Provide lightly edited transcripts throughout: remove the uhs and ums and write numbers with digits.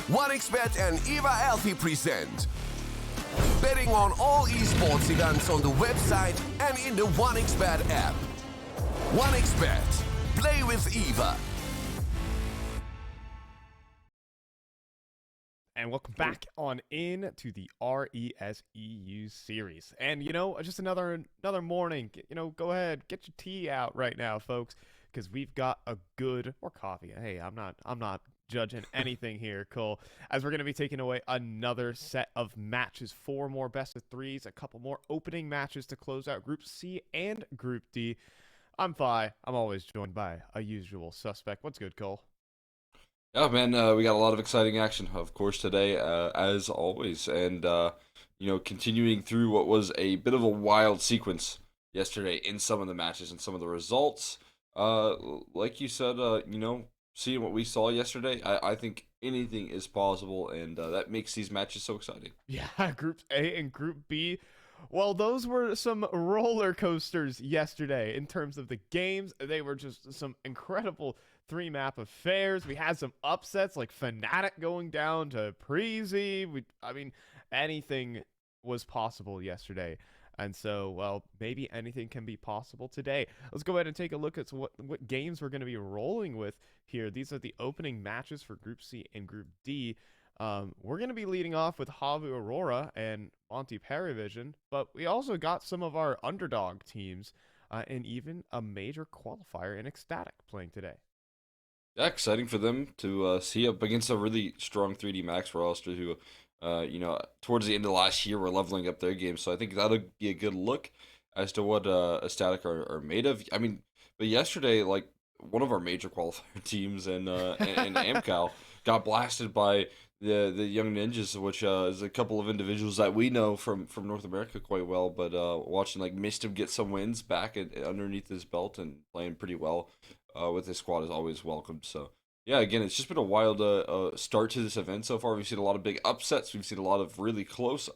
OneXBet and Eva Alfie present betting on all esports events on the website and in the OneXBet app. OneXBet. Play with Eva. And welcome back on in to the RESEU series. And just another morning. Go ahead, get your tea out right now, folks, because we've got a good or coffee. Hey, I'm not judging anything here, Cole. As we're gonna be taking away another set of matches, 4 more best of 3s, a couple more opening matches to close out Group C and Group D. I'm Fi. I'm always joined by a usual suspect. What's good, Cole? Yeah, man, we got a lot of exciting action, of course, today, as always. And, continuing through what was a bit of a wild sequence yesterday in some of the matches and some of the results. Like you said, seeing what we saw yesterday, I think anything is possible, and that makes these matches so exciting. Yeah, Group A and Group B. Well, those were some roller coasters yesterday in terms of the games. They were just some incredible 3-map affairs. We had some upsets like Fnatic going down to Preezy. Anything was possible yesterday. And so, well, maybe anything can be possible today. Let's go ahead and take a look at what games we're going to be rolling with here. These are the opening matches for Group C and Group D. We're going to be leading off with Havu Aurora and Monty Perivision, but we also got some of our underdog teams and even a major qualifier in Ecstatic playing today. Yeah, exciting for them to see up against a really strong 3D Max roster who, towards the end of last year were leveling up their game. So I think that'll be a good look as to what Ecstatic are made of. I mean, but yesterday, like, one of our major qualifier teams and AmCal got blasted by the Young Ninjas, which is a couple of individuals that we know from North America quite well. But watching like Mistim get some wins back underneath his belt and playing pretty well with his squad is always welcomed. So yeah, again, it's just been a wild start to this event so far. We've seen a lot of big upsets. We've seen a lot of really close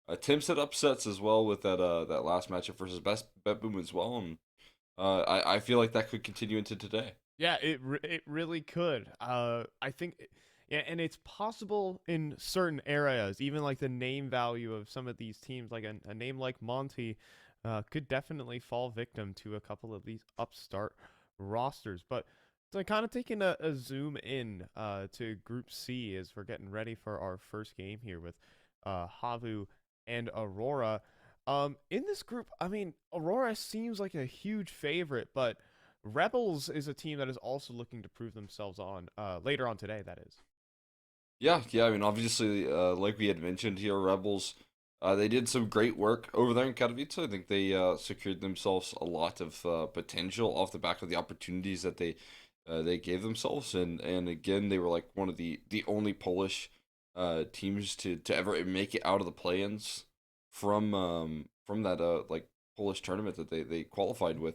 attempts at upsets as well with that last matchup versus Best Bet Boom as well. And I feel like that could continue into today. Yeah, it really could. I think, yeah, and it's possible in certain areas. Even like the name value of some of these teams, like a name like Monty, could definitely fall victim to a couple of these upstart rosters. But so kind of taking a zoom in to Group C as we're getting ready for our first game here with Havu and Aurora. In this group, I mean, Aurora seems like a huge favorite, but Rebels is a team that is also looking to prove themselves on later on today, that is. Yeah. I mean, obviously, like we had mentioned here, Rebels, they did some great work over there in Katowice. I think they secured themselves a lot of potential off the back of the opportunities that they gave themselves, and again, they were like one of the only Polish teams to ever make it out of the play-ins from that like Polish tournament that they qualified with.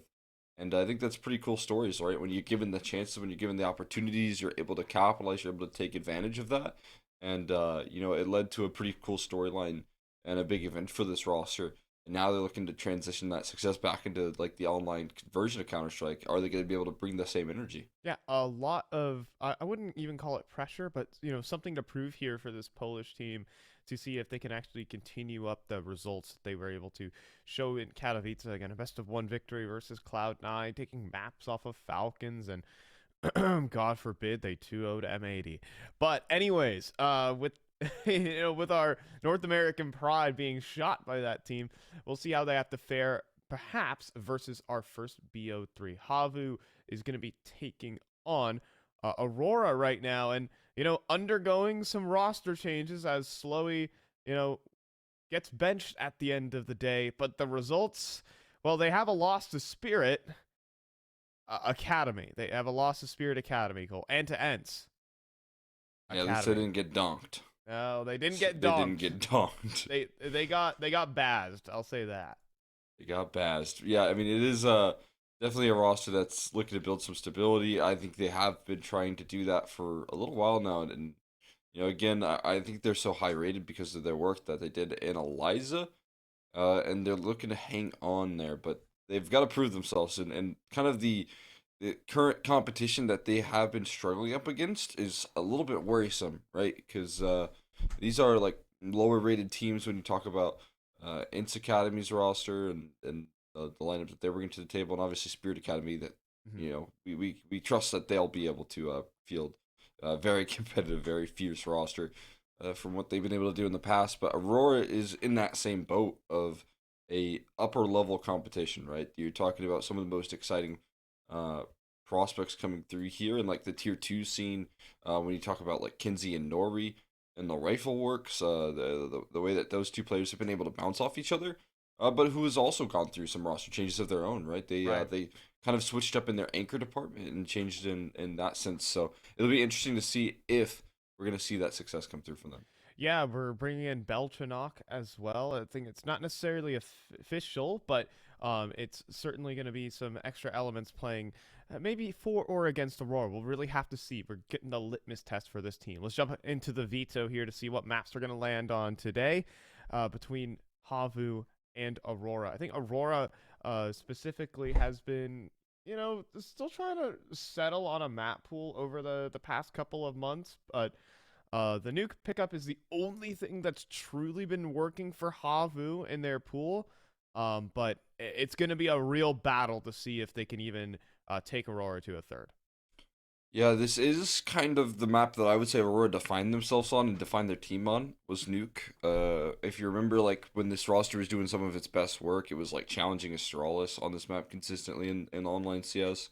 And I think that's pretty cool stories, right? When you're given the chances, when you're given the opportunities, you're able to capitalize, you're able to take advantage of that. And, it led to a pretty cool storyline and a big event for this roster. And now they're looking to transition that success back into, like, the online version of Counter-Strike. Are they going to be able to bring the same energy? Yeah, a lot of, I wouldn't even call it pressure, but, something to prove here for this Polish team to see if they can actually continue up the results that they were able to show in Katowice. Again, a best-of-1 victory versus Cloud9, taking maps off of Falcons, and God forbid they 2-0'd M80. But anyways, with with our North American pride being shot by that team, we'll see how they have to fare perhaps versus our first BO3. Havu is going to be taking on Aurora right now, and undergoing some roster changes as Slowy, gets benched at the end of the day. But the results, well, they have a loss to Spirit Academy. They have a loss to Spirit Academy, Cole, and to Ents. Yeah, at least they didn't get donked. No, they didn't get donked. They didn't get donked. They got bazzed. I'll say that. They got bazzed. Yeah, I mean, it is definitely a roster that's looking to build some stability. I think they have been trying to do that for a little while now. And again, I think they're so high rated because of their work that they did in Eliza. And they're looking to hang on there. But they've got to prove themselves. And kind of the the current competition that they have been struggling up against is a little bit worrisome, right? Because these are like lower rated teams when you talk about Ints Academy's roster and the lineup that they're bringing to the table, and obviously Spirit Academy that Mhm. we trust that they'll be able to field very competitive, very fierce roster from what they've been able to do in the past. But Aurora is in that same boat of a upper level competition, right? You're talking about some of the most exciting uh, prospects coming through here, and like the tier 2 scene. When you talk about like Kinsey and Nori and the Rifle Works, the way that those two players have been able to bounce off each other. But who has also gone through some roster changes of their own, right? Right. They kind of switched up in their anchor department and changed in that sense. So it'll be interesting to see if we're gonna see that success come through from them. Yeah, we're bringing in Belchanok as well. I think it's not necessarily official, but it's certainly going to be some extra elements playing maybe for or against Aurora. We'll really have to see. We're getting the litmus test for this team. Let's jump into the veto here to see what maps they're going to land on today between Havu and Aurora. I think Aurora specifically has been, still trying to settle on a map pool over the past couple of months, but the nuke pickup is the only thing that's truly been working for Havu in their pool. But it's going to be a real battle to see if they can even take Aurora to a third. Yeah, this is kind of the map that I would say Aurora defined themselves on and defined their team on was Nuke. If you remember, like when this roster was doing some of its best work, it was like challenging Astralis on this map consistently in online CS.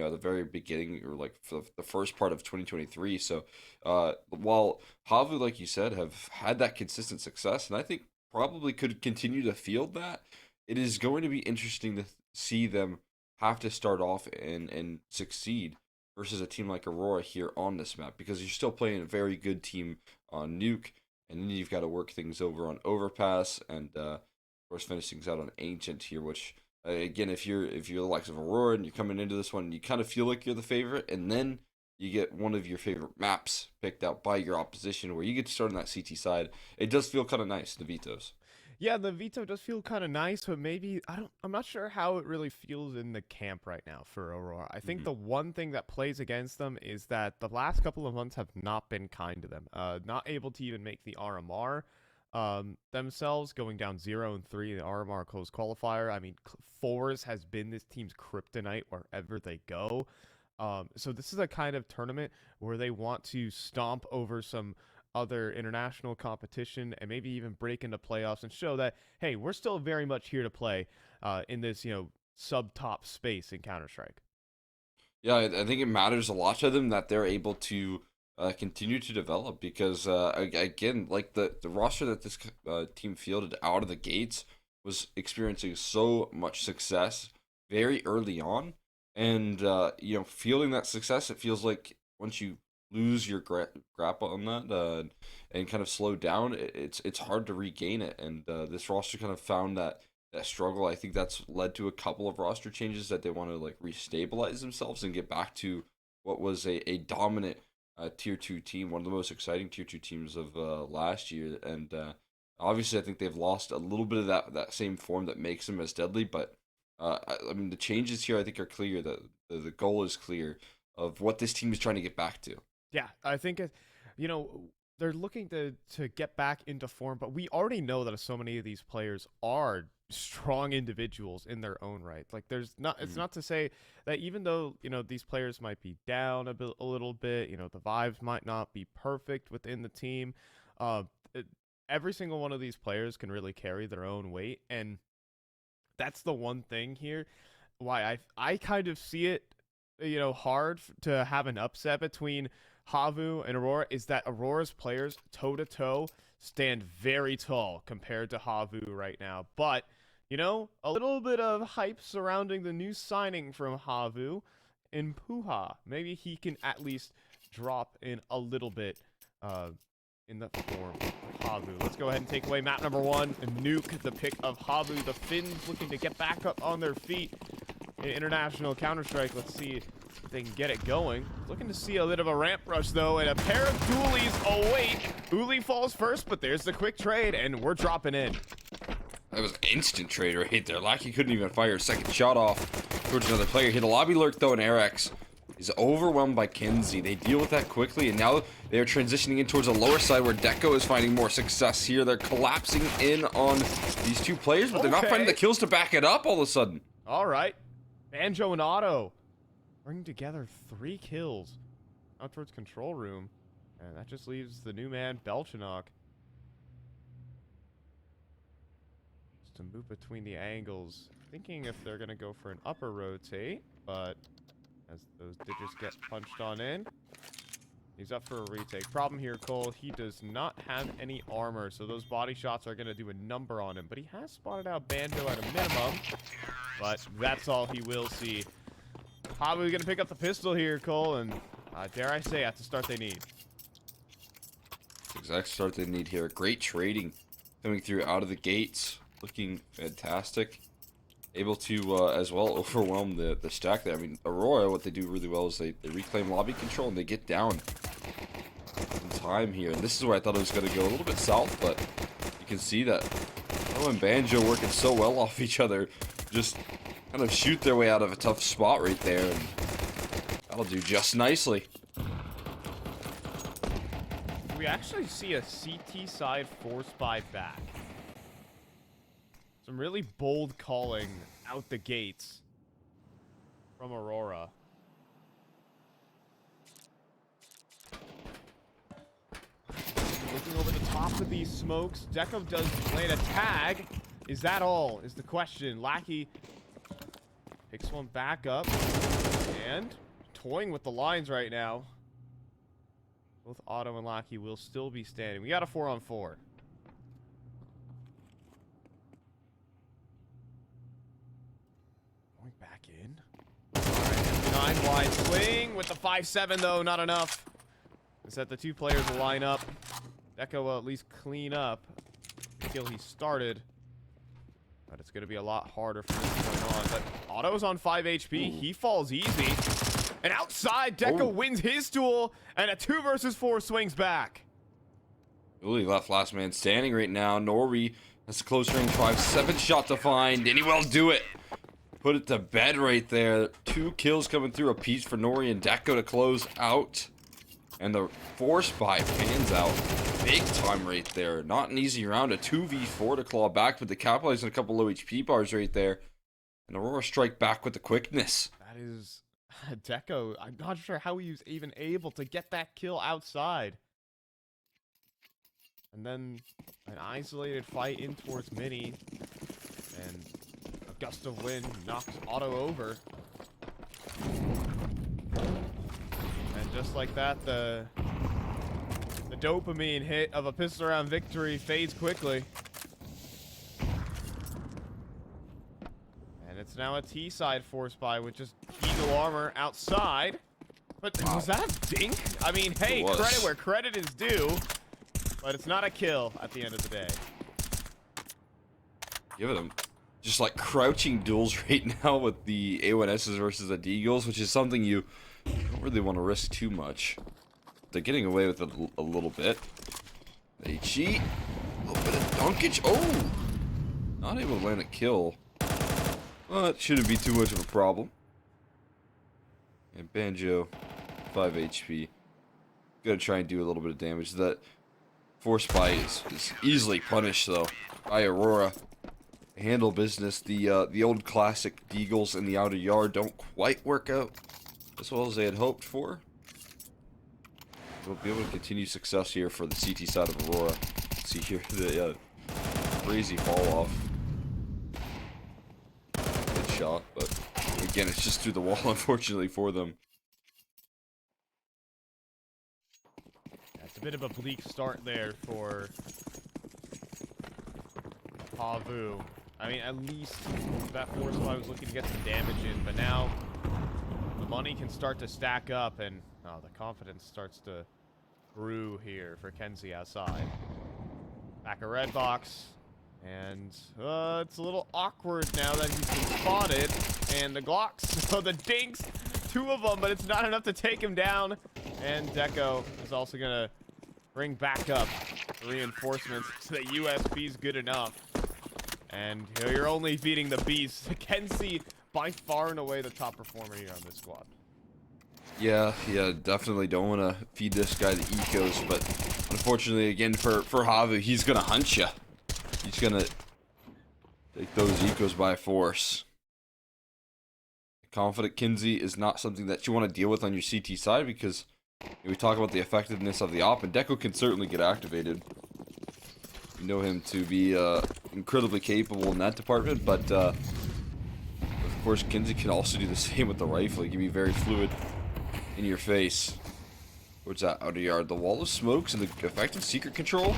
At the very beginning or like for the first part of 2023. So, while Havu, like you said, have had that consistent success, and I think probably could continue to field that, it is going to be interesting to see them have to start off and succeed versus a team like Aurora here on this map because you're still playing a very good team on Nuke, and then you've got to work things over on Overpass and of course finish things out on Ancient here, which again, if you're the likes of Aurora and you're coming into this one, and you kind of feel like you're the favorite, and then you get one of your favorite maps picked out by your opposition, where you get to start on that CT side. It does feel kind of nice, the vetoes. Yeah, the veto does feel kind of nice, but maybe I'm not sure how it really feels in the camp right now for Aurora. I think Hmm. the one thing that plays against them is that the last couple of months have not been kind to them. Not able to even make the RMR themselves, going down 0-3 in the RMR close qualifier. I mean, fours has been this team's kryptonite wherever they go. So this is a kind of tournament where they want to stomp over some other international competition and maybe even break into playoffs and show that, hey, we're still very much here to play in this, sub top space in Counter-Strike. Yeah, I think it matters a lot to them that they're able to continue to develop because again, like the roster that this team fielded out of the gates was experiencing so much success very early on, and fielding that success, it feels like once you lose your grip on that and kind of slow down, it's hard to regain it, and this roster kind of found that struggle. I think that's led to a couple of roster changes that they want to like restabilize themselves and get back to what was a dominant tier 2 team, one of the most exciting tier 2 teams of last year. And obviously, I think they've lost a little bit of that same form that makes them as deadly. But I mean, the changes here I think are clear. The goal is clear of what this team is trying to get back to. Yeah, I think you know they're looking to get back into form, but we already know that so many of these players are strong individuals in their own right. Like there's not it's Mhm. not to say that even though, these players might be down a little bit, the vibes might not be perfect within the team. Uh it, every single one of these players can really carry their own weight, and that's the one thing here why I kind of see it, hard to have an upset between Havu and Aurora is that Aurora's players toe to toe stand very tall compared to Havu right now. But, a little bit of hype surrounding the new signing from Havu in Puha. Maybe he can at least drop in a little bit in the form of Havu. Let's go ahead and take away map number 1 and nuke the pick of Havu. The Finns looking to get back up on their feet in international Counter-Strike. Let's see if they can get it going. Looking to see a bit of a ramp rush, though, and a pair of dualies await. Uli falls first, but there's the quick trade, and we're dropping in. That was instant trade right there. Lackey couldn't even fire a second shot off towards another player. Hit a lobby lurk though, and Arex is overwhelmed by Kenzie. They deal with that quickly, and now they're transitioning in towards the lower side where Deco is finding more success here. They're collapsing in on these two players, but they're not finding the kills to back it up all of a sudden. All right. Banjo and Otto bring together 3 kills out towards control room. And that just leaves the new man, Belchinok. Just to move between the angles. Thinking if they're going to go for an upper rotate, but as those digits get punched on in, he's up for a retake. Problem here, Cole, he does not have any armor, so those body shots are going to do a number on him. But he has spotted out Banjo at a minimum, but that's all he will see. Probably going to pick up the pistol here, Cole, and dare I say, at the start they need. Exact start they need here. Great trading coming through out of the gates. Looking fantastic. Able to, as well, overwhelm the stack there. I mean, Aurora, what they do really well is they reclaim lobby control and they get down in time here. And this is where I thought it was going to go a little bit south, but you can see that Otto and Banjo working so well off each other. Just kind of shoot their way out of a tough spot right there. And that'll do just nicely. We actually see a CT side force buy back. Some really bold calling out the gates from Aurora. Looking over the top of these smokes, Deco does land a tag. Is that all? Is the question. Lackey picks one back up and toying with the lines right now. Both Otto and Lackey will still be standing. We got a 4-on-4. Going back in. Alright, 9 wide swing with the 5-7 though, not enough. Is that the 2 players will line up. Deco will at least clean up the kill he started. But it's going to be a lot harder from this point on. But Otto's on 5 HP. He falls easy. And outside, Deco wins his duel, and a 2 versus 4 swings back. Really left last man standing right now. Nori has a close range 5-7 shot to find, and he will do it. Put it to bed right there. 2 kills coming through a piece for Nori and Deco to close out. And the force buy pans out big time right there. Not an easy round. A 2v4 to claw back, but they capitalize on a couple low HP bars right there. And Aurora strike back with the quickness. That is Deco. I'm not sure how he was even able to get that kill outside. And then an isolated fight in towards Mini. And a gust of wind knocks Otto over. And just like that, the dopamine hit of a pistol round victory fades quickly. And it's now a T-side force buy with just Eagle armor outside. But was that a dink? I mean, hey, credit where credit is due. But it's not a kill at the end of the day. Give them just like crouching duels right now with the A1Ss versus the Deagles, which is something you don't really want to risk too much. They're getting away with it a little bit. They cheat. A little bit of dunkage. Oh! Not able to land a kill. Well, that shouldn't be too much of a problem. And Banjo, 5 HP. Gonna try and do a little bit of damage. That force buy is easily punished though by Aurora. Handle business. The old classic Deagles in the outer yard don't quite work out as well as they had hoped for. We'll be able to continue success here for the CT side of Aurora. See here the crazy fall off. Good shot, but again, it's just through the wall, unfortunately for them. That's a bit of a bleak start there for Pavu. I mean, at least that force buy was looking to get some damage in, but now the money can start to stack up, and the confidence starts to brew here for Kenzie outside. Back a red box, and it's a little awkward now that he's been spotted, and the Glocks, so the dinks, 2 of them, but it's not enough to take him down, and Deco is also going to bring back up reinforcements so that USP's good enough. And here you're only beating the beast. Kenzie, by far and away the top performer here on this squad. Yeah, definitely don't want to feed this guy the ecos, but unfortunately, again, for Havu, he's going to hunt you. He's going to take those ecos by force. Confident Kinsey is not something that you want to deal with on your CT side because we talk about the effectiveness of the op, and Deco can certainly get activated. You know him to be incredibly capable in that department, but of course Kinsey can also do the same with the rifle. He can be very fluid in your face. What's that outer yard? The wall of smokes and the effective secret control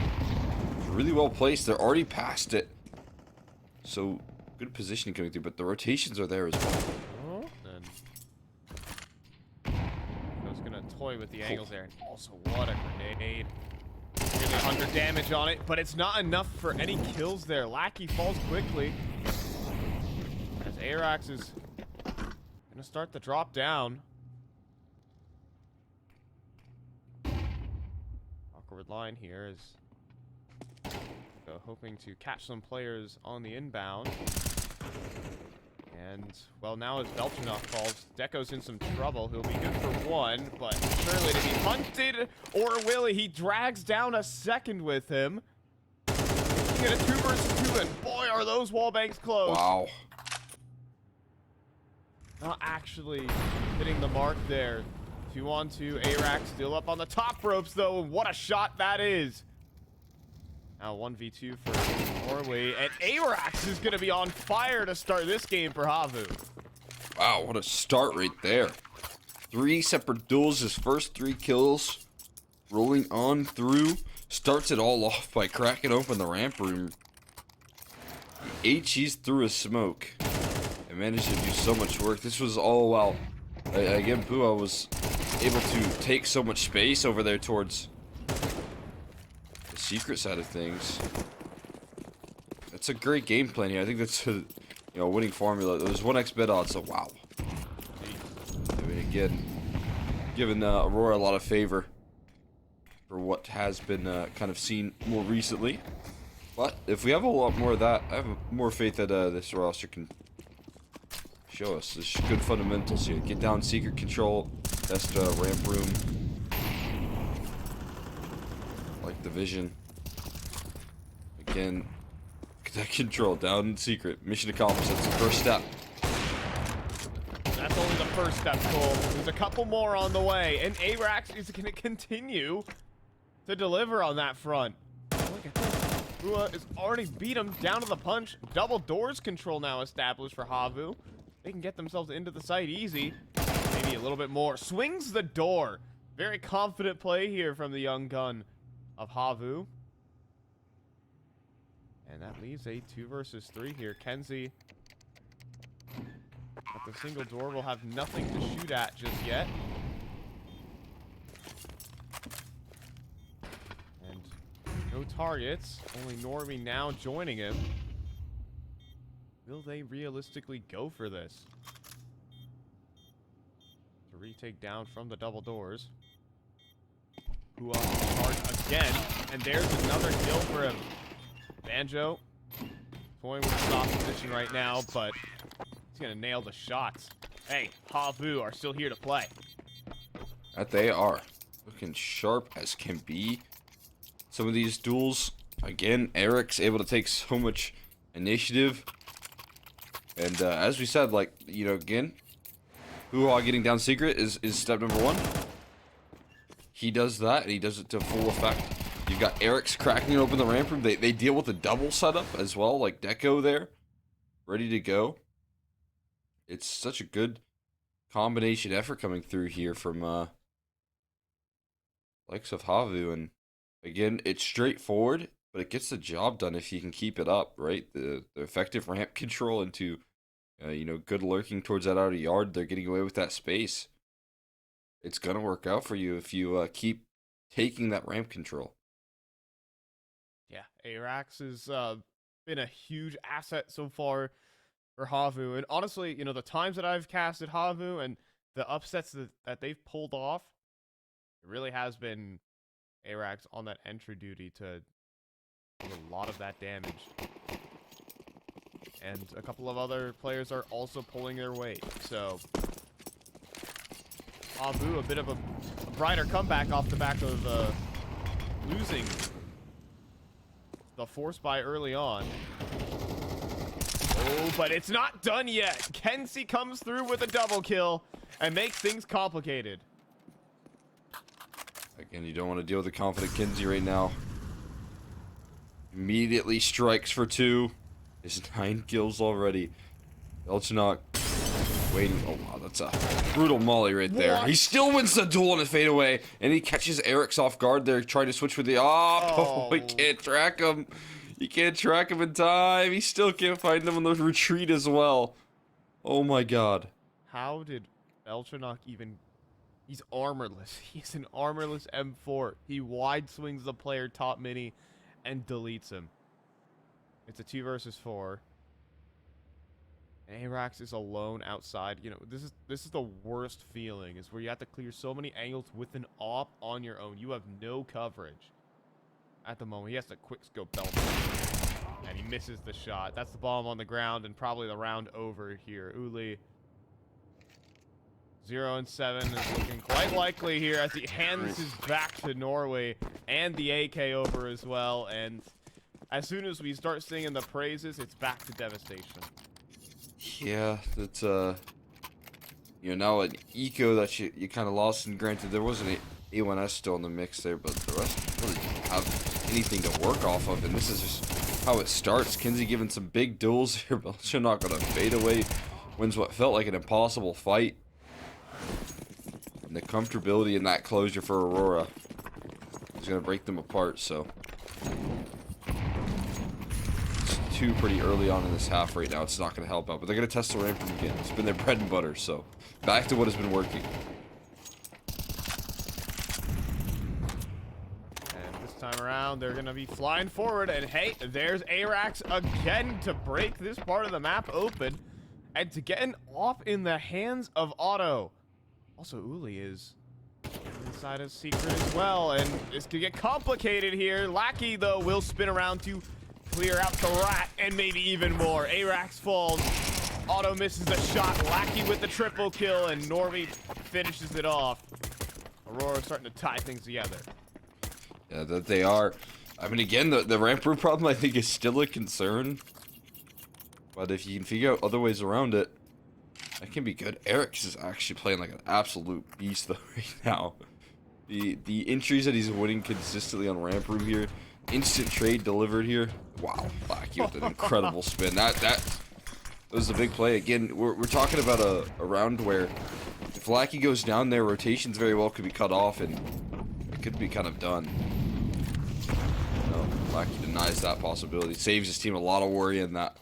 is really well placed. They're already past it. So good positioning coming through, but the rotations are there as well. I was gonna toy with the angles there, and also what a grenade. Really under damage on it, but it's not enough for any kills there. Lackey falls quickly as Arax is gonna start the drop down. Awkward line here is hoping to catch some players on the inbound. And, well, now as Belchanov falls, Deco's in some trouble. He'll be good for one, but surely to be hunted, or will he? He drags down a second with him. Get a 2 versus 2, and boy, are those wall banks close. Wow. Not actually hitting the mark there. 2-on-2, Arax still up on the top ropes, though, and what a shot that is. Now 1v2 for Norway, and Arax is going to be on fire to start this game for Havu. Wow, what a start right there. 3 separate duels, his first 3 kills, rolling on through, starts it all off by cracking open the ramp room. HE's through a smoke and managed to do so much work. This was all while, again, Pua was able to take so much space over there towards secret side of things. That's a great game plan here. I think that's a winning formula. There's 1x bet odds, so wow. I mean, again, giving Aurora a lot of favor for what has been kind of seen more recently. But if we have a lot more of that, I have more faith that this roster can show us. There's good fundamentals here. Get down secret control, best ramp room. Like the vision. Again, that control down in secret. Mission accomplished. That's the first step. That's only the first step, Cole. There's a couple more on the way, and Arax is going to continue to deliver on that front. Look at this. Rua has already beat him down to the punch. Double doors control now established for Havu. They can get themselves into the site easy. Maybe a little bit more. Swings the door. Very confident play here from the young gun of Havu. And that leaves a 2 versus 3 here. Kenzie at the single door will have nothing to shoot at just yet. And no targets. Only Norby now joining him. Will they realistically go for this? To retake down from the double doors. Who on charge again. And there's another kill for him. Banjo toying with the soft position right now, but he's gonna nail the shots. Hey, Havu are still here to play. That they are. Looking sharp as can be. Some of these duels, again, Eric's able to take so much initiative. And as we said, like, again, Hoo-Ha getting down secret is step number 1. He does that, and he does it to full effect. You've got Eric's cracking open the ramp room. They deal with the double setup as well, like Deco there, ready to go. It's such a good combination effort coming through here from likes of Havu. And again, it's straightforward, but it gets the job done if you can keep it up, right? The effective ramp control into, good lurking towards that outer yard. They're getting away with that space. It's going to work out for you if you keep taking that ramp control. Yeah, Arax has been a huge asset so far for Havu. And honestly, the times that I've casted Havu and the upsets that they've pulled off, it really has been Arax on that entry duty to do a lot of that damage. And a couple of other players are also pulling their weight. So, Abu, a bit of a brighter comeback off the back of losing the force buy early on. Oh, but it's not done yet. Kenzie comes through with a double kill and makes things complicated. Again, you don't want to deal with a confident Kinsey right now. Immediately strikes for 2. Is 9 kills already. Belchenok waiting. Oh wow, that's a brutal molly right there. What? He still wins the duel on a fadeaway, and he catches Eric's off guard there, trying to switch with the he can't track him. You can't track him in time. He still can't find him on the retreat as well. Oh my god. How did Belchenok even... He's armorless. He's an armorless M4. He wide swings the player top mini and deletes him. It's a 2 versus 4. And Arax is alone outside. You know, this is the worst feeling, is where you have to clear so many angles with an AWP on your own. You have no coverage. At the moment, he has to quick scope belt. And he misses the shot. That's the bomb on the ground and probably the round over here. Uli 0 and 7 is looking quite likely here as he hands his back to Norway and the AK over as well. And as soon as we start singing the praises, it's back to devastation. Yeah, that's you know, now an eco that you kind of lost, and granted there wasn't an A1S still in the mix there, but the rest really didn't have anything to work off of, and this is just how it starts. Kinsey giving some big duels here. Belchenok gonna fade away, wins what felt like an impossible fight, and the comfortability in that closure for Aurora is gonna break them apart. So two pretty early on in this half right now. It's not going to help out, but they're going to test the ramp again. It's been their bread and butter, so back to what has been working. And this time around, they're going to be flying forward, and hey, there's Arax again to break this part of the map open and to get an off in the hands of Otto. Also, Uli is inside his secret as well, and this could get complicated here. Lackey, though, will spin around to clear out the rat and maybe even more. Arax falls. Otto misses the shot. Lackey with the triple kill, and Norby finishes it off. Aurora starting to tie things together. Yeah, that they are. I mean, again, the ramp room problem, I think, is still a concern. But if you can figure out other ways around it, that can be good. Eric's is actually playing like an absolute beast, though, right now. The entries that he's winning consistently on ramp room here. Instant trade delivered here. Wow, Lackey with an incredible spin. That was a big play. Again, we're talking about a round where if Lackey goes down there, rotations very well could be cut off, and it could be kind of done. No, Lackey denies that possibility. Saves his team a lot of worry in that.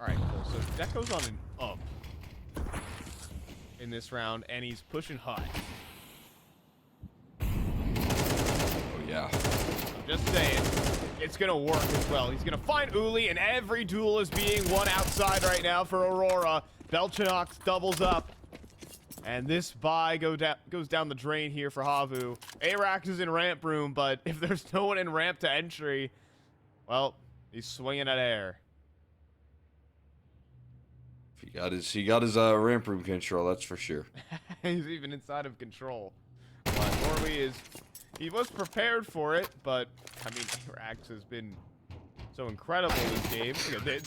Alright, cool. So that goes on an up in this round, and he's pushing high. Yeah. I'm just saying, it's gonna work as well. He's gonna find Uli, and every duel is being won outside right now for Aurora. Belchenok doubles up, and this buy goes down the drain here for Havu. Arax is in ramp room, but if there's no one in ramp to entry, well, he's swinging at air. He got his ramp room control, that's for sure. He's even inside of control. But Norby he was prepared for it, but I mean, Arax has been so incredible this game. Look at this.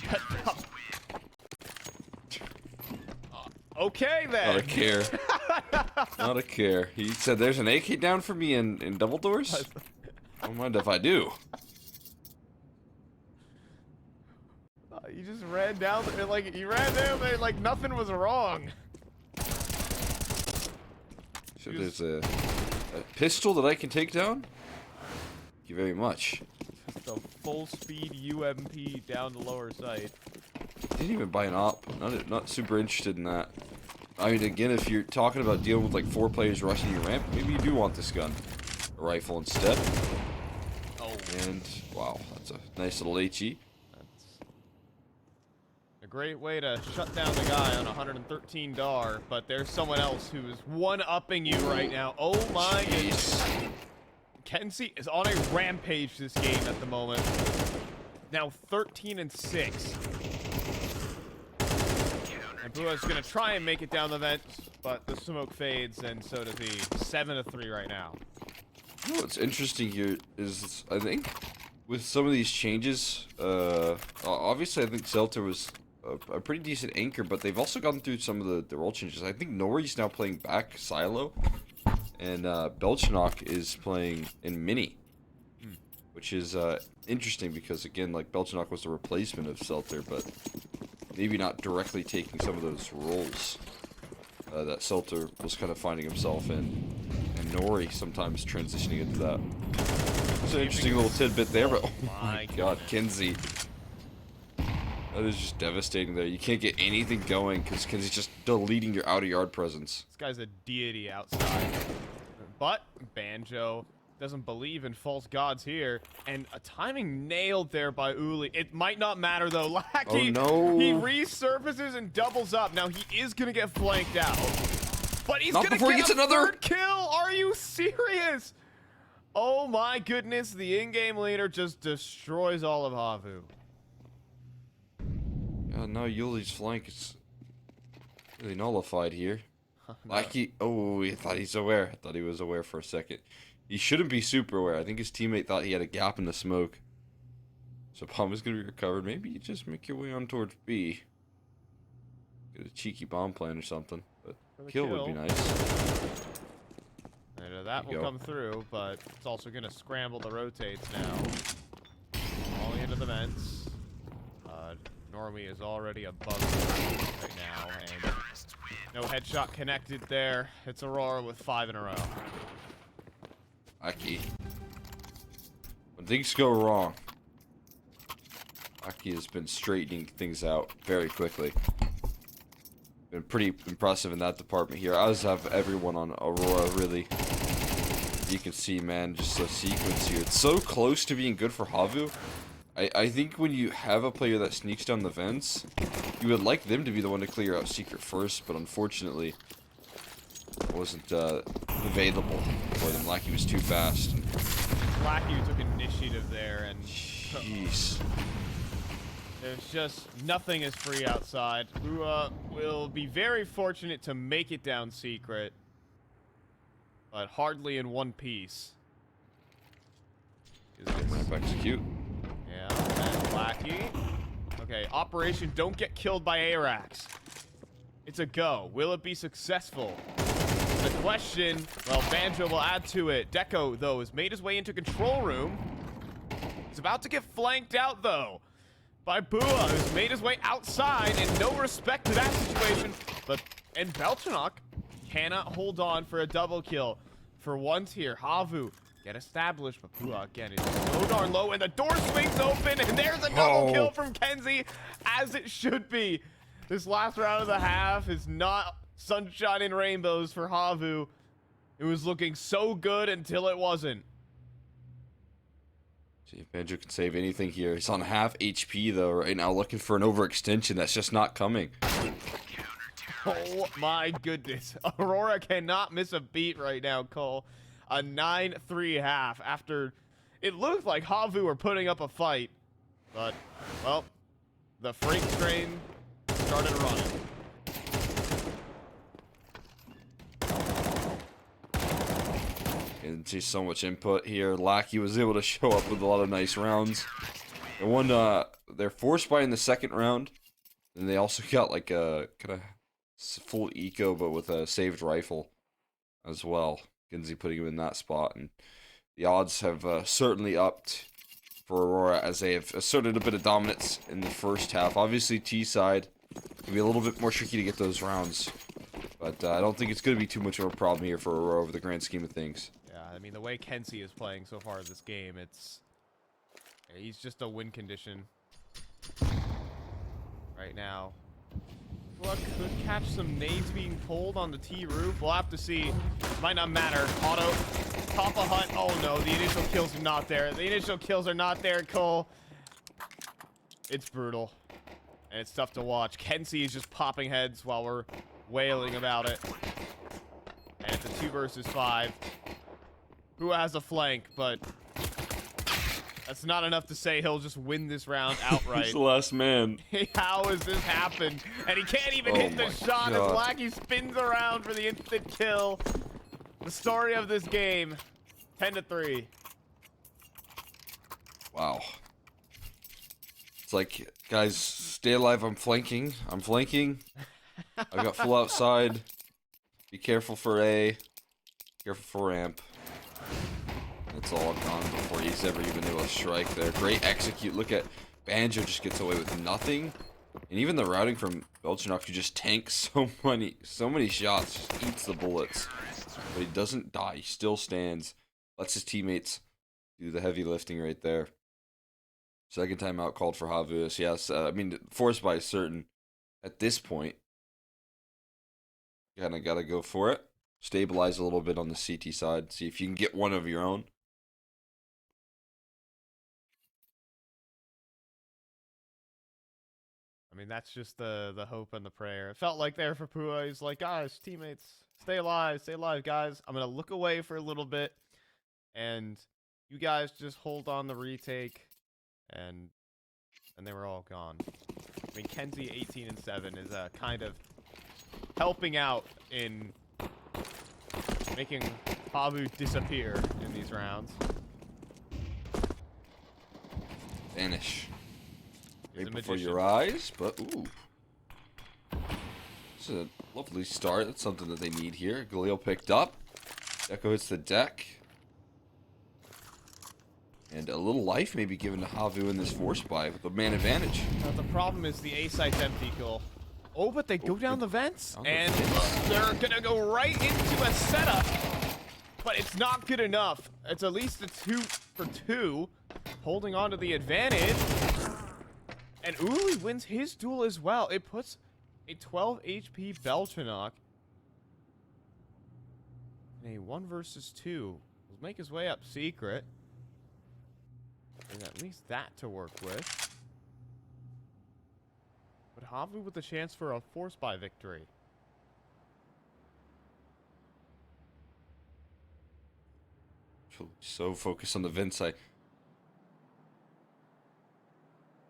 Okay then. Not a care. Not a care. He said there's an AK down for me in double doors. I don't mind if I do. He just ran down there, like he ran down there like nothing was wrong. So there's a pistol that I can take down? Thank you very much. Just a full speed UMP down the lower sight. Didn't even buy an op. Not super interested in that. I mean, again, if you're talking about dealing with like 4 players rushing your ramp, maybe you do want this gun. A rifle instead. Oh. And wow, that's a nice little HE. That's a great way to shut down the guy on 113 DAR, but there's someone else who is one-upping you right now. Oh my goodness. Kenzie is on a rampage this game at the moment. Now 13-6. And Bua's gonna try and make it down the vent, but the smoke fades, and so does he. 7-3 right now. What's interesting here is, I think, with some of these changes, obviously I think Zelter was a pretty decent anchor, but they've also gone through some of the role changes. I think Nori's now playing back Silo, and Belchenok is playing in Mini, which is interesting because, again, like, Belchenok was the replacement of Zelter, but maybe not directly taking some of those roles that Zelter was kind of finding himself in, and Nori sometimes transitioning into that. It's an interesting little tidbit there, but oh my god, Kenzie. That is just devastating there. You can't get anything going because Kenzie's just deleting your out-of-yard presence. This guy's a deity outside. But Banjo doesn't believe in false gods here. And a timing nailed there by Uli. It might not matter, though. Lackey, oh, no. He resurfaces and doubles up. Now, he is going to get flanked out. But he's Not going to before he get gets a another third kill. Are you serious? Oh, my goodness. The in-game leader just destroys all of Havu. Now Yuli's flank is really nullified here. Lackey, oh, he thought he's aware. I thought he was aware for a second. He shouldn't be super aware. I think his teammate thought he had a gap in the smoke. So bomb is going to be recovered. Maybe you just make your way on towards B. Get a cheeky bomb plan or something. But kill would be nice. And that will come through, but it's also going to scramble the rotates now. Falling into the vents. Normie is already above right now, and no headshot connected there. It's Aurora with 5 in a row. Aki. When things go wrong, Aki has been straightening things out very quickly. Been pretty impressive in that department here, as have everyone on Aurora, really. You can see, man, just the sequence here. It's so close to being good for Havu. I think when you have a player that sneaks down the vents, you would like them to be the one to clear out secret first, but unfortunately, it wasn't available for them. Lackey was too fast. Lackey took initiative there, and jeez. There's just nothing is free outside. Bua will be very fortunate to make it down secret, but hardly in one piece. Execute. Yeah, and Lackey. Okay, Operation Don't Get Killed by Arax. It's a go. Will it be successful? The question, well, Banjo will add to it. Deco, though, has made his way into control room. He's about to get flanked out, though, by Bua, who's made his way outside, and no respect to that situation. And Belchenok cannot hold on for a double kill. For once here, Havu get established, but Bua again is so darn low, and the door swings open, and there's a double kill from Kenzie, as it should be. This last round of the half is not sunshine and rainbows for Havu. It was looking so good until it wasn't. See if Banjo can save anything here. He's on half HP, though, right now, looking for an overextension that's just not coming. Oh my goodness. Aurora cannot miss a beat right now, Cole. A 9-3 half after it looked like Havu were putting up a fight. But, well, the freight train started running. And see so much input here. Lackey was able to show up with a lot of nice rounds. And one, they're forced by in the second round. And they also got like a kind of full eco, but with a saved rifle as well. Kenzie putting him in that spot, and the odds have certainly upped for Aurora as they have asserted a bit of dominance in the first half. Obviously, T side can be a little bit more tricky to get those rounds, but I don't think it's going to be too much of a problem here for Aurora over the grand scheme of things. Yeah, I mean, the way Kenzie is playing so far in this game, he's just a win condition right now. What could catch some nades being pulled on the T roof? We'll have to see. Might not matter. Auto, top of hut. Oh no, the initial kills are not there. The initial kills are not there, Cole. It's brutal. And it's tough to watch. Kenzie is just popping heads while we're wailing about it. And it's a 2 versus 5. who has a flank, but that's not enough to say he'll just win this round outright. He's the last man. How has this happened? And he can't even hit the shot as Lackey spins around for the instant kill. The story of this game, 10-3. Wow. It's like, guys, stay alive. I'm flanking. I'm flanking. I got full outside. Be careful for A. Careful for ramp. It's all gone before he's ever even able to strike there. Great execute. Look at Banjo just gets away with nothing. And even the routing from Belchenok, who just tanks so many shots, just eats the bullets. But he doesn't die. He still stands. Lets his teammates do the heavy lifting right there. Second time out called for Havus. Yes, I mean, force buy is certain at this point. You kind of got to go for it. Stabilize a little bit on the CT side. See if you can get one of your own. I mean, that's just the hope and the prayer. It felt like there for Pua. He's like, guys, teammates, stay alive, guys. I'm going to look away for a little bit, and you guys just hold on the retake, and they were all gone. I mean, Kenzie 18-7 is kind of helping out in making Havu disappear in these rounds. Vanish. Right before magician. your eyes, but ooh. This is a lovely start. That's something that they need here. Galil picked up. Deco hits the deck. And a little life may be given to Havu in this force buy with the man advantage. Now, the problem is the A site's empty, Cole. Oh, but they go down the vents, the and vents. they're gonna go right into a setup. But it's not good enough. It's at least a 2-for-2, holding on to the advantage. And Uli wins his duel as well. It puts a 12 HP Belchenok in a 1 versus 2. Will make his way up secret. And at least that to work with. But Havu with a chance for a force buy victory. So focused on the vent side.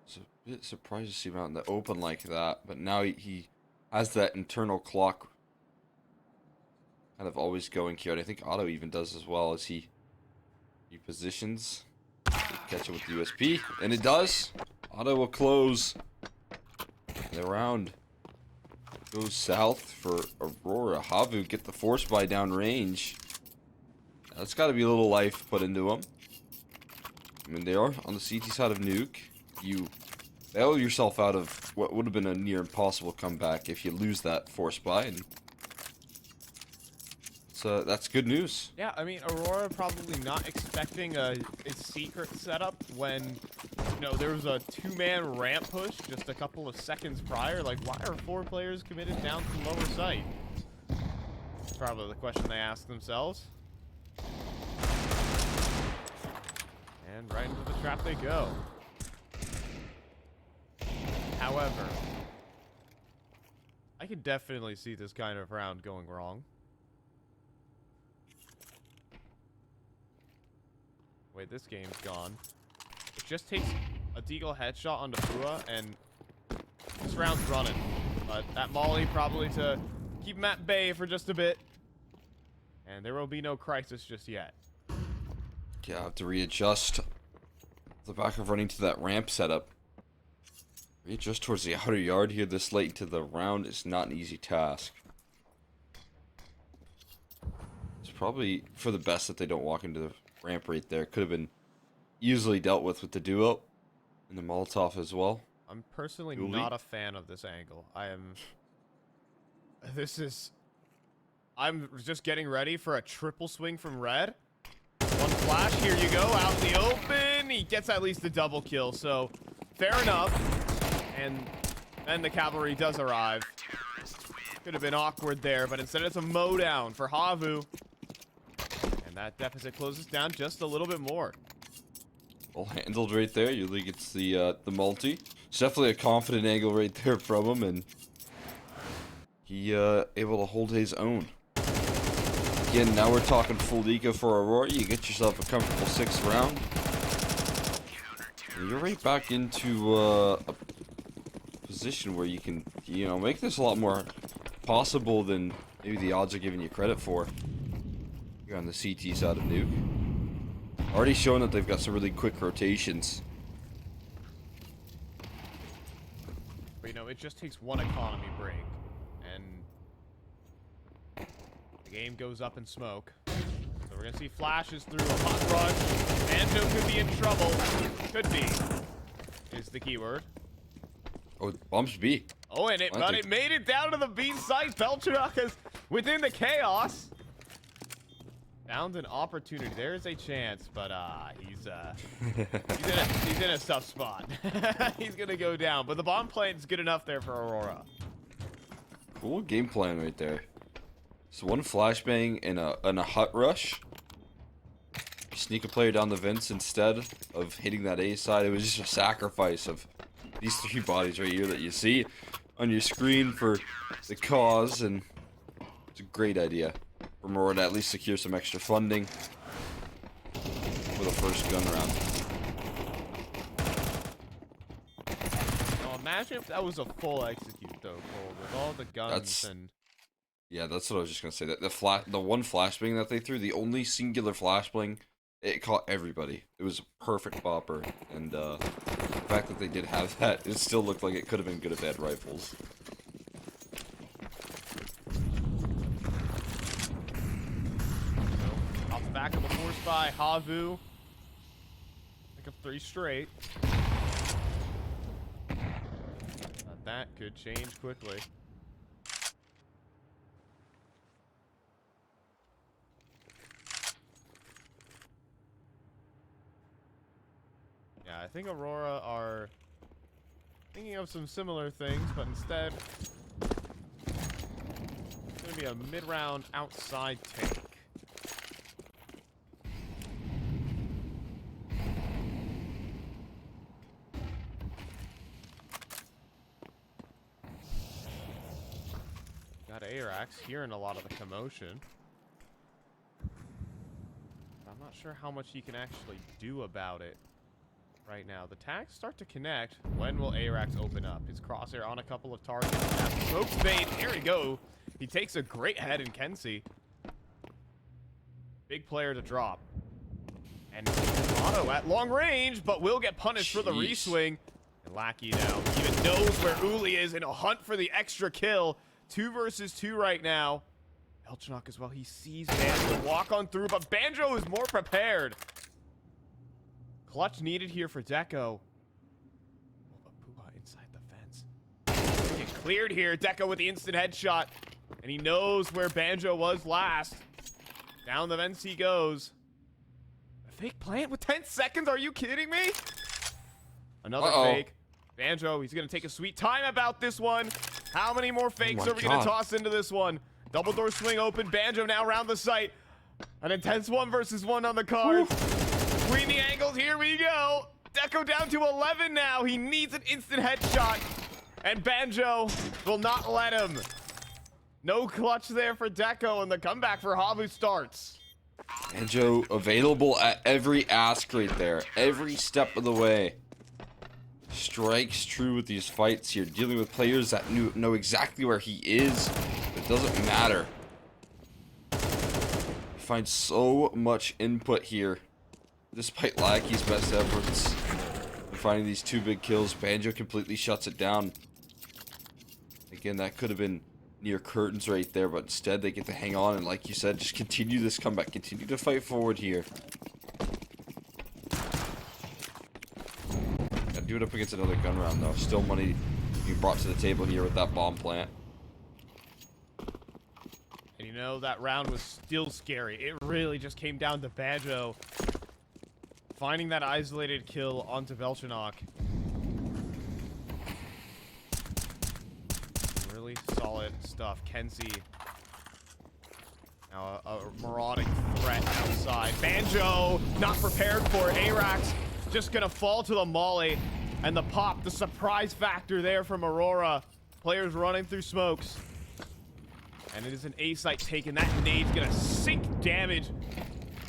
It's a bit surprised to see him out in the open like that, but now he has that internal clock kind of always going here, and I think Otto even does as well as he positions. Catch it with the USP, and it does. Otto will close. The round goes south for Aurora. Havu get the force buy down range. That's got to be a little life put into them. I mean, they are on the CT side of Nuke. You bail yourself out of what would have been a near impossible comeback if you lose that force buy. And so that's good news. Yeah, I mean, Aurora probably not expecting a secret setup when, you know, there was a 2-man ramp push just a couple of seconds prior. Like, why are 4 players committed down from lower site? That's probably the question they ask themselves. And right into the trap they go. However, I can definitely see this kind of round going wrong. Wait, this game's gone. It just takes a deagle headshot onto Pua, and this round's running. But that molly probably to keep him at bay for just a bit. And there will be no crisis just yet. Yeah, I have to readjust. The back of running to that ramp setup. Readjust towards the outer yard here this late into the round is not an easy task. It's probably for the best that they don't walk into the ramp right there. Could have been easily dealt with the duo and the Molotov as well. I'm personally Uli? not a fan of this angle. I'm just getting ready for a triple swing from Red. One flash, here you go, out in the open. He gets at least a double kill, so fair enough. And then the cavalry does arrive. Could have been awkward there, but instead it's a mow down for Havu. And that deficit closes down just a little bit more. Well handled right there. Uli gets the multi. It's definitely a confident angle right there from him, and he able to hold his own. Again, now we're talking full eco for Aurora. You get yourself a comfortable 6th round. And you're right back into a position where you can, you know, make this a lot more possible than maybe the odds are giving you credit for. You're on the CT side of Nuke. Already showing that they've got some really quick rotations. But, you know, it just takes one economy break, and the game goes up in smoke. So we're gonna see flashes through a hot rush. Banjo could be in trouble. Could be, is the keyword. Oh, bumps B. Oh, and it made it down to the B site. Belchernock is within the chaos. Found an opportunity. There's a chance, but he's in a tough spot. He's gonna go down, but the bomb plan's good enough there for Aurora. Cool game plan right there. So one flashbang and a hut rush. Sneak a player down the vents instead of hitting that A side. It was just a sacrifice of these 3 bodies right here that you see on your screen for the cause, and it's a great idea for Aurora to at least secure some extra funding for the first gun round. Oh, imagine if that was a full execute though, Cole, with all the guns and. Yeah, that's what I was just gonna say. That the one flashbang that they threw, the only singular flashbang, it caught everybody. It was a perfect bopper, and the fact that they did have that, it still looked like it could have been good if they had rifles. So, off the back of the force by Havu. Pick up 3 straight. But that could change quickly. Yeah, I think Aurora are thinking of some similar things, but instead, it's going to be a mid-round outside take. Got Arax hearing a lot of the commotion. I'm not sure how much he can actually do about it right now. The tags start to connect. When will Arax open up? His crosshair on a couple of targets. Smoke spade. Here we go. He takes a great head in Kenzie. Big player to drop. And Auto at long range, but will get punished for the reswing. And Lackey now even knows where Uli is in a hunt for the extra kill. 2 versus 2 right now. Belchernock as well. He sees Banjo walk on through, but Banjo is more prepared. Clutch needed here for Deco. Oh, but Puha inside the fence. Get cleared here. Deco with the instant headshot. And he knows where Banjo was last. Down the vents he goes. A fake plant with 10 seconds? Are you kidding me? Another fake. Banjo, he's going to take a sweet time about this one. How many more fakes are we going to toss into this one? Double door swing open. Banjo now around the site. An intense 1 versus 1 on the card. Between the angles, here we go. Deco down to 11 now. He needs an instant headshot. And Banjo will not let him. No clutch there for Deco, and the comeback for Havu starts. Banjo available at every ask right there. Every step of the way. Strikes true with these fights here. Dealing with players that know exactly where he is. It doesn't matter. He finds so much input here. Despite Lackey's best efforts in finding these 2 big kills, Banjo completely shuts it down. Again, that could have been near curtains right there, but instead they get to hang on and, like you said, just continue this comeback. Continue to fight forward here. Gotta do it up against another gun round, though. Still money being brought to the table here with that bomb plant. And you know, that round was still scary. It really just came down to Banjo finding that isolated kill onto Belchernock. Really solid stuff. Kenzie. Now a marauding threat outside. Banjo not prepared for it. Arax just gonna fall to the molly. And the pop, the surprise factor there from Aurora. Players running through smokes. And it is an A site taken. That nade's gonna sink damage.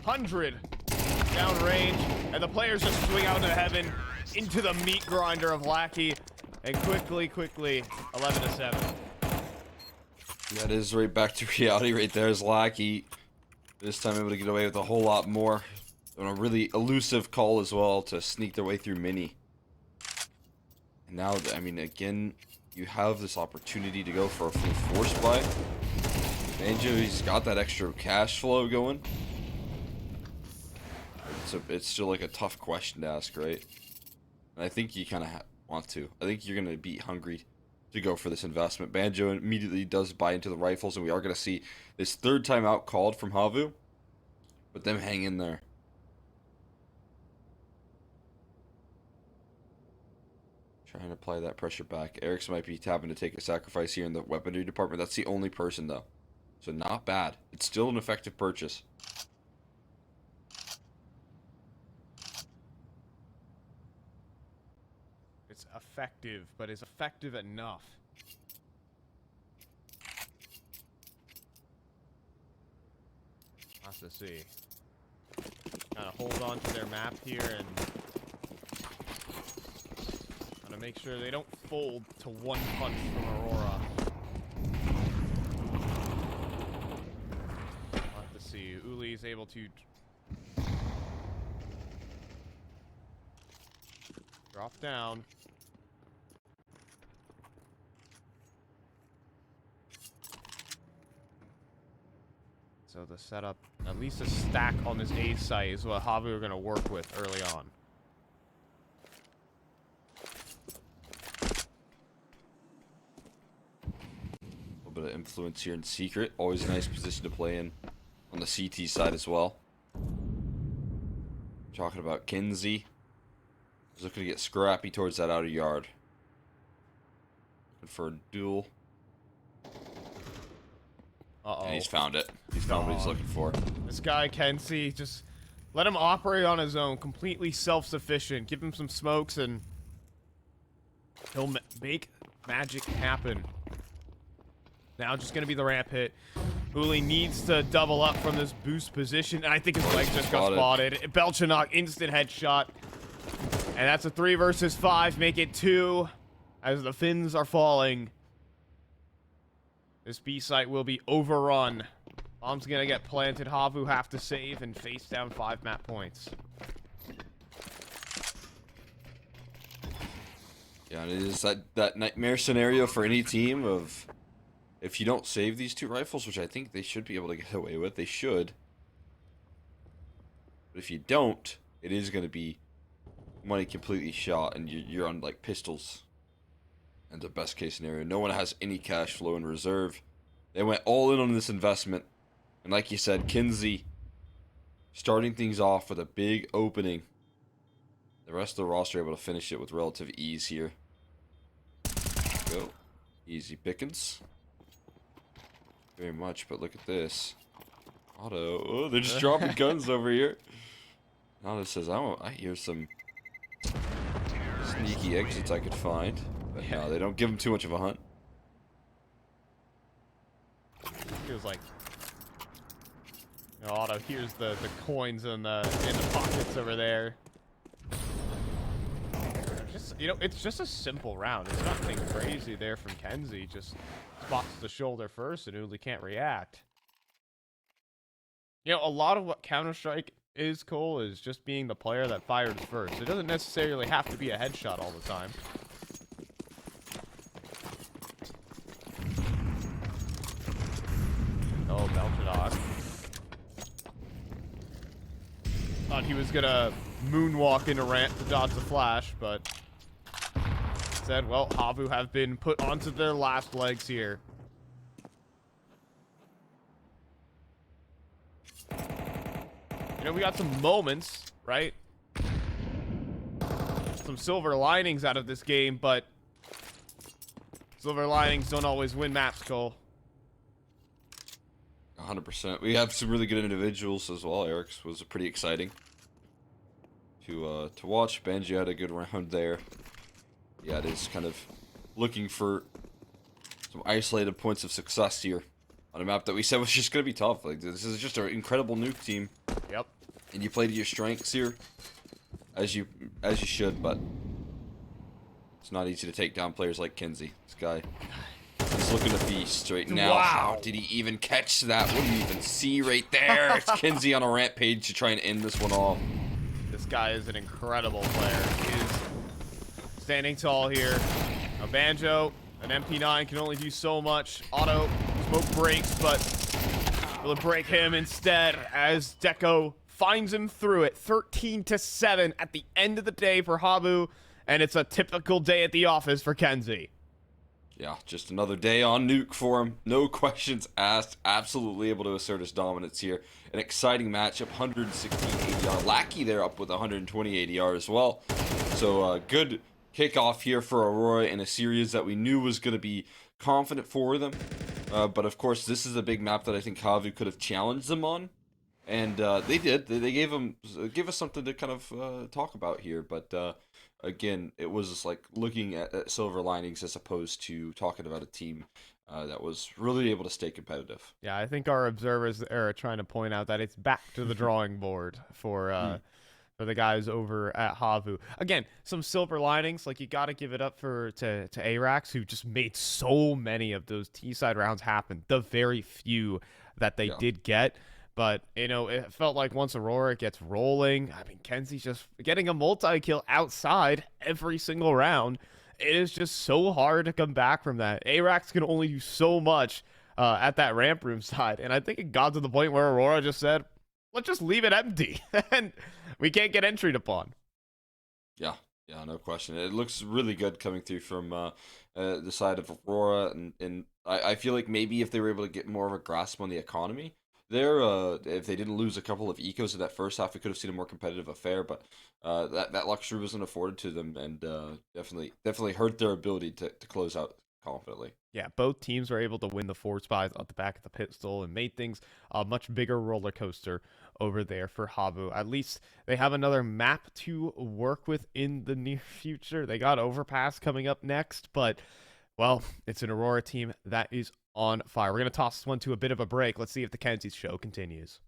100 downrange. And the players just swing out into heaven into the meat grinder of Lackey. And quickly, 11-7. That is right back to reality right there as Lackey. This time able to get away with a whole lot more. On a really elusive call as well to sneak their way through Mini. And now, I mean, again, you have this opportunity to go for a full force buy. Banjo, he's got that extra cash flow going. So it's still like a tough question to ask, right? And I think you kind of want to. I think you're going to be hungry to go for this investment. Banjo immediately does buy into the rifles, and we are going to see this third time out called from Havu. But them hang in there. Trying to apply that pressure back. Eric's might be having to take a sacrifice here in the weaponry department. That's the only person, though. So not bad. It's still an effective purchase. It's effective, but is effective enough? Has to see. Kind of hold on to their map here and kind of make sure they don't fold to one punch from Aurora. We'll have to see. Uli is able to drop down. So the setup, at least a stack on this A site is what Havu are going to work with early on. A little bit of influence here in secret. Always a nice position to play in on the CT side as well. Talking about Kinsey. He's looking to get scrappy towards that outer yard. Looking for a duel. Uh-oh. And he's found it. He's found what he's looking for. This guy, Kenzie, just let him operate on his own. Completely self-sufficient. Give him some smokes and he'll make magic happen. Now just going to be the ramp hit. Uli needs to double up from this boost position. And I think his leg just got spotted. Belchanok, instant headshot. And that's a 3 versus 5. Make it 2 as the Finns are falling. This B site will be overrun. Bomb's gonna get planted. Havu have to save and face down 5 map points. Yeah, it is that nightmare scenario for any team of if you don't save these 2 rifles, which I think they should be able to get away with. They should. But if you don't, it is going to be money completely shot and you're on like pistols. And the best case scenario, no one has any cash flow in reserve. They went all in on this investment. And like you said, Kinsey starting things off with a big opening. The rest of the roster able to finish it with relative ease here. Go. Easy pickings. Very much, but look at this. Otto. Oh, they're just dropping guns over here. Otto says, I hear some sneaky exits I could find. But no, they don't give him too much of a hunt. Feels like Otto hears the coins in the pockets over there. Just, it's just a simple round. It's nothing crazy there from Kenzie. Just spots the shoulder first and Uli can't react. A lot of what Counter-Strike is, Cole, is just being the player that fires first. It doesn't necessarily have to be a headshot all the time. Oh, Belchadog. Thought he was gonna moonwalk into ramp to dodge the flash, but instead, well, Havu have been put onto their last legs here. We got some moments, right? Some silver linings out of this game, but silver linings don't always win maps, Cole. 100%. We have some really good individuals as well. Eric's was pretty exciting to watch. Banjo had a good round there. Yeah, it is kind of looking for some isolated points of success here on a map that we said was just going to be tough. Like, this is just an incredible nuke team. Yep. And you play to your strengths here, as you should, but it's not easy to take down players like Kenzie. This guy, he's looking to feast right now. Wow. How did he even catch that? What do you even see right there? It's Kenzie on a rampage to try and end this one off. This guy is an incredible player. He is standing tall here. A Banjo, an MP9 can only do so much. Auto smoke breaks, but will it break him instead as Deco finds him through it. 13-7 at the end of the day for Habu, and it's a typical day at the office for Kenzie. Yeah, just another day on nuke for him. No questions asked. Absolutely able to assert his dominance here. An exciting matchup. 116 ADR. Lackey there up with 120 ADR as well. So good kickoff here for Aurora in a series that we knew was going to be confident for them. But of course, this is a big map that I think Havu could have challenged them on. And they did. They gave us something to kind of talk about here. But again, it was just like looking at silver linings as opposed to talking about a team that was really able to stay competitive. Yeah, I think our observers are trying to point out that it's back to the drawing board for the guys over at Havu. Again, some silver linings, like you got to give it up to Arax, who just made so many of those T-side rounds happen. The very few that they did get. But, you know, it felt like once Aurora gets rolling, I mean, Kenzie's just getting a multi-kill outside every single round. It is just so hard to come back from that. Arax can only do so much at that ramp room side. And I think it got to the point where Aurora just said, let's just leave it empty. And we can't get entered upon. Yeah, no question. It looks really good coming through from the side of Aurora. And I feel like maybe if they were able to get more of a grasp on the economy, there, if they didn't lose a couple of ecos in that first half, we could have seen a more competitive affair. But that luxury wasn't afforded to them, and definitely hurt their ability to close out confidently. Yeah, both teams were able to win the 4 spies at the back of the pistol and made things a much bigger roller coaster over there for Habu. At least they have another map to work with in the near future. They got Overpass coming up next, but, well, it's an Aurora team that is on fire. We're going to toss this one to a bit of a break. Let's see if the Kenzie's show continues.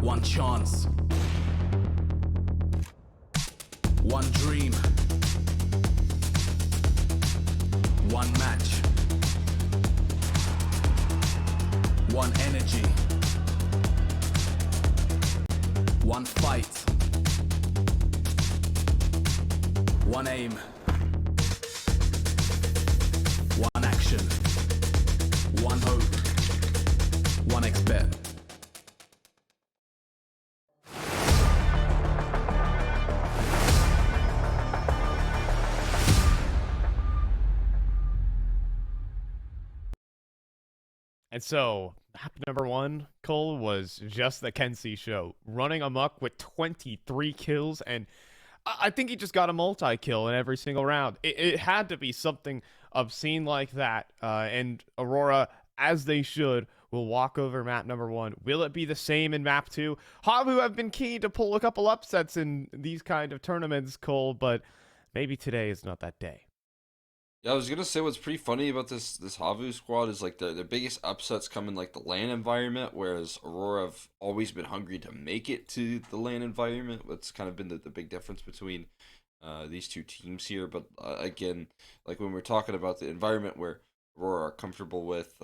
One chance. One dream. One match. One energy. One fight. One aim. One action. One hope. One expert. And so, map number 1, Cole, was just the Kenzie show, running amok with 23 kills, and I think he just got a multi-kill in every single round. It had to be something obscene like that, and Aurora, as they should, will walk over map number 1. Will it be the same in map 2? Havu have been keen to pull a couple upsets in these kind of tournaments, Cole, but maybe today is not that day. Yeah, I was gonna say what's pretty funny about this Havu squad is like the biggest upsets come in like the LAN environment, whereas Aurora have always been hungry to make it to the LAN environment. That's kind of been the big difference between these two teams here. But again, like when we're talking about the environment where Aurora are comfortable with,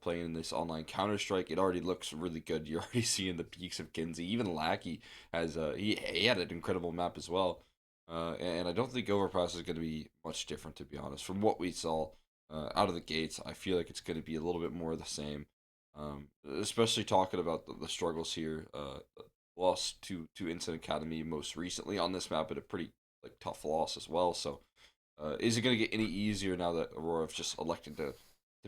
playing in this online Counter-Strike, it already looks really good. You're already seeing the peaks of Kinsey. Even Lackey has he had an incredible map as well. And I don't think Overpass is going to be much different, to be honest. From what we saw out of the gates, I feel like it's going to be a little bit more of the same. Especially talking about the struggles here. Lost to Instant Academy most recently on this map, but a pretty tough loss as well. So is it going to get any easier now that Aurora have just elected to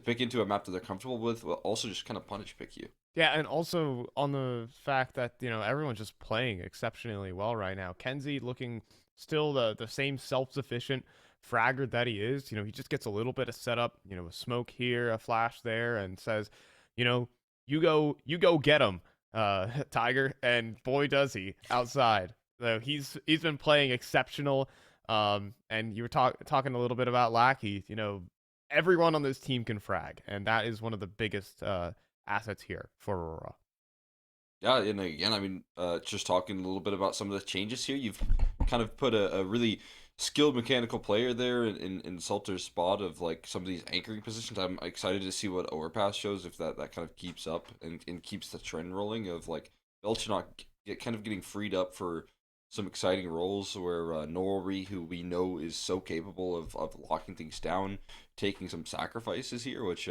pick into a map that they're comfortable with, but also just kind of punish pick you? Yeah, and also on the fact that, everyone's just playing exceptionally well right now. Kenzie looking still the same self-sufficient fragger that he is. He just gets a little bit of setup, a smoke here, a flash there, and says, you go get him, Tiger, and boy does he outside. So he's been playing exceptional. And you were talking a little bit about Lackey. Everyone on this team can frag, and that is one of the biggest assets here for Aurora. Yeah, and again, I mean, just talking a little bit about some of the changes here, you've kind of put a really skilled mechanical player there in Salter's spot of some of these anchoring positions. I'm excited to see what Overpass shows, if that kind of keeps up and keeps the trend rolling of Belchanok kind of getting freed up for some exciting roles where Norrie, who we know is so capable of locking things down, taking some sacrifices here, which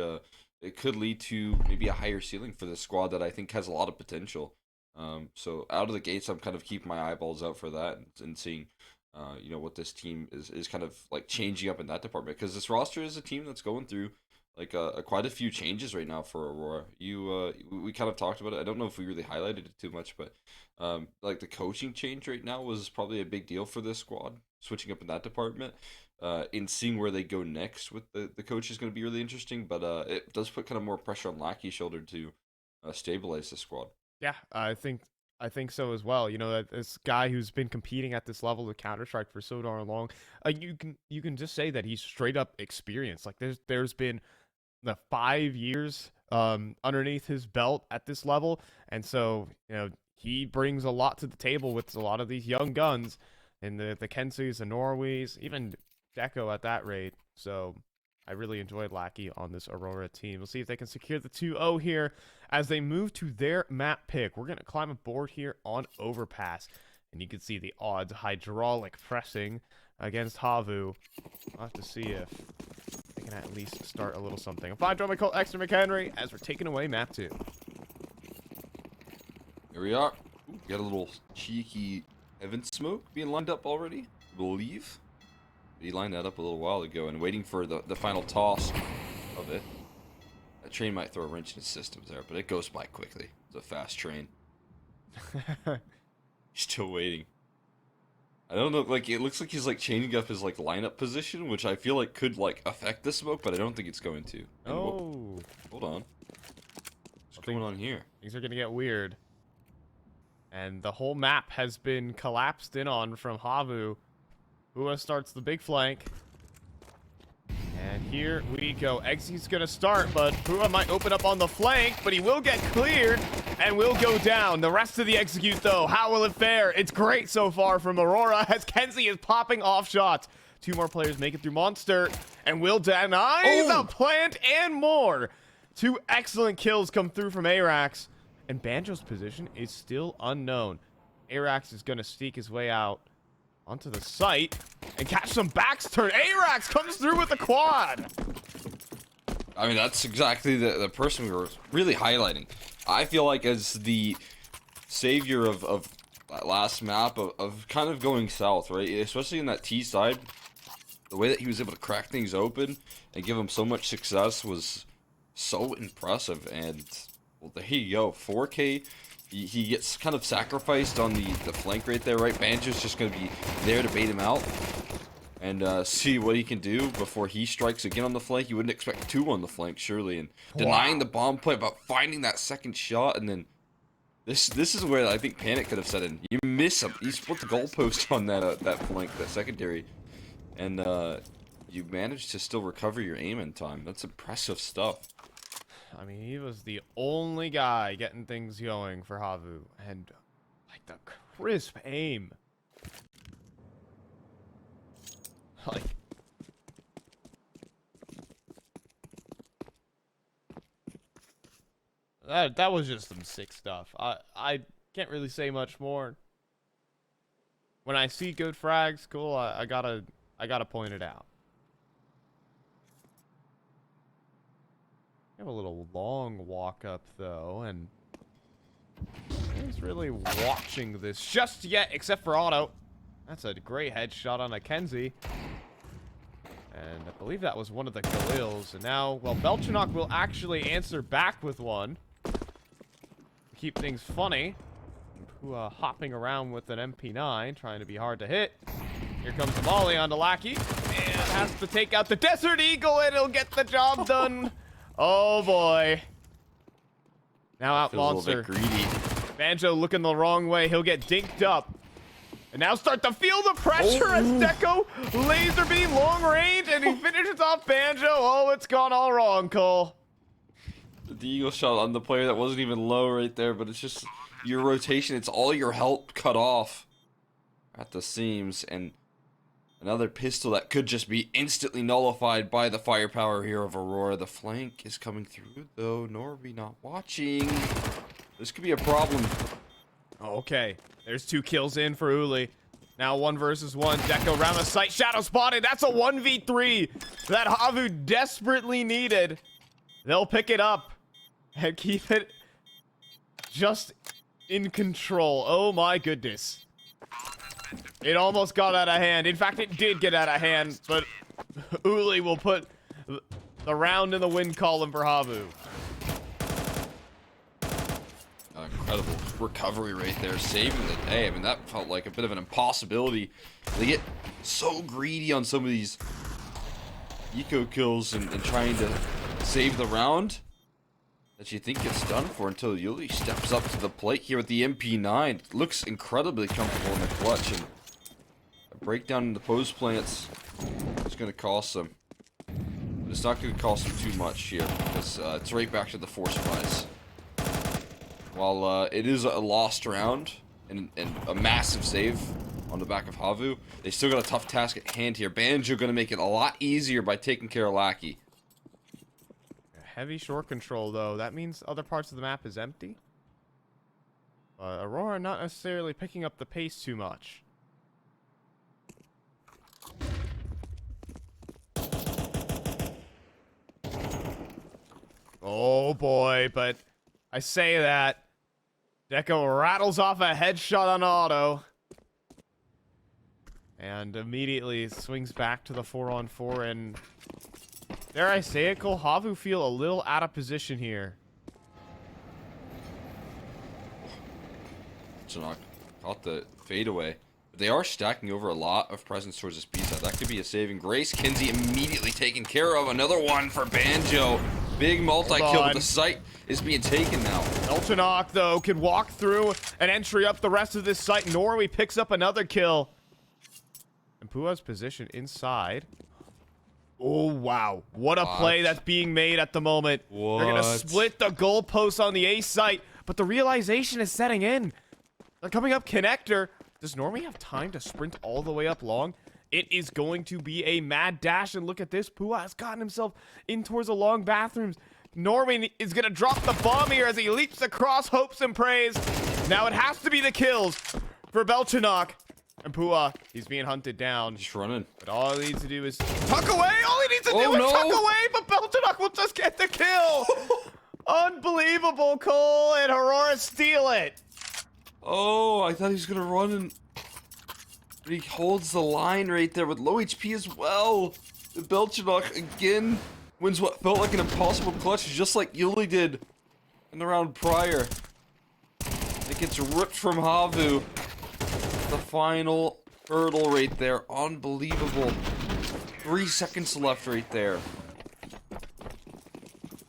it could lead to maybe a higher ceiling for this squad that I think has a lot of potential. So out of the gates, I'm kind of keeping my eyeballs out for that and seeing, what this team is kind of changing up in that department, because this roster is a team that's going through quite a few changes right now for Aurora. We kind of talked about it. I don't know if we really highlighted it too much, but the coaching change right now was probably a big deal for this squad. Switching up in that department, in seeing where they go next with the coach is going to be really interesting. But it does put kind of more pressure on Lackey's shoulder to stabilize the squad. Yeah, I think so as well. That this guy who's been competing at this level of Counter-Strike for so darn long, you can just say that he's straight up experienced. There's been the 5 years underneath his belt at this level, and so he brings a lot to the table with a lot of these young guns, and the Kensies, the Norwees, even Deco at that rate. So I really enjoyed Lackey on this Aurora team. We'll see if they can secure the 2-0 here as they move to their map pick. We're going to climb aboard here on Overpass, and you can see the odds hydraulic pressing against Havu. I'll have to see if they can at least start a little something. A 5-drum Colt Extra McHenry as we're taking away map 2. Here we are. Ooh, got a little cheeky Evan smoke being lined up already, I believe. He lined that up a little while ago and waiting for the final toss of it. That train might throw a wrench in his systems there, but it goes by quickly. It's a fast train. He's still waiting. I don't know, it looks like he's changing up his lineup position, which I feel could affect the smoke, but I don't think it's going to. And hold on. What's going on here? Things are gonna get weird. And the whole map has been collapsed in on from Havu. Hua starts the big flank. And here we go. Exe's gonna start, but Pua might open up on the flank, but he will get cleared and will go down. The rest of the Execute, though, how will it fare? It's great so far from Aurora as Kenzie is popping off shots. 2 more players make it through Monster and will deny the plant and more. 2 excellent kills come through from Arax, and Banjo's position is still unknown. Arax is gonna sneak his way out onto the site and catch some backs turn. Arax comes through with the quad. I mean, that's exactly the person we were really highlighting. I feel like as the savior of that last map of kind of going south, right? Especially in that T side, the way that he was able to crack things open and give him so much success was so impressive. And well, there you go, 4K. He gets kind of sacrificed on the flank right there, right? Banjo's just going to be there to bait him out and see what he can do before he strikes again on the flank. You wouldn't expect 2 on the flank, surely. And denying the bomb play, but finding that second shot, and then this is where I think Panic could have set in. You miss him. You split the goalpost on that flank, that secondary, and you managed to still recover your aim in time. That's impressive stuff. I mean, he was the only guy getting things going for Havu, and like the crisp aim. Like, that was just some sick stuff. I can't really say much more. When I see good frags, cool, I gotta point it out. Have a little long walk up though, and nobody's really watching this just yet, except for Otto. That's a great headshot on a Kenzie. And I believe that was one of the Galils. And now, well, Belchanok will actually answer back with one. Keep things funny. Pua hopping around with an MP9, trying to be hard to hit. Here comes the Molly onto Lackey. And has to take out the Desert Eagle, and it'll get the job done. Oh boy. Now out Monster. A little bit greedy. Banjo looking the wrong way. He'll get dinked up. And now start to feel the pressure as Deco laser beam long range, and he finishes off Banjo. Oh, it's gone all wrong, Cole. The eagle shot on the player that wasn't even low right there, but it's just your rotation. It's all your help cut off at the seams, and another pistol that could just be instantly nullified by the firepower here of Aurora. The flank is coming through, though. Norby not watching. This could be a problem. Okay, there's 2 kills in for Uli. Now 1 versus 1. Deco around the site. Shadow spotted. That's a 1v3 that Havu desperately needed. They'll pick it up and keep it just in control. Oh my goodness. It almost got out of hand. In fact, it did get out of hand, but Uli will put the round in the win column for Havu. Incredible recovery right there, saving the day. I mean, that felt like a bit of an impossibility. They get so greedy on some of these eco kills and trying to save the round that you think it's done for until Yuli steps up to the plate here with the MP9. Looks incredibly comfortable in the clutch, and a breakdown in the post plants is going to cost them. But it's not going to cost them too much here because it's right back to the force buys. While it is a lost round and a massive save on the back of Havu, they still got a tough task at hand here. Banjo going to make it a lot easier by taking care of Lackey. Heavy short control, though. That means other parts of the map is empty. Aurora not necessarily picking up the pace too much. Oh boy, but I say that. Deco rattles off a headshot on Otto. And immediately swings back to the 4-on-4, and dare I say it, Cole, Havu feel a little out of position here. Chinook caught the fadeaway. But they are stacking over a lot of presence towards this B side. That could be a saving grace. Kinsey immediately taken care of. Another one for Banjo. Big multi-kill, but the site is being taken now. Elchanok, though, can walk through an entry up the rest of this site. Norway picks up another kill. And Pua's position inside. Oh, wow. What a play that's being made at the moment. They're going to What? split the goalposts on the A site, but the realization is setting in. They're coming up connector. Does Normie have time to sprint all the way up long? It is going to be a mad dash, and look at this. Pua has gotten himself in towards the long bathrooms. Normie is going to drop the bomb here as he leaps across, hopes and prays. Now it has to be the kills for Belchanok. And Pua, he's being hunted down. Just running. But all he needs to do is tuck away. All he needs to do is no. tuck away, but Belchanok will just get the kill. Unbelievable, Cole, and Aurora steal it. Oh, I thought he was gonna run and but he holds the line right there with low HP as well. The Belchanok again wins what felt like an impossible clutch, just like Yuli did in the round prior. It gets ripped from Havu. The final hurdle right there. Unbelievable. 3 seconds left right there.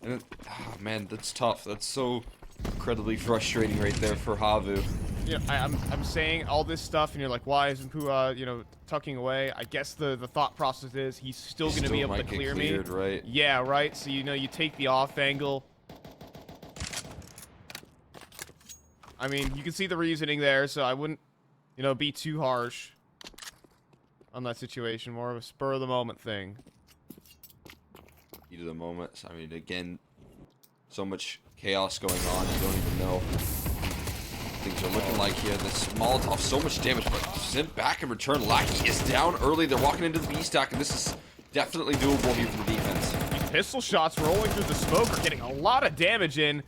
And oh man, that's tough. That's so incredibly frustrating right there for Havu. You know, I'm saying all this stuff, and you're like, why isn't Pua, you know, tucking away? I guess the thought process is he's still going to be able to clear me. Right? Yeah, right. So, you know, you take the off angle. I mean, you can see the reasoning there, so I wouldn't, you know, be too harsh on that situation. More of a spur of the moment thing. Heat of the moment. I mean, again, so much chaos going on. You don't even know things are looking like here. This Molotov, so much damage, but sent back in return. Lackey is down early. They're walking into the B stack, and this is definitely doable here for the defense. These pistol shots rolling through the smoke are getting a lot of damage in.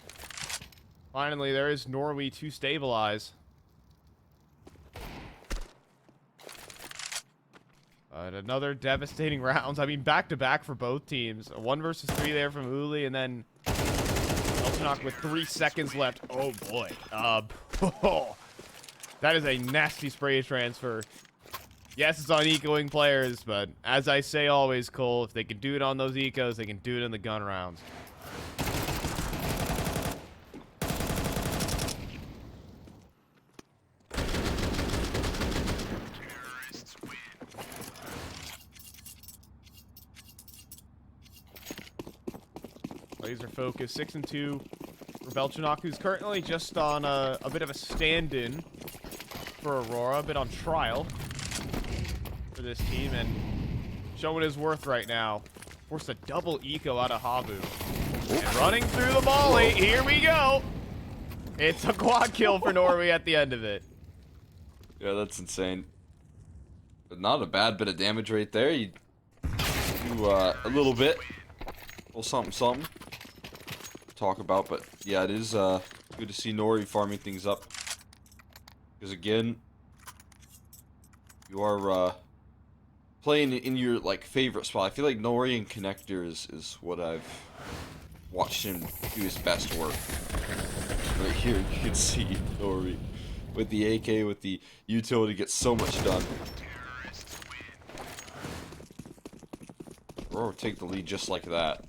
Finally, there is Norway to stabilize. But another devastating rounds. I mean, back-to-back for both teams. A 1 versus 3 there from Uli, and then Belchanok with 3 seconds left. Oh, boy. That is a nasty spray transfer. Yes, it's on ecoing players, but as I say always, Cole, if they can do it on those ecos, they can do it in the gun rounds. Laser focus, 6 and 2 for Belchanok, who's currently just on a bit of a stand-in for Aurora, a bit on trial for this team, and showing his worth right now. Forced a double eco out of Havu. And running through the volley, here we go! It's a quad kill for Norway at the end of it. Yeah, that's insane. But not a bad bit of damage right there. You do a little bit. A little something, something. Talk about, but yeah, it is good to see Nori farming things up, because again, you are playing in your like favorite spot. I feel like Nori and connector is what I've watched him do his best work. Right here you can see Nori with the AK, with the utility, gets so much done. Or take the lead just like that.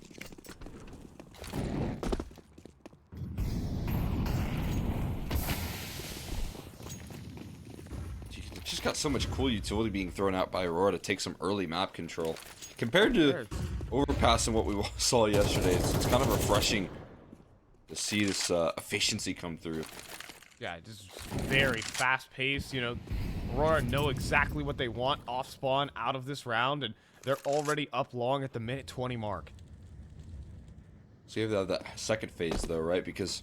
Just got so much cool utility being thrown out by Aurora to take some early map control. Compared to overpassing what we saw yesterday, it's kind of refreshing to see this efficiency come through. Yeah, just very fast-paced. You know, Aurora know exactly what they want off spawn out of this round, and they're already up long at the minute 20 mark. So you have that second phase though, right? Because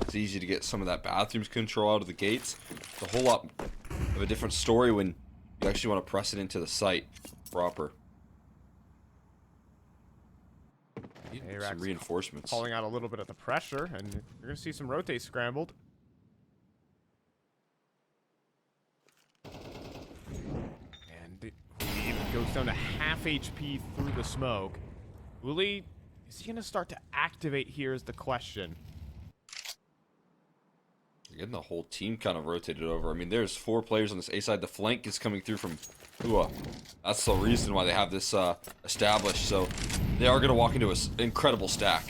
it's easy to get some of that bathrooms control out of the gates. It's a whole lot of a different story when you actually want to press it into the site proper. Some reinforcements. Calling out a little bit of the pressure, and you're going to see some rotates scrambled. And Uli even goes down to half HP through the smoke. Uli, is he going to start to activate here is the question. Again, the whole team kind of rotated over. I mean, there's 4 players on this A side. The flank is coming through from Ua. That's the reason why they have this established. So they are going to walk into an incredible stack.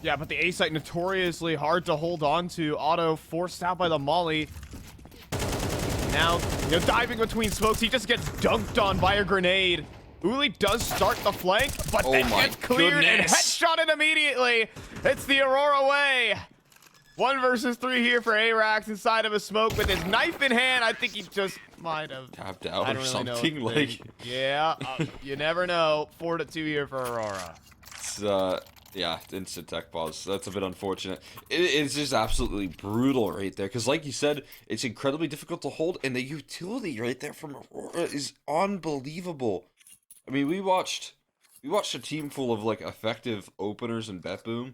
Yeah, but the A site notoriously hard to hold on to. Otto forced out by the molly. Now, you know, diving between smokes, he just gets dunked on by a grenade. Uli does start the flank, but Oh then my gets cleared and goodness. headshotted immediately. It's the Aurora way. 1 versus 3 here for Arax inside of a smoke with his knife in hand. I think he just might have Tapped out I or don't really know. something. Like, Yeah, you never know. 4-2 here for Aurora. it's, yeah, instant tech pause. That's a bit unfortunate. It's just absolutely brutal right there. Because like you said, it's incredibly difficult to hold. And the utility right there from Aurora is unbelievable. I mean, we watched a team full of, like, effective openers and bet boom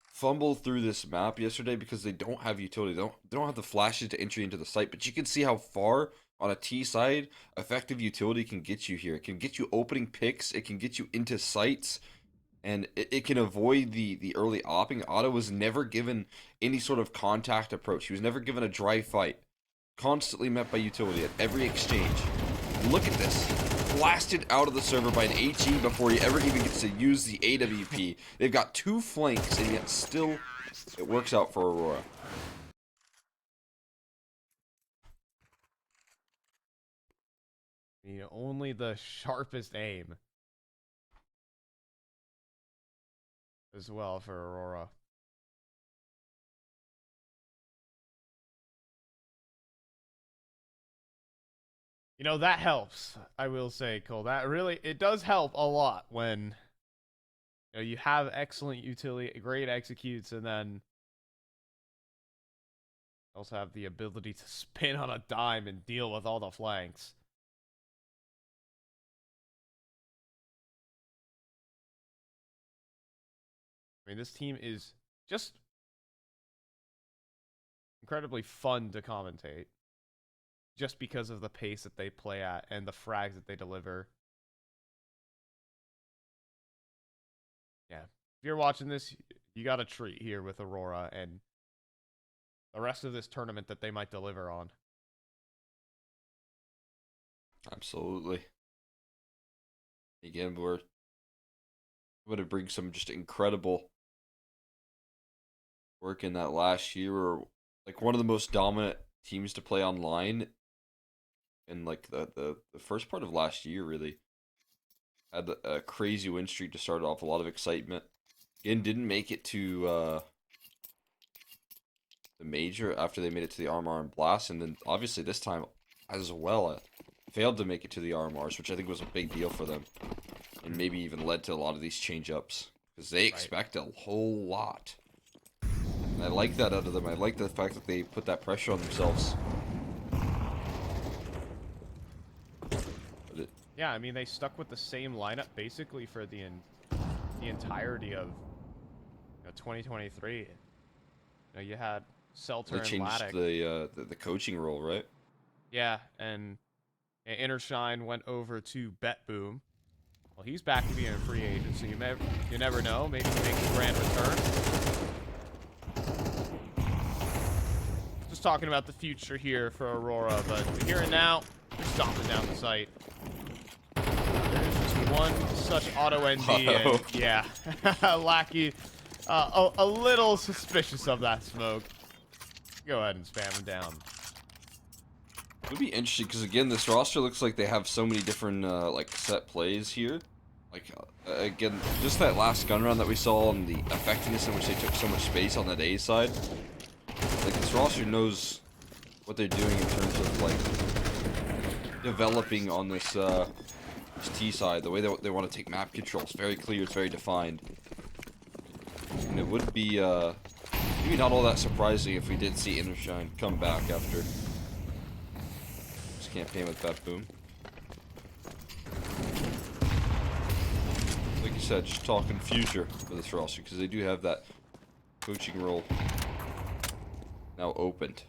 fumble through this map yesterday because they don't have utility. They don't have the flashes to entry into the site. But you can see how far on a T side effective utility can get you here. It can get you opening picks. It can get you into sites. And it can avoid the early opping. Otto was never given any sort of contact approach. He was never given a dry fight. Constantly met by utility at every exchange. Look at this. Blasted out of the server by an HE before he ever even gets to use the AWP. They've got 2 flanks, and yet still it works out for Aurora. Only the sharpest aim as well for Aurora. That helps. I will say, Cole, that really, it does help a lot when you have excellent utility, great executes, and then also have the ability to spin on a dime and deal with all the flanks. I mean, this team is just incredibly fun to commentate just because of the pace that they play at and the frags that they deliver. Yeah. If you're watching this, you got a treat here with Aurora and the rest of this tournament that they might deliver on. Absolutely. Again, we're going to bring some just incredible work in that last year. Or like one of the most dominant teams to play online in like the first part of last year. Really had a crazy win streak to start off, a lot of excitement. Again, didn't make it to the major after they made it to the RMR and Blast, and then obviously this time as well failed to make it to the RMRs, which I think was a big deal for them, and maybe even led to a lot of these change-ups because they expect a whole lot. And I like that out of them. I like the fact that they put that pressure on themselves. Yeah, I mean, they stuck with the same lineup basically for the entirety of 2023. You had Selter They and changed Laddick. the coaching role, right? Yeah, and Innershine went over to Bet Boom. Well, he's back to being a free agent, so you never know. Maybe he makes a grand return. Just talking about the future here for Aurora, but here and now, they're stomping down the site. There's just one such auto ND, and yeah, Lackey, a little suspicious of that smoke. Go ahead and spam him down. It would be interesting because again, this roster looks like they have so many different like set plays here. Like again, just that last gun round that we saw and the effectiveness in which they took so much space on that A side. Like this roster knows what they're doing in terms of like developing on this T side. The way they want to take map control is very clear. It's very defined. And it would be maybe not all that surprising if we did see Innershine come back after this campaign with Bet Boom. Like you said, just talking future for this roster because they do have that coaching role now opened.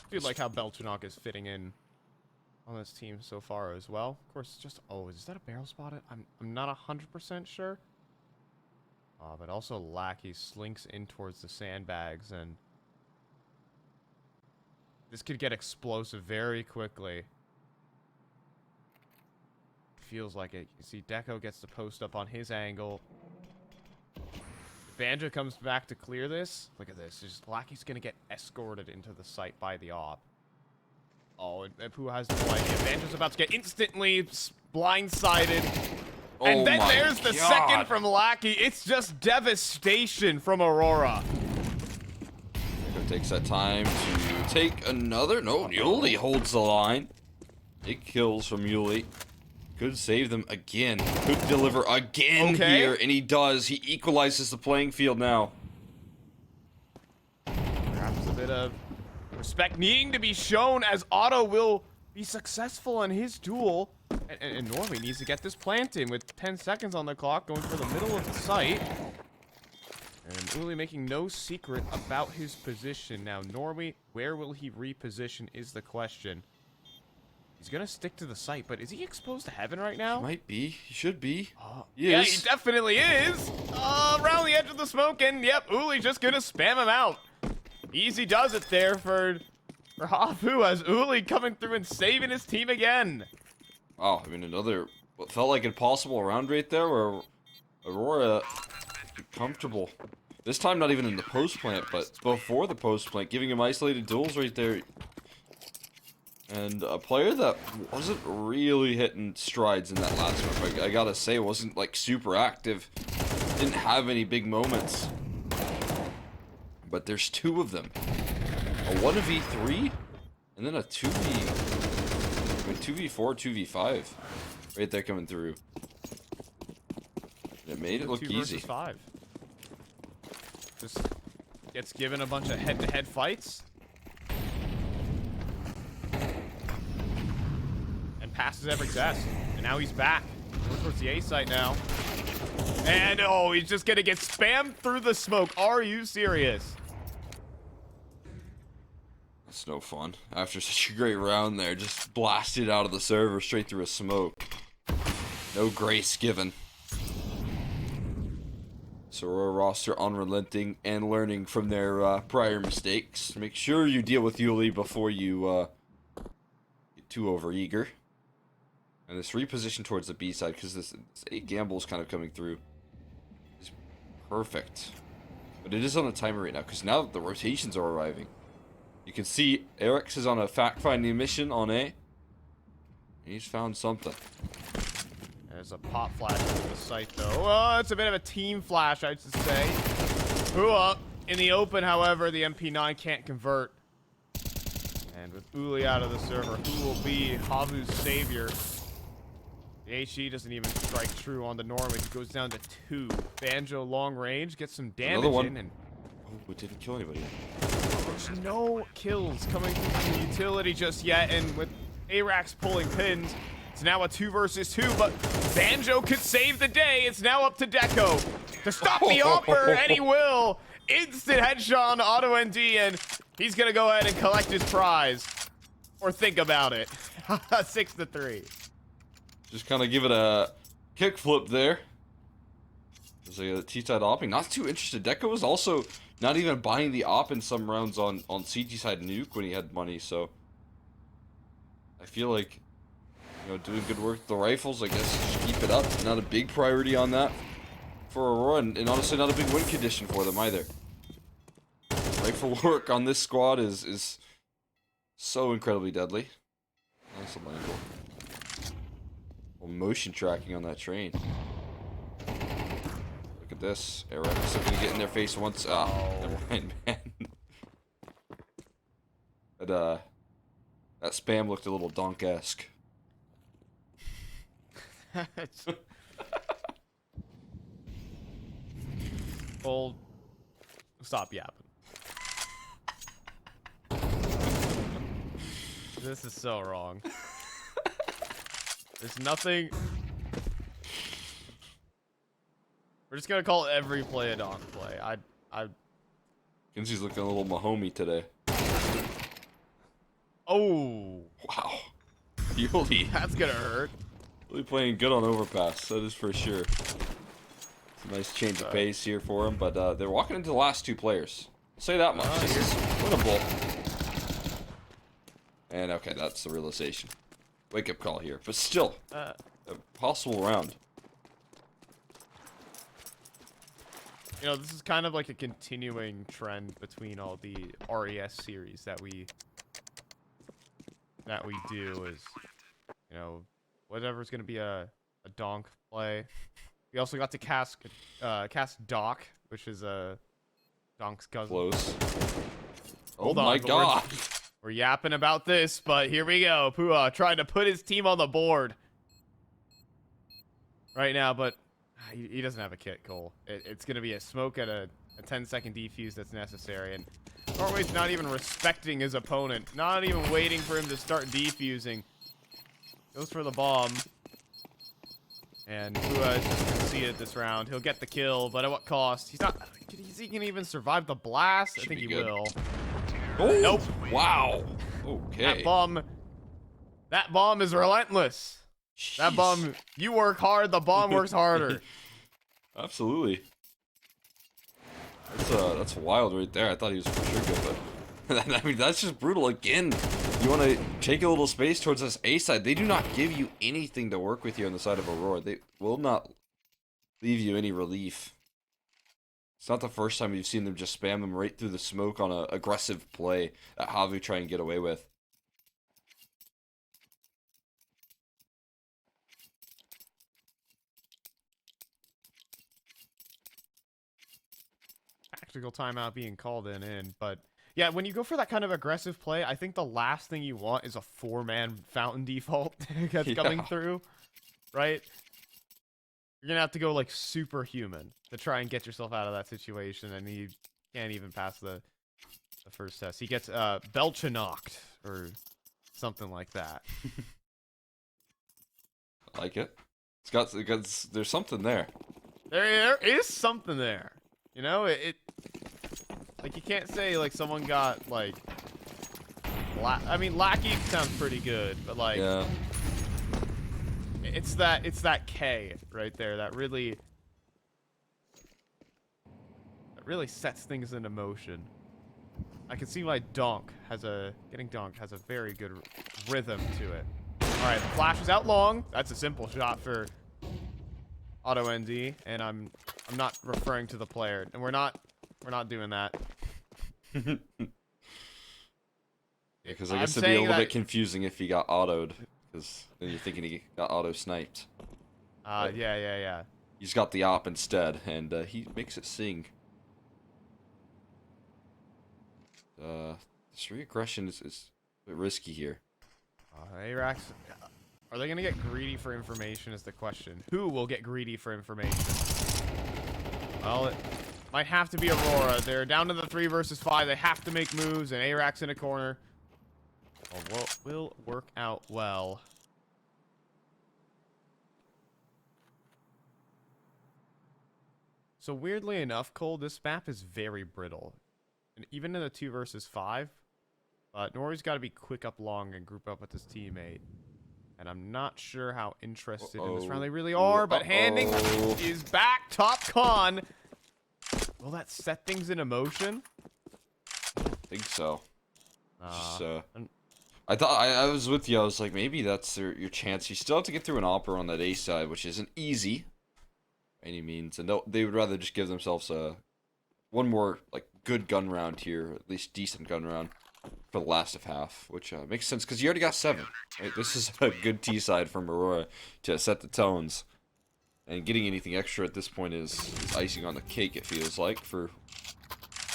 I do like how Beltranok is fitting in on this team so far as well. Of course, just is that a barrel spotted? I'm not 100% sure. But also Lackey slinks in towards the sandbags, and this could get explosive very quickly. Feels like it. You see Deco gets the post up on his angle. Banjo comes back to clear this. Look at this. Just Blacky's gonna get escorted into the site by the op. Oh, and Pooh has no idea. Banjo's about to get instantly blindsided. And then there's the second from Lackey. It's just devastation from Aurora. Echo takes that time to take another. No, Yuli holds the line. Big kills from Yuli. Could save them again. Could deliver again here, and he does. He equalizes the playing field now. Perhaps a bit of respect needing to be shown as Otto will be successful in his duel. And Normie needs to get this plant in with 10 seconds on the clock, going for the middle of the site. And Uli making no secret about his position. Now, Normie, where will he reposition is the question. He's going to stick to the site, but is he exposed to heaven right now? Might be. He should be. Yeah, he definitely is. Around the edge of the smoke, and yep, Uli just going to spam him out. Easy does it there for Hafu as Uli coming through and saving his team again. Wow, I mean, another what felt like impossible round right there where Aurora comfortable. This time not even in the post plant, but before the post plant, giving him isolated duels right there. And a player that wasn't really hitting strides in that last one. I gotta say, wasn't like super active. Didn't have any big moments. But there's two of them. A 1v3 and then a 2v. I mean, 2v4, 2v5. Right there coming through. It made it look 2 easy. versus 5. Just gets given a bunch of head-to-head fights. And passes every test. And now he's back. Going towards the A site now. And oh, he's just gonna get spammed through the smoke. Are you serious? That's no fun. After such a great round there, just blasted out of the server straight through a smoke. No grace given. So our roster unrelenting and learning from their prior mistakes. Make sure you deal with Yuli before you get too overeager. And this reposition towards the B side, because this A gamble is kind of coming through, is perfect. But it is on the timer right now, because now the rotations are arriving. You can see Eric's is on a fact-finding mission on A. He's found something. There's a pop flash into the site, though. Oh, it's a bit of a team flash, I'd say. Hua in the open, however, the MP9 can't convert. And with Uli out of the server, who will be Havu's savior? The HE doesn't even strike true on the Norm. It goes down to 2. Banjo long range, gets some damage in, and oh, it didn't kill anybody. there's no kills coming from the utility just yet. And with Arax pulling pins, it's now a 2 versus 2, but Banjo could save the day. It's now up to Deco to stop the offer, and he will. Instant headshot on Auto ND, and he's gonna go ahead and collect his prize. Or think about it. 6-3. Just kind of give it a kickflip there. There's a T-side opping. Not too interested. Deco was also not even buying the op in some rounds on CT side nuke when he had money, so I feel like, you know, doing good work with the rifles, I guess, just keep it up. Not a big priority on that for Aurora, and honestly not a big win condition for them either. Rifle work on this squad is so incredibly deadly. Nice little angle. Well, motion tracking on that train. Look at this. Eric's gonna get in their face once. Never mind, man. But that spam looked a little donk-esque. Well, stop yapping. This is so wrong. There's nothing. We're just gonna call every play a donk play. Kinsey's looking a little Mahomey today. Oh. Wow. Yuli. That's gonna hurt. Really playing good on overpass, that is for sure. It's a nice change of pace here for him, but they're walking into the last 2 players. I'll say that much. This is winnable. And okay, that's the realization. Wake up call here, but still, a possible round. You know, this is kind of like a continuing trend between all the RES series that we do is, you know, whatever's gonna be a donk play. We also got to cast Doc, which is a Donk's cousin. Close. Hold oh on, my but god. We're yapping about this, but here we go. Pua trying to put his team on the board right now, but he doesn't have a kit, Cole. It's going to be a smoke at a 10-second defuse that's necessary, and Norway's not even respecting his opponent, not even waiting for him to start defusing. Goes for the bomb, and Pua is just conceded this round. He'll get the kill, but at what cost? He's not. Is he gonna even survive the blast? I think he will. Oh, Nope. Wow. Okay. That bomb is relentless. That Jeez. bomb, you work hard, the bomb works harder. Absolutely. That's wild right there. I thought he was for sure good, but I mean that's just brutal again. You want to take a little space towards this A side. They do not give you anything to work with you on the side of Aurora. They will not leave you any relief. It's not the first time you've seen them just spam them right through the smoke on an aggressive play that Havu try and get away with. Tactical timeout being called in, but yeah, when you go for that kind of aggressive play, I think the last thing you want is a 4-man fountain default that's coming through, right? You're gonna have to go like superhuman to try and get yourself out of that situation, and he can't even pass the first test. He gets Belchanocked or something like that. I like it. There's something there. There is something there. You know, it like you can't say like someone got like I mean Lackey sounds pretty good, but like Yeah. it's that K right there that really sets things into motion. I can see why getting Donk has a very good rhythm to it. All right, the flash is out long. That's a simple shot for Auto ND, and I'm not referring to the player, and we're not doing that. Yeah, because I I'm guess it'd be a saying little that- bit confusing if he got autoed, because then you're thinking he got auto sniped. Yeah. He's got the op instead, and he makes it sing. This reaggression is a bit risky here. Arax, are they gonna get greedy for information? Is the question. Who will get greedy for information? Well, it might have to be Aurora. They're down to the 3 versus 5. They have to make moves, and Arax in a corner. Well, will work out well. So weirdly enough, Cole, this map is very brittle. And even in the 2 versus 5, Nori's got to be quick up long and group up with his teammate. And I'm not sure how interested in this round they really are, but Handing is back. Top con. Will that set things in motion? I think so. Just, And- I thought I was with you. I was like, maybe that's your chance. You still have to get through an opera on that A side, which isn't easy by any means. And they would rather just give themselves one more like good gun round here, at least decent gun round for the last of half, which makes sense because you already got 7. Right? This is a good T side from Aurora to set the tones, and getting anything extra at this point is icing on the cake. It feels like for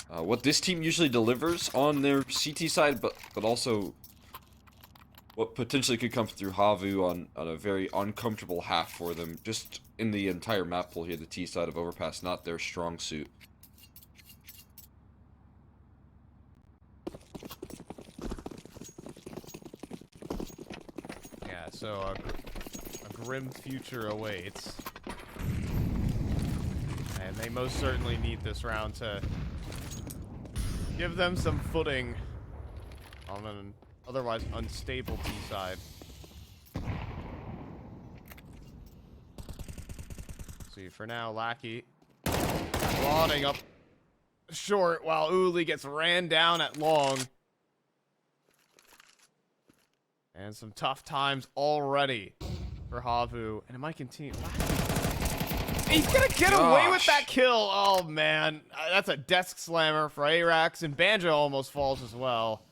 what this team usually delivers on their CT side, but also what potentially could come through Havu on a very uncomfortable half for them, just in the entire map pool here. The T side of Overpass, not their strong suit. Yeah, so a grim future awaits. And they most certainly need this round to give them some footing on an otherwise unstable T side. See, for now, Lackey lauding up short while Uli gets ran down at long. And some tough times already for Havu. And it might continue. He's gonna get away with that kill. Oh man, that's a desk slammer for Arax, and Banjo almost falls as well.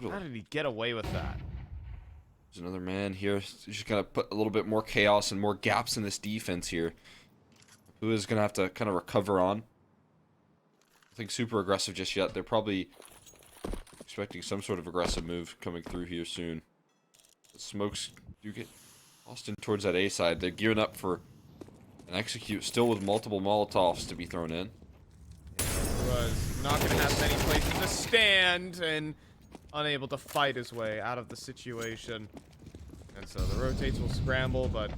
How did he get away with that? There's another man here. Just gonna put a little bit more chaos and more gaps in this defense here. Who is gonna have to kind of recover on? I think super aggressive just yet. They're probably expecting some sort of aggressive move coming through here soon. The smokes do get lost in towards that A side. They're gearing up for an execute, still with multiple Molotovs to be thrown in. Was not gonna have many places to stand and unable to fight his way out of the situation. And so the rotates will scramble, but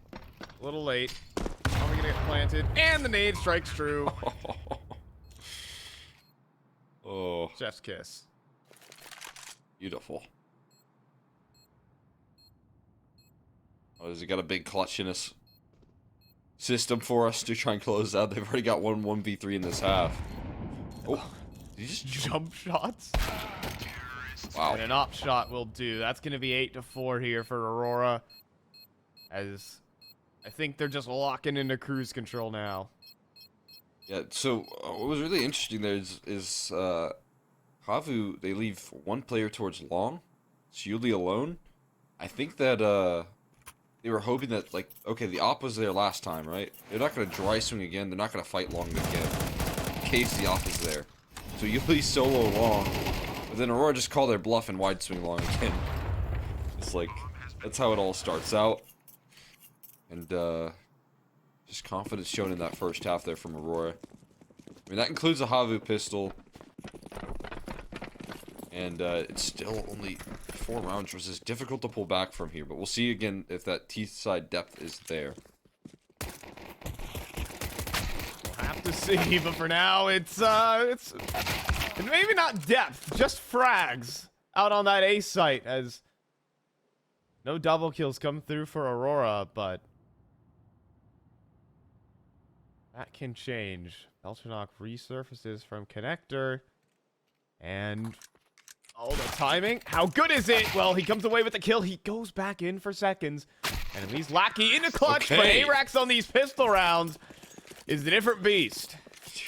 a little late. Probably gonna get planted, and the nade strikes true. Oh, Chef's kiss. beautiful. Oh, has he got a big clutch in his system for us to try and close out? They've already got 1v3 in this half. Oh, did he just Jump shots. Wow. And an op shot will do. That's going to be 8-4 here for Aurora. As I think they're just locking into cruise control now. Yeah, so what was really interesting there is Havu, they leave one player towards long. It's Yuli alone. I think that they were hoping that, like, okay, the op was there last time, right? They're not going to dry swing again. They're not going to fight long again in case the op is there. So Yuli solo long. But then Aurora just call their bluff and wide swing long again. It's like, that's how it all starts out. And just confidence shown in that first half there from Aurora. I mean, that includes a Havu pistol. And it's still only 4 rounds, which is difficult to pull back from here. But we'll see again if that T-side depth is there. We'll have to see, but for now, it's maybe not depth, just frags out on that A site, as no double kills come through for Aurora, but that can change. Beltranok resurfaces from connector, and oh, the timing. How good is it? Well, he comes away with the kill. He goes back in for seconds. And he's Lackey in a clutch, Okay. but Arax on these pistol rounds is a different beast.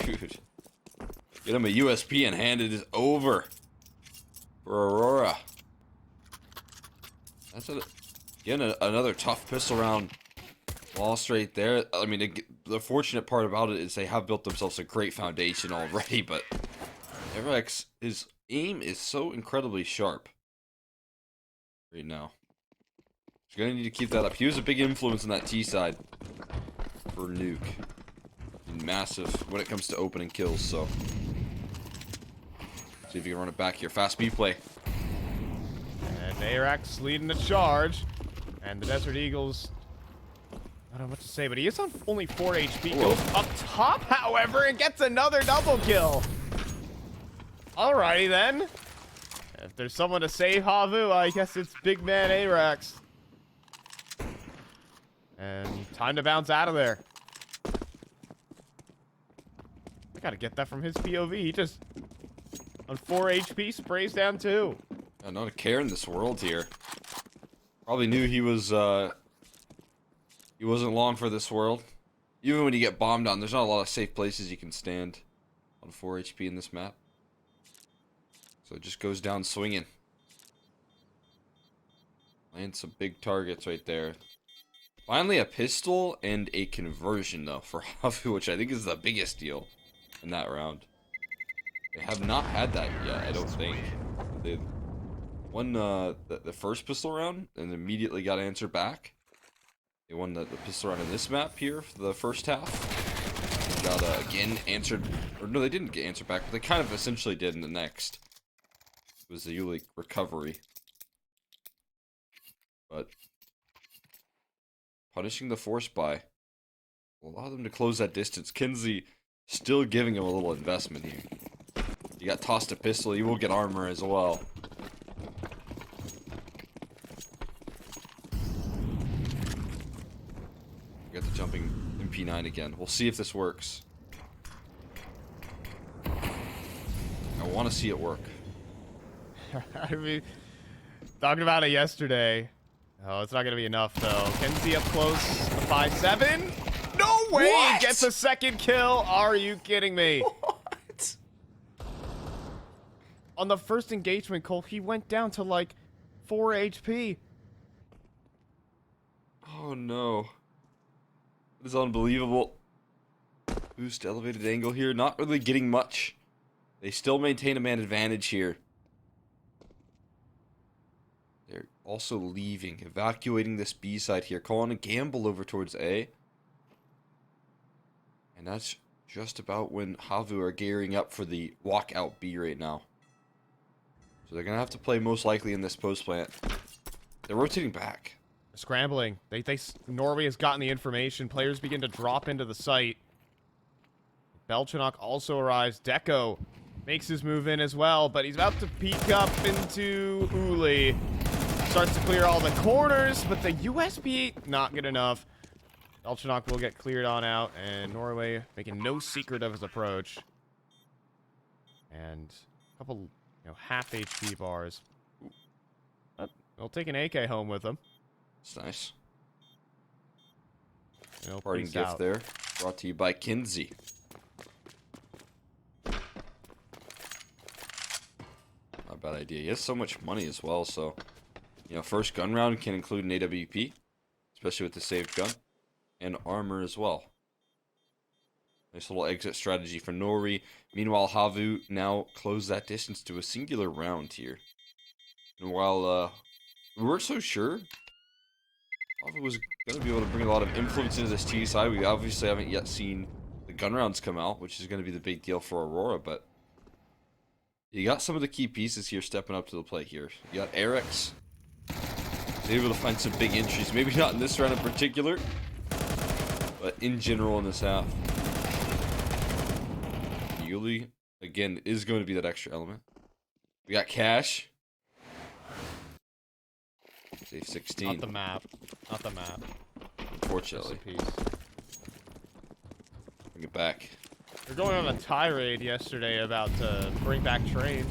Dude. Get him a USP and hand it is over for Aurora. That's again another tough pistol round lost right there. I mean, the fortunate part about it is they have built themselves a great foundation already, but Arax, his aim is so incredibly sharp right now. He's going to need to keep that up. He was a big influence in that T side for Nuke. Massive when it comes to opening kills, so see if you can run it back here. Fast B play. And Arax leading the charge. And the Desert Eagles, I don't know what to say, but he is on only 4 HP. Whoa. Goes up top, however, and gets another double kill. Alrighty then. If there's someone to save Havu, I guess it's big man Arax. And time to bounce out of there. I gotta get that from his POV. He just, on 4 HP, sprays down 2. Yeah, not a care in this world here. Probably knew he wasn't long for this world. Even when you get bombed on, there's not a lot of safe places you can stand on 4 HP in this map. So it just goes down swinging. Lands some big targets right there. Finally a pistol and a conversion though for Havu, which I think is the biggest deal in that round. They have not had that yet, I don't think. They won the first pistol round and immediately got answered back. They won the pistol round in this map here for the first half. Got again answered, or no, they didn't get answered back, but they kind of essentially did in the next. It was the Yuli recovery. But punishing the force buy will allow them to close that distance. Kinsey still giving him a little investment here. You got tossed a pistol, you will get armor as well. We got the jumping MP9 again. We'll see if this works. I want to see it work. I mean, talking about it yesterday, Oh, it's not going to be enough, though. Kenzie up close. The 5-7. No way! What? Gets a second kill. Are you kidding me? What? On the first engagement, Cole, he went down to like 4 HP. Oh no. This is unbelievable. Boost elevated angle here. Not really getting much. They still maintain a man advantage here. They're also leaving, evacuating this B side here. Calling a gamble over towards A. And that's just about when Havu are gearing up for the walkout B right now. So they're going to have to play most likely in this post plant. They're rotating back. Scrambling. Norway has gotten the information. Players begin to drop into the site. Belchanok also arrives. Deco makes his move in as well, but he's about to peek up into Uli. Starts to clear all the corners, but the USB not good enough. Belchanok will get cleared on out, and Norway making no secret of his approach. And a couple, half HP bars. But they'll take an AK home with them. It's nice. And Parting peace gift out. there. Brought to you by Kinsey. Not a bad idea. He has so much money as well, so... first gun round can include an AWP. Especially with the saved gun. And armor as well. Nice little exit strategy for Nori. Meanwhile, Havu now closed that distance to a singular round here. And while we weren't so sure Havu was going to be able to bring a lot of influence into this T side, we obviously haven't yet seen the gun rounds come out, which is going to be the big deal for Aurora, but you got some of the key pieces here stepping up to the plate here. You got Eric's. He's able to find some big entries. Maybe not in this round in particular, but in general in this half. Yuli, again, is going to be that extra element. We got Cash. Save 16. Not the map. Not the map. Unfortunately. Just a piece. Bring it back. They're going on a tirade yesterday about bring back train.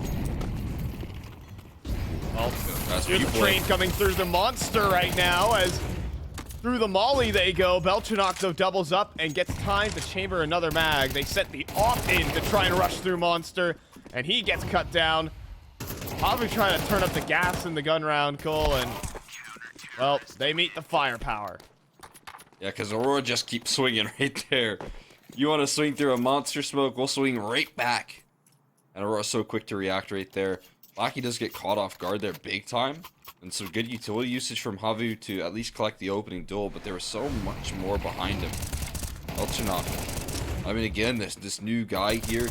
Well, That's here's the train coming through the monster right now as through the molly they go. Belchanok though doubles up and gets time to chamber another mag. They set the off in to try and rush through monster, and he gets cut down. Havu trying to turn up the gas in the gun round, Cole, and well, they meet the firepower. Yeah, because Aurora just keeps swinging right there. You want to swing through a monster smoke, we'll swing right back. And Aurora's so quick to react right there. Lackey does get caught off guard there big time. And some good utility usage from Havu to at least collect the opening duel, but there was so much more behind him. Belchanok. I mean, again, this new guy here,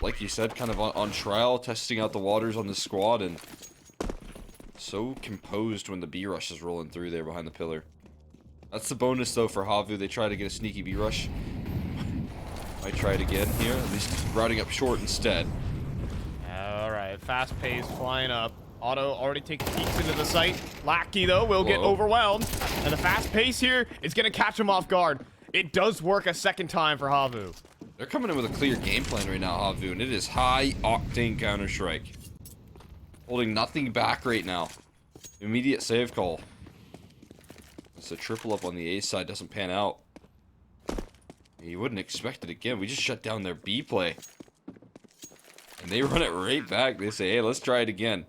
like you said, kind of on trial, testing out the waters on the squad, and so composed when the B rush is rolling through there behind the pillar. That's the bonus, though, for Havu. They try to get a sneaky B rush. Might try it again here, at least routing up short instead. Alright, fast pace, flying up. Otto already takes peeks into the site. Lackey, though, will get overwhelmed. And the fast pace here is going to catch him off guard. It does work a second time for Havu. They're coming in with a clear game plan right now, Havu, and it is high-octane Counter-Strike. Holding nothing back right now. Immediate save call. It's a triple up on the A side, doesn't pan out. You wouldn't expect it again. We just shut down their B play. And they run it right back. They say, hey, let's try it again.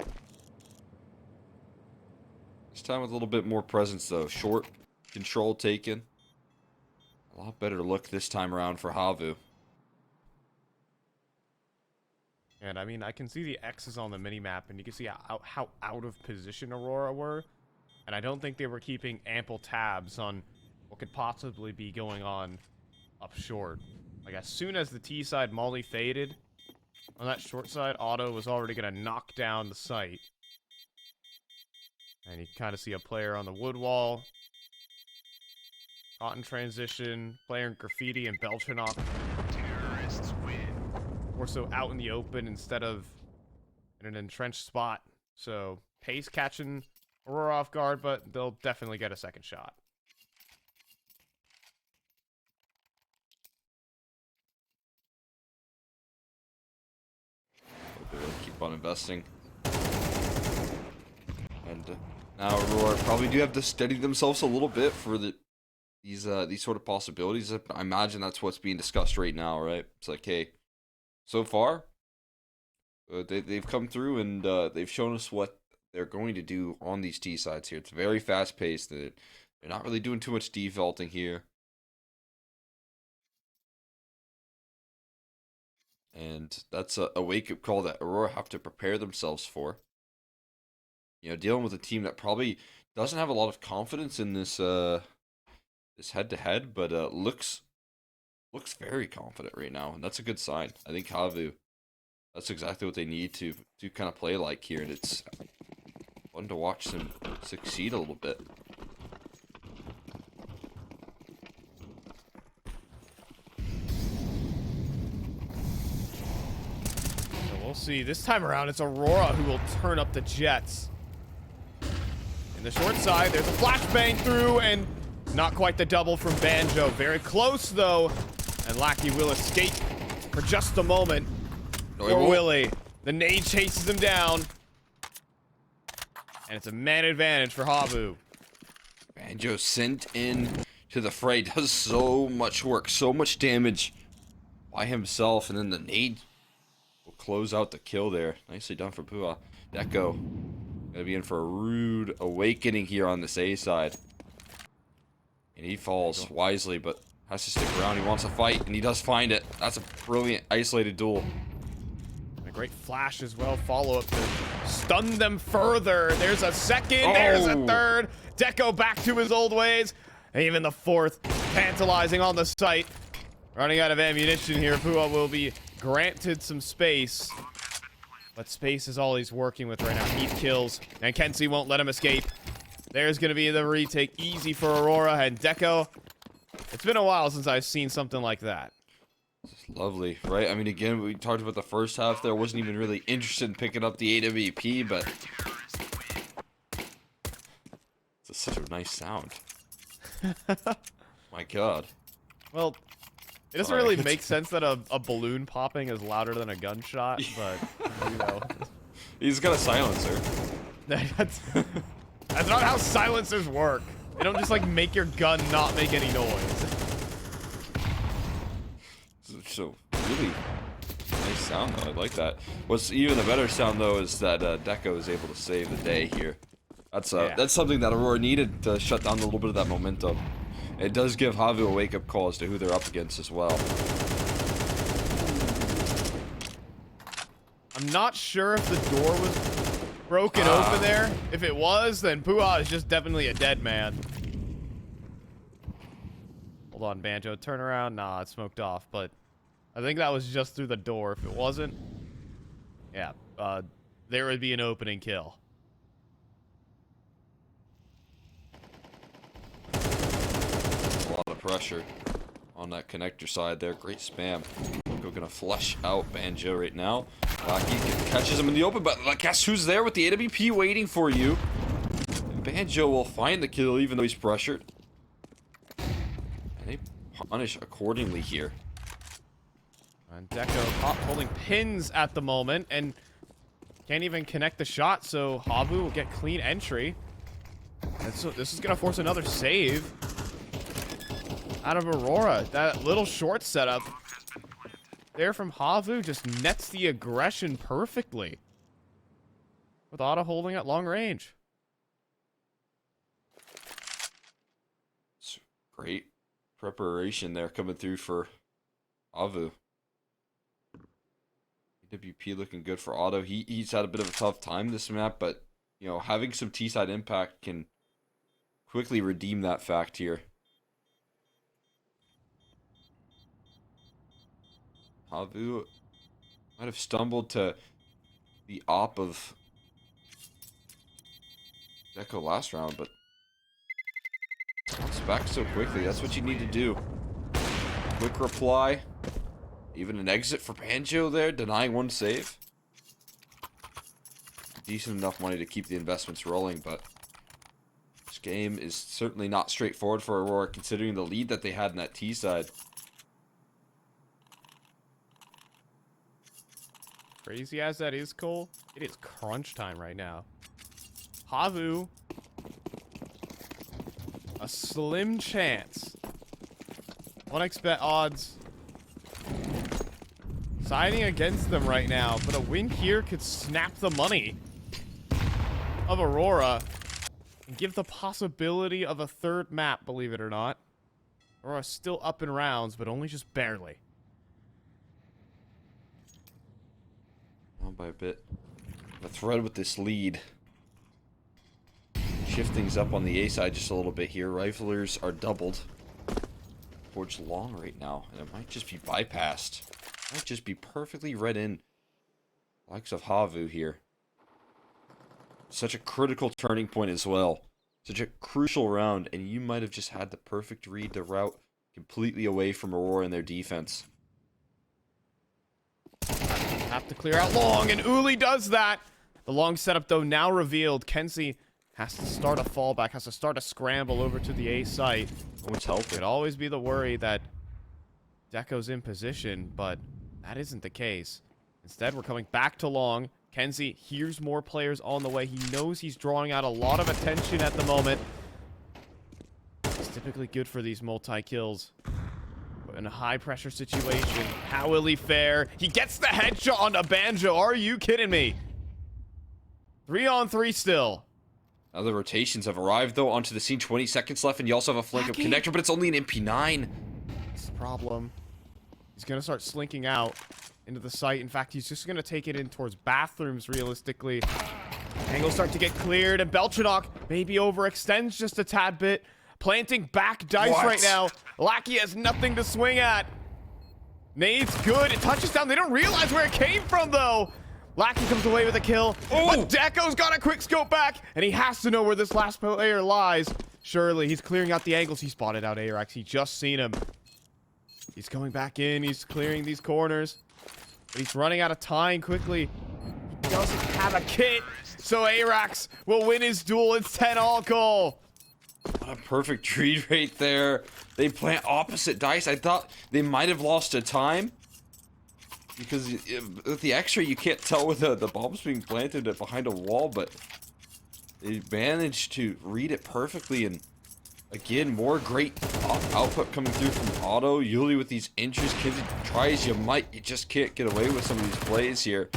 This time with a little bit more presence, though. Short control taken. A lot better look this time around for Havu. And I mean, I can see the X's on the minimap, and you can see how out of position Aurora were. And I don't think they were keeping ample tabs on what could possibly be going on up short. Like, as soon as the T side molly faded, on that short side, Otto was already going to knock down the site. And you kind of see a player on the wood wall. Caught in transition, player in graffiti, and Belchanok. Terrorists win. Or so out in the open instead of in an entrenched spot. So, pace catching Aurora off guard, but they'll definitely get a second shot. They'll keep on investing. And Now Aurora probably do have to steady themselves a little bit for these sort of possibilities. I imagine that's what's being discussed right now, right? It's like, hey, so far, they've come through and they've shown us what they're going to do on these T sides here. It's very fast paced. They're not really doing too much defaulting here. And that's a wake-up call that Aurora have to prepare themselves for. You know, dealing with a team that probably doesn't have a lot of confidence in this this head-to-head, but looks very confident right now, and that's a good sign. I think Havu, that's exactly what they need to kind of play like here, and it's fun to watch them succeed a little bit. We'll see. This time around, it's Aurora who will turn up the Jets. In the short side, there's a flashbang through, and not quite the double from Banjo. Very close, though, and Lackey will escape for just a moment. Or Willie. The nade chases him down, and it's a man advantage for Havu. Banjo sent in to the fray, does so much work, so much damage by himself, and then the nade will close out the kill there. Nicely done for Pua. Deco gonna be in for a rude awakening here on this A side. And he falls wisely, but has to stick around. He wants a fight, and he does find it. That's a brilliant isolated duel. And a great flash as well. Follow-up to stun them further. There's a second. There's a third. Deco back to his old ways. And even the fourth, tantalizing on the site. Running out of ammunition here. Pua will be granted some space. But space is all he's working with right now. Heat kills. And Kenzie won't let him escape. There's going to be the retake. Easy for Aurora and Deco. It's been a while since I've seen something like that. It's lovely, right? I mean, again, we talked about the first half there. Wasn't even really interested in picking up the AWP, but it's such a nice sound. My God. Well, it doesn't really make sense that a balloon popping is louder than a gunshot, but, you know. He's got a silencer. That's not how silencers work. They don't just, like, make your gun not make any noise. So, really nice sound, though. I like that. What's even a better sound, though, is that Deco is able to save the day here. That's something that Aurora needed to shut down a little bit of that momentum. It does give Havu a wake-up call as to who they're up against as well. I'm not sure if the door was broken open there. If it was, then Pua is just definitely a dead man. Hold on, Banjo. Turn around. Nah, it's smoked off, but I think that was just through the door. If it wasn't, yeah, there would be an opening kill. A lot of pressure on that connector side there. Great spam. We're gonna flush out Banjo right now. Lucky catches him in the open, but guess who's there with the AWP waiting for you? And Banjo will find the kill even though he's pressured. And they punish accordingly here. And Deco holding pins at the moment and can't even connect the shot, so Havu will get clean entry. And so this is gonna force another save out of Aurora. That little short setup there from Havu just nets the aggression perfectly. With Otto holding at long range. It's great preparation there coming through for Havu. AWP looking good for Otto. He's had a bit of a tough time this map, but you know, having some T-side impact can quickly redeem that fact here. Havu might have stumbled to the op of Deco last round, but bounced back so quickly. That's what you need to do. Quick reply. Even an exit for Banjo there, denying one save. Decent enough money to keep the investments rolling, but this game is certainly not straightforward for Aurora considering the lead that they had in that T side. Crazy as that is, Cole, it is crunch time right now. Havu A slim chance. 1xbet odds siding against them right now, but a win here could snap the money of Aurora and give the possibility of a third map, believe it or not. Aurora still up in rounds, but only just barely. Down by a bit. A thread with this lead. Shift things up on the A side just a little bit here. Riflers are doubled towards long right now, and it might just be bypassed. Might just be perfectly read in. Likes of Havu here. Such a critical turning point as well. Such a crucial round, and you might have just had the perfect read to route completely away from Aurora and their defense. Have to clear out long, and Uli does that. The long setup, though, now revealed. Kenzie has to start a fallback, has to start a scramble over to the A site. No one's helping. Could always be the worry that Deco's in position, but that isn't the case. Instead, we're coming back to long. Kenzie hears more players on the way. He knows he's drawing out a lot of attention at the moment. It's typically good for these multi-kills. But in a high-pressure situation, how will he fare? He gets the headshot onto Banjo. Are you kidding me? 3-on-3 still. Now the rotations have arrived, though, onto the scene. 20 seconds left, and you also have a flank of Connector, but it's only an MP9. That's the problem. He's going to start slinking out into the site. In fact, he's just going to take it in towards bathrooms, realistically. Angles start to get cleared, and Belchanok maybe overextends just a tad bit. Planting back dice right now. Lackey has nothing to swing at. Nade's good. It touches down. They don't realize where it came from, though. Lackey comes away with a kill. But Deco's got a quick scope back, and he has to know where this last player lies. Surely, he's clearing out the angles. He spotted out Arax. He just seen him. He's going back in. He's clearing these corners. But he's running out of time quickly. He doesn't have a kit, so Arax will win his duel. It's 10-all goal. What a perfect read right there. They plant opposite dice. I thought they might have lost a time. Because with the X-ray, you can't tell whether the bomb's being planted behind a wall, but they managed to read it perfectly. And again, more great output coming through from Otto. Yuli with these injuries. Kids try as you might, you just can't get away with some of these plays here.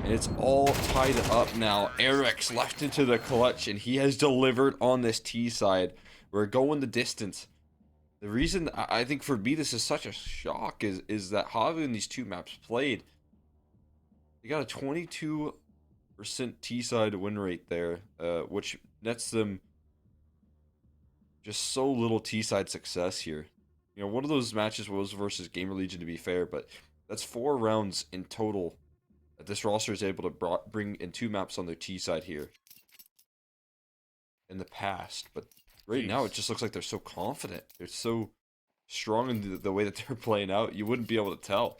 And it's all tied up now. Eric's left into the clutch, and he has delivered on this T side. We're going the distance. The reason I think for me this is such a shock is that Havu in these two maps played. They got a 22% T side win rate there, which nets them just so little T side success here. You know, one of those matches was versus Gamer Legion, to be fair, but that's 4 rounds in total that this roster is able to bring in 2 maps on their T side here in the past. But right now, it just looks like they're so confident. They're so strong in the way that they're playing out. You wouldn't be able to tell.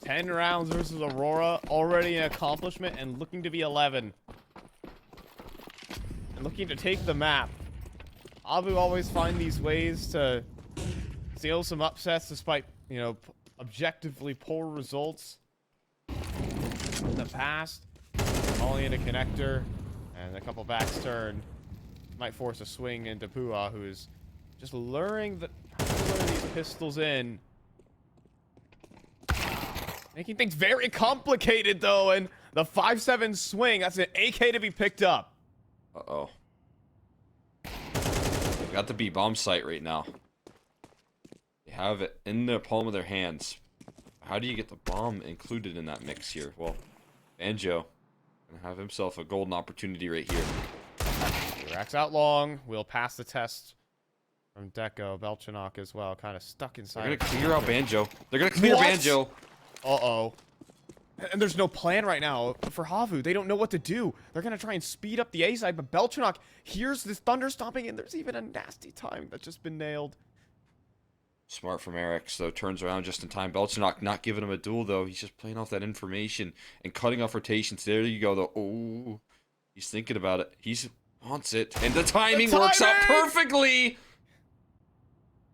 10 rounds versus Aurora. Already an accomplishment and looking to be 11. And looking to take the map. Abu always find these ways to steal some upsets despite, you know, objectively poor results in the past. Molly into connector. And a couple backs turn might force a swing into Pua, who is just luring these pistols in. Making things very complicated, though, and the 5-7 swing, that's an AK to be picked up. Uh-oh. They've got the B-bomb site right now. They have it in the palm of their hands. How do you get the bomb included in that mix here? Well, Banjo gonna have himself a golden opportunity right here. Racks out long. We'll pass the test from Deco. Belchanok as well, kind of stuck inside. They're gonna clear out Banjo. They're gonna clear Banjo. Uh-oh. And there's no plan right now for Havu. They don't know what to do. They're going to try and speed up the A side, but Belchanok hears this thunder stomping, and there's even a nasty time that's just been nailed. Smart from Eric, so turns around just in time. Belchanok not giving him a duel, though. He's just playing off that information and cutting off rotations. There you go, though. Oh, he's thinking about it. He wants it, and the timing works out perfectly.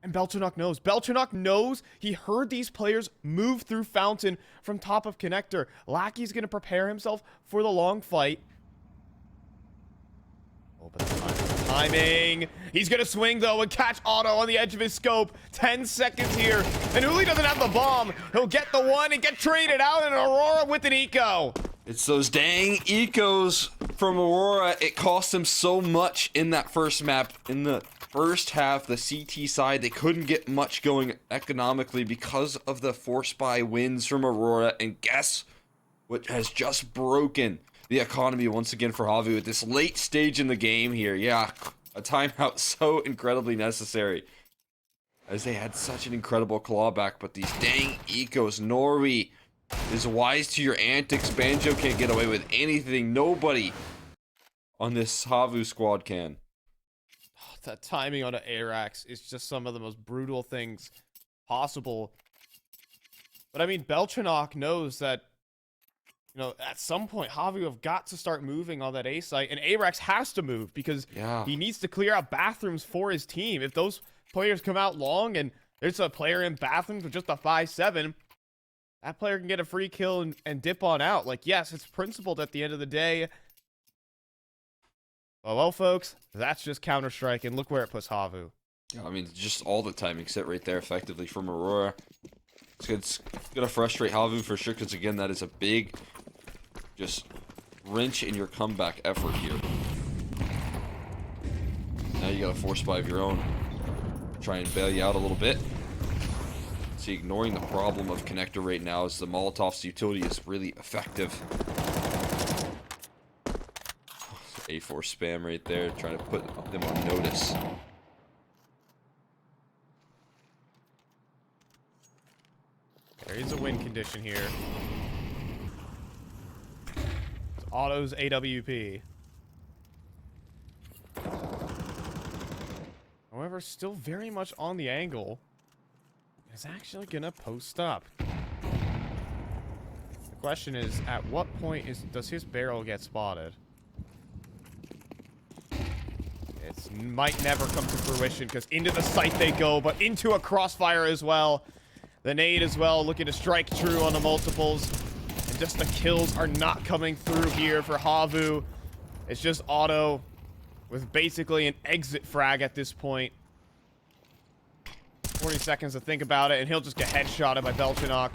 And Belchanok knows. Belchanok knows he heard these players move through Fountain from top of connector. Lackey's going to prepare himself for the long fight. Timing. He's gonna swing though and catch Otto on the edge of his scope. 10 seconds here. And Uli doesn't have the bomb. He'll get the one and get traded out, and Aurora with an eco. It's those dang ecos from Aurora. It cost them so much in that first map. In the first half, the CT side, they couldn't get much going economically because of the force buy wins from Aurora. And guess what has just broken the economy once again for Havu at this late stage in the game here. Yeah, a timeout so incredibly necessary, as they had such an incredible clawback. But these dang ecos, Norway is wise to your antics. Banjo can't get away with anything. Nobody on this Havu squad can. That timing on an Arax is just some of the most brutal things possible. But I mean, Belchanok knows that, you know, at some point, Havu have got to start moving on that A site, and Arax has to move because he needs to clear out bathrooms for his team. If those players come out long and there's a player in bathrooms with just a 5-7, that player can get a free kill and dip on out. Like, yes, it's principled at the end of the day. Well, folks, that's just Counter-Strike, and look where it puts Havu. Yeah, I mean, just all the timing set right there effectively from Aurora. It's going to frustrate Havu for sure, because, again, that is a big, just wrench in your comeback effort here. Now you got a force buy of your own. Try and bail you out a little bit. See, ignoring the problem of connector right now, as the Molotov's utility is really effective. A4 spam right there, trying to put them on notice. There is a win condition here. It's Otto's AWP. However, still very much on the angle. Is actually gonna post up. The question is, at what point does his barrel get spotted? It might never come to fruition, because into the site they go, but into a crossfire as well. The nade as well, looking to strike true on the multiples. And just the kills are not coming through here for Havu. It's just Otto with basically an exit frag at this point. 40 seconds to think about it, and he'll just get headshotted by Belchanok.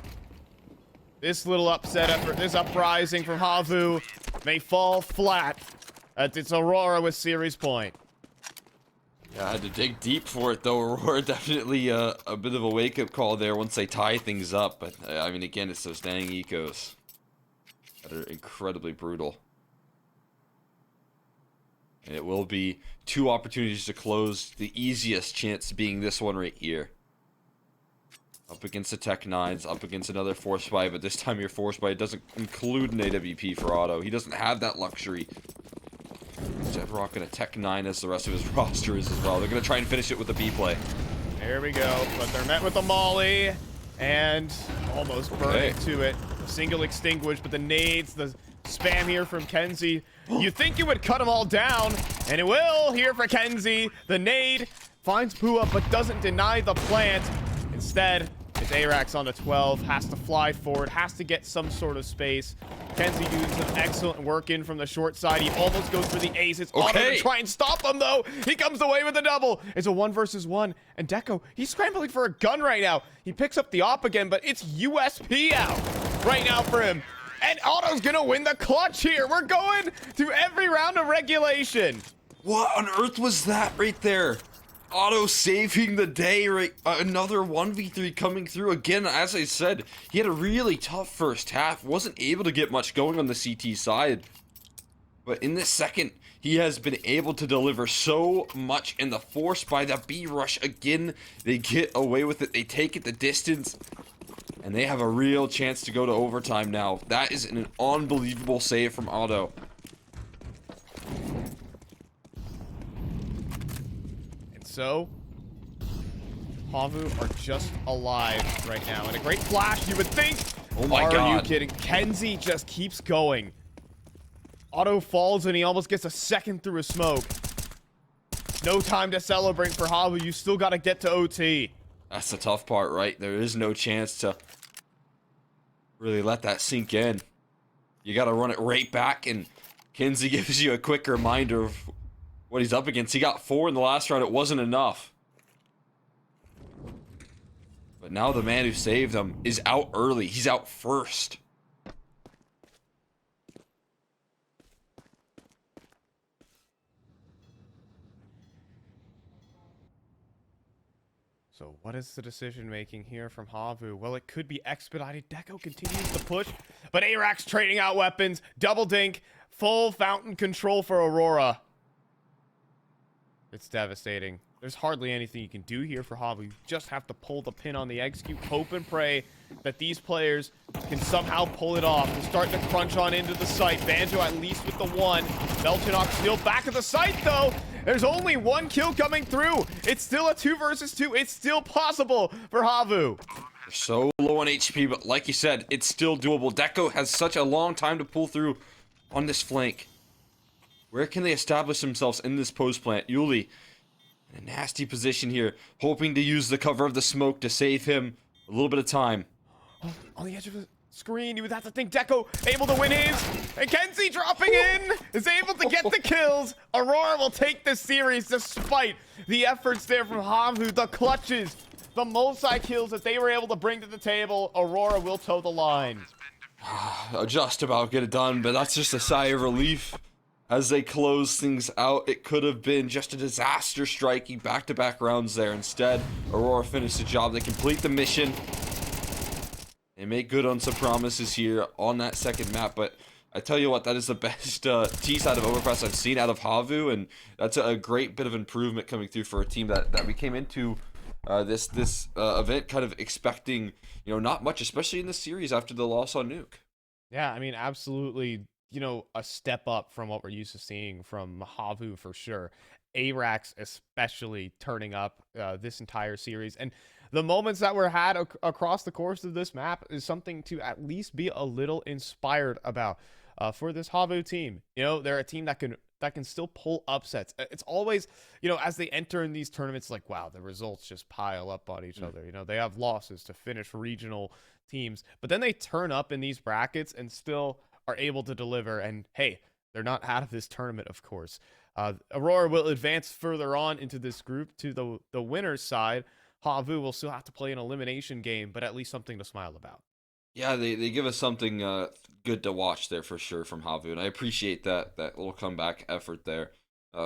This little upset effort, this uprising from Havu may fall flat. It's Aurora with series point. Yeah, I had to dig deep for it, though. Aurora definitely a bit of a wake-up call there once they tie things up. But, I mean, again, it's those dang ecos that are incredibly brutal. And it will be 2 opportunities to close, the easiest chance being this one right here. Up against the Tech 9s, up against another Force Buy, but this time your Force Buy doesn't include an AWP for Otto. He doesn't have that luxury. Instead, rocking a Tech 9 as the rest of his roster is as well. They're going to try and finish it with a B play. There we go, but they're met with a molly, and almost burning to it. A single extinguished, but the nades, the spam here from Kenzie. You think it would cut them all down, and it will here for Kenzie. The nade finds Pua, but doesn't deny the plant. Instead, it's Arax on the 12, has to fly forward, has to get some sort of space. Kenzie doing some excellent work in from the short side. He almost goes for the ace. It's Otto to try and stop him, though. He comes away with a double. It's a 1 versus 1. And Deco, he's scrambling for a gun right now. He picks up the op again, but it's USP out right now for him. And Otto's gonna win the clutch here. We're going to every round of regulation. What on earth was that right there? Otto saving the day, right? Another 1v3 coming through. Again, as I said, he had a really tough first half. Wasn't able to get much going on the CT side. But in this second, he has been able to deliver so much in the force by the B rush. Again, they get away with it. They take it the distance. And they have a real chance to go to overtime now. That is an unbelievable save from Otto. So, Havu are just alive right now. And a great flash, you would think. Oh my God. Are you kidding? Kenzie just keeps going. Otto falls and he almost gets a second through a smoke. No time to celebrate for Havu. You still got to get to OT. That's the tough part, right? There is no chance to really let that sink in. You got to run it right back, and Kenzie gives you a quick reminder of what he's up against. He got 4 in the last round. It wasn't enough. But now the man who saved him is out early. He's out first. So what is the decision making here from Havu? Well, it could be expedited. Deco continues to push, but Arax trading out weapons. Double dink, full fountain control for Aurora. It's devastating. There's hardly anything you can do here for Havu. You just have to pull the pin on the execute, hope and pray that these players can somehow pull it off. They're starting to crunch on into the site. Banjo at least with the 1. Belchinok still back at the site though. There's only 1 kill coming through. It's still a 2 versus 2. It's still possible for Havu. They're so low on HP, but like you said, it's still doable. Deco has such a long time to pull through on this flank. Where can they establish themselves in this post plant? Yuli in a nasty position here, hoping to use the cover of the smoke to save him a little bit of time. Oh, on the edge of the screen, you would have to think Deco able to win his. And Kenzie dropping in is able to get the kills. Aurora will take this series despite the efforts there from Havu, the clutches, the multi-kills that they were able to bring to the table. Aurora will toe the line. Just about get it done, but that's just a sigh of relief. As they close things out, it could have been just a disaster striking back-to-back rounds there. Instead, Aurora finished the job. They complete the mission. They make good on some promises here on that second map, but I tell you what, that is the best T-side of Overpass I've seen out of Havu, and that's a great bit of improvement coming through for a team that we came into this event kind of expecting, you know, not much, especially in the series after the loss on Nuke. Yeah, I mean, absolutely, you know, a step up from what we're used to seeing from Havu for sure. Arax especially turning up this entire series. And the moments that were had across the course of this map is something to at least be a little inspired about for this Havu team. You know, they're a team that can still pull upsets. It's always, you know, as they enter in these tournaments, like, wow, the results just pile up on each other. You know, they have losses to finish regional teams, but then they turn up in these brackets and still are able to deliver. And hey, they're not out of this tournament, of course. Aurora will advance further on into this group to the winner's side. Havu will still have to play an elimination game, but at least something to smile about. Yeah, they give us something good to watch there for sure from Havu, and I appreciate that little comeback effort there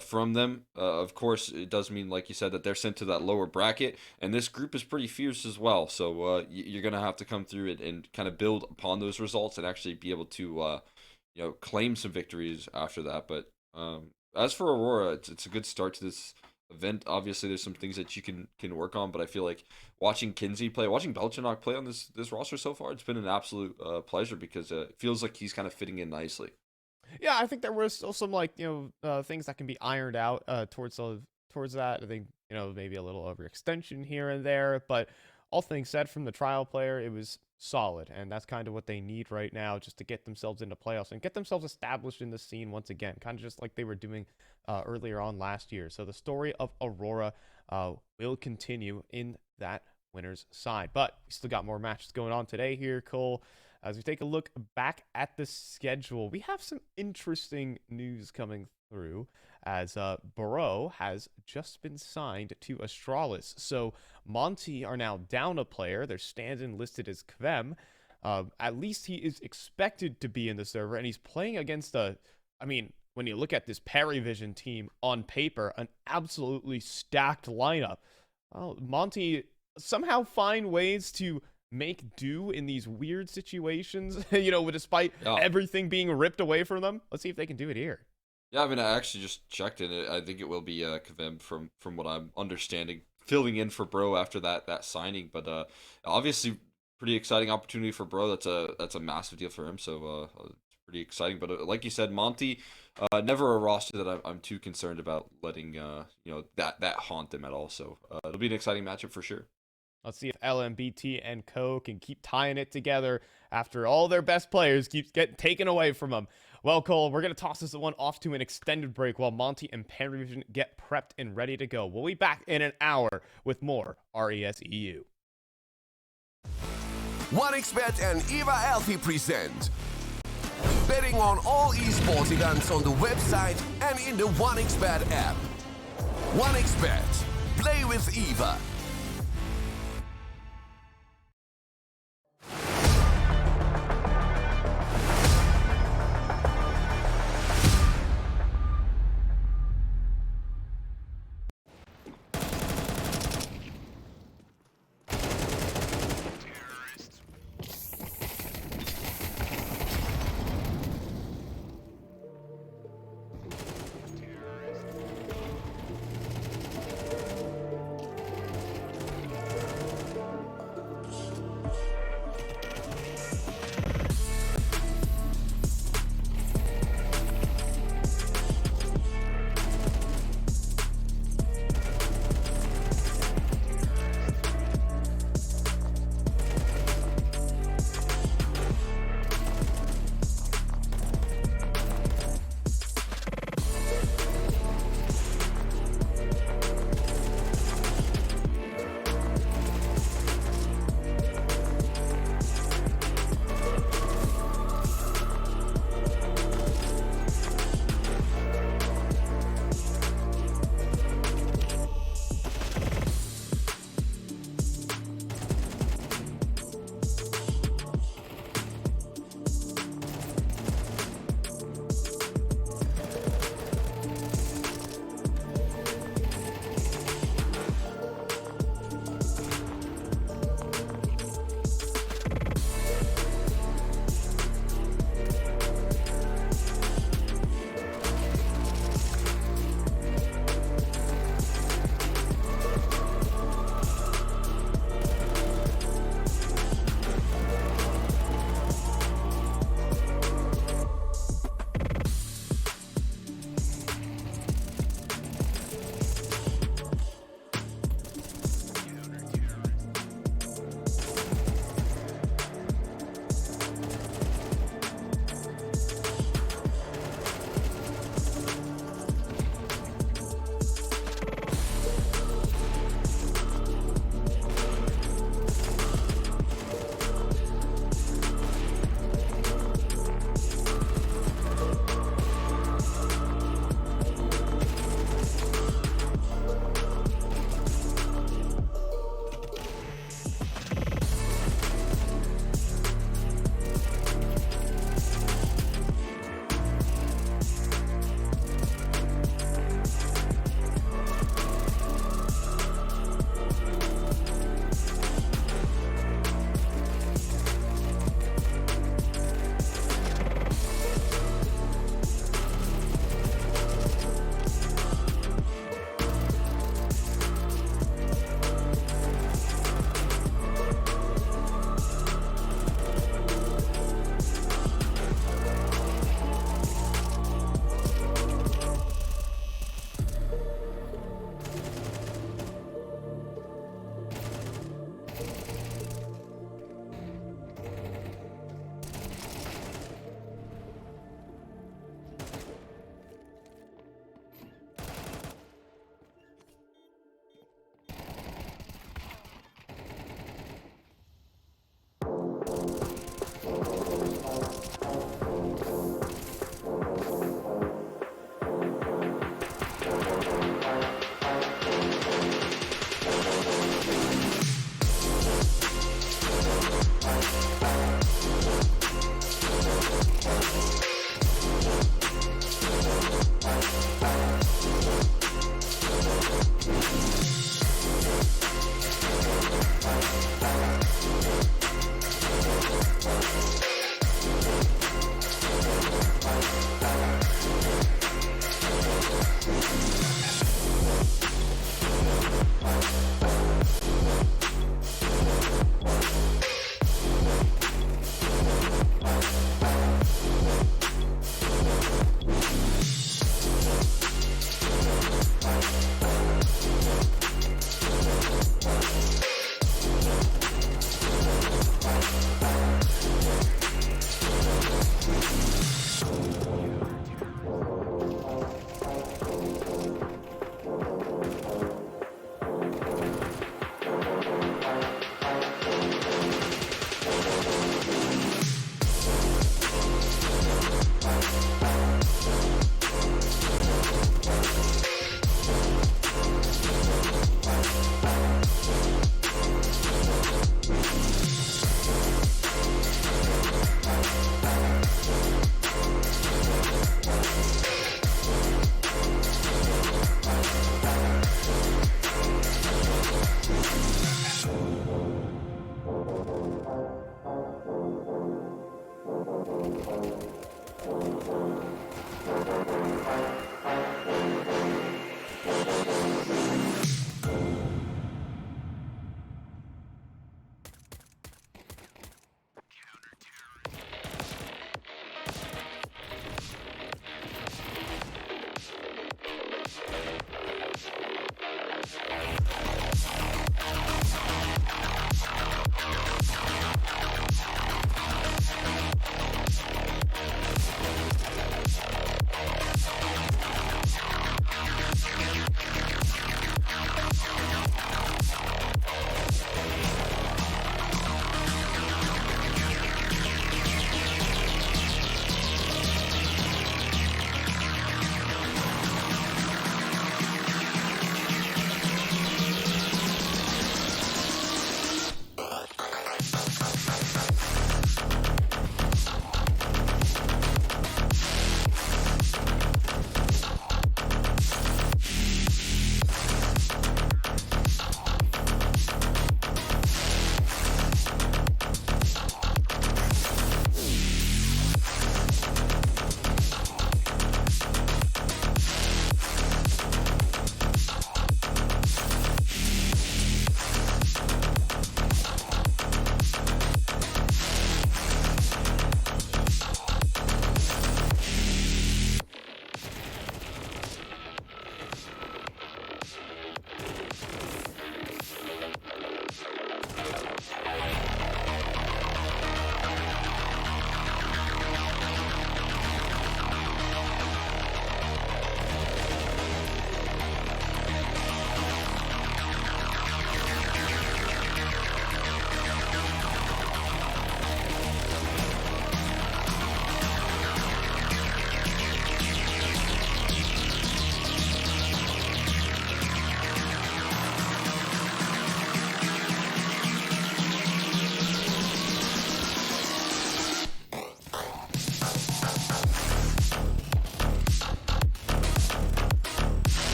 from them. Of course, it does mean, like you said, that they're sent to that lower bracket, and this group is pretty fierce as well. So you're gonna have to come through it and kind of build upon those results and actually be able to you know, claim some victories after that. But as for Aurora, it's a good start to this event. Obviously, there's some things that you can work on, but I feel like watching Kinsey play, watching Belchinok play on this roster so far, it's been an absolute pleasure because it feels like he's kind of fitting in nicely. Yeah, I think there was still some, like, you know, things that can be ironed out towards that. I think, you know, maybe a little overextension here and there, but all things said, from the trial player, it was solid, and that's kind of what they need right now, just to get themselves into playoffs and get themselves established in the scene once again, kind of just like they were doing earlier on last year. So the story of Aurora will continue in that winner's side, but we still got more matches going on today here, Cole. As we take a look back at the schedule, we have some interesting news coming through, as Bro has just been signed to Astralis. So Monty are now down a player. Their stand-in listed as Kvem. At least he is expected to be in the server, and he's playing against I mean, when you look at this Perivision team on paper, an absolutely stacked lineup. Well, Monty somehow find ways to make do in these weird situations, you know, despite everything being ripped away from them. Let's see if they can do it here. Yeah, I mean, I actually just checked it. I think it will be Kavem from what I'm understanding, filling in for Bro after that signing. But obviously, pretty exciting opportunity for Bro. That's a massive deal for him. So it's pretty exciting. But like you said, Monty, never a roster that I'm too concerned about letting you know, that haunt them at all. So it'll be an exciting matchup for sure. Let's see if LMBT and Co can keep tying it together after all their best players keep getting taken away from them. Well, Cole, we're going to toss this one off to an extended break while Monty and Perivision get prepped and ready to go. We'll be back in an hour with more RESEU. 1xBet and Eva Alfie present Betting on all esports events on the website and in the 1xBet app. 1xBet. Play with Eva.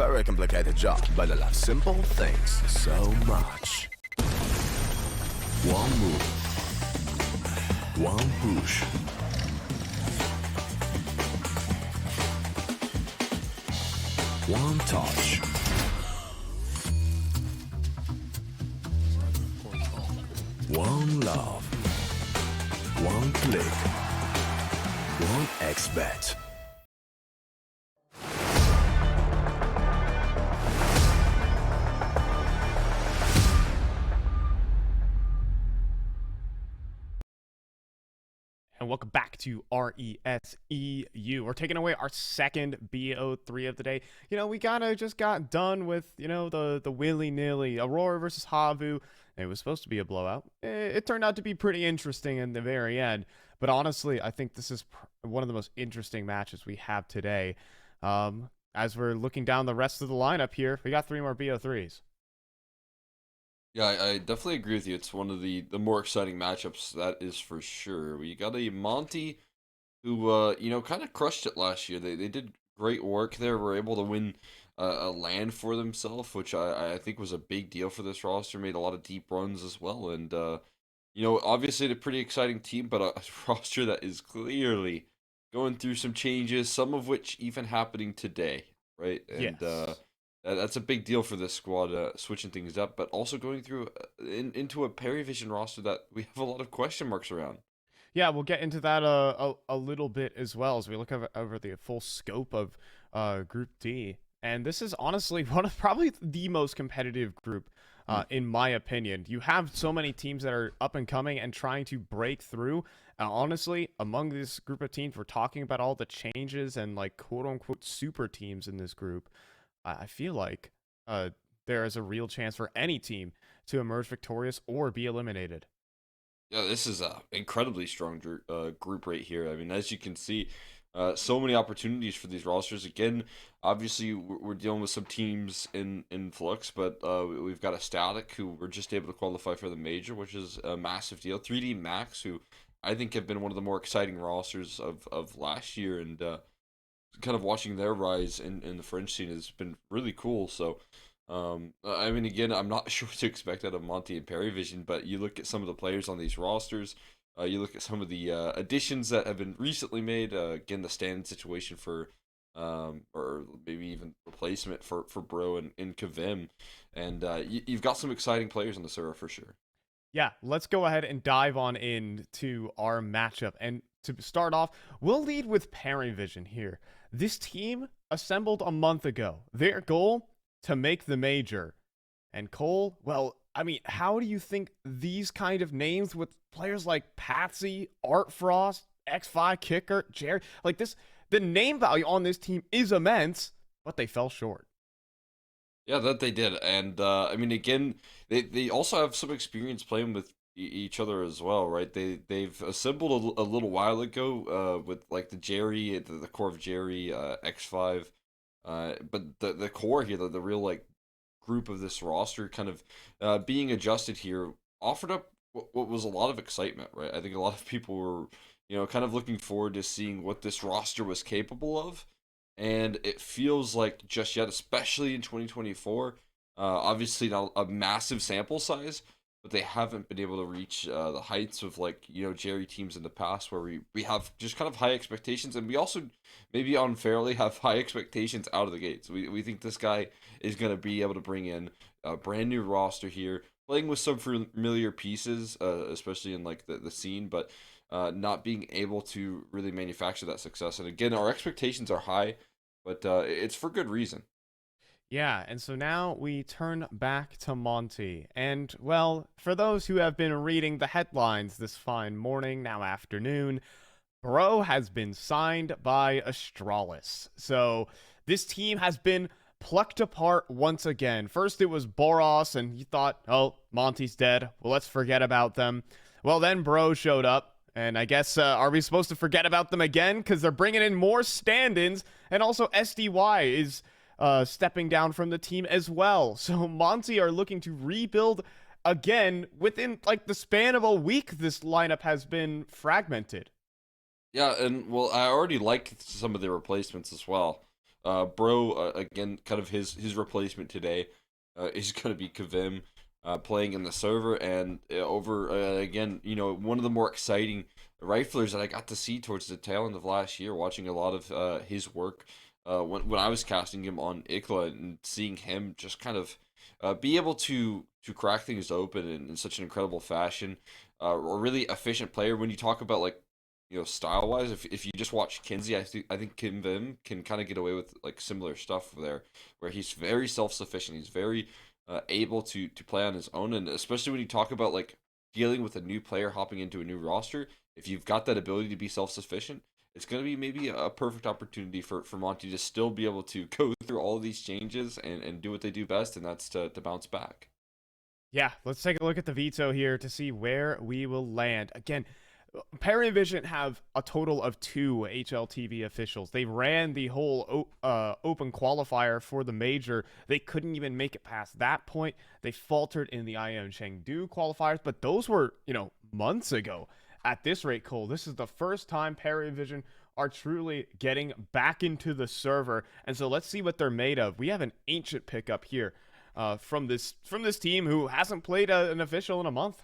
very complicated job, but I love simple things so much. One move, one push. One touch. One love. One click. One XBet. And welcome back to RESEU. We're taking away our second BO3 of the day. You know, we just got done with, the willy-nilly Aurora versus Havu. It was supposed to be a blowout. It turned out to be pretty interesting in the very end. But honestly, I think this is one of the most interesting matches we have today. As we're looking down the rest of the lineup here, we got 3 more BO3s. Yeah, I definitely agree with you. It's one of the more exciting matchups, that is for sure. We got a Monty who, kind of crushed it last year. They did great work there. Were able to win a land for themselves, which I think was a big deal for this roster. Made a lot of deep runs as well. And, obviously a pretty exciting team, but a roster that is clearly going through some changes, some of which even happening today, right? And, Yes. That's a big deal for this squad, switching things up, but also going through into a Perivision roster that we have a lot of question marks around. Yeah, we'll get into that a little bit as well as we look over the full scope of Group D. And this is honestly one of probably the most competitive group, in my opinion. You have so many teams that are up and coming and trying to break through. Honestly, among this group of teams, we're talking about all the changes and like quote unquote super teams in this group. I feel like there is a real chance for any team to emerge victorious or be eliminated. Yeah, this is a incredibly strong group right here. I mean, as you can see, so many opportunities for these rosters. Again, obviously, we're dealing with some teams in flux, but we've got a Static who were just able to qualify for the major, which is a massive deal. 3D Max, who I think have been one of the more exciting rosters of last year, and kind of watching their rise in the French scene has been really cool. So, I mean, again, I'm not sure what to expect out of Monty and Perivision, but you look at some of the players on these rosters, you look at some of the additions that have been recently made, again, the stand situation for, or maybe even replacement for Bro and Kavim, and you've got some exciting players on the server for sure. Yeah, let's go ahead and dive on into our matchup. And to start off, we'll lead with Perivision here. This team assembled a month ago. Their goal, to make the major. And Cole, well, I mean, how do you think these kind of names with players like Patsy, Art Frost, X5 Kicker, Jerry, like this, the name value on this team is immense, but they fell short. Yeah, that they did, and I mean, again, they also have some experience playing with each other as well, right? They've assembled a little while ago with like the Jerry, the core of Jerry, X5, but the core here, the real like group of this roster, kind of being adjusted here, offered up what was a lot of excitement, right? I think a lot of people were, kind of looking forward to seeing what this roster was capable of. And it feels like just yet, especially in 2024, obviously not a massive sample size, but they haven't been able to reach the heights of like, Jerry teams in the past where we have just kind of high expectations, and we also maybe unfairly have high expectations out of the gates. We think this guy is going to be able to bring in a brand new roster here, playing with some familiar pieces, especially in like the scene, but not being able to really manufacture that success. And again, our expectations are high, but it's for good reason. Yeah, and so now we turn back to Monty. And, well, for those who have been reading the headlines this fine morning, now afternoon, Bro has been signed by Astralis. So this team has been plucked apart once again. First it was Boros, and you thought, oh, Monty's dead. Well, let's forget about them. Well, then Bro showed up. And I guess, are we supposed to forget about them again? Because they're bringing in more stand-ins, and also SDY is stepping down from the team as well. So Monty are looking to rebuild again within, like, the span of a week. This lineup has been fragmented. Yeah, and, well, I already like some of the replacements as well. Again, kind of his replacement today is going to be Kavim, playing in the server and over again. One of the more exciting riflers that I got to see towards the tail end of last year, watching a lot of his work when I was casting him on ICLA and seeing him just kind of be able to crack things open in such an incredible fashion. A really efficient player. When you talk about like style wise, if you just watch Kinsey, I think Kim Vim can kind of get away with like similar stuff there, where he's very self sufficient. He's very able to play on his own, and especially when you talk about like dealing with a new player hopping into a new roster, if you've got that ability to be self sufficient, it's going to be maybe a perfect opportunity for Monty to still be able to go through all of these changes and do what they do best, and that's to bounce back. Yeah, let's take a look at the veto here to see where we will land. Again, Perry Vision have a total of 2 HLTV officials. They ran the whole open qualifier for the major. They couldn't even make it past that point. They faltered in the IM Chengdu qualifiers, but those were, months ago. At this rate, Cole, this is the first time Perry Vision are truly getting back into the server. And so let's see what they're made of. We have an ancient pickup here from this team who hasn't played an official in a month.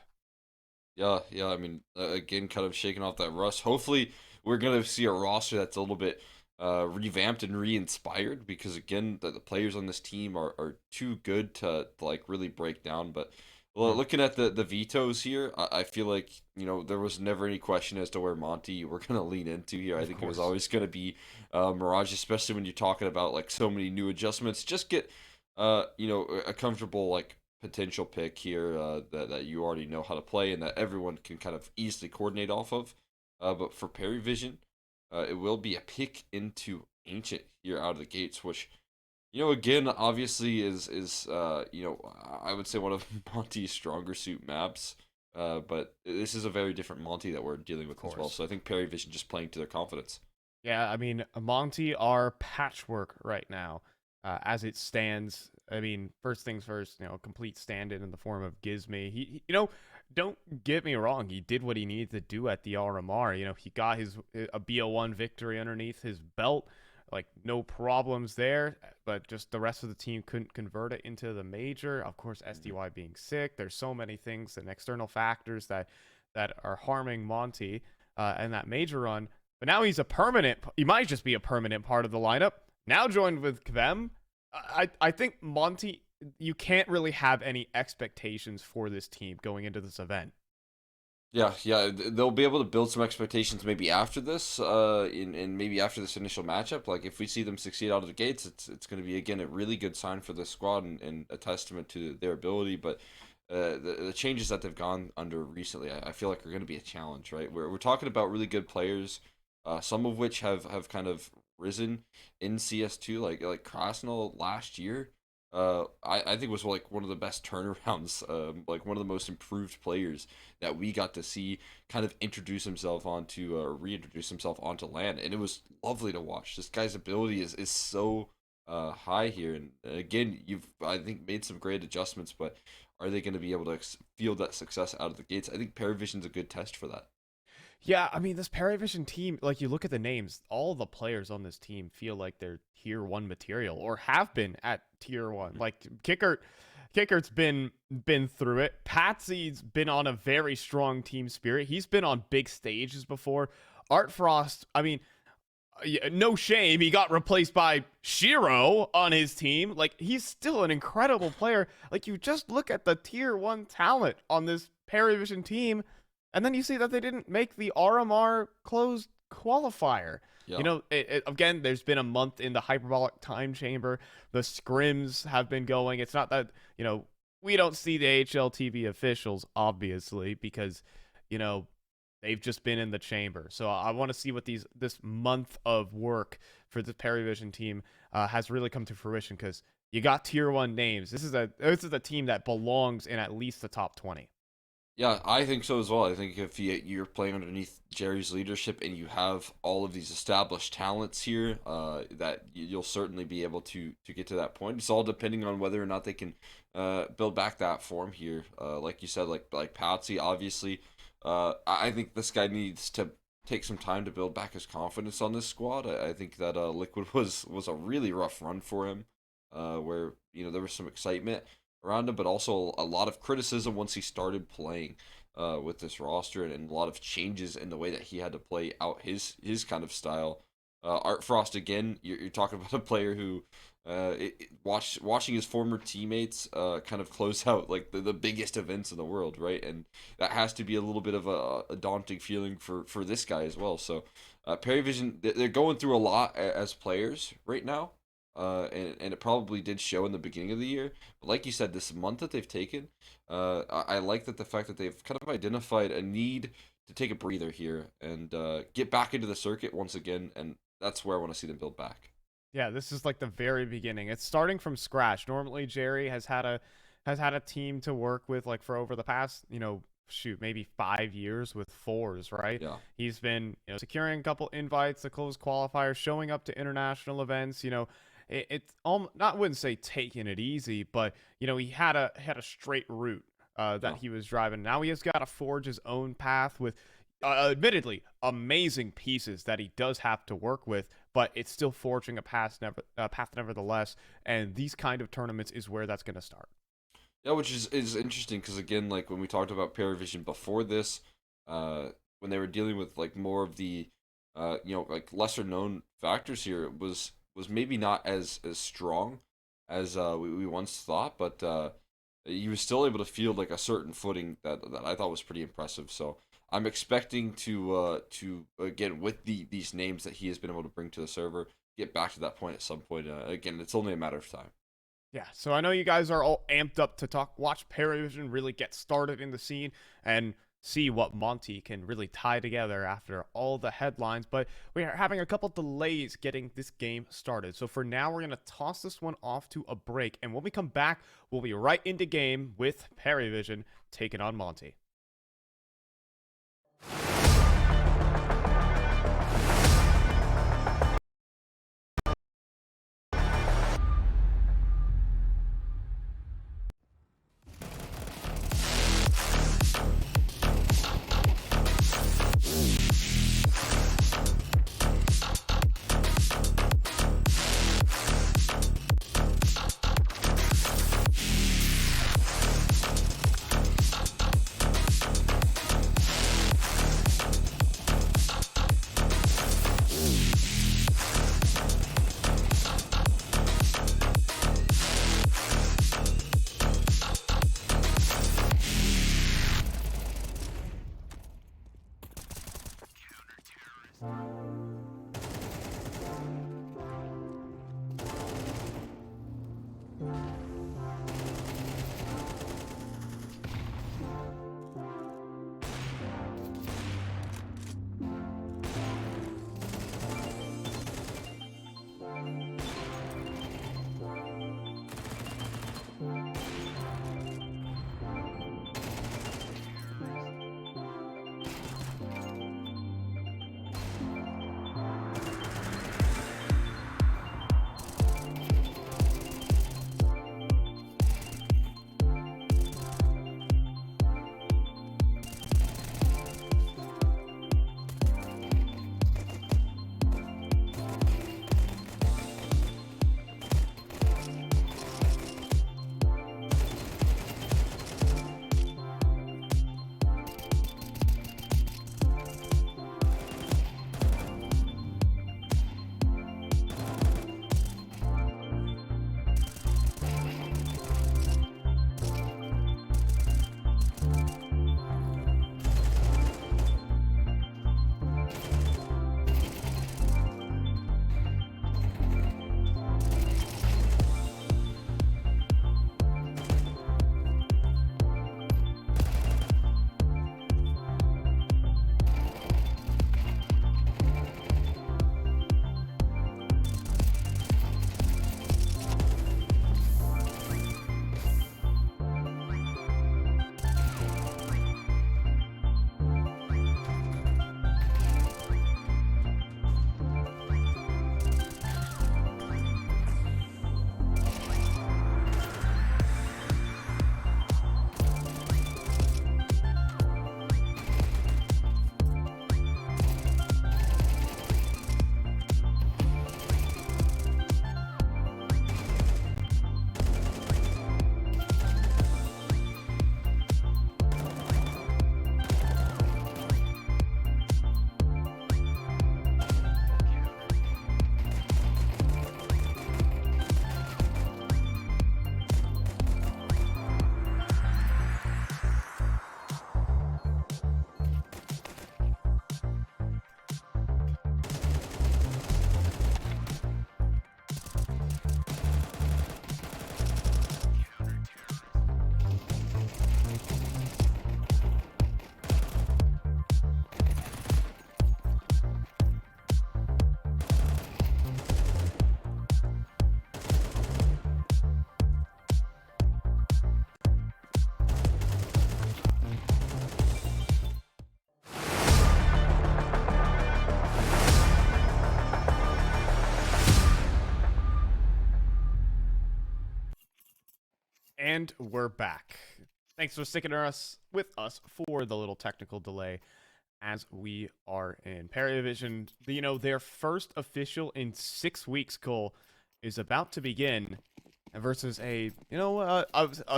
Yeah, yeah. I mean, again, kind of shaking off that rust. Hopefully, we're gonna see a roster that's a little bit revamped and re-inspired because again, the players on this team are too good to like really break down. But looking at the vetoes here, I feel like there was never any question as to where Monty we're gonna lean into here. I think it was always gonna be Mirage, especially when you're talking about like so many new adjustments. Just get a comfortable like potential pick here that you already know how to play and that everyone can kind of easily coordinate off of. But for Perry Vision, it will be a pick into Ancient here out of the gates, which again obviously is I would say one of Monty's stronger suit maps. But this is a very different Monty that we're dealing with as well. So I think Perry Vision just playing to their confidence. Yeah, I mean, Monty are patchwork right now. As it stands, I mean, first things first, complete stand-in in the form of Gizme. He don't get me wrong, he did what he needed to do at the RMR. He got a BO1 victory underneath his belt, like no problems there. But just the rest of the team couldn't convert it into the major. Of course, SDY being sick. There's so many things and external factors that are harming Monty and that major run. But now he might just be a permanent part of the lineup. Now joined with Kvem, I think Monty, you can't really have any expectations for this team going into this event. Yeah, they'll be able to build some expectations maybe after this, and maybe after this initial matchup. Like if we see them succeed out of the gates, it's going to be again a really good sign for this squad and a testament to their ability. But the changes that they've gone under recently, I feel like are going to be a challenge, right? We're talking about really good players, some of which have kind of risen in CS2, like Krasnal last year. I think was like one of the best turnarounds, like one of the most improved players that we got to see kind of reintroduce himself onto LAN, and it was lovely to watch. This guy's ability is so high here, and again, you've I think made some great adjustments, but are they going to be able to field that success out of the gates? I think Paravision's a good test for that. Yeah, I mean, this Paravision team, like you look at the names, all the players on this team feel like they're tier 1 material or have been at tier 1. Like Kickert's been through it. Patsy's been on a very strong team spirit. He's been on big stages before. Art Frost, I mean, no shame, he got replaced by Shiro on his team. Like, he's still an incredible player. Like, you just look at the tier 1 talent on this Paravision team, and then you see that they didn't make the RMR closed qualifier. Yeah. Again, there's been a month in the hyperbolic time chamber. The scrims have been going. It's not that, we don't see the HLTV officials, obviously, because, they've just been in the chamber. So I want to see what this month of work for the Paravision team has really come to fruition, because you got tier 1 names. This is a team that belongs in at least the top 20. Yeah, I think so as well. I think if you're playing underneath Jerry's leadership and you have all of these established talents here, that you'll certainly be able to get to that point. It's all depending on whether or not they can build back that form here. Like you said, like Patsy, obviously, I think this guy needs to take some time to build back his confidence on this squad. I think that Liquid was a really rough run for him, where there was some excitement around him, but also a lot of criticism once he started playing with this roster, and a lot of changes in the way that he had to play out his kind of style. Art Frost, again, you're talking about a player who watching his former teammates kind of close out like the biggest events in the world, right? And that has to be a little bit of a daunting feeling for this guy as well. So Perryvision, they're going through a lot as players right now, and it probably did show in the beginning of the year. But like you said, this month that they've taken, I like that the fact that they've kind of identified a need to take a breather here and get back into the circuit once again, and that's where I want to see them build back. Yeah, this is like the very beginning. It's starting from scratch. Normally, Jerry has had a team to work with like for over the past, maybe 5 years with fours, right? Yeah. He's been, securing a couple invites to close qualifiers, showing up to international events. It's not, I wouldn't say taking it easy, but he had a straight route that he was driving. Now he has got to forge his own path with admittedly amazing pieces that he does have to work with, but it's still forging a path nevertheless, and these kind of tournaments is where that's going to start. Yeah, which is interesting because, again, like when we talked about Paravision before this, when they were dealing with like more of the like lesser known factors here, it was maybe not as strong as we once thought, but he was still able to field like a certain footing that I thought was pretty impressive. So I'm expecting to again, with these names that he has been able to bring to the server, get back to that point at some point. Again, it's only a matter of time. Yeah, so I know you guys are all amped up to watch Paravision really get started in the scene and see what Monty can really tie together after all the headlines, but we are having a couple delays getting this game started. So for now, we're going to toss this one off to a break, and when we come back, we'll be right into game with Paravision taking on Monty. And we're back. Thanks for sticking with us for the little technical delay as we are in Perry Division. You know, their first official in 6 weeks, Cole, is about to begin versus a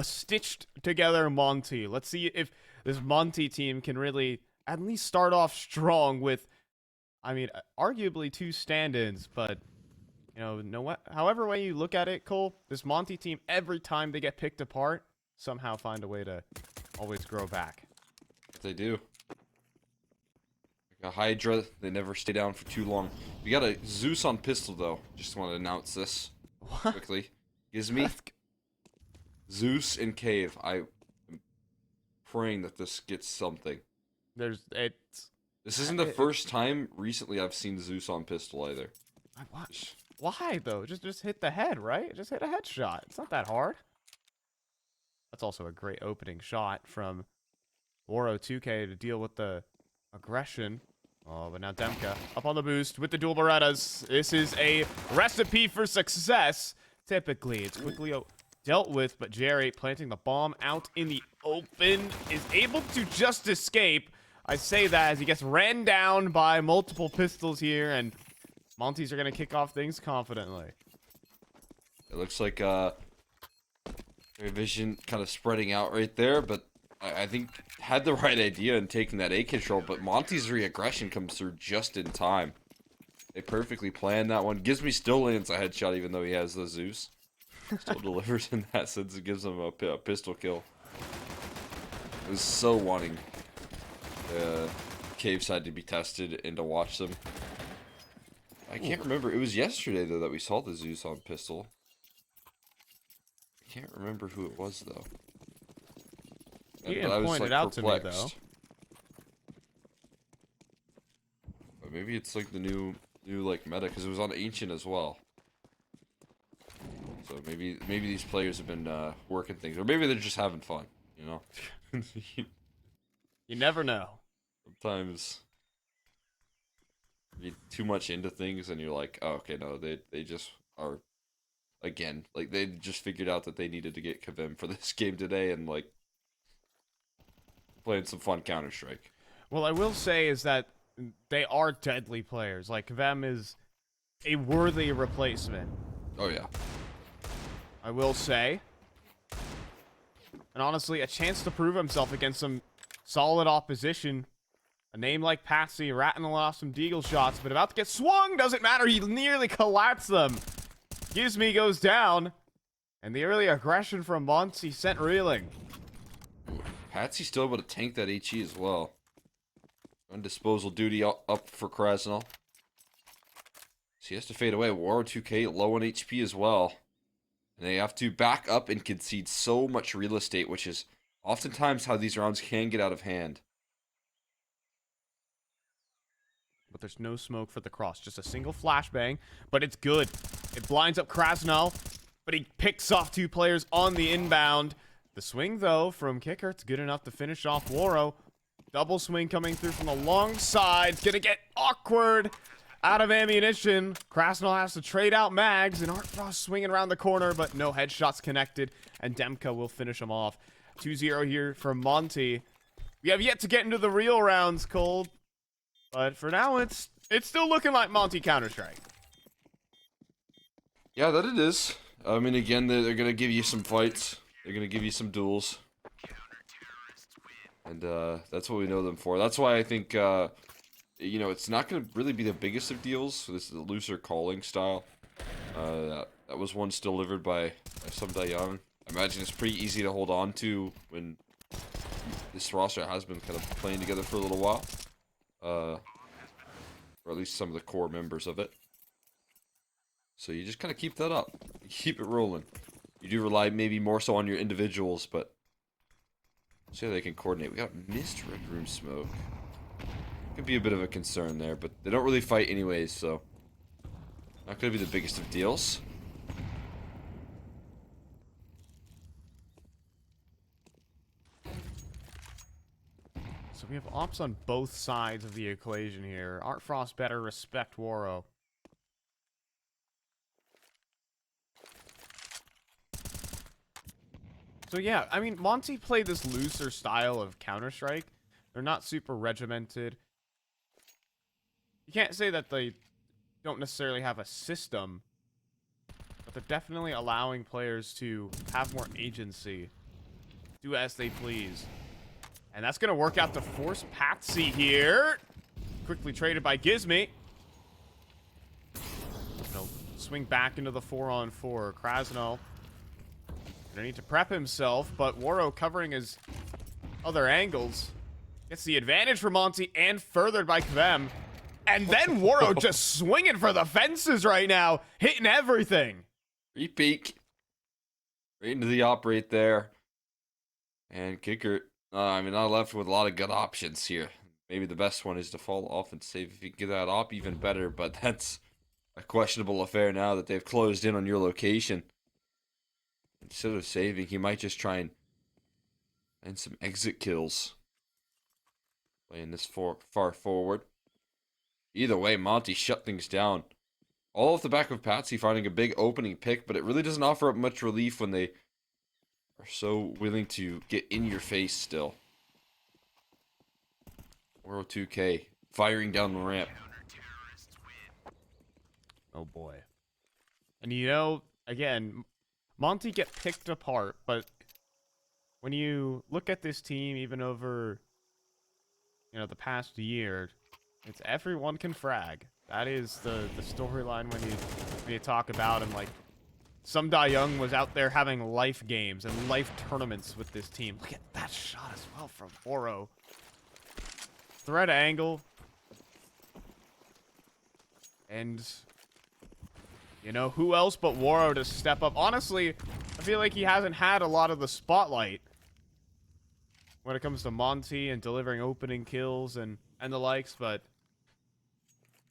stitched together Monty. Let's see if this Monty team can really at least start off strong with, I mean, arguably 2 stand-ins, but however way you look at it, Cole, this Monty team, every time they get picked apart, somehow find a way to always grow back. They do. Like a Hydra, they never stay down for too long. We got a Zeus on pistol, though. Just want to announce this quickly. Gives me Zeus and Cave. I am praying that this gets something. This isn't the first time recently I've seen Zeus on pistol either. Why though? Just hit the head, right? Just hit a headshot. It's not that hard. That's also a great opening shot from Waro 2K to deal with the aggression. Oh, but now Demka up on the boost with the dual Berettas. This is a recipe for success. Typically, it's quickly dealt with, but Jerry planting the bomb out in the open is able to just escape. I say that as he gets ran down by multiple pistols here, and Monties are going to kick off things confidently. It looks like Vision kind of spreading out right there, but I think had the right idea in taking that A control, but Monty's re-aggression comes through just in time. They perfectly planned that one. Gives me still lands a headshot even though he has the Zeus. Still delivers in that sense. It gives him a pistol kill. I was so wanting the cave side to be tested and to watch them. I can't remember. It was yesterday, though, that we saw the Zeus on pistol. I can't remember who it was, though. You didn't point it out to me, though. But maybe it's like the new like meta, because it was on Ancient as well. So maybe these players have been working things, or maybe they're just having fun, you know? You never know. Sometimes you get too much into things and you're like, oh, okay, no, they just are, again, like they just figured out that they needed to get Kavim for this game today and like playing some fun Counter-Strike. Well, I will say is that they are deadly players. Like, Kavim is a worthy replacement. Oh, yeah. I will say. And honestly, a chance to prove himself against some solid opposition. A name like Patsy rattling off some deagle shots, but about to get swung. Doesn't matter. He nearly collapsed them. Gizme goes down. And the early aggression from Monty sent reeling. Patsy's still able to tank that HE as well. Undisposal duty up for Krasnal. So he has to fade away. Waro 2K low on HP as well. And they have to back up and concede so much real estate, which is oftentimes how these rounds can get out of hand. But there's no smoke for the cross. Just a single flashbang, but it's good. It blinds up Krasnal, but he picks off 2 players on the inbound. The swing, though, from Kicker, it's good enough to finish off Waro. Double swing coming through from the long side. It's going to get awkward. Out of ammunition. Krasnal has to trade out mags, and Art Frost swinging around the corner, but no headshots connected, and Demka will finish him off. 2-0 here for Monty. We have yet to get into the real rounds, Cole. But for now, it's still looking like Monty Counter-Strike. Yeah, that it is. I mean, again, they're going to give you some fights. They're going to give you some duels. And that's what we know them for. That's why I think, it's not going to really be the biggest of deals. So this is a looser calling style. That was once delivered by some Dayan. I imagine it's pretty easy to hold on to when this roster has been kind of playing together for a little while. Or at least some of the core members of it. So you just kind of keep that up. You keep it rolling. You do rely maybe more so on your individuals, but see how they can coordinate. We got missed Red Room smoke. Could be a bit of a concern there, but they don't really fight anyways, so not going to be the biggest of deals. So we have ops on both sides of the equation here. Art Frost better respect Waro. So yeah, I mean, Monty played this looser style of Counter-Strike. They're not super regimented. You can't say that they don't necessarily have a system, but they're definitely allowing players to have more agency, do as they please. And that's going to work out to force Patsy here. Quickly traded by Gizmy. He'll swing back into the 4-on-4. Krasnov gonna need to prep himself, but Waro covering his other angles. Gets the advantage for Monty and furthered by Kvem. And then Waro just swinging for the fences right now, hitting everything. Repeak. Right into the op right there. And Kicker, not left with a lot of good options here. Maybe the best one is to fall off and save. If you get that op, even better. But that's a questionable affair now that they've closed in on your location. Instead of saving, he might just try and find some exit kills. Playing this far forward. Either way, Monty shut things down. All off the back of Patsy finding a big opening pick, but it really doesn't offer up much relief when they are so willing to get in your face still. World 2K firing down the ramp. Oh boy. And you know, again, Monty get picked apart, but when you look at this team, even over, the past year, it's everyone can frag. That is the storyline when you talk about him. Like, Some Da Young was out there having life games and life tournaments with this team. Look at that shot as well from Oro. Threat angle. And, who else but Waro to step up? Honestly, I feel like he hasn't had a lot of the spotlight when it comes to Monty and delivering opening kills and the likes, but,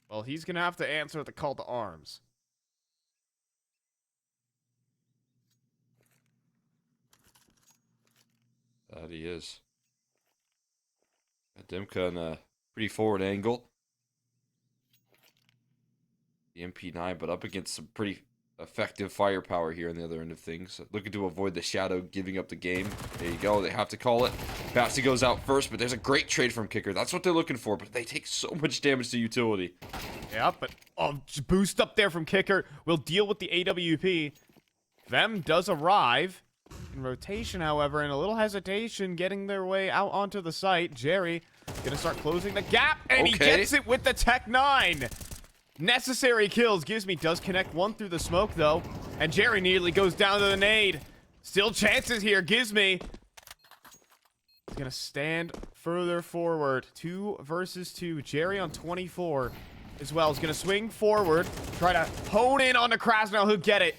well, he's going to have to answer the call to arms. That he is. Dimka in a pretty forward angle. The MP9, but up against some pretty effective firepower here on the other end of things. Looking to avoid the shadow giving up the game. There you go. They have to call it. Batsy goes out first, but there's a great trade from Kicker. That's what they're looking for, but they take so much damage to utility. Yeah, but boost up there from Kicker. We'll deal with the AWP. Vem does arrive. In rotation, however, and a little hesitation getting their way out onto the site. Jerry gonna start closing the gap, and he gets it with the Tech 9. Necessary kills. Gizmy does connect one through the smoke, though. And Jerry nearly goes down to the nade. Still chances here. Gizmy is going to stand further forward. 2 versus 2. Jerry on 24 as well is going to swing forward. Try to hone in on the Krasnov. He'll get it.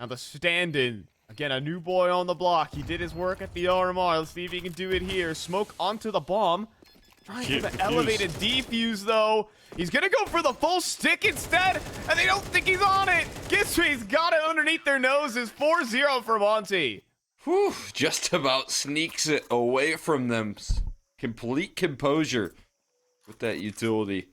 Now the stand-in. Again, a new boy on the block. He did his work at the RMR. Let's see if he can do it here. Smoke onto the bomb. Trying for the elevated defuse, though. He's going to go for the full stick instead, and they don't think he's on it. Gizmy's got it underneath their noses. 4-0 for Monty. Whew, just about sneaks it away from them. Complete composure with that utility.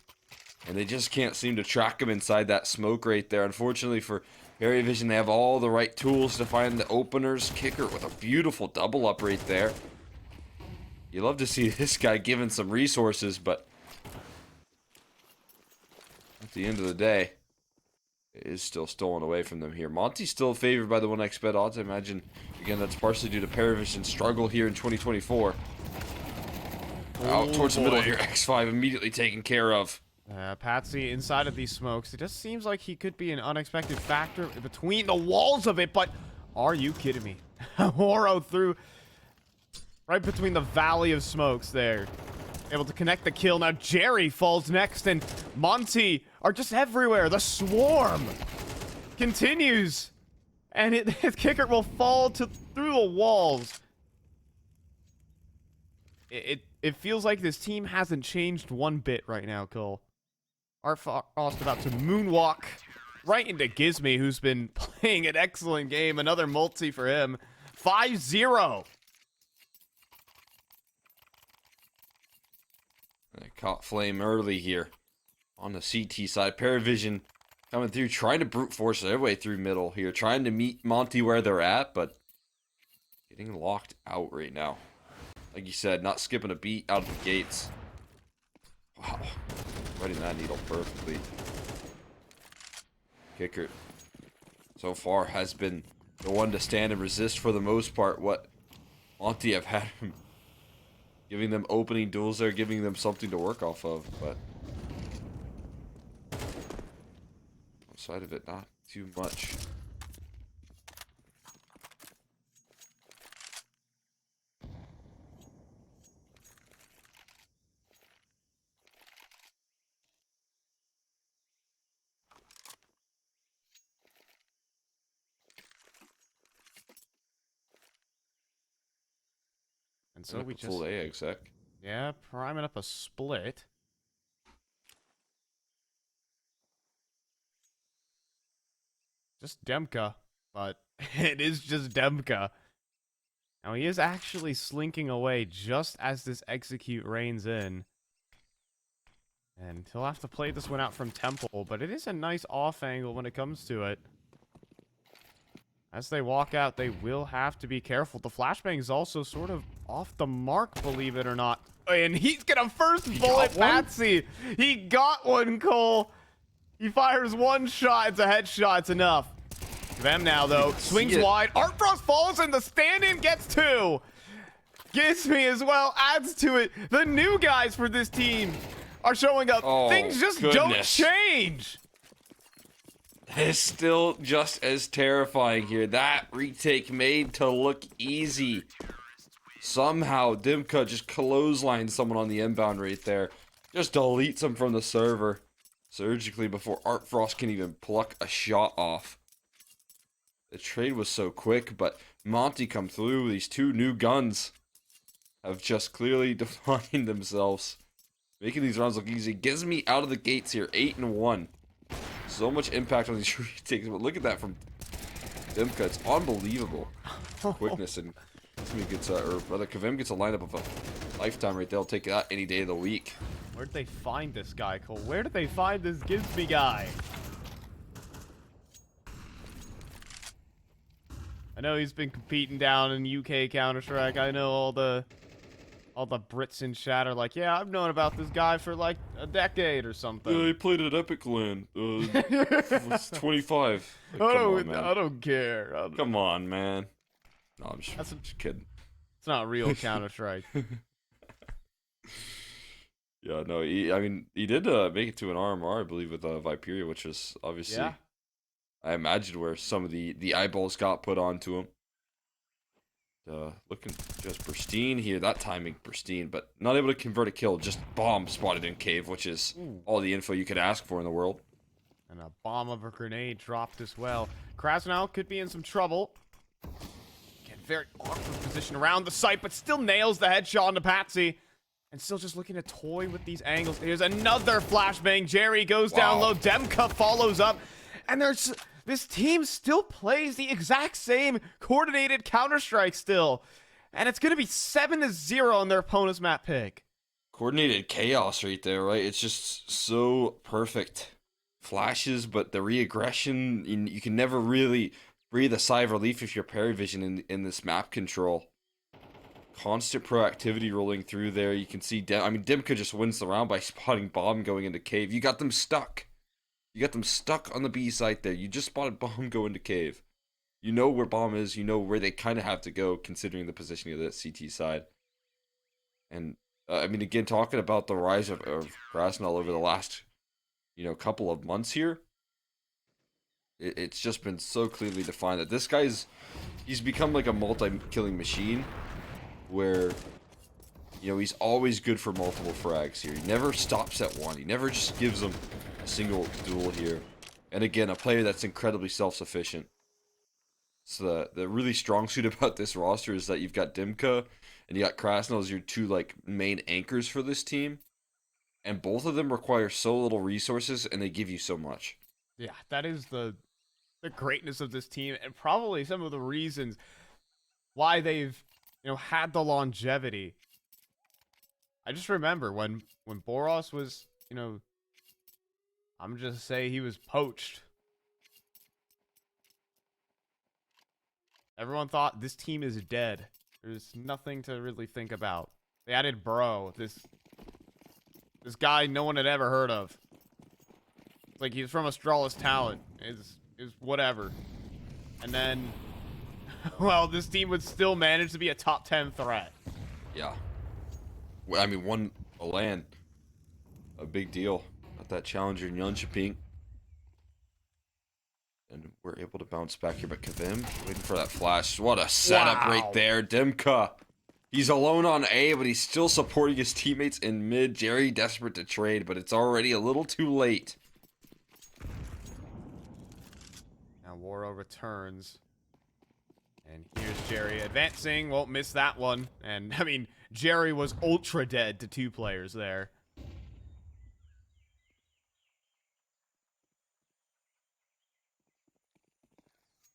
And they just can't seem to track him inside that smoke right there. Unfortunately for Berry Vision, they have all the right tools to find the openers. Kicker with a beautiful double up right there. You love to see this guy given some resources, but at the end of the day, it is still stolen away from them here. Monty's still favored by the 1xBet odds. I imagine, again, that's partially due to Paravision's struggle here in 2024. Out towards the middle here. X5 immediately taken care of. Patsy inside of these smokes. It just seems like he could be an unexpected factor between the walls of it, but are you kidding me? Oro through right between the valley of smokes there. Able to connect the kill. Now Jerry falls next, and Monty are just everywhere. The swarm continues, and his Kicker will fall through the walls. It feels like this team hasn't changed one bit right now, Cole. Art Frost about to moonwalk right into Gizmy, who's been playing an excellent game. Another multi for him. 5-0. They caught Flame early here on the CT side. Paravision coming through, trying to brute force their way through middle here, trying to meet Monty where they're at, but Getting locked out right now. Like you said, not skipping a beat out of the gates. Wow. Threading that needle perfectly. Kicker, so far, has been the one to stand and resist for the most part what Monty have had him. Giving them opening duels there, giving them something to work off of, but outside of it, not too much. And so we Full just, A exec. yeah, priming up a split. Just Demka, but it is just Demka. Now he is actually slinking away just as this execute reigns in. And he'll have to play this one out from Temple, but it is a nice off angle when it comes to it. As they walk out, they will have to be careful. The flashbang is also sort of off the mark, believe it or not. And he's gonna first bullet Patsy. He got one, Cole. He fires one shot. It's a headshot. It's enough. Them now, though. Swings wide. Art Frost falls, and the stand-in gets two. Gets me as well. Adds to it. The new guys for this team are showing up. Oh, Things just don't change. It's still just as terrifying here. That retake made to look easy. Somehow, Dimka just clotheslined someone on the inbound right there. Just deletes him from the server surgically before Art Frost can even pluck a shot off. The trade was so quick, but Monty come through. These two new guns have just clearly defined themselves, making these rounds look easy. Gives me out of the gates here, 8-1. So much impact on these retakes, but look at that from Dimka. It's unbelievable. Quickness, and gets or rather Kavim gets a lineup of a lifetime right there. I'll take that any day of the week. Where'd they find this guy, Cole? Where did they find this Gibbsby guy? I know he's been competing down in UK Counter-Strike. I know all the Brits in chat are like, yeah, I've known about this guy for like a decade or something. Yeah, he played at Epic Land. Was 25. Like, I don't care. Come on, man. No, I'm just kidding. It's not real Counter-Strike. Yeah, no, he did make it to an RMR, I believe, with Viperia, which was obviously, yeah. I imagine, where some of the eyeballs got put onto him. Looking just pristine here. That timing pristine, but not able to convert a kill. Just bomb spotted in cave, which is all the info you could ask for in the world. And a bomb of a grenade dropped as well. Krasnow could be in some trouble. Again, very awkward position around the site, but still nails the headshot into Patsy. And still just looking to toy with these angles. Here's another flashbang. Jerry goes down low. Demka follows up. And this team still plays the exact same coordinated Counter-Strike still. And it's going to be 7-0 on their opponent's map pick. Coordinated chaos right there, right? It's just so perfect. Flashes, but the re-aggression, you can never really breathe a sigh of relief if you're parry vision in this map control. Constant proactivity rolling through there. You can see, Dimka just wins the round by spotting bomb going into cave. You got them stuck. You got them stuck on the B site there. You just spotted bomb go into cave. You know where bomb is. You know where they kind of have to go, considering the positioning of that CT side. And, again, talking about the rise of Krasnal over the last, couple of months here, it's just been so clearly defined that this guy's, he's become like a multi-killing machine, where, he's always good for multiple frags here. He never stops at one. He never just gives them a single duel here. And again, a player that's incredibly self-sufficient. So the really strong suit about this roster is that you've got Dimka and you got Krasnal as your two main anchors for this team. And both of them require so little resources, and they give you so much. Yeah, that is the greatness of this team, and probably some of the reasons why they've had the longevity. I just remember when Boros was, I'm just say he was poached. Everyone thought this team is dead. There's nothing to really think about. They added Bro, this guy no one had ever heard of. Like, he's from Astralis Talent. Is whatever. And then, well, this team would still manage to be a top 10 threat. Yeah. Well, I mean, won a LAN. A big deal. Got that challenger in Jönköping. And we're able to bounce back here, but Kavim waiting for that flash. What a setup right there. Dimka. He's alone on A, but he's still supporting his teammates in mid. Jerry desperate to trade, but it's already a little too late. Now Waro returns. And here's Jerry advancing. Won't miss that one. And, I mean, Jerry was ultra dead to 2 players there.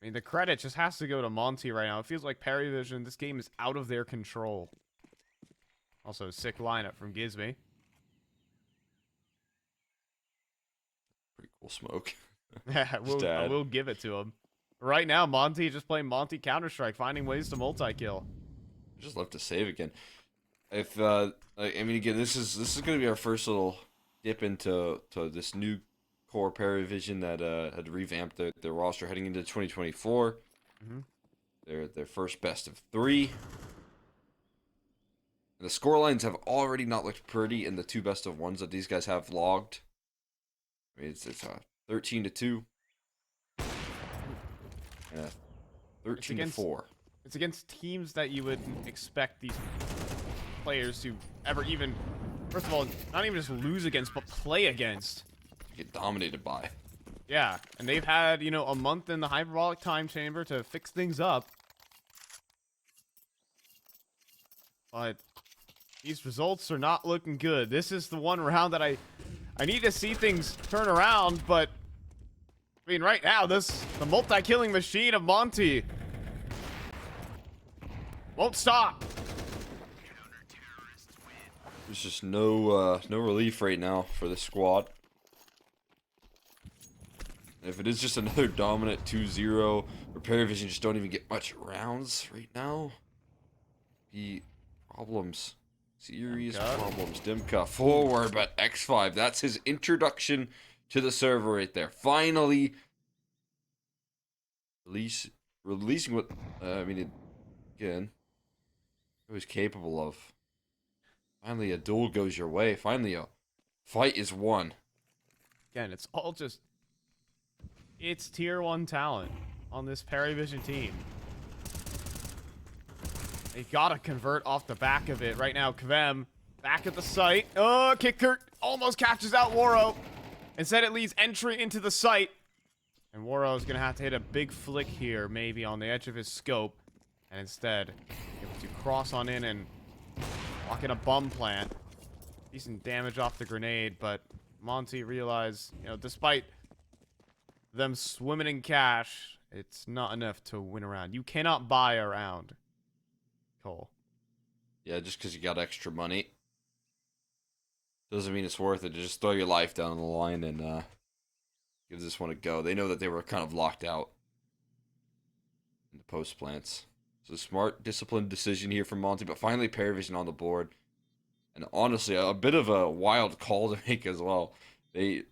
I mean, the credit just has to go to Monty right now. It feels like Perryvision, this game is out of their control. Also, sick lineup from Gizmy. Pretty cool smoke. Yeah, I will give it to him. Right now, Monty just playing Monty Counter-Strike, finding ways to multi-kill. Just left to save again. If I mean, again, this is gonna be our first little dip into this new core Perryvision that had revamped their roster heading into 2024. Mm-hmm. Their first best of 3. And the scorelines have already not looked pretty in the 2 best of 1s that these guys have logged. I mean, it's 13-2. Yeah, 13-4. It's against teams that you would expect these players to ever even, first of all, not even just lose against, but play against. Get dominated by. Yeah, and they've had, you know, a month in the hyperbolic time chamber to fix things up. But these results are not looking good. This is the one round that I need to see things turn around, but I mean, right now, the multi-killing machine of Monty won't stop. There's just no relief right now for the squad. If it is just another dominant 2-0, where Perryvision just don't even get much rounds right now, be problems. Serious problems. Dimka forward, but X5, that's his introduction to the server right there. Finally releasing what I mean, again, it was capable of. Finally a duel goes your way. Finally a fight is won. Again, it's all just, it's tier 1 talent on this Perryvision team. They gotta convert off the back of it. Right now, Kvem back at the site. Oh, Kicker almost catches out Waro. Instead, it leads entry into the site. And Waro is going to have to hit a big flick here, maybe on the edge of his scope. And instead, able to cross on in and lock in a bum plant. Decent damage off the grenade, but Monty realized, you know, despite them swimming in cash, it's not enough to win a round. You cannot buy a round, Cole. Yeah, just because you got extra money doesn't mean it's worth it to just throw your life down on the line and give this one a go. They know that they were kind of locked out in the post plants. So smart, disciplined decision here from Monty, but finally Perryvision on the board. And honestly, a bit of a wild call to make as well. They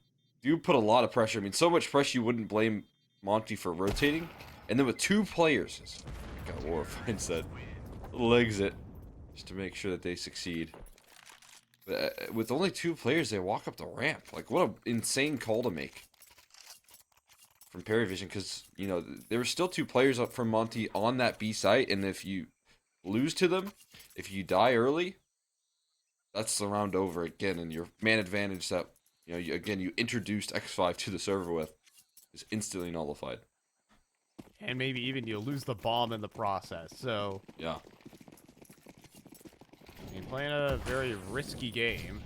do put a lot of pressure. I mean, so much pressure you wouldn't blame Monty for rotating. And then with 2 players, got War finds that little exit just to make sure that they succeed. But with only 2 players, they walk up the ramp. Like, what an insane call to make from Perryvision, because, you know, there were still 2 players up from Monty on that B site, and if you lose to them, if you die early, that's the round over again, and your man advantage that, you know, you introduced X5 to the server with is instantly nullified. And maybe even you'll lose the bomb in the process, so... Yeah. I mean, playing a very risky game.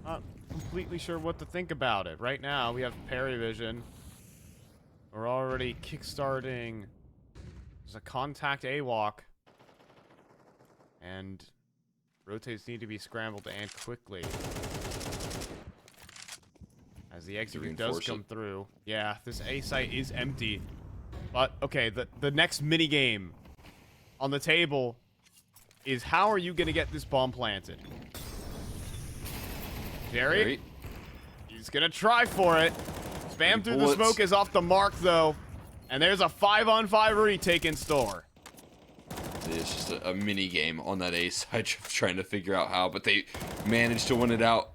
Not completely sure what to think about it. Right now, we have Perryvision. We're already kickstarting. There's a contact A-walk. And rotates need to be scrambled and quickly. As the execute reinforce does come it. through. Yeah, this A site is empty. But, okay, the next mini game on the table is how are you going to get this bomb planted? Jerry? He's going to try for it. Spam through the smoke is off the mark, though. And there's a 5-on-5 retake in store. It's just a mini game on that A side, trying to figure out how, but they managed to win it out.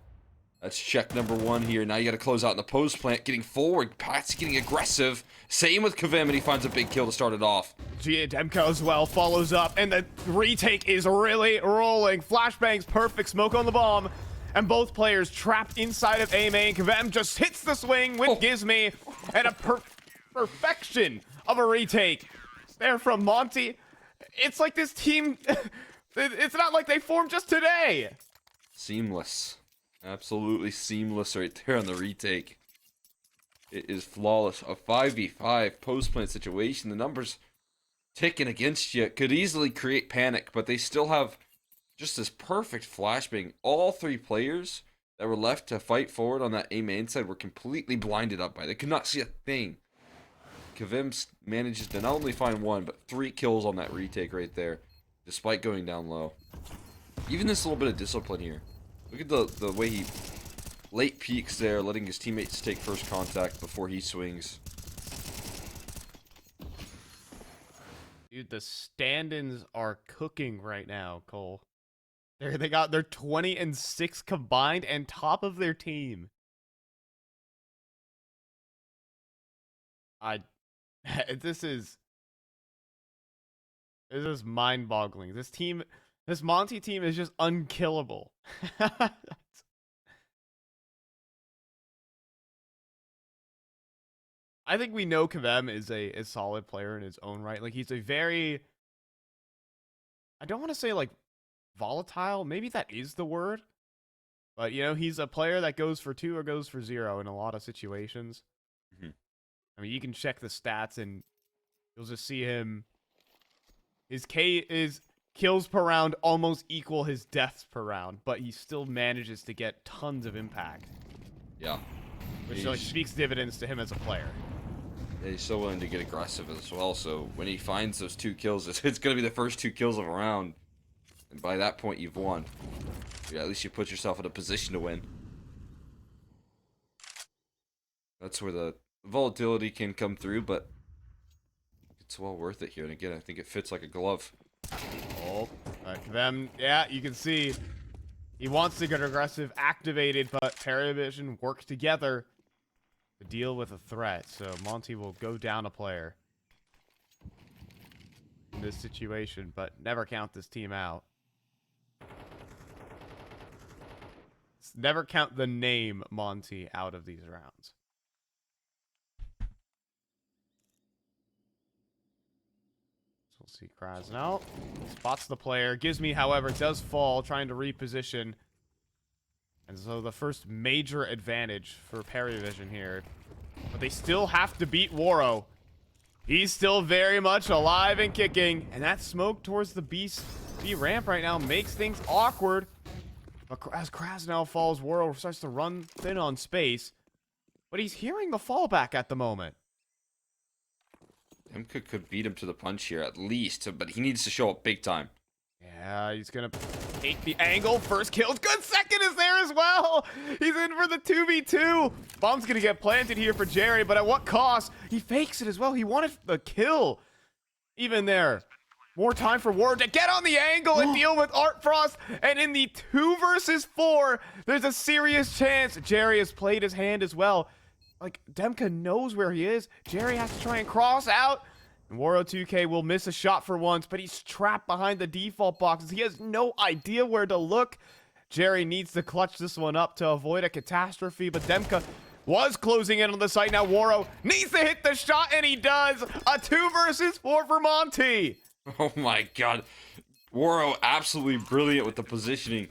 That's check number 1 here. Now you got to close out in the post plant, getting forward. Pat's getting aggressive. Same with Kavem, and he finds a big kill to start it off. Demko as well follows up, and the retake is really rolling. Flashbangs, perfect smoke on the bomb, and both players trapped inside of A main. Kavem just hits the swing with Gizme, and a perfection of a retake there from Monty. It's like this team, it's not like they formed just today. Seamless. Absolutely seamless right there on the retake. It is flawless. A 5v5 post-plant situation. The numbers ticking against you. Could easily create panic, but they still have just this perfect flashbang. All 3 players that were left to fight forward on that A main side were completely blinded up by it. They could not see a thing. Kavim manages to not only find 1, but 3 kills on that retake right there, despite going down low. Even this little bit of discipline here. Look at the way he late peeks there, letting his teammates take first contact before he swings. Dude, the stand-ins are cooking right now, Cole. They got their 20-6 combined and top of their team. This is mind-boggling. This Monty team is just unkillable. I think we know Kavem is a solid player in his own right. Like, he's a very, I don't want to say like volatile. Maybe that is the word. But, you know, he's a player that goes for 2 or goes for 0 in a lot of situations. Mm-hmm. I mean, you can check the stats and you'll just see him. His kills per round almost equal his deaths per round, but he still manages to get tons of impact. Yeah. Which like speaks dividends to him as a player. Yeah, he's so willing to get aggressive as well, so when he finds those 2 kills, it's going to be the first 2 kills of a round. And by that point, you've won. Yeah, at least you put yourself in a position to win. That's where the volatility can come through, but it's well worth it here. And again, I think it fits like a glove. Oh, Kavem, yeah, you can see he wants to get aggressive, activated, but Paravision work together to deal with a threat. So Monty will go down a player in this situation, but never count this team out. Never count the name Monty out of these rounds. So we'll see Krasnell. Spots the player. Gizme, however, does fall, trying to reposition. And so the first major advantage for Paravision here. But they still have to beat Waro. He's still very much alive and kicking. And that smoke towards the B ramp right now makes things awkward. But as Krasnell falls, Waro starts to run thin on space. But he's hearing the fallback at the moment. Demka could beat him to the punch here at least, but he needs to show up big time. Yeah, he's gonna take the angle. First kill. Good second is there as well. He's in for the 2v2. Bomb's gonna get planted here for Jerry, but at what cost? He fakes it as well. He wanted the kill. Even there. More time for Ward to get on the angle and deal with Art Frost. And in the 2 versus 4, there's a serious chance. Jerry has played his hand as well. Like, Demka knows where he is. Jerry has to try and cross out. And Waro 2K will miss a shot for once, but he's trapped behind the default boxes. He has no idea where to look. Jerry needs to clutch this one up to avoid a catastrophe, but Demka was closing in on the site. Now Waro needs to hit the shot, and he does. A 2 versus 4 for Monty. Oh my god. Waro absolutely brilliant with the positioning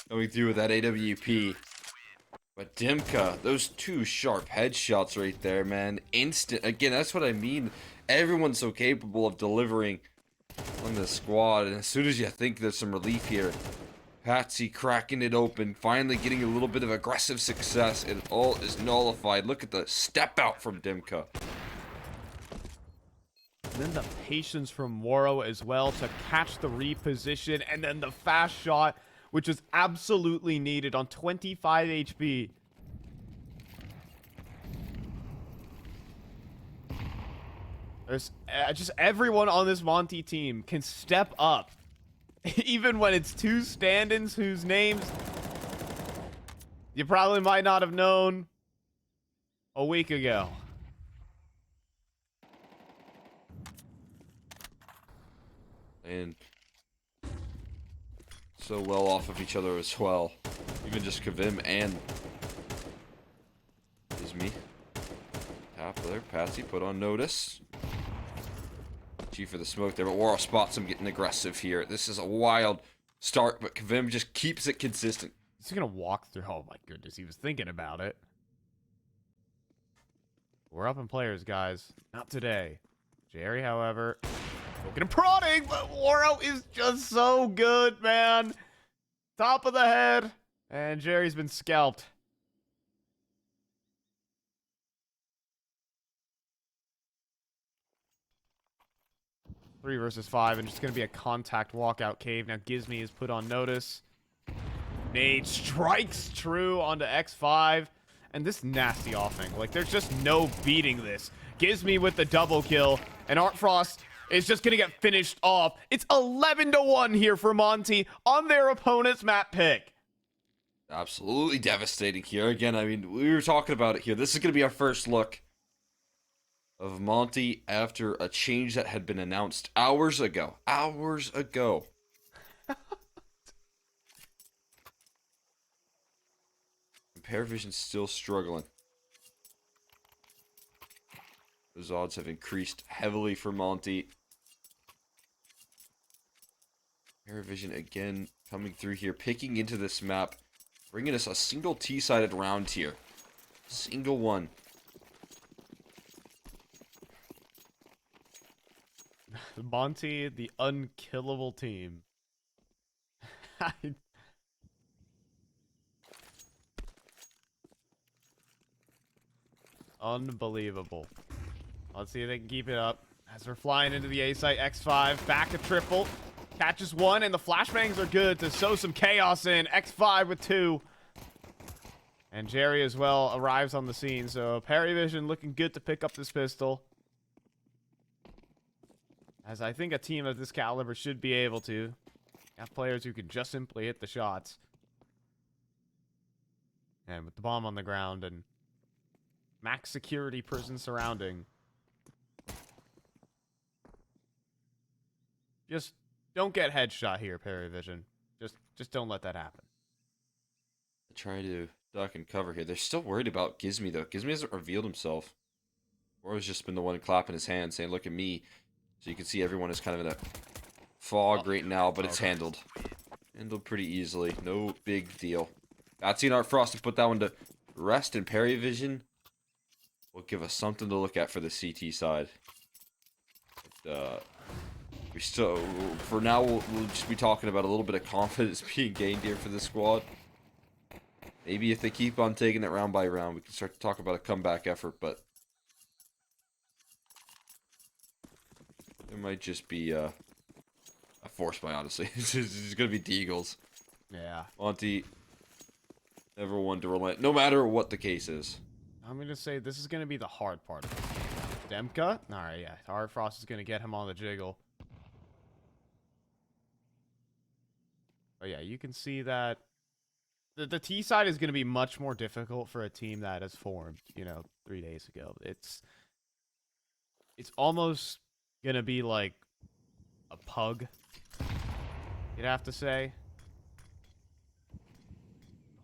coming through with that AWP. But Dimka, those 2 sharp headshots right there, man. Instant. Again, that's what I mean. Everyone's so capable of delivering on the squad. And as soon as you think there's some relief here, Patsy cracking it open, finally getting a little bit of aggressive success, and all is nullified. Look at the step out from Dimka. And then the patience from Waro as well to catch the reposition, and then the fast shot, which is absolutely needed on 25 HP. There's just everyone on this Monty team can step up. Even when it's two stand-ins whose names you probably might not have known a week ago. And so well off of each other as well. Even just Kavim and Izmi. Tap there. Patsy put on notice. G for the smoke there, but Waro spots him getting aggressive here. This is a wild start, but Kavim just keeps it consistent. He's gonna walk through. Oh my goodness, he was thinking about it. We're up in players, guys. Not today. Jerry, however, poking and prodding, but Waro is just so good, man. Top of the head, and Jerry's been scalped. 3 versus 5, and it's going to be a contact walkout cave. Now Gizmi is put on notice. Nade strikes true onto X5. And this nasty offing. Like, there's just no beating this. Gizmi with the double kill. And Art Frost is just going to get finished off. It's 11-1 here for Monty on their opponent's map pick. Absolutely devastating here. Again, I mean, we were talking about it here. This is going to be our first look of Monty after a change that had been announced hours ago. Hours ago. Paravision's still struggling. Those odds have increased heavily for Monty. Paravision again coming through here, picking into this map, bringing us a single T-sided round here. Single one. Monty, the unkillable team. Unbelievable. Let's see if they can keep it up. As we're flying into the A site, X5 back a triple. Catches one, and the flashbangs are good to sow some chaos in. X5 with 2. And Jerry as well arrives on the scene. So Paravision looking good to pick up this pistol. As I think a team of this caliber should be able to. Have players who can just simply hit the shots. And with the bomb on the ground and max security prison surrounding. Just don't get headshot here, Paravision. Just don't let that happen. Try to duck and cover here. They're still worried about Gizmi, though. Gizmi hasn't revealed himself. Wara's just been the one clapping his hands, saying, look at me. So you can see everyone is kind of in a fog right now, but it's handled. Handled pretty easily. No big deal. Not seen Art Frost to put that one to rest, and Paravision will give us something to look at for the CT side. But, we still, for now, we'll just be talking about a little bit of confidence being gained here for this squad. Maybe if they keep on taking it round by round, we can start to talk about a comeback effort, but it might just be a force buy, honestly. It's going to be the Eagles. Yeah. Monty, never one to relent, no matter what the case is. I'm going to say this is going to be the hard part. Demka? Alright, yeah. Art Frost is going to get him on the jiggle. But yeah, you can see that the T side is going to be much more difficult for a team that has formed, 3 days ago. It's almost going to be like a pug, you'd have to say.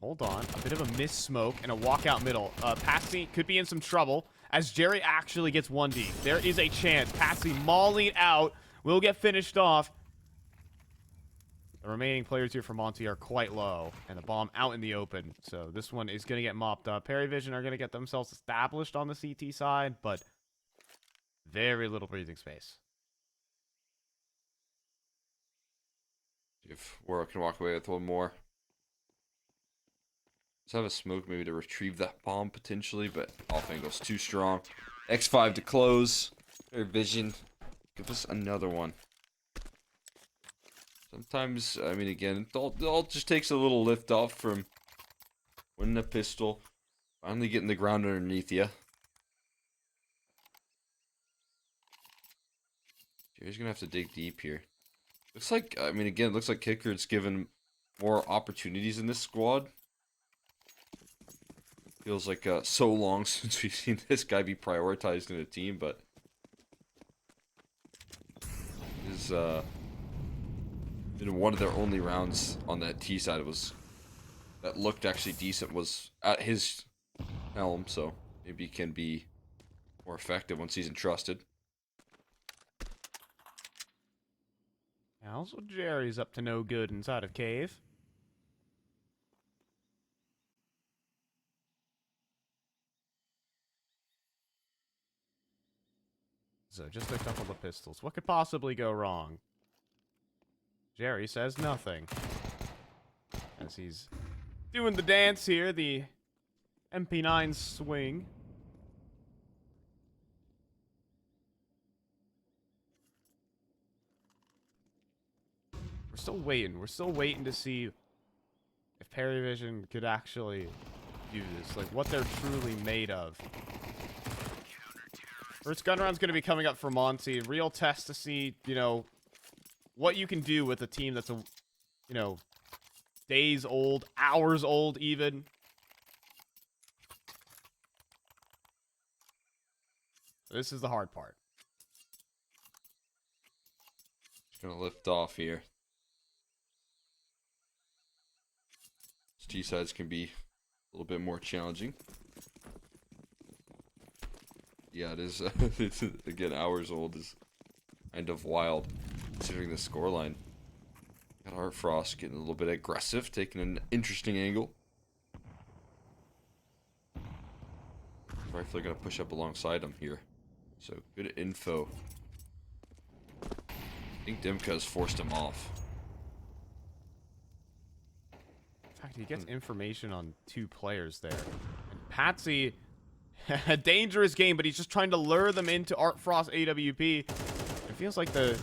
Hold on. A bit of a miss smoke and a walkout middle. Patsy could be in some trouble as Jerry actually gets 1D. There is a chance. Patsy mauling out will get finished off. The remaining players here for Monty are quite low, and the bomb out in the open. So this one is going to get mopped up. Paravision are going to get themselves established on the CT side, but very little breathing space. If Wara can walk away with one more. Let's have a smoke maybe to retrieve that bomb potentially, but off angle's too strong. X5 to close. Their vision. Give us another one. Sometimes, I mean, again, it all just takes a little lift off from winning a pistol. Finally getting the ground underneath you. Jerry's gonna have to dig deep here. Looks like, I mean, again, it looks like Kicker's given more opportunities in this squad. Feels like so long since we've seen this guy be prioritized in a team, but is in one of their only rounds on that T side that looked actually decent was at his helm, so maybe he can be more effective once he's entrusted. Also, Jerry's up to no good inside of Cave. So just a couple of pistols. What could possibly go wrong? Jerry says nothing. As he's doing the dance here, the MP9 swing. We're still waiting. We're still waiting to see if Perivision could actually do this. Like, what they're truly made of. First gun round's going to be coming up for Monty. Real test to see, you know, what you can do with a team that's, you know, days old, hours old even. This is the hard part. Just gonna lift off here. T sides can be a little bit more challenging. Yeah, it is. It's, again, hours old is kind of wild considering the scoreline. Got Art Frost getting a little bit aggressive, taking an interesting angle. Rifler gonna push up alongside him here. So good info. I think Dimka has forced him off. In fact, he gets information on 2 players there. And Patsy, a dangerous game, but he's just trying to lure them into Art Frost AWP. It feels like the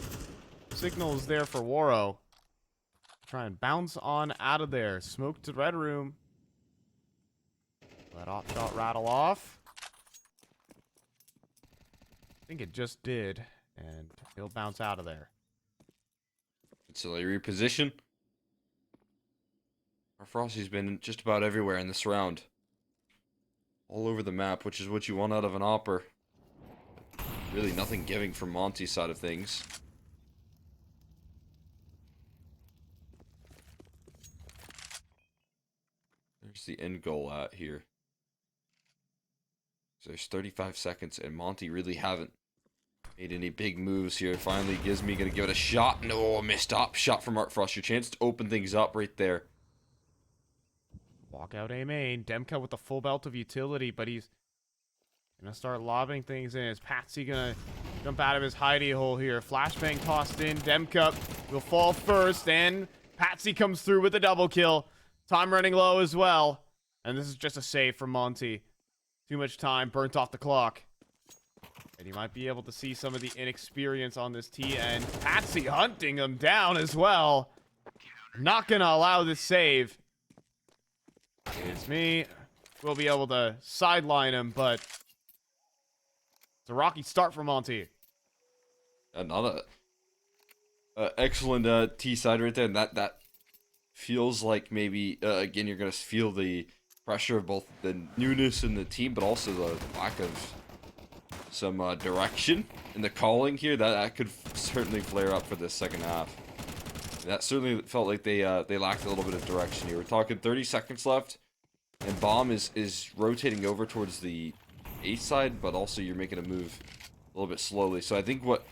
signal is there for Waro. Try and bounce on out of there. Smoke to Red Room. Let op shot rattle off. I think it just did, and he'll bounce out of there. So they reposition. Our Frosty's been just about everywhere in this round. All over the map, which is what you want out of an opper. Really nothing giving from Monty's side of things. There's the end goal at here. So there's 35 seconds, and Monty really haven't made any big moves here. Finally, Gizmy gonna give it a shot. No, missed up. Shot from Art Frost. Your chance to open things up right there. Walk out A main. Demka with the full belt of utility, but he's gonna start lobbing things in. Is Patsy gonna jump out of his hidey hole here? Flashbang tossed in. Demka will fall first, and Patsy comes through with a double kill. Time running low as well. And this is just a save from Monty. Too much time burnt off the clock. And you might be able to see some of the inexperience on this T, and Patsy hunting him down as well. Not gonna allow this save. It's me. We'll be able to sideline him, but it's a rocky start for Monty. Not a excellent T side right there, and that feels like maybe again you're gonna feel the pressure of both the newness in the team, but also the lack of some direction in the calling here. That could certainly flare up for the second half. That certainly felt like they lacked a little bit of direction here. We're talking 30 seconds left, and Bomb is rotating over towards the A side, but also you're making a move a little bit slowly. So I think what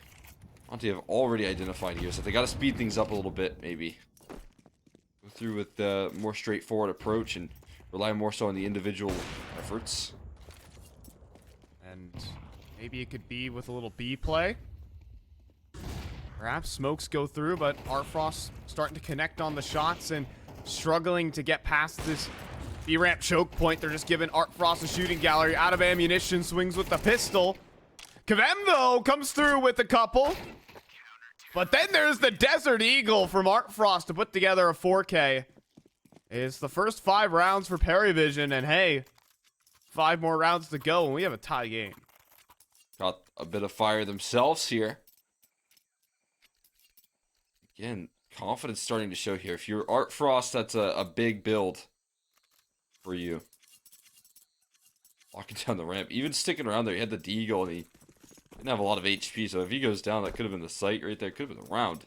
Monty have already identified here is that they got to speed things up a little bit, maybe. Go through with the more straightforward approach and rely more so on the individual efforts. And maybe it could be with a little B play. Perhaps smokes go through, but Artfrost starting to connect on the shots and struggling to get past this B-ramp choke point. They're just giving Artfrost a shooting gallery. Out of ammunition, swings with the pistol. Kvem, though, comes through with a couple. But then there's the Desert Eagle from Artfrost to put together a 4K. It's the first 5 rounds for Perivision, and hey, 5 more rounds to go, and we have a tie game. Got a bit of fire themselves here. Again, confidence starting to show here. If you're Artfrost, that's a big build for you. Walking down the ramp, even sticking around there. He had the Deagle, and he didn't have a lot of HP, so if he goes down, that could have been the sight right there. Could have been the round.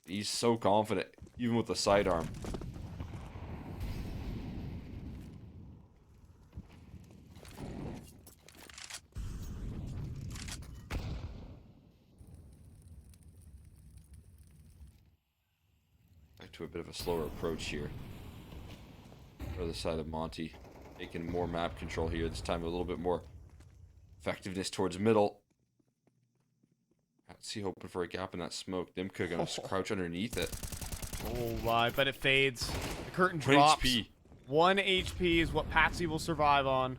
He's so confident, even with the sidearm. Back to a bit of a slower approach here. Other side of Monty, taking more map control here. This time a little bit more effectiveness towards middle. Let's see, hoping for a gap in that smoke. Dimka gonna crouch underneath it. Oh my, but it fades. The curtain 1 drops. HP. 1 HP is what Patsy will survive on.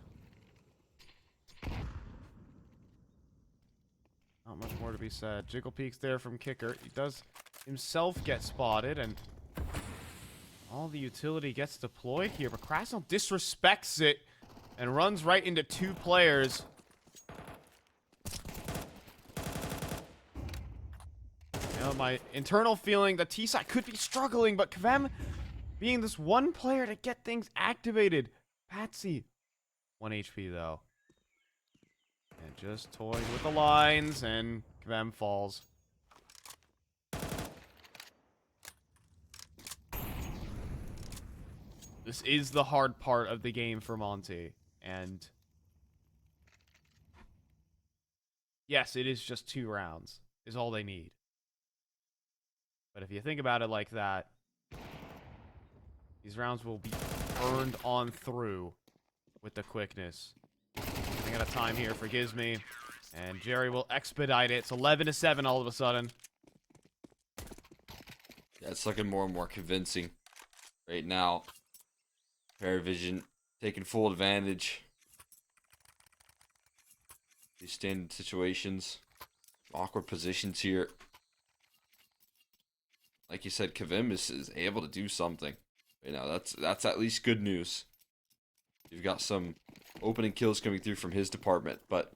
Not much more to be said. Jiggle peeks there from Kicker. He does himself get spotted, and all the utility gets deployed here, but Krasnell disrespects it and runs right into 2 players. You know, my internal feeling, the T-side could be struggling, but Kvem being this one player to get things activated. Patsy, 1 HP though. And just toying with the lines, and Kvem falls. This is the hard part of the game for Monty, and yes, it is just 2 rounds, is all they need. But if you think about it like that, these rounds will be burned on through with the quickness. Running out of time here for Gizmy, and Jerry will expedite it. It's 11-7 all of a sudden. Yeah, it's looking more and more convincing right now. Paravision taking full advantage. These standard situations. Awkward positions here. Like you said, Kvim is able to do something. You know, that's at least good news. You've got some opening kills coming through from his department, but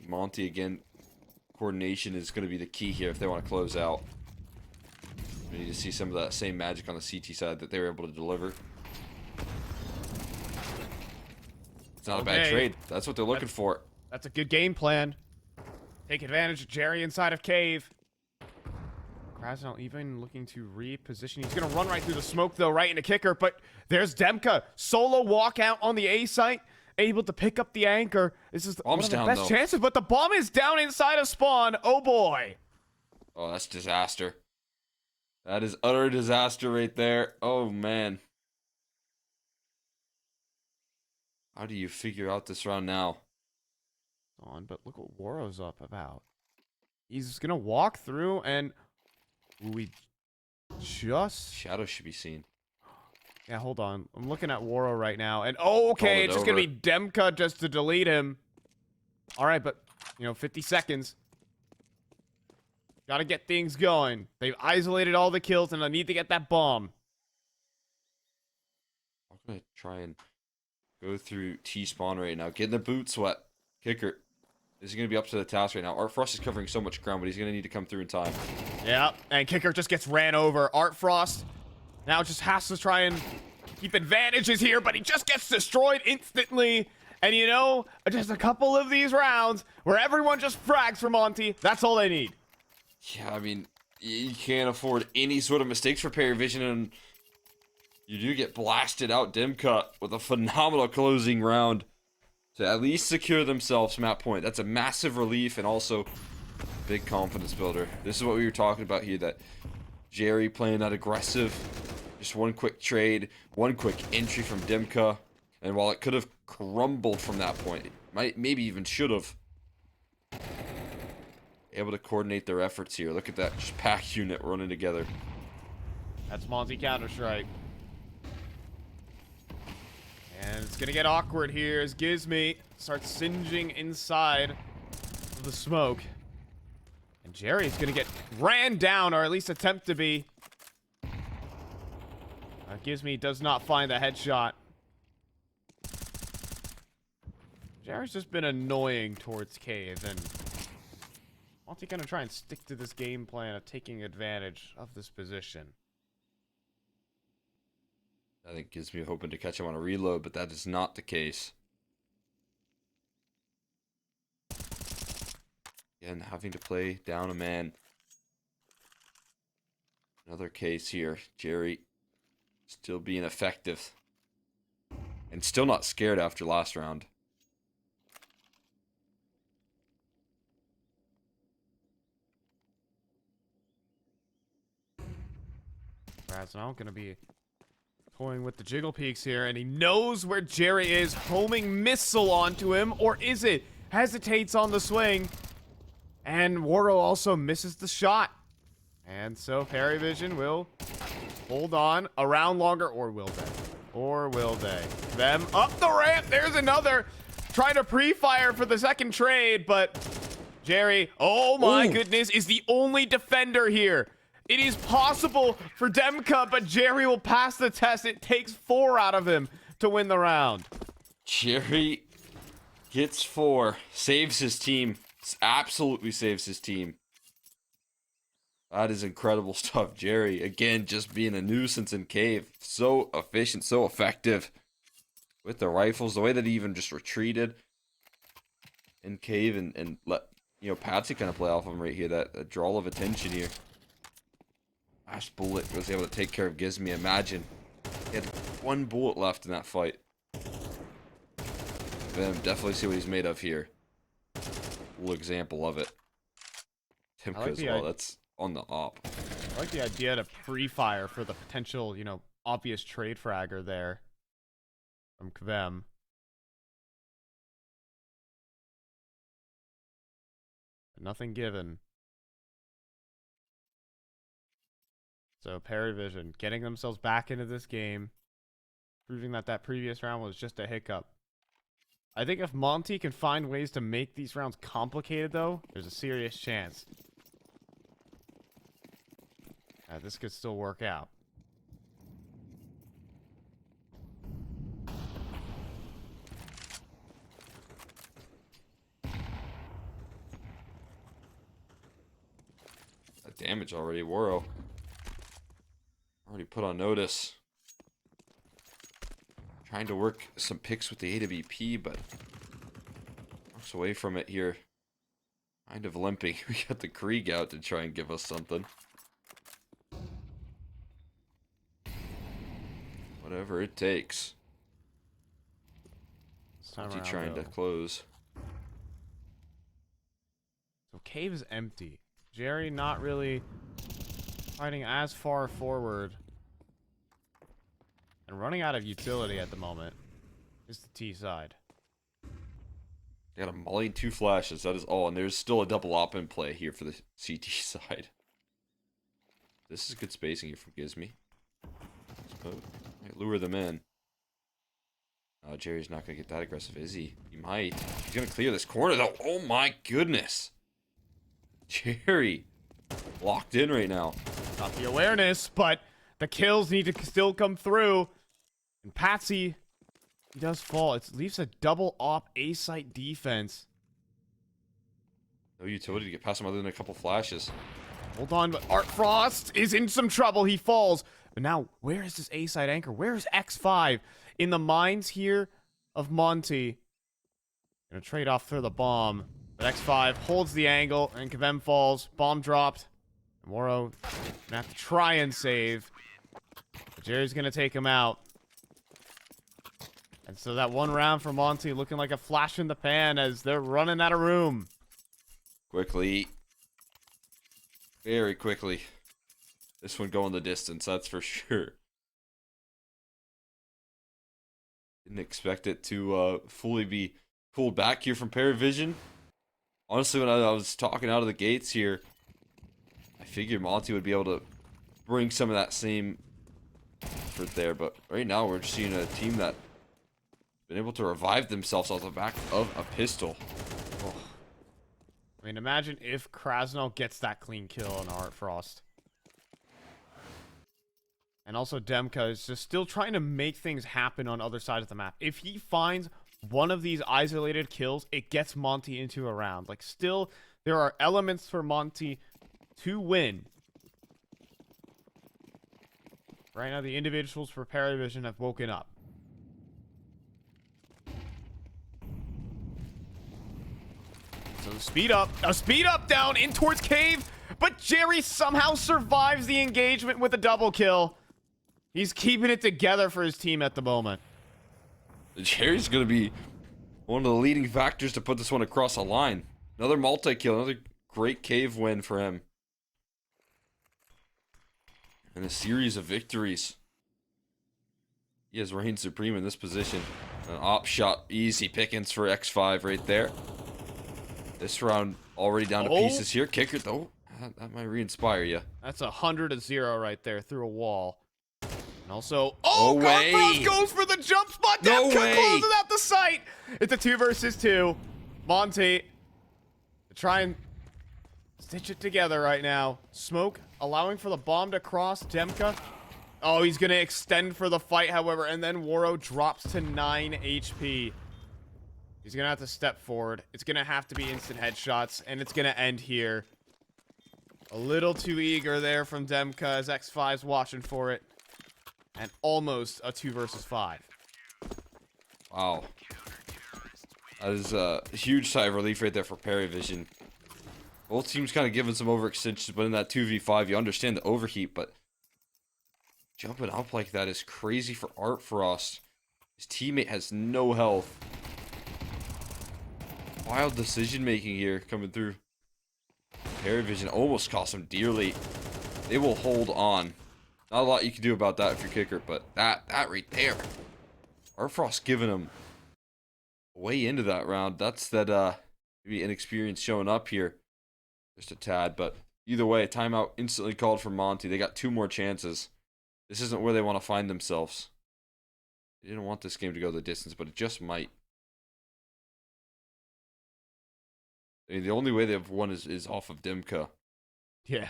Monty, again, coordination is going to be the key here if they want to close out. We need to see some of that same magic on the CT side that they were able to deliver. It's not a bad trade. That's what they're looking for. That's a good game plan. Take advantage of Jerry inside of Cave. Krasnell even looking to reposition. He's going to run right through the smoke, though, right into Kicker. But there's Demka. Solo walkout on the A site. Able to pick up the anchor. This is one of the best chances, but the bomb is down inside of spawn. Oh, boy. Oh, that's disaster. That is utter disaster right there. Oh, man. How do you figure out this round now? But look what Waro's up about. He's going to walk through, and we just... Shadow should be seen. Yeah, hold on. I'm looking at Waro right now, and okay, it's just going to be Demka just to delete him. All right, but, 50 seconds. Got to get things going. They've isolated all the kills, and I need to get that bomb. I'm going to try and go through T-spawn right now. Getting the boots wet. Kicker. This is going to be up to the task right now. Artfrost is covering so much ground, but he's going to need to come through in time. Yeah, and Kicker just gets ran over. Artfrost now just has to try and keep advantages here, but he just gets destroyed instantly. And just a couple of these rounds where everyone just frags for Monty. That's all they need. Yeah, I mean, you can't afford any sort of mistakes for Perivision, and you do get blasted out Dimka with a phenomenal closing round to at least secure themselves map point. That's a massive relief and also big confidence builder. This is what we were talking about here, that Jerry playing that aggressive, just one quick trade, one quick entry from Dimka, and while it could have crumbled from that point, it maybe even should have. able to coordinate their efforts here. Look at that, just pack unit running together. That's Monty Counter-Strike. And it's gonna get awkward here as Gizmy starts singeing inside of the smoke. And Jerry's gonna get ran down, or at least attempt to be. Gizmy does not find the headshot. Jerry's just been annoying towards Cave, and Monty gonna try and stick to this game plan of taking advantage of this position. I think gives me hoping to catch him on a reload, but that is not the case. Again, having to play down a man. Another case here. Jerry still being effective. And still not scared after last round. Rasnell gonna be toying with the jiggle peaks here, and he knows where Jerry is, homing missile onto him, or is it? Hesitates on the swing, and Waro also misses the shot. And so Vision will hold on around longer, or will they? Or will they? Them up the ramp, there's another! Trying to pre-fire for the second trade, but Jerry, oh my goodness, is the only defender here. It is possible for Demka, but Jerry will pass the test. It takes 4 out of him to win the round. Jerry gets 4. Saves his team. Absolutely saves his team. That is incredible stuff. Jerry, again, just being a nuisance in Cave. So efficient, so effective. With the rifles, the way that he even just retreated in Cave and let, Patsy kind of play off him right here. That draw of attention here. Last bullet was able to take care of Gizmy. Imagine. He had 1 bullet left in that fight. Definitely see what he's made of here. Full example of it. Timka as well. That's on the op. I like the idea to pre-fire for the potential, obvious trade fragger there from Kvem. Nothing given. So Vision getting themselves back into this game, proving that that previous round was just a hiccup. I think if Monty can find ways to make these rounds complicated, though, there's a serious chance this could still work out. That damage already, Waro. Already put on notice. Trying to work some picks with the AWP, but walks away from it here. Kind of limping. We got the Krieg out to try and give us something. Whatever it takes. What's he trying to close? So Cave is empty. Jerry not really fighting as far forward. And running out of utility at the moment. Is the T side. Got a molly and 2 flashes. That is all. And there's still a double op in play here for the CT side. This is good spacing here from Gizmy. Might lure them in. Jerry's not going to get that aggressive, is he? He might. He's going to clear this corner, though. Oh, my goodness. Jerry. Locked in right now. Got the awareness, but the kills need to still come through. And Patsy, he does fall. It leaves a double op A-site defense. No utility to get past him other than a couple flashes. Hold on, but Art Frost is in some trouble. He falls. But now, where is this A-side anchor? Where is X5? In the mines here of Monty. Gonna trade off for the bomb. But X5 holds the angle, and Kvem falls. Bomb dropped. And Waro gonna have to try and save. But Jerry's gonna take him out. And so that one round for Monty looking like a flash in the pan as they're running out of room. Quickly. Very quickly. This one going the distance, that's for sure. Didn't expect it to fully be pulled back here from Vision. Honestly, when I was talking out of the gates here, I figured Monty would be able to bring some of that same effort there. But right now, we're just seeing a team that been able to revive themselves off the back of a pistol. Oh. I mean, imagine if Krasnov gets that clean kill on Art Frost. And also Demka is just still trying to make things happen on other sides of the map. If he finds one of these isolated kills, it gets Monty into a round. Like, still, there are elements for Monty to win. Right now, the individuals for Paravision have woken up. So a speed up down in towards cave, but Jerry somehow survives the engagement with a double kill. He's keeping it together for his team at the moment. Jerry's going to be one of the leading factors to put this one across the line. Another multi-kill, another great cave win for him. And a series of victories. He has reigned supreme in this position. An op shot, easy pickings for X5 right there. This round already down to pieces here. Kicker, though, that might re-inspire you. That's 100-0 right there through a wall. And also, way. goes for the jump spot. No Demka way. closes out the site. It's a 2 versus 2. Monty to try and stitch it together right now. Smoke allowing for the bomb to cross. Demka. Oh, he's going to extend for the fight, however, and then Waro drops to 9 HP. He's going to have to step forward. It's going to have to be instant headshots, and it's going to end here. A little too eager there from Demka as X5's watching for it. And almost a 2 versus 5. Wow. That is a huge sigh of relief right there for Paravision. Both teams kind of giving some overextensions, but in that 2v5, you understand the overheat, but jumping up like that is crazy for Art Frost. His teammate has no health. Wild decision making here coming through. Paravision almost cost him dearly. They will hold on. Not a lot you can do about that if you're kicker, but that right there. Art Frost giving him way into that round. That's that maybe inexperience showing up here. Just a tad, but either way, timeout instantly called for Monty. They got 2 more chances. This isn't where they want to find themselves. They didn't want this game to go the distance, but it just might. I mean, the only way they've won is off of Demka. Yeah.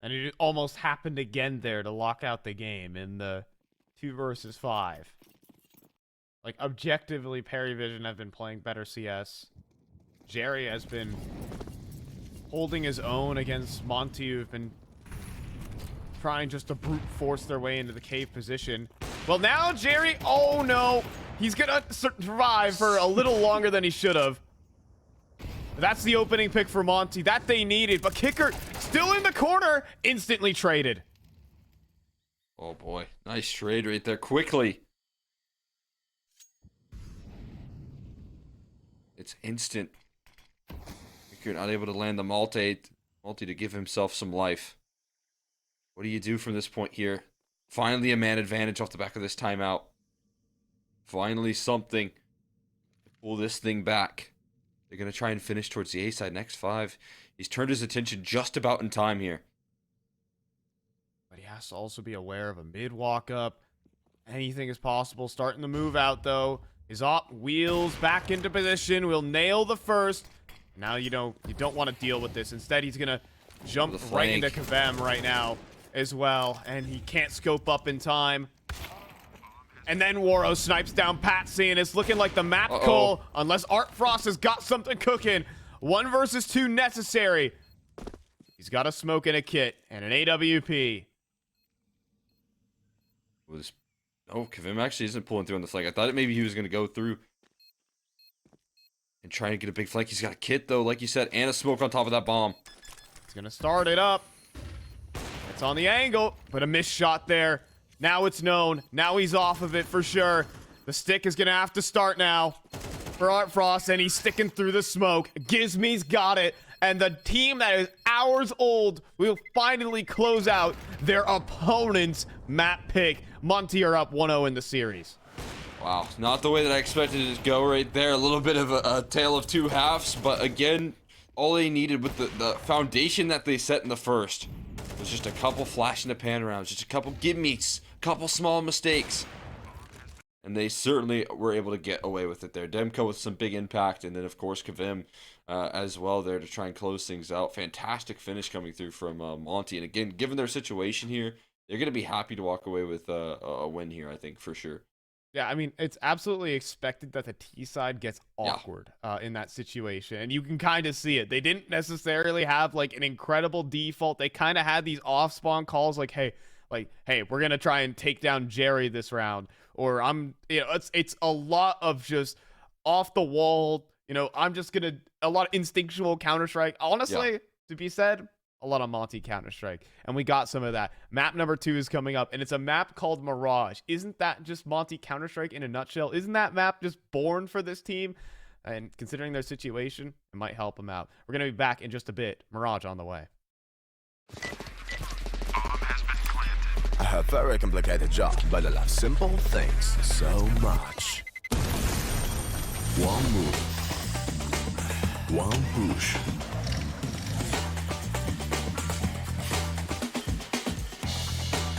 And it almost happened again there to lock out the game in the 2 versus 5. Like, objectively, Paravision have been playing better CS. Jerry has been holding his own against Monty, who've been trying just to brute force their way into the cave position. Well, now Jerry, oh no, he's gonna survive for a little longer than he should have. That's the opening pick for Monty that they needed, but Kicker still in the corner, instantly traded. Oh boy, nice trade right there, quickly. It's instant. Kicker not able to land the multi to give himself some life. What do you do from this point here? Finally a man advantage off the back of this timeout. Finally something to pull this thing back. They're going to try and finish towards the A side. Next 5. He's turned his attention just about in time here. But he has to also be aware of a mid walk up. Anything is possible. Starting the move out, though. His op wheels back into position. Will nail the first. Now you don't want to deal with this. Instead, he's going to jump right into Kavem right now as well. And he can't scope up in time. And then Waro snipes down Patsy, and it's looking like the map call, unless Art Frost has got something cooking. 1 versus 2 necessary. He's got a smoke and a kit, and an AWP. Oh, Kavim actually isn't pulling through on the flank. I thought maybe he was going to go through and try and get a big flank. He's got a kit, though, like you said, and a smoke on top of that bomb. He's going to start it up. It's on the angle, but a missed shot there. Now it's known. Now he's off of it for sure. The stick is going to have to start now for Art Frost, and he's sticking through the smoke. Gizme's got it, and the team that is hours old will finally close out their opponent's map pick. Monty are up 1-0 in the series. Wow, not the way that I expected it to go right there. A little bit of a tale of two halves, but again, all they needed with the foundation that they set in the first was just a couple flash in the pan rounds, just a couple gimmies, a couple small mistakes. And they certainly were able to get away with it there. Demko with some big impact, and then of course Kavim as well there to try and close things out. Fantastic finish coming through from Monty. And again, given their situation here, they're going to be happy to walk away with a win here, I think, for sure. Yeah, I mean, it's absolutely expected that the T side gets awkward in that situation. And you can kind of see it. They didn't necessarily have like an incredible default. They kind of had these off spawn calls like, hey, we're going to try and take down Jerry this round. Or it's a lot of just off the wall, I'm just going to, a lot of instinctual Counter-Strike. Honestly, to be said, a lot of Monty Counter-Strike. And we got some of that. Map number 2 is coming up, and it's a map called Mirage. Isn't that just Monty Counter-Strike in a nutshell? Isn't that map just born for this team? And considering their situation, it might help them out. We're going to be back in just a bit. Mirage on the way. I have very complicated job, but I love simple things so much. One move, one push.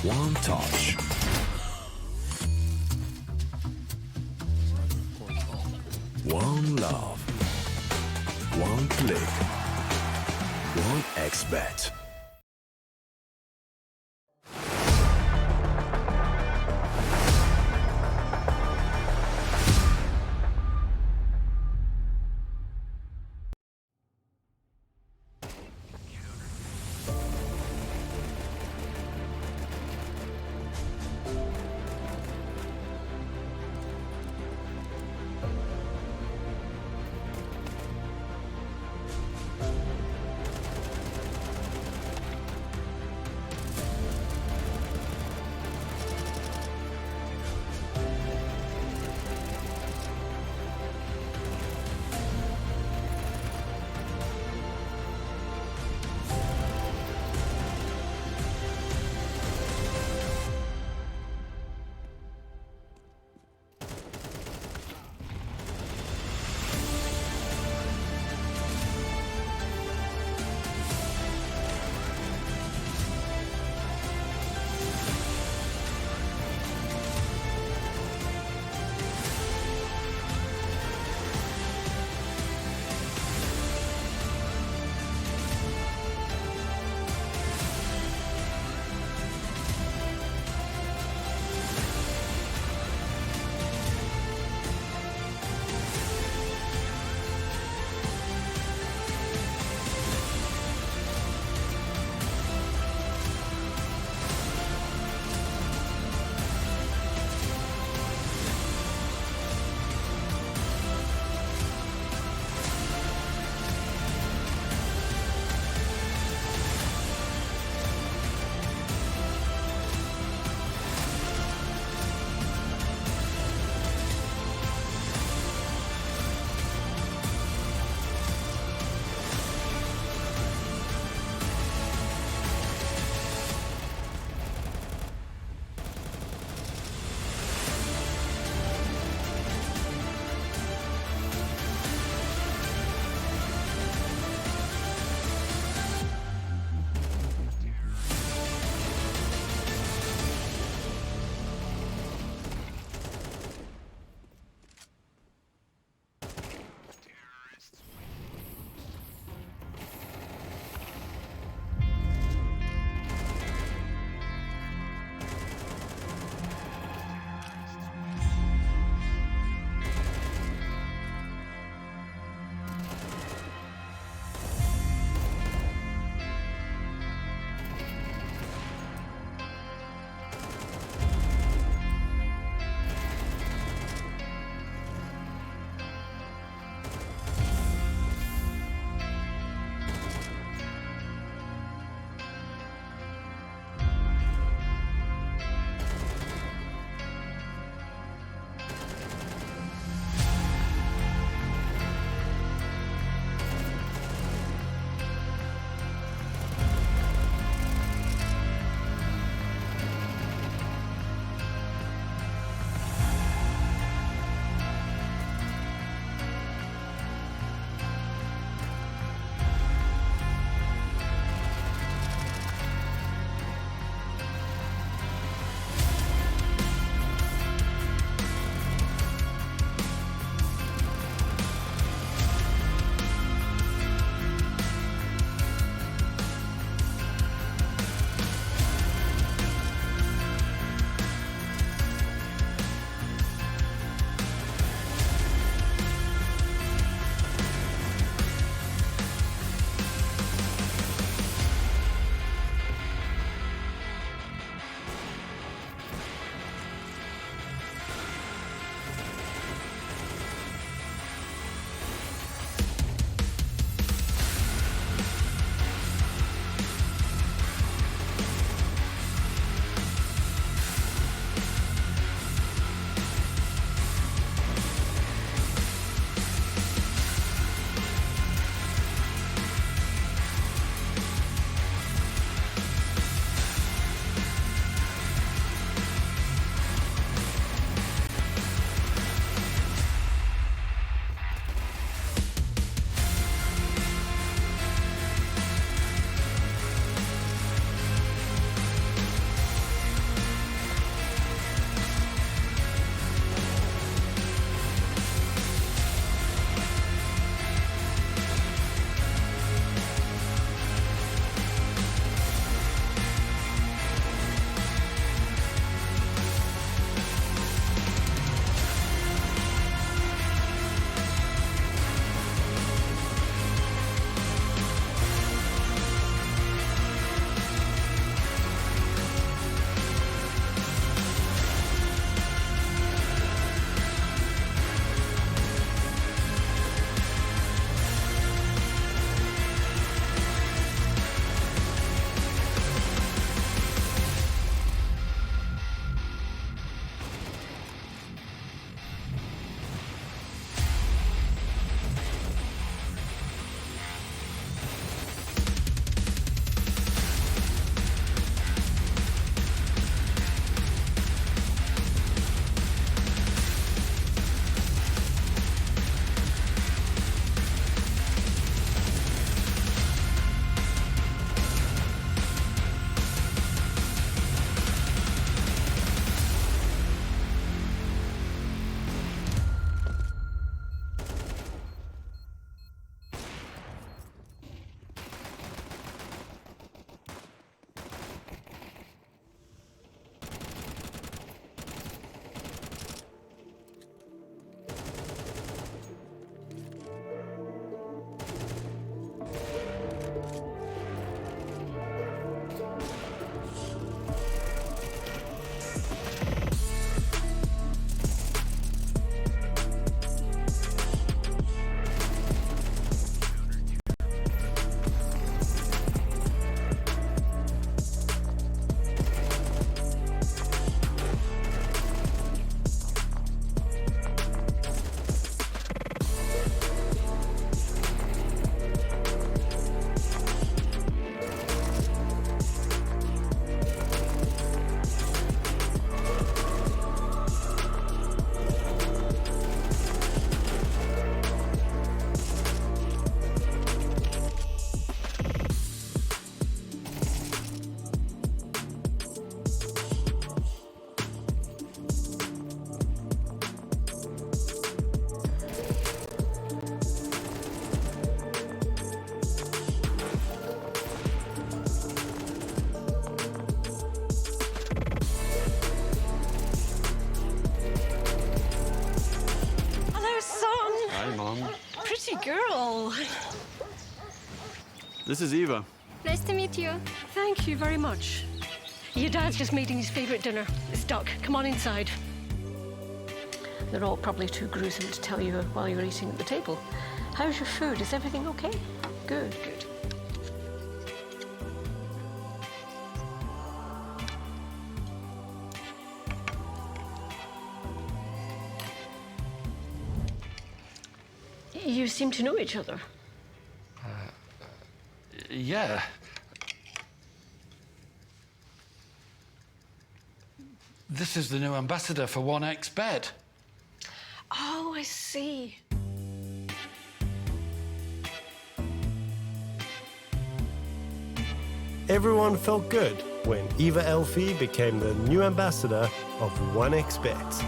One touch. One love. One click. One XBet. This is Eva. Nice to meet you. Thank you very much. Your dad's just making his favorite dinner. It's duck. Come on inside. They're all probably too gruesome to tell you while you're eating at the table. How's your food? Is everything okay? Good, good. You seem to know each other. Yeah. This is the new ambassador for 1xBet. Oh, I see. Everyone felt good when Eva Elfie became the new ambassador of 1xBet.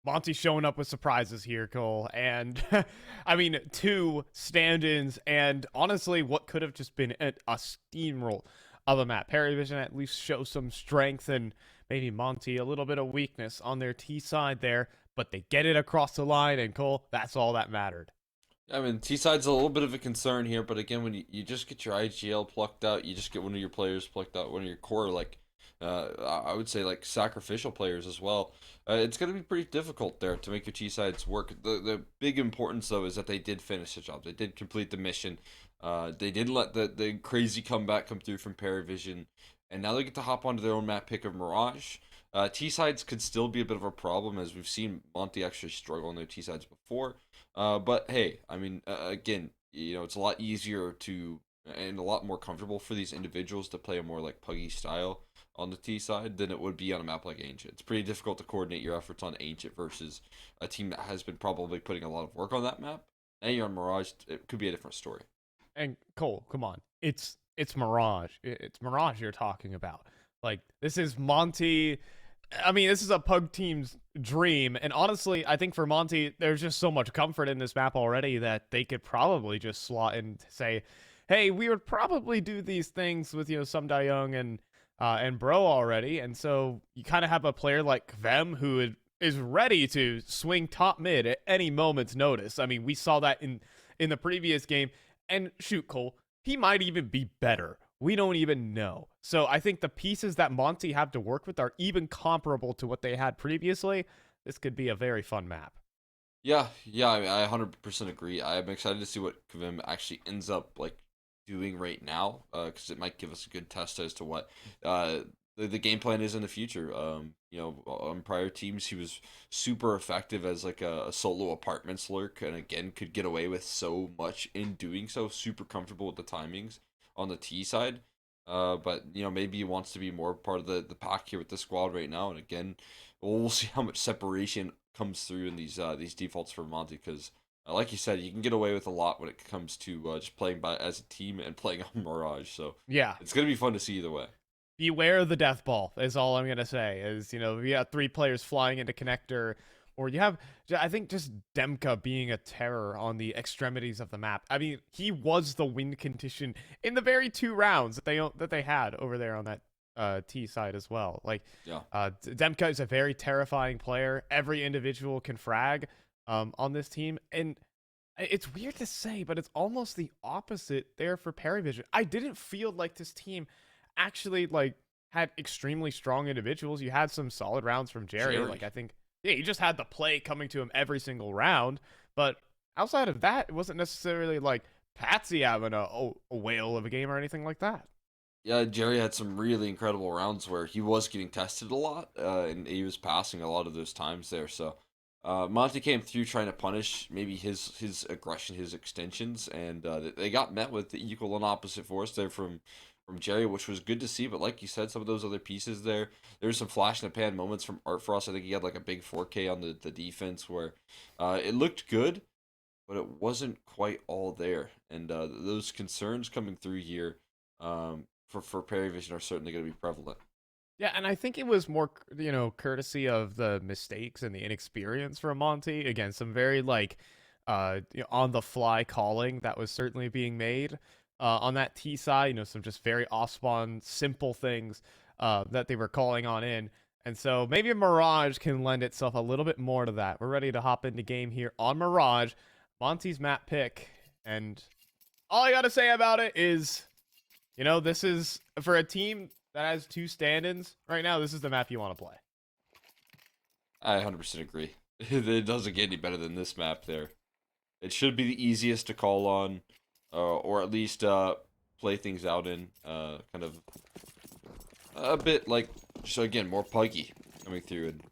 Monty showing up with surprises here, Cole. And, I mean, 2 stand-ins and, honestly, what could have just been a steamroll of a map. Paravision at least show some strength and maybe Monty a little bit of weakness on their T side there. But they get it across the line, and, Cole, that's all that mattered. I mean, T-side's a little bit of a concern here, but again, when you just get your IGL plucked out, you just get one of your players plucked out, one of your core, like, I would say, like, sacrificial players as well. It's going to be pretty difficult there to make your T-sides work. The big importance, though, is that they did finish the job. They did complete the mission. They didn't let the crazy comeback come through from Paravision, and now they get to hop onto their own map pick of Mirage. T-sides could still be a bit of a problem, as we've seen Monty actually struggle on their T-sides before. But, hey, I mean, again, it's a lot easier to and a lot more comfortable for these individuals to play a more, like, Puggy style on the T side than it would be on a map like Ancient. It's pretty difficult to coordinate your efforts on Ancient versus a team that has been probably putting a lot of work on that map. Now you're on Mirage, it could be a different story. And Cole, come on. It's Mirage. It's Mirage you're talking about. Like, this is Monty. I mean, this is a Pug team's dream. And honestly, I think for Monty, there's just so much comfort in this map already that they could probably just slot and say, hey, we would probably do these things with, Sum Young and Bro already. And so you kind of have a player like Vem who is ready to swing top mid at any moment's notice. I mean, we saw that in the previous game. And shoot, Cole, he might even be better. We don't even know. So I think the pieces that Monty have to work with are even comparable to what they had previously. This could be a very fun map. Yeah, I mean, I 100% agree. I'm excited to see what Vem actually ends up, like, doing right now, because it might give us a good test as to what the game plan is in the future. On prior teams, he was super effective as like a solo apartments lurk, and again could get away with so much in doing so. Super comfortable with the timings on the T side, but maybe he wants to be more part of the pack here with the squad right now. And again, we'll see how much separation comes through in these defaults for Monty, because like you said, you can get away with a lot when it comes to just playing as a team and playing on Mirage. So yeah, it's gonna be fun to see either way. Beware the death ball is all I'm gonna say. Is you have 3 players flying into connector, or you have I think just Demka being a terror on the extremities of the map. I mean, he was the win condition in the very 2 rounds that they had over there on that T side as well. Like, yeah, Demka is a very terrifying player. Every individual can frag on this team, and it's weird to say, but it's almost the opposite there for Paravision. I didn't feel like this team actually had extremely strong individuals. You had some solid rounds from Jerry. Like, I think, yeah, you just had the play coming to him every single round. But outside of that, it wasn't necessarily like Patsy having a whale of a game or anything like that. Yeah, Jerry had some really incredible rounds where he was getting tested a lot, and he was passing a lot of those times there. So Monty came through trying to punish maybe his aggression, his extensions, and they got met with the equal and opposite force there from Jerry, which was good to see. But like you said, some of those other pieces there was some flash in the pan moments from Art Frost. I think he had like a big 4K on the defense where it looked good, but it wasn't quite all there. And those concerns coming through here for Paravision are certainly going to be prevalent. Yeah, and I think it was more, courtesy of the mistakes and the inexperience from Monty. Again, some very on the fly calling that was certainly being made on that T side. Some just very off spawn simple things that they were calling on in. And so maybe Mirage can lend itself a little bit more to that. We're ready to hop into game here on Mirage. Monty's map pick. And all I got to say about it is, this is, for a team that has 2 stand-ins right now, this is the map you want to play. I 100% agree. It doesn't get any better than this map there. It should be the easiest to call on, or at least play things out in. Kind of a bit like, so again, more puggy coming through. And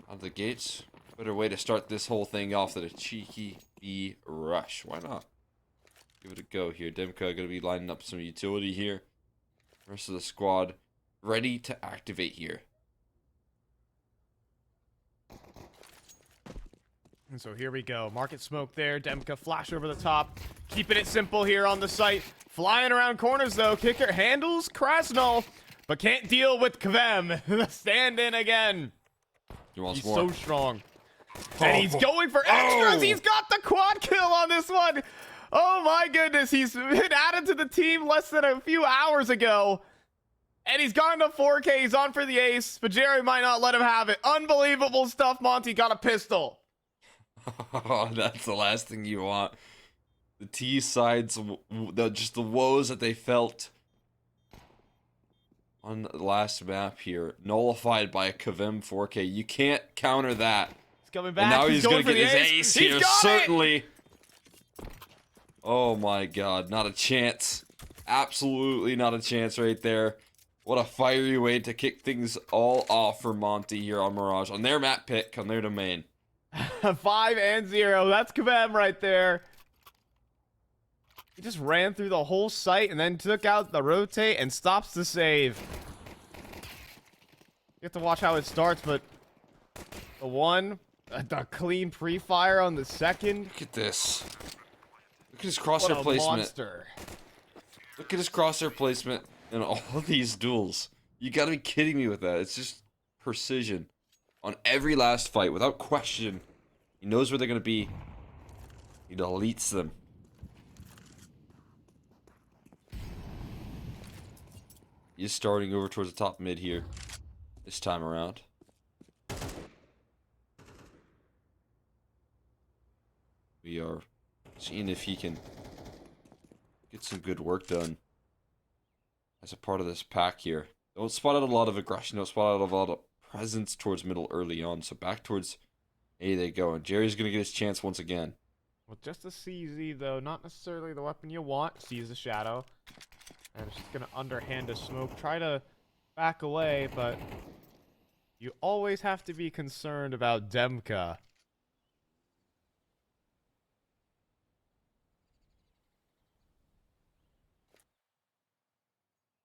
out of the gates, better way to start this whole thing off than a cheeky B rush. Why not? Give it a go here. Demka going to be lining up some utility here. Rest of the squad ready to activate here. And so here we go. Market smoke there. Demka flash over the top. Keeping it simple here on the site. Flying around corners though. Kicker handles Krasnal, but can't deal with Kvem. The stand-in again. He wants He's more. so strong. And he's going for extras. He's got the quad kill on this one. Oh my goodness. He's been added to the team less than a few hours ago. And he's gone to 4K. He's on for the ace, but Jerry might not let him have it. Unbelievable stuff. Monty got a pistol. Oh, that's the last thing you want. The T sides, just the woes that they felt on the last map here, nullified by a Kavem 4K. You can't counter that. He's coming back. And now he's going gonna for get the his ace. ace He's here, got certainly. It. Oh my god, not a chance. Absolutely not a chance right there. What a fiery way to kick things all off for Monty here on Mirage, on their map pick, on their domain. 5-0. That's Kabam right there. He just ran through the whole site and then took out the rotate and stops the save. You have to watch how it starts, but the clean pre-fire on the second. Look at this. Look at his What crosshair a placement. monster. Look at his crosshair placement in all of these duels. You gotta be kidding me with that. It's just precision. On every last fight, without question. He knows where they're gonna be. He deletes them. He's starting over towards the top mid here. This time around. We are seeing if he can get some good work done as a part of this pack here. Don't spot out a lot of aggression. Don't spot out a lot of presence towards middle early on. So back towards A they go. And Jerry's going to get his chance once again. Well, just a CZ, though. Not necessarily the weapon you want. Sees the shadow. And it's just going to underhand a smoke. Try to back away, but you always have to be concerned about Demka.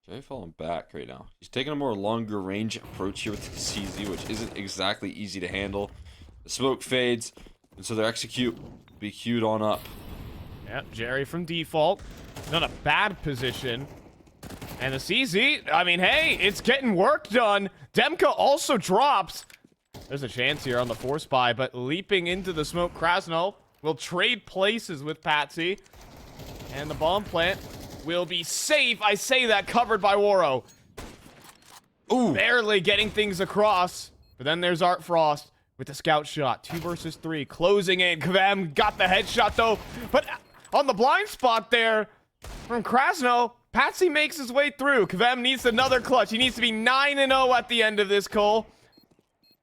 Jerry falling back right now. He's taking a more longer range approach here with the CZ, which isn't exactly easy to handle. The smoke fades, and so their execute will be queued on up. Yep, Jerry from default. Not a bad position. And the CZ, I mean, hey, it's getting work done. Demka also drops. There's a chance here on the force buy, but leaping into the smoke, Krasno will trade places with Patsy. And the bomb plant will be safe. I say that, covered by Waro. Ooh. Barely getting things across. But then there's Art Frost with the scout shot. 2 versus 3. Closing in. Kvam got the headshot, though. But on the blind spot there from Krasno, Patsy makes his way through. Kvam needs another clutch. He needs to be 9-0 at the end of this, Cole.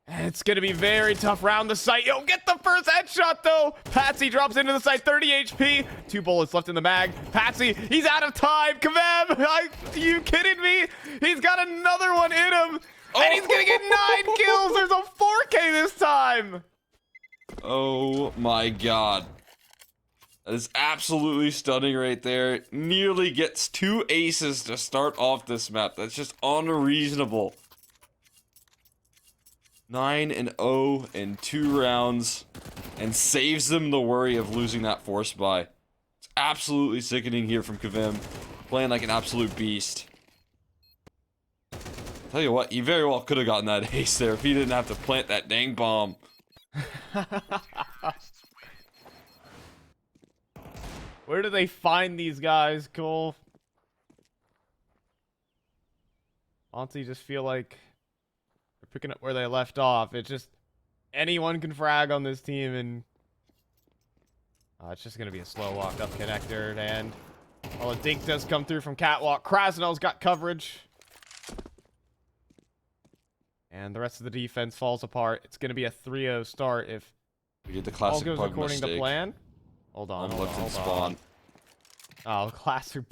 It's going to be very tough round the site. Yo, get the first headshot, though. Patsy drops into the site, 30 HP. 2 bullets left in the mag. Patsy, he's out of time. Kvam, are you kidding me? He's got another one in him. And he's going to get 9 kills. There's a 4K this time. Oh my god. That is absolutely stunning right there. Nearly gets 2 aces to start off this map. That's just unreasonable. 9-0 in 2 rounds, and saves them the worry of losing that force buy. It's absolutely sickening here from Kavim, playing like an absolute beast. Tell you what, he very well could have gotten that ace there if he didn't have to plant that dang bomb. Where do they find these guys, Cole? Honestly, just feel like they're picking up where they left off. It's just anyone can frag on this team, and it's just gonna be a slow walk up connector. And a dink does come through from Catwalk. Krasnell's got coverage, and the rest of the defense falls apart. It's gonna be a 3-0 start if We did the all classic goes bug according mistake. to plan. Hold on, hold on, Left and hold spawn. on. Oh, classic.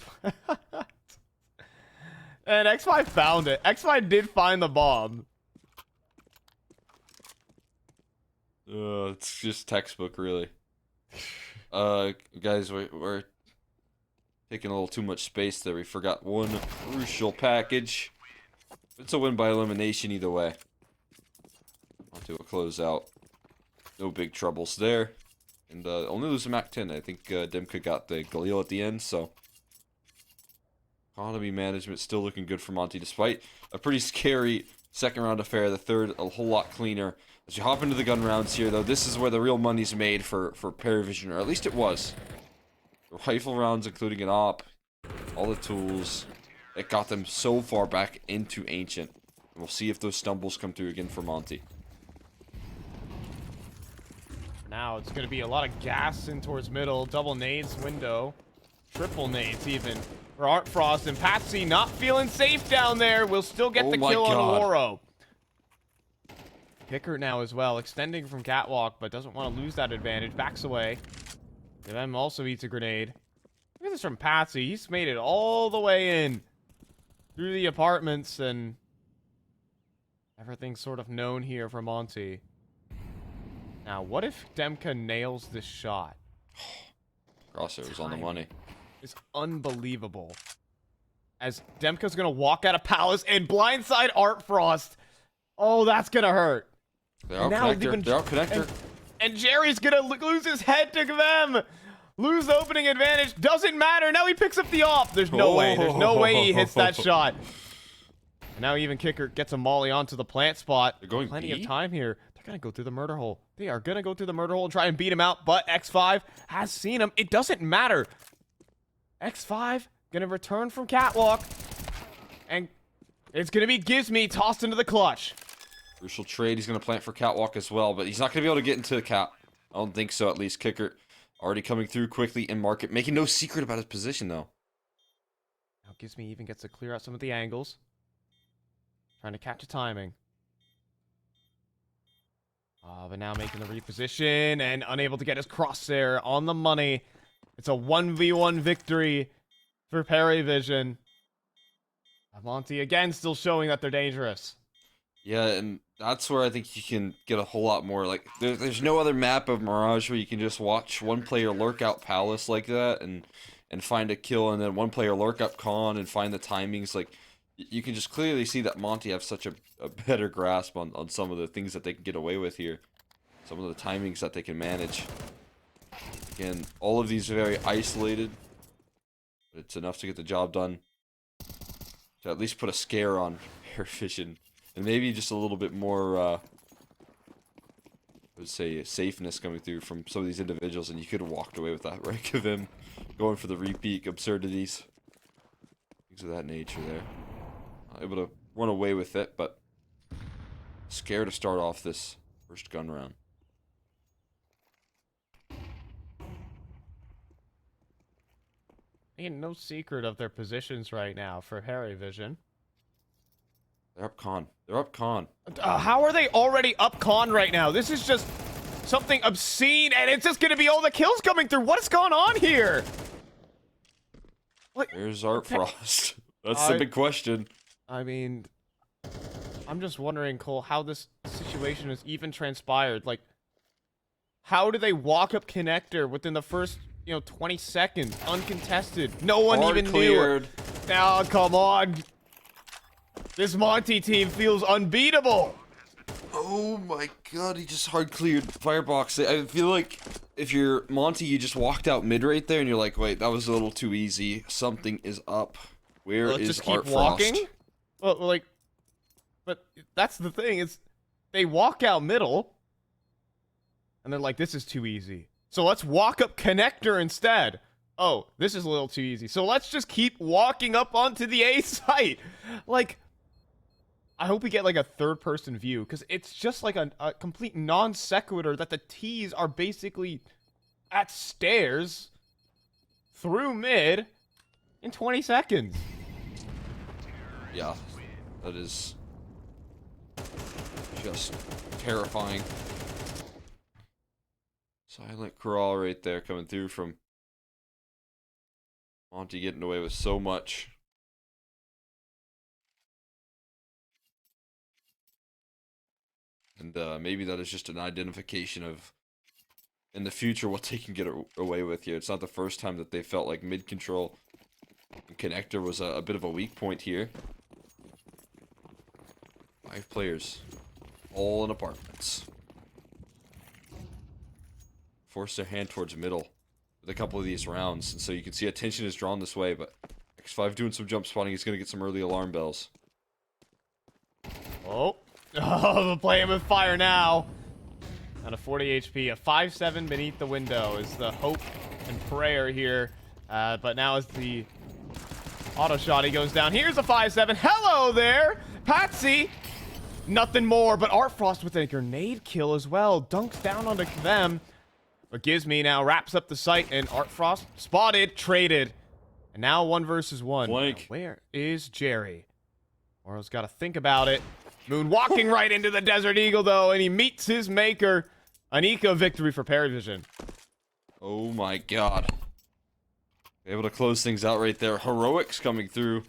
And X5 found it. X5 did find the bomb. It's just textbook, really. Guys, we're taking a little too much space there. We forgot one crucial package. It's a win by elimination either way. Onto a closeout. No big troubles there. And only lose a Mac 10. I think Demka got the Galil at the end, so economy management still looking good for Monty, despite a pretty scary second round affair. The third, a whole lot cleaner. As you hop into the gun rounds here, though, this is where the real money's made for Paravision, or at least it was. The rifle rounds, including an op, all the tools, it got them so far back into Ancient. And we'll see if those stumbles come through again for Monty. Now it's going to be a lot of gas in towards middle. Double nades window. Triple nades even. For Art Frost and Patsy not feeling safe down there. Will still get the kill on Oro. Kicker now as well. Extending from Catwalk, but doesn't want to lose that advantage. Backs away. M also eats a grenade. Look at this from Patsy. He's made it all the way in. Through the apartments, and everything's sort of known here for Monty. Now, what if Demka nails this shot? Crosshair was on the money. It's unbelievable. As Demka's gonna walk out of Palace and blindside Art Frost. Oh, that's gonna hurt. They're out connector. They're out connector. And Jerry's gonna lose his head to them. Lose the opening advantage. Doesn't matter. Now he picks up the op. There's no way. There's no way he hits that shot. And now even Kicker gets a molly onto the plant spot. They're going Plenty B? of time here. They're gonna go through the murder hole. They are gonna go through the murder hole and try and beat him out. But X5 has seen him. It doesn't matter. X5 gonna return from Catwalk. And it's gonna be Gizme tossed into the clutch. Crucial trade. He's going to plant for Catwalk as well, but he's not going to be able to get into the Cat. I don't think so, at least. Kicker already coming through quickly in market, making no secret about his position, though. Now Gizme even gets to clear out some of the angles. Trying to catch the timing. But now making the reposition and unable to get his crosshair on the money. It's a 1v1 victory for Paravision. Monty again still showing that they're dangerous. Yeah, and that's where I think you can get a whole lot more. Like, there's no other map of Mirage where you can just watch one player lurk out Palace like that and find a kill, and then one player lurk up Con and find the timings. Like, you can just clearly see that Monty have such a better grasp on some of the things that they can get away with here. Some of the timings that they can manage. Again, all of these are very isolated, but it's enough to get the job done. To at least put a scare on Paravision. And maybe just a little bit more, I would say, safeness coming through from some of these individuals, and you could have walked away with that rank of him going for the repeat absurdities. Things of that nature there. Able to run away with it, but scared to start off this first gun round. Ain't no secret of their positions right now for Paravision. They're up Con. They're up Con. How are they already up Con right now? This is just something obscene, and it's just gonna be all the kills coming through. What is going on here? What? There's Art Frost. That's the big question. I mean, I'm just wondering, Cole, how this situation has even transpired. Like, how do they walk up connector within the first, 20 seconds, uncontested? No one Hard even cleared. knew. Now, come on. This Monty team feels unbeatable. Oh my god, he just hard cleared Firebox. I feel like if you're Monty, you just walked out mid right there and you're like, wait, that was a little too easy. Something is up. Where Let's is just keep Art walking? Frost? Well, but that's the thing, is they walk out middle and they're like, this is too easy. So let's walk up connector instead. oh, this is a little too easy. So let's just keep walking up onto the A site. Like, I hope we get like a third-person view, because it's just like a complete non sequitur that the T's are basically at stairs through mid in 20 seconds. Yeah, that is just terrifying. Silent crawl right there coming through from Monty, getting away with so much. And maybe that is just an identification of, in the future, what they can get away with here. It's not the first time that they felt like mid-control and connector was a bit of a weak point here. 5 players, all in apartments. Force their hand towards middle with a couple of these rounds. And so you can see attention is drawn this way, but X5 doing some jump spotting. He's going to get some early alarm bells. Oh, the playing with fire now. Down to 40 HP. A 5-7 beneath the window is the hope and prayer here. But now as the auto shot, he goes down. Here's a 5-7. Hello there, Patsy. Nothing more, but Art Frost with a grenade kill as well. Dunks down onto them. But Gizme now wraps up the site, and Art Frost spotted, traded. And now 1 versus 1. Blank. Now, where is Jerry? Moro's got to think about it. Moon walking right into the Desert Eagle, though, and he meets his maker. An eco victory for Paravision. Oh my god. Able to close things out right there. Heroics coming through.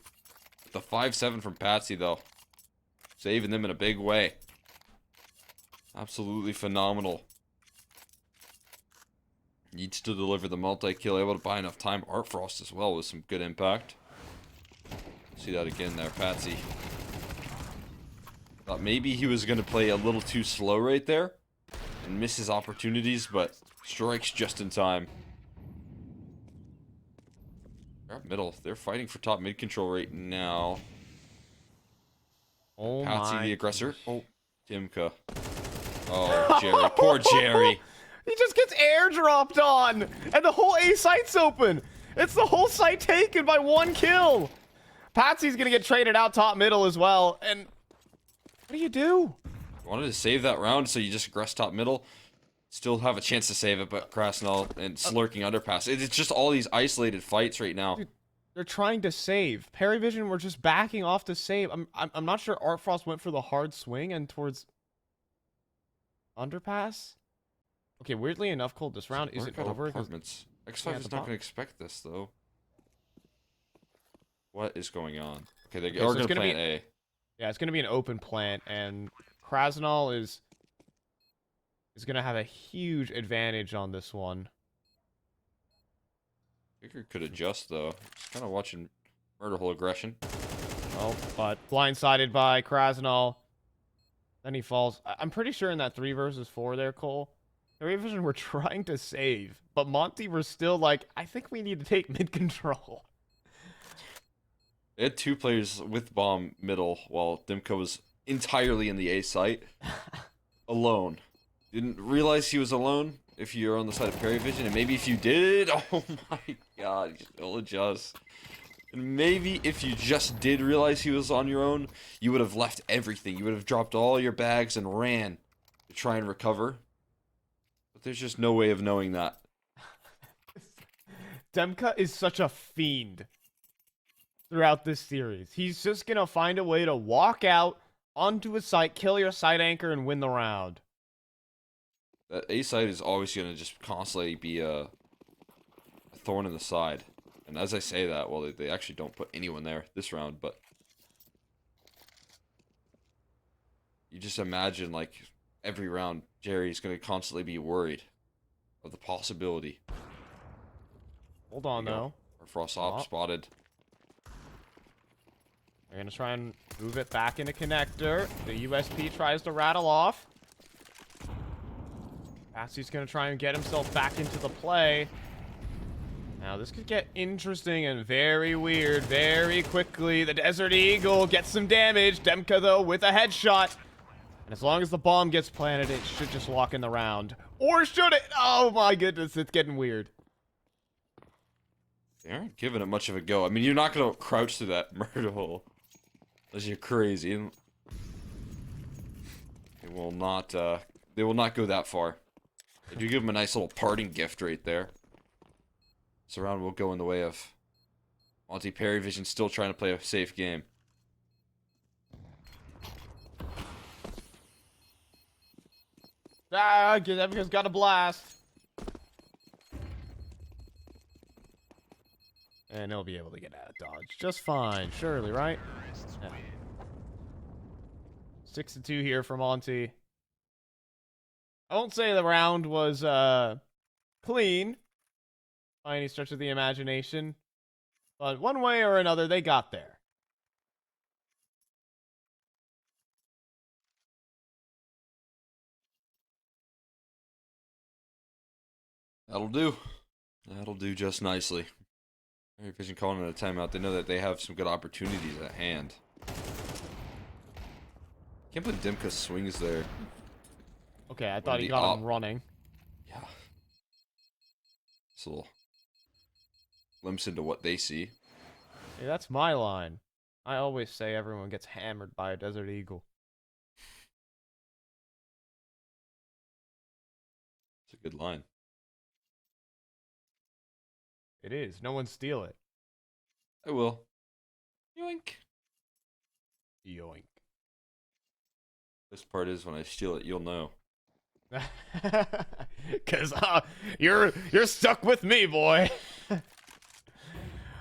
The 5-7 from Patsy, though. Saving them in a big way. Absolutely phenomenal. Needs to deliver the multi-kill. Able to buy enough time. Art Frost as well with some good impact. See that again there, Patsy. Thought maybe he was going to play a little too slow right there and miss his opportunities, but strikes just in time. Grab middle. They're fighting for top mid control right now. Oh Patsy my. the aggressor. Oh, Timka. Oh, Jerry. Poor Jerry. He just gets airdropped on, and the whole A site's open. It's the whole site taken by 1 kill. Patsy's gonna get traded out top middle as well, and what do you do? Wanted to save that round, so you just aggress top middle. Still have a chance to save it, but Krasnal and Slurking underpass. It's just all these isolated fights right now. Dude, they're trying to save. Paravision were just backing off to save. I'm not sure Art Frost went for the hard swing and towards underpass. Okay, weirdly enough, Cole, this round isn't over. Apartments. X5 Yeah, is the not top. going to expect this, though. What is going on? Okay, they Okay, are so going it's to gonna plant be- A. Yeah, it's gonna be an open plant, and Krasnal is gonna have a huge advantage on this one. Baker could adjust, though. Just kind of watching murder hole aggression. Oh, but blindsided by Krasnal. Then he falls. I'm pretty sure in that 3 versus 4 there, Cole, Paravision were trying to save, but Monty were still like, I think we need to take mid control. They had 2 players with bomb middle, while Dimka was entirely in the A site. Alone. Didn't realize he was alone if you're on the side of Paravision, and maybe if you did, oh my god, he'll adjust. And maybe if you just did realize he was on your own, you would have left everything. You would have dropped all your bags and ran to try and recover. But there's just no way of knowing that. Demka is such a fiend throughout this series. He's just gonna find a way to walk out onto a site, kill your site anchor, and win the round. That A side is always going to just constantly be a thorn in the side. And as I say that, well, they actually don't put anyone there this round, but you just imagine, like, every round, Jerry's going to constantly be worried of the possibility. Hold on, though. Or Frost op spotted. They're gonna try and move it back into connector. The USP tries to rattle off. Patsy's gonna try and get himself back into the play. Now this could get interesting and very weird very quickly. The Desert Eagle gets some damage. Demka, though, with a headshot. And as long as the bomb gets planted, it should just lock in the round. Or should it? Oh my goodness, it's getting weird. They aren't giving it much of a go. I mean, you're not gonna crouch through that murder hole unless you're crazy. They will not. They will not go that far. They do give him a nice little parting gift right there. This round will go in the way of Monty Perry Vision still trying to play a safe game. Ah, everyone's got a blast. And he'll be able to get out of dodge just fine, surely, right? Yeah. 6-2 here for Monty. I won't say the round was clean by any stretch of the imagination, but one way or another, they got there. That'll do. That'll do just nicely. Perry Vision calling it a timeout. They know that they have some good opportunities at hand. Can't believe Dimka swings there. Okay, I thought he got him running. Yeah. It's a little glimpse into what they see. Hey, that's my line. I always say everyone gets hammered by a Desert Eagle. It's a good line. It is. No one steal it. I will. Yoink. Yoink. This part is when I steal it, you'll know. Cause you're stuck with me, boy.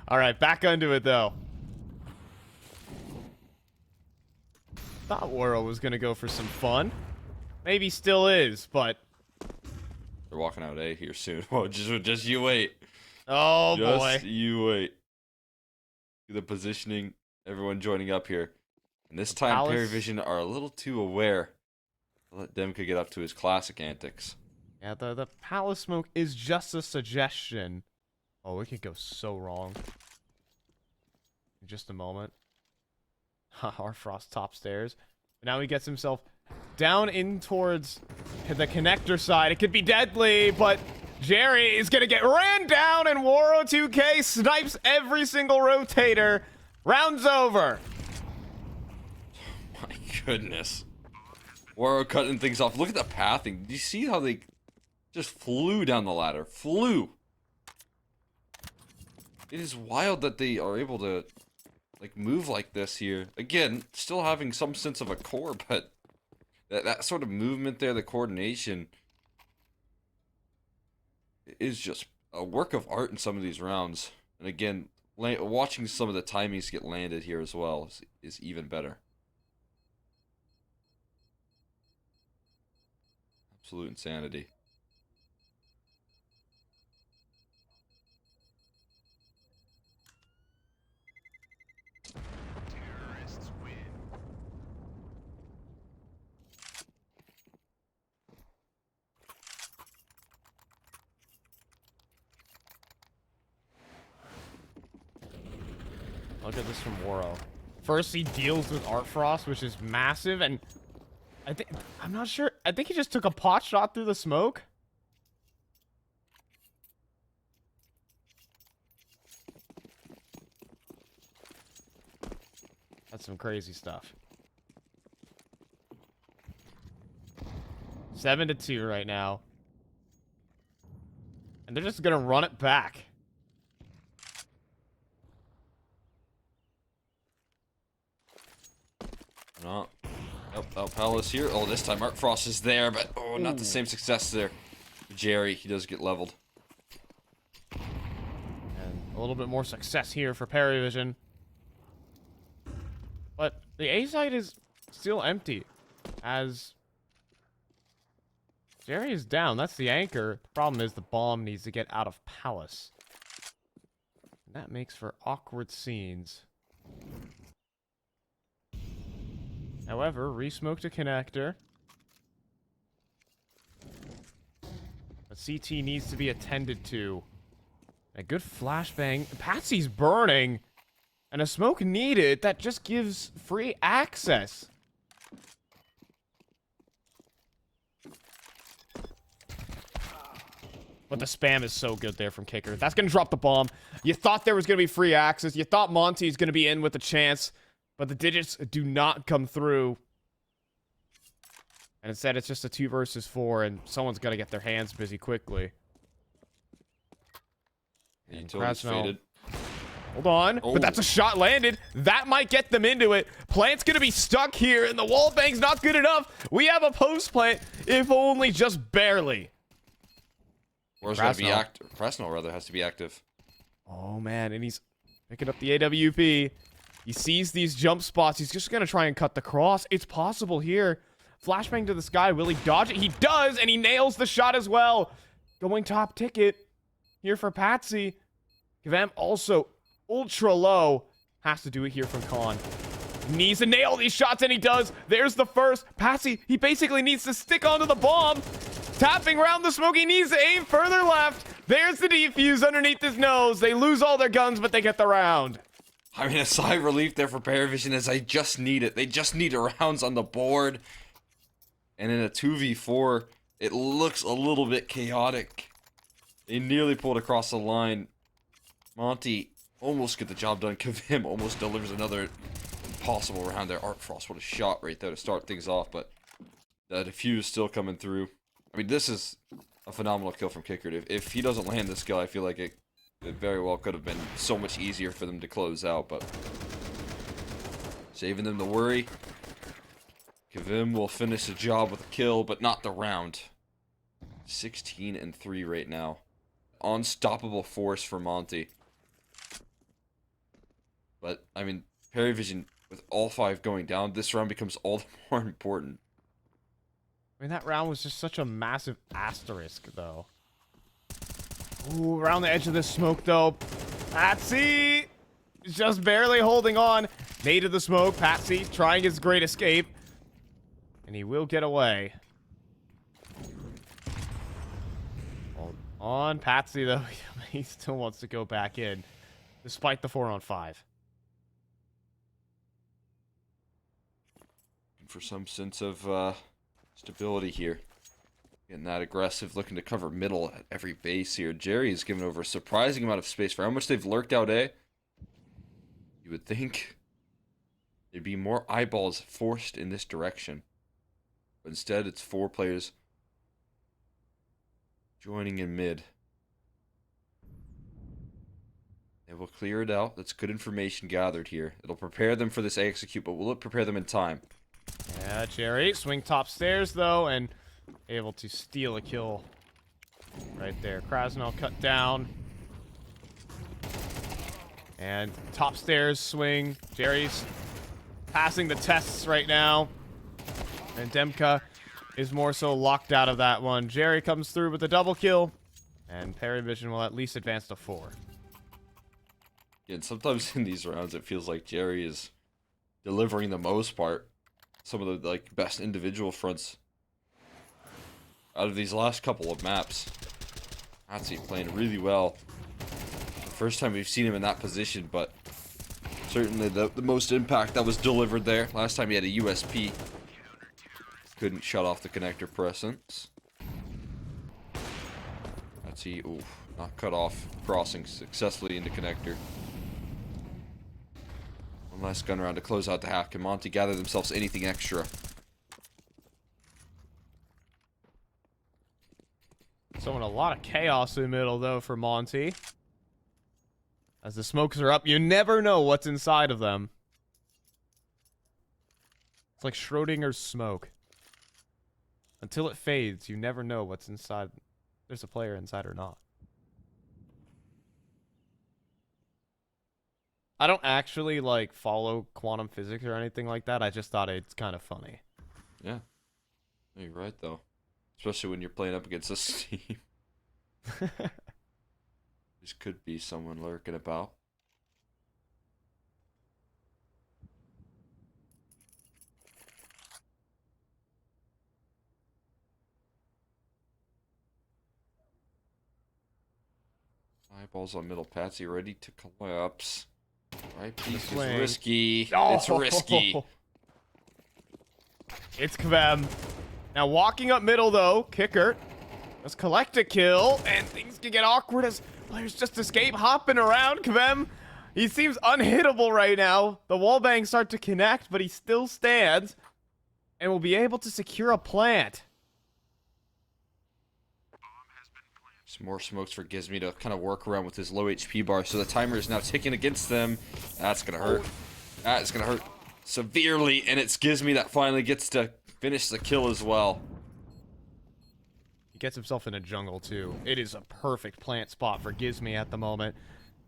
All right, back onto it though. Thought Waro was gonna go for some fun. Maybe still is, but They're walking out A here soon. Whoa, just you wait. oh Just boy. you wait. The positioning, everyone joining up here. And this time, Palace. Perry Vision are a little too aware to let Demka get up to his classic antics. Yeah, the palace smoke is just a suggestion. Oh, it could go so wrong. In just a moment. Our Frost top stairs. Now he gets himself down in towards the connector side. It could be deadly, but Jerry is going to get ran down, and Waro 2K snipes every single rotator. Round's over. My goodness. Waro cutting things off. Look at the pathing. Do you see how they just flew down the ladder? Flew. It is wild that they are able to like move like this here. Again, still having some sense of a core, but that sort of movement there, the coordination, is just a work of art in some of these rounds. And again, watching some of the timings get landed here as well is even better. Absolute insanity. Look at this from Waro. First, he deals with Art Frost, which is massive, and I'm not sure. I think he just took a pot shot through the smoke. That's some crazy stuff. 7-2 right now. And they're just gonna run it back. No. Oh, Palace here. Oh, this time Art Frost is there, but oh, not the same success there. Jerry, he does get leveled. And a little bit more success here for Perry Vision. But the A side is still empty, as Jerry is down. That's the anchor. The problem is the bomb needs to get out of Palace. And that makes for awkward scenes. However, re-smoked a connector. But CT needs to be attended to. A good flashbang. Patsy's burning. And a smoke needed that just gives free access. But the spam is so good there from Kicker. That's going to drop the bomb. You thought there was going to be free access. You thought Monty's going to be in with a chance. But the digits do not come through. And instead, it's just a 2 versus 4. And someone's got to get their hands busy quickly. And Krasnell, hold on. Oh. But that's a shot landed. That might get them into it. Plant's going to be stuck here. And the wall bang's not good enough. We have a post plant. If only just barely. Where's got to be active? Krasnell, rather, has to be active. Oh, man. And he's picking up the AWP. He sees these jump spots. He's just going to try and cut the cross. It's possible here. Flashbang to the sky. Will he dodge it? He does, and he nails the shot as well. Going top ticket here for Patsy. Kvam also ultra low. Has to do it here from Khan. Needs to nail these shots, and he does. There's the first. Patsy, he basically needs to stick onto the bomb. Tapping around the smoke. He needs to aim further left. There's the defuse underneath his nose. They lose all their guns, but they get the round. I mean, a sigh of relief there for Paravision as I just need it. They just need rounds on the board. And in a 2v4, it looks a little bit chaotic. They nearly pulled across the line. Monty almost get the job done. Kavim almost delivers another impossible round there. Art Frost, what a shot right there to start things off. But the defuse still coming through. I mean, this is a phenomenal kill from Kicker. If he doesn't land this kill, I feel like it very well could have been so much easier for them to close out, but saving them the worry. Kavim will finish the job with a kill, but not the round. 16-3 right now. Unstoppable force for Monty. But, I mean, Paravision, with all 5 going down, this round becomes all the more important. I mean, that round was just such a massive asterisk, though. Ooh, around the edge of this smoke, though. Patsy is just barely holding on. Nade of the smoke. Patsy trying his great escape. And he will get away. Hold on. Patsy, though, he still wants to go back in. Despite the 4-on-5. For some sense of stability here. Getting that aggressive, looking to cover middle at every base here. Jerry is giving over a surprising amount of space for how much they've lurked out A. You would think there'd be more eyeballs forced in this direction. But instead, it's 4 players joining in mid. They will clear it out. That's good information gathered here. It'll prepare them for this execute, but will it prepare them in time? Yeah, Jerry. Swing top stairs, though, and able to steal a kill right there. Krasnell cut down. And top stairs swing. Jerry's passing the tests right now. And Demka is more so locked out of that one. Jerry comes through with a double kill. And Paravision will at least advance to 4. Yeah, and sometimes in these rounds it feels like Jerry is delivering the most part. Some of the best individual fronts out of these last couple of maps. Patsy playing really well. The first time we've seen him in that position, but certainly the most impact that was delivered there. Last time he had a USP. Couldn't shut off the connector presence. Patsy, ooh, not cut off. Crossing successfully into connector. One last gun round to close out the half. Can Monty gather themselves anything extra? Sowing a lot of chaos in the middle, though, for Monty. As the smokes are up, you never know what's inside of them. It's like Schrodinger's smoke. Until it fades, you never know what's inside. There's a player inside or not. I don't actually, follow quantum physics or anything like that. I just thought it's kind of funny. Yeah. You're right, though. Especially when you're playing up against this team. This could be someone lurking about. Eyeballs on middle. Patsy ready to collapse. Right piece is risky. Oh. It's risky. It's Kvem. Now walking up middle, though. Kicker. Let's collect a kill, and things can get awkward as players just escape hopping around. Kvem, he seems unhittable right now. The wallbangs start to connect, but he still stands and will be able to secure a plant. Some more smokes for Gizmy to kind of work around with his low HP bar. So the timer is now ticking against them. That's going to hurt. That is going to hurt severely, and it's Gizmy that finally gets to finish the kill as well. He gets himself in a jungle, too. It is a perfect plant spot for Gizmy at the moment.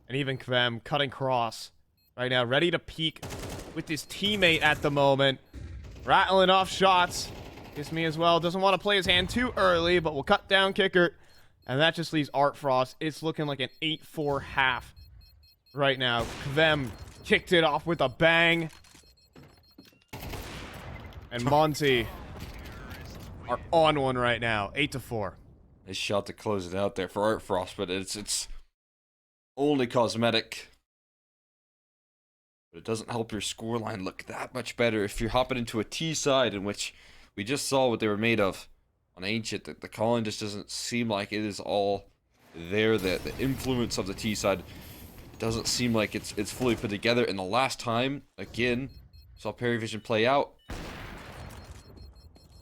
And even Kvem cutting cross right now, ready to peek with his teammate at the moment. Rattling off shots. Gizmy as well. Doesn't want to play his hand too early, but will cut down kicker. And that just leaves Art Frost. It's looking like an 8-4 half right now. Kvem kicked it off with a bang. And Monty are on one right now, 8-4. Nice shot to close it out there for Art Frost, but it's only cosmetic. But it doesn't help your scoreline look that much better if you're hopping into a T side, in which we just saw what they were made of on Ancient. The calling just doesn't seem like it is all there. The influence of the T side doesn't seem like it's fully put together. And the last time, again, saw Perry Vision play out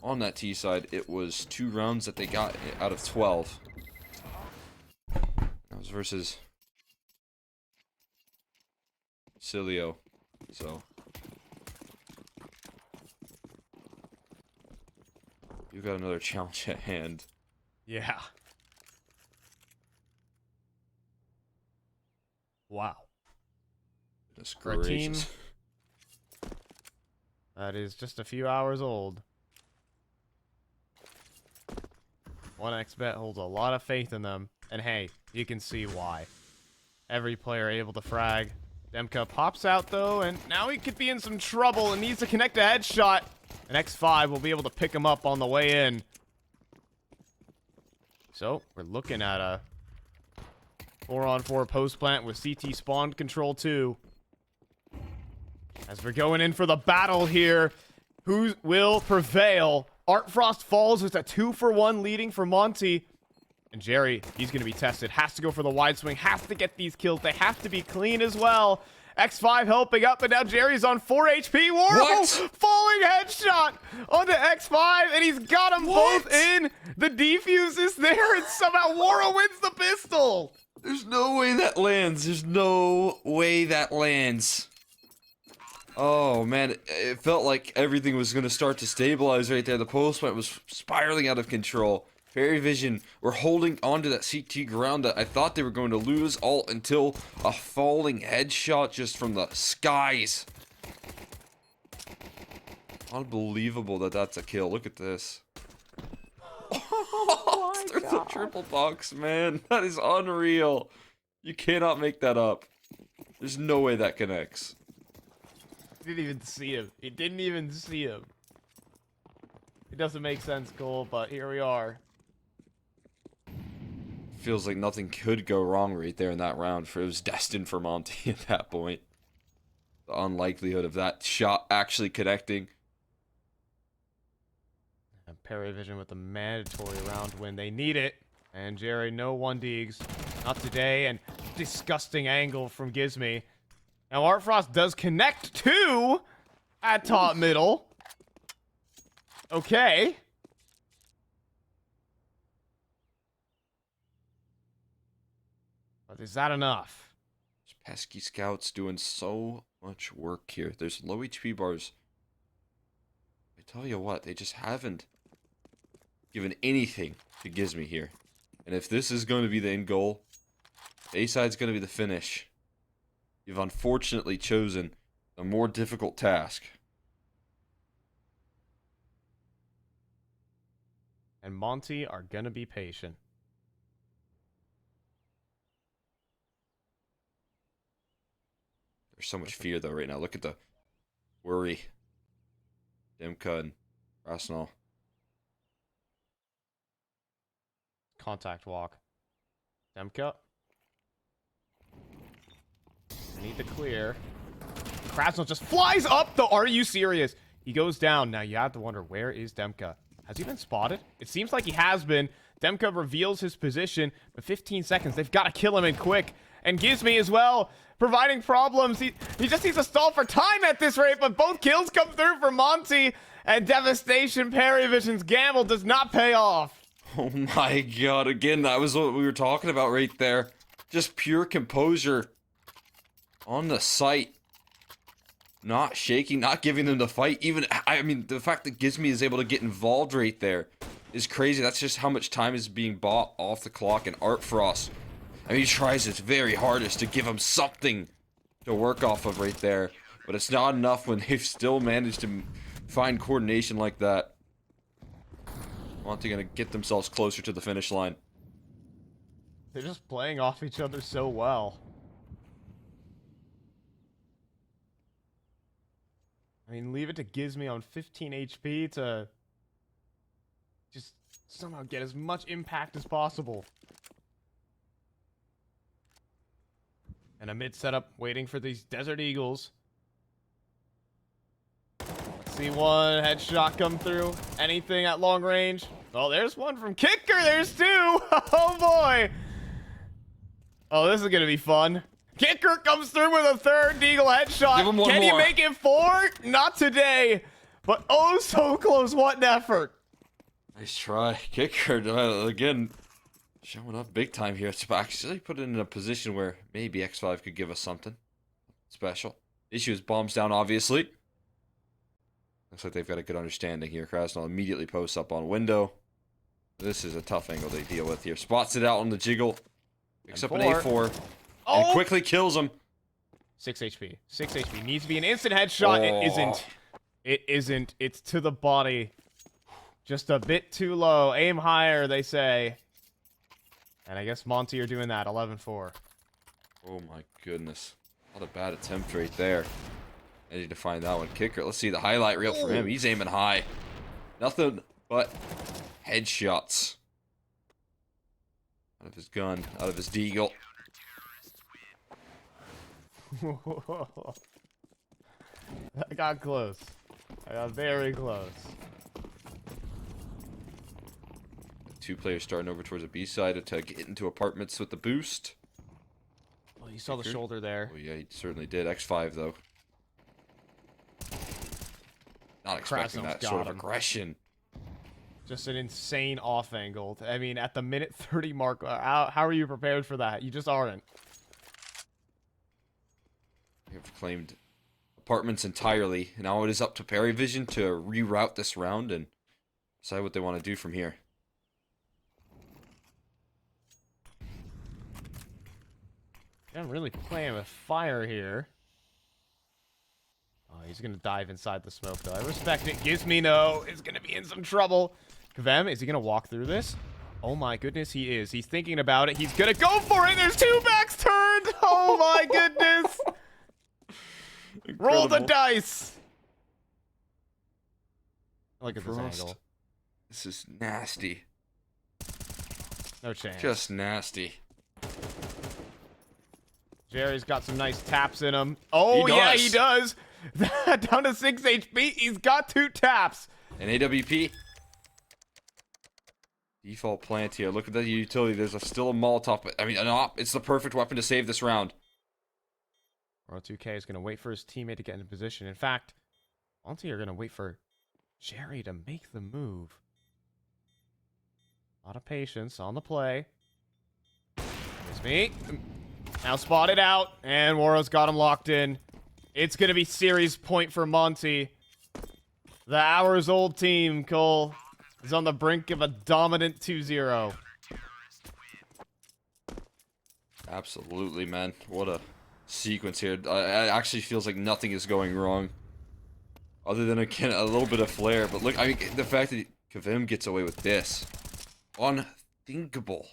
on that T side, it was 2 rounds that they got out of 12. That was versus Cilio. So you got another challenge at hand. Yeah. Wow. Goodness For a team gracious. that is just a few hours old. 1xBet holds a lot of faith in them. And hey, you can see why. Every player able to frag. Demka pops out though, and now he could be in some trouble and needs to connect a headshot. And X5 will be able to pick him up on the way in. So, we're looking at a 4-on-4 post plant with CT spawn control too. As we're going in for the battle here, who will prevail? Art Frost falls with a 2-for-1 leading for Monty. And Jerry, he's going to be tested. Has to go for the wide swing. Has to get these kills. They have to be clean as well. X5 helping up, but now Jerry's on 4 HP. Whoa! Falling headshot onto X5, and he's got them both in. The defuse is there, and somehow Wara wins the pistol. There's no way that lands. There's no way that lands. Oh, man. It felt like everything was going to start to stabilize right there. The post plant was spiraling out of control. Perry Vision were holding onto that CT ground that I thought they were going to lose all until a falling headshot just from the skies. Unbelievable that that's a kill. Look at this. Oh my God. The triple box, man. That is unreal. You cannot make that up. There's no way that connects. He didn't even see him. He didn't even see him. It doesn't make sense, Cole, but here we are. Feels like nothing could go wrong right there in that round. For it was destined for Monty at that point. The unlikelihood of that shot actually connecting. And Perry Vision with the mandatory round win. They need it. And Jerry, no 1Ds. Not today. And disgusting angle from Gizmy. Now Art Frost does connect too at top middle. Okay. But is that enough? These pesky scouts doing so much work here. There's low HP bars. I tell you what, they just haven't given anything to Gizmy here. And if this is going to be the end goal, A-side's going to be the finish. You've unfortunately chosen a more difficult task. And Monty are gonna be patient. There's so much fear though right now. Look at the worry. Demka and Rasnal. Contact walk. Demka. Need the clear. Krasnal just flies up the. Are you serious? He goes down. Now you have to wonder, where is Demka? Has he been spotted? It seems like he has been. Demka reveals his position, but 15 seconds. They've got to kill him in quick. And Gizmi as well, providing problems. He just needs to stall for time at this rate, but both kills come through for Monty. And Devastation Vision's gamble does not pay off. Oh my god, again, that was what we were talking about right there. Just pure composure on the site. Not shaking, not giving them the fight. Even, I mean, the fact that Gizmi is able to get involved right there is crazy. That's just how much time is being bought off the clock. And Art Frost, I mean, he tries his very hardest to give him something to work off of right there. But it's not enough when they've still managed to find coordination like that. Monty gonna get themselves closer to the finish line. They're just playing off each other so well. I mean, leave it to Gizmi on 15 HP to just somehow get as much impact as possible. And a mid setup waiting for these Desert Eagles. See one headshot come through. Anything at long range? Oh, there's one from Kicker. There's two. Oh, boy. Oh, this is going to be fun. Kicker comes through with a third Deagle headshot. Give him one Can more. he make it 4? Not today. But oh, so close. What an effort. Nice try. Kicker, again, showing up big time here. It's actually put it in a position where maybe X5 could give us something special. Issue is bombs down, obviously. Looks like they've got a good understanding here. Krasnal immediately posts up on window. This is a tough angle they deal with here. Spots it out on the jiggle. Picks up an A4. Oh! And quickly kills him. 6 HP. 6 HP. Needs to be an instant headshot. Oh. It isn't. It isn't. It's to the body. Just a bit too low. Aim higher, they say. And I guess Monty are doing that. 11-4. Oh my goodness. What a bad attempt right there. I need to find that one. Kicker. Let's see the highlight reel for him. He's aiming high. Nothing but headshots. Out of his gun. Out of his deagle. I got close. I got very close. Two players starting over towards the B side to get into apartments with the boost. Oh, you saw the shoulder there. Oh yeah, he certainly did. X5 though. Not expecting Krasnal's that sort of got him. aggression. Just an insane off angle. I mean, at the minute 30 mark, how are you prepared for that? You just aren't. They have claimed apartments entirely. Now it is up to Vision to reroute this round and decide what they want to do from here. I'm really playing with fire here. Oh, he's gonna dive inside the smoke though. I respect it. Gives me no. Is gonna be in some trouble. Kvem, is he gonna walk through this? Oh my goodness, he is. He's thinking about it. He's gonna go for it. There's two backs turned. Oh my goodness. Roll the dice. Look at this Frost. angle. This is nasty. No chance. Just nasty. Jerry's got some nice taps in him. Oh, He yeah, does. he does. Down to 6 HP. He's got 2 taps. An AWP. Default plant here. Look at that utility. There's still a Molotov. I mean, an op. It's the perfect weapon to save this round. World 2K is going to wait for his teammate to get in position. In fact, Monty are going to wait for Jerry to make the move. A lot of patience on the play. Here's me. Now spotted out, and Woro's got him locked in. It's going to be series point for Monty. The hours-old team, Cole, is on the brink of a dominant 2-0. Absolutely, man. What a sequence here. It actually feels like nothing is going wrong. Other than, again, a little bit of flair. But look, I mean, the fact that Kavim gets away with this. Unthinkable.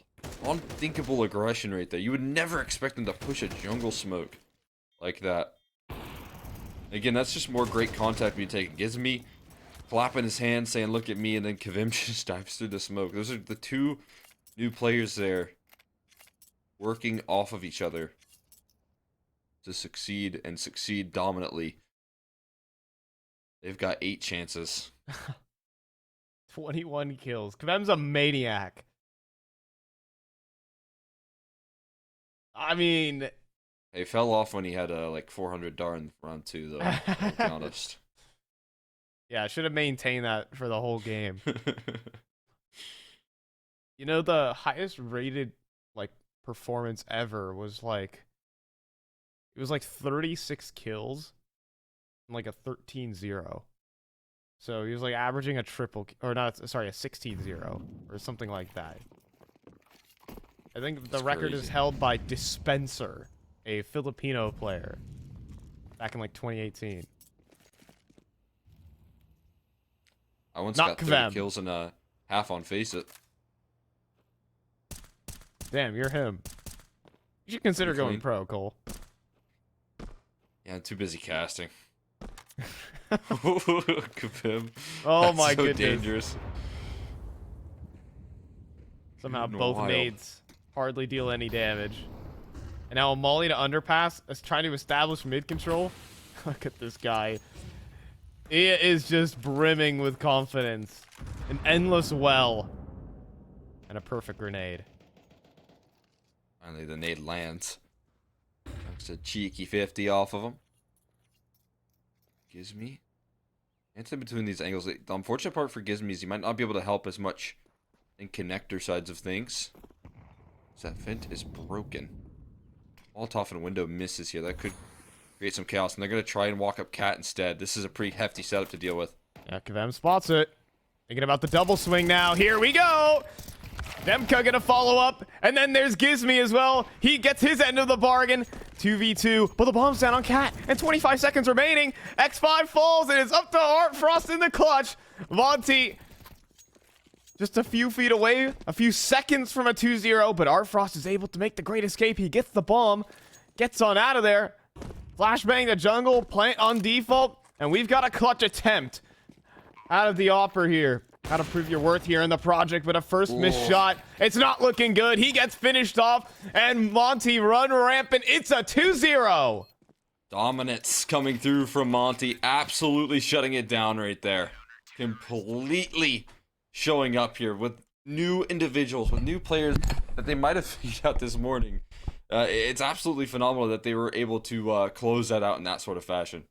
Unthinkable aggression right there. You would never expect him to push a jungle smoke like that. Again, that's just more great contact being taken. Gives me clapping his hands saying, look at me, and then Kavim just dives through the smoke. Those are the two new players there working off of each other to succeed and succeed dominantly. They've got 8 chances. 21 kills. Kvem's a maniac. I mean, He fell off when he had like 400 dar in round 2, though. I'll be honest. yeah, I should have maintained that for the whole game. You know, the highest rated like performance ever was like it was like 36 kills and like a 13-0. So he was like averaging a triple or not, sorry, a 16-0 or something like that. I think the record is held by Dispenser, a Filipino player, back in like 2018. I once Not got 30 Kvem. kills in a half on Face It. Damn, you're him. You should consider Pretty going clean. pro, Cole. Yeah, I'm too busy casting. Kvem. Oh That's my so goodness. dangerous. Somehow Shooting both wild. nades hardly deal any damage. And now a Molly to underpass is trying to establish mid control. Look at this guy. He is just brimming with confidence. An endless well. And a perfect grenade. Finally, the nade lands. That's a cheeky 50 off of him. Gizmy. It's in between these angles. The unfortunate part for Gizmy is he might not be able to help as much in connector sides of things. That Fint is broken. Molotov and window misses here. That could create some chaos. And they're going to try and walk up Cat instead. This is a pretty hefty setup to deal with. Yeah, Kvem spots it. Thinking about the double swing now. Here we go. Demka gonna follow up. And then there's Gizmy as well. He gets his end of the bargain. 2v2. But the bomb's down on Cat. And 25 seconds remaining. X5 falls. And it's up to Art Frost in the clutch. Monty just a few feet away. A few seconds from a 2-0. But Art Frost is able to make the great escape. He gets the bomb. Gets on out of there. Flashbang the jungle. Plant on default. And we've got a clutch attempt out of the offer here. How to prove your worth here in the project, but a first missed shot. It's not looking good. He gets finished off, and Monty run rampant. It's a 2-0. Dominance coming through from Monty. Absolutely shutting it down right there. Completely showing up here with new individuals, with new players that they might have figured out this morning. It's absolutely phenomenal that they were able to close that out in that sort of fashion.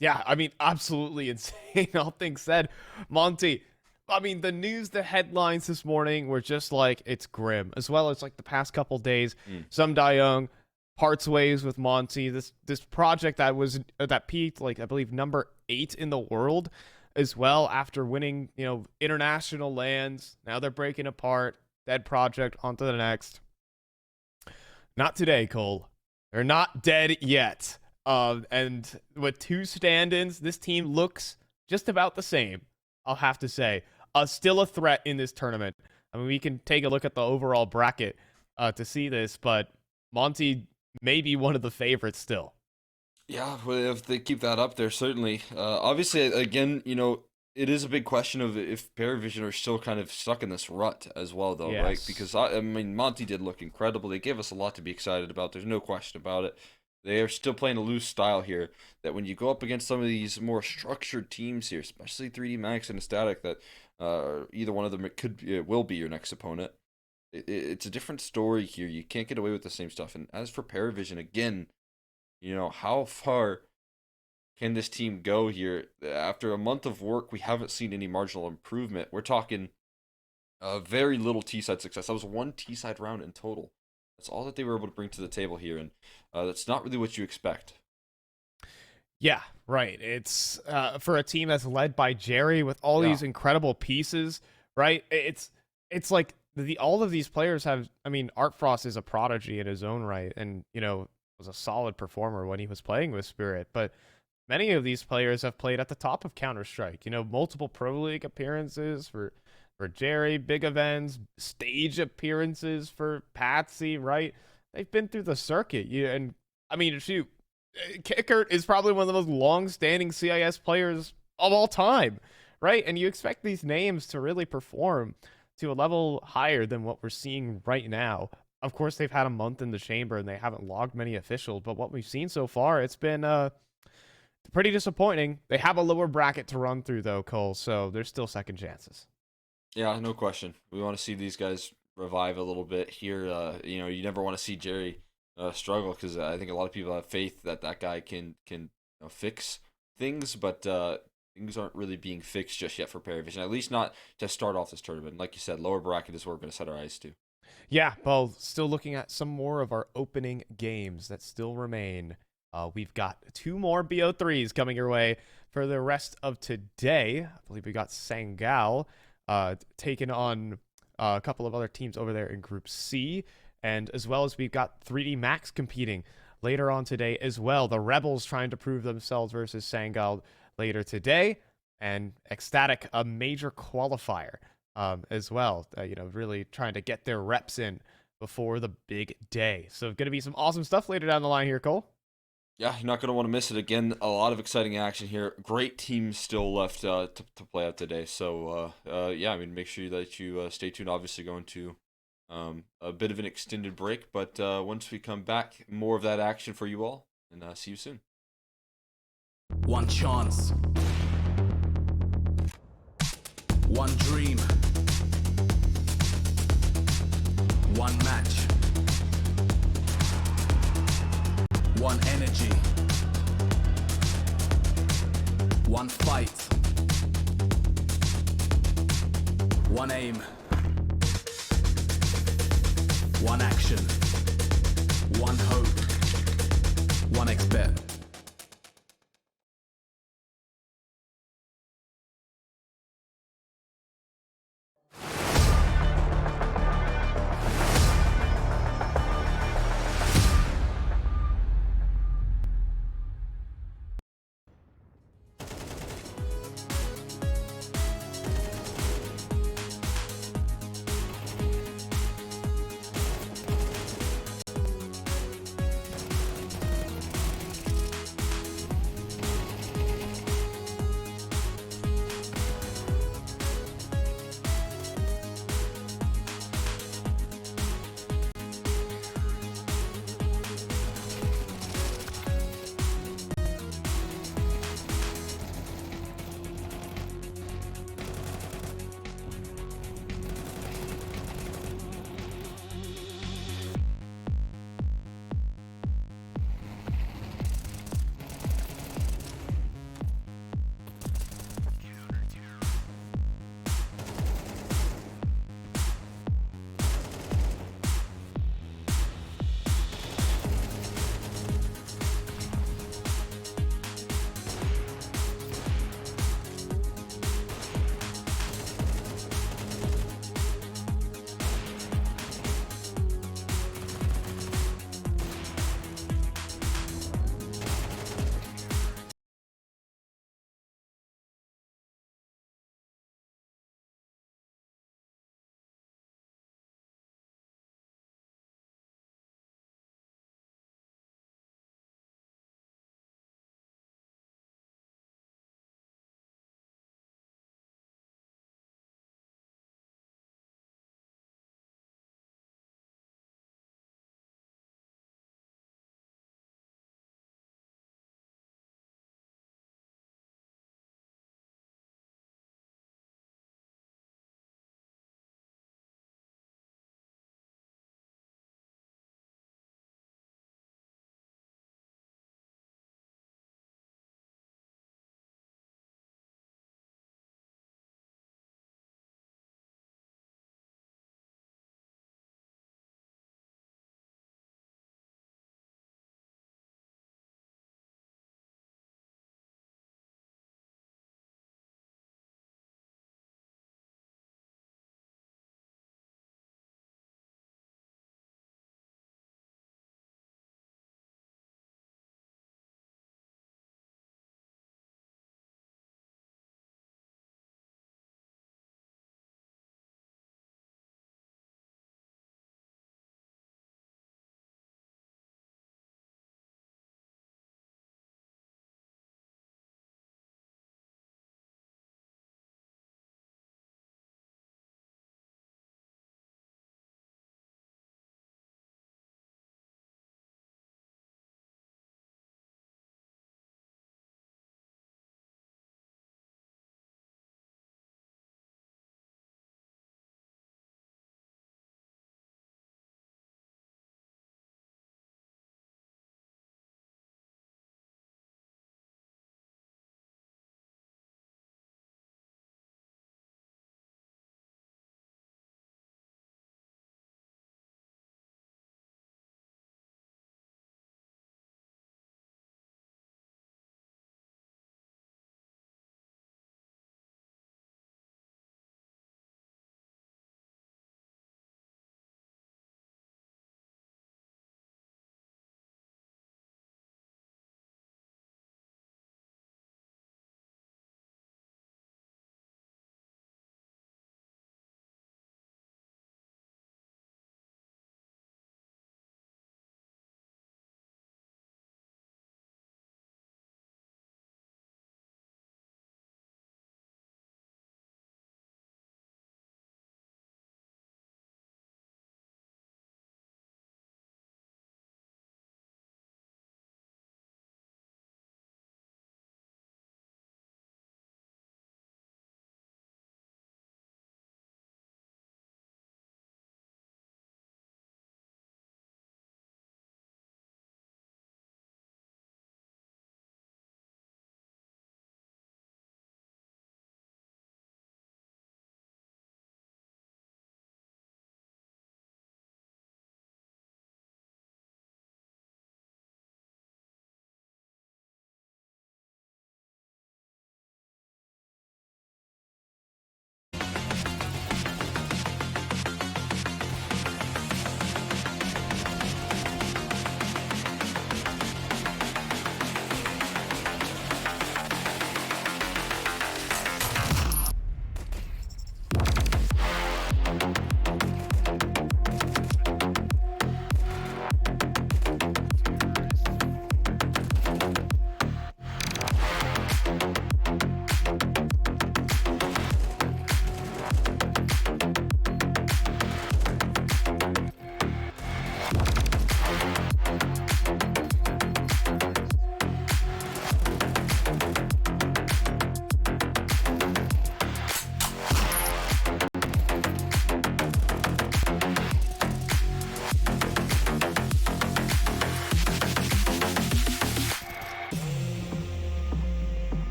Yeah, I mean, absolutely insane. All things said, Monty. I mean, the news, the headlines this morning were just like, it's grim. As well as like the past couple days, Some Die Young parts ways with Monty. This project that peaked like I believe number 8 in the world, as well after winning international lands. Now they're breaking apart. Dead project onto the next. Not today, Cole. They're not dead yet. And with 2 stand-ins, this team looks just about the same. I'll have to say. Still a threat in this tournament. I mean, we can take a look at the overall bracket to see this, but Monty may be one of the favorites still. Yeah, well, if they keep that up there, certainly. Obviously, again, it is a big question of if Paravision are still kind of stuck in this rut as well, though, Yes. right? Because, I mean, Monty did look incredible. They gave us a lot to be excited about. There's no question about it. They are still playing a loose style here that when you go up against some of these more structured teams here, especially 3D Max and Ecstatic, that either one of them will be your next opponent. It's a different story here. You can't get away with the same stuff. And as for Paravision, again, how far can this team go here? After a month of work, we haven't seen any marginal improvement. We're talking very little T-side success. That was 1 T-side round in total. That's all that they were able to bring to the table here, and that's not really what you expect. Yeah, right. It's for a team that's led by Jerry with all these incredible pieces, right? It's like all of these players have. I mean, Art Frost is a prodigy in his own right, and was a solid performer when he was playing with Spirit. But many of these players have played at the top of Counter-Strike. Multiple Pro League appearances for Jerry, big events, stage appearances for Patsy, right? They've been through the circuit. And I mean, shoot. Kickert is probably one of the most long-standing CIS players of all time, right? And you expect these names to really perform to a level higher than what we're seeing right now. Of course, they've had a month in the chamber and they haven't logged many officials, but what we've seen so far, it's been pretty disappointing. They have a lower bracket to run through, though, Cole, so there's still second chances. Yeah, no question. We want to see these guys revive a little bit here. You never want to see Jerry struggle because I think a lot of people have faith that that guy can fix things, but things aren't really being fixed just yet for Paravision. At least not to start off this tournament. Like you said, lower bracket is where we're going to set our eyes to. Yeah, well, still looking at some more of our opening games that still remain. We've got 2 more BO3s coming your way for the rest of today. I believe we got Sangal taking on a couple of other teams over there in Group C, and as well as we've got 3D Max competing later on today as well. The Rebels trying to prove themselves versus Sangal later today, and Ecstatic, a major qualifier as well. Really trying to get their reps in before the big day. So going to be some awesome stuff later down the line here, Cole. Yeah, you're not going to want to miss it. Again, a lot of exciting action here. Great teams still left to play out today. So, make sure that you stay tuned. Obviously going to a bit of an extended break, but once we come back, more of that action for you all, and see you soon. One chance. One dream. One match. One energy. One fight. One aim. One action. One hope. One expert.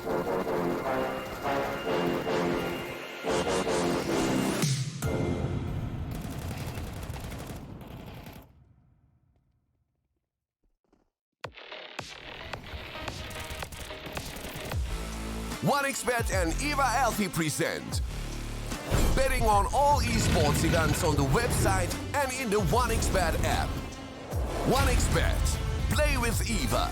OneXBet and Eva Alfie present betting on all esports events on the website and in the OneXBet app. OneXBet. Play with Eva.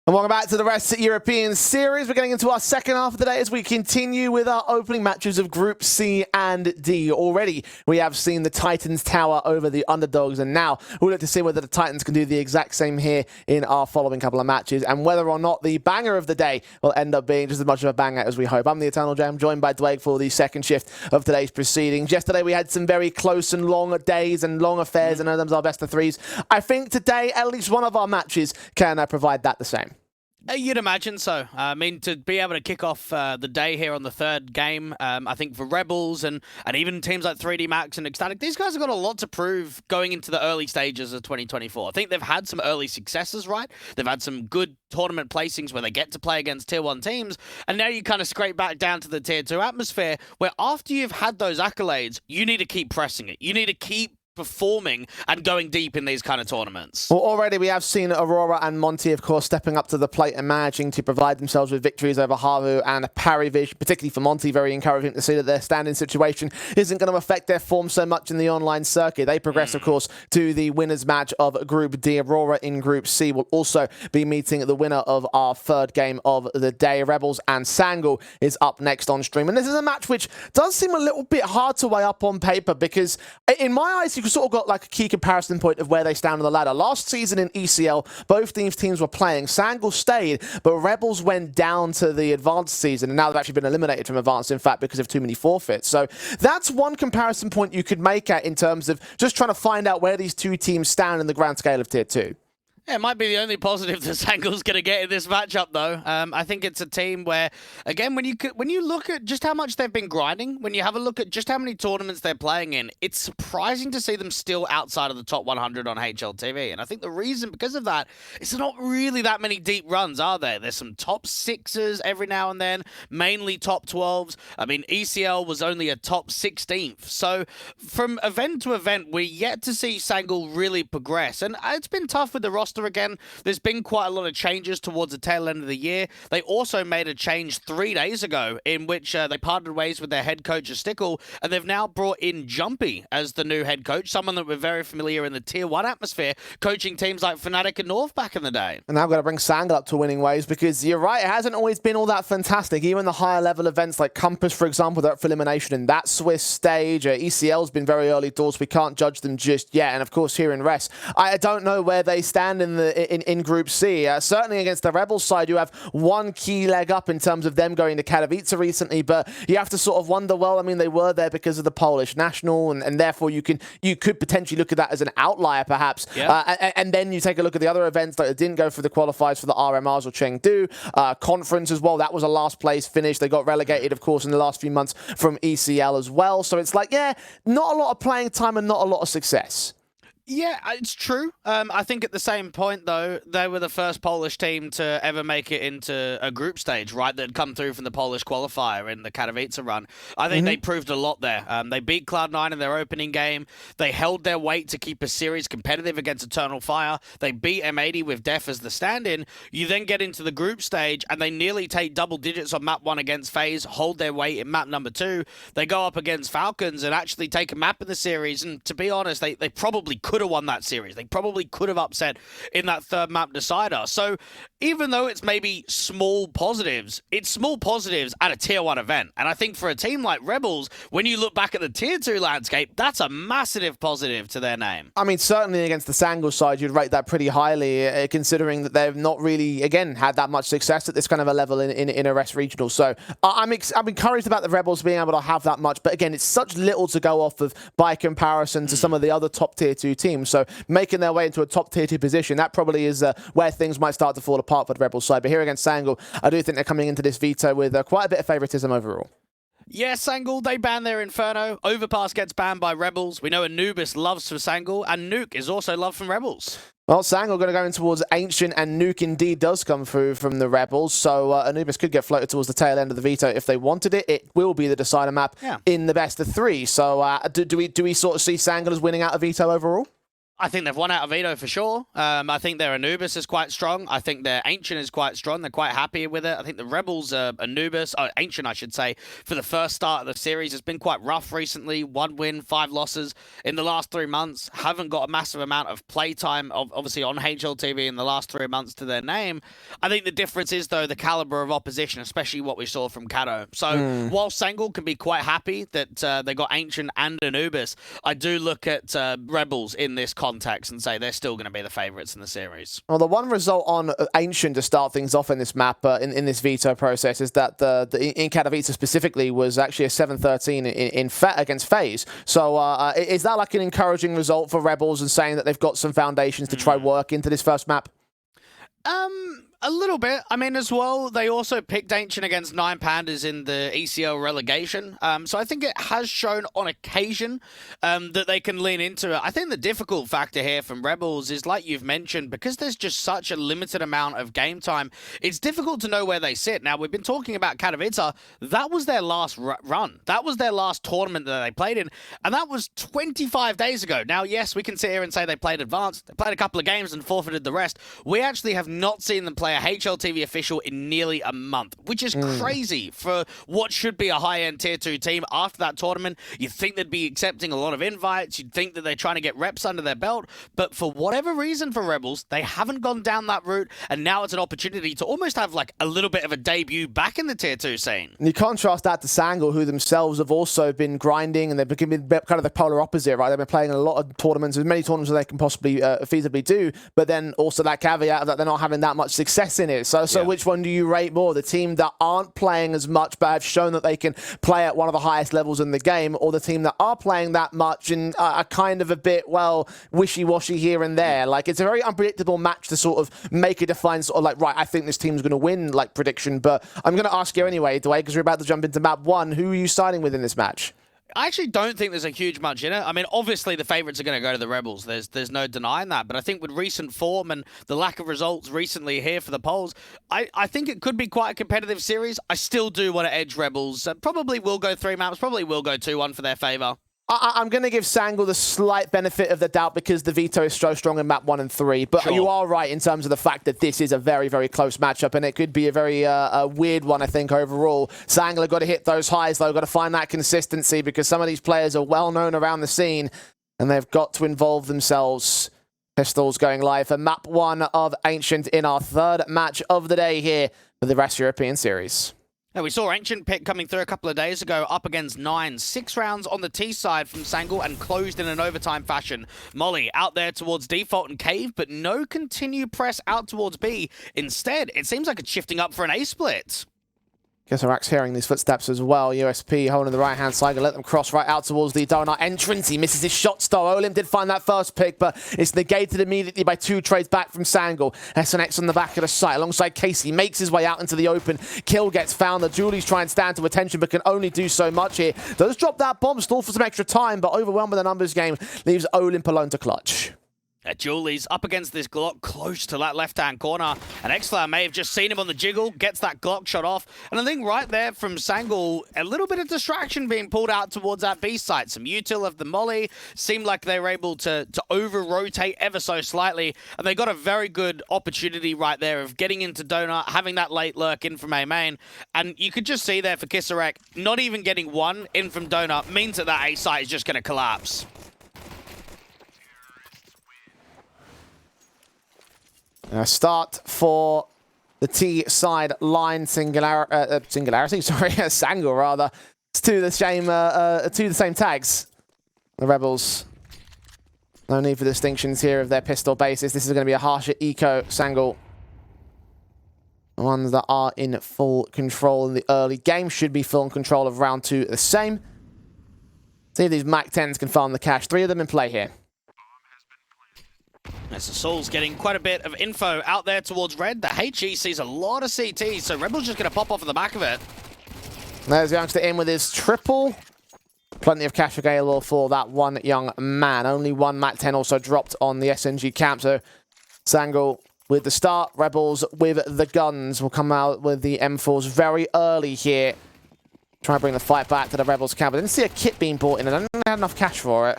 And welcome back to the Rest European Series. We're getting into our second half of the day as we continue with our opening matches of Group C and D. Already, we have seen the Titans tower over the underdogs, and now we'll look to see whether the Titans can do the exact same here in our following couple of matches, and whether or not the banger of the day will end up being just as much of a banger as we hope. I'm the Eternal Jam, joined by Dwayne for the second shift of today's proceedings. Yesterday, we had some very close and long days and long affairs, and those are our best of threes. I think today, at least one of our matches can provide that the same. You'd imagine so. I mean, to be able to kick off the day here on the third game, I think for Rebels and even teams like 3D Max and Ecstatic, these guys have got a lot to prove going into the early stages of 2024. I think they've had some early successes, right? They've had some good tournament placings where they get to play against Tier 1 teams, and now you kind of scrape back down to the Tier 2 atmosphere, where after you've had those accolades, you need to keep pressing it. You need to keep performing and going deep in these kind of tournaments. Well, already we have seen Aurora and Monty, of course, stepping up to the plate and managing to provide themselves with victories over Haru and Parivish, particularly for Monty. Very encouraging to see that their standing situation isn't going to affect their form so much in the online circuit. They progress, of course, to the winners match of Group D. Aurora in Group C will also be meeting the winner of our third game of the day. Rebels and Sangul is up next on stream. And this is a match which does seem a little bit hard to weigh up on paper, because in my eyes, you've sort of got like a key comparison point of where they stand on the ladder. Last season in ECL, both these teams were playing. Sangul stayed, but Rebels went down to the advanced season, and now they've actually been eliminated from advanced, in fact, because of too many forfeits. So that's one comparison point you could make at in terms of just trying to find out where these two teams stand in the grand scale of Tier 2. Yeah, it might be the only positive that Sangul's going to get in this matchup, though. I think it's a team where, again, when you look at just how much they've been grinding, when you have a look at just how many tournaments they're playing in, it's surprising to see them still outside of the top 100 on HLTV. And I think the reason because of that is there's not really that many deep runs, are there? There's some top 6s every now and then, mainly top 12s. I mean, ECL was only a top 16th. So from event to event, we're yet to see Sangul really progress. And it's been tough with the roster again. There's been quite a lot of changes towards the tail end of the year. They also made a change 3 days ago in which they parted ways with their head coach, Stickle, and they've now brought in Jumpy as the new head coach, someone that we're very familiar in the Tier 1 atmosphere, coaching teams like Fnatic and North back in the day. And now I've got to bring Sangul up to winning ways, because you're right, it hasn't always been all that fantastic. Even the higher level events like Compass, for example, they're up for elimination in that Swiss stage. ECL's been very early doors. We can't judge them just yet. And of course, here in Rest, I don't know where they stand in Group C. Certainly against the Rebels side, you have one key leg up in terms of them going to Katowice recently, but you have to sort of wonder, well, I mean, they were there because of the Polish national, and therefore you could potentially look at that as an outlier, perhaps. Yeah. And then you take a look at the other events that didn't go through the qualifiers for the RMRs or Chengdu conference as well. That was a last place finish. They got relegated, of course, in the last few months from ECL as well. So it's like, yeah, not a lot of playing time and not a lot of success. Yeah, it's true. I think at the same point, though, they were the first Polish team to ever make it into a group stage, right, that had come through from the Polish qualifier in the Katowice run. I think they proved a lot there. They beat Cloud9 in their opening game. They held their weight to keep a series competitive against Eternal Fire. They beat M80 with Def as the stand-in. You then get into the group stage, and they nearly take double digits on map 1 against FaZe, hold their weight in map number 2. They go up against Falcons and actually take a map in the series, and to be honest, they probably could have won that series. They probably could have upset in that third map decider. So even though it's maybe small positives, it's small positives at a Tier 1 event. And I think for a team like Rebels, when you look back at the Tier 2 landscape, that's a massive positive to their name. I mean, certainly against the Sangul side, you'd rate that pretty highly, considering that they've not really, again, had that much success at this kind of a level in a Rest Regional. So I'm encouraged about the Rebels being able to have that much. But again, it's such little to go off of by comparison to some of the other top Tier 2 teams. So making their way into a top tier 2 position, that probably is where things might start to fall apart for the Rebels side. But here against Sangul, I do think they're coming into this veto with quite a bit of favoritism overall. Yeah, Sangul, they ban their Inferno. Overpass gets banned by Rebels. We know Anubis loves for Sangul, and Nuke is also loved from Rebels. Well, Sangul going to go in towards Ancient, and Nuke indeed does come through from the Rebels, so Anubis could get floated towards the tail end of the veto if they wanted it. It will be the decider map in the best of 3. So do we sort of see Sangul as winning out a veto overall? I think they've won out of veto for sure. I think their Anubis is quite strong. I think their Ancient is quite strong. They're quite happy with it. I think the Rebels, Ancient, I should say, for the first start of the series has been quite rough recently. 1 win, 5 losses in the last 3 months. Haven't got a massive amount of playtime, obviously on HLTV in the last 3 months to their name. I think the difference is, though, the caliber of opposition, especially what we saw from Kato. So while Sangul can be quite happy that they got Ancient and Anubis, I do look at Rebels in this context and say they're still going to be the favourites in the series. Well, the one result on Ancient to start things off in this map, in this veto process, is that in Katowice specifically was actually a 7-13 against FaZe. So is that like an encouraging result for Rebels and saying that they've got some foundations to try work into this first map? A little bit. I mean, as well, they also picked Ancient against 9 Pandas in the ECL relegation. So I think it has shown on occasion that they can lean into it. I think the difficult factor here from Rebels is, like you've mentioned, because there's just such a limited amount of game time, it's difficult to know where they sit. Now, we've been talking about Katowice. That was their last run. That was their last tournament that they played in, and that was 25 days ago. Now, yes, we can sit here and say they played advanced. They played a couple of games and forfeited the rest. We actually have not seen them play a HLTV official in nearly a month, which is crazy for what should be a high-end Tier 2 team after that tournament. You'd think they'd be accepting a lot of invites. You'd think that they're trying to get reps under their belt. But for whatever reason for Rebels, they haven't gone down that route, and now it's an opportunity to almost have like a little bit of a debut back in the Tier 2 scene. And you contrast that to Sangul, who themselves have also been grinding, and they've been kind of the polar opposite, right? They've been playing a lot of tournaments, as many tournaments as they can possibly feasibly do, but then also that caveat that they're not having that much success in it. So which one do you rate more? The team that aren't playing as much but have shown that they can play at one of the highest levels in the game, or the team that are playing that much and are kind of a bit, well, wishy-washy here and there? Like, it's a very unpredictable match to sort of make a defined sort of like, right, I think this team's going to win, like, prediction. But I'm going to ask you anyway, Dwayne, because we're about to jump into map 1. Who are you siding with in this match? I actually don't think there's a huge much in it. I mean, obviously the favourites are going to go to the Rebels. There's no denying that. But I think with recent form and the lack of results recently here for the polls, I think it could be quite a competitive series. I still do want to edge Rebels. Probably will go 3 maps. Probably will go 2-1 for their favour. I'm going to give Sangul the slight benefit of the doubt because the veto is so strong in map 1 and 3. But you are right in terms of the fact that this is a very, very close matchup, and it could be a very weird one, I think, overall. Sangul have got to hit those highs, though. Got to find that consistency because some of these players are well known around the scene, and they've got to involve themselves. Pistols going live for map 1 of Ancient in our 3rd match of the day here for the West European Series. Now, we saw Ancient pick coming through a couple of days ago, up against 9. 6 rounds on the T side from Sangul and closed in an overtime fashion. Molly out there towards default and cave, but no continued press out towards B. Instead, it seems like it's shifting up for an A split. Kissarak's hearing these footsteps as well. USP holding the right-hand side. Gonna let them cross right out towards the donut entrance. He misses his shot, though. Olim did find that first pick, but it's negated immediately by 2 trades back from Sangul. SNX on the back of the site alongside Casey. Makes his way out into the open. Kill gets found. The Julie's trying to stand to attention, but can only do so much here. Does drop that bomb, stall for some extra time, but overwhelmed by the numbers game, leaves Olymp alone to clutch. Julie's up against this Glock close to that left-hand corner. And Xflower may have just seen him on the jiggle, gets that Glock shot off. And I think right there from Sangul, a little bit of distraction being pulled out towards that B site. Some util of the molly. Seemed like they were able to over-rotate ever so slightly. And they got a very good opportunity right there of getting into Donut, having that late lurk in from A main. And you could just see there for Kisarek, not even getting one in from Donut means that that A site is just going to collapse. Start for the T side line singularity, sorry, Sangul rather. It's to the same tags. The Rebels. No need for distinctions here of their pistol bases. This is going to be a harsher eco Sangul. The ones that are in full control in the early game should be full in control of round 2 the same. See if these Mac 10s can farm the cash. 3 of them in play here. As the Soul's getting quite a bit of info out there towards red. The HE sees a lot of CT, so Rebel's just going to pop off of the back of it. There's Youngster in with his triple. Plenty of cash available for that one young man. Only one Mac 10 also dropped on the SNG camp, so Sangal with the start. Rebels with the guns will come out with the M4s very early here. Try and bring the fight back to the Rebels camp. I didn't see a kit being bought in, and I don't think they had enough cash for it.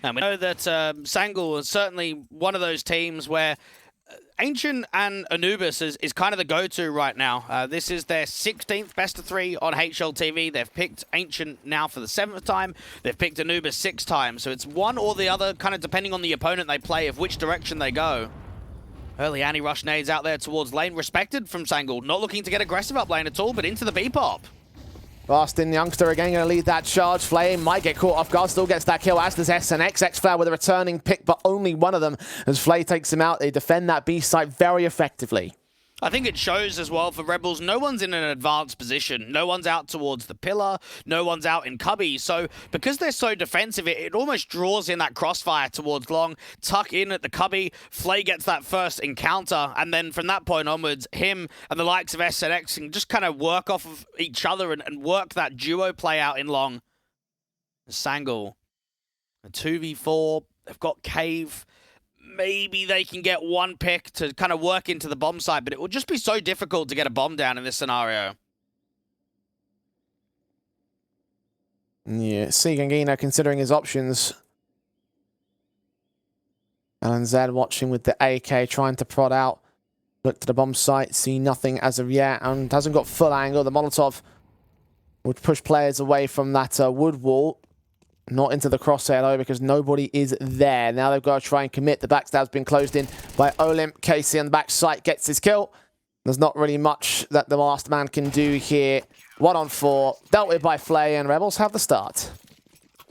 And we know that Sangal is certainly one of those teams where Ancient and Anubis is kind of the go-to right now. This is their 16th best of 3 on HLTV. They've picked Ancient now for the 7th time. They've picked Anubis 6 times. So it's one or the other, kind of depending on the opponent they play, of which direction they go. Early anti-rush nades out there towards lane. Respected from Sangal. Not looking to get aggressive up lane at all, but into the B-pop. Boston Youngster again going to lead that charge. Flame might get caught off guard, still gets that kill, as does SNX. X-Flower with a returning pick, but only one of them as Flay takes him out. They defend that B site very effectively. I think it shows as well for Rebels, no one's in an advanced position. No one's out towards the pillar. No one's out in cubby. So because they're so defensive, it almost draws in that crossfire towards long. Tuck in at the cubby. Flay gets that first encounter. And then from that point onwards, him and the likes of SNX can just kind of work off of each other and work that duo play out in long. Sangal, a 2v4. They've got Cave. Maybe they can get one pick to kind of work into the bomb site, but it will just be so difficult to get a bomb down in this scenario. Yeah, Sigangino considering his options. Alan Zed watching with the AK, trying to prod out. Look to the bomb site, see nothing as of yet, and hasn't got full angle. The Molotov would push players away from that wood wall. Not into the crosshair though, because nobody is there. Now they've got to try and commit. The backstab's been closed in by Olymp. Casey on the back site gets his kill. There's not really much that the last man can do here. 1-on-4, dealt with by Flay, and Rebels have the start.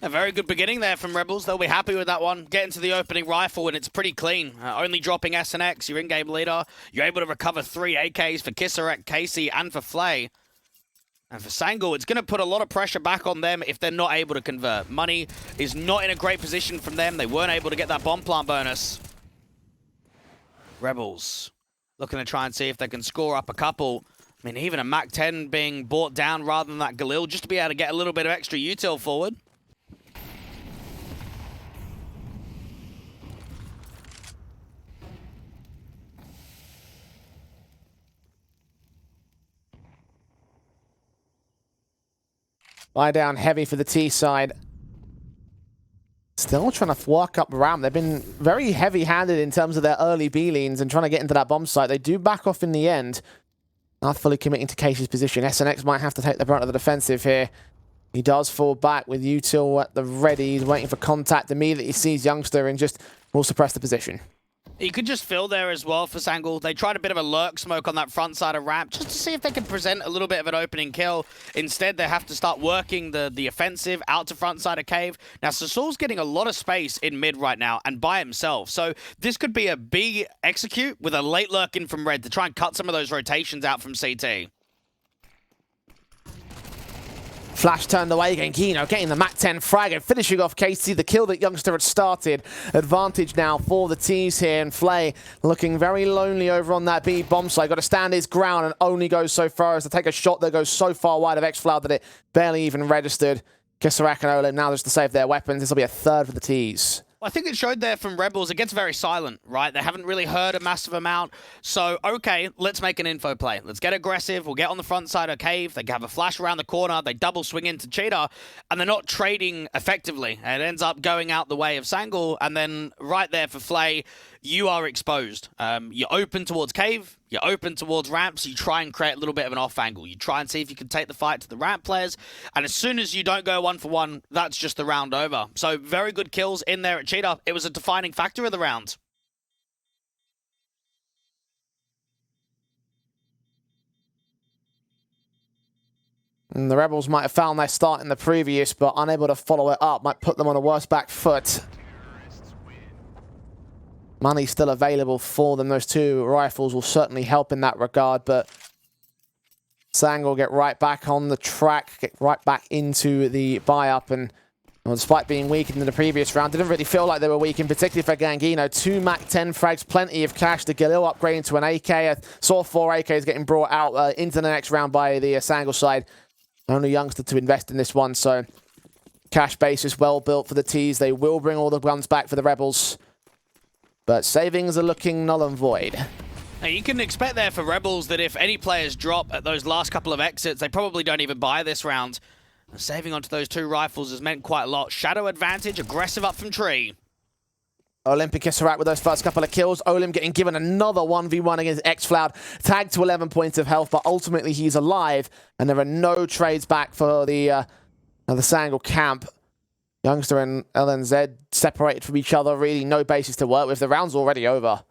A very good beginning there from Rebels. They'll be happy with that one. Get into the opening rifle, and it's pretty clean. Only dropping SNX, your in-game leader. You're able to recover 3 AKs for Kisarek, Casey, and for Flay. And for Sangal, it's going to put a lot of pressure back on them if they're not able to convert. Money is not in a great position from them. They weren't able to get that bomb plant bonus. Rebels looking to try and see if they can score up a couple. I mean, even a Mac 10 being brought down rather than that Galil, just to be able to get a little bit of extra util forward. Lie down heavy for the T side. Still trying to walk up ramp. They've been very heavy-handed in terms of their early B-leans and trying to get into that bomb site. They do back off in the end. Not fully committing to Casey's position. SNX might have to take the brunt of the defensive here. He does fall back with util at the ready. He's waiting for contact. Immediately sees Youngster and just will suppress the position. He could just fill there as well for Sangal. They tried a bit of a lurk smoke on that front side of ramp just to see if they could present a little bit of an opening kill. Instead, they have to start working the offensive out to front side of cave. Now, Sasul's getting a lot of space in mid right now and by himself. So this could be a big execute with a late lurk in from red to try and cut some of those rotations out from CT. Flash turned away again. Kino getting the Mac 10 frag and finishing off Casey. The kill that Youngster had started. Advantage now for the T's here. And Flay looking very lonely over on that B bomb site. Got to stand his ground and only goes so far as to take a shot that goes so far wide of X-Flower that it barely even registered. Kissarak and Olin now just to save their weapons. This will be a third for the T's. I think it showed there from Rebels. It gets very silent, right? They haven't really heard a massive amount. So, okay, let's make an info play. Let's get aggressive. We'll get on the front side of cave. They have a flash around the corner. They double swing into Cheetah. And they're not trading effectively. And it ends up going out the way of Sangal. And then right there for Flay, you are exposed. You're open towards cave. You're open towards ramps. You try and create a little bit of an off angle. You try and see if you can take the fight to the ramp players. And as soon as you don't go 1-for-1, that's just the round over. So very good kills in there at Cheetah. It was a defining factor of the round. And the Rebels might have found their start in the previous, but unable to follow it up. Might put them on a worse back foot. Money still available for them. Those 2 rifles will certainly help in that regard, but Sang will get right back on the track, get right back into the buy-up, and Well, despite being weakened in the previous round, didn't really feel like they were weakened, particularly for Gangino. 2 MAC-10 frags, plenty of cash. The Galil upgrading to an AK. I saw 4 AKs getting brought out into the next round by the Sangul side. Only youngster to invest in this one, so cash base is well built for the T's. They will bring all the guns back for the Rebels, but savings are looking null and void. Now you can expect there for Rebels that if any players drop at those last couple of exits, they probably don't even buy this round. Saving onto those 2 rifles has meant quite a lot. Shadow advantage, aggressive up from tree. Olympicus are out with those first couple of kills. Olim getting given another 1v1 against X-Cloud. Tagged to 11 points of health, but ultimately he's alive. And there are no trades back for the Sangul camp. Youngster and LNZ separated from each other. Really no basis to work with. The round's already over.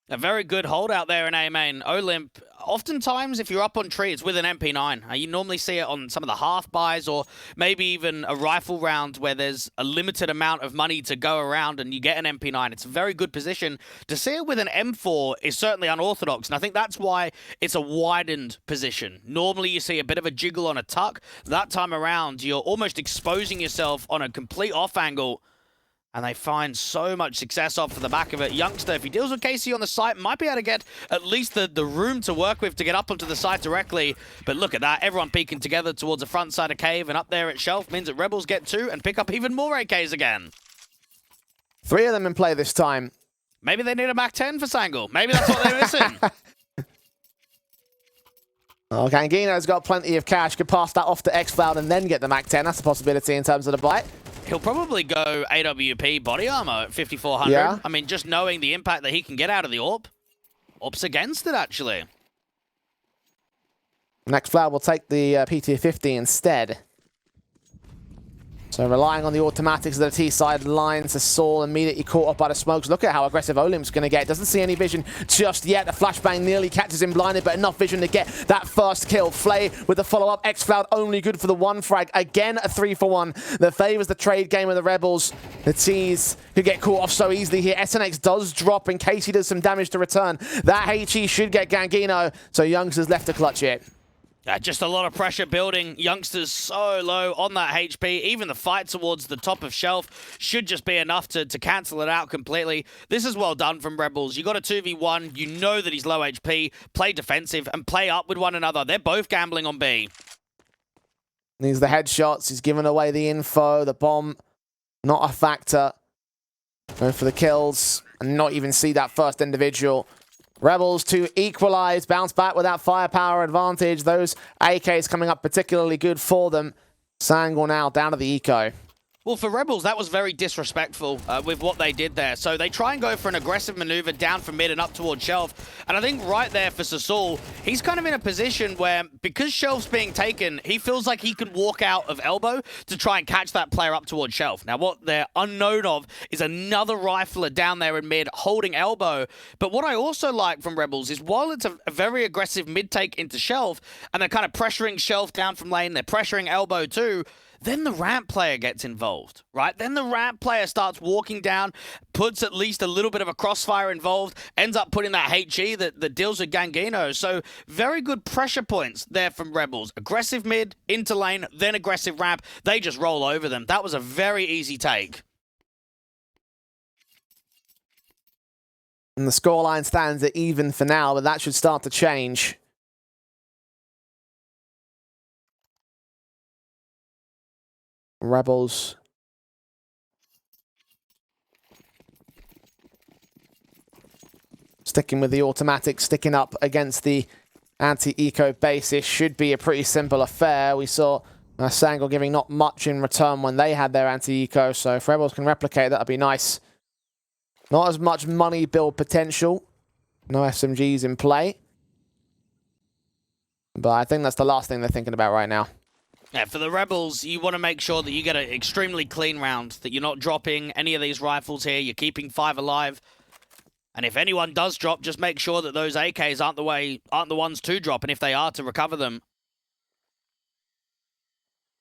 A very good hold out there in A main. Olymp, oftentimes if you're up on tree, it's with an MP9. You normally see it on some of the half buys or maybe even a rifle round where there's a limited amount of money to go around and you get an MP9. It's a very good position. To see it with an M4 is certainly unorthodox, and I think that's why it's a widened position. Normally you see a bit of a jiggle on a tuck. That time around, you're almost exposing yourself on a complete off angle. And they find so much success off for the back of it. Youngster, if he deals with KC on the site, might be able to get at least the room to work with to get up onto the site directly. But look at that, everyone peeking together towards the front side of cave, and up there at shelf means that Rebels get 2 and pick up even more AKs again. 3 of them in play this time. Maybe they need a MAC-10 for Sangul. Maybe that's what they're missing. Oh, Gangino's got plenty of cash. Could pass that off to X-Cloud and then get the MAC-10. That's a possibility in terms of the bite. He'll probably go AWP body armor at 5,400. Yeah. I mean, just knowing the impact that he can get out of the AWP. AWP's against it, actually. Next Flower will take the PT-50 instead. So relying on the automatics of the T side lines, the Saul immediately caught up by the smokes. Look at how aggressive Olim's going to get. Doesn't see any vision just yet. The flashbang nearly catches him blinded, but enough vision to get that first kill. Flay with the follow-up. X-Cloud only good for the 1 frag. Again, a 3-for-1 that favors the trade game of the Rebels. The T's could get caught off so easily here. SNX does drop in case he does some damage to return. That HE should get Gangino, so Youngster's left to clutch it. Just a lot of pressure building. Youngsters so low on that HP. Even the fight towards the top of shelf should just be enough to cancel it out completely. This is well done from Rebels. You got a 2v1. You know that he's low HP. Play defensive and play up with one another. They're both gambling on B. These are the headshots. He's giving away the info. The bomb, not a factor. Going for the kills and not even see that first individual. Rebels to equalize, bounce back with that firepower advantage. Those AKs coming up particularly good for them. Sangul now down to the eco. Well, for Rebels, that was very disrespectful with what they did there. So they try and go for an aggressive maneuver down from mid and up towards shelf. And I think right there for Sasul, he's kind of in a position where, because shelf's being taken, he feels like he can walk out of elbow to try and catch that player up towards shelf. Now, what they're unknown of is another rifler down there in mid holding elbow. But what I also like from Rebels is while it's a very aggressive mid take into shelf, and they're kind of pressuring shelf down from lane, they're pressuring elbow too, then the ramp player gets involved, right? Then the ramp player starts walking down, puts at least a little bit of a crossfire involved, ends up putting that HE that deals with Gangino. So very good pressure points there from Rebels. Aggressive mid, into lane, then aggressive ramp. They just roll over them. That was a very easy take. And the scoreline stands at even for now, but that should start to change. Rebels sticking with the automatic, sticking up against the anti-eco basis. Should be a pretty simple affair. We saw Sangul giving not much in return when they had their anti-eco, so if Rebels can replicate that, would be nice. Not as much money build potential. No SMGs in play. But I think that's the last thing they're thinking about right now. Yeah, for the Rebels, you want to make sure that you get an extremely clean round, that you're not dropping any of these rifles here, you're keeping 5 alive. And if anyone does drop, just make sure that those AKs aren't the ones to drop, and if they are, to recover them.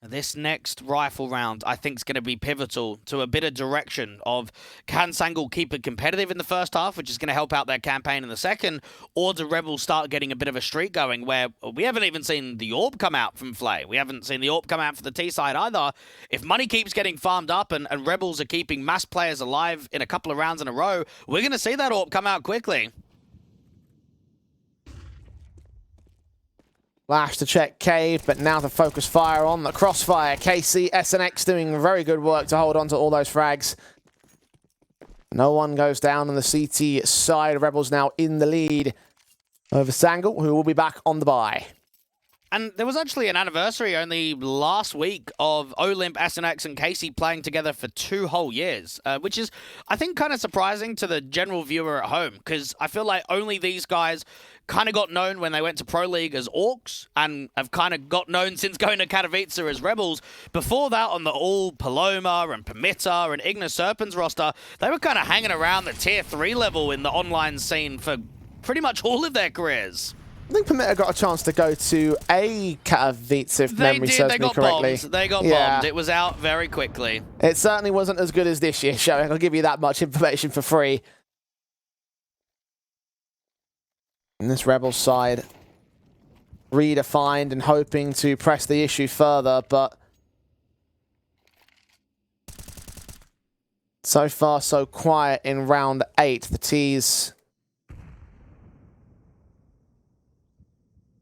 This next rifle round, I think, is going to be pivotal to a bit of direction of can Sangul keep it competitive in the first half, which is going to help out their campaign in the second, or do Rebels start getting a bit of a streak going where we haven't even seen the AWP come out from Flay. We haven't seen the AWP come out for the T side either. If money keeps getting farmed up and Rebels are keeping mass players alive in a couple of rounds in a row, we're going to see that AWP come out quickly. Flash to check cave, but now to focus fire on the crossfire. KC, SNX doing very good work to hold on to all those frags. No one goes down on the CT side. Rebels now in the lead over Sangul, who will be back on the bye. And there was actually an anniversary only last week of Olymp, SNX, and Casey playing together for 2 whole years, which is, I think, kind of surprising to the general viewer at home, because I feel like only these guys kind of got known when they went to Pro League as Orcs, and have kind of got known since going to Katowice as Rebels. Before that, on the all Paloma and Permitter and Ignis Serpens roster, they were kind of hanging around the tier 3 level in the online scene for pretty much all of their careers. I think Permitter got a chance to go to a Katowice, if memory serves me correctly. They got bombed. It was out very quickly. It certainly wasn't as good as this year, showing. I'll give you that much information for free. And this Rebels side redefined and hoping to press the issue further, but so far so quiet in round 8. The T's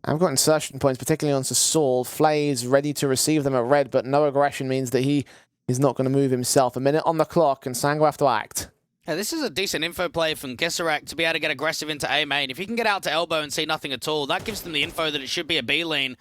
I've got insertion points, particularly on Saul. Flay's ready to receive them at red, but no aggression means that he is not going to move himself. A minute on the clock, and Sangul have to act. Yeah, this is a decent info play from Gisarek to be able to get aggressive into A main. If he can get out to elbow and see nothing at all, that gives them the info that it should be a B lane.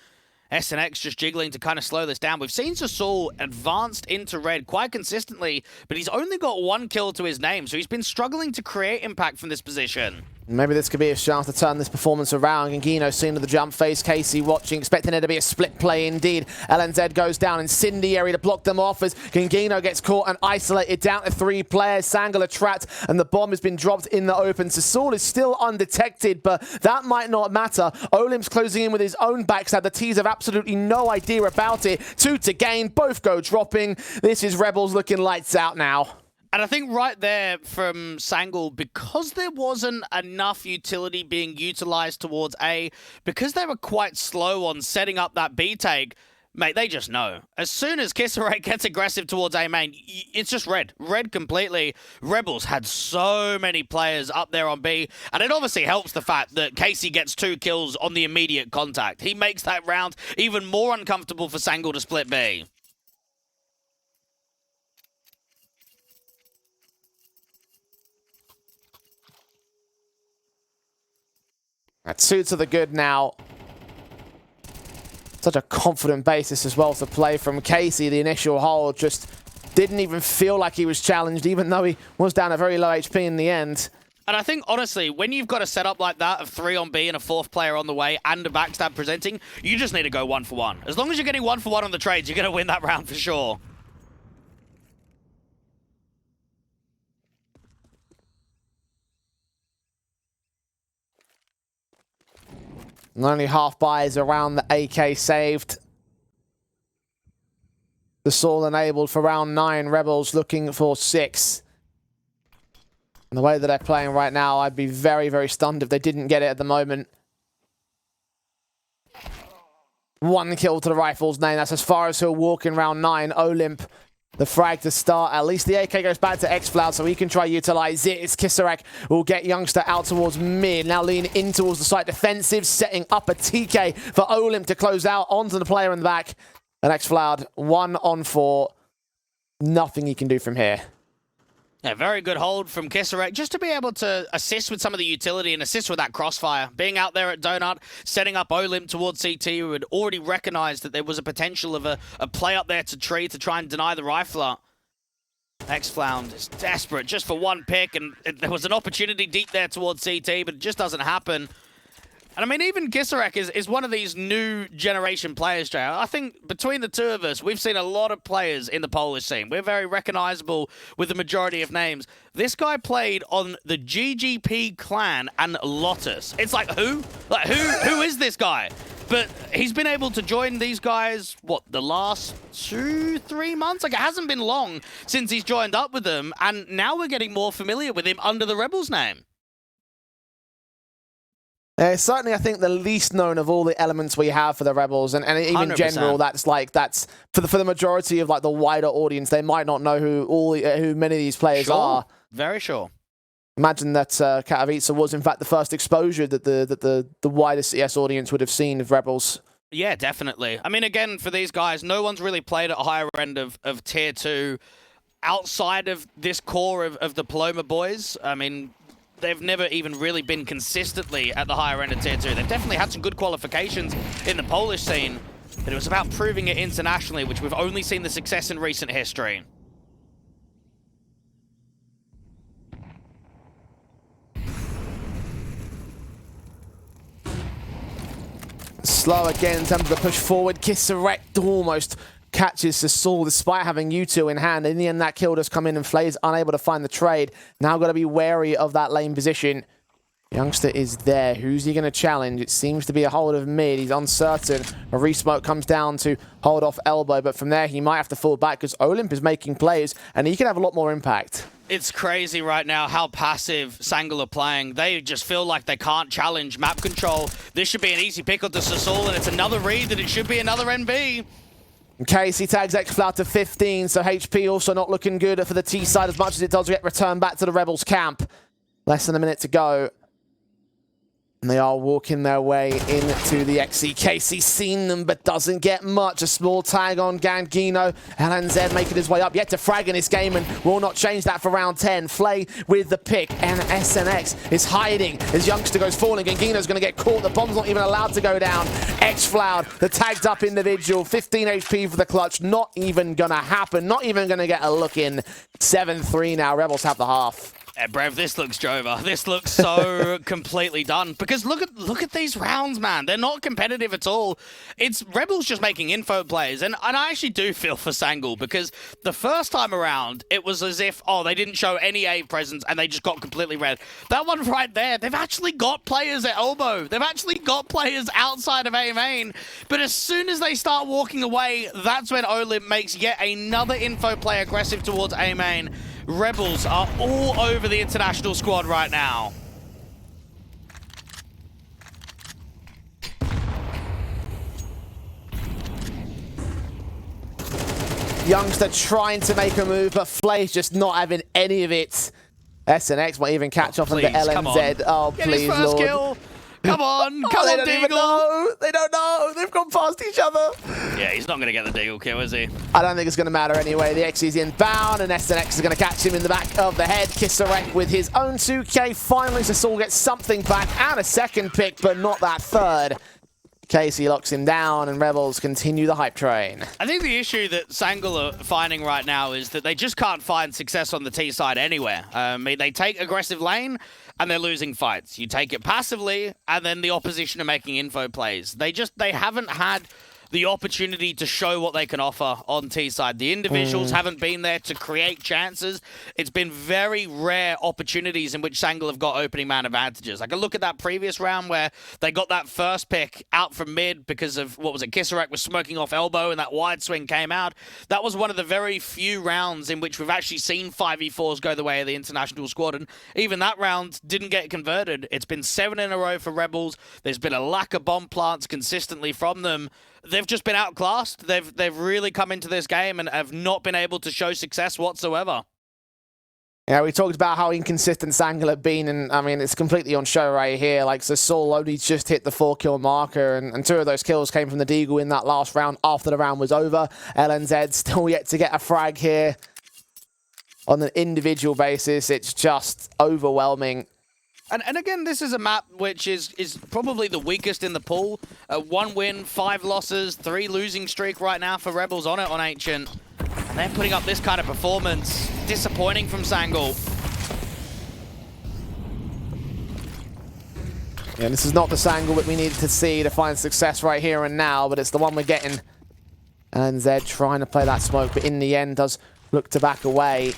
SNX just jiggling to kind of slow this down. We've seen Saul advanced into red quite consistently, but he's only got 1 kill to his name, so he's been struggling to create impact from this position. Maybe this could be a chance to turn this performance around. Gingino seeing the jump phase. Casey watching, expecting it to be a split play indeed. LNZ goes down, incendiary to block them off as Gingino gets caught and isolated down to 3 players. Sangul are trapped and the bomb has been dropped in the open. Saul is still undetected, but that might not matter. Olymp's closing in with his own backstab. The T's have absolutely no idea about it. 2 to gain, both go dropping. This is Rebels looking lights out now. And I think right there from Sangul, because there wasn't enough utility being utilized towards A, because they were quite slow on setting up that B take, mate, they just know. As soon as Gisarek gets aggressive towards A main, it's just red. Red completely. Rebels had so many players up there on B, and it obviously helps the fact that Casey gets 2 kills on the immediate contact. He makes that round even more uncomfortable for Sangul to split B. That suits are the good now. Such a confident basis as well to play from Casey. The initial hold just didn't even feel like he was challenged, even though he was down at very low HP in the end. And I think, honestly, when you've got a setup like that of 3 on B and a 4th player on the way and a backstab presenting, you just need to go 1 for 1. As long as you're getting 1 for 1 on the trades, you're going to win that round for sure. And only half buys around the AK saved. The Saul enabled for round 9. Rebels looking for 6. And the way that they're playing right now, I'd be very, very stunned if they didn't get it at the moment. 1 kill to the rifle's name. That's as far as he'll walk in round 9. Olymp, the frag to start. At least the AK goes back to Xfloud, so he can try utilize it. It's Gisarek will get Youngster out towards mid. Now lean in towards the site defensive, setting up a TK for Olymp to close out onto the player in the back. And Xfloud 1 on 4. Nothing he can do from here. Yeah, very good hold from Gisarek, just to be able to assist with some of the utility and assist with that crossfire. Being out there at Donut, setting up Olymp towards CT, who had already recognized that there was a potential of a play up there to tree to try and deny the rifler. Xfloud is desperate just for 1 pick, and there was an opportunity deep there towards CT, but it just doesn't happen. And I mean, even Gisarek is one of these new generation players, Jay. I think between the two of us, we've seen a lot of players in the Polish scene. We're very recognizable with the majority of names. This guy played on the GGP clan and Lotus. It's like, who? Like, who is this guy? But he's been able to join these guys, what, the last 2-3 months? Like, it hasn't been long since he's joined up with them, and now we're getting more familiar with him under the Rebels name. Certainly, I think the least known of all the elements we have for the Rebels, and even in 100%. general, that's for the majority of like the wider audience, they might not know who many of these players are. Very sure. Imagine that Katowice was in fact the first exposure that the wider CS audience would have seen of Rebels. Yeah, definitely. I mean, again, for these guys, no one's really played at a higher end of Tier 2 outside of this core of the Paloma boys. I mean, they've never even really been consistently at the higher end of Tier 2. They've definitely had some good qualifications in the Polish scene, but it was about proving it internationally, which we've only seen the success in recent history. Slow again in terms of the push forward. Kisserect almost catches Sasul despite having U2 in hand. In the end, that kill does come in and Flay's unable to find the trade. Now got to be wary of that lane position. Youngster is there. Who's he going to challenge? It seems to be a hold of mid. He's uncertain. A resmoke comes down to hold off elbow, but from there he might have to fall back because Olymp is making plays and he can have a lot more impact. It's crazy right now how passive Sangal are playing. They just feel like they can't challenge map control. This should be an easy pick up to Sasul, and it's another read that it should be another NB. Casey tags Xflower to 15, so HP also not looking good for the T side as much as it does get returned back to the Rebels camp. Less than a minute to go. And they are walking their way into the XC. Casey seen them, but doesn't get much. A small tag on Gangino. LNZ making his way up. Yet to frag in this game, and will not change that for round 10. Flay with the pick, and SNX is hiding as Youngster goes falling. Gangino's going to get caught. The bomb's not even allowed to go down. Xfloud, the tagged up individual. 15 HP for the clutch. Not even going to happen. Not even going to get a look in. 7-3 now. Rebels have the half. Yeah, Brev, this looks Jova. This looks so completely done. Because look at these rounds, man. They're not competitive at all. It's Rebels just making info plays. And I actually do feel for Sangal because the first time around, it was as if, oh, they didn't show any A presence and they just got completely red. That one right there, they've actually got players at elbow. They've actually got players outside of A main. But as soon as they start walking away, that's when Olymp makes yet another info play aggressive towards A main. Rebels are all over the international squad right now. Youngster trying to make a move, but Flay's just not having any of it. SNX might even catch off on the LNZ. Oh, Get please, his first Lord. Kill. Come on, come they on, don't Deagle. even know. They don't know. They've gone past each other. Yeah, he's not going to get the Deagle kill, is he? I don't think it's going to matter anyway. The X is inbound, and SNX is going to catch him in the back of the head. Kisserek with his own 2K. Finally, Sasul gets something back and a second pick, but not that third. Casey locks him down, and Rebels continue the hype train. I think the issue that Sangal are finding right now is that they just can't find success on the T side anywhere. I mean, they take aggressive lane, and they're losing fights. You take it passively, and then the opposition are making info plays. They haven't had the opportunity to show what they can offer on T side. The individuals haven't been there to create chances. It's been very rare opportunities in which Sangal have got opening man advantages. I can look at that previous round where they got that first pick out from mid because of, what was it, Kisserek was smoking off elbow and that wide swing came out. That was one of the very few rounds in which we've actually seen 5v4s go the way of the international squad, and even that round didn't get converted. It's been 7 in a row for Rebels. There's been a lack of bomb plants consistently from them. They've just been outclassed. They've really come into this game and have not been able to show success whatsoever. Yeah, we talked about how inconsistent Sangal had been, and I mean, it's completely on show right here. Like, Sasul only just hit the 4-kill marker, and 2 of those kills came from the Deagle in that last round after the round was over. LNZ still yet to get a frag here. On an individual basis, it's just overwhelming. And again, this is a map which is probably the weakest in the pool. 1 win, 5 losses, 3 losing streak right now for Rebels on it on Ancient. And they're putting up this kind of performance. Disappointing from Sangal. Yeah, this is not the Sangal that we needed to see to find success right here and now, but it's the one we're getting. And Zed trying to play that smoke, but in the end does look to back away.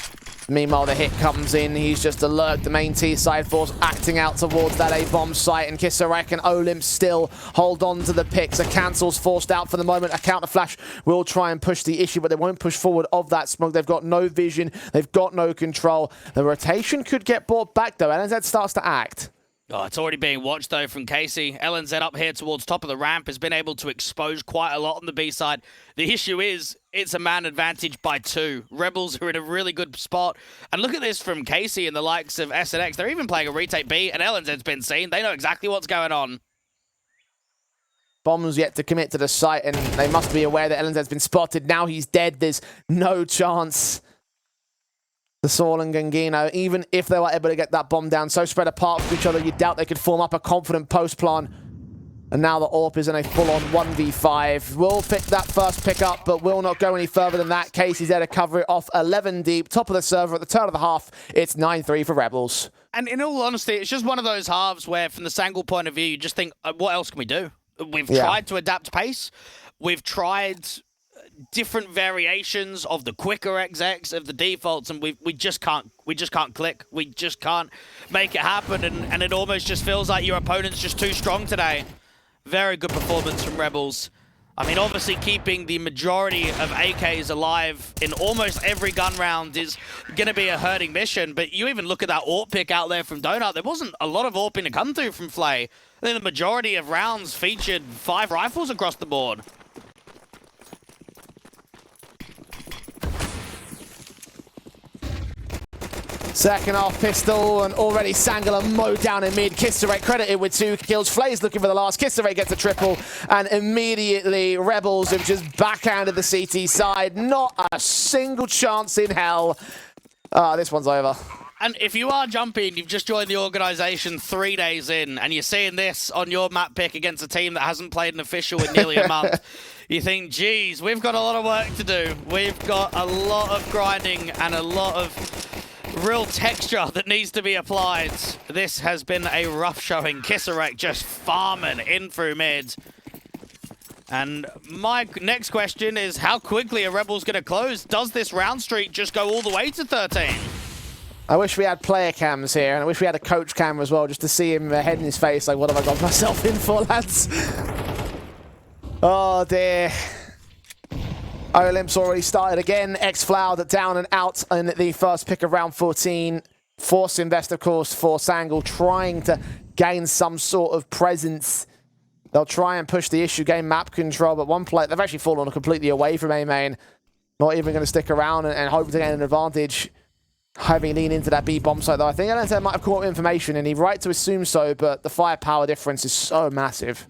Meanwhile, the hit comes in. He's just alert. The main T side force acting out towards that A-bomb site. And Kisarek and Olimp still hold on to the picks. A cancel's forced out for the moment. A counter flash will try and push the issue, but they won't push forward of that smoke. They've got no vision. They've got no control. The rotation could get brought back, though. LNZ starts to act. Oh, it's already being watched, though, from Casey. LNZ up here towards top of the ramp has been able to expose quite a lot on the B side. The issue is, it's a man advantage by 2. Rebels are in a really good spot. And look at this from Casey and the likes of SNX. They're even playing a retake B, and LNZ's been seen. They know exactly what's going on. Bomb's yet to commit to the site, and they must be aware that LNZ's been spotted. Now he's dead. There's no chance. The Saul and Gangino, even if they were able to get that bomb down so spread apart from each other, you doubt they could form up a confident post plan. And now the AWP is in a full-on 1v5. Will pick that first pick up, but will not go any further than that. Casey's there to cover it off 11 deep. Top of the server at the turn of the half. It's 9-3 for Rebels. And in all honesty, it's just one of those halves where, from the Sangle point of view, you just think, what else can we do? We've tried to adapt pace. We've tried different variations of the quicker execs of the defaults, and we just can't click. We just can't make it happen, and it almost just feels like your opponent's just too strong today. Very good performance from Rebels. I mean, obviously keeping the majority of AKs alive in almost every gun round is going to be a hurting mission, but you even look at that AWP pick out there from Donut, there wasn't a lot of AWPing to come through from Flay. I think the majority of rounds featured 5 rifles across the board. Second half pistol, and already Sangler mowed down in mid. Kisarek credited with 2 kills. Flay's looking for the last. Kisarek gets a triple, and immediately Rebels have just backhanded the CT side. Not a single chance in hell. This one's over. And if you are jumping, you've just joined the organization 3 days in, and you're seeing this on your map pick against a team that hasn't played an official in nearly a month, you think, geez, we've got a lot of work to do. We've got a lot of grinding and a lot of real texture that needs to be applied. This has been a rough showing. Kisarek just farming in through mid. And my next question is, how quickly are Rebels going to close? Does this round streak just go all the way to 13? I wish we had player cams here, and I wish we had a coach cam as well, just to see him head in his face like, what have I got myself in for, lads? Oh dear. Olimp's already started again. X-Floud down and out in the first pick of round 14. Force invest, of course, for Sangle, trying to gain some sort of presence. They'll try and push the issue, gain map control, but one play, they've actually fallen completely away from A-Main. Not even going to stick around and hope to gain an advantage. Having leaned into that B-bomb site, though. I think LNZ might have caught information, and he's right to assume so, but the firepower difference is so massive.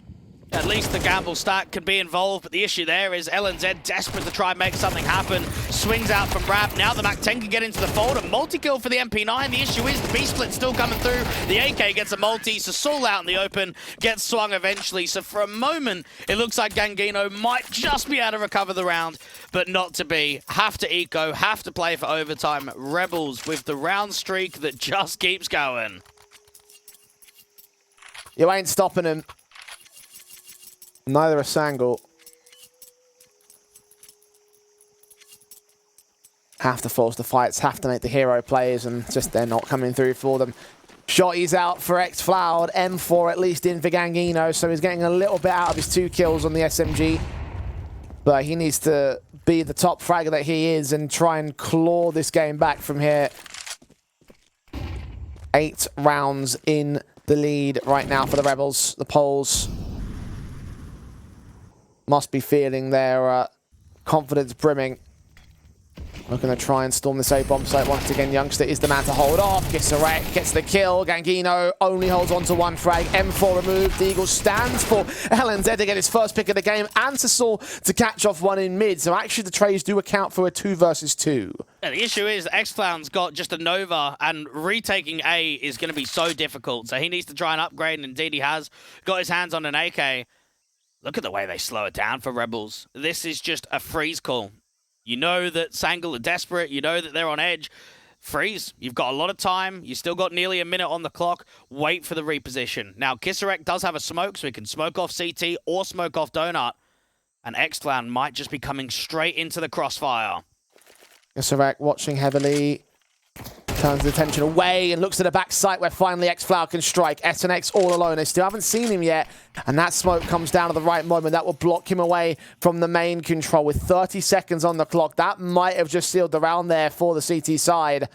At least the gamble stack could be involved, but the issue there is LNZ desperate to try and make something happen. Swings out from Rab. Now the Mac-10 can get into the fold. A multi-kill for the MP9. The issue is the B-split still coming through. The AK gets a multi, so Saul out in the open, gets swung eventually. So for a moment, it looks like Gangino might just be able to recover the round, but not to be. Have to eco, have to play for overtime. Rebels with the round streak that just keeps going. You ain't stopping him. Neither a Sangle. Have to force the fights, have to make the hero plays, and just they're not coming through for them. Shotty's out for X-Floud, M4 at least in for Gangino, so he's getting a little bit out of his 2 kills on the SMG. But he needs to be the top fragger that he is and try and claw this game back from here. 8 rounds in the lead right now for the Rebels. The Poles must be feeling their confidence brimming. We're going to try and storm this A-bomb site once again. Youngster is the man to hold off. Kisarek gets the kill. Gangino only holds on to 1 frag. M4 removed. The Eagle stands for LNZ to get his first pick of the game, and to Saul to catch off 1 in mid. So actually the trades do account for a 2 versus 2. Yeah, the issue is X-Clown's got just a Nova, and retaking A is going to be so difficult. So he needs to try and upgrade, and indeed he has. Got his hands on an AK. Look at the way they slow it down for Rebels. This is just a freeze call. You know that Sangle are desperate. You know that they're on edge. Freeze. You've got a lot of time. You still got nearly a minute on the clock. Wait for the reposition. Now, Kisarek does have a smoke, so he can smoke off CT or smoke off Donut. And X-Clown might just be coming straight into the crossfire. Kisarek watching heavily. Turns the attention away and looks to the back site where finally X-Flower can strike. SNX all alone. They still haven't seen him yet. And that smoke comes down at the right moment. That will block him away from the main control with 30 seconds on the clock. That might have just sealed the round there for the CT side.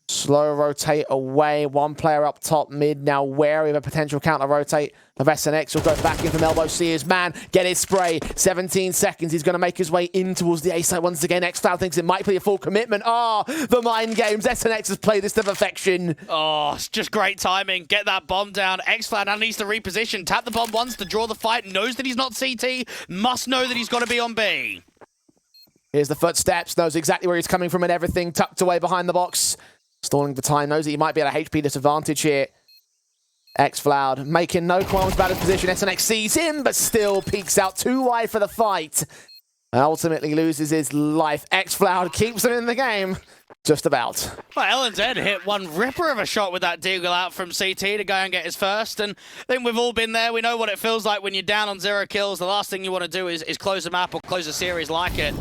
Slow rotate away. One player up top mid now wary of a potential counter rotate of SNX. Will go back in from elbow. See his man get his spray. 17 seconds. He's going to make his way in towards the A side once again. X-Cloud thinks it might be a full commitment. The mind games. SNX has played this to perfection. Oh, it's just great timing. Get that bomb down. X-Cloud now needs to reposition. Tap the bomb once to draw the fight. Knows that he's not CT. Must know that he's got to be on B. Here's the footsteps. Knows exactly where he's coming from and everything. Tucked away behind the box. Stalling for time, knows that he might be at a HP disadvantage here. X-Floud making no qualms about his position. SNX sees him, but still peeks out too wide for the fight. And ultimately loses his life. X-Floud keeps him in the game. Just about. Well, LNZ hit one ripper of a shot with that deagle out from CT to go and get his first. And I think we've all been there. We know what it feels like when you're down on 0 kills. The last thing you want to do is close a map or close a series like it.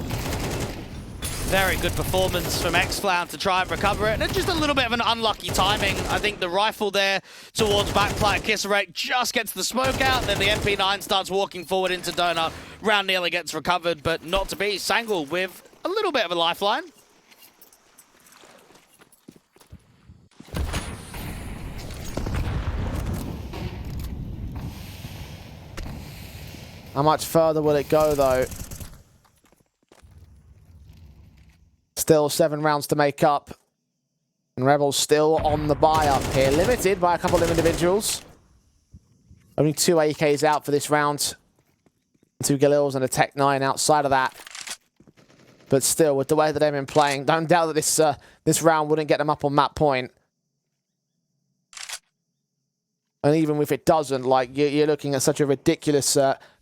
Very good performance from X-Floud to try and recover it. And just a little bit of an unlucky timing. I think the rifle there towards backplayer Kisarek just gets the smoke out. Then the MP9 starts walking forward into Donut. Round nearly gets recovered, but not to be. Sangle with a little bit of a lifeline. How much further will it go, though? Still 7 rounds to make up. And Rebels still on the buy up here. Limited by a couple of individuals. Only 2 AKs out for this round. 2 Galils and a Tech 9 outside of that. But still, with the way that they've been playing, don't doubt that this round wouldn't get them up on map point. And even if it doesn't, like, you're looking at such a ridiculous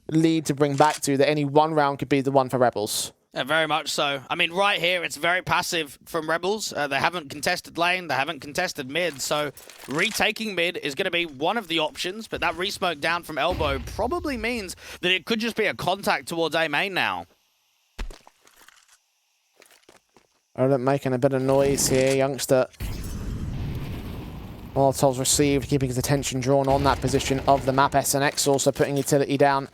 lead to bring back to that any one round could be the one for Rebels. Yeah, very much so. I mean, right here, it's very passive from Rebels. They haven't contested lane, they haven't contested mid, so retaking mid is going to be one of the options, but that resmoke down from elbow probably means that it could just be a contact towards A main now. Odin making a bit of noise here, youngster. Molotov's received, keeping his attention drawn on that position of the map. SNX also putting utility down.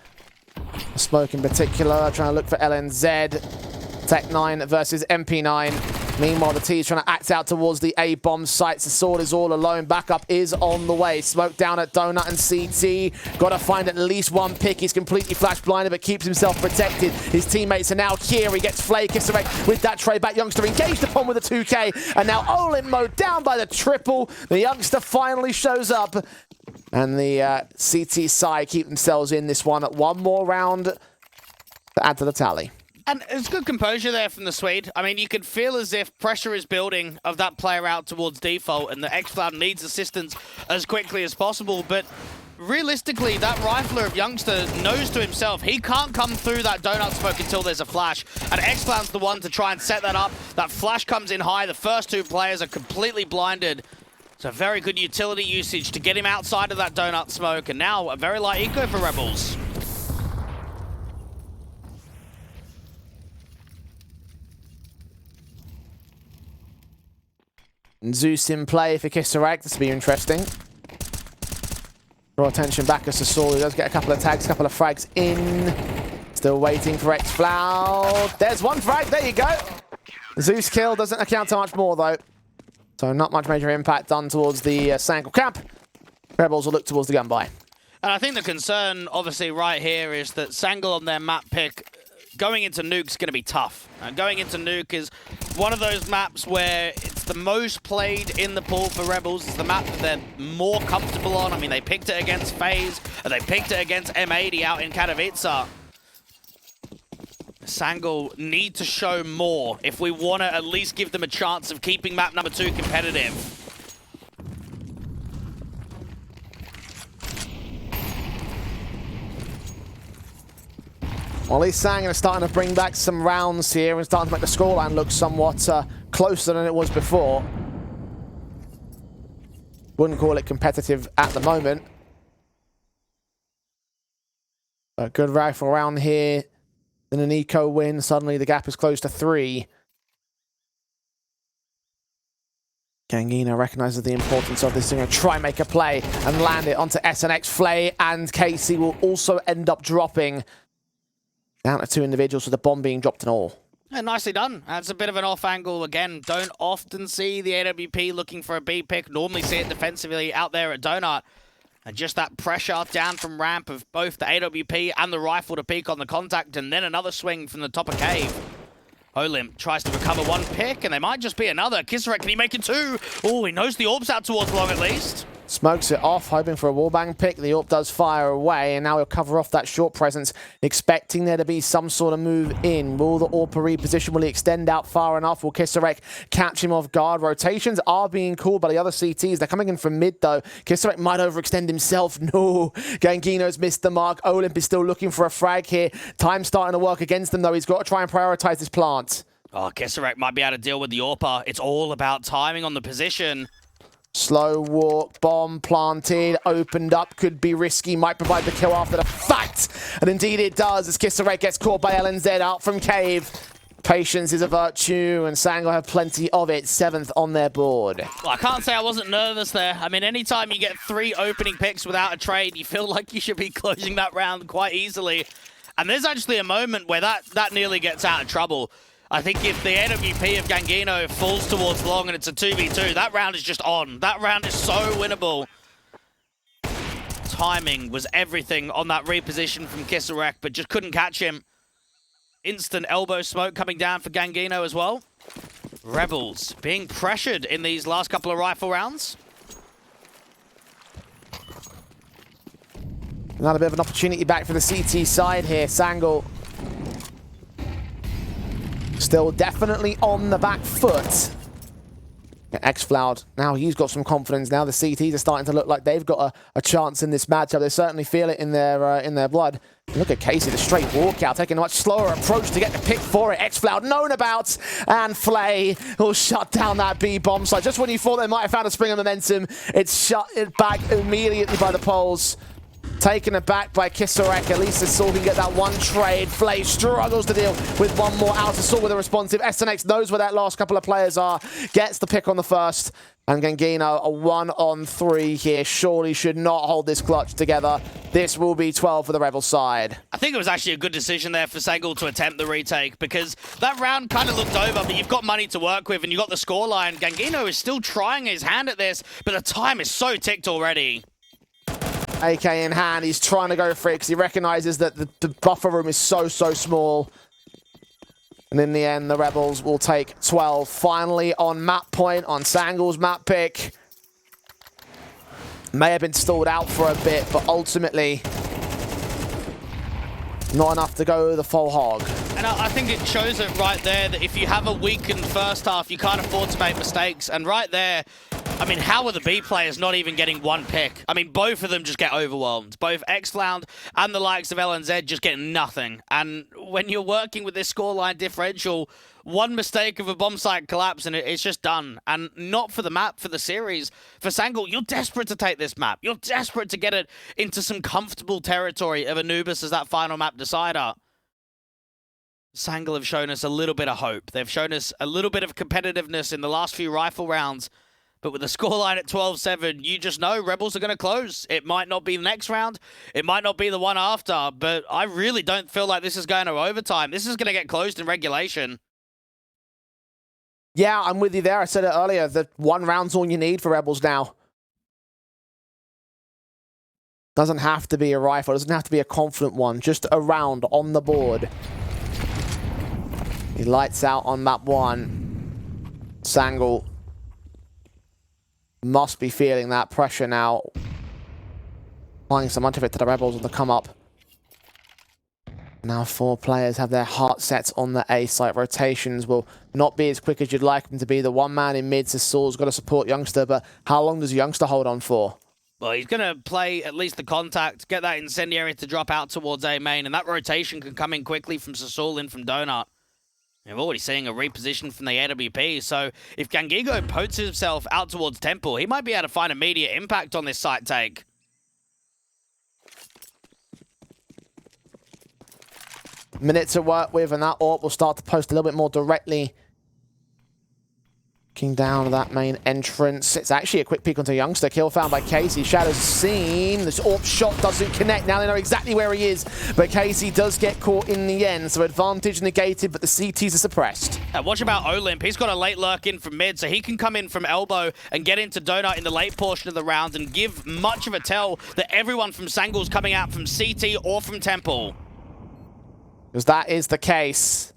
Smoke in particular, trying to look for LNZ. Tech 9 versus MP9. Meanwhile, the T is trying to act out towards the A-bomb sites. The sword is all alone. Backup is on the way. Smoke down at Donut and CT. Got to find at least one pick. He's completely flash blinded, but keeps himself protected. His teammates are now here. He gets Flay Kisarek with that trade back. Youngster engaged upon with a 2K. And now Olin mode down by the triple. The youngster finally shows up. And the CT side keep themselves in this one. One more round to add to the tally. And it's good composure there from the Swede. I mean, you could feel as if pressure is building of that player out towards default, and the X-Cloud needs assistance as quickly as possible. But realistically, that rifler of Youngster knows to himself he can't come through that donut smoke until there's a flash. And X-Cloud's the one to try and set that up. That flash comes in high. The first 2 players are completely blinded. So very good utility usage to get him outside of that donut smoke. And now a very light eco for Rebels. Zeus in play for Kisarek. This will be interesting. Draw attention back as Saul. He does get a couple of tags, a couple of frags in. Still waiting for X-Floud. There's one frag. There you go. Zeus kill doesn't account to much more, though. So not much major impact done towards the Sangle camp. Rebels will look towards the gun buy. And I think the concern, obviously, right here is that Sangle on their map pick going into Nuke's going to be tough. And going into Nuke is one of those maps where it's the most played in the pool for Rebels. It's the map that they're more comfortable on. I mean, they picked it against FaZe, and they picked it against M80 out in Katowice. Sangle need to show more if we want to at least give them a chance of keeping map number 2 competitive. Well, Lee Sang is starting to bring back some rounds here and starting to make the scoreline look somewhat closer than it was before. Wouldn't call it competitive at the moment. A good rifle round here. Then an eco win. Suddenly the gap is close to 3. Gangino recognizes the importance of this. They're going to try and make a play and land it onto SNX. Flay and Casey will also end up dropping down to 2 individuals with the bomb being dropped and all. Yeah, nicely done. That's a bit of an off angle. Again, don't often see the AWP looking for a B pick. Normally see it defensively out there at Donut. And just that pressure down from ramp of both the AWP and the rifle to peek on the contact, and then another swing from the top of cave. Olim tries to recover 1 pick, and there might just be another. Kisserek, can he make it 2? Oh, he knows the orb's out towards long at least. Smokes it off, hoping for a wallbang pick. The AWP does fire away, and now he'll cover off that short presence, expecting there to be some sort of move in. Will the AWP reposition? Will he extend out far enough? Will Kisserek catch him off guard? Rotations are being called by the other CTs. They're coming in from mid, though. Kisserek might overextend himself. No. Gangino's missed the mark. Olymp is still looking for a frag here. Time's starting to work against them, though. He's got to try and prioritize this plant. Oh, Kisserek might be able to deal with the AWPer. It's all about timing on the position. Slow walk, bomb planted, opened up, could be risky, might provide the kill after the fact. And indeed it does, as Kisserek gets caught by LNZ out from cave. Patience is a virtue, and Sangor have plenty of it. 7th on their board. Well, I can't say I wasn't nervous there. I mean, anytime you get 3 opening picks without a trade, you feel like you should be closing that round quite easily. And there's actually a moment where that nearly gets out of trouble. I think if the AWP of Gangino falls towards long and it's a 2v2, that round is just on. That round is so winnable. Timing was everything on that reposition from Kisserek, but just couldn't catch him. Instant elbow smoke coming down for Gangino as well. Rebels being pressured in these last couple of rifle rounds. Another bit of an opportunity back for the CT side here. Sangor still definitely on the back foot. X-Floud, now he's got some confidence. Now the CTs are starting to look like they've got a chance in this matchup. They certainly feel it in their blood. Look at Casey, the straight walkout, taking a much slower approach to get the pick for it. X-Floud known about, and Flay will shut down that B-bomb site. Just when you thought they might have found a spring of momentum, it's shut it back immediately by the poles. Taken aback by Kisserek. At least Assault can get that 1 trade. Flay struggles to deal with 1 more out. Assault with a responsive. SNX knows where that last couple of players are. Gets the pick on the first. And Gangino, a 1-on-3 here. Surely should not hold this clutch together. This will be 12 for the Rebel side. I think it was actually a good decision there for Sangor to attempt the retake, because that round kind of looked over, but you've got money to work with and you've got the scoreline. Gangino is still trying his hand at this, but the time is so ticked already. AK in hand, he's trying to go for it because he recognizes that the buffer room is so small. And in the end, the Rebels will take 12. Finally on map point, on Sangor's map pick. May have been stalled out for a bit, but ultimately not enough to go the full hog. And I think it shows it right there that if you have a weakened first half, you can't afford to make mistakes. And right there, I mean, how are the B players not even getting 1 pick? I mean, both of them just get overwhelmed. Both X-Flound and the likes of LNZ just get nothing. And when you're working with this scoreline differential, 1 mistake of a bomb site collapse and it's just done. And not for the map, for the series. For Sangor, you're desperate to take this map. You're desperate to get it into some comfortable territory of Anubis as that final map decider. Sangor have shown us a little bit of hope. They've shown us a little bit of competitiveness in the last few rifle rounds. But with the scoreline at 12-7, you just know Rebels are going to close. It might not be the next round. It might not be the one after. But I really don't feel like this is going to overtime. This is going to get closed in regulation. Yeah, I'm with you there. I said it earlier, that 1 round's all you need for Rebels now. Doesn't have to be a rifle. Doesn't have to be a confident one. Just a round on the board. He lights out on map 1. Sangor must be feeling that pressure now. Applying so much of it to the Rebels on the come up. Now 4 players have their heart sets on the A site. Rotations will not be as quick as you'd like them to be. The 1 man in mid, so Saul's got to support Youngster, but how long does Youngster hold on for? Well, he's going to play at least the contact, get that incendiary to drop out towards A main, and that rotation can come in quickly from Sasul in from Donut. We're already seeing a reposition from the AWP, so if Gangino posts himself out towards Temple, he might be able to find immediate impact on this site take. Minute to work with, and that AWP will start to post a little bit more directly. Looking down at that main entrance. It's actually a quick peek onto Youngster. Kill found by Casey. Shadow's seen. This AWP shot doesn't connect. Now they know exactly where he is. But Casey does get caught in the end. So advantage negated, but the CTs are suppressed. Watch about Olymp. He's got a late lurk in from mid, so he can come in from elbow and get into Donut in the late portion of the round and give much of a tell that everyone from Sangle's coming out from CT or from Temple. Because that is the case.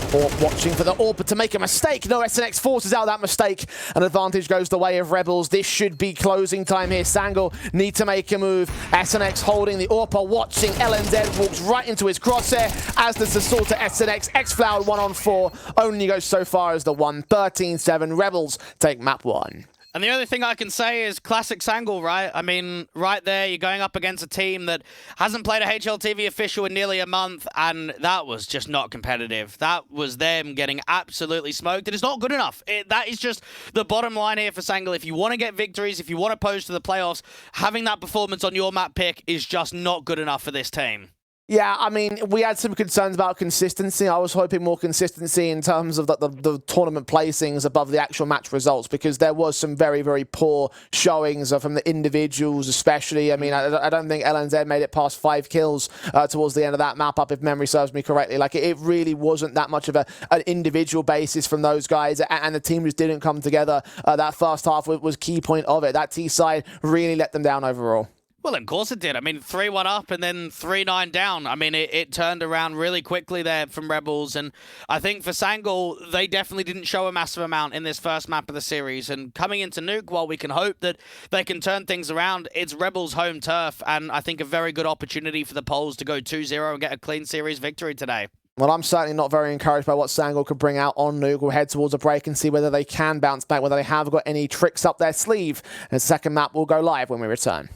AWP watching for the AWP, but to make a mistake. No, SNX forces out that mistake. An advantage goes the way of Rebels. This should be closing time here. Sangle need to make a move. SNX holding the AWP, watching. LNZ walks right into his crosshair, as does the Assault to SNX. X-Flower 1-on-4 only goes so far as the 1. 13-7. Rebels take map 1. And the only thing I can say is classic Sangle, right? I mean, right there, you're going up against a team that hasn't played a HLTV official in nearly a month, and that was just not competitive. That was them getting absolutely smoked. It is not good enough. That is just the bottom line here for Sangle. If you want to get victories, if you want to pose to the playoffs, having that performance on your map pick is just not good enough for this team. Yeah, I mean, we had some concerns about consistency. I was hoping more consistency in terms of the tournament placings above the actual match results, because there was some very, very poor showings from the individuals especially. I mean, I don't think LNZ made it past 5 kills towards the end of that map up, if memory serves me correctly. Like, it really wasn't that much of an individual basis from those guys, and the team just didn't come together. That first half was key point of it. That T side really let them down overall. Well, of course it did. I mean, 3-1 up and then 3-9 down. I mean, it turned around really quickly there from Rebels. And I think for Sangle, they definitely didn't show a massive amount in this first map of the series. And coming into Nuke, while we can hope that they can turn things around, it's Rebels' home turf. And I think a very good opportunity for the Poles to go 2-0 and get a clean series victory today. Well, I'm certainly not very encouraged by what Sangle could bring out on Nuke. We'll head towards a break and see whether they can bounce back, whether they have got any tricks up their sleeve. And the second map will go live when we return.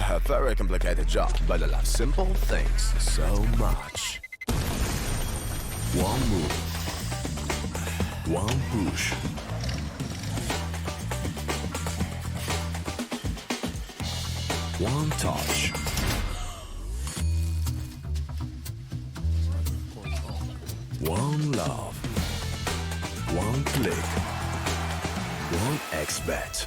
A very complicated job, but I love simple things so much. One move, one push. One touch. One love. One click. One XBet.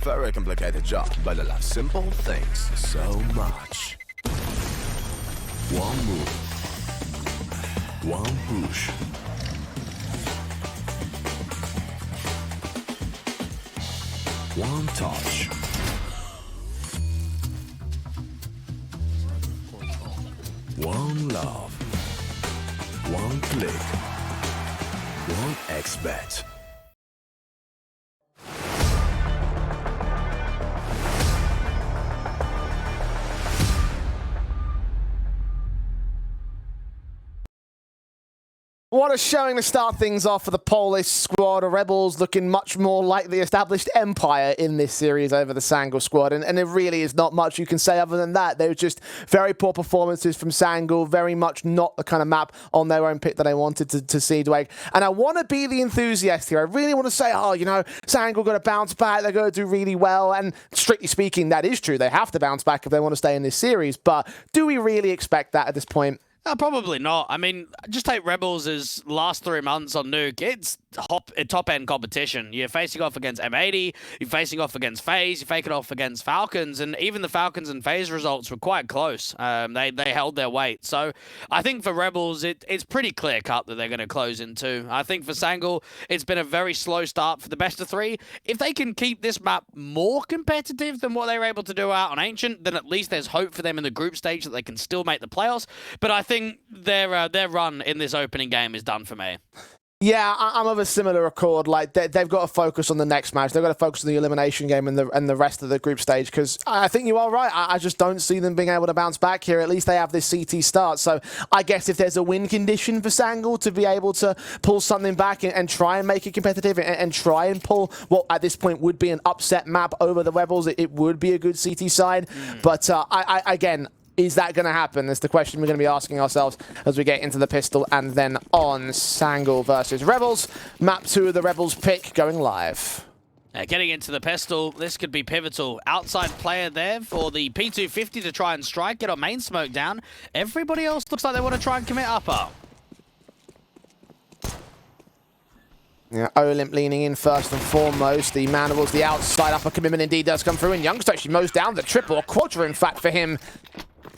very complicated job, but I love simple things so much. One move. One push. One touch. One love. One click. One XBet. What a showing to start things off for the Polish squad. The Rebels looking much more like the established empire in this series over the Sangul squad. And there really is not much you can say other than that. They were just very poor performances from Sangul, very much not the kind of map on their own pit that I wanted to see, Dwayne. And I want to be the enthusiast here. I really want to say, oh, you know, Sangul going to bounce back. They're going to do really well. And strictly speaking, that is true. They have to bounce back if they want to stay in this series. But do we really expect that at this point? Probably not. I mean, just take Rebels' last 3 months on Nuke. It's top-end competition. You're facing off against M80, you're facing off against FaZe, you're facing off against Falcons, and even the Falcons and FaZe results were quite close. They held their weight. So I think for Rebels, it's pretty clear-cut that they're going to close in 2. I think for Sangul, it's been a very slow start for the best of 3. If they can keep this map more competitive than what they were able to do out on Ancient, then at least there's hope for them in the group stage that they can still make the playoffs. But I think their run in this opening game is done for me. Yeah, I'm of a similar accord. Like they've got to focus on the next match. They've got to focus on the elimination game and the rest of the group stage. Because I think you are right. I just don't see them being able to bounce back here. At least they have this CT start. So I guess if there's a win condition for Sangul to be able to pull something back and try and make it competitive and try and pull what at this point would be an upset map over the Rebels, it would be a good CT side. But again. Is that going to happen? That's the question we're going to be asking ourselves as we get into the pistol and then on Sangul versus Rebels. Map 2 of the Rebels pick going live. Getting into the pistol, this could be pivotal. Outside player there for the P250 to try and strike, get our main smoke down. Everybody else looks like they want to try and commit upper. Yeah, Olymp leaning in first and foremost. The Mandibles, the outside upper commitment indeed does come through, and Youngster actually mows down the triple, or quadra in fact for him.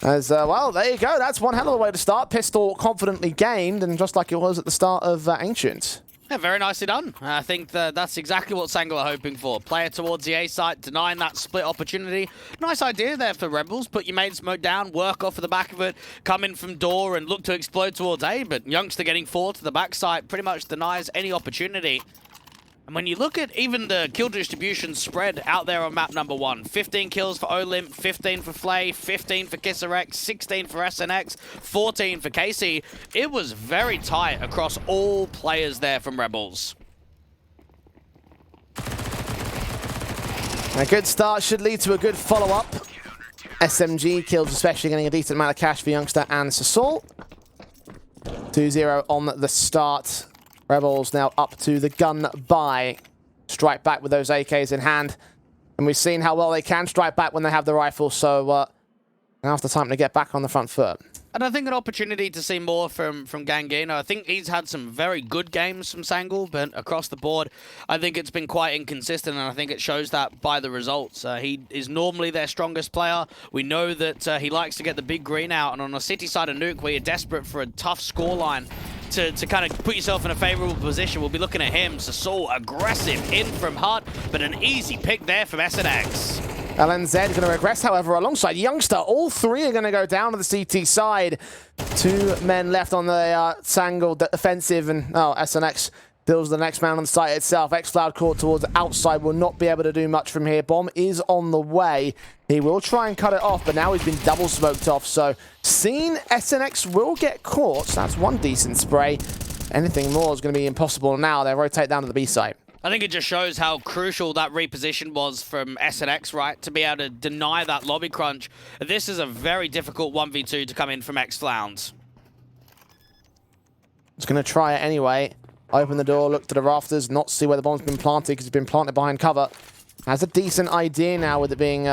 As, well, there you go. That's one hell of a way to start. Pistol confidently gained, and just like it was at the start of Ancient. Yeah, very nicely done. I think that's exactly what Sangul are hoping for. Player towards the A site, denying that split opportunity. Nice idea there for Rebels. Put your main smoke down, work off of the back of it, come in from door and look to explode towards A, but Youngster getting forward to the back site pretty much denies any opportunity. And when you look at even the kill distribution spread out there on map number 1, 15 kills for Olymp, 15 for Flay, 15 for Kissarex, 16 for SNX, 14 for Casey. It was very tight across all players there from Rebels. A good start should lead to a good follow-up. SMG kills especially getting a decent amount of cash for Youngster and Sasol. 2-0 on the start. Rebels now up to the gun buy. Strike back with those AKs in hand. And we've seen how well they can strike back when they have the rifle, so now's the time to get back on the front foot. And I think an opportunity to see more from Gangino. I think he's had some very good games from Sangul, but across the board, I think it's been quite inconsistent, and I think it shows that by the results. He is normally their strongest player. We know that he likes to get the big green out, and on a city side of Nuke, where you're desperate for a tough scoreline to kind of put yourself in a favorable position, we'll be looking at him. Sasol aggressive in from Hut, but an easy pick there from SNX. LNZ going to regress, however, alongside Youngster. All three are going to go down to the CT side. 2 men left on the Sangul defensive, and SNX deals the next man on the site itself. Xcloud caught towards the outside, will not be able to do much from here. Bomb is on the way. He will try and cut it off, but now he's been double smoked off. So, seen SNX will get caught. So that's one decent spray. Anything more is going to be impossible now. They rotate down to the B site. I think it just shows how crucial that reposition was from SNX, right? To be able to deny that lobby crunch. This is a very difficult 1v2 to come in from Xcloud. He's going to try it anyway. Open the door, look to the rafters, not see where the bomb's been planted because it's been planted behind cover. Has a decent idea now with it being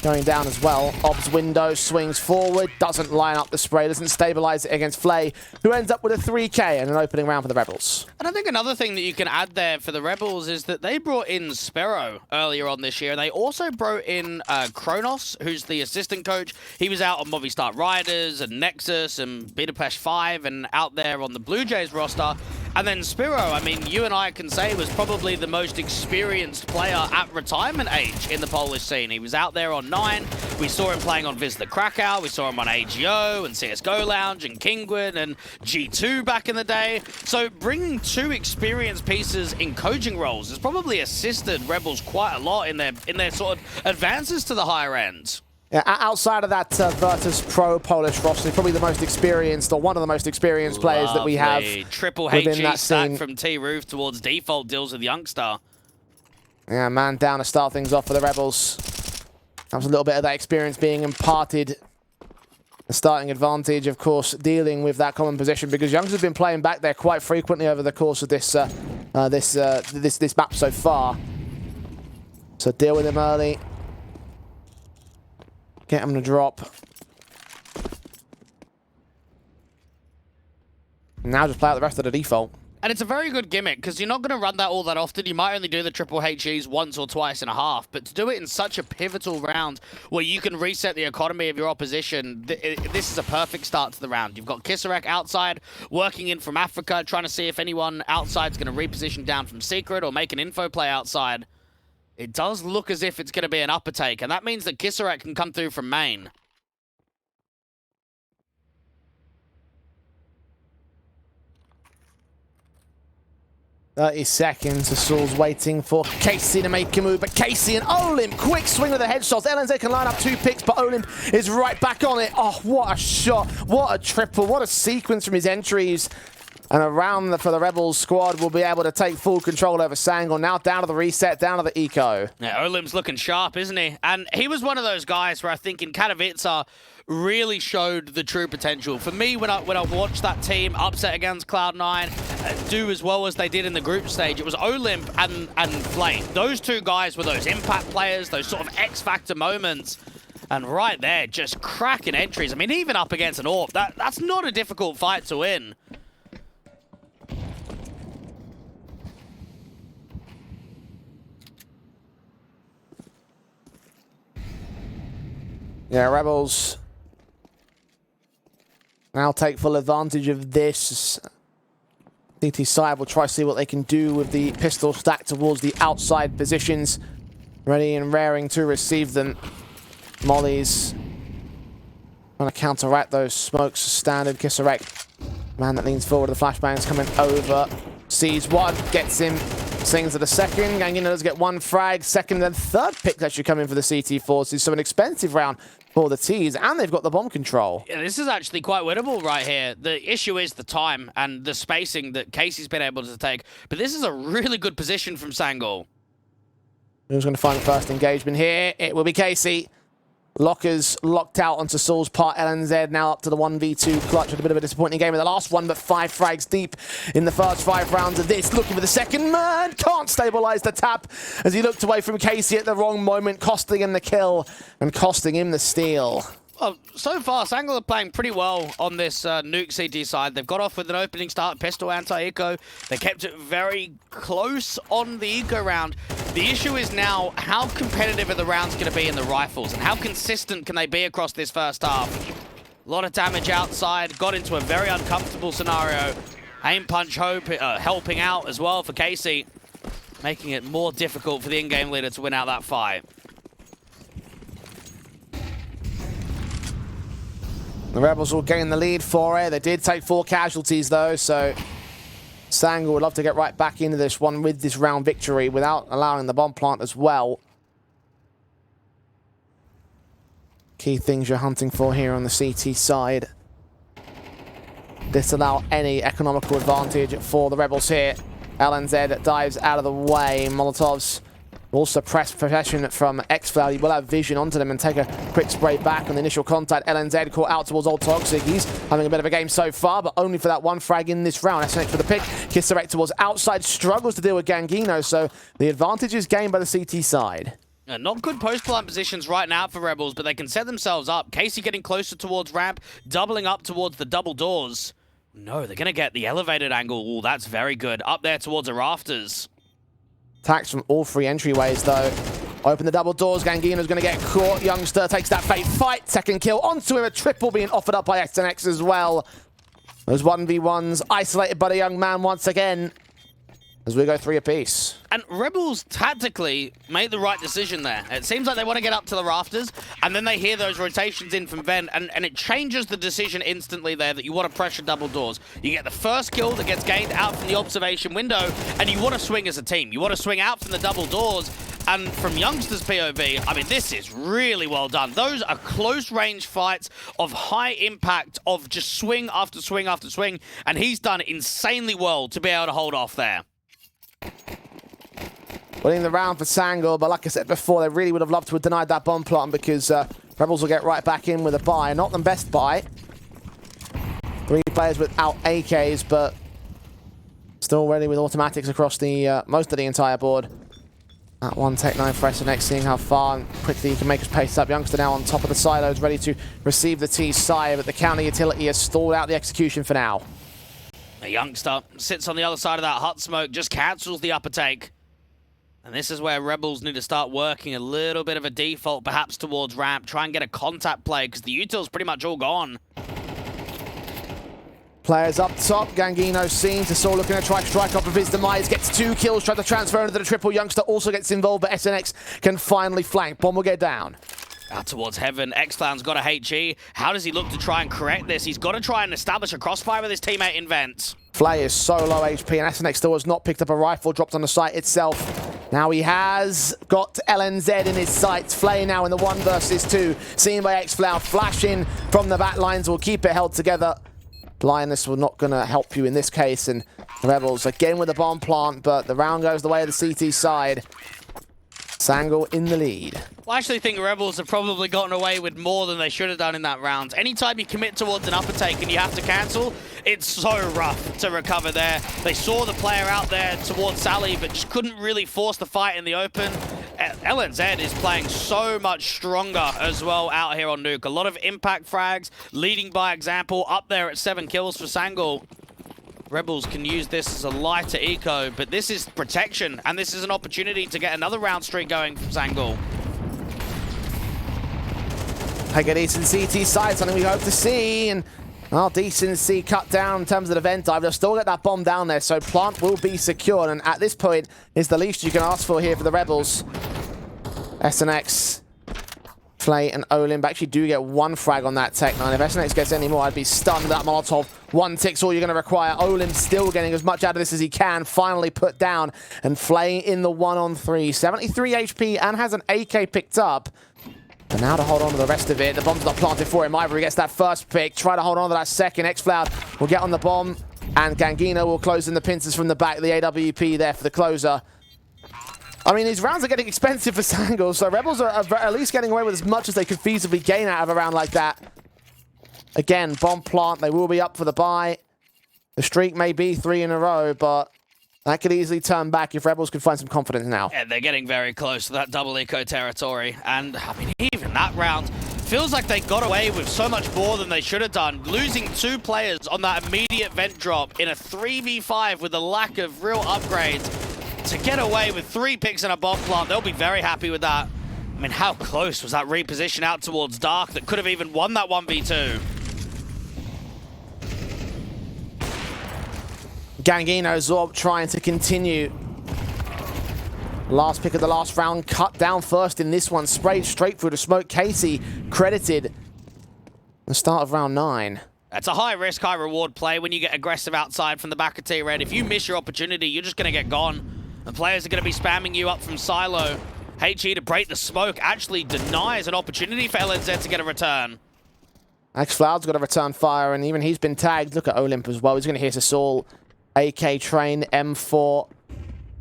going down as well. Ob's window swings forward, doesn't line up the spray, doesn't stabilize it against Flay, who ends up with a 3k and an opening round for the Rebels. And I think another thing that you can add there for the Rebels is that they brought in Sparrow earlier on this year. They also brought in Kronos, who's the assistant coach. He was out on Movistar Riders and Nexus and Budapest 5 and out there on the Blue Jays roster. And then Spiro, I mean, you and I can say was probably the most experienced player at retirement age in the Polish scene. He was out there on 9. We saw him playing on Viz the Krakow. We saw him on AGO and CSGO Lounge and Kingwin and G2 back in the day. So bringing 2 experienced pieces in coaching roles has probably assisted Rebels quite a lot in their sort of advances to the higher ends. Yeah, outside of that Virtus Pro Polish roster, he's probably the most experienced, or one of the most experienced players that we have. Triple within HE that stack scene. from T-Roof towards default deals with Youngstar. Yeah, man down to start things off for the Rebels. That was a little bit of that experience being imparted. The starting advantage, of course, dealing with that common position, because Youngs has been playing back there quite frequently over the course of this this map so far. So deal with him early. Get him to drop. Now just play out the rest of the default. And it's a very good gimmick, because you're not going to run that all that often. You might only do the triple HEs once or twice and a half, but to do it in such a pivotal round where you can reset the economy of your opposition, this is a perfect start to the round. You've got Kisarek outside, working in from Africa, trying to see if anyone outside is going to reposition down from Secret or make an info play outside. It does look as if it's going to be an upper take, and that means that Kisarek can come through from main. .30 Saul's waiting for Casey to make a move, but Casey and Olimp, quick swing with the headshots. LNZ can line up 2 picks, but Olimp is right back on it. Oh, what a shot, what a triple, what a sequence from his entries. And around for the Rebels squad will be able to take full control over Sangor. Now down to the reset, down to the eco. Yeah, Olimp's looking sharp, isn't he? And he was one of those guys where I think in Katowice really showed the true potential. For me, when I watched that team upset against Cloud9, do as well as they did in the group stage, it was Olimp and Flame. Those 2 guys were those impact players, those sort of X-Factor moments. And right there, just cracking entries. I mean, even up against an AWP, that's not a difficult fight to win. Yeah, Rebels now take full advantage of this. CT side will try to see what they can do with the pistol stack towards the outside positions. Ready and raring to receive them. Molly's trying to counteract those smokes. Standard Kisarek. Man that leans forward. The flashbang's coming over. Sees one, gets him. Slings at a second. Gangina does get 1 frag. Second and third pick actually coming for the CT Forces. So an expensive round for the T's, and they've got the bomb control. Yeah, this is actually quite winnable right here. The issue is the time and the spacing that Casey's been able to take. But this is a really good position from Sangor. Who's going to find the first engagement here? It will be Casey. Lockers locked out onto Saul's part. LNZ now up to the 1v2 clutch with a bit of a disappointing game in the last one, but 5 frags deep in the first 5 rounds of this. Looking for the second man. Can't stabilize the tap as he looked away from Casey at the wrong moment, costing him the kill and costing him the steal. Well, so far, Sangor are playing pretty well on this Nuke CT side. They've got off with an opening start, pistol anti-eco. They kept it very close on the eco round. The issue is now, how competitive are the rounds going to be in the rifles? And how consistent can they be across this first half? A lot of damage outside, got into a very uncomfortable scenario. Aim punch helping out as well for Casey, making it more difficult for the in-game leader to win out that fight. The Rebels will gain the lead for it. They did take 4 casualties though, so Sangor would love to get right back into this one with this round victory without allowing the bomb plant as well. Key things you're hunting for here on the CT side. Disallow any economical advantage for the Rebels here. LNZ dives out of the way. Molotovs will suppress possession from X-Value. Will have vision onto them and take a quick spray back on the initial contact. LNZ caught out towards Old Toxic. He's having a bit of a game so far, but only for that 1 frag in this round. SNX for the pick. Kisarek towards outside, struggles to deal with Gangino, so the advantage is gained by the CT side. Not good post-plant positions right now for Rebels, but they can set themselves up. Casey getting closer towards ramp, doubling up towards the double doors. No, they're going to get the elevated angle. Ooh, that's very good. Up there towards the rafters. Attacks from all three entryways, though. Open the double doors. Gangino's going to get caught. Youngster takes that fake fight. Second kill onto him. A triple being offered up by SNX as well. Those 1v1s isolated by the young man once again. As we go 3 apiece. And Rebels tactically made the right decision there. It seems like they want to get up to the rafters, and then they hear those rotations in from Ven, and it changes the decision instantly there that you want to pressure double doors. You get the first kill that gets gained out from the observation window, and you want to swing as a team. You want to swing out from the double doors, and from Youngster's POV, I mean, this is really well done. Those are close-range fights of high impact, of just swing after swing after swing, and he's done insanely well to be able to hold off there. Winning the round for Sangor, but like I said before, they really would have loved to have denied that bomb plant because Rebels will get right back in with a buy. Not the best buy. 3 players without AKs, but still ready with automatics across the most of the entire board. That one Tech 9 for SNX, seeing how far and quickly he can make his pace up. Youngster now on top of the silos, ready to receive the T-Sire, but the counter utility has stalled out the execution for now. The Youngster sits on the other side of that hut smoke, just cancels the upper take. And this is where Rebels need to start working a little bit of a default, perhaps towards ramp. Try and get a contact play, because the util's pretty much all gone. Players up top. Gangino seen. Tesor looking to try to strike off of his demise. Gets 2 kills. Tries to transfer into the triple. Youngster also gets involved, but SNX can finally flank. Bomb will get down. Out towards heaven. X-Clown's got a HE. How does he look to try and correct this? He's got to try and establish a crossfire with his teammate in vents. Flay is so low HP, and SNX still has not picked up a rifle, dropped on the site itself. Now he has got LNZ in his sights. Flay now in the 1 versus 2. Seen by X-Flow. Flashing from the back lines will keep it held together. Blindness will not going to help you in this case, and Rebels again with the bomb plant, but the round goes the way of the CT side. Sangor in the lead. Well, I actually think Rebels have probably gotten away with more than they should have done in that round. Anytime you commit towards an upper take and you have to cancel, it's so rough to recover there. They saw the player out there towards Sally, but just couldn't really force the fight in the open. LNZ is playing so much stronger as well out here on Nuke. A lot of impact frags, leading by example, up there at 7 kills for Sangor. Rebels can use this as a lighter eco, but this is protection, and this is an opportunity to get another round streak going from Sangor. Take a decent CT side, something we hope to see, and well, decency cut down in terms of the vent dive. They'll still get that bomb down there, so plant will be secured, and at this point is the least you can ask for here for the Rebels. SNX, Flay, and Olimp actually do get 1 frag on that Tech 9. If SNX gets any more, I'd be stunned. That Molotov, 1 tick's all you're going to require. Olimp still getting as much out of this as he can, finally put down, and Flay in the 1-on-3. 73 HP and has an AK picked up. And now to hold on to the rest of it. The bomb's not planted for him either. He gets that first pick. Try to hold on to that second. X-Cloud will get on the bomb. And Gangino will close in the pincers from the back. The AWP there for the closer. I mean, these rounds are getting expensive for Sangor, so Rebels are at least getting away with as much as they could feasibly gain out of a round like that. Again, bomb plant. They will be up for the buy. The streak may be 3 in a row, but that could easily turn back if Rebels could find some confidence now. Yeah, they're getting very close to that double eco territory. And, I mean, even that round feels like they got away with so much more than they should have done. Losing 2 players on that immediate vent drop in a 3v5 with a lack of real upgrades. To get away with 3 picks and a bomb plant, they'll be very happy with that. I mean, how close was that reposition out towards Dark that could have even won that 1v2? Gangino Zorb trying to continue. Last pick of the last round, cut down first in this one, sprayed straight through the smoke. Casey credited the start of round 9. That's a high risk, high reward play when you get aggressive outside from the back of T-Red. If you miss your opportunity, you're just going to get gone. The players are going to be spamming you up from silo. HE to break the smoke actually denies an opportunity for LNZ to get a return. X-Cloud's got a return fire, and even he's been tagged. Look at Olimp as well. He's going to hit us all. AK train, M4.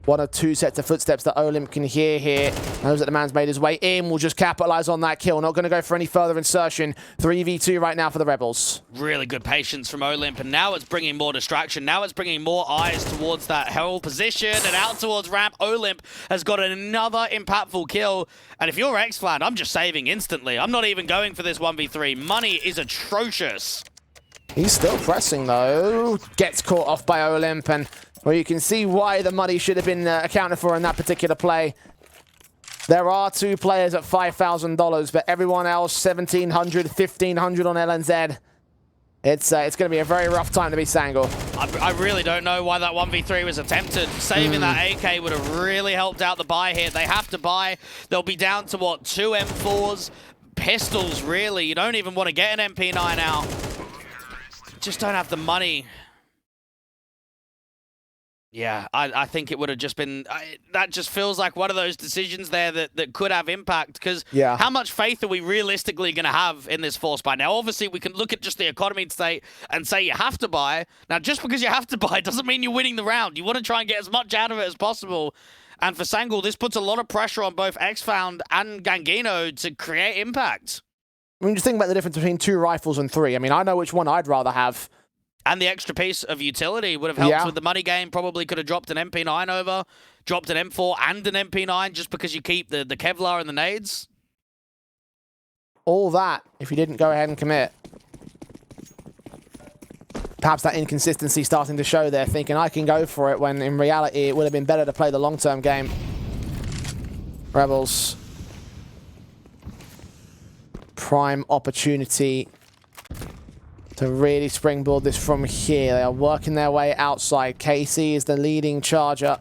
one or two sets of footsteps that Olymp can hear here. Knows that the man's made his way in. Will just capitalize on that kill. Not going to go for any further insertion. 3v2 right now for the Rebels. Really good patience from Olymp, and now it's bringing more distraction. Now it's bringing more eyes towards that Herald position and out towards ramp. Olymp has got another impactful kill. And if you're X-Flan, I'm just saving instantly. I'm not even going for this 1v3. Money is atrocious. He's still pressing, though. Gets caught off by Olymp, and well, you can see why the money should have been accounted for in that particular play. There are two players at $5,000, but everyone else, $1,700, $1,500 on LNZ. It's going to be a very rough time to be Sangal. I really don't know why that 1v3 was attempted. Saving that AK would have really helped out the buy here. They have to buy. They'll be down to, what, 2 M4s? Pistols, really. You don't even want to get an MP9 out. Just don't have the money. Yeah, I think it would have just been... that just feels like one of those decisions there that could have impact, because how much faith are we realistically going to have in this force buy? Now, obviously, we can look at just the economy state and say you have to buy. Now, just because you have to buy doesn't mean you're winning the round. You want to try and get as much out of it as possible. And for Sangal, this puts a lot of pressure on both Xfound and Gangino to create impact. I mean, just think about the difference between 2 rifles and 3. I mean, I know which one I'd rather have. And the extra piece of utility would have helped with the money game. Probably could have dropped an MP9 over, dropped an M4 and an MP9 just because you keep the Kevlar and the nades. All that if you didn't go ahead and commit. Perhaps that inconsistency starting to show there, thinking I can go for it when in reality it would have been better to play the long-term game. Rebels. Prime opportunity to really springboard this from here. They are working their way outside. KC is the leading charger.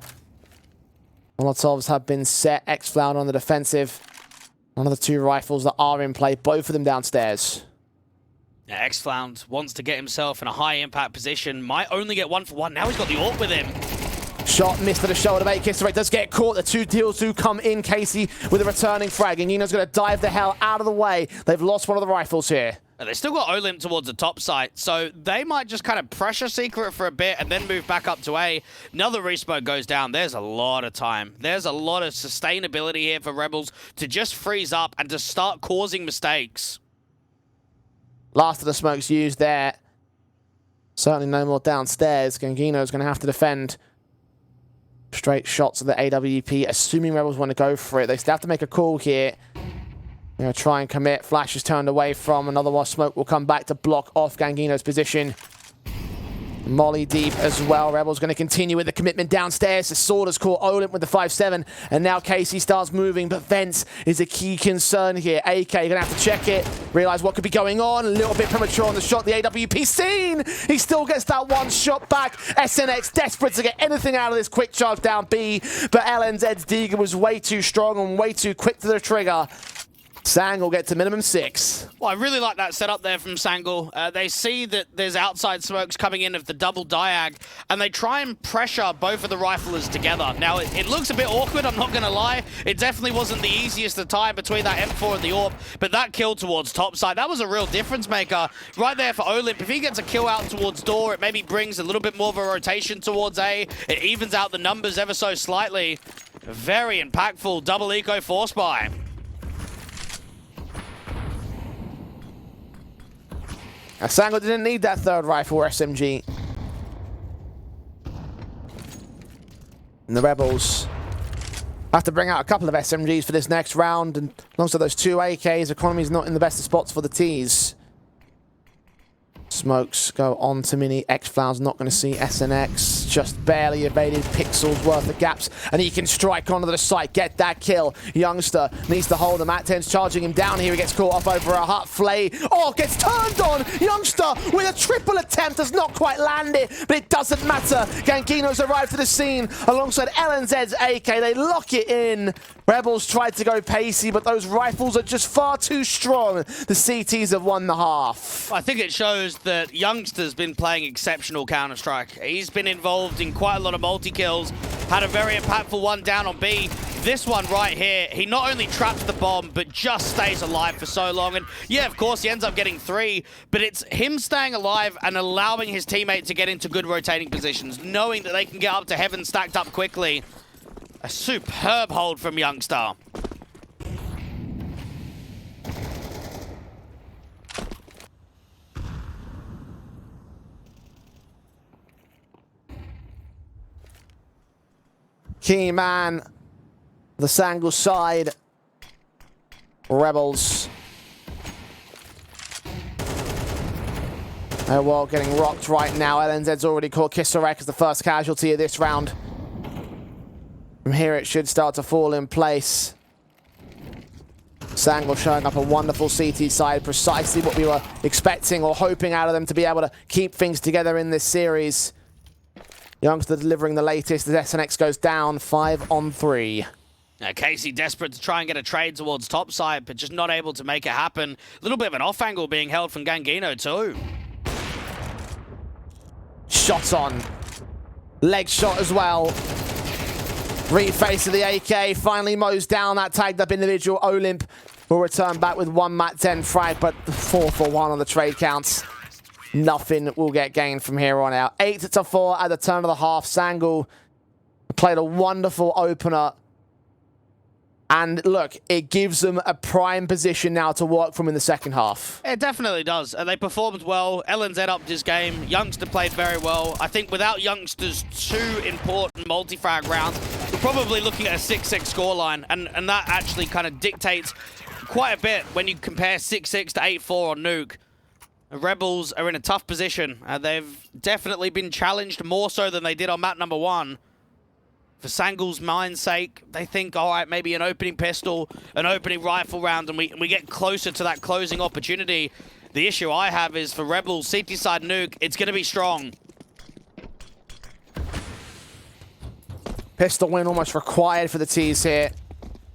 Molotovs have been set. X-Flound on the defensive. One of the 2 rifles that are in play. Both of them downstairs. Yeah, X-Flound wants to get himself in a high-impact position. Might only get 1 for 1. Now he's got the AWP with him. Shot missed to the shoulder, mate. Kisserate does get caught. The 2 deals do come in. Casey with a returning frag. And Nino's going to dive the hell out of the way. They've lost one of the rifles here. And they still got Olymp towards the top site, so they might just kind of pressure Secret for a bit and then move back up to A. Another respawn goes down. There's a lot of time. There's a lot of sustainability here for Rebels to just freeze up and to start causing mistakes. Last of the smokes used there. Certainly no more downstairs. Gangino's going to have to defend. Straight shots of the AWP, assuming Rebels want to go for it. They still have to make a call here. They're going to try and commit. Flash is turned away from. Another one. Smoke will come back to block off Gangino's position. Molly deep as well. Rebels going to continue with the commitment downstairs. The sword has caught Olymp with the 5-7. And now Casey starts moving. But Vents is a key concern here. AK, you're going to have to check it. Realize what could be going on. A little bit premature on the shot. The AWP seen. He still gets that 1 shot back. SNX desperate to get anything out of this quick charge down B. But LNZ's Deegan was way too strong and way too quick to the trigger. Sang will get to minimum 6. Well, I really like that setup there from Sangal. They see that there's outside smokes coming in of the double diag, and they try and pressure both of the riflers together. Now, it looks a bit awkward, I'm not going to lie. It definitely wasn't the easiest of time between that M4 and the AWP, but that kill towards topside, that was a real difference maker right there for Olymp. If he gets a kill out towards door, it maybe brings a little bit more of a rotation towards A. It evens out the numbers ever so slightly. Very impactful double eco force buy. Sangal didn't need that 3rd rifle or SMG. And the Rebels have to bring out a couple of SMGs for this next round. And alongside those 2 AKs, economy's not in the best of spots for the Ts. Smokes go on to Mini. X-Flound's not going to see SNX. Just barely evaded pixels worth of gaps. And he can strike onto the site, get that kill. Youngster needs to hold him. At-10's charging him down here. He gets caught off over a hut. Flay. Oh, gets turned on. Youngster with a triple attempt does not quite land it, but it doesn't matter. Gangino's arrived to the scene alongside LNZ's AK. They lock it in. Rebels tried to go pacey, but those rifles are just far too strong. The CTs have won the half. I think it shows that Youngster's been playing exceptional Counter-Strike. He's been involved in quite a lot of multi-kills, had a very impactful one down on B. This one right here, he not only traps the bomb, but just stays alive for so long. And yeah, of course, he ends up getting 3, but it's him staying alive and allowing his teammate to get into good rotating positions, knowing that they can get up to heaven stacked up quickly. A superb hold from Youngster. Key man, the Sangle side. Rebels. They're well getting rocked right now. LNZ's already caught Kisarek as the first casualty of this round. From here it should start to fall in place. Sangle showing up a wonderful CT side, precisely what we were expecting or hoping out of them to be able to keep things together in this series. Youngster delivering the latest as SNX goes down 5-on-3. Now, Casey desperate to try and get a trade towards topside, but just not able to make it happen. A little bit of an off angle being held from Gangino too. Shot on. Leg shot as well. Reface of the AK finally mows down that tagged up individual. Olymp will return back with one Mat 10 frag, but 4 for 1 on the trade counts. Nothing will get gained from here on out. 8-4 at the turn of the half. Sangle played a wonderful opener. And look, it gives them a prime position now to work from in the second half. It definitely does. And they performed well. LNZ upped his game. Youngster played very well. I think without Youngster's 2 important multi-frag rounds, we're probably looking at a 6-6 scoreline. And that actually kind of dictates quite a bit when you compare 6-6 to 8-4 on Nuke. The Rebels are in a tough position. They've definitely been challenged more so than they did on map number 1. For Sangle's mind's sake, they think, all right, maybe an opening pistol, an opening rifle round, and we get closer to that closing opportunity. The issue I have is for Rebels, CT side nuke, it's going to be strong. Pistol win almost required for the T's here.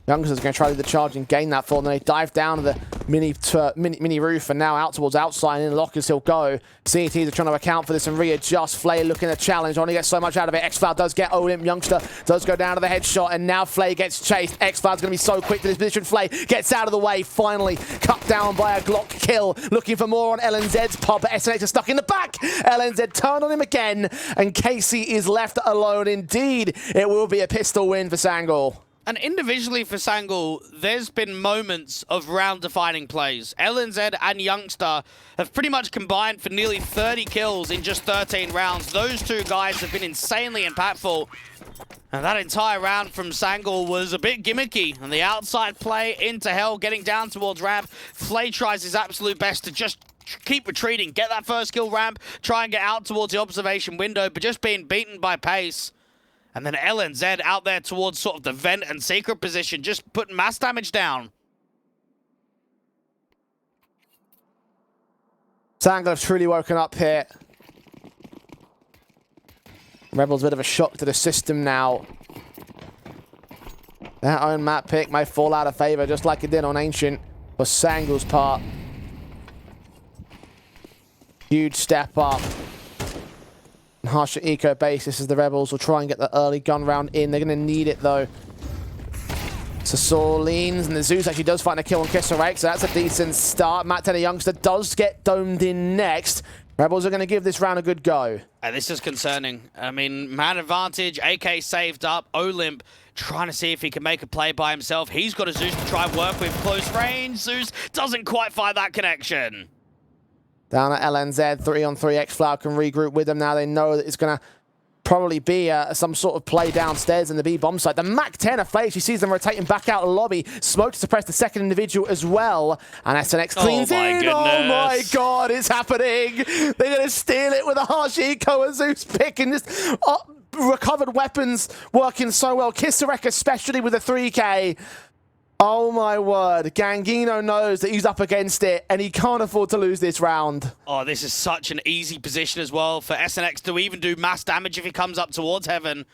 Youngster's going to try to do the charge and gain that for them. They dive down to the mini roof and now out towards outside and in lockers he'll go. CTs are trying to account for this and readjust. Flay looking to challenge. Only gets so much out of it. X-Cloud does get Olymp. Youngster does go down to the headshot and now Flay gets chased. X-Cloud's going to be so quick to this position. Flay gets out of the way. Finally cut down by a Glock kill. Looking for more on LNZ's pop. But SNX is stuck in the back. LNZ turn on him again and Casey is left alone. Indeed, it will be a pistol win for Sangle. And individually for Sangle, there's been moments of round-defining plays. LNZ and Youngster have pretty much combined for nearly 30 kills in just 13 rounds. Those two guys have been insanely impactful. And that entire round from Sangle was a bit gimmicky. And the outside play into hell, getting down towards ramp. Flay tries his absolute best to just keep retreating, get that first kill ramp, try and get out towards the observation window, but just being beaten by pace. And then LNZ out there towards sort of the vent and secret position, just putting mass damage down. Sangle have truly woken up here. Rebels a bit of a shock to the system now. Their own map pick may fall out of favor just like it did on Ancient for Sangle's part. Huge step up. Harsher eco basis as the Rebels will try and get the early gun round in. They're going to need it though. Sasor leans and the Zeus actually does find a kill on Kisarek, so that's a decent start. Mat 10 Youngster does get domed in next. Rebels are going to give this round a good go. This is concerning. I mean, man advantage, AK saved up, Olymp trying to see if he can make a play by himself. He's got a Zeus to try and work with close range. Zeus doesn't quite find that connection. Down at LNZ, 3-on-3, X-Flower can regroup with them now. They know that it's going to probably be some sort of play downstairs in the B bomb site. The Mac 10 of Flay, she sees them rotating back out of the lobby. Smoke to suppress the second individual as well. And SNX cleans in. Goodness. Oh my god, it's happening. They're going to steal it with a harsh eco, a Zeus pick, and just recovered weapons working so well. Kisarek especially with a 3K. Oh my word, Gangino knows that he's up against it and he can't afford to lose this round. Oh, this is such an easy position as well for SNX to even do mass damage if he comes up towards heaven.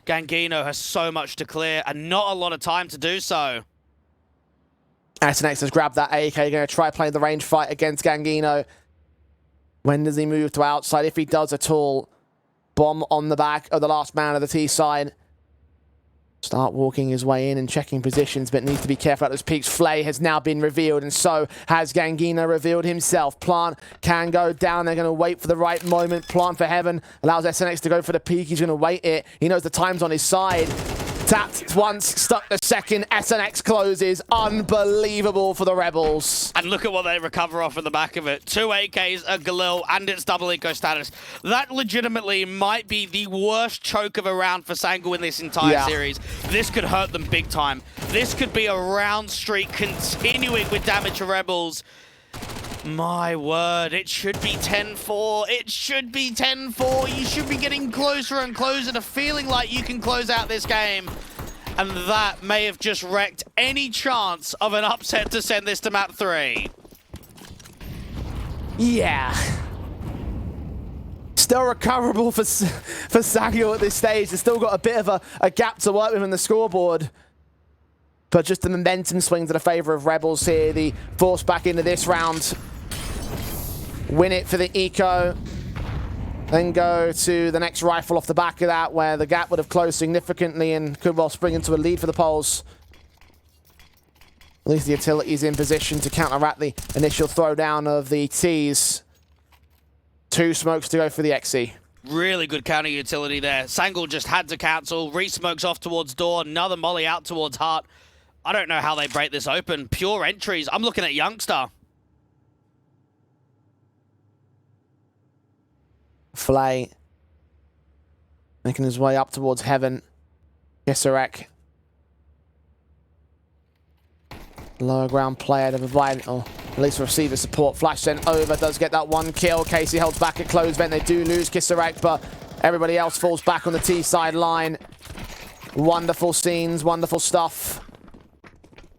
Gangino has so much to clear and not a lot of time to do so. SNX has grabbed that AK, going to try playing the range fight against Gangino. When does he move to outside? If he does at all, bomb on the back of the last man of the T side. Start walking his way in and checking positions, but needs to be careful at those peaks. Flay has now been revealed, and so has Gangino revealed himself. Plant can go down. They're going to wait for the right moment. Plant for heaven allows SNX to go for the peak. He's going to wait it. He knows the time's on his side. Tapped once, stuck the second. SNX closes. Unbelievable for the Rebels. And look at what they recover off in the back of it. 2 AKs, a Galil, and its double eco status. That legitimately might be the worst choke of a round for Sangul in this entire series. This could hurt them big time. This could be a round streak continuing with damage to Rebels. My word, it should be 10-4. It should be 10-4. You should be getting closer and closer to feeling like you can close out this game. And that may have just wrecked any chance of an upset to send this to map 3. Yeah. Still recoverable for Sangul at this stage. They've still got a bit of a gap to work with in the scoreboard. But just the momentum swing to the favor of Rebels here. The force back into this round. Win it for the eco. Then go to the next rifle off the back of that, where the gap would have closed significantly and could well spring into a lead for the Poles. At least the utility's in position to counteract the initial throwdown of the T's. 2 smokes to go for the XE. Really good counter utility there. Sangul just had to cancel. Re-smokes off towards door. Another molly out towards Heart. I don't know how they break this open. Pure entries. I'm looking at Youngster. Flay making his way up towards heaven. Kisarek. Lower ground player to provide, or at least receiver support. Flash sent over, does get that 1 kill. Casey holds back at close vent. They do lose Kisarek, but everybody else falls back on the T side line. Wonderful scenes, wonderful stuff.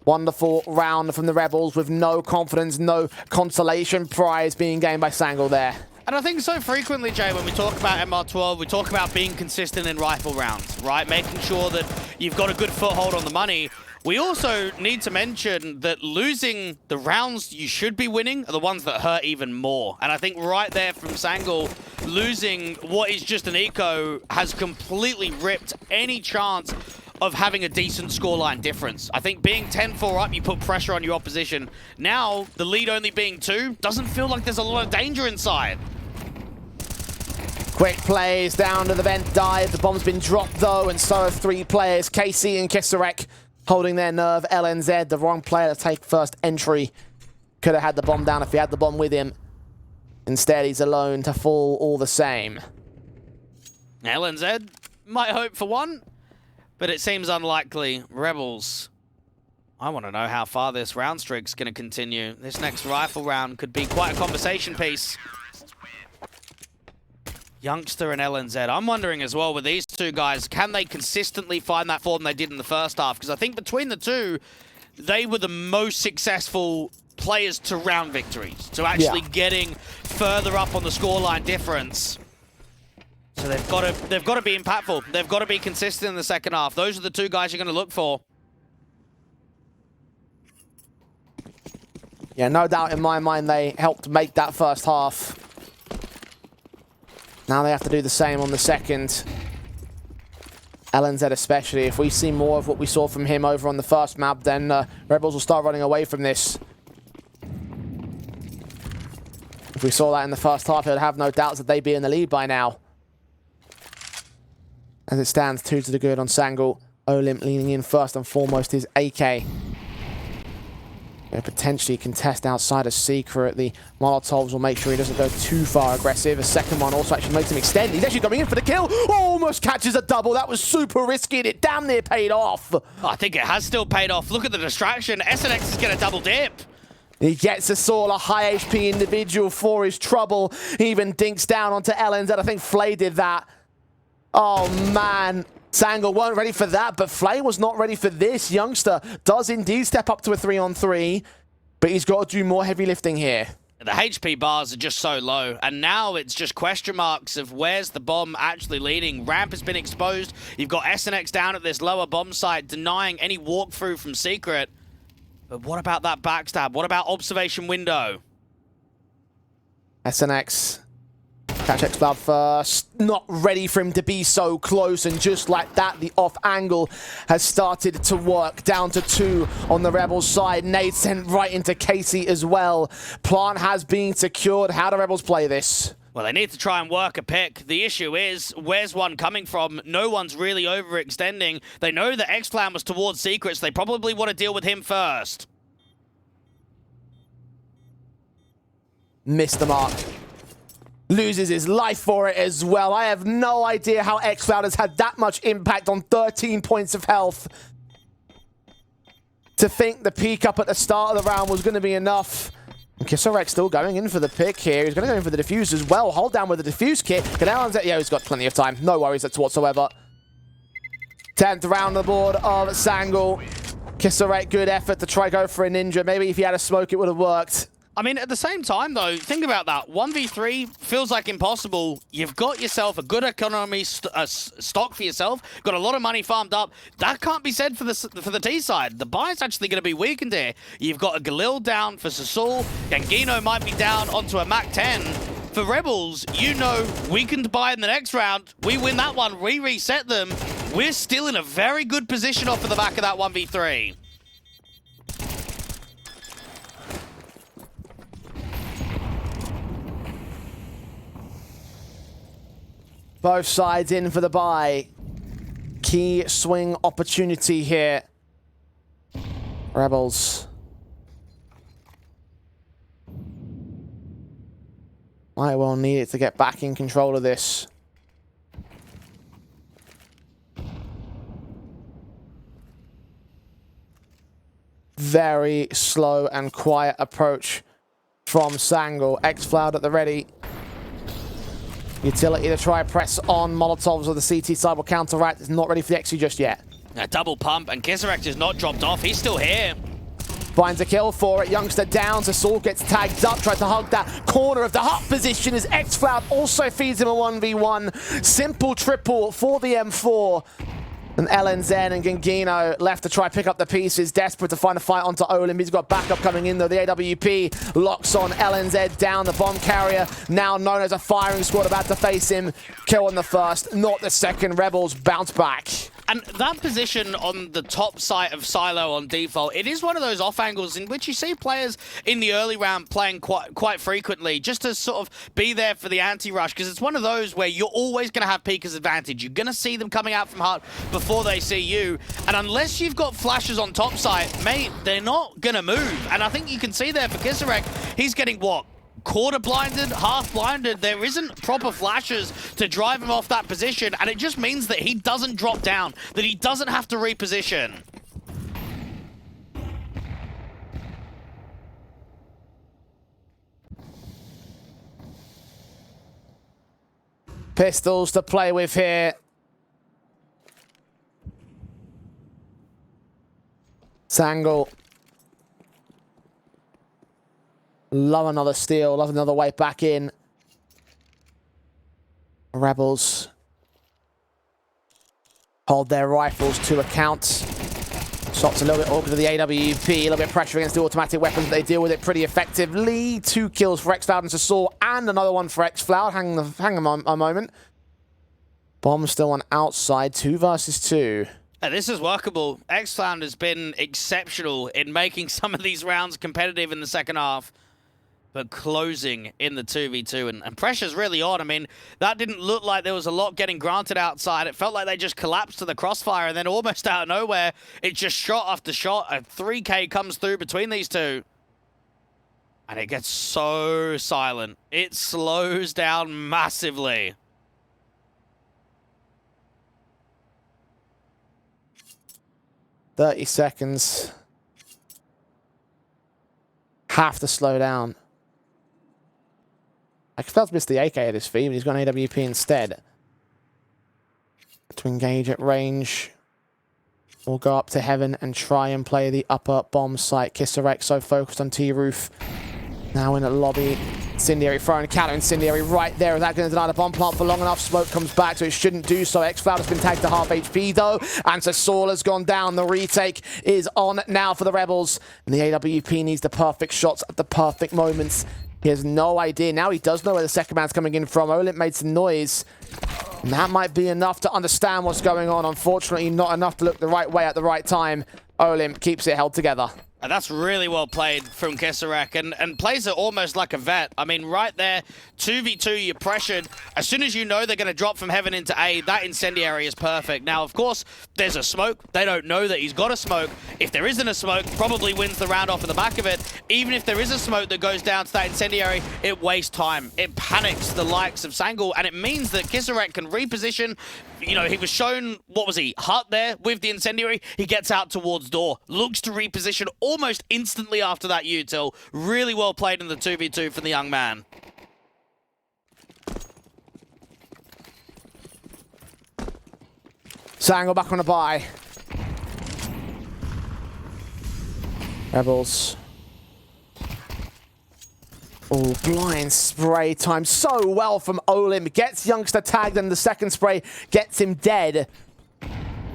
Wonderful round from the Rebels with no confidence, no consolation prize being gained by Sangul there. And I think so frequently, Jay, when we talk about MR12, we talk about being consistent in rifle rounds, right? Making sure that you've got a good foothold on the money. We also need to mention that losing the rounds you should be winning are the ones that hurt even more. And I think right there from Sangul, losing what is just an eco has completely ripped any chance of having a decent scoreline difference. I think being 10-4 up, you put pressure on your opposition. Now, the lead only being 2, doesn't feel like there's a lot of danger inside. Quick plays down to the vent dive. The bomb's been dropped though, and so have 3 players. KC and Kisarek holding their nerve. LNZ, the wrong player to take first entry. Could have had the bomb down if he had the bomb with him. Instead, he's alone to fall all the same. LNZ might hope for one, but it seems unlikely. Rebels, I want to know how far this round streak's going to continue. This next rifle round could be quite a conversation piece. Youngster and LNZ. I'm wondering as well with these 2 guys, can they consistently find that form they did in the first half? Because I think between the 2, they were the most successful players to round victories, to actually getting further up on the scoreline difference. So they've got to be impactful. They've got to be consistent in the second half. Those are the 2 guys you're going to look for. Yeah, no doubt in my mind they helped make that first half. Now they have to do the same on the second. LNZ especially. If we see more of what we saw from him over on the first map, then Rebels will start running away from this. If we saw that in the first half, I'd have no doubts that they'd be in the lead by now. As it stands, 2 to the good on Sangul. Olymp leaning in first and foremost his AK. Potentially contest outside of Secret. The Molotovs will make sure he doesn't go too far aggressive. A second one also actually makes him extend. He's actually coming in for the kill. Almost catches a double. That was super risky and it damn near paid off. I think it has still paid off. Look at the distraction. SNX is going to double dip. He gets a Saul, a high HP individual for his trouble. He even dinks down onto LNZ. I think Flay did that. Oh, man. Sangul weren't ready for that, but Flay was not ready for this. Youngster does indeed step up to a 3-on-3, but he's got to do more heavy lifting here. The HP bars are just so low, and now it's just question marks of where's the bomb actually leading. Ramp has been exposed. You've got SNX down at this lower bomb site, denying any walkthrough from Secret. But what about that backstab? What about observation window? SNX. Catch X-Cloud first. Not ready for him to be so close, and just like that, the off angle has started to work. Down to 2 on the Rebels side. Nade sent right into Casey as well. Plant has been secured. How do Rebels play this? Well, they need to try and work a pick. The issue is, where's one coming from? No one's really overextending. They know that X-Clan was towards Secrets. They probably want to deal with him first. Missed the mark. Loses his life for it as well. I have no idea how X-Cloud has had that much impact on 13 points of health. To think the peak up at the start of the round was going to be enough. Kisarek still going in for the pick here. He's going to go in for the defuse as well. Hold down with the defuse kit. Yeah, he's got plenty of time. No worries whatsoever. 10th round on the board of Sangul. Kisarek, good effort to try go for a ninja. Maybe if he had a smoke, it would have worked. I mean, at the same time, though, think about that. 1v3 feels like impossible. You've got yourself a good economy stock for yourself. Got a lot of money farmed up. That can't be said for the T side. The buy's actually going to be weakened here. You've got a Galil down for Sasul. Gangino might be down onto a Mac 10. For Rebels, you know, weakened buy in the next round. We win that one. We reset them. We're still in a very good position off of the back of that 1v3. Both sides in for the buy. Key swing opportunity here. Rebels. Might well need it to get back in control of this. Very slow and quiet approach from Sangul. X-Cloud at the ready. Utility to try press on Molotovs, or the CT side will counteract. It's not ready for the XU just yet. A double pump, and Kisarek is not dropped off. He's still here. Finds a kill for it. Youngster down. Sasul gets tagged up. Tried to hug that corner of the hut position as X-Cloud also feeds him a 1v1. Simple triple for the M4. And LNZ and Gangino left to try pick up the pieces, desperate to find a fight onto Olim. He's got backup coming in though. The AWP locks on LNZ down, the bomb carrier, now known as a firing squad, about to face him. Kill on the first, not the second. Rebels bounce back. And that position on the top site of Silo on default, it is one of those off angles in which you see players in the early round playing quite frequently, just to sort of be there for the anti-rush, because it's one of those where you're always going to have Pika's advantage. You're going to see them coming out from hut before they see you, and unless you've got flashes on top site, mate, they're not going to move. And I think you can see there for Kisarek, he's getting what? Quarter blinded, half blinded. There isn't proper flashes to drive him off that position, and it just means that he doesn't drop down, that he doesn't have to reposition. Pistols to play with here. Sangul. Love another steal, love another way back in. Rebels hold their rifles to account. Stops a little bit awkward to the AWP, a little bit of pressure against the automatic weapons. They deal with it pretty effectively. 2 kills for X-Cloud and Sasul, and another one for X-Cloud. Hang them on a moment. Bomb still on outside, 2 versus 2. This is workable. X-Cloud has been exceptional in making some of these rounds competitive in the second half, but closing in the 2v2, and pressure's really on. I mean, that didn't look like there was a lot getting granted outside. It felt like they just collapsed to the crossfire, and then almost out of nowhere, it just shot after shot. A 3K comes through between these two, and it gets so silent. It slows down massively. "30 seconds. Have to slow down." X-Cloud's missed the AK at his feet, but he's got an AWP instead. To engage at range. We'll go up to heaven and try and play the upper bomb site. Kisarek so focused on T-Roof. Now in the lobby. Incendiary throwing counter incendiary right there. Is that going to deny the bomb plant for long enough? Smoke comes back, so it shouldn't do so. X-Cloud has been tagged to half HP though. And Sasul has gone down. The retake is on now for the Rebels. And the AWP needs the perfect shots at the perfect moments. He has no idea. Now he does know where the second man's coming in from. Olymp made some noise. And that might be enough to understand what's going on. Unfortunately, not enough to look the right way at the right time. Olymp keeps it held together. And that's really well played from Kisarek, and plays it almost like a vet. I mean, right there, 2v2, you're pressured. As soon as you know they're going to drop from heaven into A, that incendiary is perfect. Now, of course, there's a smoke. They don't know that he's got a smoke. If there isn't a smoke, probably wins the round off of the back of it. Even if there is a smoke that goes down to that incendiary, it wastes time. It panics the likes of Sangul, and it means that Kisarek can reposition. You know, he was shown, what was he, hut there with the incendiary. He gets out towards door, looks to reposition almost instantly after that util. Really well played in the 2v2 from the young man. Sangul back on a bye. Rebels. Oh, blind spray time so well from Olymp. Gets Youngster tagged and the second spray gets him dead.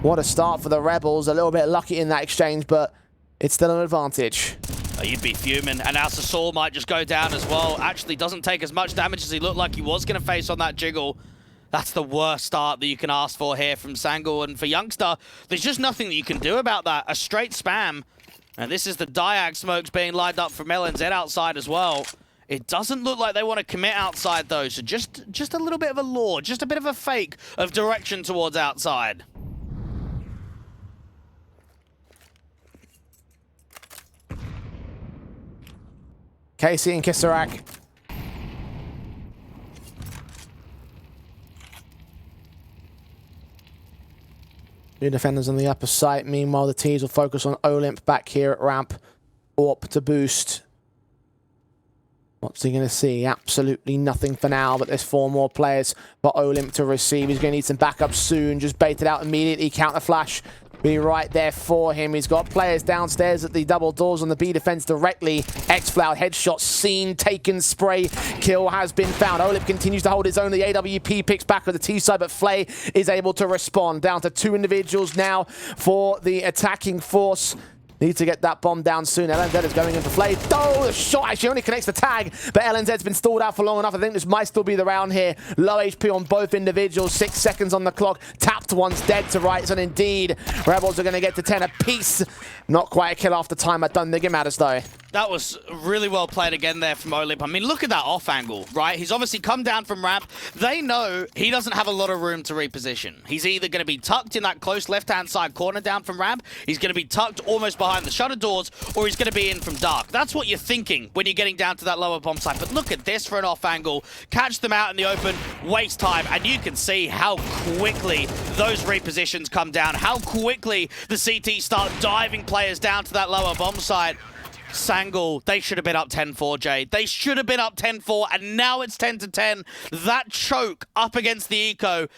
What a start for the Rebels. A little bit lucky in that exchange, but it's still an advantage. Oh, you'd be fuming. And now Sasor might just go down as well. Actually doesn't take as much damage as he looked like he was going to face on that jiggle. That's the worst start that you can ask for here from Sangul. And for Youngster, there's just nothing that you can do about that. A straight spam. And this is the Diag smokes being lined up from LNZ outside as well. It doesn't look like they want to commit outside, though, so just a little bit of a lure, just a bit of a fake of direction towards outside. Casey and Kisarek. Two defenders on the upper site. Meanwhile, the teams will focus on Olymp back here at ramp. Orp to boost. What's he going to see? Absolutely nothing for now, but there's 4 more players for Olymp to receive. He's going to need some backup soon. Just baited out immediately. Counter flash. Be right there for him. He's got players downstairs at the double doors on the B defense directly. X-Floud headshot seen, taken, spray. Kill has been found. Olymp continues to hold his own. The AWP picks back on the T side, but Flay is able to respond. Down to 2 individuals now for the attacking force. Need to get that bomb down soon. LNZ is going in for Flay. Oh, the shot actually only connects the tag, but LNZ's been stalled out for long enough. I think this might still be the round here. Low HP on both individuals. 6 seconds on the clock. Tapped once, dead to rights, and indeed, Rebels are going to get to 10 apiece. Not quite a kill after time. I don't think it matters, though. That was really well played again there from Olymp. I mean, look at that off angle, right? He's obviously come down from ramp. They know he doesn't have a lot of room to reposition. He's either going to be tucked in that close left-hand side corner down from ramp, he's going to be tucked almost behind the shutter doors, or he's going to be in from dark. That's what you're thinking when you're getting down to that lower bomb site. But look at this for an off angle. Catch them out in the open, waste time, and you can see how quickly those repositions come down, how quickly the CT start diving players down to that lower bomb site. Sangul, they should have been up 10-4, Jay. They should have been up 10-4, and now it's 10-10. That choke up against the eco,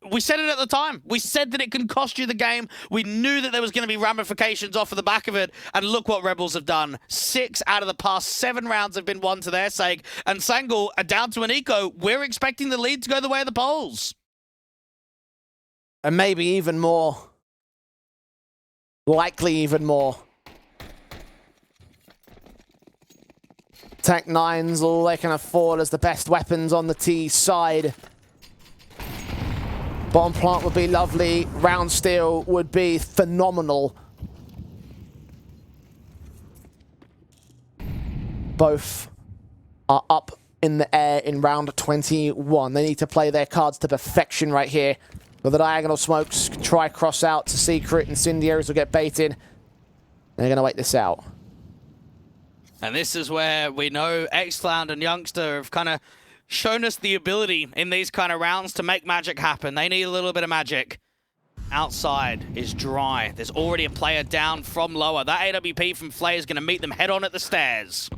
we said it at the time. We said that it can cost you the game. We knew that there was going to be ramifications off of the back of it, and look what Rebels have done. 6 out of the past 7 rounds have been won to their sake, and Sangul are down to an eco. We're expecting the lead to go the way of the polls. And maybe even more. Likely even more. Tech 9's all they can afford as the best weapons on the T side. Bomb plant would be lovely. Round steal would be phenomenal. Both are up in the air in round 21. They need to play their cards to perfection right here. With the diagonal smokes, try cross out to Secret. Incendiaries will get baited. They're going to wait this out. And this is where we know X-Cloud and Youngster have kind of shown us the ability in these kind of rounds to make magic happen. They need a little bit of magic. Outside is dry. There's already a player down from lower. That AWP from Flay is going to meet them head on at the stairs.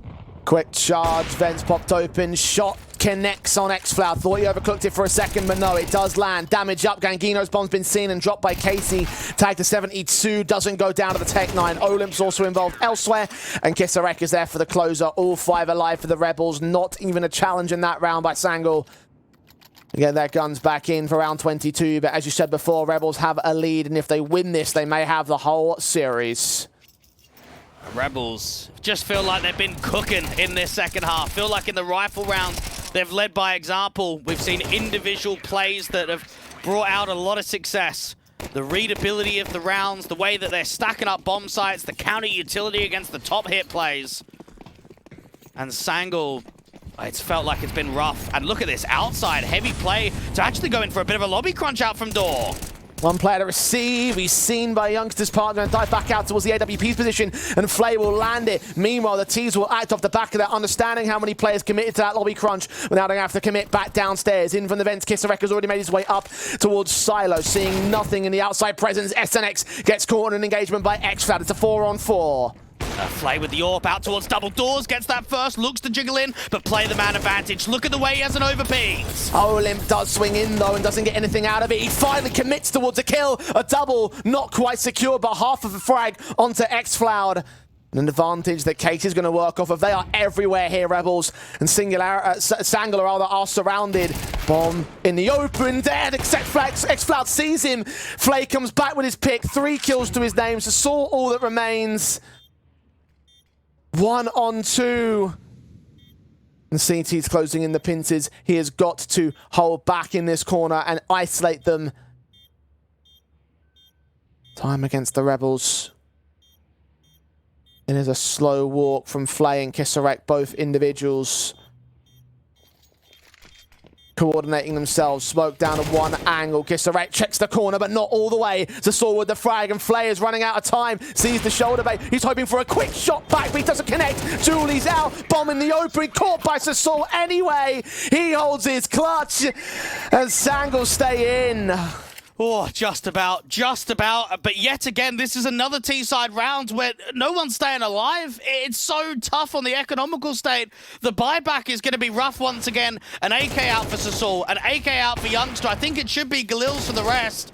Quick charge, vents popped open, shot connects on X-Floud. Thought he overcooked it for a second, but no, it does land. Damage up, Gangino's bomb's been seen and dropped by Casey. Tag to 72, doesn't go down to the Tech 9. Olymp's also involved elsewhere, and Kisarek is there for the closer. All 5 alive for the Rebels. Not even a challenge in that round by Sangul. They get their guns back in for round 22, but as you said before, Rebels have a lead, and if they win this, they may have the whole series. Rebels just feel like they've been cooking in this second half. Feel like in the rifle rounds, they've led by example. We've seen individual plays that have brought out a lot of success. The readability of the rounds, the way that they're stacking up bomb sites, the counter utility against the top hit plays. And Sangal, it's felt like it's been rough. And look at this, outside, heavy play to actually go in for a bit of a lobby crunch out from door. One player to receive. He's seen by Youngster's partner and dive back out towards the AWP's position, and Flay will land it. Meanwhile, the T's will act off the back of that, understanding how many players committed to that lobby crunch without having to commit back downstairs. In from the vents, Kisarek has already made his way up towards Silo, seeing nothing in the outside presence. SNX gets caught in an engagement by X-Flat. It's a 4-on-4. Flay with the AWP out towards double doors, gets that first, looks to jiggle in, but play the man advantage. Look at the way he has an overpeak. Olymp does swing in though and doesn't get anything out of it. He finally commits towards a kill, a double, not quite secure, but half of a frag onto X-Cloud. An advantage that Case is going to work off of. They are everywhere here, Rebels, and Sangular are surrounded. Bomb in the open, dead, except X-Cloud sees him. Flay comes back with his pick, 3 kills to his name, so saw all that remains. 1-on-2. And CT's closing in the pincers. He has got to hold back in this corner and isolate them. Time against the Rebels. It is a slow walk from Flay and Kisarek, both individuals coordinating themselves. Smoke down at one angle. Kisarek checks the corner, but not all the way. Zasol with the frag, and Flay is running out of time. Sees the shoulder bait. He's hoping for a quick shot back, but he doesn't connect. Julie's out. Bomb in the open. Caught by Zasol anyway. He holds his clutch, and Sangal stay in. Oh, just about. But yet again, this is another T-side round where no one's staying alive. It's so tough on the economical state. The buyback is going to be rough once again. An AK out for Sasol, an AK out for Youngster. I think it should be Galil's for the rest.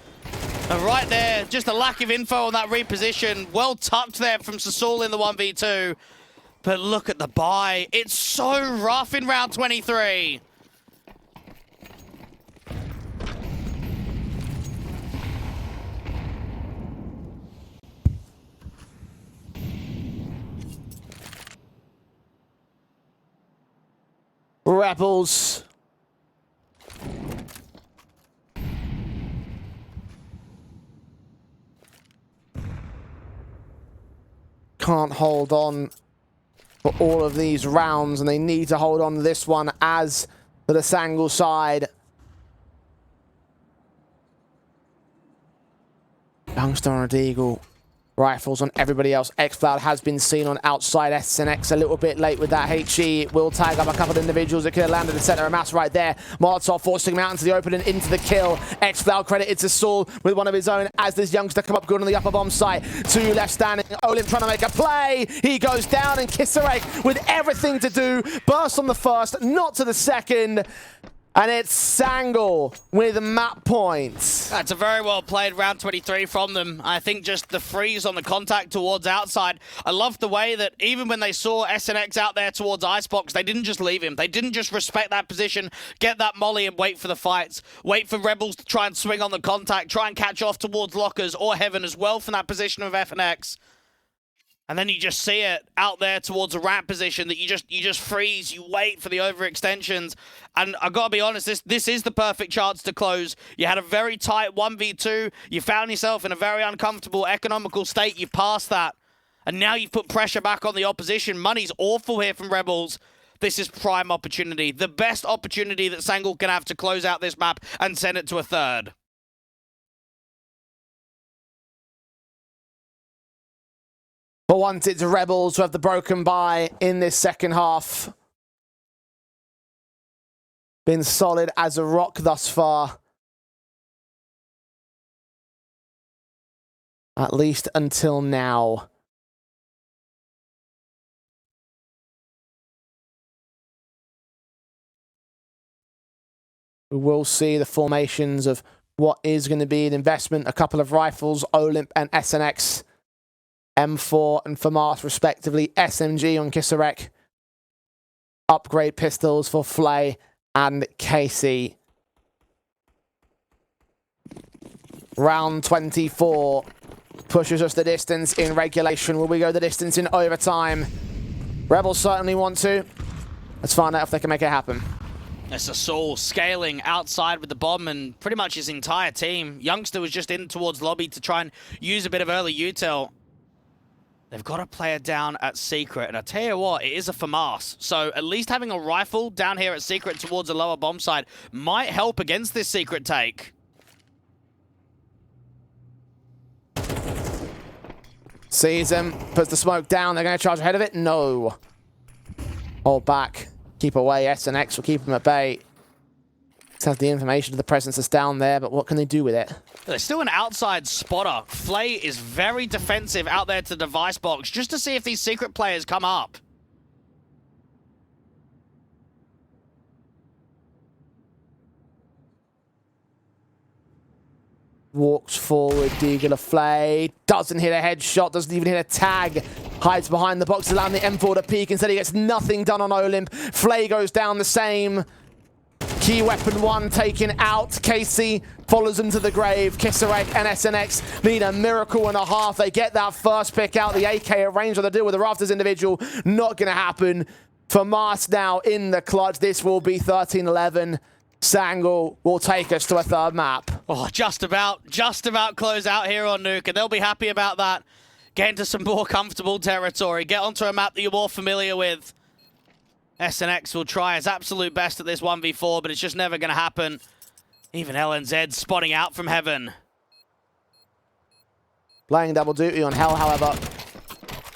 And right there, just a lack of info on that reposition. Well tucked there from Sasol in the 1v2. But look at the buy. It's so rough in round 23. Rebels. Can't hold on for all of these rounds, and they need to hold on to this one as for the Sangal side. Youngster on a Deagle. Rifles on everybody else. X-Cloud has been seen on outside SNX a little bit late with that HE. Will tag up a couple of individuals that could have landed the center of mass right there. Molotov forcing him out into the open and into the kill. X-Cloud credited to Saul with one of his own as this Youngster come up good on the upper bomb site. 2 left standing. Olim trying to make a play. He goes down, and Kisarek with everything to do. Burst on the first, not to the second. And it's Sangal with map points. That's a very well played round 23 from them. I think just the freeze on the contact towards outside. I love the way that even when they saw SNX out there towards Icebox, they didn't just leave him. They didn't just respect that position, get that molly and wait for the fights. Wait for Rebels to try and swing on the contact, try and catch off towards Lockers or Heaven as well from that position of FNX. And then you just see it out there towards a ramp position that you just freeze, you wait for the overextensions. And I gotta be honest, this is the perfect chance to close. You had a very tight 1v2, you found yourself in a very uncomfortable economical state, you passed that. And now you've put pressure back on the opposition. Money's awful here from Rebels. This is prime opportunity. The best opportunity that Sangal can have to close out this map and send it to a third. For once, it's Rebels who have the broken bye in this second half. Been solid as a rock thus far. At least until now. We will see the formations of what is going to be an investment. A couple of rifles, Olymp and SNX. M4 and FAMAS respectively. SMG on Kisarek. Upgrade pistols for Flay and Casey. Round 24 pushes us the distance in regulation. Will we go the distance in overtime? Rebels certainly want to. Let's find out if they can make it happen. It's Assault scaling outside with the bomb and pretty much his entire team. Youngster was just in towards lobby to try and use a bit of early util. They've got a player down at Secret, and I tell you what, it is a FAMAS. So at least having a rifle down here at Secret towards a lower bomb side might help against this Secret take. Sees him, puts the smoke down. They're going to charge ahead of it? No. Hold back. Keep away. SNX will keep him at bay. Just has the information of the presence that's down there, but what can they do with it? There's still an outside spotter. Flay is very defensive out there to the device box just to see if these Secret players come up. Walks forward, Deagle Flay. Doesn't hit a headshot, doesn't even hit a tag. Hides behind the box, allowing the M4 to peek. Instead, he gets nothing done on Olymp. Flay goes down the same. Key weapon 1 taken out. Casey follows him to the grave. Kisarek and SNX need a miracle and a half. They get that first pick out. The AK arranged on the deal with the Rafters individual. Not going to happen. FAMAS now in the clutch. This will be 13-11. Sangal will take us to a third map. Oh, just about close out here on Nuke, and they'll be happy about that. Get into some more comfortable territory. Get onto a map that you're more familiar with. SNX will try his absolute best at this 1v4, but it's just never going to happen. Even LNZ spotting out from heaven. Playing double duty on Hell, however.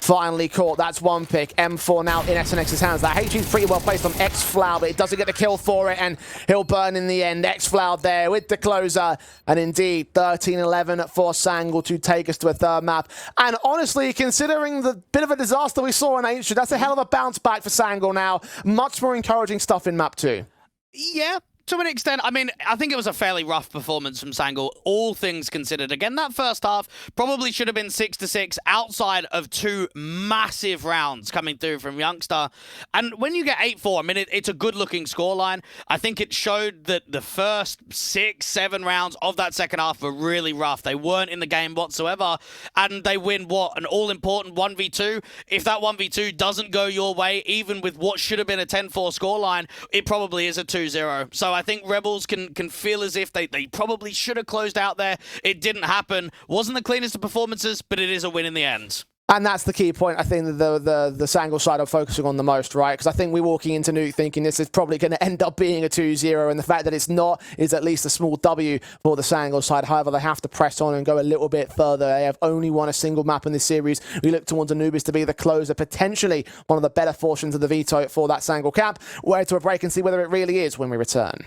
Finally caught. That's one pick. M4 now in SNX's hands. That HE's pretty well placed on X-Flow, but it doesn't get the kill for it, and he'll burn in the end. X-Flow there with the closer. And indeed, 13-11 for Sangal to take us to a third map. And honestly, considering the bit of a disaster we saw in Ancient, that's a hell of a bounce back for Sangal now. Much more encouraging stuff in map 2. Yeah. To an extent, I mean, I think it was a fairly rough performance from Sangal, all things considered. Again, that first half probably should have been 6-6 outside of 2 massive rounds coming through from Youngster. And when you get 8-4, I mean, it's a good-looking scoreline. I think it showed that the first 6-7 rounds of that second half were really rough. They weren't in the game whatsoever, and they win, what, an all-important 1v2? If that 1v2 doesn't go your way, even with what should have been a 10-4 scoreline, it probably is a 2-0. So I think Rebels can feel as if they probably should have closed out there. It didn't happen. Wasn't the cleanest of performances, but it is a win in the end. And that's the key point, I think, the Sangal side are focusing on the most, right? Because I think we're walking into Nuke thinking this is probably going to end up being a 2-0, and the fact that it's not is at least a small W for the Sangal side. However, they have to press on and go a little bit further. They have only won a single map in this series. We look towards Anubis to be the closer, potentially one of the better fortunes of the veto for that Sangal camp. We'll head to a break and see whether it really is when we return.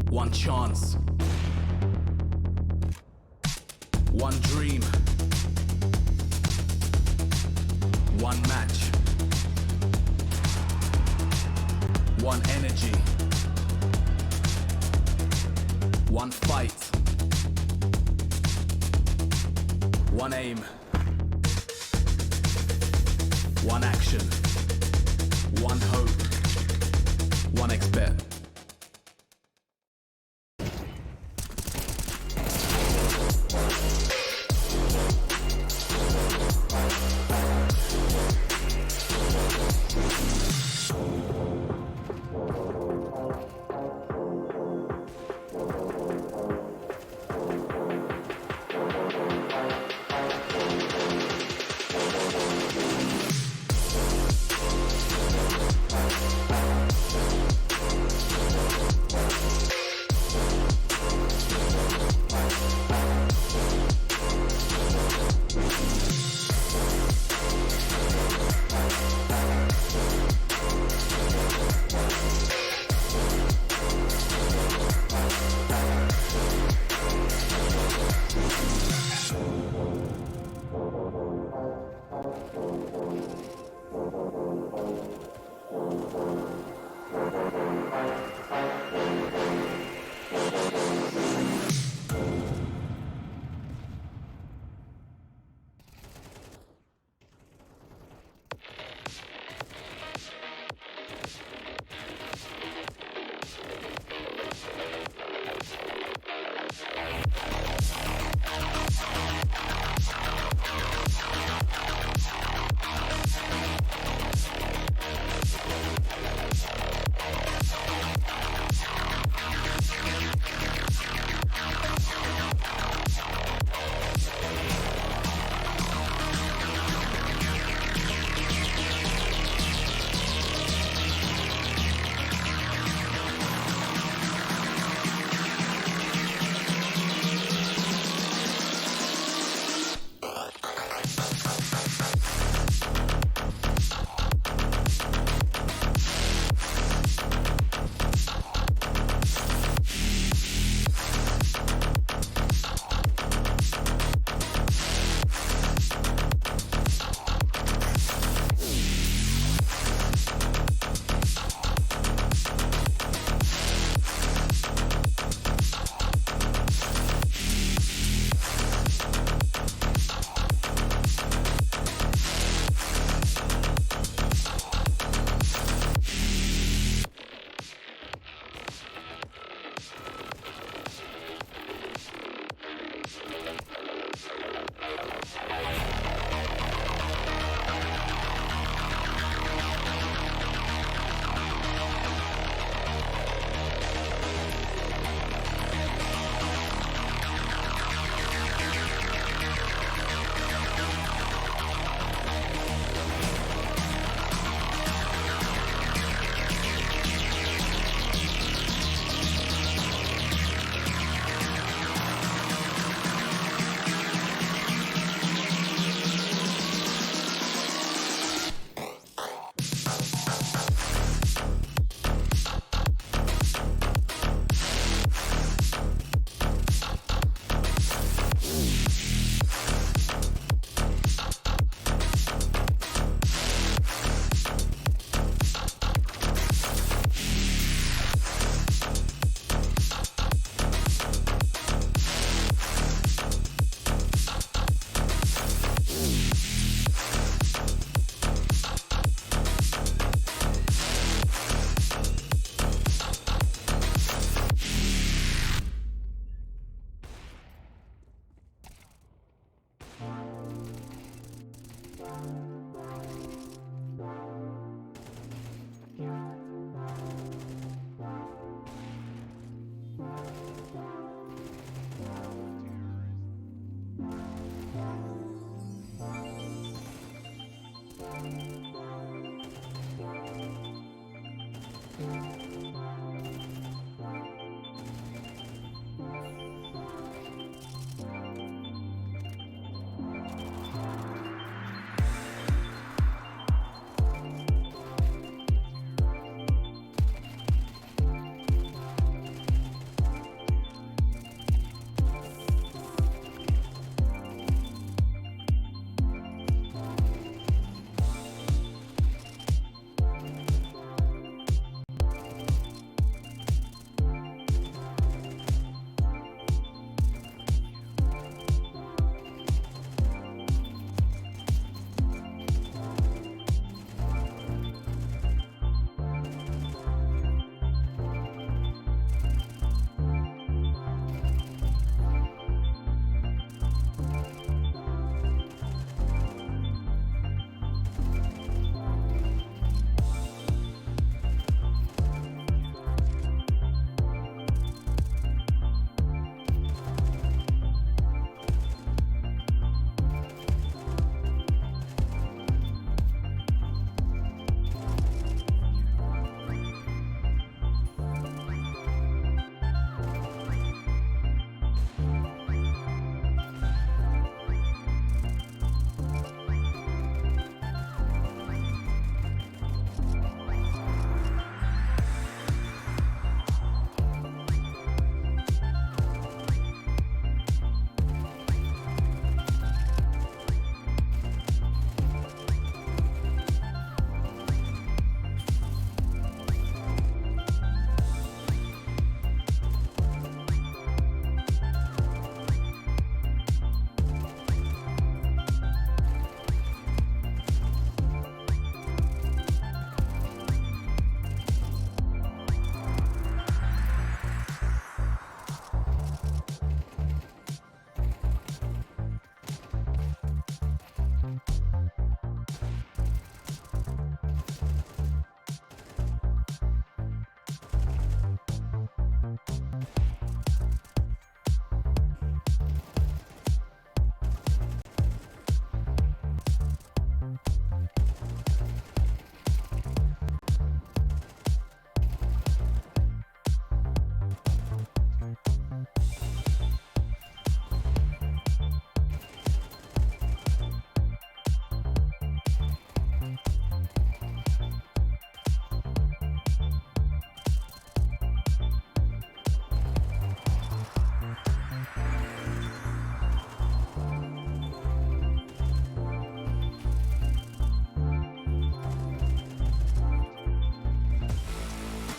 One chance. One dream. One match. One energy. One fight. One aim. One action. One hope. One expert.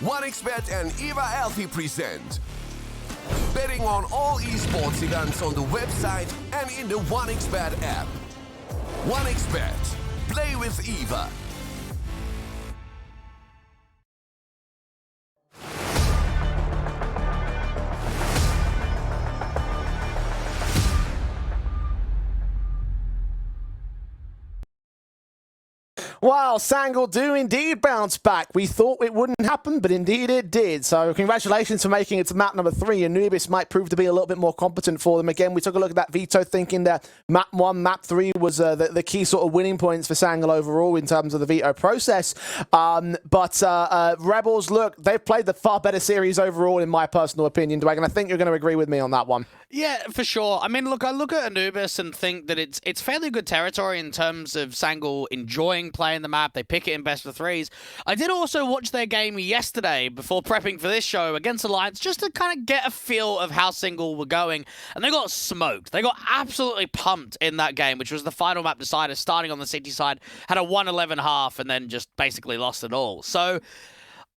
OneXBet and Eva Alfie present betting on all esports events on the website and in the OneXBet app. OneXBet. Play with Eva. Wow, Sangal do indeed bounce back. We thought it wouldn't happen, but indeed it did. So congratulations for making it to map number 3. Anubis might prove to be a little bit more competent for them. Again, we took a look at that veto, thinking that map 1, map 3 was the key sort of winning points for Sangal overall in terms of the veto process. But Rebels, look, they've played the far better series overall, in my personal opinion, Dwayne, and I think you're going to agree with me on that one. Yeah, for sure. I mean, look, I look at Anubis and think that it's fairly good territory in terms of Sangal enjoying playing the map. They pick it in best of 3s. I did also watch their game yesterday before prepping for this show against Alliance, just to kind of get a feel of how Sangal were going, and they got smoked. They got absolutely pumped in that game, which was the final map decider, starting on the city side, had a 1-11 half, and then just basically lost it all. So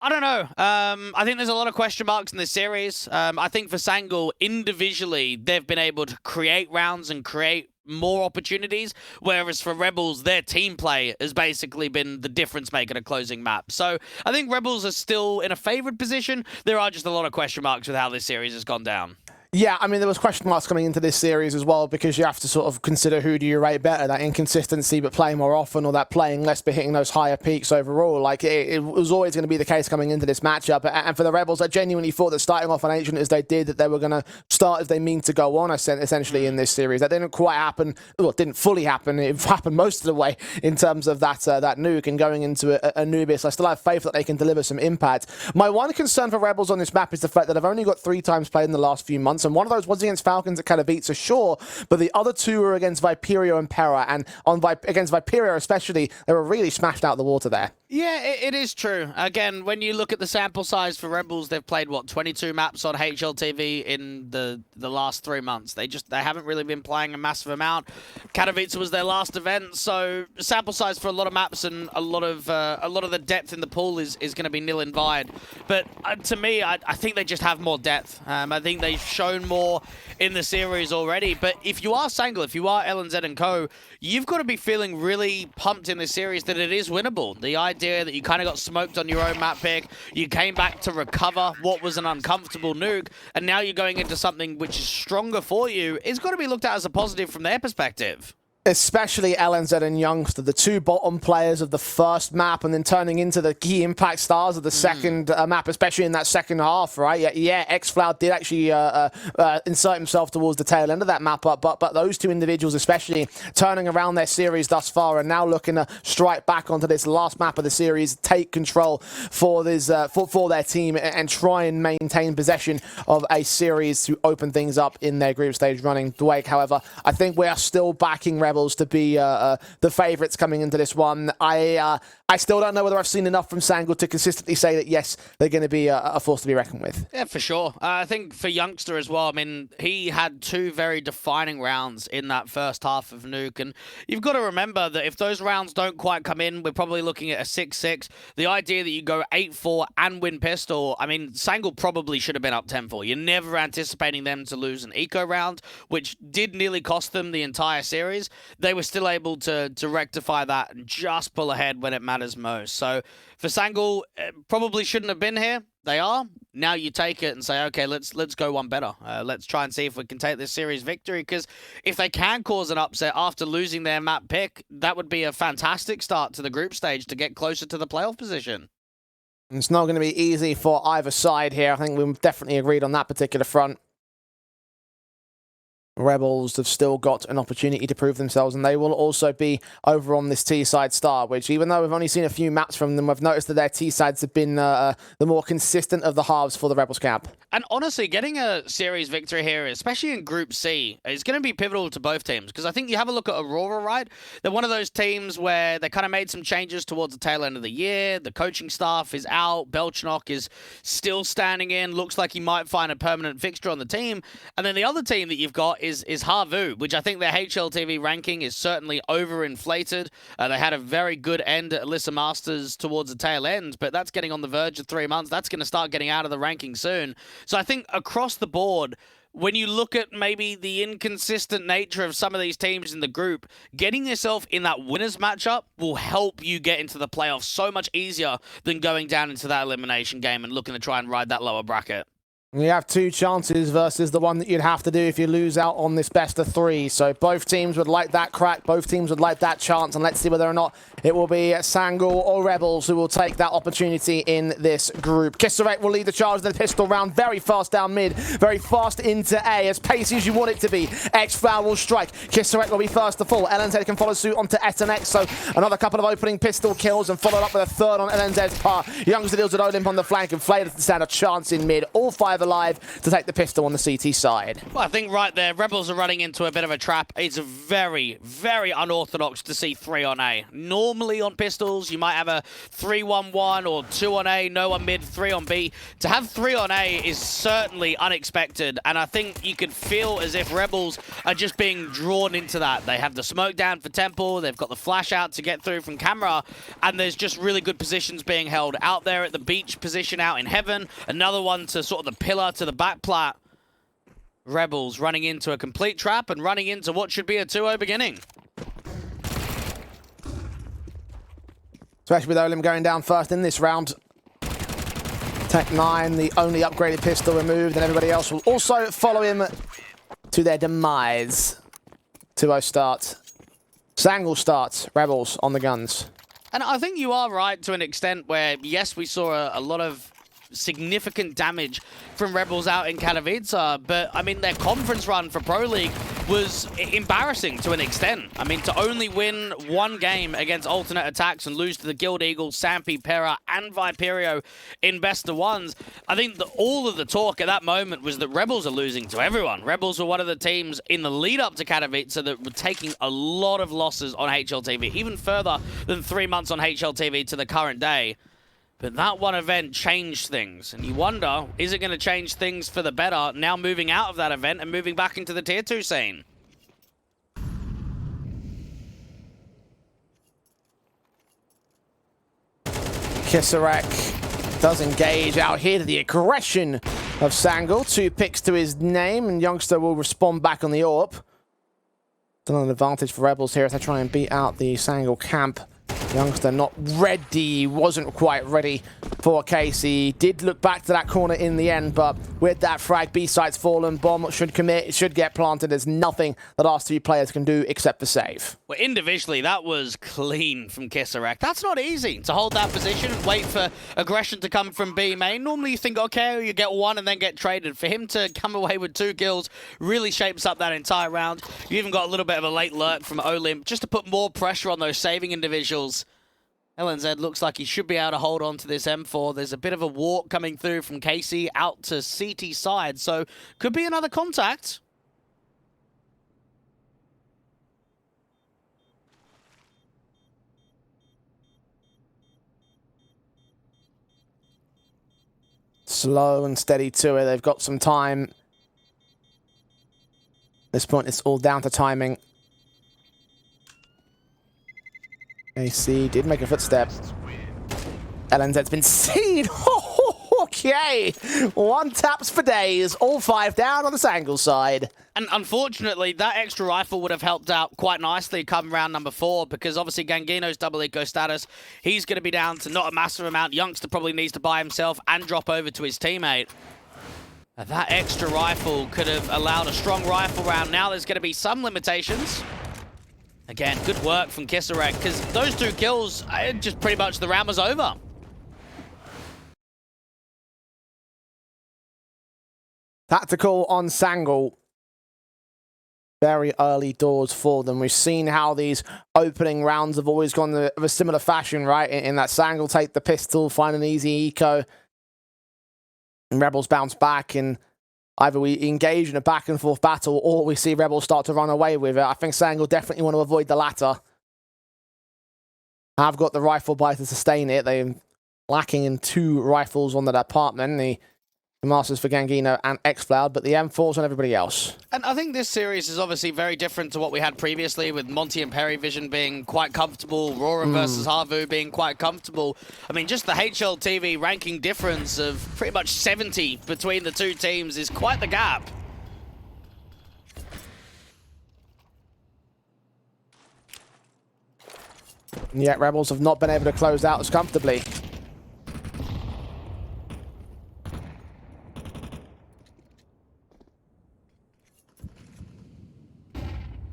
I don't know. I think there's a lot of question marks in this series. I think for Sangal, individually, they've been able to create rounds and create more opportunities, whereas for Rebels, their team play has basically been the difference maker to closing maps. So I think Rebels are still in a favored position. There are just a lot of question marks with how this series has gone down. Yeah, I mean, there was question marks coming into this series as well, because you have to sort of consider who do you rate better, that inconsistency but playing more often, or that playing less but hitting those higher peaks overall. Like, it was always going to be the case coming into this matchup. And for the Rebels, I genuinely thought that starting off on Ancient as they did, that they were going to start as they mean to go on, essentially, in this series. That didn't quite happen. Well, it didn't fully happen. It happened most of the way in terms of that nuke and going into Anubis. I still have faith that they can deliver some impact. My one concern for Rebels on this map is the fact that they've only got 3 times played in the last few months, and one of those was against Falcons at Katowice, sure, but the other 2 were against Viperio and Pera, and against Viperio especially, they were really smashed out of the water there. Yeah, it is true. Again, when you look at the sample size for Rebels, they've played, 22 maps on HLTV in the last 3 months. They haven't really been playing a massive amount. Katowice was their last event, so sample size for a lot of maps and a lot of the depth in the pool is going to be nil and wide. But to me, I think they just have more depth. I think they've shown more in the series already. But if you are Sangle, if you are LNZ and Co., you've got to be feeling really pumped in this series that it is winnable. The idea that you kind of got smoked on your own map pick, you came back to recover what was an uncomfortable nuke, and now you're going into something which is stronger for you, it's got to be looked at as a positive from their perspective. Especially LNZ and Youngster, the 2 bottom players of the first map, and then turning into the key impact stars of the second map, especially in that second half, right? Yeah, Xfloud did actually insert himself towards the tail end of that map, but those 2 individuals especially turning around their series thus far and now looking to strike back onto this last map of the series, take control for this for their team and try and maintain possession of a series to open things up in their group stage running. Dwayne, however, I think we are still backing Rebels to be the favourites coming into this one. I still don't know whether I've seen enough from Sangle to consistently say that, yes, they're going to be a force to be reckoned with. Yeah, for sure. I think for Youngster as well, I mean, he had 2 very defining rounds in that first half of Nuke, and you've got to remember that if those rounds don't quite come in, we're probably looking at a 6-6. The idea that you go 8-4 and win pistol, I mean, Sangle probably should have been up 10-4. You're never anticipating them to lose an eco round, which did nearly cost them the entire series. They were still able to rectify that and just pull ahead when it matters most. So for Sangle, probably shouldn't have been here. They are. Now you take it and say, okay, let's go one better. Let's try and see if we can take this series victory, because if they can cause an upset after losing their map pick, that would be a fantastic start to the group stage to get closer to the playoff position. It's not going to be easy for either side here. I think we've definitely agreed on that particular front. Rebels have still got an opportunity to prove themselves, and they will also be over on this T-side star, which, even though we've only seen a few maps from them, we've noticed that their T-sides have been the more consistent of the halves for the Rebels camp. And honestly, getting a series victory here, especially in Group C, is going to be pivotal to both teams, because I think you have a look at Aurora, right? They're one of those teams where they kind of made some changes towards the tail end of the year. The coaching staff is out. Belchnok is still standing in. Looks like he might find a permanent fixture on the team. And then the other team that you've got is Harvu, which I think their HLTV ranking is certainly overinflated. They had a very good end at Alyssa Masters towards the tail end, but that's getting on the verge of 3 months. That's going to start getting out of the ranking soon. So I think across the board, when you look at maybe the inconsistent nature of some of these teams in the group, getting yourself in that winners matchup will help you get into the playoffs so much easier than going down into that elimination game and looking to try and ride that lower bracket. You have 2 chances versus the one that you'd have to do if you lose out on this best of 3. So both teams would like that crack, both teams would like that chance, and let's see whether or not it will be Sangle or Rebels who will take that opportunity in this group. Kisarek will lead the charge of the pistol round, very fast down mid, very fast into A, as pacey as you want it to be. Xflower will strike. Kisarek will be first to fall. LNZ can follow suit onto SNX, so another couple of opening pistol kills and followed up with a third on LNZ's par. Youngster deals with Olymp on the flank, and Flair doesn't stand a chance in mid. All 5 alive to take the pistol on the CT side. Well, I think right there, Rebels are running into a bit of a trap. It's very, very unorthodox to see 3 on A. Normally on pistols, you might have a 3-1-1 or 2 on A, no on mid, 3 on B. To have 3 on A is certainly unexpected, and I think you could feel as if Rebels are just being drawn into that. They have the smoke down for Temple, they've got the flash out to get through from camera, and there's just really good positions being held out there at the beach position out in heaven, another one to sort of the pillar to the back plat. Rebels running into a complete trap and running into what should be a 2-0 beginning. Especially with Olymp going down first in this round. Tech 9, the only upgraded pistol removed, and everybody else will also follow him to their demise. 2-0 start. Sangle starts. Rebels on the guns. And I think you are right to an extent where, yes, we saw a lot of significant damage from Rebels out in Katowice, but I mean, their conference run for Pro League was embarrassing to an extent. I mean, to only win one game against Alternate Attacks and lose to the Guild Eagles, Sampi, Pera, and Viperio in best of ones, I think that all of the talk at that moment was that Rebels are losing to everyone. Rebels were one of the teams in the lead up to Katowice that were taking a lot of losses on HLTV, even further than 3 months on HLTV to the current day. But that one event changed things, and you wonder, is it going to change things for the better now moving out of that event and moving back into the Tier 2 scene? Kisarek does engage out here to the aggression of Sangle. 2 picks to his name, and Youngster will respond back on the AWP. Still an advantage for Rebels here as they try and beat out the Sangle camp. Youngster not ready, wasn't quite ready for Casey. Did look back to that corner in the end, but with that frag, B-site's fallen, bomb should commit, it should get planted. There's nothing that our 3 players can do except for save. Well, individually, that was clean from Kisarek. That's not easy, to hold that position and wait for aggression to come from B main. Normally you think, okay, you get 1 and then get traded. For him to come away with 2 kills really shapes up that entire round. You even got a little bit of a late lurk from Olimp just to put more pressure on those saving individuals. LNZ looks like he should be able to hold on to this M4. There's a bit of a walk coming through from Casey out to CT side, so could be another contact. Slow and steady to it. They've got some time. At this point, it's all down to timing. AC did make a footstep. LNZ's been seen. Okay. 1 taps for days. All 5 down on the Sangle side. And unfortunately, that extra rifle would have helped out quite nicely come round number 4, because obviously Gangino's double eco status, he's going to be down to not a massive amount. Youngster probably needs to buy himself and drop over to his teammate. That extra rifle could have allowed a strong rifle round. Now there's going to be some limitations. Again, good work from Kisarek, because those 2 kills, just pretty much the round was over. Tactical on Sangle. Very early doors for them. We've seen how these opening rounds have always gone of a similar fashion, right? In that Sangle take the pistol, find an easy eco, and Rebels bounce back, and either we engage in a back-and-forth battle or we see Rebels start to run away with it. I think Sangle definitely want to avoid the latter. Have got the rifle by to sustain it. They're lacking in 2 rifles on that apartment. The Masters for Gangino and Xcloud, but the M4's on everybody else. And I think this series is obviously very different to what we had previously, with Monty and Perry Vision being quite comfortable, Rora versus Harvu being quite comfortable. I mean, just the HLTV ranking difference of pretty much 70 between the 2 teams is quite the gap. And yet Rebels have not been able to close out as comfortably.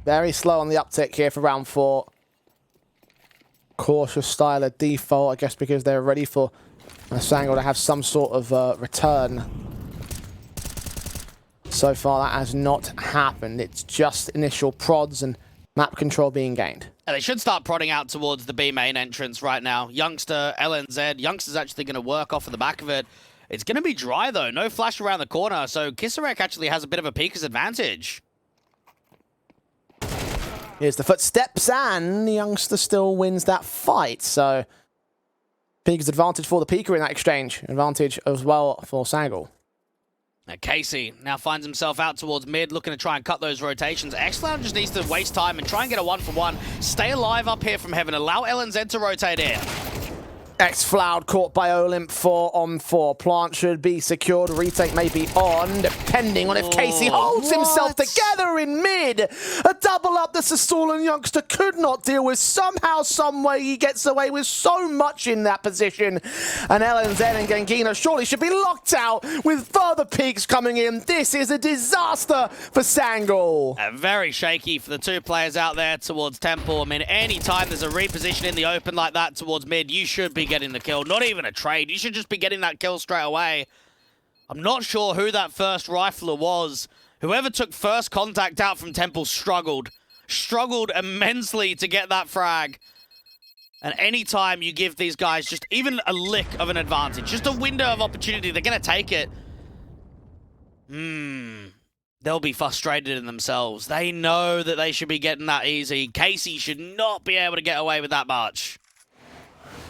Very slow on the uptick here for round 4. Cautious style of default, I guess, because they're ready for Sangle to have some sort of return. So far, that has not happened. It's just initial prods and map control being gained. And they should start prodding out towards the B main entrance right now. Youngster, LNZ. Youngster's actually going to work off of the back of it. It's going to be dry, though. No flash around the corner, so Kisarek actually has a bit of a Pika's advantage. Here's the footsteps, and the Youngster still wins that fight. So, Pika's advantage for the Pika in that exchange. Advantage as well for Sangle. Now Casey now finds himself out towards mid, looking to try and cut those rotations. Xcloud just needs to waste time and try and get a 1-for-1. Stay alive up here from heaven. Allow LNZ to rotate in. X-Floud caught by Olymp 4-on-4. Plant should be secured. Retake may be on, depending on if Casey holds himself together in mid. A double up the Sassulan youngster could not deal with. Somehow, someway, he gets away with so much in that position. And LNZ and Gengino surely should be locked out with further peaks coming in. This is a disaster for Sangal. Very shaky for the two players out there towards Temple. I mean, any time there's a reposition in the open like that towards mid, you should be getting the kill. Not even a trade. You should just be getting that kill straight away. I'm not sure who that first rifler was. Whoever took first contact out from Temple struggled. Struggled immensely to get that frag. And anytime you give these guys just even a lick of an advantage, just a window of opportunity, they're going to take it. They'll be frustrated in themselves. They know that they should be getting that easy. Casey should not be able to get away with that much.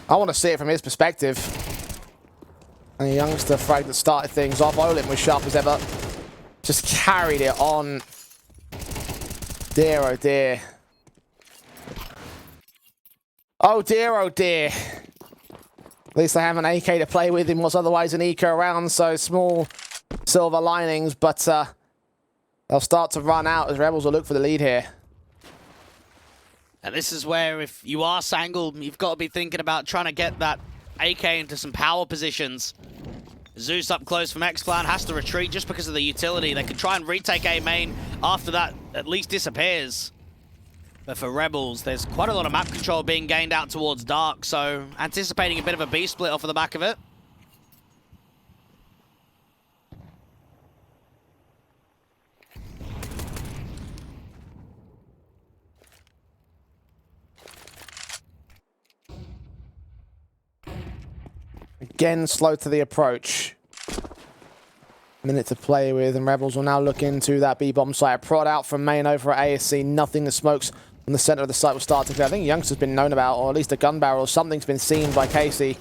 I want to see it from his perspective. And the youngster frag that started things off. Olin was sharp as ever. Just carried it on. Dear, oh dear. Oh dear, oh dear. At least they have an AK to play with in what's otherwise an eco round, so small silver linings, but they'll start to run out as Rebels will look for the lead here. And this is where, if you are Sangal, you've got to be thinking about trying to get that AK into some power positions. Zeus up close from X-Clan has to retreat just because of the utility. They could try and retake A main after that at least disappears. But for Rebels, there's quite a lot of map control being gained out towards Dark, so anticipating a bit of a B split off of the back of it. Again, slow to the approach. Minute to play with, and Rebels will now look into that B-bomb site. A prod out from main over at ASC. Nothing. The smokes on the center of the site will start to clear. I think Youngster's been known about, or at least a gun barrel or something's been seen by Casey.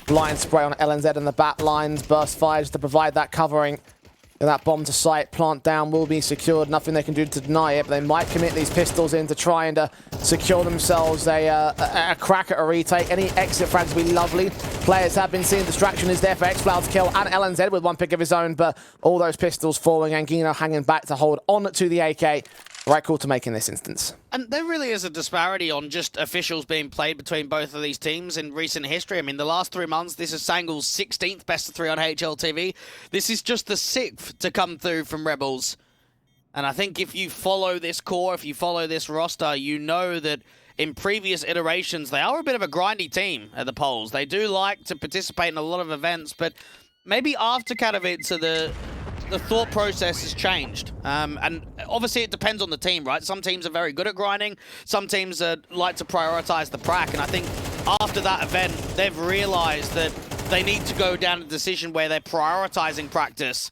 Blind spray on LNZ and the back lines. Burst fires to provide that covering. And that bomb to site, plant down, will be secured. Nothing they can do to deny it, but they might commit these pistols in to try and secure themselves a crack at a retake. Any exit frags would be lovely. Players have been seen. Distraction is there for X-Cloud to kill, and LNZ with one pick of his own, but all those pistols falling, and Gino hanging back to hold on to the AK. Right call to make in this instance. And there really is a disparity on just officials being played between both of these teams in recent history. I mean, the last 3 months, this is Sangal's 16th best of 3 on HLTV. This is just the 6th to come through from Rebels. And I think if you follow this core, if you follow this roster, you know that in previous iterations, they are a bit of a grindy team at the polls. They do like to participate in a lot of events, but maybe after Katowice, the thought process has changed. And obviously it depends on the team, right? Some teams are very good at grinding. Some teams like to prioritize the prac. And I think after that event, they've realized that they need to go down a decision where they're prioritizing practice.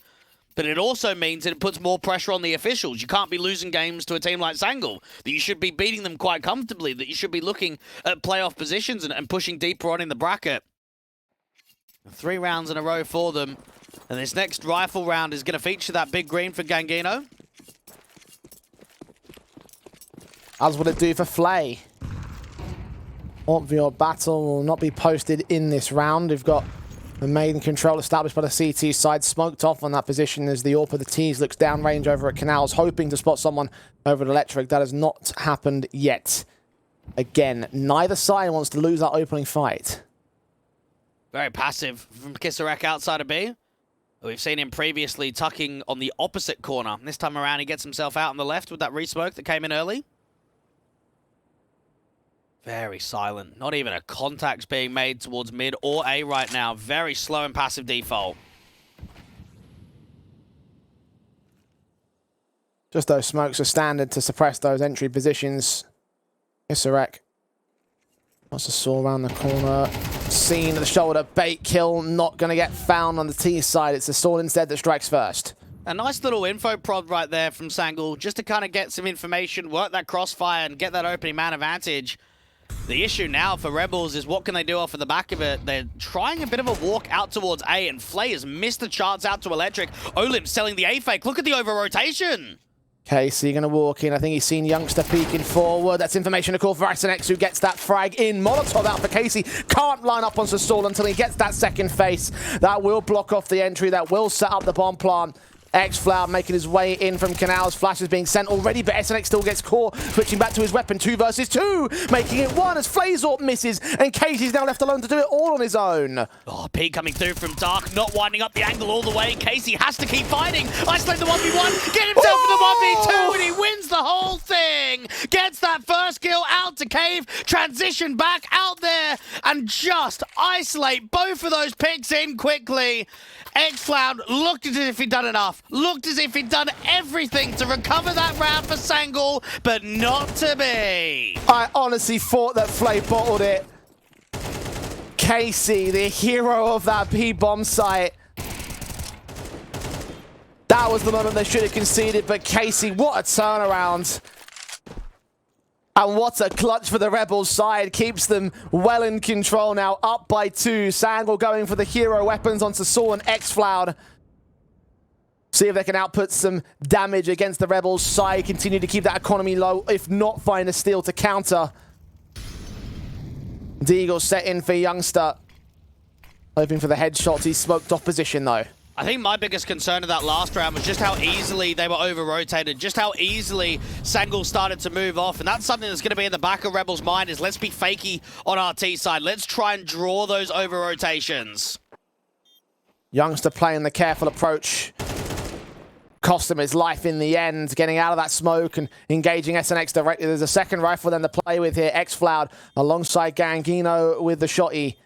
But it also means that it puts more pressure on the officials. You can't be losing games to a team like Sangal, that you should be beating them quite comfortably, that you should be looking at playoff positions and pushing deeper on in the bracket. 3 rounds in a row for them. And this next rifle round is going to feature that big green for Gangino. As would it do for Flay. Obvious battle will not be posted in this round. We've got the main control established by the CT side, smoked off on that position as the AWP of the T's looks downrange over at Canals, hoping to spot someone over at Electric. That has not happened yet. Again, neither side wants to lose that opening fight. Very passive from Kisarek outside of B. We've seen him previously tucking on the opposite corner. This time around, he gets himself out on the left with that resmoke that came in early. Very silent. Not even a contact's being made towards mid or A right now. Very slow and passive default. Just those smokes are standard to suppress those entry positions. Kisarek wants to saw around the corner. Seen at the shoulder, bait kill, not going to get found on the T side. It's the sword instead that strikes first. A nice little info prod right there from Sangal, just to kind of get some information, work that crossfire, and get that opening man advantage. The issue now for Rebels is what can they do off of the back of it. They're trying a bit of a walk out towards A, and Flay has missed the charts out to Electric. Olymp selling the A fake. Look at the over-rotation. Casey going to walk in. I think he's seen Youngster peeking forward. That's information to call for SNX, who gets that frag in. Molotov out for Casey. Can't line up on Sasol until he gets that second face. That will block off the entry. That will set up the bomb plant. X-Floud making his way in from Canals. Flash is being sent already, but SNX still gets caught. Switching back to his weapon, 2 versus 2. Making it 1 as Flazorp misses, and Casey's now left alone to do it all on his own. Oh, P coming through from Dark, not winding up the angle all the way. Casey has to keep fighting. Isolate the 1v1, get himself for the 1v2, and he wins the whole thing. Gets that first kill out to Cave, transition back out there, and just isolate both of those picks in quickly. X-Cloud looked as if he'd done enough. Looked as if he'd done everything to recover that round for Sangul, but not to be. I honestly thought that Flay bottled it. Casey, the hero of that B-bomb site. That was the moment they should have conceded, but Casey, what a turnaround. And what a clutch for the Rebels side. Keeps them well in control now, up by 2. Sangul going for the hero weapons onto Saul and X-Floud. See if they can output some damage against the Rebels side. Continue to keep that economy low, if not find a steal to counter. Deagle set in for Youngster. Hoping for the headshots. He's smoked off position though. I think my biggest concern of that last round was just how easily they were over-rotated, just how easily Sangul started to move off, and that's something that's going to be in the back of Rebels' mind is let's be fakey on our T side. Let's try and draw those over-rotations. Youngster playing the careful approach. Cost him his life in the end, getting out of that smoke and engaging SNX directly. There's a second rifle then to play with here. X-Floud alongside Gangino with the shotty.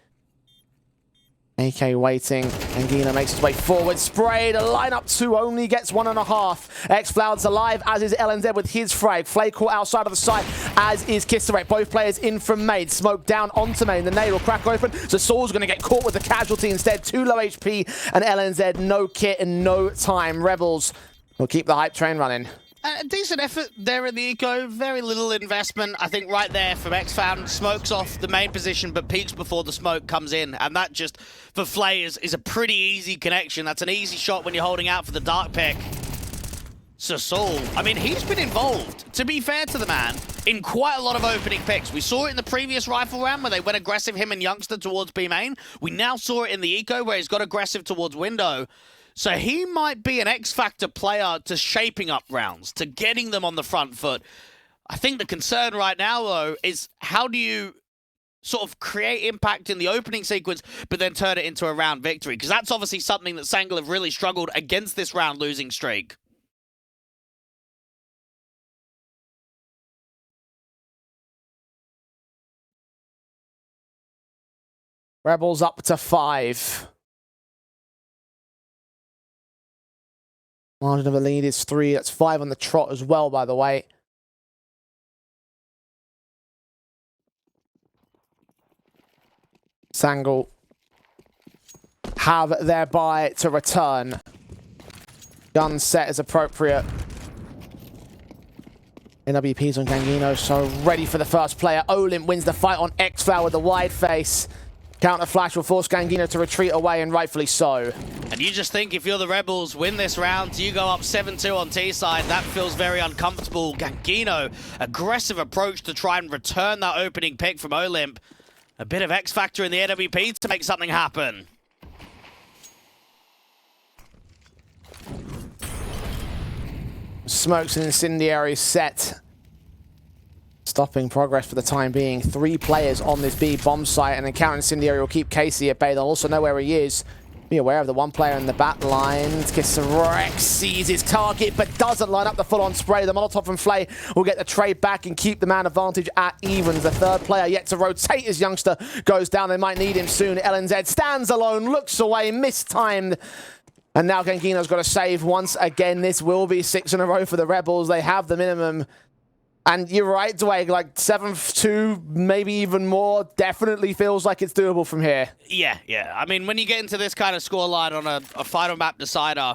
AK waiting. Gangino makes his way forward. Sprayed. A lineup 2 only gets 1.5. X-Floud's alive, as is LNZ with his frag. Flay caught outside of the site, as is Kisserek. Both players in from Maid. Smoke down onto Main. The nade will crack open. So Saul's going to get caught with the casualty instead. 2 low HP, and LNZ no kit and no time. Rebels will keep the hype train running. A decent effort there in the eco, very little investment. I think right there from X-Found, smokes off the main position but peaks before the smoke comes in, and that just, for Flay, is a pretty easy connection. That's an easy shot when you're holding out for the dark pick. So Saul, I mean, he's been involved, to be fair to the man, in quite a lot of opening picks. We saw it in the previous rifle round where they went aggressive, him and Youngster, towards B main. We now saw it in the eco where he's got aggressive towards window. So he might be an X-Factor player to shaping up rounds, to getting them on the front foot. I think the concern right now, though, is how do you sort of create impact in the opening sequence, but then turn it into a round victory? Because that's obviously something that Sangul have really struggled against this round losing streak. Rebels up to 5. Margin of the lead is 3. That's 5 on the trot as well, by the way. Sangul have their buy to return. Gun set is appropriate. NWP's on Gangino, so ready for the first player. Olymp wins the fight on X-Flower with the wide face. Counter flash will force Gangino to retreat away, and rightfully so. And you just think if you're the Rebels, win this round, you go up 7-2 on T side, that feels very uncomfortable. Gangino, aggressive approach to try and return that opening pick from Olymp. A bit of X factor in the AWP to make something happen. Smokes and incendiary set. Stopping progress for the time being. 3 players on this B bomb site, and then counter incendiary will keep Casey at bay. They'll also know where he is. Be aware of the 1 player in the back line. Kisserek sees his target, but doesn't line up the full-on spray. The Molotov from Flay will get the trade back and keep the man advantage at evens. The 3rd player yet to rotate as Youngster goes down. They might need him soon. LNZ stands alone, looks away, mistimed. And now Gangino's got to save once again. This will be 6 in a row for the Rebels. They have the minimum. And you're right, Dwayne, like 7-2, maybe even more, definitely feels like it's doable from here. Yeah. I mean, when you get into this kind of scoreline on a final map decider,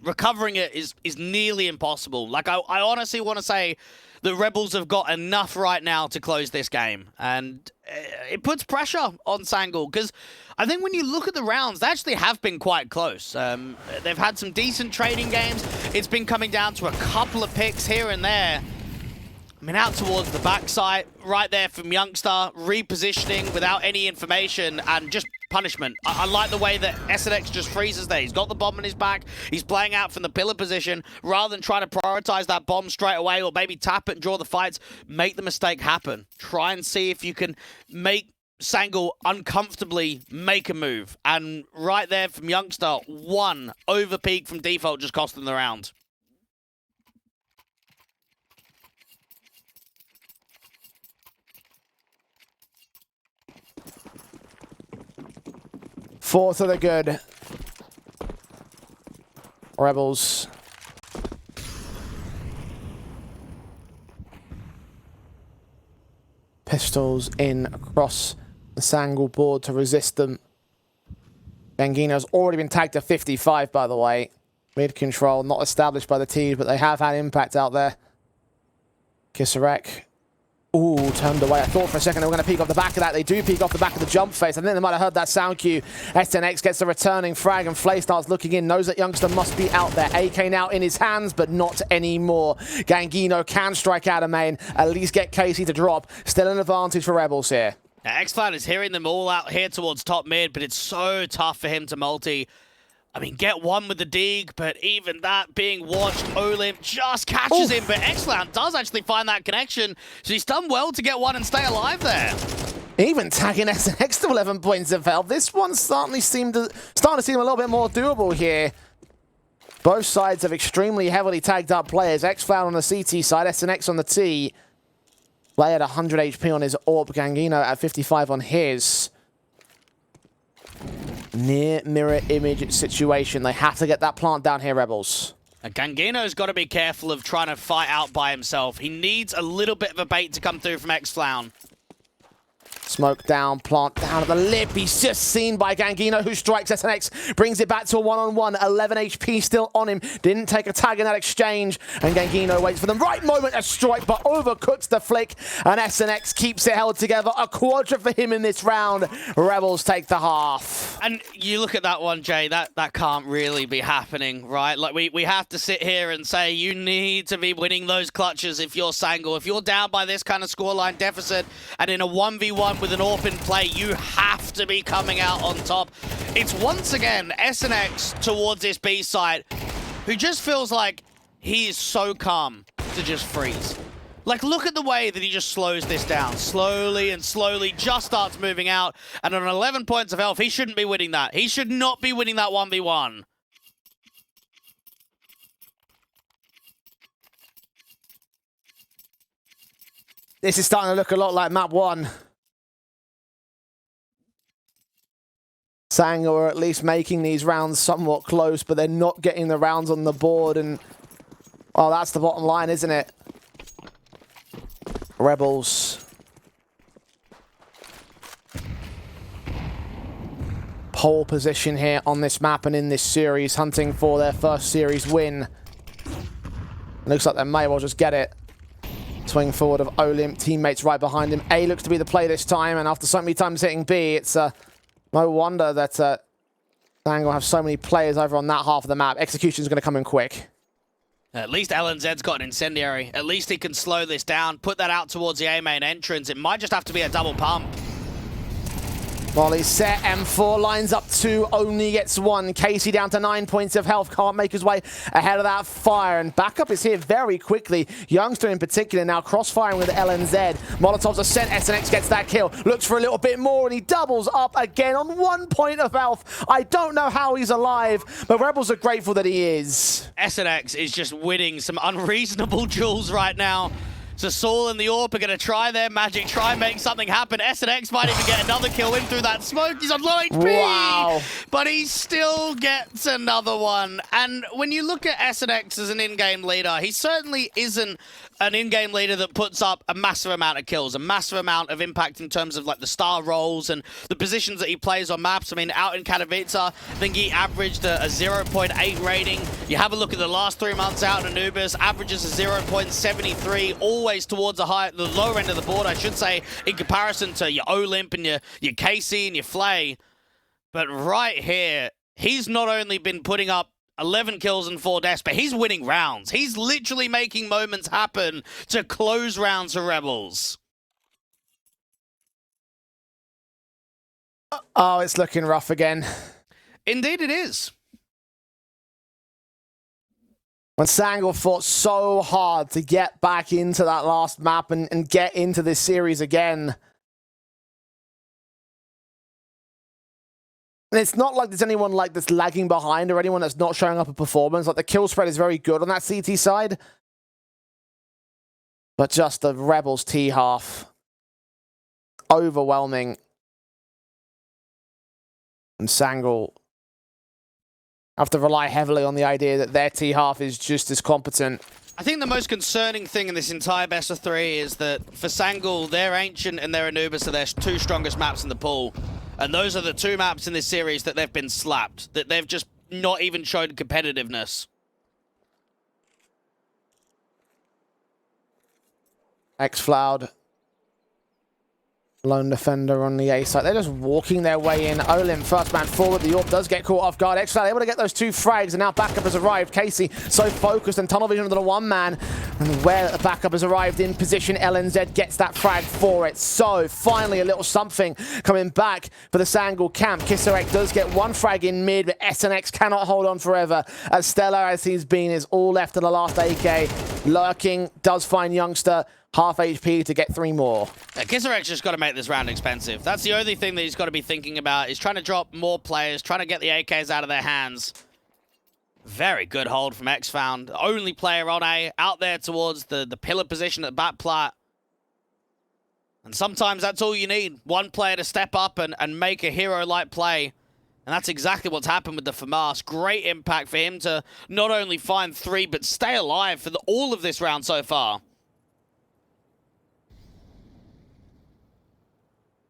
recovering it is nearly impossible. Like, I honestly want to say the Rebels have got enough right now to close this game. And it puts pressure on Sangul, because I think when you look at the rounds, they actually have been quite close. They've had some decent trading games. It's been coming down to a couple of picks here and there. I mean, out towards the backside, right there from Youngster, repositioning without any information and just punishment. I like the way that SNX just freezes there. He's got the bomb in his back. He's playing out from the pillar position. Rather than trying to prioritize that bomb straight away or maybe tap it and draw the fights, make the mistake happen. Try and see if you can make Sangul uncomfortably make a move. And right there from Youngster, one over peak from default just cost them the round. Four to the good. Rebels. Pistols in across the Sangul board to resist them. Gangino's already been tagged to 55, by the way. Mid control, not established by the team, but they have had impact out there. Kisarek. Ooh, turned away. I thought for a second they were going to peek off the back of that. They do peek off the back of the jump face. I think they might have heard that sound cue. SNX gets the returning frag, and Flay starts looking in. Knows that Youngster must be out there. AK now in his hands, but not anymore. Gangino can strike out of main. At least get Casey to drop. Still an advantage for Rebels here. Now, X-Clan is hearing them all out here towards top mid, but it's so tough for him to multi. I mean, get one with the dig, but even that being watched, Olymp just catches him, but X-Clan does actually find that connection, so he's done well to get one and stay alive there. Even tagging SNX to 11 points of health. This one starting to seem a little bit more doable here. Both sides have extremely heavily tagged up players. X-Clan on the CT side, SNX on the T. Play at 100 HP on his AWP, Gangino at 55 on his. Near mirror image situation. They have to get that plant down here, Rebels. And Gangino's got to be careful of trying to fight out by himself. He needs a little bit of a bait to come through from X-Flown. Smoke down, plant down at the lip. He's just seen by Gangino, who strikes SNX, brings it back to a one-on-one. 11 HP still on him. Didn't take a tag in that exchange. And Gangino waits for the right moment to strike, but overcooks the flick. And SNX keeps it held together. A quadra for him in this round. Rebels take the half. And you look at that one, Jay, that can't really be happening, right? Like, we have to sit here and say you need to be winning those clutches if you're Sangul. If you're down by this kind of scoreline deficit and in a 1v1 with an AWP in play, you have to be coming out on top. It's once again SNX towards this B side, who just feels like he is so calm to just freeze. Like, look at the way that he just slows this down. Slowly and slowly just starts moving out. And on 11 points of health, he shouldn't be winning that. He should not be winning that 1v1. This is starting to look a lot like map 1. Sangul are at least making these rounds somewhat close, but they're not getting the rounds on the board, and well, that's the bottom line, isn't it? Rebels. Pole position here on this map and in this series, hunting for their first series win. Looks like they may well just get it. Swing forward of Olymp, teammates right behind him. A looks to be the play this time, and after so many times hitting B, it's no wonder that Sangul have so many players over on that half of the map. Execution's going to come in quick. At least LNZ's got an incendiary. At least he can slow this down, put that out towards the A main entrance. It might just have to be a double pump. Volley set, M4 lines up 2, only gets 1. Casey down to 9 points of health, can't make his way ahead of that fire, and backup is here very quickly. Youngster in particular now cross-firing with LNZ. Molotovs are sent, SNX gets that kill, looks for a little bit more, and he doubles up again on 1 point of health. I don't know how he's alive, but Rebels are grateful that he is. SNX is just winning some unreasonable duels right now. So Saul and the Orp are going to try their magic, try and make something happen. S&X might even get another kill in through that smoke. He's on low HP, Wow. but he still gets another one. And when you look at S&X as an in-game leader, he certainly isn't an in-game leader that puts up a massive amount of kills, a massive amount of impact in terms of like the star roles and the positions that he plays on maps. I mean, out in Katowice, I think he averaged a 0.8 rating. You have a look at the last 3 months out in Anubis, averages a 0.73, always towards the lower end of the board, I should say, in comparison to your Olymp and your KC and your Flay. But right here, he's not only been putting up 11 kills and 4 deaths, but he's winning rounds. He's literally making moments happen to close rounds for Rebels. Oh, it's looking rough again. Indeed it is. When Sangle fought so hard to get back into that last map and get into this series again. And it's not like there's anyone like that's lagging behind or anyone that's not showing up a performance. Like the kill spread is very good on that CT side. But just the Rebels T half. Overwhelming. And Sangle have to rely heavily on the idea that their T half is just as competent. I think the most concerning thing in this entire best of 3 is that for Sangle, their Ancient and their Anubis are their 2 strongest maps in the pool. And those are the 2 maps in this series that they've been slapped, that they've just not even shown competitiveness. X-Floud. Lone defender on the A side. They're just walking their way in. Olin, first man forward. The Orb does get caught off guard. X-Floud able to get those 2 frags, and now backup has arrived. Casey so focused and tunnel vision on the 1 man. And where the backup has arrived in position, LNZ gets that frag for it. So finally a little something coming back for the Sangle camp. Kisarek does get 1 frag in mid, but SNX cannot hold on forever. As Stellar as he's been is all left of the last AK. Lurking does find Youngster. Half HP to get 3 more. Kisarek's just got to make this round expensive. That's the only thing that he's got to be thinking about. He's trying to drop more players, trying to get the AKs out of their hands. Very good hold from X-Found. Only player on A, out there towards the pillar position at bat plat. And sometimes that's all you need. 1 player to step up and make a hero-like play. And that's exactly what's happened with the FAMAS. Great impact for him to not only find 3, but stay alive for all of this round so far.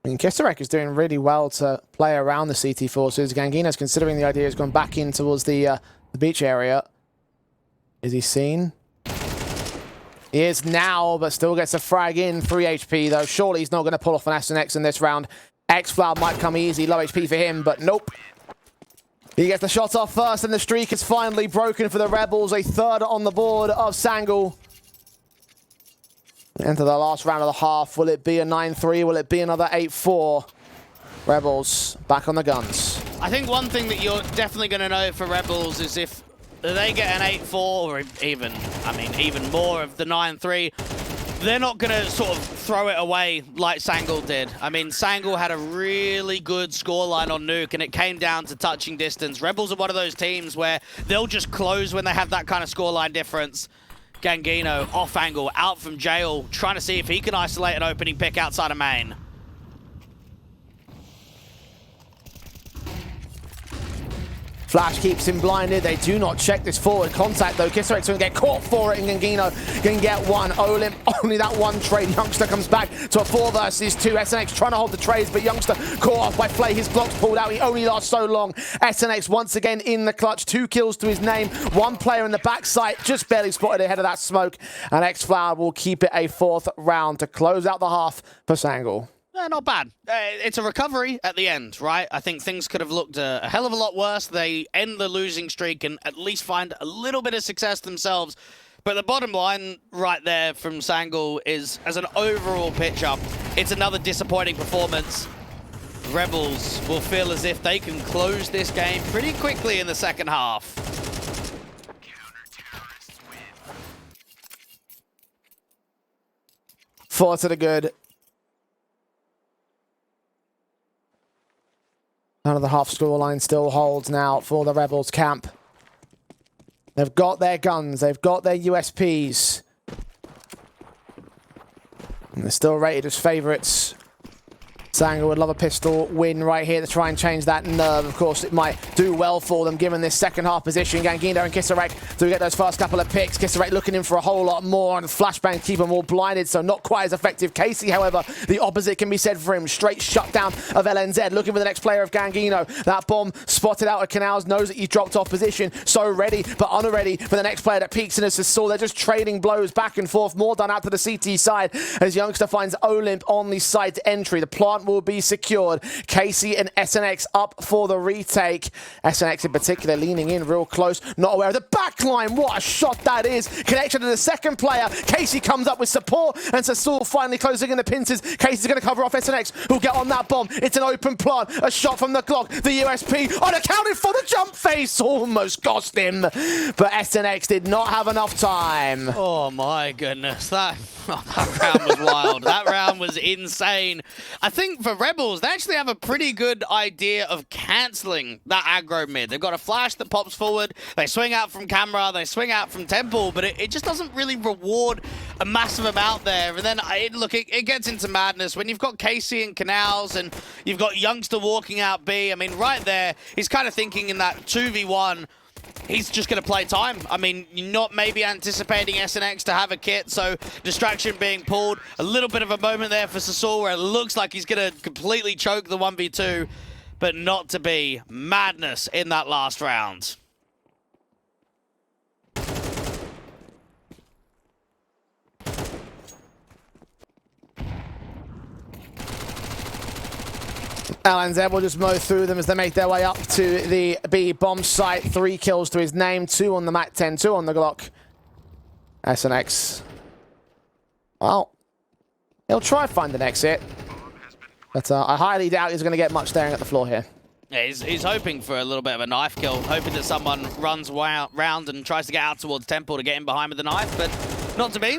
I mean, Kisarek is doing really well to play around the CT forces. Gangino's considering the idea has gone back in towards the beach area. Is he seen? He is now, but still gets a frag in. 3 HP, though. Surely he's not going to pull off an SNX in this round. X-Floud might come easy. Low HP for him, but nope. He gets the shot off first, and the streak is finally broken for the Rebels. A 3rd on the board of Sangle. Into the last round of the half. Will it be a 9-3? Will it be another 8-4? Rebels back on the guns. I think one thing that you're definitely going to know for Rebels is if they get an 8-4 or even more of the 9-3, they're not going to sort of throw it away like Sangle did. I mean, Sangle had a really good scoreline on Nuke, and it came down to touching distance. Rebels are one of those teams where they'll just close when they have that kind of scoreline difference. Gangino, off angle, out from jail, trying to see if he can isolate an opening pick outside of main. Flash keeps him blinded. They do not check this forward contact, though. Kisarek's going to get caught for it, and Gangino can get 1. Olymp, only that 1 trade. Youngster comes back to a 4 versus 2. SNX trying to hold the trades, but Youngster caught off by Flay. His block's pulled out. He only lasts so long. SNX once again in the clutch. 2 kills to his name. 1 player in the backside, just barely spotted ahead of that smoke. And X-Floud will keep it a 4th round to close out the half for Sangle. Not bad. It's a recovery at the end, right? I think things could have looked a hell of a lot worse. They end the losing streak and at least find a little bit of success themselves. But the bottom line right there from Sangle is, as an overall pitch-up, it's another disappointing performance. Rebels will feel as if they can close this game pretty quickly in the second half. 4 to the good. None of the half scoreline still holds now for the Rebels camp. They've got their guns. They've got their USPs. And they're still rated as favourites. Sangha would love a pistol win right here to try and change that nerve. Of course, it might do well for them given this second half position. Gangino and Kisarek do get those first couple of picks. Kisarek looking in for a whole lot more, and the flashbang keep them all blinded, so not quite as effective. Casey, however, the opposite can be said for him. Straight shutdown of LNZ, looking for the next player of Gangino. That bomb spotted out of Canals, knows that he's dropped off position, so ready but unready for the next player that peeks in as Saul. They're just trading blows back and forth. More done out to the CT side as Youngster finds Olymp on the side entry. The plant will be secured. Casey and SNX up for the retake. SNX in particular leaning in real close, not aware of the backline. What a shot that is. Connection to the second player. Casey comes up with support, and Sasul finally closing in the pincers. Casey's going to cover off SNX, who'll get on that bomb. It's an open plant. A shot from the Glock. The USP unaccounted for. The jump face almost cost him, but SNX did not have enough time. Oh my goodness, that round was wild. That round was insane. I think for Rebels, they actually have a pretty good idea of cancelling that aggro mid. They've got a flash that pops forward, they swing out from camera, they swing out from temple, but it just doesn't really reward a massive amount there. And then, it gets into madness when you've got Casey and Canals and you've got Youngster walking out B. I mean, right there, he's kind of thinking in that 2v1, he's just going to play time. I mean, you're not maybe anticipating SNX to have a kit, so distraction being pulled. A little bit of a moment there for Sasul where it looks like he's going to completely choke the 1v2, but not to be. Madness in that last round. LNZ will just mow through them as they make their way up to the B bomb site. 3 kills to his name, 2 on the MAC-10, 2 on the Glock. SNX. Well, he'll try to find an exit, but I highly doubt he's going to get much staring at the floor here. Yeah, he's hoping for a little bit of a knife kill, hoping that someone runs round and tries to get out towards Temple to get in behind with the knife, but not to be.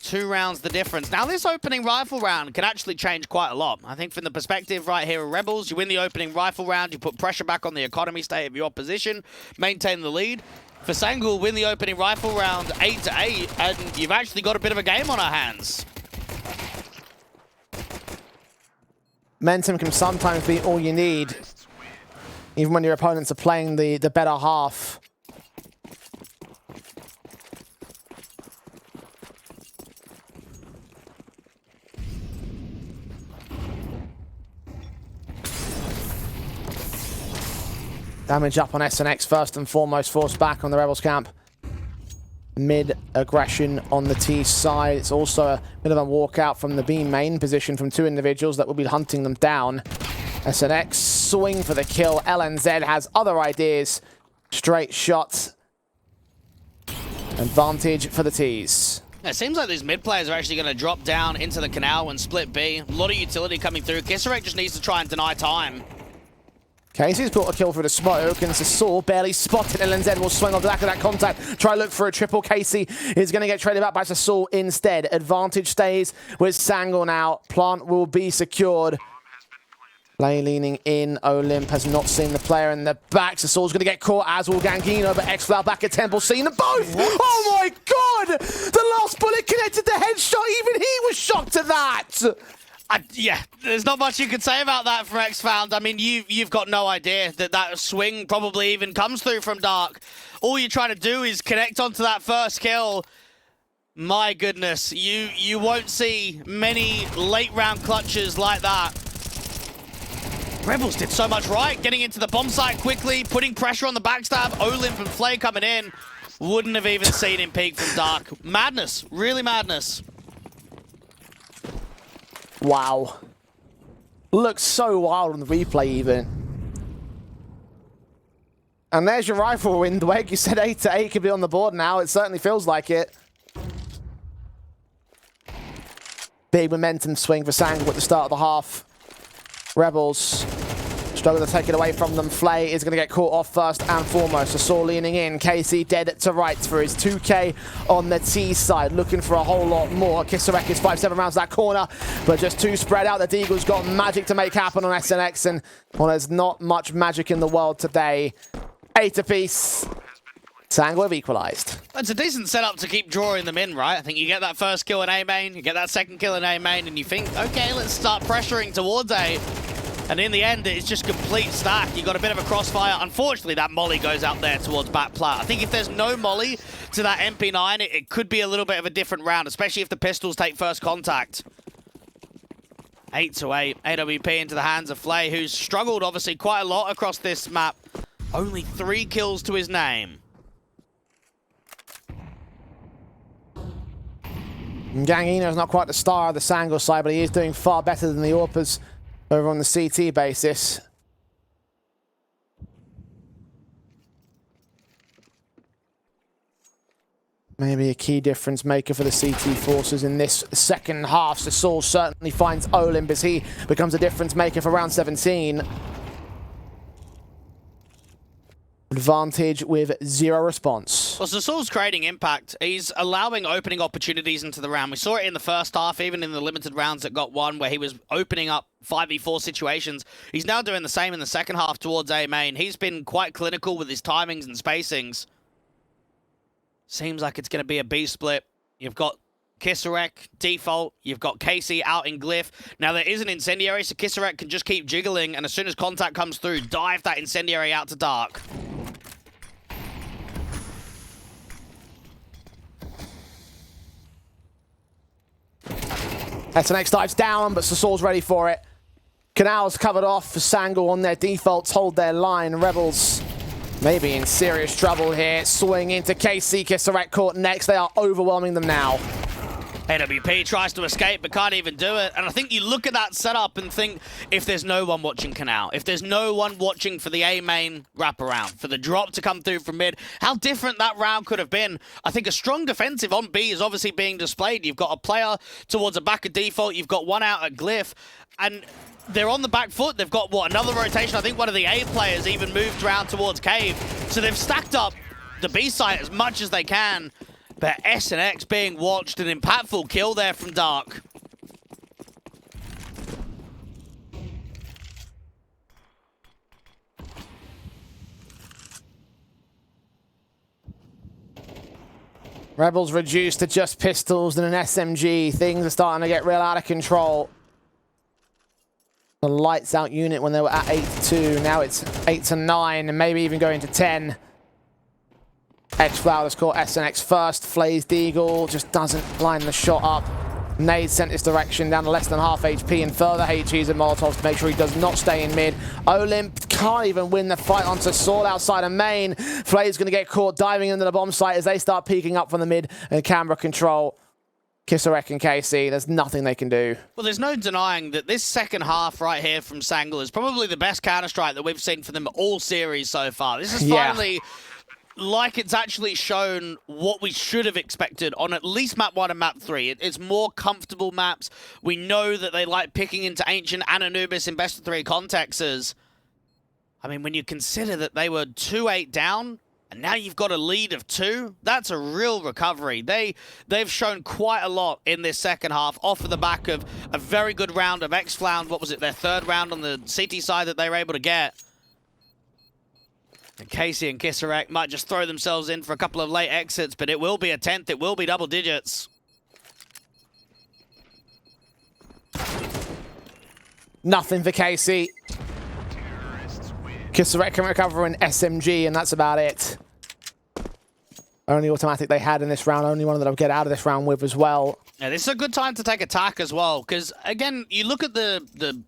2 rounds the difference. Now this opening rifle round can actually change quite a lot. I think from the perspective right here of Rebels, you win the opening rifle round, you put pressure back on the economy state of your opposition, maintain the lead. For Sangul, win the opening rifle round 8-8, and you've actually got a bit of a game on our hands. Momentum can sometimes be all you need, even when your opponents are playing the better half. Damage up on SNX first and foremost, forced back on the Rebels camp. Mid-aggression on the T side. It's also a bit of a walkout from the B main position from 2 individuals that will be hunting them down. SNX swing for the kill. LNZ has other ideas. Straight shot. Advantage for the Ts. It seems like these mid players are actually going to drop down into the canal and split B. A lot of utility coming through. Kisarek just needs to try and deny time. Casey's brought a kill through the smoke, and Sasul barely spotted. LNZ will swing off the back of that contact. Try to look for a triple. Casey is going to get traded back by Sasul instead. Advantage stays with Sangul now. Plant will be secured. Lay leaning in. Olymp has not seen the player in the back. Sasul's going to get caught, as will Gangino, but X-Flow back at Temple, seeing them both. What? Oh my god! The last bullet connected the headshot. Even he was shocked at that. Yeah, there's not much you could say about that for X-Found. I mean, you've got no idea that swing probably even comes through from Dark. All you're trying to do is connect onto that first kill. My goodness, you won't see many late round clutches like that. Rebels did so much right, getting into the bomb site quickly, putting pressure on the backstab. Olymp and Flay coming in. Wouldn't have even seen him peek from Dark. Madness, really madness. Wow. Looks so wild on the replay even. And there's your rifle win, Dweg. You said 8-8 could be on the board now. It certainly feels like it. Big momentum swing for Sangul at the start of the half. Rebels struggle to take it away from them. Flay is going to get caught off first and foremost. Sasul leaning in. Casey dead to rights for his 2K on the T side. Looking for a whole lot more. Kisarek is 5-7 rounds that corner, but just 2 spread out. The Deagle's got magic to make happen on SNX, and well, there's not much magic in the world today. 8 apiece. Sanglo have equalized. It's a decent setup to keep drawing them in, right? I think you get that first kill in A main, you get that second kill in A main, and you think, okay, let's start pressuring towards A. And in the end, it's just complete stack. You got a bit of a crossfire. Unfortunately, that molly goes out there towards back plat. I think if there's no molly to that MP9, it could be a little bit of a different round, especially if the pistols take first contact. 8-8, AWP into the hands of Flay, who's struggled obviously quite a lot across this map. Only 3 kills to his name. Gangino's not quite the star of the Sanglo side, but he is doing far better than the Orpas over on the CT basis. Maybe a key difference maker for the CT forces in this second half. So Saul certainly finds Olymp as he becomes a difference maker for round 17. Advantage with 0 response. Well, so Saul's creating impact. He's allowing opening opportunities into the round. We saw it in the first half, even in the limited rounds that got won, where he was opening up 5v4 situations. He's now doing the same in the second half towards A main. He's been quite clinical with his timings and spacings. Seems like it's going to be a B split. You've got Kisarek, default. You've got Casey out in Glyph. Now, there is an incendiary, so Kisarek can just keep jiggling, and as soon as contact comes through, dive that incendiary out to Dark. SNX dives down, but Sasor's ready for it. Canal's covered off for Sanglo on their defaults, hold their line. Rebels maybe in serious trouble here. Swing into KC, Kisarek caught next. They are overwhelming them now. AWP tries to escape, but can't even do it. And I think you look at that setup and think, if there's no one watching Canal, if there's no one watching for the A main wraparound, for the drop to come through from mid, how different that round could have been. I think a strong defensive on B is obviously being displayed. You've got a player towards a back of default. You've got one out at Glyph. And they're on the back foot. They've got, what, another rotation? I think one of the A players even moved around towards Cave. So they've stacked up the B site as much as they can. But SNX being watched, an impactful kill there from Dark. Rebels reduced to just pistols and an SMG. Things are starting to get real out of control. The lights out unit when they were at 8-2. Now it's 8-9 and maybe even going to 10. Edgeflower has caught SNX first. Flays Deagle just doesn't line the shot up. Nade sent his direction down to less than half HP and further HGs and Molotovs to make sure he does not stay in mid. Olymp can't even win the fight onto Saul outside of main. Flay's going to get caught diving into the bomb site as they start peeking up from the mid and camera control. Kisarek and KC, there's nothing they can do. Well, there's no denying that this second half right here from Sanglo is probably the best Counter-Strike that we've seen from them all series so far. This is finally... like it's actually shown what we should have expected on at least map 1 and map 3. It's more comfortable maps. We know that they like picking into Ancient and Anubis in best of 3 contexts. I mean, when you consider that they were 2-8 down, and now you've got a lead of 2, that's a real recovery. They've shown quite a lot in this second half off of the back of a very good round of X-Flound. What was it, their 3rd round on the CT side that they were able to get. And Casey and Kisarek might just throw themselves in for a couple of late exits, but it will be a 10th, it will be double digits. Nothing for Casey. Kisarek can recover an SMG, and that's about it. Only automatic they had in this round, only one that I'll get out of this round with as well. Yeah, this is a good time to take attack as well, because, again, you look at the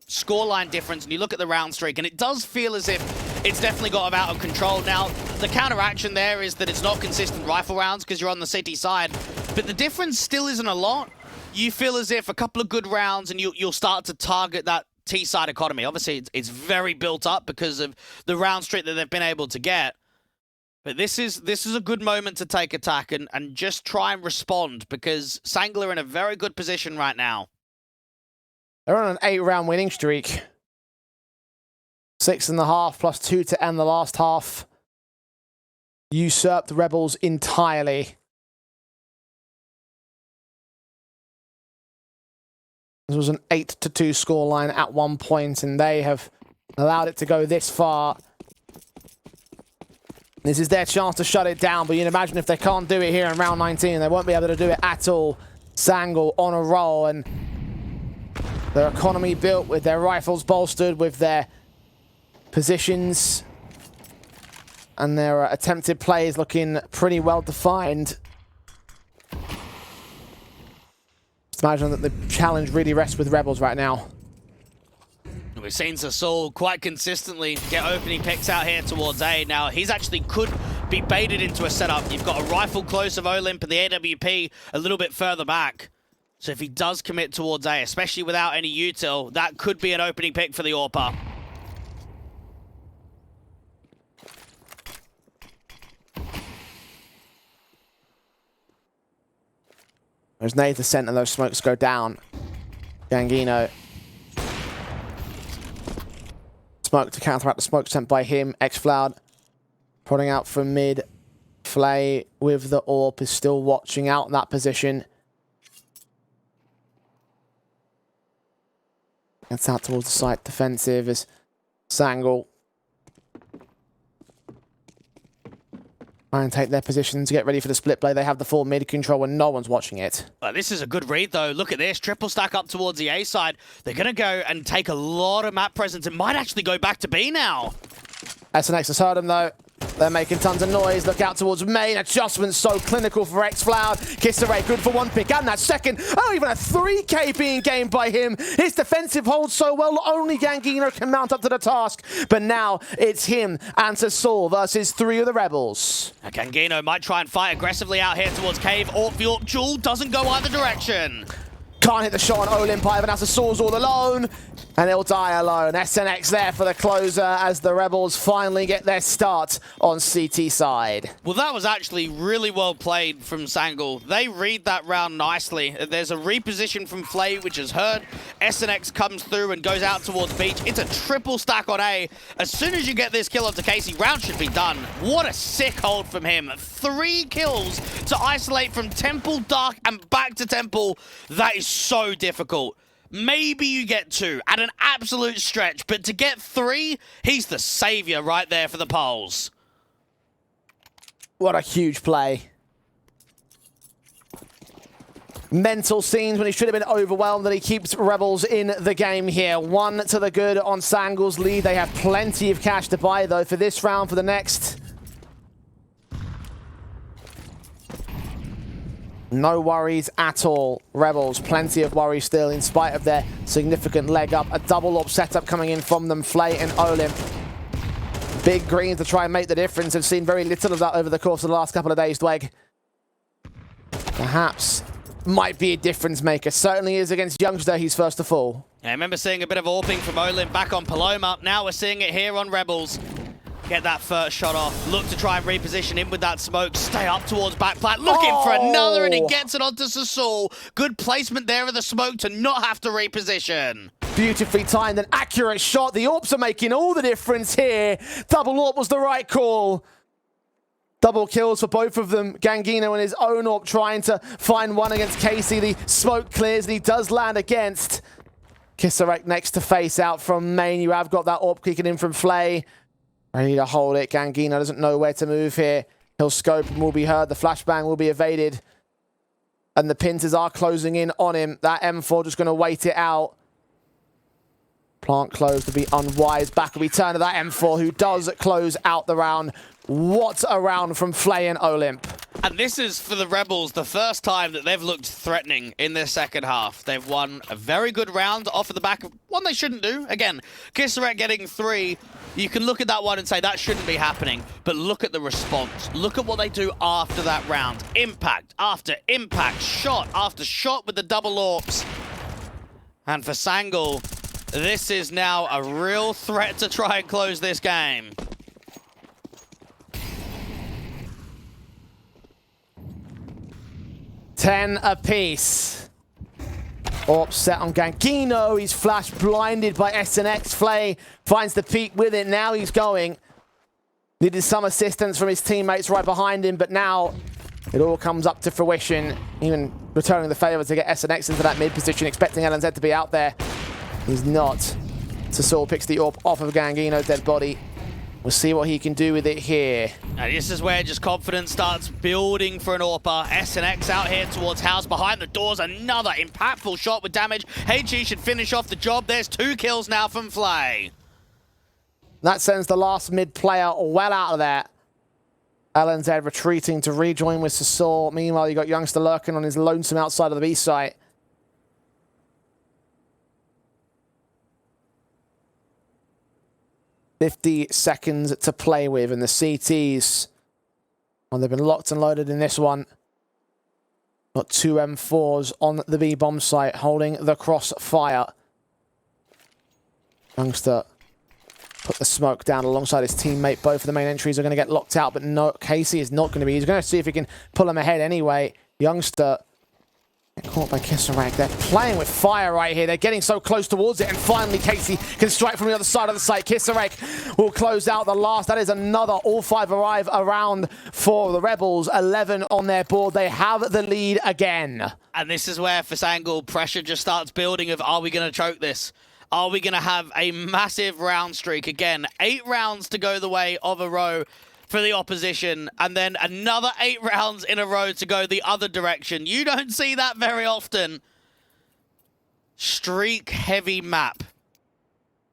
scoreline difference and you look at the round streak, and it does feel as if it's definitely got out of control. Now, the counteraction there is that it's not consistent rifle rounds because you're on the city side, but the difference still isn't a lot. You feel as if a couple of good rounds and you'll start to target that T-side economy. Obviously, it's very built up because of the round streak that they've been able to get. But this is a good moment to take attack and just try and respond because Sanglo are in a very good position right now. They're on an 8-round winning streak. 6.5 plus 2 to end the last half. Usurped the Rebels entirely. This was an 8-2 scoreline at one point, and they have allowed it to go this far. This is their chance to shut it down, but you'd imagine if they can't do it here in round 19, they won't be able to do it at all. Sangal on a roll, and their economy built with their rifles bolstered, with their positions and their attempted plays looking pretty well defined. Just imagine that the challenge really rests with Rebels right now. We've seen Sasul quite consistently get opening picks out here towards A. Now, he's actually could be baited into a setup. You've got a rifle close of Olymp and the AWP a little bit further back. So if he does commit towards A, especially without any util, that could be an opening pick for the AWPer. There's nade descent and those smokes go down. Gangino. Smoke to counteract the smoke sent by him. Xfloud prodding out from mid. Flay with the AWP is still watching out in that position. Gets out towards the site defensive as Sangal try and take their positions, get ready for the split play. They have the full mid control and no one's watching it. This is a good read, though. Look at this. Triple stack up towards the A side. They're going to go and take a lot of map presence. It might actually go back to B now. SNX has heard them, though. They're making tons of noise. Look out towards main. Adjustments so clinical for Xfloud. Kisseray good for one pick and that second. Oh, even a 3K being gained by him. His defensive holds so well. Only Gangino can mount up to the task. But now it's him and Sasul versus 3 of the Rebels. Gangino might try and fight aggressively out here towards Cave. AWP Jewel doesn't go either direction. Can't hit the shot on Olymp either. Now Sasul's all alone. And he'll die alone. SNX there for the closer as the Rebels finally get their start on CT side. Well, that was actually really well played from Sangal. They read that round nicely. There's a reposition from Flay, which is heard. SNX comes through and goes out towards Beach. It's a triple stack on A. As soon as you get this kill onto Casey, round should be done. What a sick hold from him. 3 kills to isolate from Temple, Dark, and back to Temple. That is so difficult. Maybe you get 2 at an absolute stretch, but to get 3, he's the savior right there for the Poles. What a huge play. Mental scenes when he should have been overwhelmed that he keeps Rebels in the game here. 1 to the good on Sangal's lead. They have plenty of cash to buy, though, for this round, for the next. No worries at all. Rebels, plenty of worry still in spite of their significant leg up. A double AWP setup coming in from them, Flay and Olymp. Big greens to try and make the difference. Have seen very little of that over the course of the last couple of days, Dweg. Perhaps might be a difference maker. Certainly is against Youngster, he's first to fall. I remember seeing a bit of AWPing from Olymp back on Paloma. Now we're seeing it here on Rebels. Get that first shot off. Look to try and reposition in with that smoke. Stay up towards backplat. Looking for another, and he gets it onto Sasul. Good placement there of the smoke to not have to reposition. Beautifully timed, an accurate shot. The AWPs are making all the difference here. Double AWP was the right call. Double kills for both of them. Gangino and his own AWP trying to find one against Casey. The smoke clears, and he does land against Kisserek next to face out from main. You have got that AWP kicking in from Flay. Ready to hold it. Gangino doesn't know where to move here. He'll scope and will be heard. The flashbang will be evaded. And the Pinters are closing in on him. That M4 just going to wait it out. Plant closed to be unwise. Back will be turned to that M4 who does close out the round. What a round from Flay and Olymp. And this is, for the Rebels, the first time that they've looked threatening in their second half. They've won a very good round off of the back of one they shouldn't do. Again, Kisserek getting 3. You can look at that one and say that shouldn't be happening, but look at the response. Look at what they do after that round. Impact after impact, shot after shot with the double AWPs. And for Sangal, this is now a real threat to try and close this game. Ten apiece. AWP set on Gangino. He's flash blinded by SNX. Flay finds the peak with it. Now he's going. Needed some assistance from his teammates right behind him, but now it all comes up to fruition. Even returning the favor to get SNX into that mid position, expecting LNZ to be out there. He's not. Sasul picks the AWP off of Gangino's dead body. We'll see what he can do with it here. And this is where just confidence starts building for an AWPer. SNX out here towards House. Behind the doors, another impactful shot with damage. HE should finish off the job. There's 2 kills now from Flay. That sends the last mid player well out of there. LNZ retreating to rejoin with Sasor. Meanwhile, you got Youngster lurking on his lonesome outside of the B site. "50 seconds to play with, and the CTs, well, they've been locked and loaded in this one. Got 2 M4s on the B bomb site, holding the crossfire. Youngster put the smoke down alongside his teammate. Both of the main entries are going to get locked out, but no, Casey is not going to be. He's going to see if he can pull him ahead anyway. Youngster get caught by Kisarek. They're playing with fire right here. They're getting so close towards it, and finally Casey can strike from the other side of the site. Kisarek will close out the last. That is another all 5 arrive around for the Rebels. 11 on their board. They have the lead again. And this is where, for Sangle, pressure just starts building of, are we going to choke this? Are we going to have a massive round streak? Again, 8 rounds to go the way of a row for the opposition, and then another 8 rounds in a row to go the other direction. You don't see that very often. Streak-heavy map.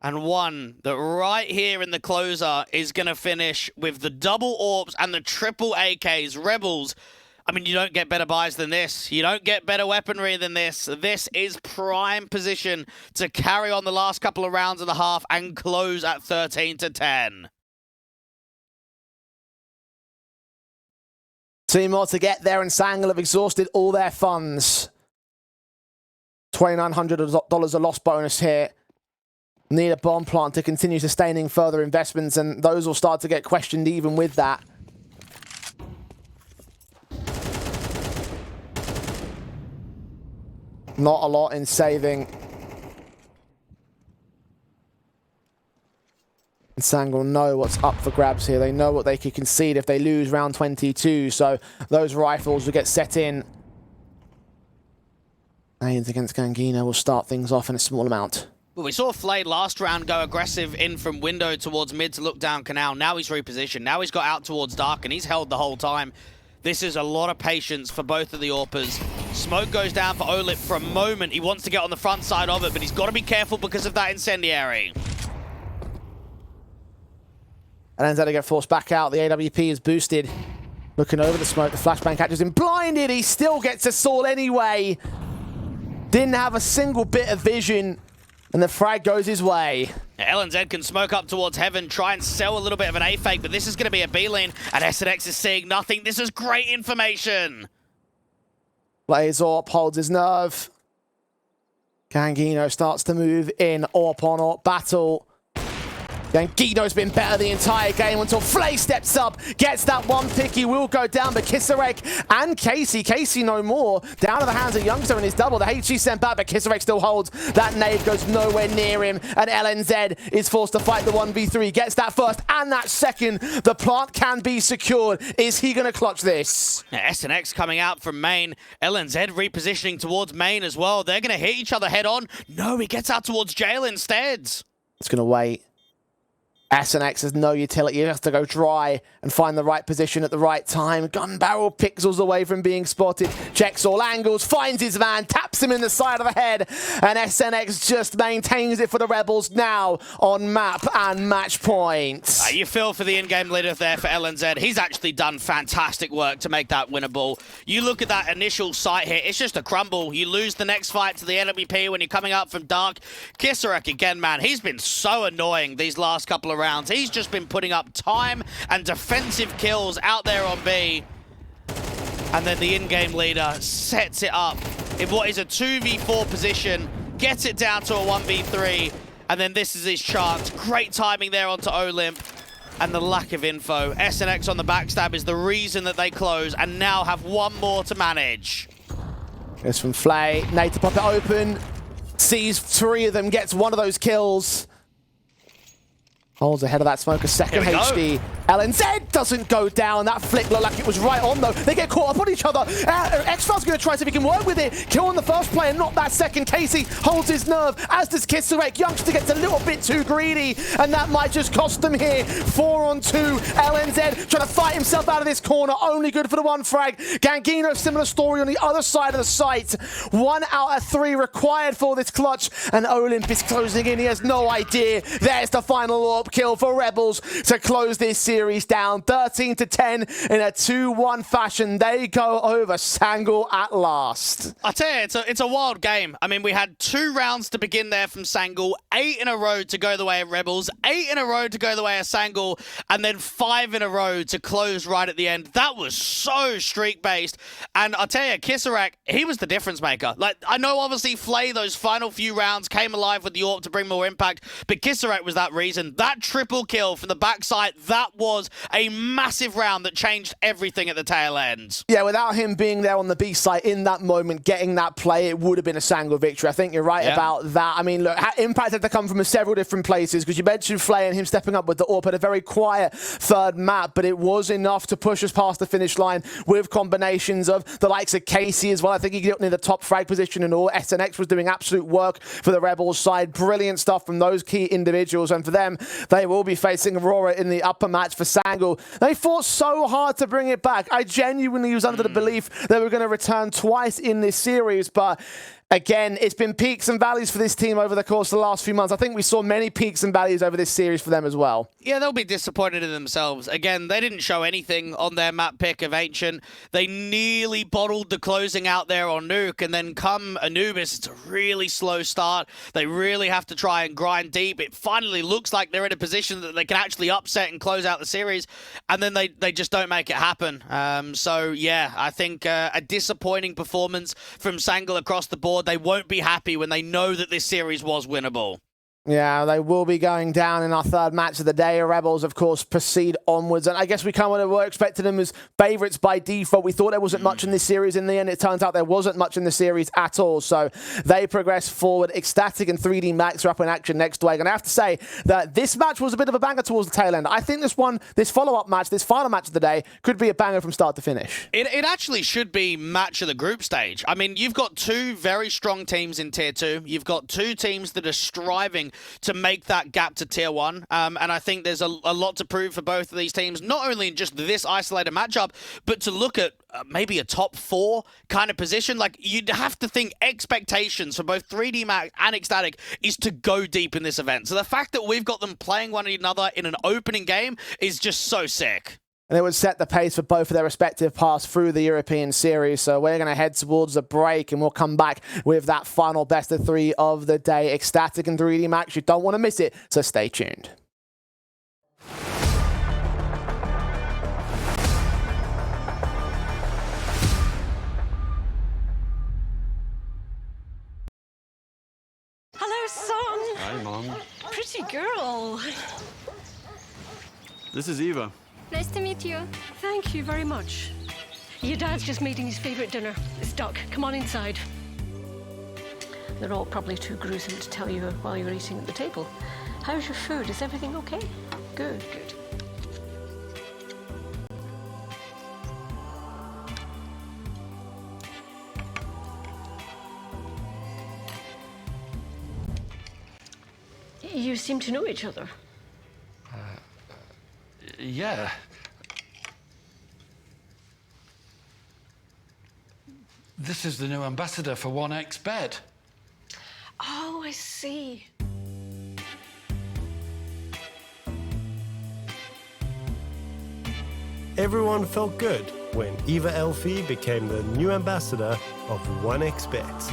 And one that right here in the closer is going to finish with the double AWPs and the triple AKs. Rebels, I mean, you don't get better buys than this. You don't get better weaponry than this. This is prime position to carry on the last couple of rounds of the half and close at 13-10. 2 more to get there, and Sangle have exhausted all their funds. $2,900 a loss bonus here. Need a bomb plant to continue sustaining further investments, and those will start to get questioned even with that. Not a lot in saving. And Sangle know what's up for grabs here. They know what they could concede if they lose round 22. So those rifles will get set in. Aids against Gangino will start things off in a small amount. Well, we saw Flay last round go aggressive in from window towards mid to look down canal. Now he's repositioned. Now he's got out towards dark, and he's held the whole time. This is a lot of patience for both of the AWPers. Smoke goes down for Olip for a moment. He wants to get on the front side of it, but he's got to be careful because of that incendiary. And ends up to get forced back out. The AWP is boosted. Looking over the smoke, the flashbang catches him. Blinded, he still gets a sword anyway. Didn't have a single bit of vision. And the frag goes his way. LNZ can smoke up towards heaven, try and sell a little bit of an A fake, but this is going to be a B lane, and SNX is seeing nothing. This is great information. Blazorp holds his nerve. Gangino starts to move in. AWP on AWP battle. Gangino's been better the entire game until Flay steps up, gets that one pick. He will go down, but Kisarek and Casey no more. Down to the hands of Youngster and his double. The HG sent back, but Kisarek still holds. That nade goes nowhere near him, and LNZ is forced to fight the 1v3. Gets that first and that second. The plant can be secured. Is he going to clutch this? SNX coming out from main. LNZ repositioning towards main as well. They're going to hit each other head on. No, he gets out towards jail instead. It's going to wait. SNX has no utility. He has to go dry and find the right position at the right time. Gun barrel pixels away from being spotted. Checks all angles, finds his man, taps him in the side of the head. And SNX just maintains it for the Rebels now on map and match point. You feel for the in-game leader there for LNZ. He's actually done fantastic work to make that winnable. You look at that initial sight here, it's just a crumble. You lose the next fight to the NWP when you're coming up from dark. Kisarek again, man, he's been so annoying these last couple of rounds. He's just been putting up time and defensive kills out there on B. And then the in-game leader sets it up in what is a 2v4 position, gets it down to a 1v3, and then this is his chance. Great timing there onto Olymp. And the lack of info. SNX on the backstab is the reason that they close and now have one more to manage. It's from Flay. Nate to pop it open. Sees 3 of them, gets one of those kills. Holds ahead of that smoke a second. HD LNZ doesn't go down. That flick looked like it was right on, though. They get caught up on each other. X-File's going to try to see if he can work with it. Kill on the first player, not that second. Casey holds his nerve, as does Kisarek. Youngster gets a little bit too greedy, and that might just cost them here. 4-on-2. LNZ trying to fight himself out of this corner. Only good for the one frag. Gangino, similar story on the other side of the site. 1 out of 3 required for this clutch, and Olymp is closing in. He has no idea. There's the final AWP kill for Rebels to close this series down 13-10 in a 2-1 fashion. They go over Sangul at last. I tell you, it's a wild game. I mean, we had 2 rounds to begin there from Sangul, 8 in a row to go the way of Rebels, 8 in a row to go the way of Sangul, and then 5 in a row to close right at the end. That was so streak-based. And I tell you, Kisarek, he was the difference maker. Like, I know obviously Flay, those final few rounds, came alive with the AWP to bring more impact, but Kisarek was that reason. That triple kill from the backside, that was a massive round that changed everything at the tail end. Yeah, without him being there on the B site in that moment, getting that play, it would have been a Sangul victory. I think you're right about that. I mean, look, impact had to come from several different places, because you mentioned Flay and him stepping up with the AWP at a very quiet third map, but it was enough to push us past the finish line with combinations of the likes of Casey as well. I think he got in the top frag position and all. SNX was doing absolute work for the Rebels side. Brilliant stuff from those key individuals, and for them, they will be facing Aurora in the upper match for Sangul. They fought so hard to bring it back. I genuinely was under the belief they were going to return twice in this series, but again, it's been peaks and valleys for this team over the course of the last few months. I think we saw many peaks and valleys over this series for them as well. Yeah, they'll be disappointed in themselves. Again, they didn't show anything on their map pick of Ancient. They nearly bottled the closing out there on Nuke, and then come Anubis, it's a really slow start. They really have to try and grind deep. It finally looks like they're in a position that they can actually upset and close out the series, and then they just don't make it happen. So, yeah, I think a disappointing performance from Sangul across the board. They won't be happy when they know that this series was winnable. Yeah, they will be going down in our third match of the day. Rebels, of course, proceed onwards. And I guess we kind of were expecting them as favourites by default. We thought there wasn't much in this series. In the end, it turns out there wasn't much in the series at all. So they progress forward. Ecstatic and 3D Max are up in action next week. And I have to say that this match was a bit of a banger towards the tail end. I think this follow-up match, this final match of the day, could be a banger from start to finish. It actually should be match of the group stage. I mean, you've got 2 very strong teams in Tier 2. You've got 2 teams that are striving to make that gap to Tier 1. And I think there's a lot to prove for both of these teams, not only in just this isolated matchup, but to look at maybe a top 4 kind of position. Like, you'd have to think expectations for both 3D Max and Ecstatic is to go deep in this event. So the fact that we've got them playing one another in an opening game is just so sick. And it would set the pace for both of their respective paths through the European series. So we're going to head towards a break, and we'll come back with that final best of 3 of the day. Ecstatic and 3D Max, you don't want to miss it, so stay tuned. Hello, son. Hi, Mom. Pretty girl. This is Eva. Nice to meet you. Thank you very much. Your dad's just making his favorite dinner. It's duck. Come on inside. They're all probably too gruesome to tell you while you're eating at the table. How's your food? Is everything okay? Good, good. You seem to know each other. Yeah. This is the new ambassador for 1xBet. Oh, I see. Everyone felt good when Eva Elfie became the new ambassador of 1xBet.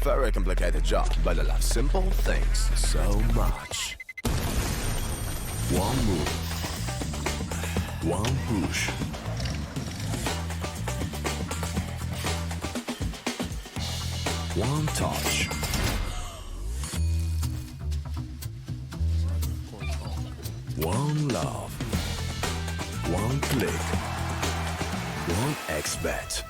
very complicated job, but I love simple things so much. One move. One push. One touch. One love. One click. One XBet.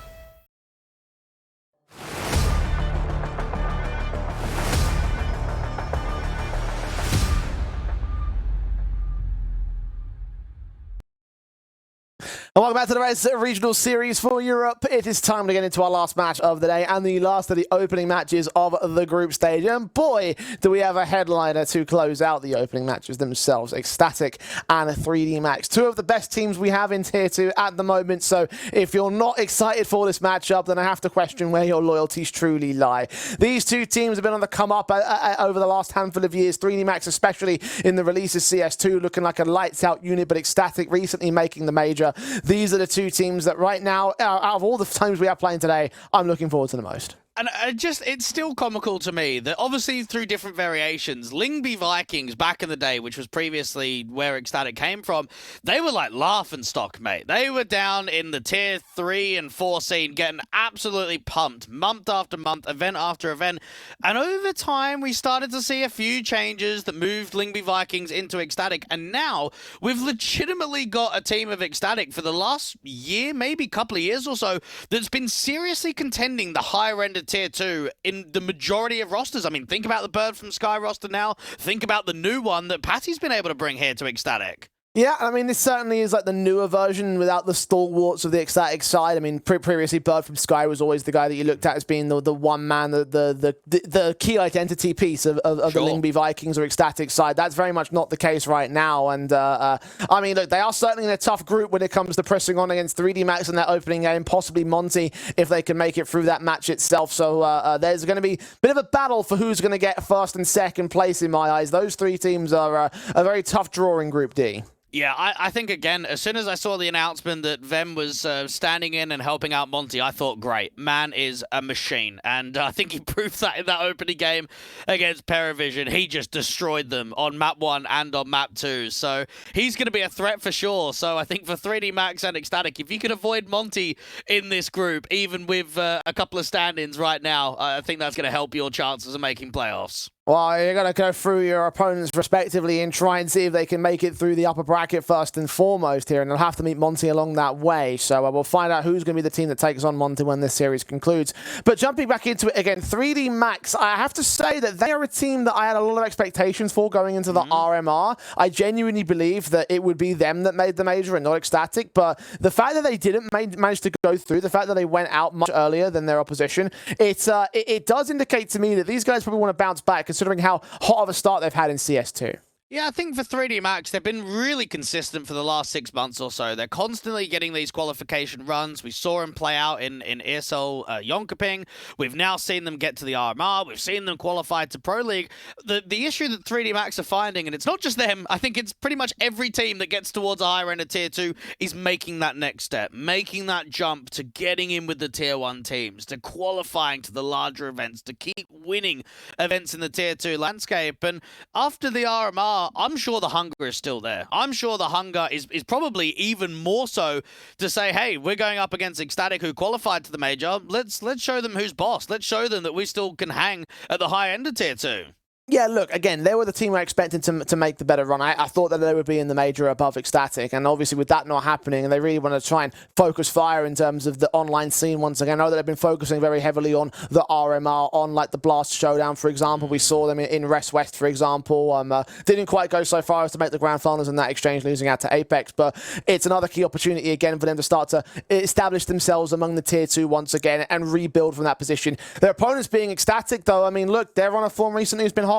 And welcome back to the Res Regional Series for Europe. It is time to get into our last match of the day and the last of the opening matches of the group stage. And boy, do we have a headliner to close out the opening matches themselves. Ecstatic and 3D Max. Two of the best teams we have in Tier 2 at the moment. So if you're not excited for this matchup, then I have to question where your loyalties truly lie. These two teams have been on the come up over the last handful of years. 3D Max, especially in the release of CS2, looking like a lights out unit, but Ecstatic recently making the major. These are the two teams that right now, out of all the times we have playing today, I'm looking forward to the most. And it's still comical to me that obviously through different variations, Lyngby Vikings back in the day, which was previously where Ecstatic came from, they were like laughing stock, mate. They were down in the tier 3 and 4 scene, getting absolutely pumped month after month, event after event. And over time, we started to see a few changes that moved Lyngby Vikings into Ecstatic. And now we've legitimately got a team of Ecstatic for the last year, maybe couple of years or so, that's been seriously contending the higher end of Tier 2 in the majority of rosters. I mean, think about the Bird from Sky roster now. Think about the new one that Patty's been able to bring here to Ecstatic. Yeah, I mean, this certainly is like the newer version without the stalwarts of the Ecstatic side. I mean, previously, Bird from Sky was always the guy that you looked at as being the one man, the key identity piece of the Lyngby Vikings or Ecstatic side. That's very much not the case right now. And, I mean, look, they are certainly in a tough group when it comes to pressing on against 3D Max in that opening game, possibly Monty, if they can make it through that match itself. So there's going to be a bit of a battle for who's going to get first and second place in my eyes. Those three teams are a very tough draw in Group D. Yeah, I think, again, as soon as I saw the announcement that Vem was standing in and helping out Monty, I thought, great, man is a machine. And I think he proved that in that opening game against Paravision. He just destroyed them on map 1 and on map 2. So he's going to be a threat for sure. So I think for 3D Max and Ecstatic, if you can avoid Monty in this group, even with a couple of stand-ins right now, I think that's going to help your chances of making playoffs. Well, you're going to go through your opponents respectively and try and see if they can make it through the upper bracket first and foremost here, and they'll have to meet Monty along that way. So we'll find out who's going to be the team that takes on Monty when this series concludes. But jumping back into it again, 3D Max, I have to say that they are a team that I had a lot of expectations for going into the RMR. I genuinely believe that it would be them that made the major and not Ecstatic, but the fact that they didn't manage to go through, the fact that they went out much earlier than their opposition, it does indicate to me that these guys probably want to bounce back, considering how hot of a start they've had in CS2. Yeah, I think for 3D Max, they've been really consistent for the last 6 months or so. They're constantly getting these qualification runs. We saw them play out in ESL Jonkoping. We've now seen them get to the RMR. We've seen them qualify to Pro League. The issue that 3D Max are finding, and it's not just them, I think it's pretty much every team that gets towards a higher end of Tier 2 is making that next step, making that jump to getting in with the Tier 1 teams, to qualifying to the larger events, to keep winning events in the Tier 2 landscape. And after the RMR, I'm sure the hunger is still there. I'm sure the hunger is probably even more so to say, hey, we're going up against Ecstatic who qualified to the major. Let's show them who's boss. Let's show them that we still can hang at the high end of Tier 2. Yeah, look, again, they were the team I expected to make the better run. I thought that they would be in the major above Ecstatic, and obviously with that not happening, and they really want to try and focus fire in terms of the online scene once again. I know that they've been focusing very heavily on the RMR, on like the Blast Showdown, for example. We saw them in Rest West, for example. Didn't quite go so far as to make the grand finals in that exchange, losing out to Apex, but it's another key opportunity again for them to start to establish themselves among the Tier 2 once again and rebuild from that position. Their opponents being Ecstatic, though, I mean, look, their run of form recently has been hot.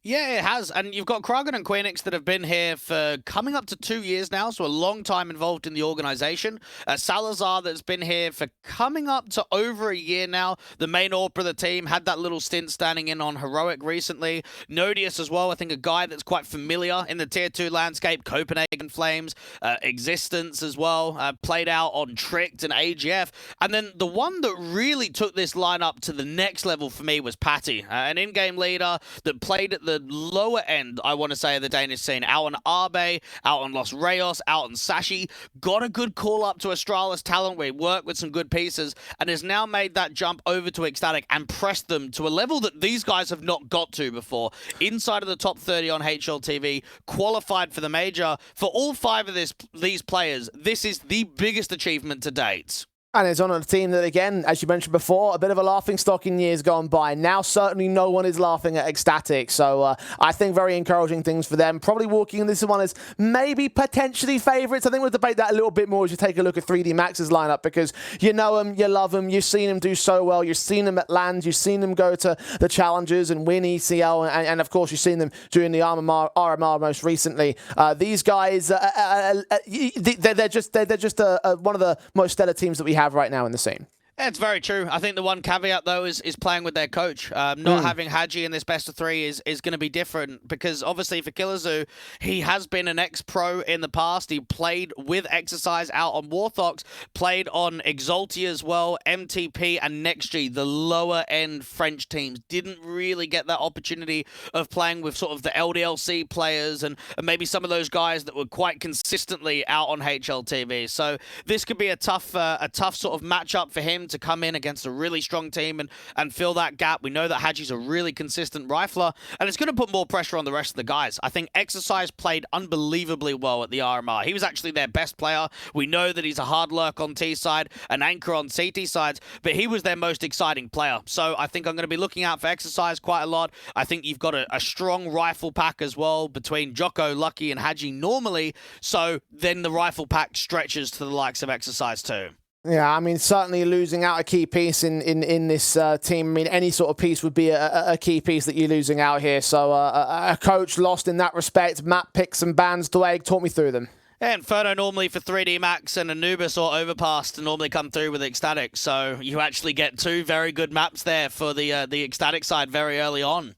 Yeah, it has. And you've got Kragan and Queenix that have been here for coming up to 2 years now, so a long time involved in the organization. Salazar that's been here for coming up to over a year now. The main AWP of the team had that little stint standing in on Heroic recently. Nodius as well, I think a guy that's quite familiar in the Tier 2 landscape. Copenhagen Flames, Existence as well, played out on Tricked and AGF. And then the one that really took this lineup to the next level for me was Patty, an in-game leader that played at the lower end, I want to say, of the Danish scene. Out on Arbe, out on Los Reyos, out on Sashi. Got a good call up to Astralis talent where he worked with some good pieces and has now made that jump over to Ecstatic and pressed them to a level that these guys have not got to before. Inside of the top 30 on HLTV, qualified for the major. For all 5 of these players, this is the biggest achievement to date. And it's on a team that, again, as you mentioned before, a bit of a laughingstock in years gone by. Now, certainly no one is laughing at Ecstatic. So I think very encouraging things for them. Probably walking in this one as maybe potentially favourites. I think we'll debate that a little bit more as you take a look at 3D Max's lineup, because you know him, you love him, you've seen him do so well. You've seen him at LANs, you've seen him go to the Challengers and win ECL. And of course, you've seen them during the RMR most recently. These guys, they're just one of the most stellar teams that we have right now in the scene. Yeah, it's very true. I think the one caveat, though, is playing with their coach. Not having Haji in this best of 3 is going to be different because, obviously, for Killazoo, he has been an ex-pro in the past. He played with Exercise out on Warthogs, played on Exaltia as well, MTP and NextG, the lower-end French teams. Didn't really get that opportunity of playing with sort of the LDLC players and maybe some of those guys that were quite consistently out on HLTV. So this could be a tough sort of matchup for him to come in against a really strong team and fill that gap. We know that Haji's a really consistent rifler, and it's going to put more pressure on the rest of the guys. I think Exercise played unbelievably well at the RMR. He was actually their best player. We know that he's a hard lurk on T side, an anchor on CT sides, but he was their most exciting player. So I think I'm going to be looking out for Exercise quite a lot. I think you've got a strong rifle pack as well between Jocko, Lucky, and Haji normally, so then the rifle pack stretches to the likes of Exercise too. Yeah, I mean, certainly losing out a key piece in this team. I mean, any sort of piece would be a key piece that you're losing out here. So a coach lost in that respect. Map picks and bans. Dwayne, talk me through them. Yeah, Inferno normally for 3D Max and Anubis or Overpass to normally come through with Ecstatic. So you actually get 2 very good maps there for the Ecstatic side very early on.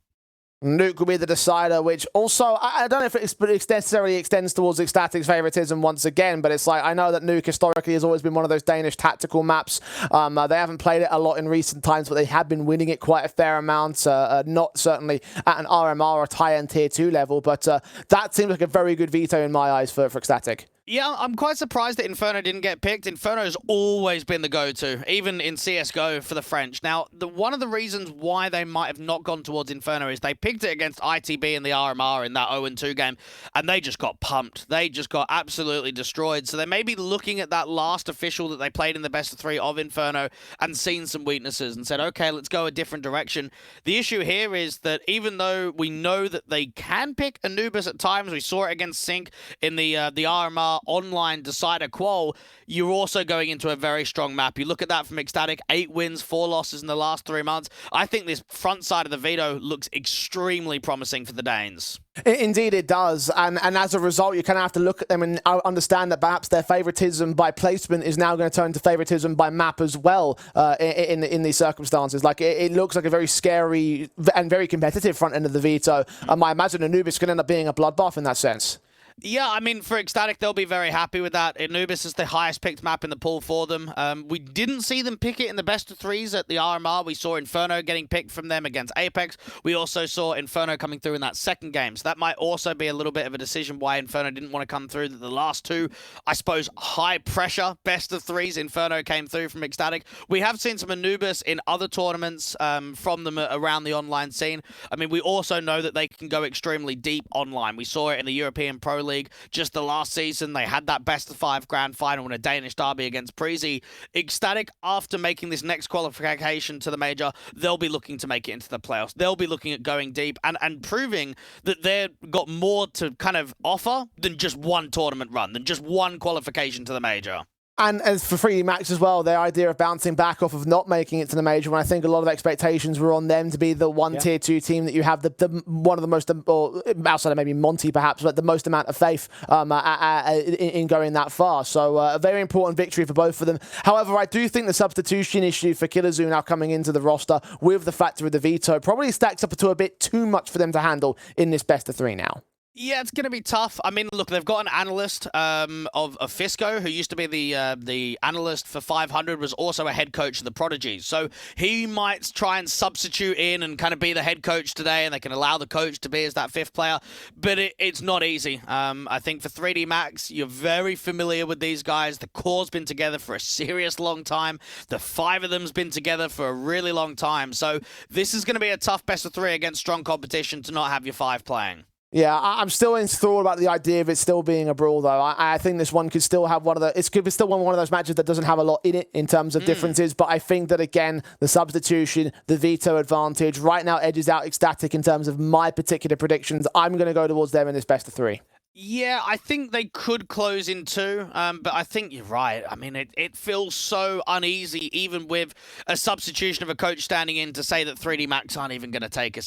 Nuke will be the decider, which also, I don't know if it necessarily extends towards Ecstatic's favoritism once again, but it's like, I know that Nuke historically has always been one of those Danish tactical maps. They haven't played it a lot in recent times, but they have been winning it quite a fair amount, not certainly at an RMR or high-end Tier 2 level, but that seems like a very good veto in my eyes for Ecstatic. Yeah, I'm quite surprised that Inferno didn't get picked. Inferno's always been the go-to, even in CSGO for the French. Now, one of the reasons why they might have not gone towards Inferno is they picked it against ITB in the RMR in that 0-2 game, and they just got pumped. They just got absolutely destroyed. So they may be looking at that last official that they played in the best of 3 of Inferno and seen some weaknesses and said, okay, let's go a different direction. The issue here is that even though we know that they can pick Anubis at times, we saw it against Sync in the RMR online decider qual, you're also going into a very strong map. You look at that from Ecstatic, 8 wins, 4 losses in the last 3 months. I think this front side of the veto looks extremely promising for the Danes. Indeed it does, and as a result you kind of have to look at them and understand that perhaps their favoritism by placement is now going to turn to favoritism by map as well in these circumstances. Like it looks like a very scary and very competitive front end of the veto. I imagine Anubis can end up being a bloodbath in that sense. Yeah, I mean, for Ecstatic, they'll be very happy with that. Anubis is the highest picked map in the pool for them. We didn't see them pick it in the best of 3s at the RMR. We saw Inferno getting picked from them against Apex. We also saw Inferno coming through in that second game. So that might also be a little bit of a decision why Inferno didn't want to come through. The last 2, I suppose, high pressure best of 3s, Inferno came through from Ecstatic. We have seen some Anubis in other tournaments from them around the online scene. I mean, we also know that they can go extremely deep online. We saw it in the European Pro League just the last season. They had that best of 5 grand final in a Danish derby against Prezi. Ecstatic, after making this next qualification to the major, they'll be looking to make it into the playoffs. They'll be looking at going deep and proving that they've got more to kind of offer than just one tournament run, than just one qualification to the major. And as for 3D Max as well, their idea of bouncing back off of not making it to the major, when I think a lot of expectations were on them to be the tier 2 team that you have the one of the most, or outside of maybe Monty perhaps, but the most amount of faith in going that far. So a very important victory for both of them. However, I do think the substitution issue for Killazoo now coming into the roster with the factor of the veto probably stacks up to a bit too much for them to handle in this best of 3 now. Yeah, it's going to be tough. I mean, look, they've got an analyst of Fisco, who used to be the analyst for 500, was also a head coach of the Prodigies. So he might try and substitute in and kind of be the head coach today, and they can allow the coach to be as that 5th player. But it's not easy. I think for 3D Max, you're very familiar with these guys. The core's been together for a serious long time. The 5 of them's been together for a really long time. So this is going to be a tough best of 3 against strong competition to not have your 5 playing. Yeah, I'm still enthralled about the idea of it still being a brawl, though. I think this one could still have one of those matches that doesn't have a lot in it in terms of differences. But I think that, again, the substitution, the veto advantage, right now edges out Ecstatic in terms of my particular predictions. I'm going to go towards them in this best of 3. Yeah, I think they could close in 2, but I think you're right. I mean, it feels so uneasy, even with a substitution of a coach standing in, to say that 3D Max aren't even going to take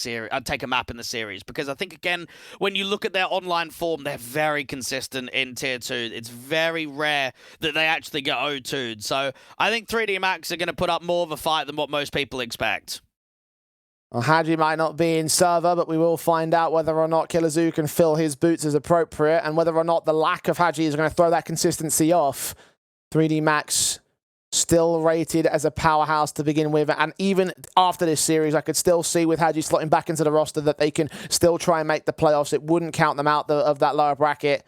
a map in the series, because I think, again, when you look at their online form, they're very consistent in Tier 2. It's very rare that they actually get 0-2'd. So I think 3D Max are going to put up more of a fight than what most people expect. Well, Hadji might not be in server, but we will find out whether or not Killazoo can fill his boots as appropriate, and whether or not the lack of Hadji is going to throw that consistency off. 3D Max still rated as a powerhouse to begin with, and even after this series, I could still see with Hadji slotting back into the roster that they can still try and make the playoffs. It wouldn't count them out of that lower bracket.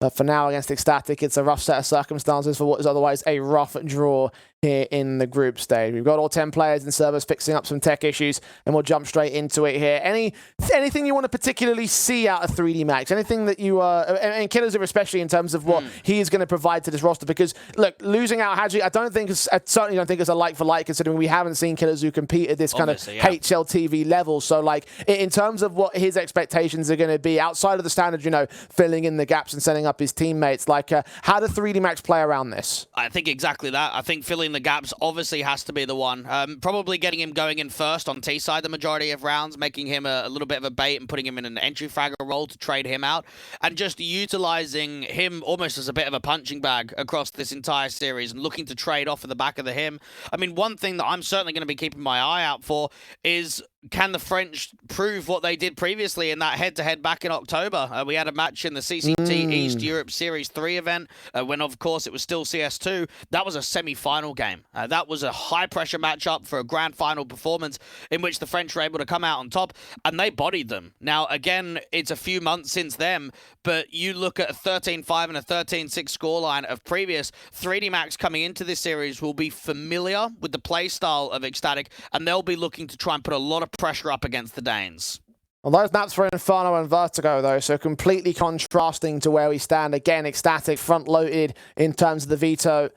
But for now, against Ecstatic, it's a rough set of circumstances for what is otherwise a rough draw here in the group stage. We've got all 10 players in servers fixing up some tech issues, and we'll jump straight into it here. Anything you want to particularly see out of 3D Max? Anything that you and Killazoo especially in terms of what he is going to provide to this roster? Because look, losing out Hadji, I certainly don't think it's a like for like, considering we haven't seen Killazoo compete at this kind of HLTV level. So like in terms of what his expectations are going to be outside of the standard, filling in the gaps and setting up his teammates, like how do 3D Max play around this? I think exactly that. I think filling the gaps obviously has to be the one. Probably getting him going in first on T side the majority of rounds, making him a little bit of a bait and putting him in an entry fragger role to trade him out, and just utilizing him almost as a bit of a punching bag across this entire series and looking to trade off of the back of him. I mean, one thing that I'm certainly going to be keeping my eye out for is, can the French prove what they did previously in that head-to-head back in October? We had a match in the CCT East Europe Series 3 event when, of course, it was still CS2. That was a semi-final game. That was a high-pressure matchup for a grand final performance in which the French were able to come out on top, and they bodied them. Now, again, it's a few months since then, but you look at a 13-5 and a 13-6 scoreline of previous. 3D Max coming into this series will be familiar with the play style of Ecstatic, and they'll be looking to try and put a lot of pressure up against the Danes. Well, those maps for Inferno and Vertigo, though, so completely contrasting to where we stand. Again, Ecstatic front-loaded in terms of the veto.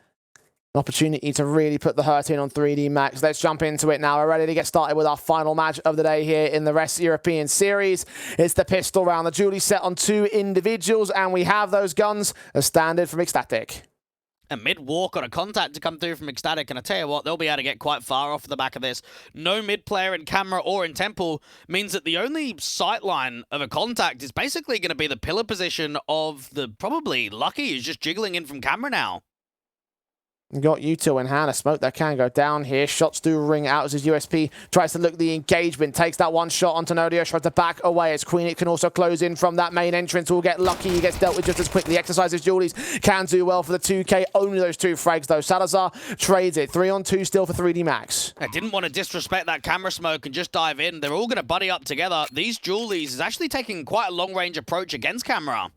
An opportunity to really put the hurt in on 3D Max. Let's jump into it now. We're ready to get started with our final match of the day here in the West European Series. It's the pistol round. The Julie set on 2 individuals, and we have those guns as standard from Ecstatic. A mid-walk on a contact to come through from Ecstatic, and I tell you what, they'll be able to get quite far off the back of this. No mid-player in camera or in temple means that the only sight line of a contact is basically going to be the pillar position of the probably Lucky, who's just jiggling in from camera now. Got U2 in hand. A smoke that can go down here. Shots do ring out as his USP tries to look the engagement. Takes that one shot onto Nodio. Tries to back away as Queen. It can also close in from that main entrance. Will get Lucky. He gets dealt with just as quickly. Exercises Julies. Can do well for the 2K. Only those 2 frags though. Salazar trades it. 3-on-2 still for 3D Max. I didn't want to disrespect that camera smoke and just dive in. They're all going to buddy up together. These Julies is actually taking quite a long-range approach against camera.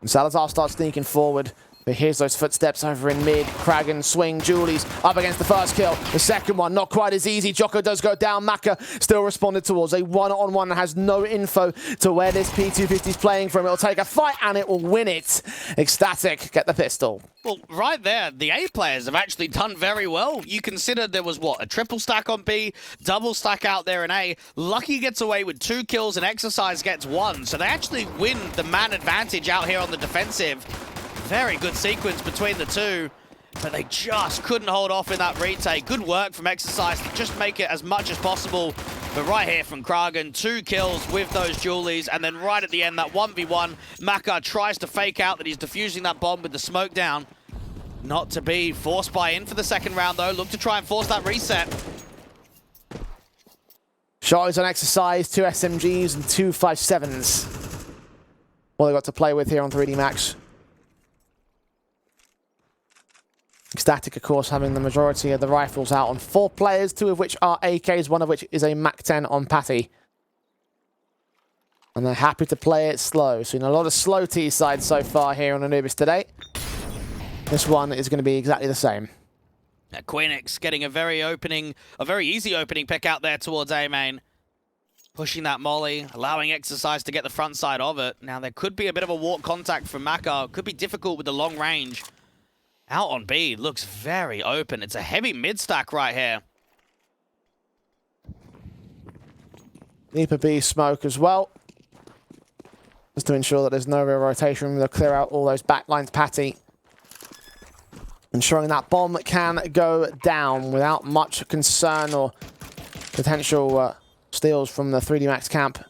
And Salazar starts sneaking forward. But here's those footsteps over in mid. Kragan swing. Julie's up against the first kill. The second one, not quite as easy. Jocko does go down. Maka still responded towards a one-on-one and has no info to where this P250 is playing from. It'll take a fight and it will win it. Ecstatic, get the pistol. Well, right there, the A players have actually done very well. You consider there was, what, a triple stack on B, double stack out there in A. Lucky gets away with 2 kills and Exercise gets 1. So they actually win the man advantage out here on the defensive. Very good sequence between the two, but they just couldn't hold off in that retake. Good work from Exercise to just make it as much as possible. But right here from Kragan, 2 kills with those dualies, and then right at the end, that 1v1, Maka tries to fake out that he's defusing that bomb with the smoke down. Not to be forced by in for the second round, though. Look to try and force that reset. Shot is on Exercise, 2 SMGs and 2 5.7s. All they got to play with here on 3D Max. Static, of course, having the majority of the rifles out on 4 players, 2 of which are AKs, 1 of which is a Mac-10 on Patty. And they're happy to play it slow. Seen a lot of slow T-sides so far here on Anubis today. This one is going to be exactly the same. Queenix getting a very easy opening pick out there towards A main. Pushing that molly, allowing Exercise to get the front side of it. Now, there could be a bit of a walk contact from Maka. Could be difficult with the long range. Out on B, looks very open. It's a heavy mid-stack right here. Deeper B smoke as well. Just to ensure that there's no real rotation. They'll clear out all those backlines, Patty. Ensuring that bomb can go down without much concern or potential steals from the 3D Max camp.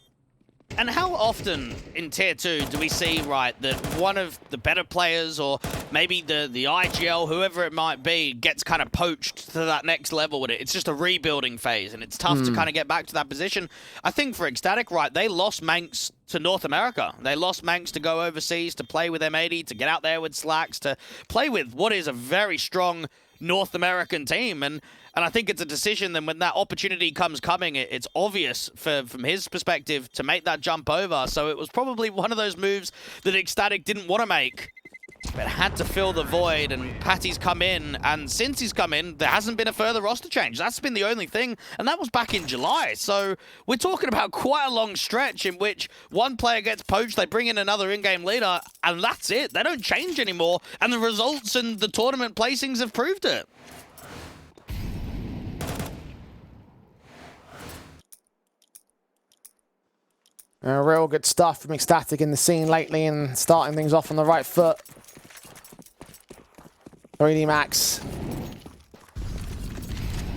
And how often in Tier 2 do we see, right, that one of the better players or maybe the IGL, whoever it might be, gets kind of poached to that next level with it? It's just a rebuilding phase, and it's tough to kind of get back to that position. I think for Ecstatic, right, they lost Manx to North America. They lost Manx to go overseas, to play with M80, to get out there with Slacks, to play with what is a very strong North American team. And I think it's a decision then when that opportunity comes coming, it's obvious from his perspective to make that jump over. So it was probably one of those moves that Ecstatic didn't want to make, but had to fill the void, and Patty's come in, and since he's come in, there hasn't been a further roster change. That's been the only thing, and that was back in July. So we're talking about quite a long stretch in which one player gets poached, they bring in another in-game leader, and that's it. They don't change anymore, and the results and the tournament placings have proved it. Real good stuff from Ecstatic in the scene lately and starting things off on the right foot. 3D Max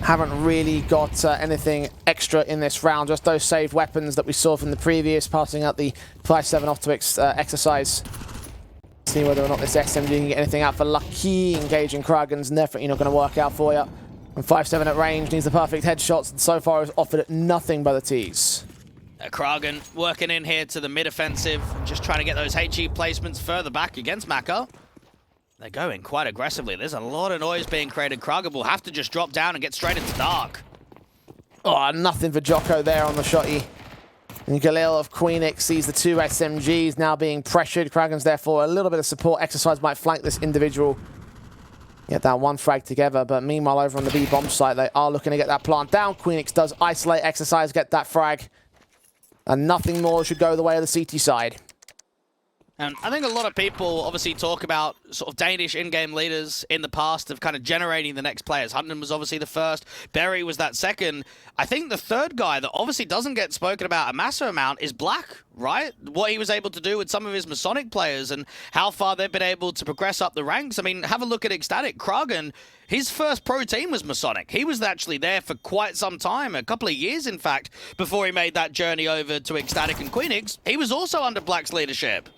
haven't really got anything extra in this round, just those saved weapons that we saw from the previous, passing out the 5.7 off to Exercise. See whether or not this SMG can get anything out for Lucky. Engaging Kragan's definitely not going to work out for you. And 5.7 at range, needs the perfect headshots, and so far has offered nothing but the tees. Kragan working in here to the mid-offensive, just trying to get those HE placements further back against Maka. They're going quite aggressively. There's a lot of noise being created. Kragan will have to just drop down and get straight into dark. Oh, nothing for Jocko there on the shotty. And Galil of Queenix sees the 2 SMGs now being pressured. Kragan's there for a little bit of support. Exercise might flank this individual. Get that one frag together, but meanwhile over on the B bomb site, they are looking to get that plant down. Queenix does isolate Exercise, get that frag. And nothing more should go the way of the CT side. And I think a lot of people obviously talk about sort of Danish in-game leaders in the past of kind of generating the next players. Hunton was obviously the first. Berry was that second. I think the third guy that obviously doesn't get spoken about a massive amount is Black, right? What he was able to do with some of his Masonic players and how far they've been able to progress up the ranks. I mean, have a look at Ecstatic. Kragan, his first pro team was Masonic. He was actually there for quite some time, a couple of years, in fact, before he made that journey over to Ecstatic and Queenix. He was also under Black's leadership.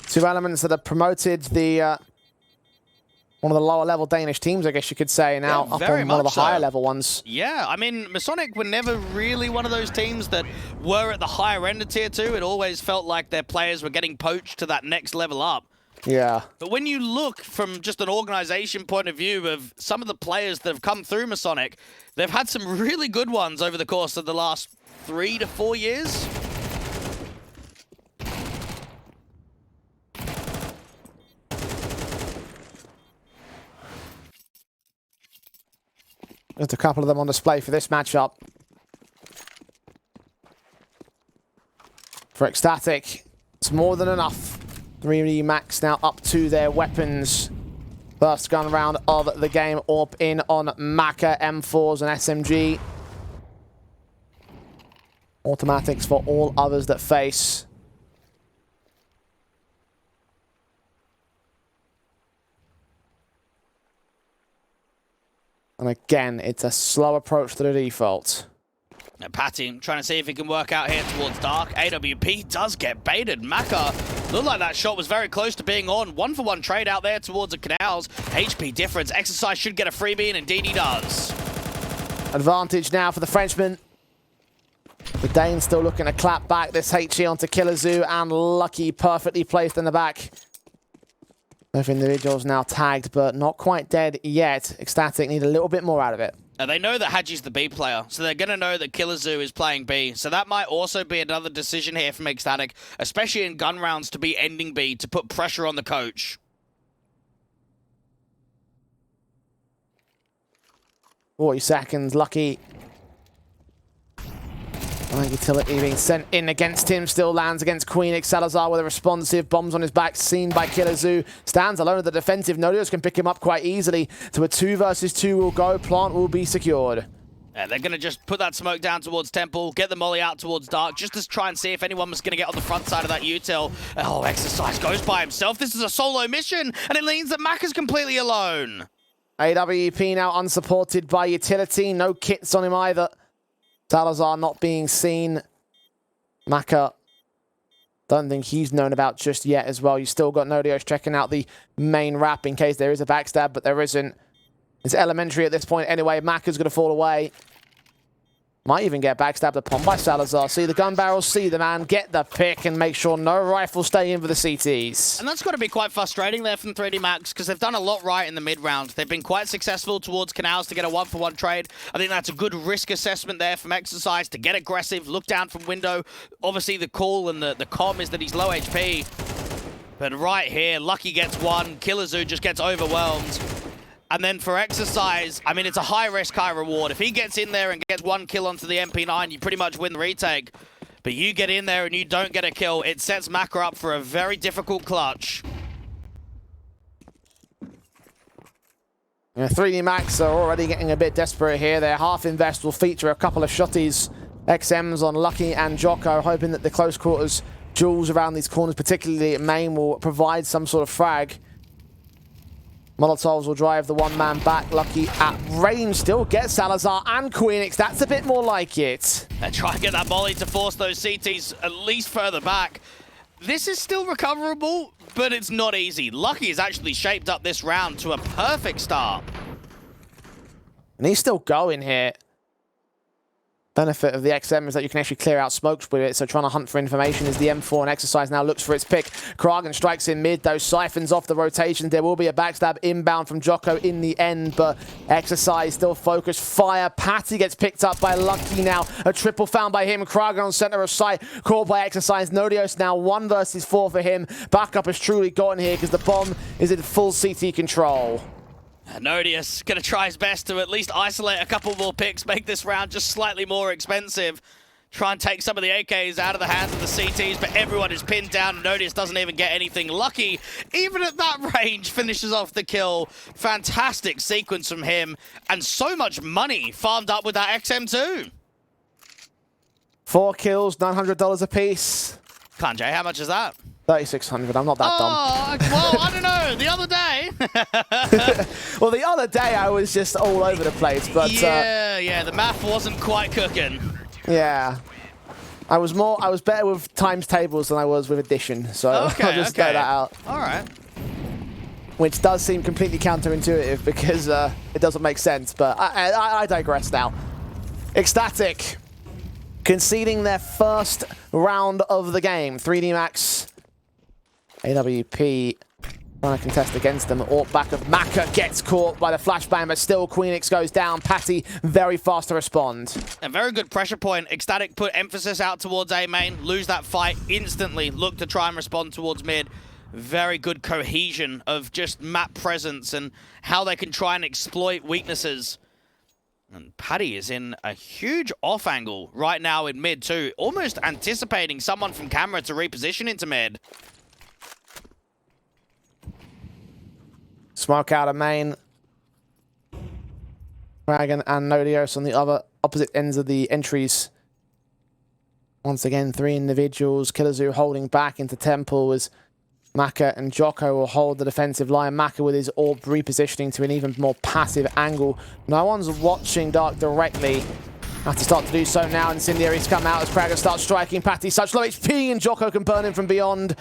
2 elements that have promoted the one of the lower level Danish teams, I guess you could say, now up on one of the higher level ones. Yeah, I mean, Masonic were never really one of those teams that were at the higher end of Tier 2. It always felt like their players were getting poached to that next level up. Yeah. But when you look from just an organization point of view of some of the players that have come through Masonic, they've had some really good ones over the course of the last 3 to 4 years. Just a couple of them on display for this matchup. For Ecstatic, it's more than enough. 3D Max now up to their weapons. First gun round of the game up in on Maka, M4s and SMG. Automatics for all others that face. And again, it's a slow approach to the default. Now, Patty trying to see if he can work out here towards Dark. AWP does get baited. Maka looked like that shot was very close to being on. 1-for-1 trade out there towards the canals. HP difference. Exercise should get a freebie, and indeed he does. Advantage now for the Frenchman. The Dane still looking to clap back this HE onto Killazoo, and Lucky perfectly placed in the back. Both individuals now tagged, but not quite dead yet. Ecstatic need a little bit more out of it. Now, they know that Haji's the B player, so they're going to know that Killazoo is playing B. So that might also be another decision here from Ecstatic, especially in gun rounds, to be ending B, to put pressure on the coach. 40 seconds, Lucky. Utility being sent in against him, still lands against Queenix. Salazar with a responsive, bombs on his back, seen by Killazoo. Stands alone at the defensive. Nodios can pick him up quite easily. To a 2 versus 2 will go. Plant will be secured. Yeah, they're going to just put that smoke down towards Temple, get the molly out towards Dark, just to try and see if anyone was going to get on the front side of that util. Oh, Exercise goes by himself. This is a solo mission, and it means that Mac is completely alone. AWP now unsupported by Utility. No kits on him either. Salazar not being seen. Maka, don't think he's known about just yet as well. You still got Nodios checking out the main wrap in case there is a backstab, but there isn't. It's elementary at this point anyway. Maka's going to fall away. Might even get backstabbed upon by Salazar. See the gun barrel, see the man, get the pick, and make sure no rifles stay in for the CTs. And that's got to be quite frustrating there from 3D Max, because they've done a lot right in the mid-round. They've been quite successful towards Canals to get a 1-for-1 trade. I think that's a good risk assessment there from Exercise to get aggressive, look down from window. Obviously, the call and the comm is that he's low HP. But right here, Lucky gets one, Killazoo just gets overwhelmed. And then for Exercise, I mean, it's a high risk, high reward. If he gets in there and gets one kill onto the MP9, you pretty much win the retake. But you get in there and you don't get a kill, it sets Maka up for a very difficult clutch. 3D Max are already getting a bit desperate here. Their half invest will feature a couple of shotties. XMs on Lucky and Jocko, hoping that the close quarters duels around these corners, particularly at main, will provide some sort of frag. Molotovs will drive the one-man back. Lucky at range still gets Salazar and Queenix. That's a bit more like it. They try and get that molly to force those CTs at least further back. This is still recoverable, but it's not easy. Lucky has actually shaped up this round to a perfect start. And he's still going here. Benefit of the XM is that you can actually clear out smokes with it, so trying to hunt for information is the M4, and Exercise now looks for its pick. Kragan strikes in mid, though, siphons off the rotation. There will be a backstab inbound from Jocko in the end, but Exercise still focused. Fire. Patty gets picked up by Lucky now. A triple found by him. Kragan on center of sight, caught by Exercise. Nodios now 1 versus 4 for him. Backup has truly gotten here because the bomb is in full CT control. Nodius going to try his best to at least isolate a couple more picks, make this round just slightly more expensive. Try and take some of the AKs out of the hands of the CTs, but everyone is pinned down. Nodius doesn't even get anything. Lucky, even at that range, finishes off the kill. Fantastic sequence from him, and so much money farmed up with that XM2. 4 kills, $900 a piece. Kanjay, how much is that? 3,600. I'm not that dumb. Well, I don't know. The other day. Well, the other day I was just all over the place, but yeah, the math wasn't quite cooking. Yeah, I was better with times tables than I was with addition, so I'll just throw that out. All right. Which does seem completely counterintuitive because it doesn't make sense, but I digress now. Ecstatic conceding their first round of the game. 3D Max. AWP trying to contest against them. Orc back of Maka gets caught by the flashbang, but still Queenix goes down. Patty very fast to respond. A very good pressure point. Ecstatic put emphasis out towards A main, lose that fight instantly, look to try and respond towards mid. Very good cohesion of just map presence and how they can try and exploit weaknesses. And Paddy is in a huge off angle right now in mid too, almost anticipating someone from camera to reposition into mid. Smoke out of main. Dragon and Nodios on the other opposite ends of the entries. Once again, 3 individuals. Killazoo holding back into Temple as Maka and Jocko will hold the defensive line. Maka with his orb repositioning to an even more passive angle. No one's watching Dark directly. Have to start to do so now. Incendiaries come out as Kragan starts striking. Patty such low HP, and Jocko can burn him from beyond.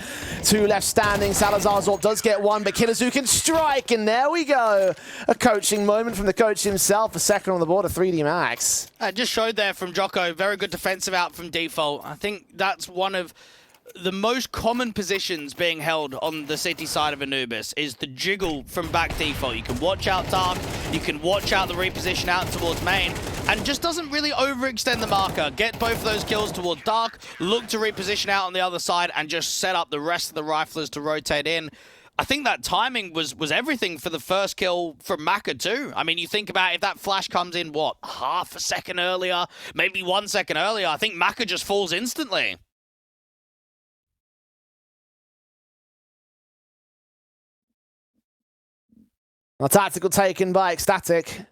2 left standing. Salazar's orb does get 1, but Killazoo can strike, and there we go. A coaching moment from the coach himself. A second on the board of 3D Max. Just showed there from Jocko. Very good defensive out from default. I think that's one of the most common positions being held on the city side of Anubis is the jiggle from back default. You can watch out Dark, you can watch out the reposition out towards main, and just doesn't really overextend the marker. Get both of those kills towards Dark, look to reposition out on the other side, and just set up the rest of the riflers to rotate in. I think that timing was everything for the first kill from Maka too. I mean, you think about if that flash comes in, what, half a second earlier, maybe 1 second earlier, I think Maka just falls instantly. A tactical taken by Ecstatic.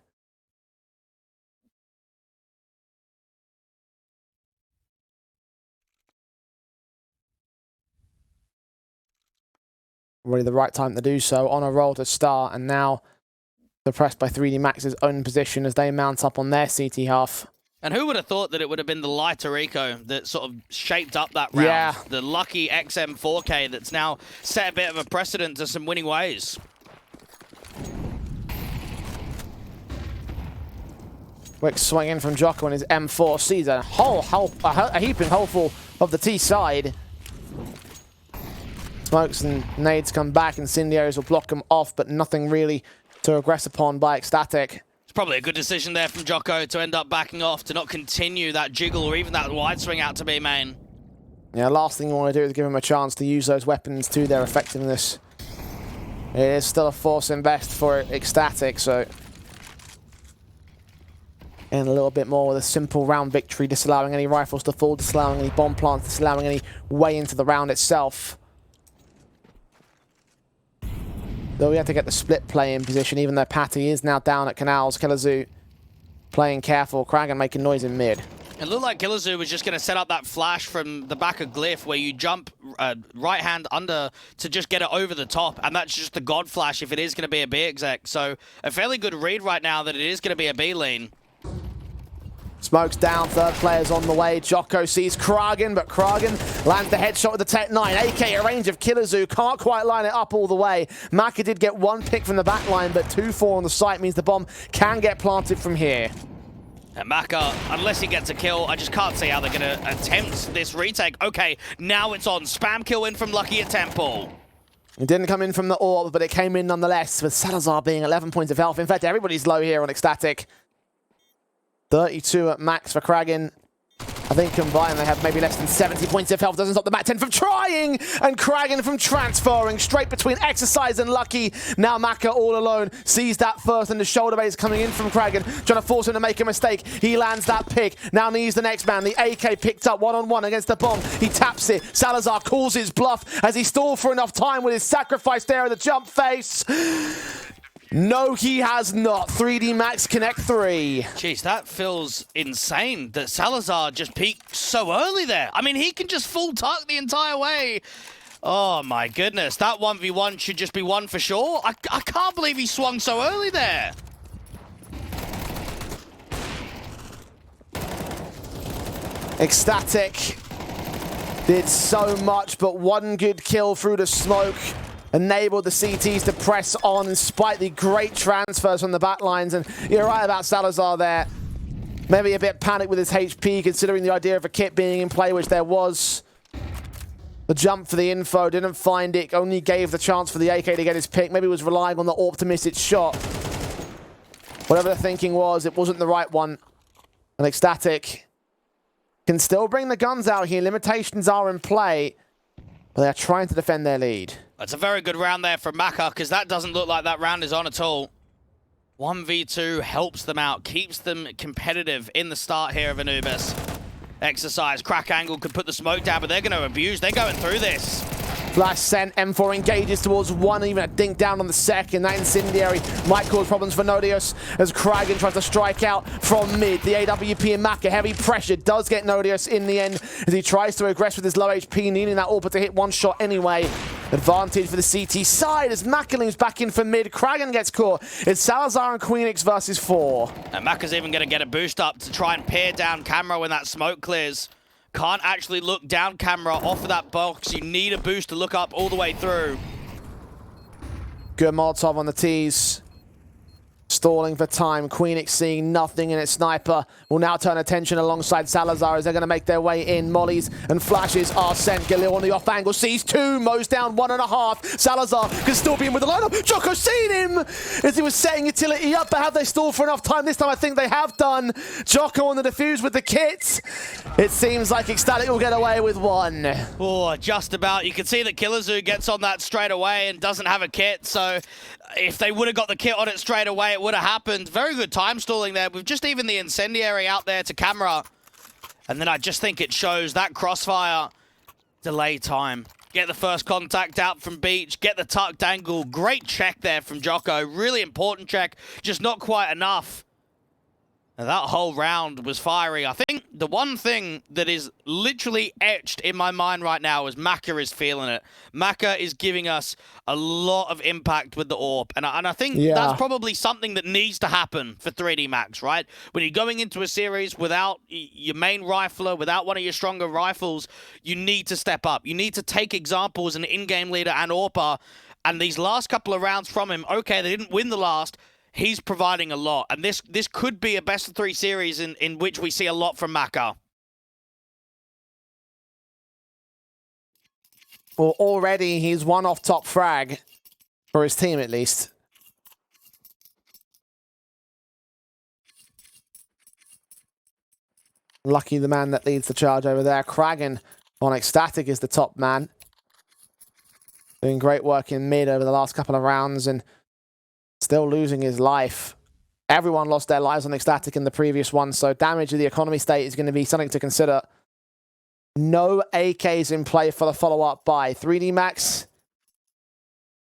Really the right time to do so. On a roll to start, and now suppressed by 3D Max's own position as they mount up on their CT half. And who would have thought that it would have been the lighter eco that sort of shaped up that round? Yeah. The lucky XM4K that's now set a bit of a precedent to some winning ways. Quick swing in from Jocko and his M4 sees a heaping hole full of the T side. Smokes and nades come back, incendiaries will block them off, but nothing really to regress upon by Ecstatic. It's probably a good decision there from Jocko to end up backing off, to not continue that jiggle or even that wide swing out to B main. Yeah, last thing you want to do is give him a chance to use those weapons to their effectiveness. It is still a force invest for Ecstatic, so... And a little bit more with a simple round victory, disallowing any rifles to fall, disallowing any bomb plants, disallowing any way into the round itself. Though we have to get the split play in position, even though Patty is now down at Canals. Killazoo playing careful, Kragan making noise in mid. It looked like Killazoo was just going to set up that flash from the back of Glyph where you jump right hand under to just get it over the top, and that's just the God flash if it is going to be a B exec. So a fairly good read right now that it is going to be a B lane. Smokes down, third player's on the way. Jocko sees Kragan, but Kragan lands the headshot with the Tech 9. AK a range of Killazoo, can't quite line it up all the way. Maka did get 1 pick from the back line, but 2-4 on the site means the bomb can get planted from here. And Maka, unless he gets a kill, I just can't see how they're going to attempt this retake. Okay, now it's on. Spam kill in from Lucky at Temple. It didn't come in from the orb, but it came in nonetheless, with Salazar being 11 points of health. In fact, everybody's low here on Ecstatic. 32 at max for Kragan. I think combined they have maybe less than 70 points of health. Doesn't stop the Mat 10 from trying, and Kragan from transferring straight between Exercise and Lucky. Now Maka all alone sees that first, and the shoulder base coming in from Kragan, trying to force him to make a mistake. He lands that pick. Now needs the next man. The AK picked up one-on-one against the bomb. He taps it. Salazar calls his bluff as he stalled for enough time with his sacrifice there at the jump face. No, he has not. 3D Max Connect 3. Jeez, that feels insane that Salazar just peaked so early there. I mean, he can just full tuck the entire way. Oh, my goodness. That 1v1 should just be one for sure. I can't believe he swung so early there. Ecstatic did so much, but 1 good kill through the smoke enabled the CTs to press on despite the great transfers from the back lines. And you're right about Salazar there. Maybe a bit panicked with his HP, considering the idea of a kit being in play, which there was. The jump for the info, didn't find it, only gave the chance for the AK to get his pick. Maybe was relying on the AWP to miss its shot. Whatever the thinking was, it wasn't the right one. And Ecstatic can still bring the guns out here. Limitations are in play, but they are trying to defend their lead. That's a very good round there from Maka, because that doesn't look like that round is on at all. 1v2 helps them out, keeps them competitive in the start here of Anubis. Exercise, crack angle could put the smoke down, but they're going to abuse. They're going through this. Flash sent, M4 engages towards 1, even a dink down on the second. That incendiary might cause problems for Nodius as Kragan tries to strike out from mid. The AWP and Maka, heavy pressure, does get Nodius in the end as he tries to aggress with his low HP, needing that AWP to hit 1 shot anyway. Advantage for the CT side as Makaling's back in for mid. Kragan gets caught. It's Salazar and Queenix versus 4. And Maka's even going to get a boost up to try and peer down camera when that smoke clears. Can't actually look down camera off of that box. You need a boost to look up all the way through. Good Molotov on the tees. Stalling for time. Queenix seeing nothing in its sniper. Will now turn attention alongside Salazar as they're going to make their way in. Mollies and flashes are sent. Galil on the off angle. Sees 2. Mows down 1.5. Salazar can still be in with the lineup. Jocko seen him as he was setting utility up. But have they stalled for enough time? This time I think they have done. Jocko on the defuse with the kit. It seems like Ecstatic will get away with 1. Oh, just about. You can see that Killazoo gets on that straight away and doesn't have a kit. So if they would have got the kit on it straight away, it would have happened. Very good time stalling there with just even the incendiary out there to camera. And then I just think it shows that crossfire delay time. Get the first contact out from Beach, get the tucked angle. Great check there from Jocko. Really important check, just not quite enough. And that whole round was fiery. I think the one thing that is literally etched in my mind right now is Maka is feeling it. Maka is giving us a lot of impact with the AWP. And I think that's probably something that needs to happen for 3D Max, right? When you're going into a series without your main rifler, without one of your stronger rifles, you need to step up. You need to take examples an in-game leader and AWPer. And these last couple of rounds from him, okay, they didn't win the last. He's providing a lot, and this could be a best-of-3 series in which we see a lot from Maka. Well, already he's one off top frag, for his team at least. Lucky the man that leads the charge over there. Kragan on Ecstatic is the top man. Doing great work in mid over the last couple of rounds, and still losing his life. Everyone lost their lives on Ecstatic in the previous one, so damage to the economy state is going to be something to consider. No AKs in play for the follow-up by 3D Max.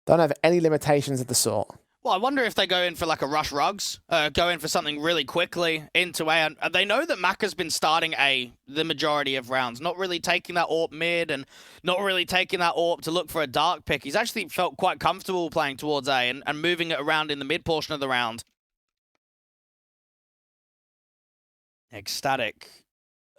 Don't have any limitations of the sort. Well, I wonder if they go in for like a rush rugs, go in for something really quickly into A. And they know that Maka's been starting A the majority of rounds, not really taking that AWP mid and not really taking that AWP to look for a dark pick. He's actually felt quite comfortable playing towards A and moving it around in the mid portion of the round. Ecstatic.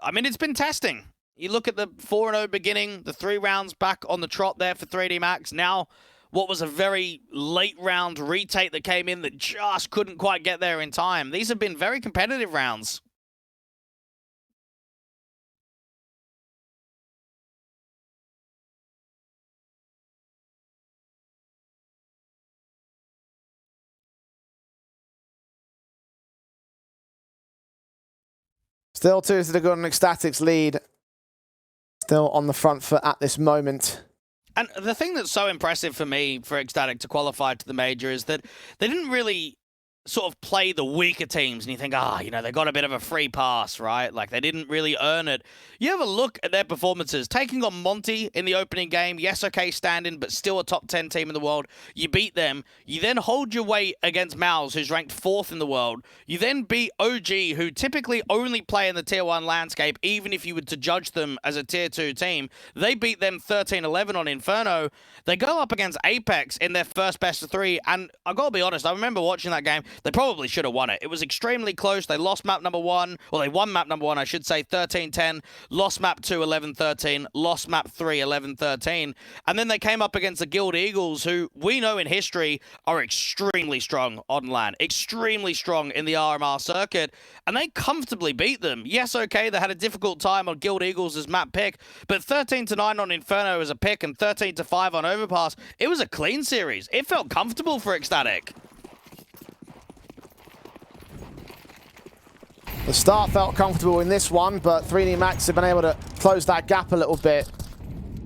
I mean, it's been testing. You look at the 4-0 beginning, the 3 rounds back on the trot there for 3D Max. Now, what was a very late round retake that came in that just couldn't quite get there in time. These have been very competitive rounds. Still 2 to the good on Ecstatic's lead. Still on the front foot at this moment. And the thing that's so impressive for me, for Ecstatic to qualify to the major, is that they didn't really sort of play the weaker teams, and you think, you know, they got a bit of a free pass, right? Like, they didn't really earn it. You have a look at their performances. Taking on Monty in the opening game, yes, okay, standing, but still a top 10 team in the world. You beat them. You then hold your weight against Mouse, who's ranked 4th in the world. You then beat OG, who typically only play in the Tier 1 landscape, even if you were to judge them as a Tier 2 team. They beat them 13-11 on Inferno. They go up against Apex in their first best of 3, and I gotta be honest, I remember watching that game. They probably should have won it. It was extremely close. They lost map number 1, or they won map number 1, I should say, 13-10, lost map 2, 11-13, lost map 3, 11-13, and then they came up against the Guild Eagles, who we know in history are extremely strong on LAN, extremely strong in the RMR circuit, and they comfortably beat them. Yes, okay, they had a difficult time on Guild Eagles as map pick, but 13-9 on Inferno as a pick and 13-5 on Overpass, it was a clean series. It felt comfortable for Ecstatic. The start felt comfortable in this one, but 3D Max have been able to close that gap a little bit.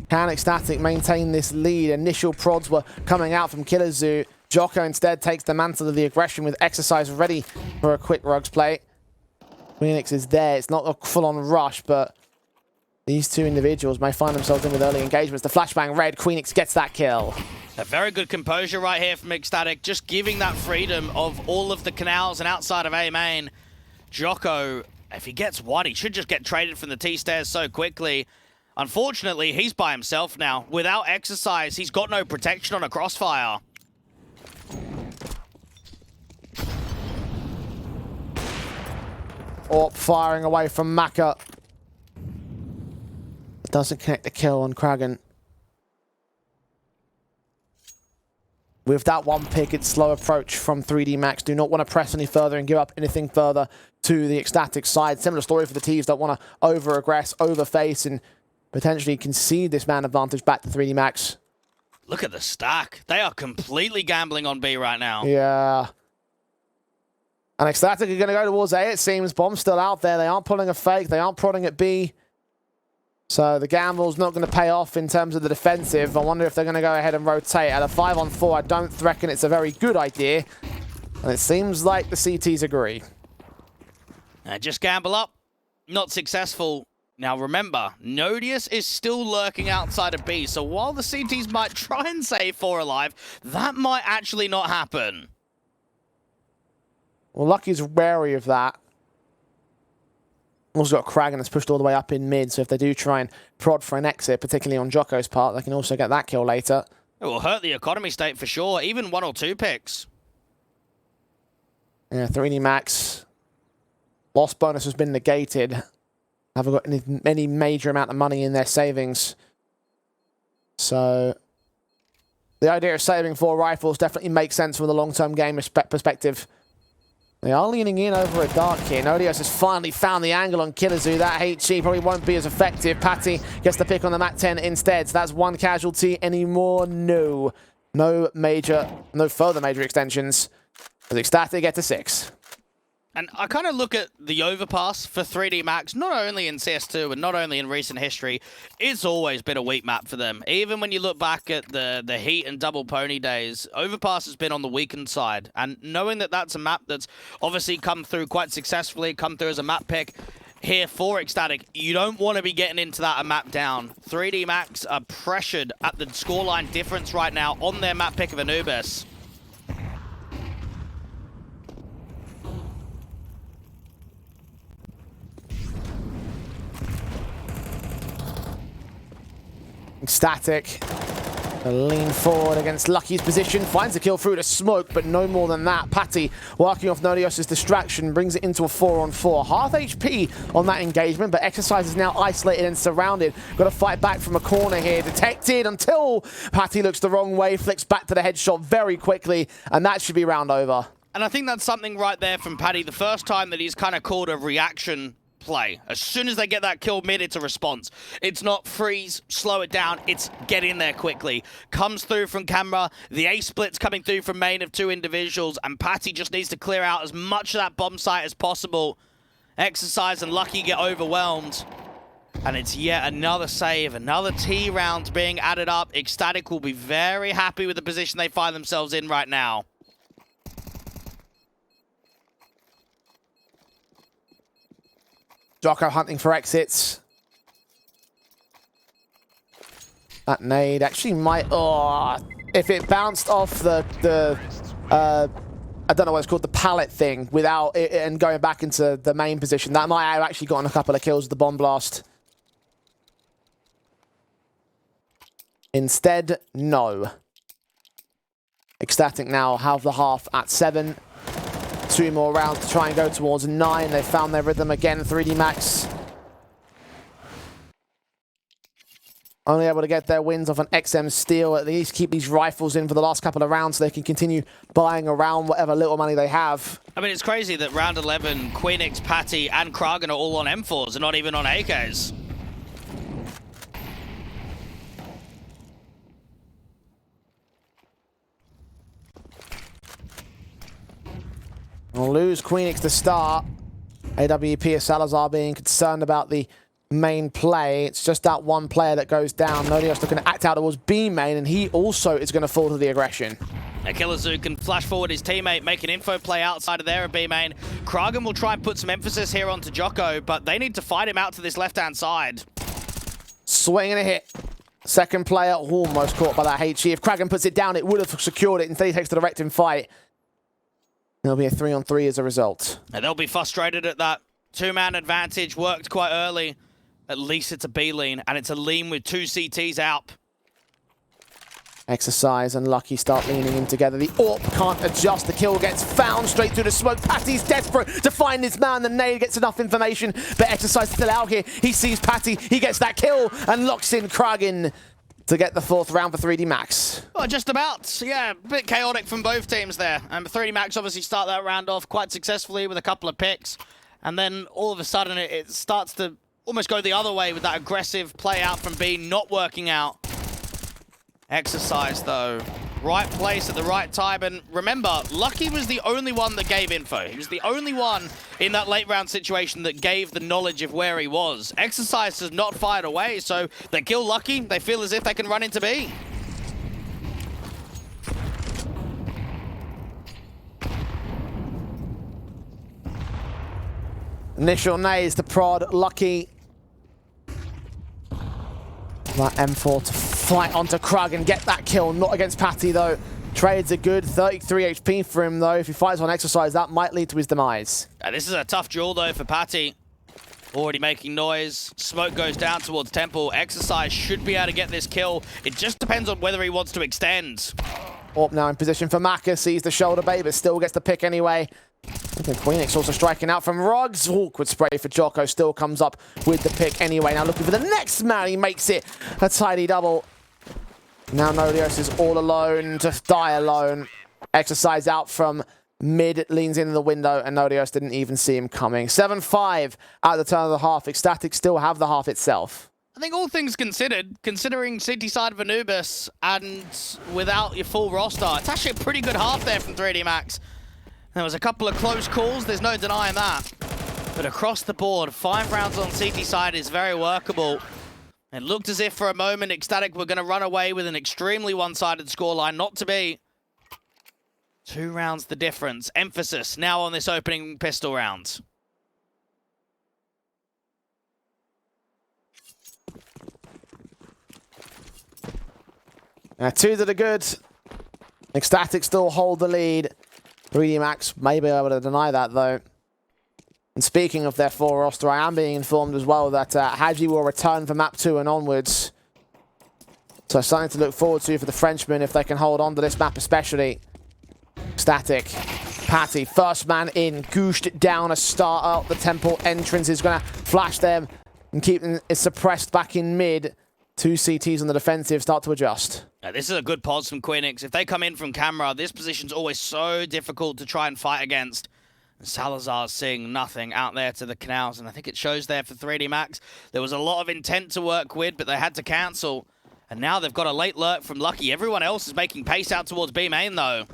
Can Ecstatic maintain this lead? Initial prods were coming out from Killazoo. Jocko instead takes the mantle of the aggression with Exercise ready for a quick rugs play. Phoenix is there. It's not a full-on rush, but these two individuals may find themselves in with early engagements. The flashbang red, Queenix gets that kill. A very good composure right here from Ecstatic, just giving that freedom of all of the canals and outside of A main. Jocko, if he gets one, he should just get traded from the T-stairs so quickly. Unfortunately, he's by himself now. Without exercise, he's got no protection on a crossfire. Orp firing away from Maka. Doesn't connect the kill on Kragan. With that one pick, it's slow approach from 3D Max. Do not want to press any further and give up anything further to the Ecstatic side. Similar story for the Thieves. Don't want to over-aggress, over-face, and potentially concede this man advantage back to 3D Max. Look at the stack. They are completely gambling on B right now. Yeah. And Ecstatic are going to go towards A, it seems. Bomb's still out there. They aren't pulling a fake. They aren't prodding at B. So the gamble's not going to pay off in terms of the defensive. I wonder if they're going to go ahead and rotate. At a 5-on-4, I don't reckon it's a very good idea. And it seems like the CTs agree. Just gamble up. Not successful. Now remember, Nodius is still lurking outside of B. So while the CTs might try and save 4 alive, that might actually not happen. Well, Lucky's wary of that. Also got Kragan that's pushed all the way up in mid, so if they do try and prod for an exit, particularly on Jocko's part, they can also get that kill later. It will hurt the economy state for sure, even 1 or 2 picks. Yeah, 3D Max. Loss bonus has been negated. Haven't got any major amount of money in their savings. So the idea of saving 4 rifles definitely makes sense from the long-term game perspective. They are leaning in over a dark here. Nodios has finally found the angle on Killazoo. That HE probably won't be as effective. Patty gets the pick on the MAC-10 instead. So that's 1 casualty anymore. No. No further major extensions. As Ecstatic get to 6. And I kind of look at the overpass for 3D Max, not only in CS2 and not only in recent history, it's always been a weak map for them. Even when you look back at the Heat and Double Pony days, overpass has been on the weakened side. And knowing that that's a map that's obviously come through quite successfully, come through as a map pick here for Ecstatic, you don't want to be getting into that a map down. 3D Max are pressured at the scoreline difference right now on their map pick of Anubis. Static. Lean forward against Lucky's position. Finds a kill through the smoke, but no more than that. Patty working off Nodios' distraction. Brings it into a 4-on-4. Half HP on that engagement, but Exercise is now isolated and surrounded. Got to fight back from a corner here. Detected until Patty looks the wrong way. Flicks back to the headshot very quickly, and that should be round over. And I think that's something right there from Patty. The first time that he's kind of called a reaction play. As soon as they get that kill mid, it's a response. It's not freeze, slow it down, it's get in there quickly. Comes through from camera, the A-split's coming through from main of 2 individuals, and Patty just needs to clear out as much of that bomb site as possible. Exercise and Lucky get overwhelmed. And it's yet another save, another T round being added up. Ecstatic will be very happy with the position they find themselves in right now. Jocko hunting for exits. That nade actually might... Oh, if it bounced off the I don't know what it's called, the pallet thing, without it and going back into the main position, that might have actually gotten a couple of kills with the bomb blast. Instead, no. Ecstatic now have the half at 7. 2 more rounds to try and go towards 9. They found their rhythm again. 3D Max only able to get their wins off an XM steal. At least keep these rifles in for the last couple of rounds so they can continue buying around whatever little money they have. I mean, it's crazy that round 11, Queenix, Patty, and Kragan are all on M4s and not even on AKs. We'll lose Queenix to start. AWP of Salazar being concerned about the main play. It's just that one player that goes down. Nodios looking to act out towards B main, and he also is going to fall to the aggression. Killazoo can flash forward his teammate, make an info play outside of there at B main. Kragan will try and put some emphasis here onto Jocko, but they need to fight him out to this left-hand side. Swing and a hit. Second player almost caught by that HE. If Kragan puts it down, it would have secured it. Instead, he takes the direct in fight. There'll be a 3-on-3 as a result. And they'll be frustrated at that 2-man advantage. Worked quite early. At least it's a B lean, and it's a lean with 2 CTs out. Exercise and Lucky start leaning in together. The AWP can't adjust. The kill gets found straight through the smoke. Patty's desperate to find this man. The nade gets enough information, but Exercise still out here. He sees Patty. He gets that kill and locks in Kragan to get the 4th round for 3D Max. Well, just about. Yeah, a bit chaotic from both teams there. 3D Max obviously start that round off quite successfully with a couple of picks. And then all of a sudden it starts to almost go the other way with that aggressive play out from B not working out. Exercise, though. Right place at the right time. And remember, Lucky was the only one that gave info. He was the only one in that late round situation that gave the knowledge of where he was. Exercise has not fired away, so they kill Lucky. They feel as if they can run into B. Initial nays to prod. Lucky. That M4 to fight onto Krug and get that kill. Not against Patty, though. Trades are good. 33 HP for him, though. If he fights on Exercise, that might lead to his demise. This is a tough duel, though, for Patty. Already making noise. Smoke goes down towards Temple. Exercise should be able to get this kill. It just depends on whether he wants to extend. AWP now in position for Maka. Sees the shoulder bait, but still gets the pick anyway. Queenix also striking out from Ruggs. Awkward spray for Jocko. Still comes up with the pick anyway. Now looking for the next man. He makes it a tidy double. Now Nodios is all alone to die alone. Exercise out from mid. Leans into the window and Nodios didn't even see him coming. 7-5 at the turn of the half. Ecstatic still have the half itself. I think all things considered, considering City side of Anubis and without your full roster, it's actually a pretty good half there from 3D Max. There was a couple of close calls, there's no denying that. But across the board, 5 rounds on CT side is very workable. It looked as if for a moment Ecstatic were going to run away with an extremely one-sided scoreline, not to be. 2 rounds the difference. Emphasis now on this opening pistol round. Two that are good. Ecstatic still hold the lead. 3D Max may be able to deny that, though. And speaking of their full roster, I am being informed as well that Hadji will return for map 2 and onwards. So something to look forward to for the Frenchmen if they can hold on to this map especially. Static. Patty, first man in, gooshed down a starter. The Temple entrance is going to flash them and keep them suppressed back in mid. 2 CTs on the defensive start to adjust. This is a good pause from Queenix. If they come in from camera, this position's always so difficult to try and fight against. Salazar's seeing nothing out there to the canals, and I think it shows there for 3D Max. There was a lot of intent to work with, but they had to cancel. And now they've got a late lurk from Lucky. Everyone else is making pace out towards B main, though.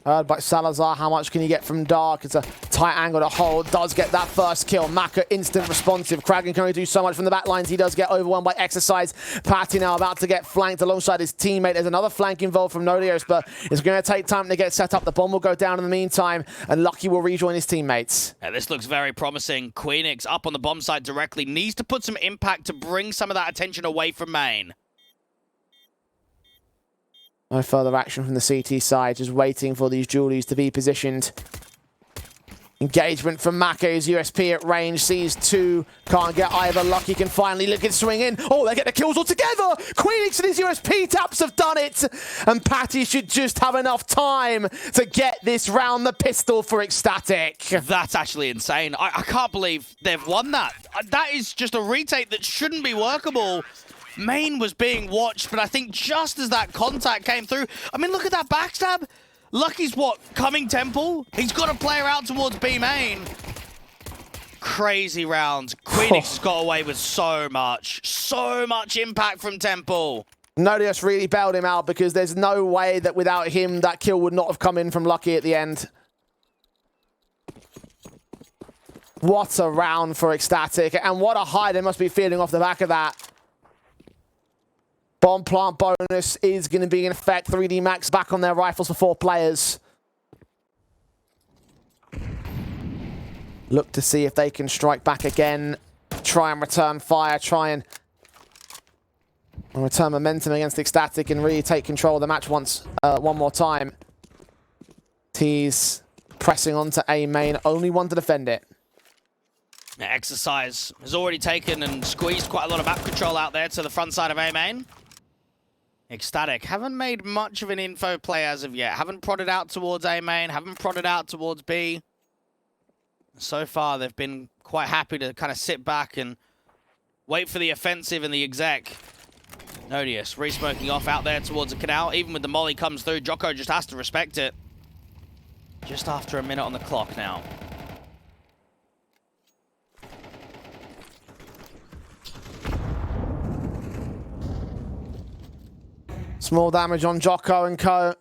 Heard by Salazar, how much can you get from Dark? It's a tight angle to hold, does get that first kill. Maka instant responsive. Kragan can only do so much from the back lines. He does get overwhelmed by Exercise. Patty now about to get flanked alongside his teammate. There's another flank involved from Nodios, but it's going to take time to get set up. The bomb will go down in the meantime, and Lucky will rejoin his teammates. This looks very promising. Queenix up on the bomb site directly. Needs to put some impact to bring some of that attention away from main. No further action from the CT side, just waiting for these Julies to be positioned. Engagement from Mako's USP at range, sees 2, can't get either. Lucky can finally look and swing in. Oh, they get the kills all together! Queenix and his USP taps have done it! And Patty should just have enough time to get this round the pistol for Ecstatic. That's actually insane. I can't believe they've won that. That is just a retake that shouldn't be workable. Main was being watched, but I think just as that contact came through, I mean, look at that backstab. Lucky's what? Coming Temple? He's got a player out towards B main. Crazy round. Queenix has got away with so much impact from Temple. Nodios really bailed him out because there's no way that without him, that kill would not have come in from Lucky at the end. What a round for Ecstatic, and what a high they must be feeling off the back of that. Bomb plant bonus is going to be in effect. 3D Max back on their rifles for 4 players. Look to see if they can strike back again. Try and return fire. Try and return momentum against Ecstatic and really take control of the match one more time. T's pressing on to A main. Only one to defend it. Exercise has already taken and squeezed quite a lot of map control out there to the front side of A main. Ecstatic haven't made much of an info play as of yet. Haven't prodded out towards A main, haven't prodded out towards B. So far, they've been quite happy to kind of sit back and wait for the offensive and the exec. Nodius re-smoking off out there towards the canal. Even with the molly comes through, Jocko just has to respect it. Just after a minute on the clock now. Small damage on Jocko and co.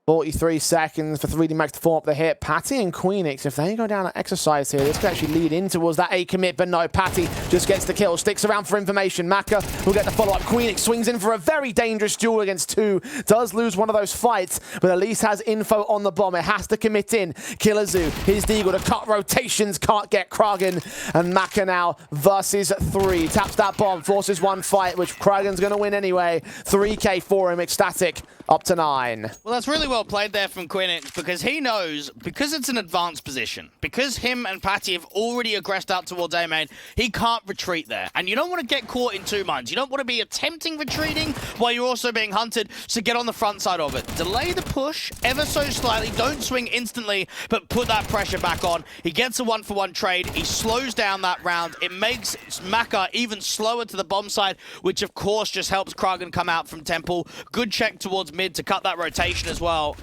43 seconds for 3D Max to form up the hit. Patty and Queenix, if they go down at exercise here, this could actually lead in towards that A commit, but no, Patty just gets the kill, sticks around for information. Maka will get the follow-up. Queenix swings in for a very dangerous duel against 2. Does lose one of those fights, but at least has info on the bomb. It has to commit in. Killazoo, his deagle to cut rotations, can't get Kragan. And Maka now versus 3. Taps that bomb, forces one fight, which Kragan's going to win anyway. 3K for him, Ecstatic up to 9. Well, that's really well played there from Quinix, because he knows, because it's an advanced position, because him and Patty have already aggressed out towards A main, he can't retreat there. And you don't want to get caught in two minds. You don't want to be attempting retreating while you're also being hunted, so get on the front side of it. Delay the push ever so slightly. Don't swing instantly, but put that pressure back on. He gets a 1-for-1 trade. He slows down that round. It makes Maka even slower to the bomb side, which of course just helps Kragan come out from Temple. Good check towards mid to cut that rotation as well.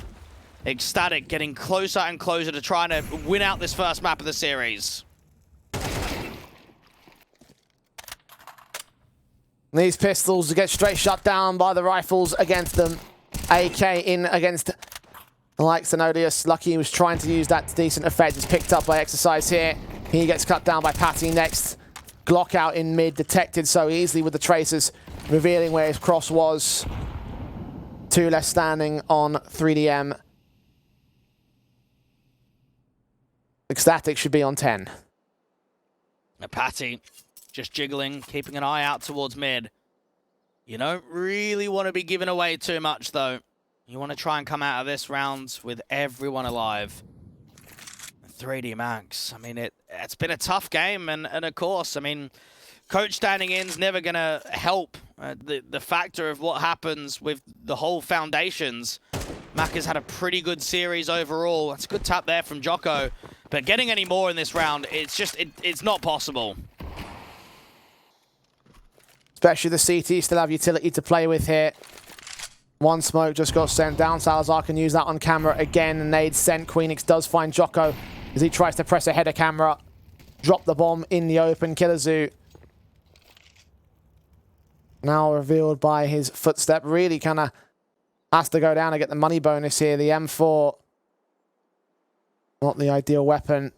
Ecstatic getting closer and closer to trying to win out this first map of the series. These pistols get straight shut down by the rifles against them. AK in against the likes of Nodius. Lucky he was trying to use that to decent effect. It's picked up by Exercise here. He gets cut down by Patty next. Glock out in mid, detected so easily with the tracers, revealing where his cross was. 2 less standing on 3DM. Ecstatic should be on 10. Patty just jiggling, keeping an eye out towards mid. You don't really want to be giving away too much, though. You want to try and come out of this round with everyone alive. 3D Max, I mean, it's been a tough game, and of course, I mean, coach standing in is never going to help the factor of what happens with the whole foundations. Maka's had a pretty good series overall. That's a good tap there from Jocko. But getting any more in this round, it's not possible. Especially the CT still have utility to play with here. One smoke just got sent down. Salazar can use that on camera again. And nade sent. Queenix does find Jocko as he tries to press ahead of camera. Drop the bomb in the open. Killazoo now revealed by his footstep. Really kind of has to go down and get the money bonus here. The M4, not the ideal weapon.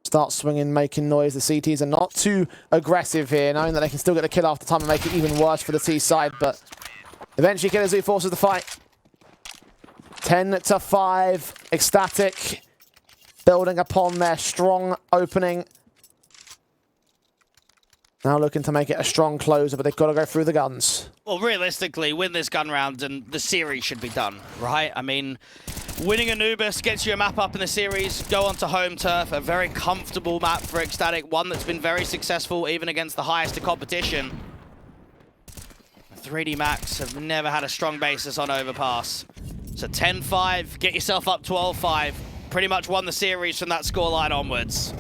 Start swinging, making noise. The CTs are not too aggressive here, knowing that they can still get the kill after time and make it even worse for the T side. But eventually, Killazoo forces the fight. 10-5. Ecstatic building upon their strong opening. Now looking to make it a strong closer, but they've got to go through the guns. Well, realistically, win this gun round and the series should be done, right? I mean, winning Anubis gets you a map up in the series, go on to home turf, a very comfortable map for Ecstatic, one that's been very successful even against the highest of competition. 3D Max have never had a strong basis on Overpass. So 10-5, get yourself up 12-5. Pretty much won the series from that scoreline onwards.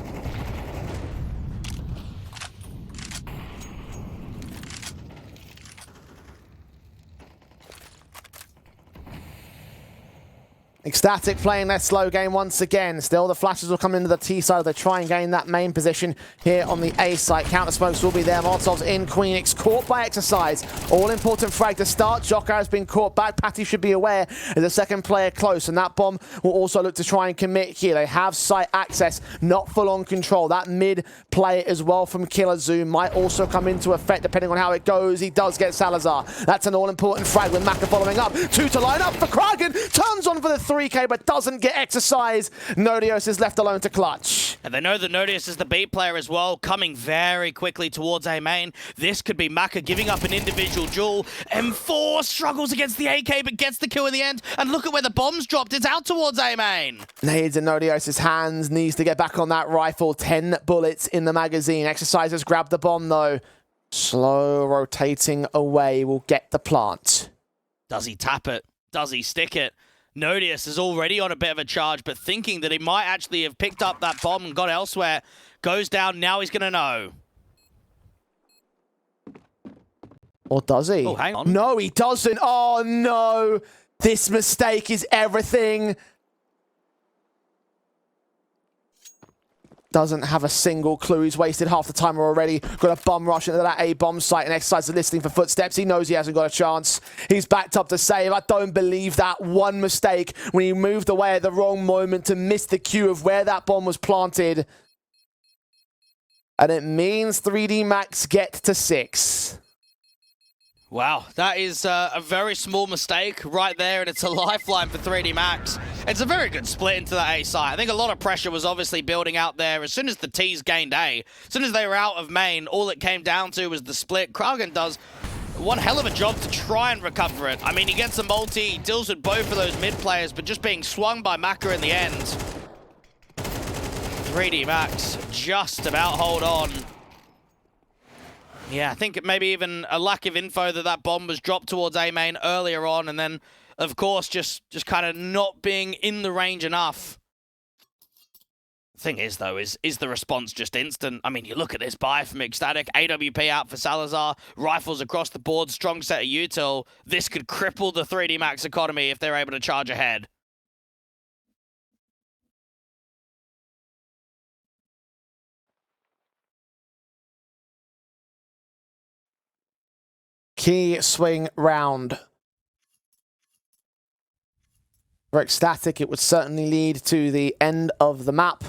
Ecstatic playing their slow game once again. Still, the flashes will come into the T side as they try and gain that main position here on the A site. Counter smokes will be there. Molotov's in. Queenix caught by Exercise. All important frag to start. Jocko has been caught back. Patty should be aware as a second player close, and that bomb will also look to try and commit here. They have site access, not full on control. That mid play as well from Killazoo might also come into effect depending on how it goes. He does get Salazar. That's an all important frag with Maka following up. 2 to line up for Kragan. Turns on for the 3. 3K, but doesn't get exercise. Nodios is left alone to clutch. And they know that Nodius is the B player as well, coming very quickly towards A main. This could be Maka giving up an individual duel. M4 struggles against the AK, but gets the kill in the end. And look at where the bomb's dropped. It's out towards A main. Nades in Nodios' hands, needs to get back on that rifle. 10 bullets in the magazine. Exercisers grab the bomb though. Slow rotating away will get the plant. Does he tap it? Does he stick it? Nodius is already on a bit of a charge, but thinking that he might actually have picked up that bomb and got elsewhere. Goes down, now he's going to know. Or does he? Oh, hang on. No, he doesn't. Oh, no. This mistake is everything. Doesn't have a single clue. He's wasted half the timer already. Got a bum rush into that A bomb site and Exercise is listening for footsteps. He knows he hasn't got a chance. He's backed up to save. I don't believe that one mistake when he moved away at the wrong moment to miss the cue of where that bomb was planted. And it means 3D Max get to 6. Wow, that is a very small mistake right there, and it's a lifeline for 3D Max. It's a very good split into that A site. I think a lot of pressure was obviously building out there. As soon as the T's gained A, as soon as they were out of main, all it came down to was the split. Kragan does one hell of a job to try and recover it. I mean, he gets a multi, he deals with both of those mid players, but just being swung by Maka in the end. 3D Max just about hold on. Yeah, I think maybe even a lack of info that bomb was dropped towards A main earlier on, and then, of course, just kind of not being in the range enough. Thing is, though, is the response just instant? I mean, you look at this buy from Ecstatic, AWP out for Salazar, rifles across the board, strong set of util. This could cripple the 3D Max economy if they're able to charge ahead. Key swing round. For Ecstatic, it would certainly lead to the end of the map.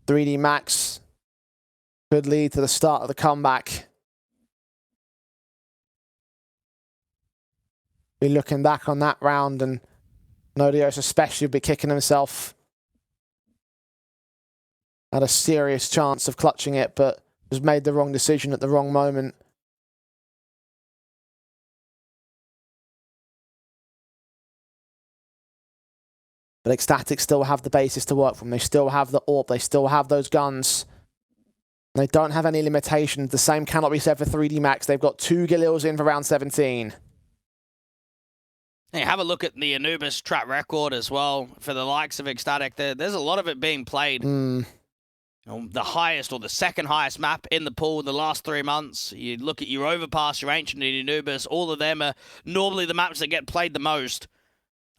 3D Max could lead to the start of the comeback. Be looking back on that round, and Nodios especially would be kicking himself. Had a serious chance of clutching it, but just made the wrong decision at the wrong moment. But Ecstatic still have the basis to work from. They still have the AWP. They still have those guns. They don't have any limitations. The same cannot be said for 3D Max. They've got 2 Galils in for round 17. Hey, have a look at the Anubis track record as well for the likes of Ecstatic. There's a lot of it being played. The highest or the second highest map in the pool in the last 3 months. You look at your Overpass, your Ancient, and Anubis. All of them are normally the maps that get played the most.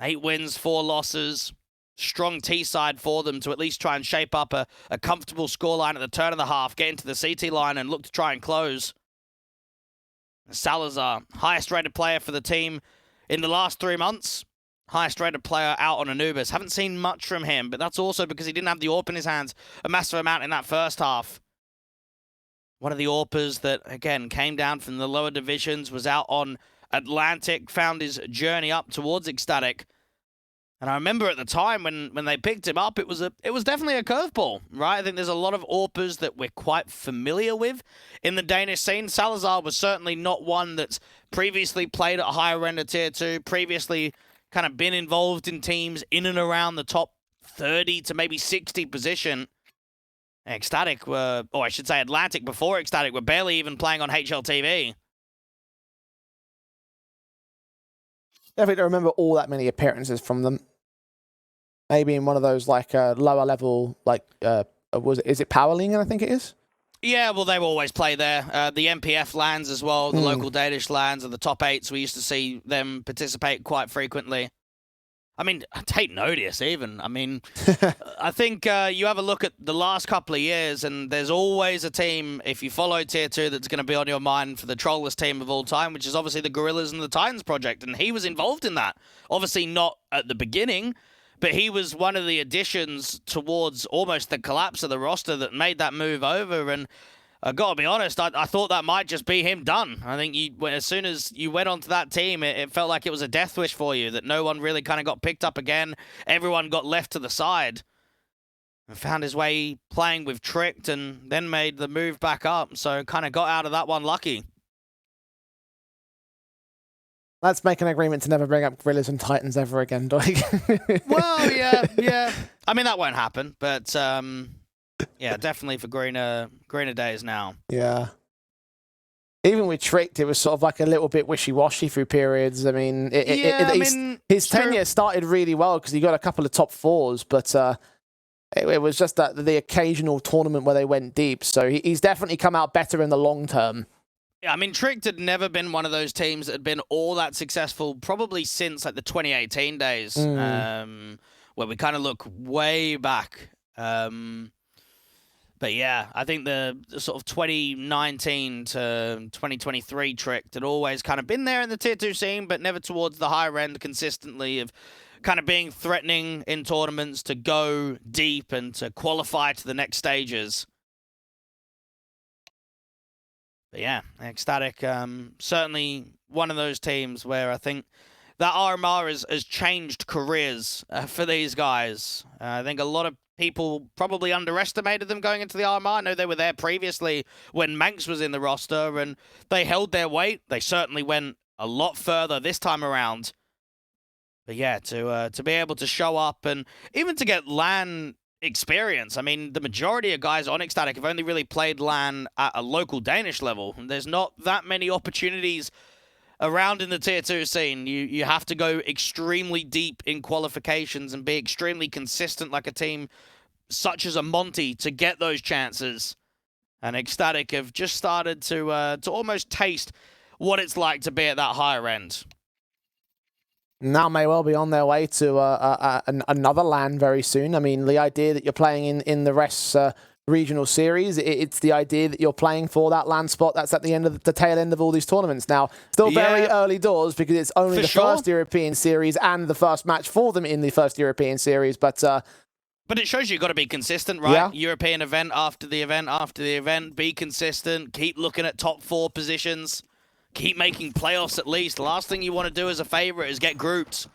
8 wins, 4 losses. Strong T-side for them to at least try and shape up a comfortable scoreline at the turn of the half, get into the CT line and look to try and close. Salazar, highest rated player for the team in the last 3 months. Highest rated player out on Anubis. Haven't seen much from him, but that's also because he didn't have the AWP in his hands a massive amount in that first half. One of the AWPers that, again, came down from the lower divisions, was out on Atlantic, found his journey up towards Ecstatic. And I remember at the time when they picked him up, it was definitely a curveball, right? I think there's a lot of AWPers that we're quite familiar with in the Danish scene. Salazar was certainly not one that's previously played at a higher end of Tier 2, previously kind of been involved in teams in and around the top 30 to maybe 60 position. Ecstatic were, or I should say Atlantic before Ecstatic, were barely even playing on HLTV. I think I remember all that many appearances from them. Maybe in one of those like lower level, like is it Power League? I think it is. Yeah, well, they will always play there. The MPF lands as well, the local Danish lands, and the top 8s. We used to see them participate quite frequently. I mean, I take Nodius even. I mean, I think you have a look at the last couple of years, and there's always a team, if you follow Tier 2, that's going to be on your mind for the trollest team of all time, which is obviously the Gorillas and the Titans project, and he was involved in that. Obviously not at the beginning, but he was one of the additions towards almost the collapse of the roster that made that move over, and I gotta be honest, I thought that might just be him done. I think as soon as you went onto that team, it felt like it was a death wish for you, that no one really kind of got picked up again. Everyone got left to the side. And found his way playing with Tricked and then made the move back up. So kind of got out of that one lucky. Let's make an agreement to never bring up Gorillas and Titans ever again, Doig. Well, yeah. I mean, that won't happen, but yeah, definitely for greener days now. Yeah. Even with Tricked, it was sort of like a little bit wishy-washy through periods. I mean, his tenure started really well because he got a couple of top 4s, but it was just that the occasional tournament where they went deep. So he's definitely come out better in the long term. Yeah, I mean, Tricked had never been one of those teams that had been all that successful, probably since like the 2018 days, where we kind of look way back. But yeah, I think the sort of 2019 to 2023 Tricked had always kind of been there in the Tier 2 scene, but never towards the higher end consistently of kind of being threatening in tournaments to go deep and to qualify to the next stages. But yeah, Ecstatic, certainly one of those teams where I think that RMR has changed careers for these guys. I think a lot of people probably underestimated them going into the RMR. I know they were there previously when Manx was in the roster, and they held their weight. They certainly went a lot further this time around. But yeah, to be able to show up and even to get LAN experience. I mean, the majority of guys on Ecstatic have only really played LAN at a local Danish level. There's not that many opportunities around in the Tier 2 scene. You have to go extremely deep in qualifications and be extremely consistent like a team such as a Monty to get those chances. And Ecstatic have just started to almost taste what it's like to be at that higher end. Now may well be on their way to another LAN very soon. I mean, the idea that you're playing in the rest regional series, it's the idea that you're playing for that LAN spot that's at the end of the tail end of all these tournaments. Now, still very early doors because it's only the first European series and the first match for them in the first European series, but it shows you've got to be consistent, right? Yeah. European event after the event after the event. Be consistent. Keep looking at top 4 positions. Keep making playoffs at least. The last thing you want to do as a favorite is get grouped.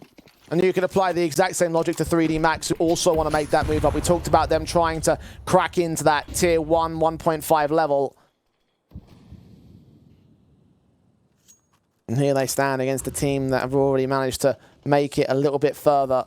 And you can apply the exact same logic to 3D Max, who also want to make that move up. We talked about them trying to crack into that Tier 1, 1.5 level. And here they stand against a team that have already managed to make it a little bit further.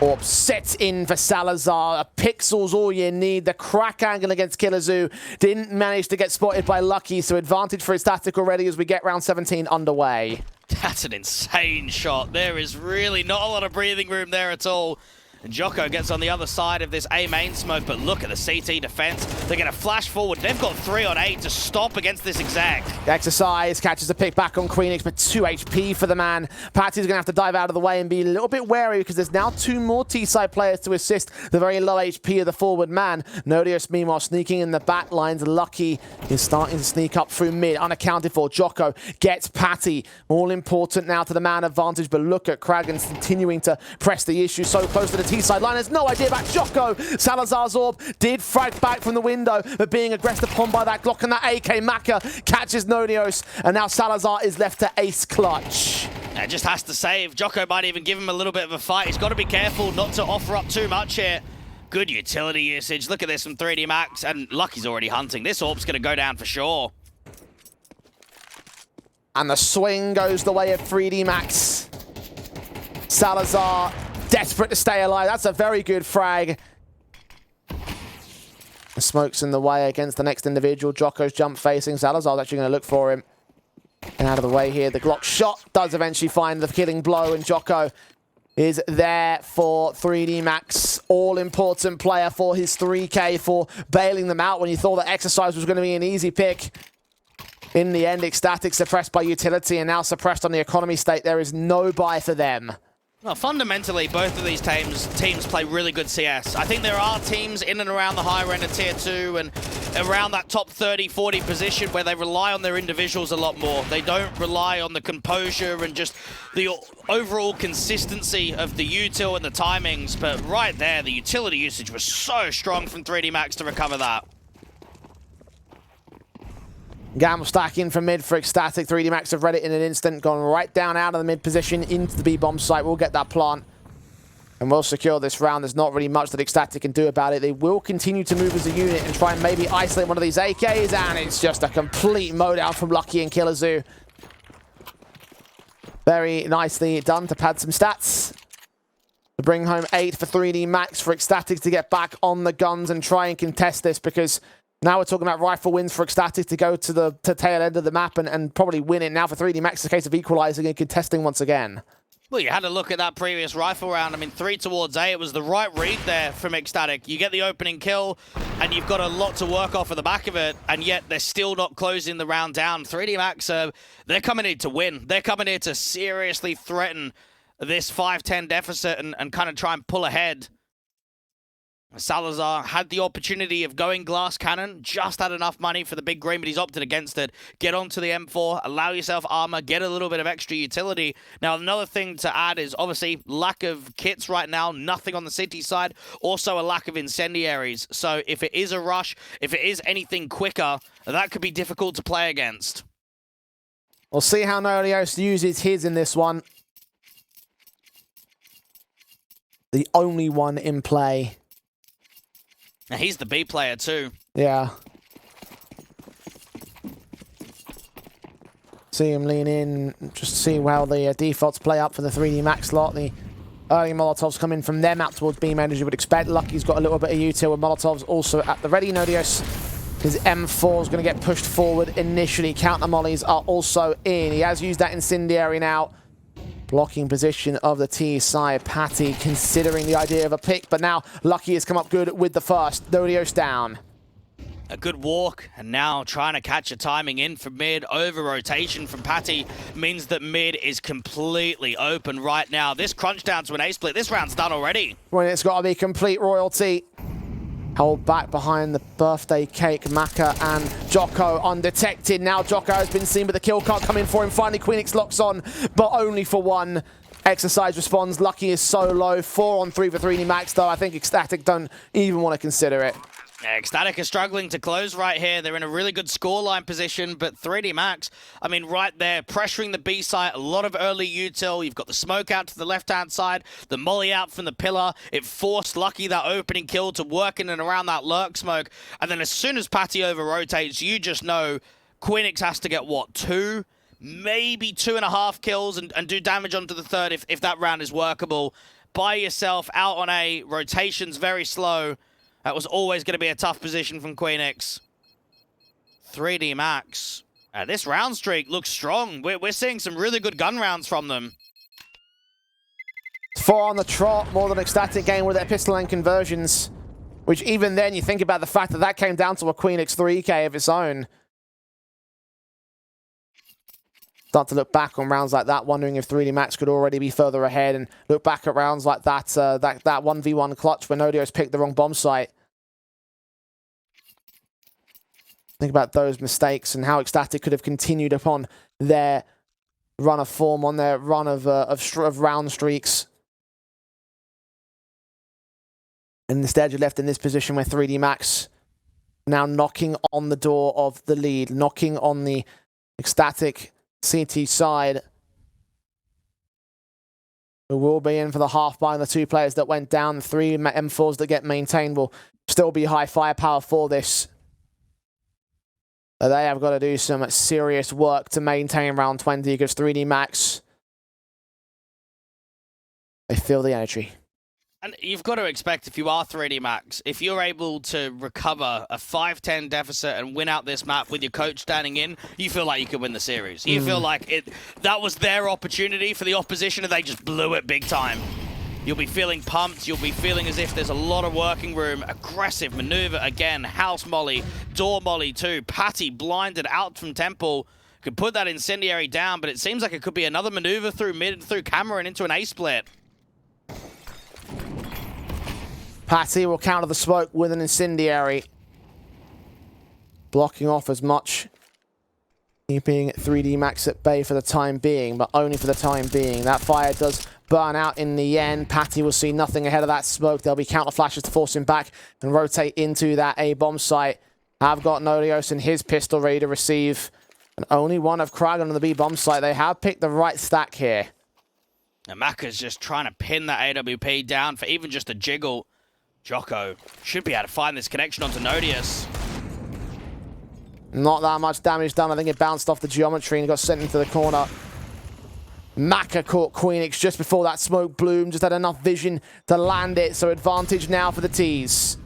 Orb sets in for Salazar. A pixel's all you need. The crack angle against Killazoo didn't manage to get spotted by Lucky, so advantage for Ecstatic already as we get round 17 underway. That's an insane shot. There is really not a lot of breathing room there at all. And Jocko gets on the other side of this A main smoke, but look at the CT defense. They're going to flash forward. They've got 3 on 8 to stop against this exec. Exercise catches a pick back on Queenix, but 2 HP for the man. Patsy's going to have to dive out of the way and be a little bit wary because there's now 2 more T-side players to assist the very low HP of the forward man. Nodius, meanwhile, sneaking in the back lines. Lucky is starting to sneak up through mid, unaccounted for. Jocko gets Patty. All important now to the man advantage, but look at Kragan continuing to press the issue so close to the T-side line. Has no idea about Jocko. Salazar's orb did frag back from the window, but being aggressed upon by that Glock and that AK. Maka catches Nonios, and now Salazar is left to ace clutch. Yeah, just has to save. Jocko might even give him a little bit of a fight. He's got to be careful not to offer up too much here. Good utility usage. Look at this from 3D Max, and Lucky's already hunting. This orb's going to go down for sure. And the swing goes the way of 3D Max. Salazar desperate to stay alive. That's a very good frag. The smoke's in the way against the next individual. Jocko's jump facing. Salazar's actually going to look for him. And out of the way here, the Glock shot does eventually find the killing blow, and Jocko is there for 3D Max. All-important player for his 3K, for bailing them out when you thought that Exercise was going to be an easy pick. In the end, Ecstatic suppressed by utility and now suppressed on the economy state. There is no buy for them. Well, fundamentally, both of these teams play really good CS. I think there are teams in and around the higher end of Tier 2 and around that top 30, 40 position where they rely on their individuals a lot more. They don't rely on the composure and just the overall consistency of the util and the timings. But right there, the utility usage was so strong from 3D Max to recover that. Gamble stacking from mid for Ecstatic. 3D Max have read it in an instant, gone right down out of the mid position into the B-bomb site. We'll get that plant. And we'll secure this round. There's not really much that Ecstatic can do about it. They will continue to move as a unit and try and maybe isolate one of these AKs, and it's just a complete mowdown from Lucky and Killer Zoo. Very nicely done to pad some stats. To bring home 8 for 3D Max, for Ecstatic to get back on the guns and try and contest this, because now we're talking about rifle wins for Ecstatic to go to the tail end of the map and probably win it. Now for 3D Max, it's a case of equalizing and contesting once again. Well, you had a look at that previous rifle round. I mean, 3 towards A, it was the right read there from Ecstatic. You get the opening kill, and you've got a lot to work off at the back of it, and yet they're still not closing the round down. 3D Max, they're coming here to win. They're coming here to seriously threaten this 5-10 deficit and kind of try and pull ahead. Salazar had the opportunity of going glass cannon, just had enough money for the big green, but he's opted against it. Get onto the M4, allow yourself armor, get a little bit of extra utility. Now, another thing to add is obviously lack of kits right now, nothing on the city side, also a lack of incendiaries. So if it is a rush, if it is anything quicker, that could be difficult to play against. We'll see how Nolios uses his in this one. The only one in play. Now, he's the B player too. Yeah. See him lean in, just see how the defaults play up for the 3D Max lot. The early Molotovs come in from their map towards B main, as you would expect. Lucky's got a little bit of util with Molotovs also at the ready. Nodios, his M4 is going to get pushed forward initially. Counter mollies are also in. He has used that incendiary now. Blocking position of the T side. Patty considering the idea of a pick, but now Lucky has come up good with the first. Nodios down. A good walk, and now trying to catch a timing in from mid. Over rotation from Patty means that mid is completely open right now. This crunch down to an A-split. This round's done already. Well, it's got to be complete royalty. Hold back behind the birthday cake. Maka and Jocko undetected. Now Jocko has been seen, but the kill can't come in for him. Finally, Queenix locks on, but only for one. Exercise responds. Lucky is so low. 4 on 3 for 3D Max, though. I think Ecstatic don't even want to consider it. Yeah, Ecstatic is struggling to close right here. They're in a really good scoreline position, but 3D Max, I mean, right there, pressuring the B site, a lot of early util. You've got the smoke out to the left-hand side, the molly out from the pillar. It forced Lucky, that opening kill, to work in and around that lurk smoke. And then as soon as Patty over-rotates, you just know Queenix has to get, what, 2? Maybe 2.5 kills and do damage onto the third if that round is workable. By yourself, out on A, rotation's very slow. That was always going to be a tough position from Queenix. 3D Max. This round streak looks strong. We're seeing some really good gun rounds from them. 4 on the trot, more than Ecstatic game with their pistol and conversions. Which even then, you think about the fact that that came down to a Queenix 3K of its own. Start to look back on rounds like that, wondering if 3D Max could already be further ahead, and look back at rounds like that, that 1v1 clutch where Nodios picked the wrong bomb site. Think about those mistakes and how Ecstatic could have continued upon their run of form, on their run of round streaks. And instead, you're left in this position where 3D Max now knocking on the door of the lead, knocking on the Ecstatic CT side, who will be in for the half by the 2 players that went down. The 3 M4s that get maintained will still be high firepower for this. But they have got to do some serious work to maintain round 20, because 3D Max, they feel the energy. And you've got to expect, if you are 3D Max, if you're able to recover a 5-10 deficit and win out this map with your coach standing in, you feel like you could win the series. You feel like that was their opportunity for the opposition and they just blew it big time. You'll be feeling pumped. You'll be feeling as if there's a lot of working room. Aggressive maneuver again. House molly, door molly too. Patty blinded out from Temple. Could put that incendiary down, but it seems like it could be another maneuver through mid, through camera and into an A-split. Patty will counter the smoke with an incendiary. Blocking off as much. Keeping 3D Max at bay for the time being, but only for the time being. That fire does burn out in the end. Patty will see nothing ahead of that smoke. There'll be counter flashes to force him back and rotate into that A-bomb site. have got Nodios in his pistol ready to receive. And only one of Kragan on the B bomb site. They have picked the right stack here. And Maka's just trying to pin that AWP down for even just a jiggle. Jocko should be able to find this connection onto Nodius. Not that much damage done. I think it bounced off the geometry and got sent into the corner. Maka caught Queenix just before that smoke bloom. Just had enough vision to land it. So advantage now for the T's.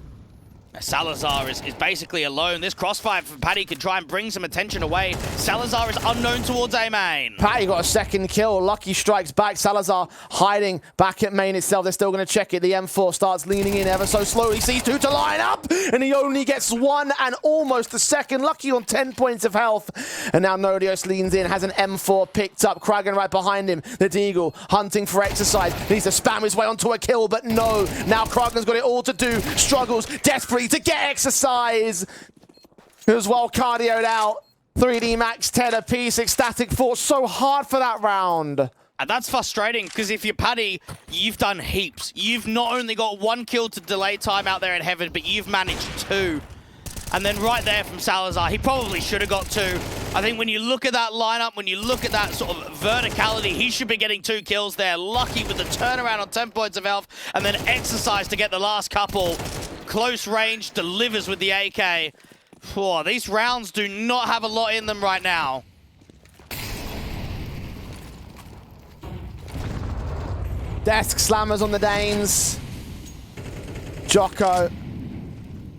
Salazar is basically alone. This crossfire for Paddy can try and bring some attention away. Salazar is unknown towards A main. Paddy got a second kill. Lucky strikes back. Salazar hiding back at main itself. They're still going to check it. The M4 starts leaning in ever so slowly. Sees two to line up. And he only gets one and almost a second. Lucky on 10 points of health. And now Nodios leans in. Has an M4 picked up. Kragan right behind him. The Deagle hunting for exercise. Needs to spam his way onto a kill. But no. Now Kragan's got it all to do. Struggles desperately to get exercise. It was well cardioed out. 3D Max 10 apiece. Ecstatic fought so hard for that round. And that's frustrating because if you're Paddy, you've done heaps. You've not only got one kill to delay time out there in heaven, but you've managed two. And then right there from Salazar, he probably should have got two. I think when you look at that lineup, when you look at that sort of verticality, he should be getting 2 kills there. Lucky with the turnaround on 10 points of health, and then exercise to get the last couple. Close range, delivers with the AK. Oh, these rounds do not have a lot in them right now. Desk slammers on the Danes. Jocko.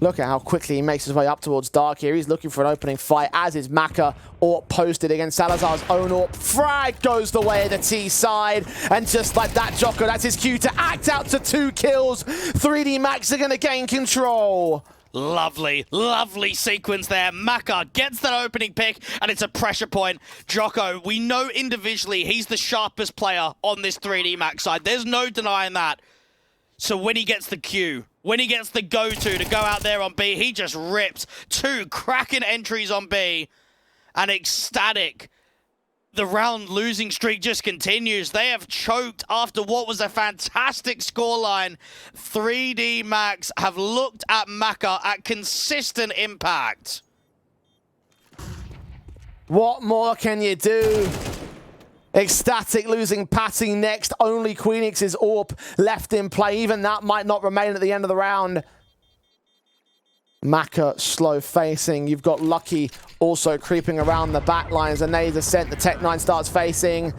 Look at how quickly he makes his way up towards Dark here. He's looking for an opening fight, as is Maka. AWP posted against Salazar's own AWP. Frag goes the way of the T side. And just like that, Jocko, that's his cue to act out to 2 kills. 3D Max are going to gain control. Lovely, lovely sequence there. Maka gets that opening pick, and it's a pressure point. Jocko, we know individually he's the sharpest player on this 3D Max side. There's no denying that. So when he gets the cue, when he gets the go-to to go out there on B, he just rips 2 cracking entries on B. And ecstatic. The round losing streak just continues. They have choked after what was a fantastic scoreline. 3D Max have looked at Maka at consistent impact. What more can you do? Ecstatic losing Patty next. Only Queenix's AWP left in play. Even that might not remain at the end of the round. Maka slow facing. You've got Lucky also creeping around the back lines. A nade sent. The Tech-9 starts facing.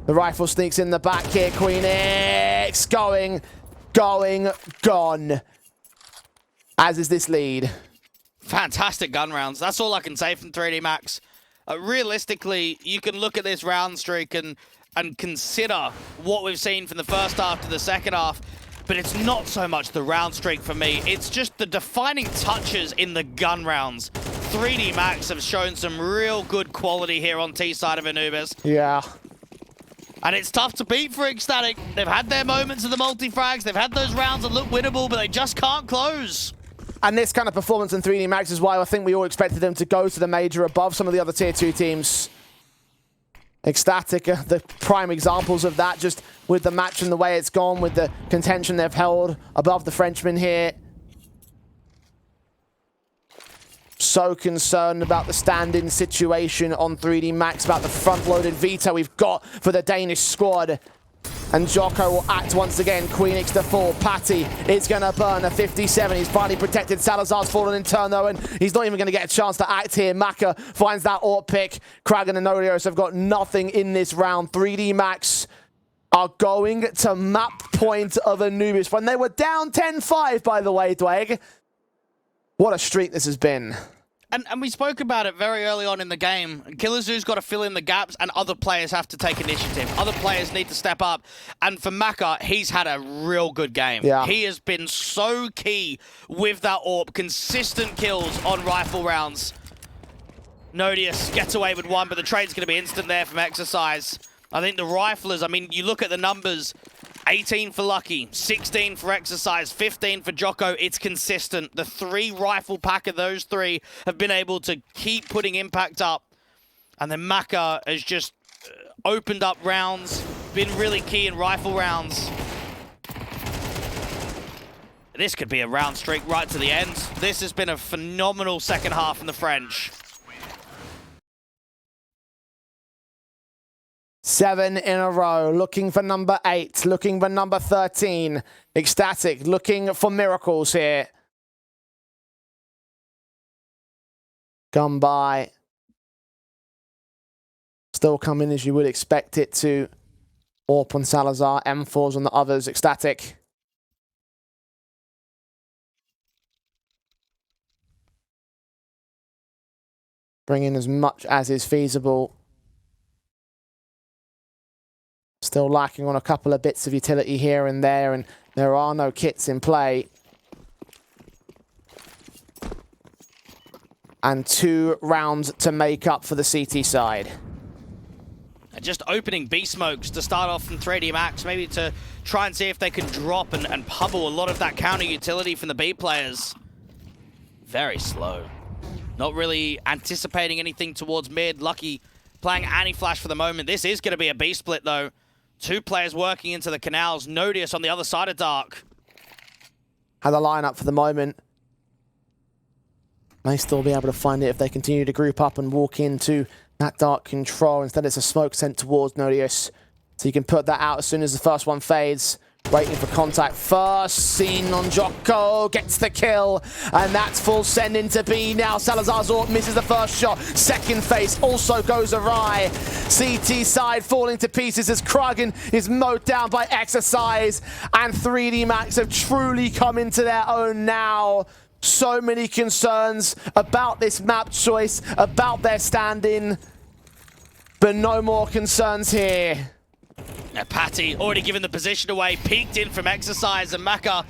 The rifle sneaks in the back here. Queenix gone. As is this lead. Fantastic gun rounds. That's all I can say from 3D Max. Realistically, you can look at this round streak and consider what we've seen from the first half to the second half. But it's not so much the round streak for me. It's just the defining touches in the gun rounds. 3D Max have shown some real good quality here on T side of Anubis. Yeah. And it's tough to beat for Ecstatic. They've had their moments of the multi-frags. They've had those rounds that look winnable, but they just can't close. And this kind of performance in 3D Max is why I think we all expected them to go to the major above some of the other tier 2 teams. Ecstatic are the prime examples of that, just with the match and the way it's gone, with the contention they've held above the Frenchmen here. So concerned about the stand-in situation on 3D Max, about the front-loaded veto we've got for the Danish squad. And Jocko will act once again. Queenix to fall. Patty is going to burn a 57. He's finally protected. Salazar's fallen in turn, though, and he's not even going to get a chance to act here. Maka finds that AWP pick. Kragan and Nodios have got nothing in this round. 3D Max are going to map point of Anubis. When they were down 10-5, by the way, Dwayne. What a streak this has been. And we spoke about it very early on in the game. Killer Zoo's got to fill in the gaps, and other players have to take initiative. Other players need to step up. And for Maka, he's had a real good game. Yeah. He has been so key with that AWP. Consistent kills on rifle rounds. Nodius gets away with one, but the trade's going to be instant there from Exercise. I think the riflers, I mean, you look at the numbers. 18 for Lucky, 16 for Exercise, 15 for Jocko. It's consistent. The 3 rifle pack of those 3 have been able to keep putting impact up. And then Maka has just opened up rounds, been really key in rifle rounds. This could be a round streak right to the end. This has been a phenomenal second half from the French. 7 in a row, looking for number 8, looking for number 13. Ecstatic, looking for miracles here. Gone by. Still coming as you would expect it to. AWP on Salazar, M4s on the others, Ecstatic. Bring in as much as is feasible. Still lacking on a couple of bits of utility here and there, and there are no kits in play. And 2 rounds to make up for the CT side. Just opening B smokes to start off from 3D Max, maybe to try and see if they can drop and pummel a lot of that counter utility from the B players. Very slow. Not really anticipating anything towards mid. Lucky playing anti-flash for the moment. This is going to be a B split though. 2 players working into the canals. Nodius on the other side of Dark. Had the lineup for the moment. May still be able to find it if they continue to group up and walk into that Dark control. Instead it's a smoke sent towards Nodius. So you can put that out as soon as the first one fades. Waiting for contact. First seen on Jocko. Gets the kill. And that's full send into B now. Salazar's AWP misses the first shot. Second face also goes awry. CT side falling to pieces as Kragan is mowed down by Exercise. And 3D Max have truly come into their own now. So many concerns about this map choice, about their stand-in. But no more concerns here. Patty already given the position away, peeked in from Exercise, and Maka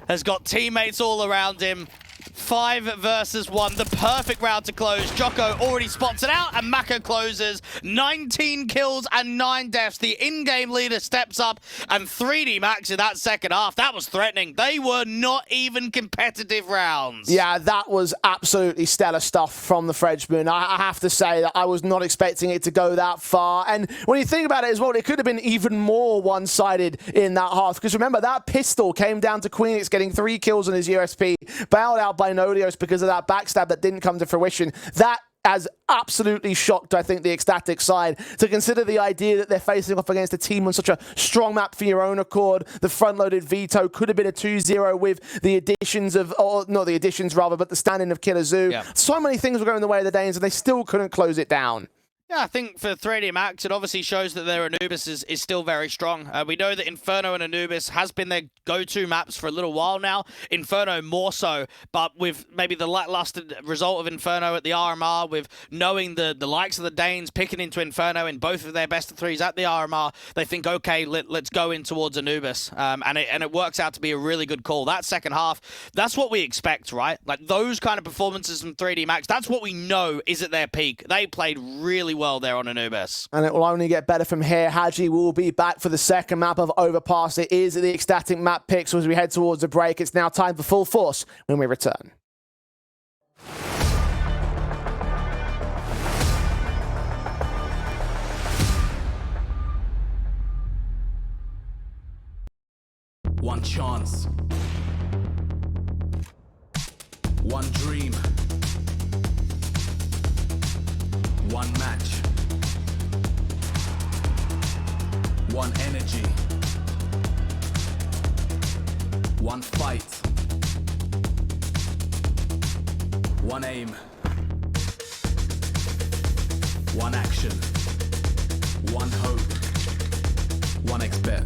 has got teammates all around him. 5 versus 1, the perfect round to close. Jocko already spots it out, and Maka closes. 19 kills and 9 deaths. The in-game leader steps up, and 3D Max in that second half. That was threatening. They were not even competitive rounds. Yeah, that was absolutely stellar stuff from the Frenchman. I have to say that I was not expecting it to go that far. And when you think about it as well, it could have been even more one-sided in that half. Because remember, that pistol came down to Queenix getting 3 kills on his USP, bailed out by Nodios because of that backstab that didn't come to fruition. That has absolutely shocked, I think, the Ecstatic side to consider the idea that they're facing off against a team on such a strong map for your own accord. The front-loaded veto could have been a 2-0 with the additions of, or not the additions rather, but the stand-in of Killer Zoo. Yeah. So many things were going the way of the Danes and they still couldn't close it down. Yeah, I think for 3D Max, it obviously shows that their Anubis is still very strong. We know that Inferno and Anubis has been their go-to maps for a little while now. Inferno more so, but with maybe the lackluster result of Inferno at the RMR, with knowing the likes of the Danes picking into Inferno in both of their best of 3s at the RMR, they think, okay, let's go in towards Anubis. And it works out to be a really good call. That second half, that's what we expect, right? Like those kind of performances from 3D Max, that's what we know is at their peak. They played really well there on Anubis. And it will only get better from here. Haji will be back for the second map of Overpass. It is the Ecstatic map pick, so as we head towards the break, it's now time for Full Force when we return. One chance. One dream. One match. One energy. One fight. One aim. One action. One hope. One expert.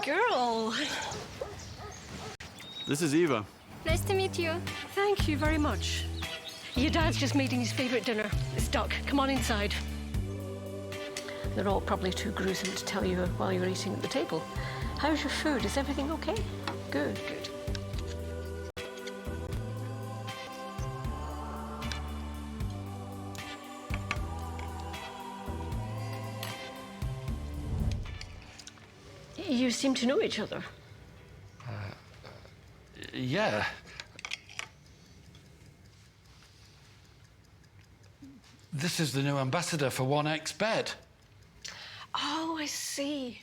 girl. This is Eva. Nice to meet you. Thank you very much. Your dad's just making his favorite dinner. It's duck. Come on inside. They're all probably too gruesome to tell you while you're eating at the table. How's your food? Is everything okay? Good, good. You seem to know each other. Yeah. This is the new ambassador for 1xBet. Oh, I see.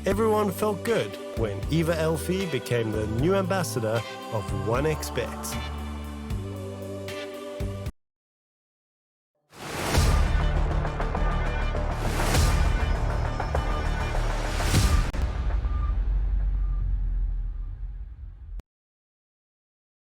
Everyone felt good when Eva Elfie became the new ambassador of 1xBet.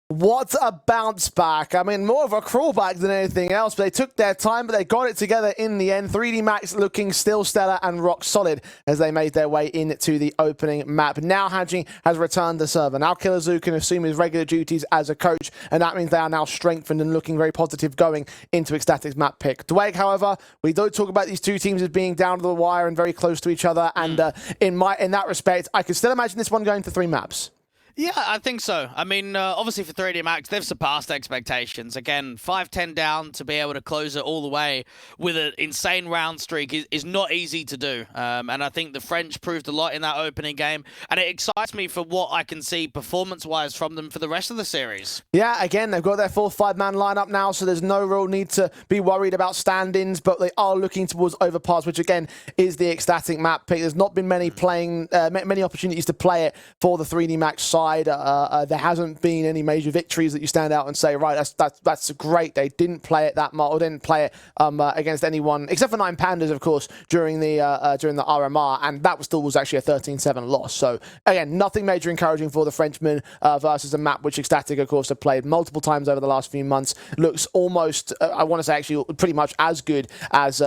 What a bounce back. I mean, more of a crawlback than anything else, but they took their time, but they got it together in the end. 3D Max looking still stellar and rock solid as they made their way into the opening map. Now Hadji has returned the server. Now Killer Zoo can assume his regular duties as a coach, and that means they are now strengthened and looking very positive going into Ecstatic's map pick. Dwayne, however, we don't talk about these two teams as being down to the wire and very close to each other, and in that respect, I can still imagine this one going to 3 maps. Yeah, I think so. I mean, obviously for 3D Max, they've surpassed expectations. Again, 5-10 down to be able to close it all the way with an insane round streak is not easy to do. And I think the French proved a lot in that opening game. And it excites me for what I can see performance-wise from them for the rest of the series. Yeah, again, they've got their full 5-man lineup now, so there's no real need to be worried about stand-ins, but they are looking towards Overpass, which again is the Ecstatic map pick. There's not been many many opportunities to play it for the 3D Max side. There hasn't been any major victories that you stand out and say, right, that's great. They didn't play it that much, or didn't play it against anyone except for 9 Pandas, of course, during the RMR, and that was actually a 13-7 loss. So again, nothing major encouraging for the Frenchmen versus a map which Ecstatic, of course, have played multiple times over the last few months. Looks almost, I want to say, actually pretty much as good as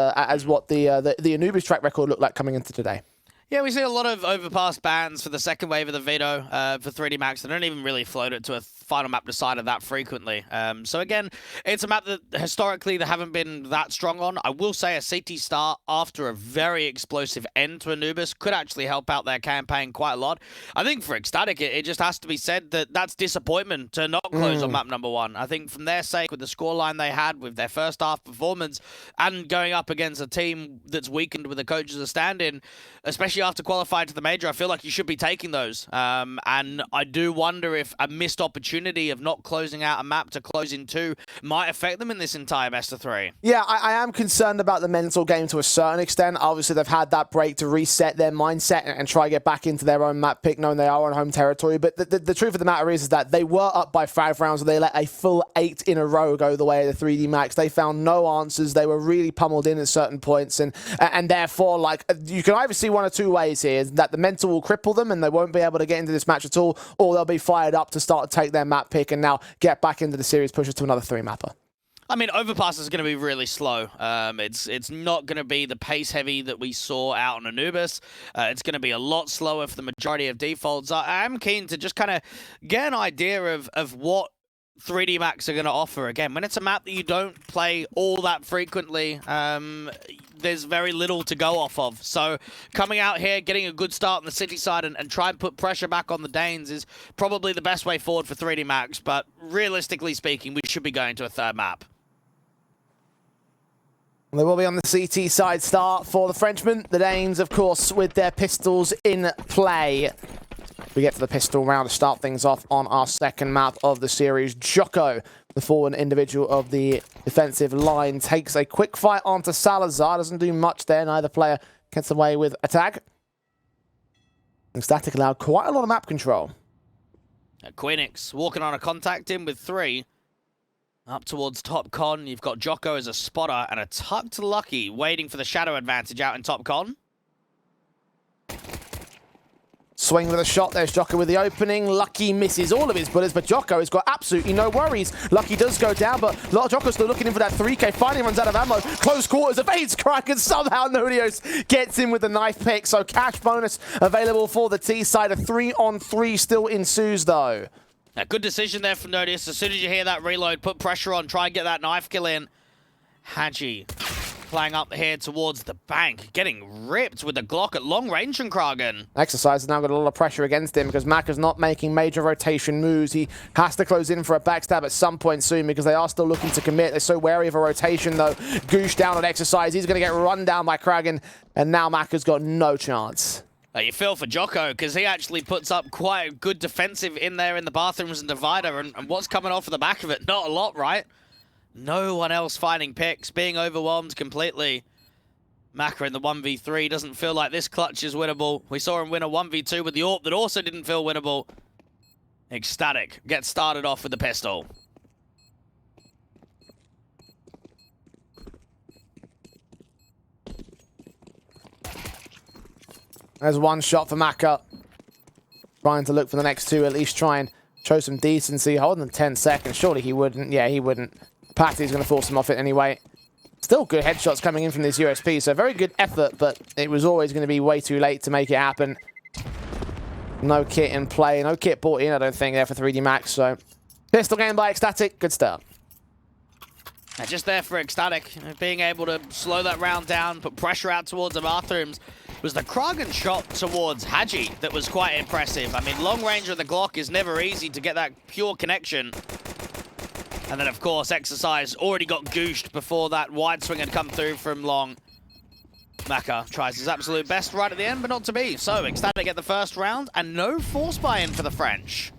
what the Anubis track record looked like coming into today. Yeah, we see a lot of Overpass bans for the second wave of the veto for 3D Max. They don't even really float it to a final map decider that frequently. So again, it's a map that historically they haven't been that strong on. I will say a CT start after a very explosive end to Anubis could actually help out their campaign quite a lot. I think for Ecstatic, it just has to be said that that's disappointment to not close on map number 1. I think from their sake, with the scoreline they had with their first half performance and going up against a team that's weakened with the coach as a stand-in, especially after qualifying to the major, I feel like you should be taking those. And I do wonder if a missed opportunity of not closing out a map to close in 2 might affect them in this entire best of 3. Yeah, I am concerned about the mental game to a certain extent. Obviously, they've had that break to reset their mindset and try to get back into their own map pick, knowing they are on home territory. But the truth of the matter is that they were up by 5 rounds, and they let a full 8 in a row go the way of the 3D Max. They found no answers. They were really pummeled in at certain points, and therefore, like, you can either see one or 2 ways here: that the mental will cripple them and they won't be able to get into this match at all, or they'll be fired up to start to take their map pick and now get back into the series, push it to another 3-mapper. I mean, Overpass is going to be really slow. It's not going to be the pace heavy that we saw out on Anubis. It's going to be a lot slower for the majority of defaults. I am keen to just kind of get an idea of what 3D Max are going to offer. Again, when it's a map that you don't play all that frequently, there's very little to go off of. So coming out here, getting a good start on the city side and try and put pressure back on the Danes is probably the best way forward for 3D Max. But realistically speaking, we should be going to a 3rd map. They will be on the CT side start for the Frenchmen. The Danes, of course, with their pistols in play. We get to the pistol round to start things off on our second map of the series. Jocko, the forward individual of the defensive line, takes a quick fight onto Salazar. Doesn't do much there. Neither player gets away with a tag. Ecstatic allowed quite a lot of map control. Queenix walking on a contact in with 3. Up towards top con, you've got Jocko as a spotter and a tucked Lucky waiting for the shadow advantage out in top con. Swing with a shot. There's Jocko with the opening. Lucky misses all of his bullets, but Jocko has got absolutely no worries. Lucky does go down, but Jocko's still looking in for that 3K. Finally runs out of ammo. Close quarters, evades Kraken. Somehow Nodios gets in with the knife pick. So cash bonus available for the T side. A 3-on-3 still ensues, though. A good decision there from Nodius. As soon as you hear that reload, put pressure on, try and get that knife kill in. Hadji playing up here towards the bank, getting ripped with the Glock at long range from Kragen. Exercise has now got a lot of pressure against him because Mac is not making major rotation moves. He has to close in for a backstab at some point soon because they are still looking to commit. They're so wary of a rotation, though. Goosh down on Exercise. He's going to get run down by Kragen, and now Mac has got no chance. You feel for Jocko because he actually puts up quite a good defensive in there in the bathrooms and divider, and what's coming off of the back of it? Not a lot, right? No one else finding picks, being overwhelmed completely. Maka in the 1v3 doesn't feel like this clutch is winnable. We saw him win a 1v2 with the AWP that also didn't feel winnable. Ecstatic gets started off with the pistol. There's one shot for Maka. Trying to look for the next two, at least try and show some decency. Holding them 10 seconds. Surely he wouldn't. Yeah, he wouldn't. Patty's going to force him off it anyway. Still good headshots coming in from this USP, so very good effort, but it was always going to be way too late to make it happen. No kit in play. No kit bought in, I don't think, there for 3D Max, so... Pistol game by Ecstatic. Good start. Just there for Ecstatic, being able to slow that round down, put pressure out towards the bathrooms. It was the Kragen shot towards Hadji that was quite impressive. I mean, long range with the Glock is never easy to get that pure connection. And then, of course, Exercise already got gooshed before that wide swing had come through from long. Maka tries his absolute best right at the end, but not to be. So, Ecstatic get the first round, and no force buy-in for the French.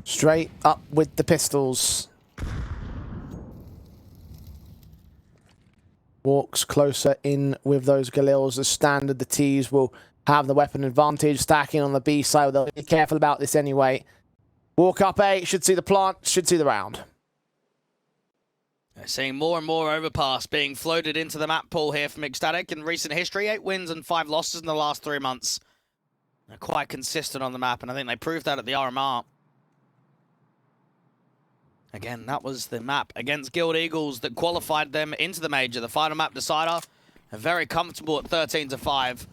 Straight up with the pistols. Walks closer in with those Galils. As standard, the Ts will have the weapon advantage. Stacking on the B side, they'll be careful about this anyway. Walk up A, should see the plant, should see the round. Seeing more and more overpass being floated into the map pool here from Ecstatic in recent history. 8 wins and 5 losses in the last 3 months. They're quite consistent on the map, and I think they proved that at the RMR. Again, that was the map against Guild Eagles that qualified them into the major. The final map decider, very comfortable at 13-5.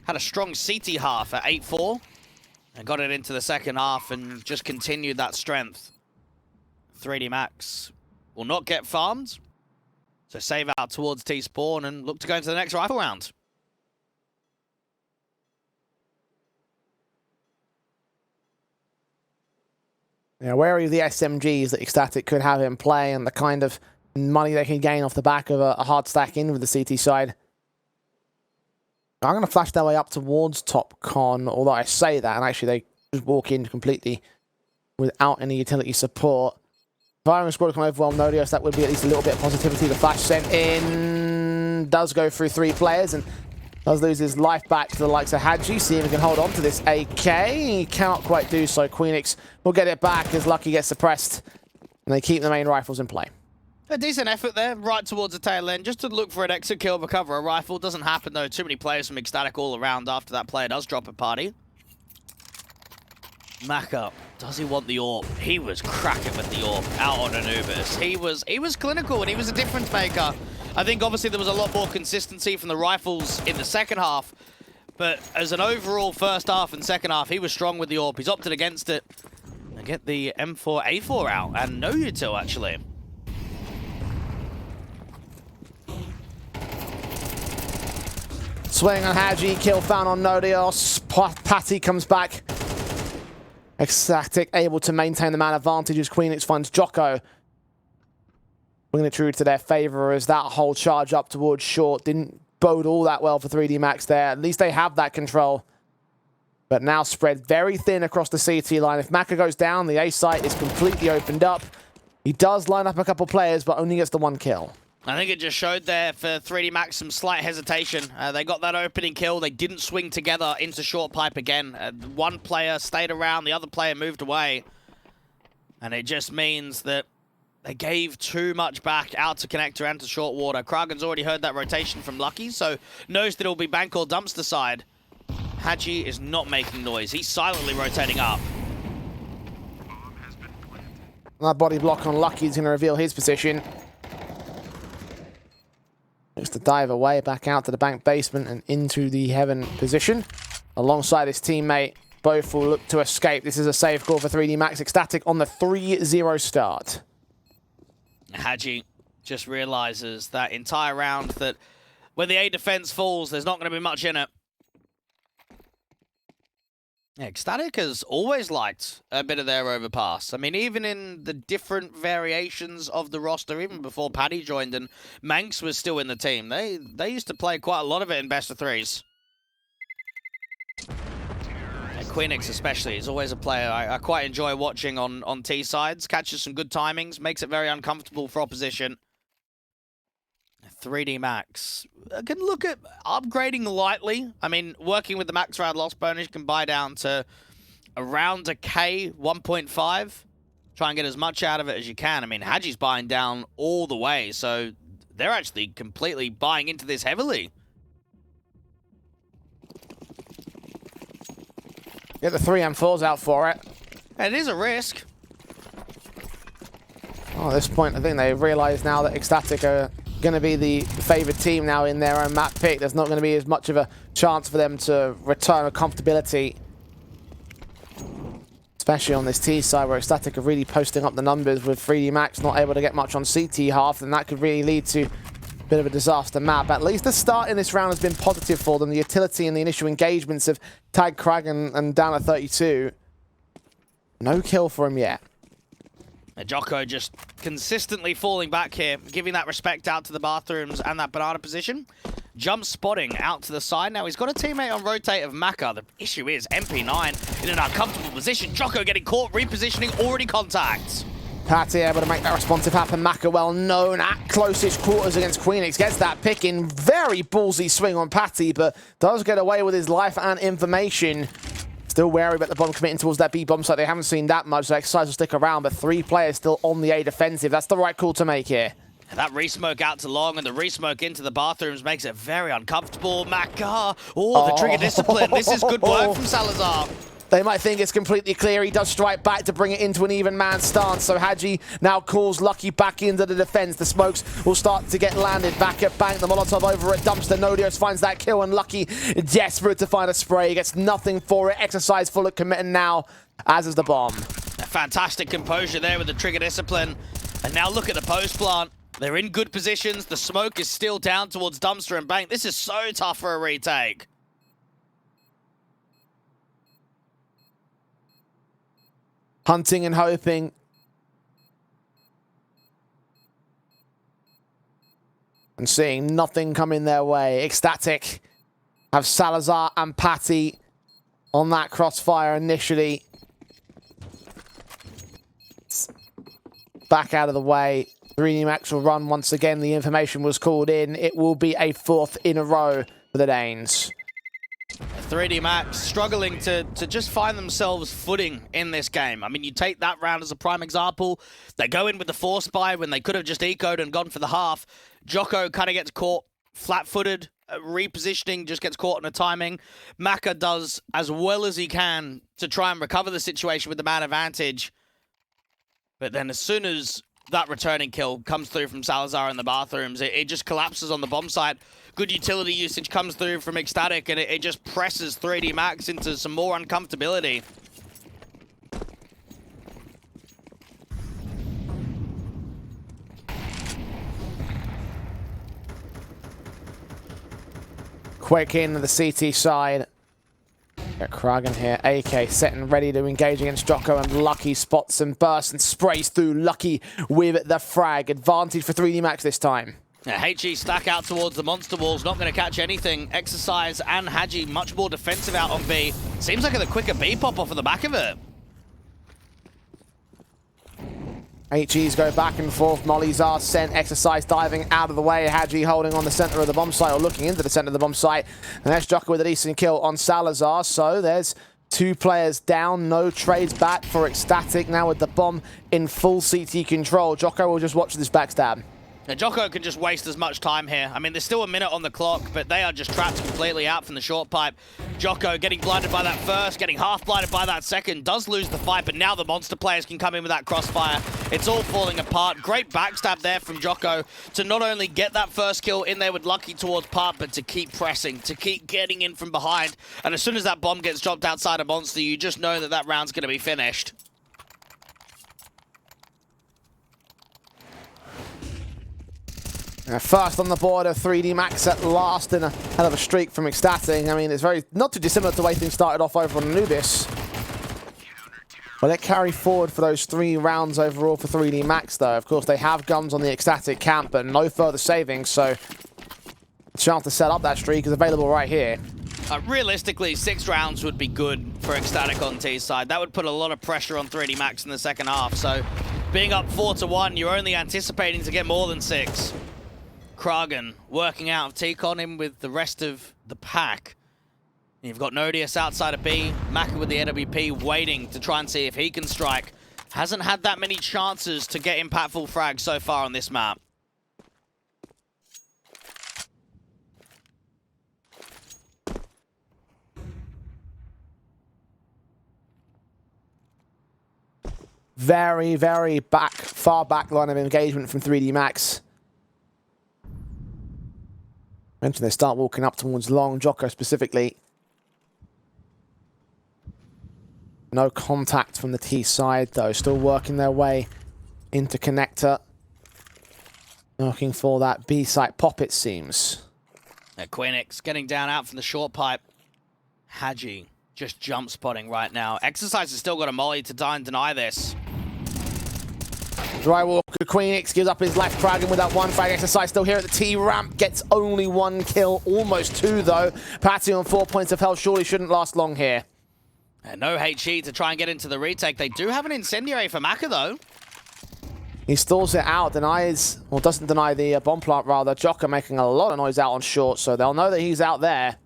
Had a strong CT half at 8-4. And got it into the second half and just continued that strength. 3D Max will not get farmed. So save out towards T-Spawn and look to go into the next rifle round. Yeah, wary of the SMGs that Ecstatic could have in play and the kind of money they can gain off the back of a hard stack in with the CT side. I'm going to flash their way up towards Top Con, although I say that, and actually they just walk in completely without any utility support. Firing squad can overwhelm Nodios, that would be at least a little bit of positivity. The flash sent in does go through 3 players and does lose his life back to the likes of Hadji. See if he can hold on to this AK. He cannot quite do so. Queenix will get it back as Lucky gets suppressed. And they keep the main rifles in play. A decent effort there, right towards the tail end, just to look for an exit kill, recover a rifle. Doesn't happen, though. Too many players from Ecstatic all around after that player does drop a party. Maka, does he want the AWP? He was cracking with the AWP out on Anubis. He was clinical and he was a difference maker. I think obviously there was a lot more consistency from the rifles in the second half, but as an overall first half and second half, he was strong with the AWP. He's opted against it and get the M4A4 out, and no util actually. Swing on Hadji, kill found on Nodios. Patty comes back. Ecstatic able to maintain the man advantage as Queenix finds Jocko. Bringing it true to their favor as that whole charge up towards short didn't bode all that well for 3D Max there. At least they have that control. But now spread very thin across the CT line. If Maka goes down, the A site is completely opened up. He does line up a couple players, but only gets the 1 kill. I think it just showed there for 3D Max some slight hesitation. They got that opening kill. They didn't swing together into short pipe again. One player stayed around, the other player moved away. And it just means that They gave too much back out to Connector and to Short Water. Kragan's already heard that rotation from Lucky, so knows that it'll be bank or dumpster side. Hadji is not making noise. He's silently rotating up. That body block on Lucky is going to reveal his position. Looks to dive away back out to the bank basement and into the heaven position. Alongside his teammate, both will look to escape. This is a safe call for 3D Max. Ecstatic on the 3-0 start. Hadji just realizes that entire round that when the A defense falls, there's not going to be much in it. Yeah, Ecstatic has always liked a bit of their overpass. I mean, even in the different variations of the roster, even before Paddy joined and Manx was still in the team, they used to play quite a lot of it in best of threes. And Queenix especially is always a player I quite enjoy watching on T sides. Catches some good timings, makes it very uncomfortable for opposition. 3D Max. I can look at upgrading lightly. I mean, working with the max round loss bonus, you can buy down to around a K 1.5. Try and get as much out of it as you can. I mean, Hadji's buying down all the way, so they're actually completely buying into this heavily. Get the 3 and 4s out for it. And it is a risk. Oh, at this point, I think they realise now that Ecstatic are going to be the favoured team now in their own map pick. There's not going to be as much of a chance for them to return a comfortability. Especially on this T side where Ecstatic are really posting up the numbers with 3D Max not able to get much on CT half, and that could really lead to a bit of a disaster map. At least the start in this round has been positive for them. The utility and the initial engagements have tagged Kragan and down at 32. No kill for him yet. Jocko just consistently falling back here, giving that respect out to the bathrooms and that banana position. Jump spotting out to the side. Now he's got a teammate on rotate of Maka. The issue is MP9 in an uncomfortable position. Jocko getting caught, repositioning, already contacts. Patty able to make that responsive happen. Maka well known at closest quarters against Queenix. Gets that pick in. Very ballsy swing on Patty, but does get away with his life and information. Still wary about the bomb committing towards that B bomb site. They haven't seen that much, so Exercise will stick around, but 3 players still on the A defensive. That's the right call to make here. That resmoke out to long and the resmoke into the bathrooms makes it very uncomfortable. Maka, the trigger discipline. This is good work from Salazar. They might think it's completely clear. He does strike back to bring it into an even man stance. So Hadji now calls Lucky back into the defense. The smokes will start to get landed back at bank. The Molotov over at dumpster. Nodios finds that kill and Lucky desperate to find a spray. He gets nothing for it. Exercise full of committing now, as is the bomb. A fantastic composure there with the trigger discipline. And now look at the post plant. They're in good positions. The smoke is still down towards dumpster and bank. This is so tough for a retake. Hunting and hoping. And seeing nothing coming their way. Ecstatic have Salazar and Patty on that crossfire initially. Back out of the way. 3D Max will run once again. The information was called in. It will be a 4th in a row for the Danes. 3D Max struggling to just find themselves footing in this game. I mean, you take that round as a prime example. They go in with the force buy when they could have just ecoed and gone for the half. Jocko kind of gets caught flat-footed. Repositioning, just gets caught in a timing. Maka does as well as he can to try and recover the situation with the man advantage. But then as soon as that returning kill comes through from Salazar in the bathrooms, it just collapses on the bomb site. Good utility usage comes through from Ecstatic, and it just presses 3D Max into some more uncomfortability. Quick in the CT side. Got Kragan here. AK set and ready to engage against Jocko, and Lucky spots and bursts and sprays through Lucky with the frag. Advantage for 3D Max this time. Yeah, HE stack out towards the monster walls, not going to catch anything. Exercise and Hadji much more defensive out on B. Seems like a quicker B pop off of the back of it. HEs go back and forth. Mollies are sent. Exercise diving out of the way. Hadji holding on the center of the bomb site, or looking into the center of the bomb site. And that's Jocko with a decent kill on Salazar. So there's 2 players down, no trades back for Ecstatic. Now with the bomb in full CT control, Jocko will just watch this backstab. Now, Jocko can just waste as much time here. I mean, there's still a minute on the clock, but they are just trapped completely out from the short pipe. Jocko getting blinded by that first, getting half blinded by that second, does lose the fight, but now the monster players can come in with that crossfire. It's all falling apart. Great backstab there from Jocko to not only get that first kill in there with Lucky towards Part, but to keep pressing, to keep getting in from behind. And as soon as that bomb gets dropped outside of Monster, you just know that that round's going to be finished. First on the board of 3D Max at last in a hell of a streak from Ecstatic. I mean, it's very not too dissimilar to the way things started off over on Anubis. But they carry forward for those 3 rounds overall for 3D Max, though. Of course, they have guns on the Ecstatic camp, but no further savings, so the chance to set up that streak is available right here. Realistically, 6 rounds would be good for Ecstatic on T's side. That would put a lot of pressure on 3D Max in the second half. So being up 4-1, you're only anticipating to get more than 6. Kragan working out of T-Con in with the rest of the pack. And you've got Nodius outside of B, Maka with the AWP waiting to try and see if he can strike. Hasn't had that many chances to get impactful frags so far on this map. Very, very far back line of engagement from 3D Max. Mentioned they start walking up towards long, Jocko specifically. No contact from the T side though, still working their way into connector. Looking for that B site pop, it seems. Quinix getting down out from the short pipe. Haji just jump spotting right now. Exercise has still got a molly to try and deny this. Drywalker Queenix gives up his life. Kragan with that 1 frag. Exercise still here at the T ramp. Gets only 1 kill, almost 2 though. Patty on 4 points of health surely shouldn't last long here. And no HE to try and get into the retake. They do have an incendiary for Maka though. He stalls it out, denies, or doesn't deny the bomb plant rather. Jocko making a lot of noise out on short, so they'll know that he's out there.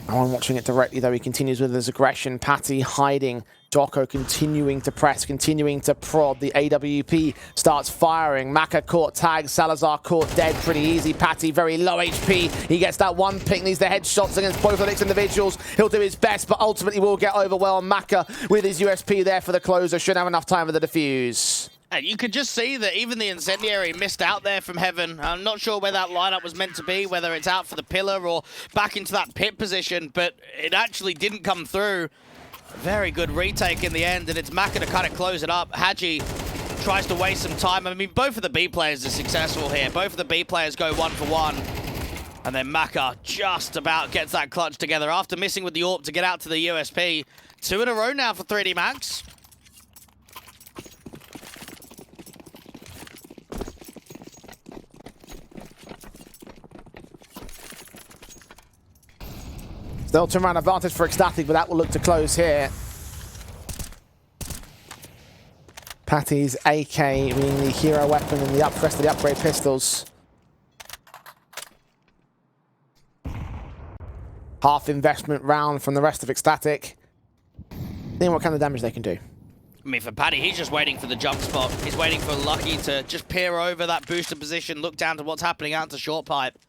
No one watching it directly though. He continues with his aggression. Patty hiding. Jocko continuing to press, continuing to prod. The AWP starts firing. Maka caught tagged. Salazar caught dead pretty easy. Patty very low HP. He gets that 1 pick, needs the headshots against both of these individuals. He'll do his best, but ultimately will get overwhelmed. Maka with his USP there for the closer. Should have enough time for the defuse. And you could just see that even the incendiary missed out there from Heaven. I'm not sure where that lineup was meant to be, whether it's out for the pillar or back into that pit position, but it actually didn't come through. Very good retake in the end, and it's Maka to kind of close it up. Haji tries to waste some time. I mean, both of the B players are successful here. Both of the B players go 1 for 1. And then Maka just about gets that clutch together after missing with the AWP to get out to the USP. 2 in a row now for 3D Max. Still turnaround advantage for Ecstatic, but that will look to close here. Patty's AK being the hero weapon and the rest of the upgrade pistols. Half investment round from the rest of Ecstatic. Seeing what kind of damage they can do. I mean, for Paddy, he's just waiting for the jump spot. He's waiting for Lucky to just peer over that booster position, look down to what's happening out to short pipe.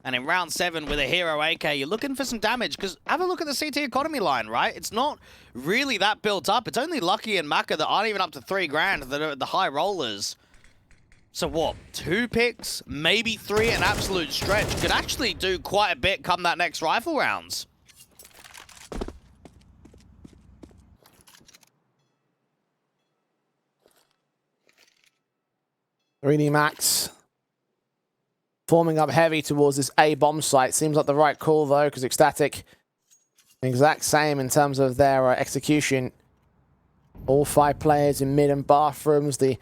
And in round 7 with a hero AK, you're looking for some damage, because have a look at the CT economy line, right? It's not really that built up. It's only Lucky and Maka that aren't even up to 3 grand that are the high rollers. So what, 2 picks, maybe 3, an absolute stretch, could actually do quite a bit come that next rifle rounds. Really Max forming up heavy towards this A bomb site. Seems like the right call though, because Ecstatic, exact same in terms of their execution. All 5 players in mid and bathrooms. The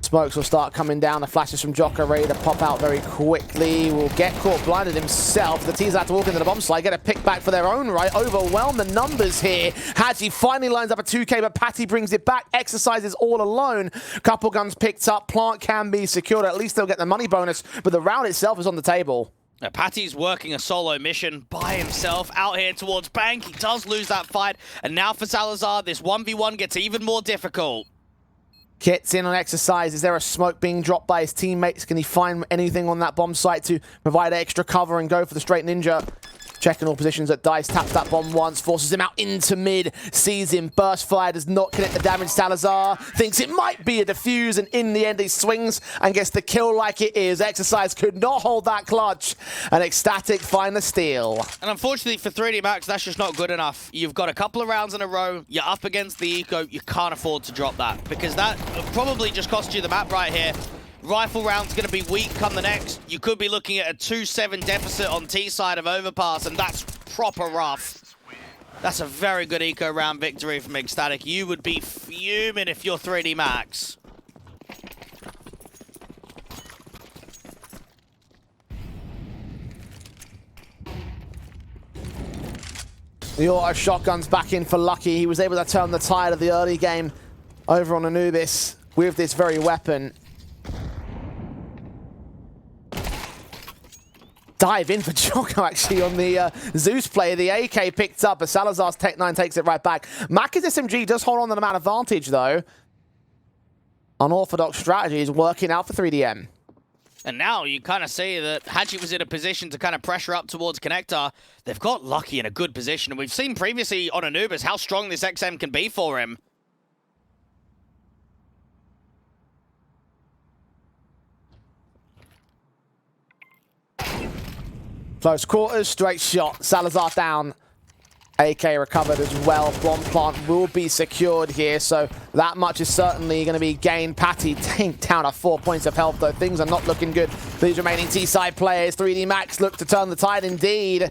smokes will start coming down. The flashes from Jocko ready to pop out very quickly. Will get caught blinded himself. The T's have to walk into the bomb site, get a pick back for their own right. Overwhelm the numbers here. Haji finally lines up a 2K, but Patty brings it back. Exercises all alone. Couple guns picked up. Plant can be secured. At least they'll get the money bonus, but the round itself is on the table. Now, Patty's working a solo mission by himself out here towards Bank. He does lose that fight. And now for Salazar, this 1v1 gets even more difficult. Kit's in on exercise. Is there a smoke being dropped by his teammates? Can he find anything on that bomb site to provide extra cover and go for the straight ninja? Checking all positions at Dice, taps that bomb once, forces him out into mid, sees him, burst fire, does not connect the damage. Salazar thinks it might be a defuse, and in the end he swings and gets the kill like it is. Exercise could not hold that clutch, and Ecstatic find the steal. And unfortunately for 3D Max, that's just not good enough. You've got a couple of rounds in a row, you're up against the Eco, you can't afford to drop that, because that probably just cost you the map right here. Rifle round's going to be weak come the next. You could be looking at a 2-7 deficit on T side of Overpass, and that's proper rough. That's a very good eco round victory from Ecstatic. You would be fuming if you're 3D Max. The auto shotgun's back in for Lucky. He was able to turn the tide of the early game over on Anubis with this very weapon. Dive in for Jocko actually on the Zeus play. The AK picked up, but Salazar's Tech 9 takes it right back. Maka's SMG does hold on to the man advantage though. Unorthodox strategy is working out for 3DM. And now you kind of see that Hadji was in a position to kind of pressure up towards Connector. They've got Lucky in a good position, and we've seen previously on Anubis how strong this XM can be for him. Close quarters, straight shot. Salazar down. AK recovered as well. Bomb plant will be secured here, so that much is certainly going to be gained. Patty tanked down at 4 points of health, though things are not looking good for these remaining T-side players. 3D Max look to turn the tide indeed.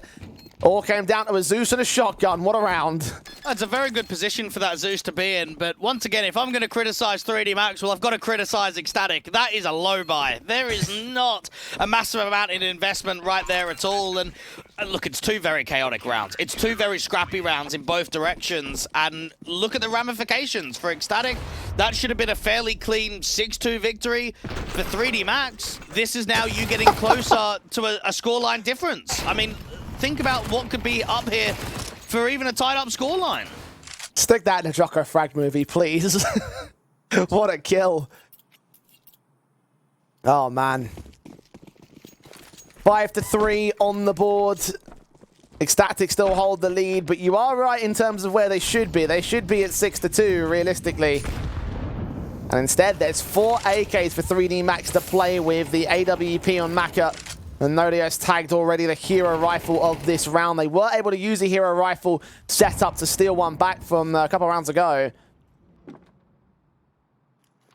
All came down to a Zeus and a shotgun. What a round. That's a very good position for that Zeus to be in, but once again, if I'm going to criticize 3D Max, well, I've got to criticize Ecstatic. That is a low buy. There is not a massive amount in investment right there at all, and look, it's two very chaotic rounds. It's two very scrappy rounds in both directions, and look at the ramifications for Ecstatic. That should have been a fairly clean 6-2 victory. For 3D Max, this is now you getting closer to a scoreline difference. I mean, think about what could be up here for even a tied-up scoreline. Stick that in a Jocko Frag movie, please. What a kill. Oh, man. 5-3 on the board. Ecstatic still hold the lead, but you are right in terms of where they should be. They should be at 6-2, realistically. And instead, there's 4 AKs for 3D Max to play with. The AWP on Maka. And Nodio's tagged already the hero rifle of this round. They were able to use the hero rifle set up to steal one back from a couple rounds ago.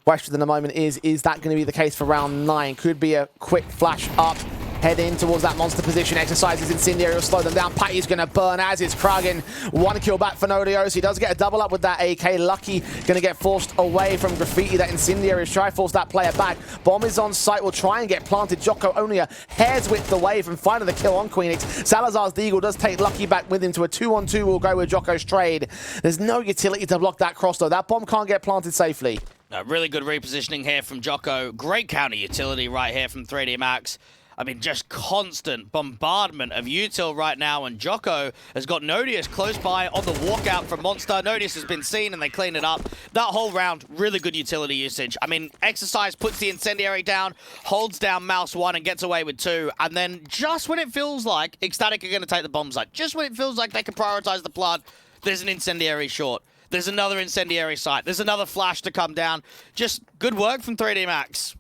Question in the moment is that going to be the case for round 9? Could be a quick flash up. Head in towards that monster position. Exercises Incendiary will slow them down. Patty's going to burn, as is Kragan. 1 kill back for Nodios. He does get a double up with that AK. Lucky going to get forced away from Graffiti. That Incendiary is try to force that player back. Bomb is on site. Will try and get planted. Jocko only a hair's width away from finding the kill on Queenix. Salazar's Deagle does take Lucky back with him to a 2-on-2. Will go with Jocko's trade. There's no utility to block that cross though. That bomb can't get planted safely. Really good repositioning here from Jocko. Great counter utility right here from 3D Max. I mean, just constant bombardment of util right now, and Jocko has got Nodius close by on the walkout from Monster. Nodius has been seen, and they clean it up. That whole round, really good utility usage. I mean, Exercise puts the Incendiary down, holds down Mouse 1, and gets away with 2. And then just when it feels like Ecstatic are going to take the bomb site, just when it feels like they can prioritize the blood, there's an Incendiary short. There's another Incendiary site. There's another flash to come down. Just good work from 3D Max.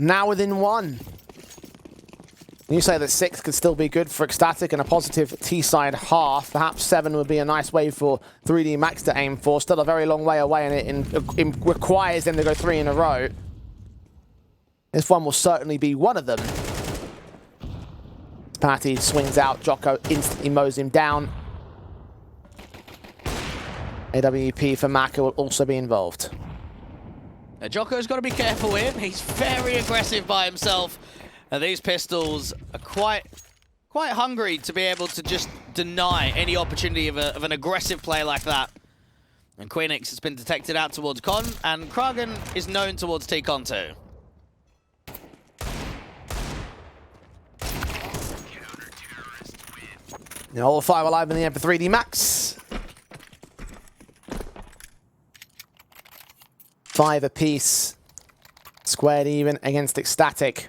Now within 1. You say that 6 could still be good for Ecstatic and a positive T-side half. Perhaps 7 would be a nice way for 3D Max to aim for. Still a very long way away, and it requires them to go 3 in a row. This one will certainly be one of them. Patty swings out. Jocko instantly mows him down. AWP for Maka will also be involved. Now, Jocko's got to be careful here. He's very aggressive by himself. And these pistols are quite hungry to be able to just deny any opportunity of an aggressive play like that. And Queenix has been detected out towards Con, and Kragan is known towards T-Con too. All 5 alive in the end for 3D Max. 5 apiece. Squared even against Ecstatic.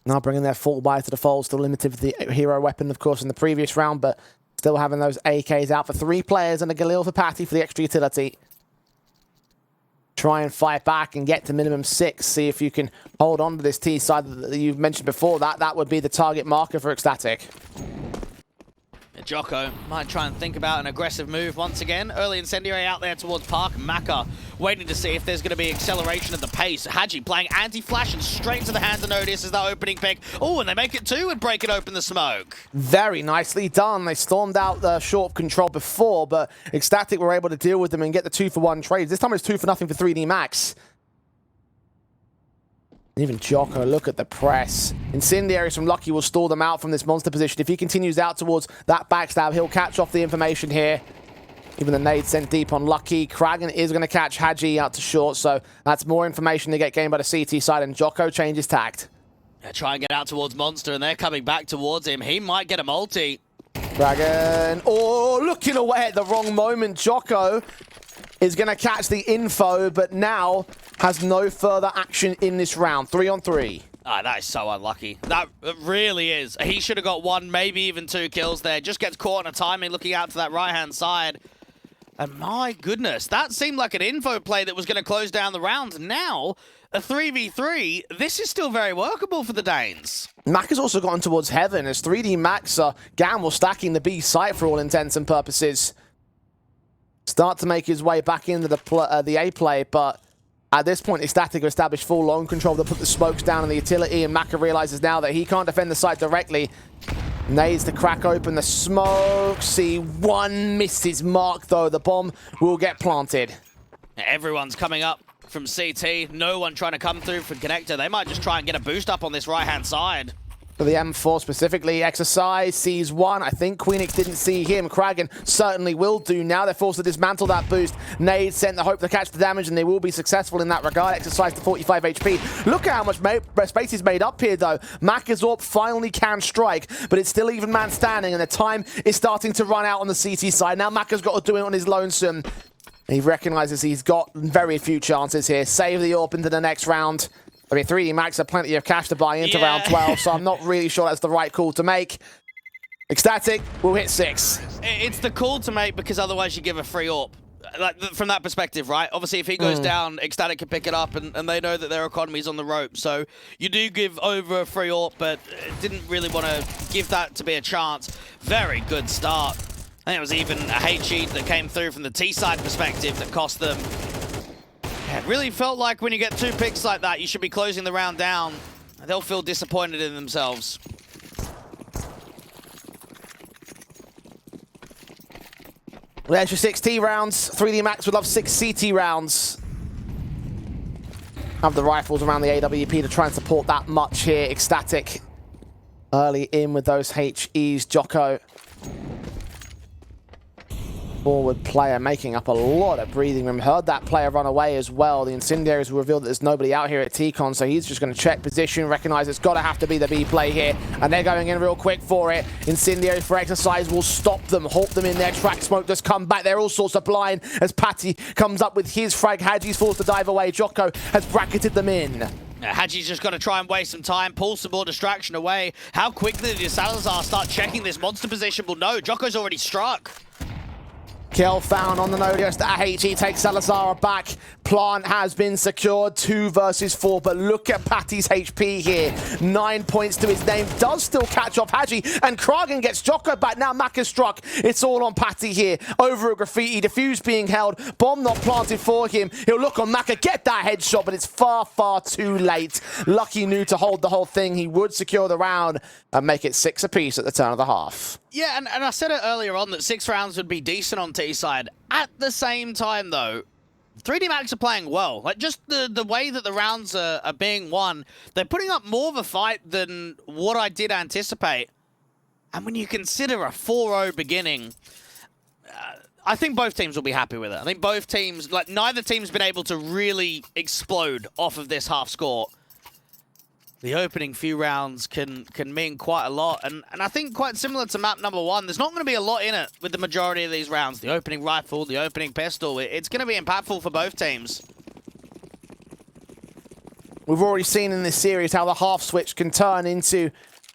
Now bringing their full buy to the fold. Still limited with the hero weapon, of course, in the previous round, but still having those AKs out for 3 players and a Galil for Patty for the extra utility. Try and fight back and get to minimum 6. See if you can hold on to this T side that you've mentioned before. That would be the target marker for Ecstatic. Jocko might try and think about an aggressive move once again. Early Incendiary out there towards Park. Maka waiting to see if there's going to be acceleration at the pace. Haji playing anti-flash and straight to the hands of Nodius as that opening pick. Oh, and they make it 2 and break it open the smoke. Very nicely done. They stormed out the short control before, but Ecstatic were able to deal with them and get the 2-for-1 trades. This time it's 2 for nothing for 3D Max. Even Jocko, look at the press. Incendiaries from Lucky will stall them out from this monster position. If he continues out towards that backstab, he'll catch off the information here. Even the nade sent deep on Lucky. Kragan is going to catch Haji out to short, so that's more information to get gained by the CT side, and Jocko changes tact. They try and get out towards Monster, and they're coming back towards him. He might get a multi. Kragan, oh, looking away at the wrong moment. Jocko is going to catch the info, but now has no further action in this round. 3-on-3. Ah, that is so unlucky. That really is. He should have got 1, maybe even 2 kills there. Just gets caught on a timing looking out to that right-hand side. And my goodness, that seemed like an info play that was going to close down the round. Now, a 3v3, this is still very workable for the Danes. Mac has also gotten towards Heaven as 3D Max are gamble stacking the B site for all intents and purposes. Start to make his way back into the A play, but at this point, Ecstatic have established full lone control. They'll put the smokes down on the utility, and Maka realizes now that he can't defend the site directly. Nades to crack open the smoke. C1 missed his mark, though. The bomb will get planted. Everyone's coming up from CT. No one trying to come through for Connector. They might just try and get a boost up on this right-hand side. For the M4 specifically, Exercise sees 1. I think Queenix didn't see him. Kragan certainly will do now. They're forced to dismantle that boost. Nade sent the hope to catch the damage, and they will be successful in that regard. Exercise to 45 HP. Look at how much space is made up here, though. Macazorp finally can strike, but it's still even man standing, and the time is starting to run out on the CT side. Now Maka's got to do it on his lonesome. He recognizes he's got very few chances here. Save the AWP into the next round. I mean, 3D Max have plenty of cash to buy into round 12, so I'm not really sure that's the right call to make. Ecstatic will hit 6. It's the call to make because otherwise you give a free AWP. Like, from that perspective, right? Obviously, if he goes down, Ecstatic can pick it up, and they know that their economy's on the rope. So you do give over a free AWP, but didn't really want to give that to be a chance. Very good start. I think it was even a HE that came through from the T-side perspective that cost them. It really felt like when you get 2 picks like that, you should be closing the round down. They'll feel disappointed in themselves. With extra 6 T rounds, 3D Max would love 6 CT rounds. Have the rifles around the AWP to try and support that much here. Ecstatic early in with those HEs. Jocko, forward player, making up a lot of breathing room. Heard that player run away as well. The Incendiaries will reveal that there's nobody out here at T-Con, so he's just going to check position, recognize it's got to have to be the B play here, and they're going in real quick for it. Incendiaries for Exercise will stop them, halt them in their track. Smoke just come back. They're all sorts of blind as Patty comes up with his frag. Haji's forced to dive away. Jocko has bracketed them in. Haji's just got to try and waste some time, pull some more distraction away. How quickly does Salazar start checking this monster position? Well, no, Jocko's already struck. Kill found on the Nodius. That HE takes Salazar back. Plant has been secured. 2 versus 4. But look at Patty's HP here. 9 points to his name. Does still catch off Haji. And Kragan gets Jocko back. Now Mac is struck. It's all on Patty here. Over a graffiti. Defuse being held. Bomb not planted for him. He'll look on Maka. Get that headshot. But it's far, far too late. Lucky knew to hold the whole thing. He would secure the round and make it 6 apiece at the turn of the half. Yeah, and I said it earlier on that 6 rounds would be decent on T-side. At the same time, though, 3D Max are playing well. Like, just the way that the rounds are being won, they're putting up more of a fight than what I did anticipate. And when you consider a 4-0 beginning, I think both teams will be happy with it. I think both teams, like neither team's been able to really explode off of this half score. The opening few rounds can mean quite a lot. And I think quite similar to map number 1, there's not going to be a lot in it with the majority of these rounds. The opening rifle, the opening pistol, it's going to be impactful for both teams. We've already seen in this series how the half switch can turn into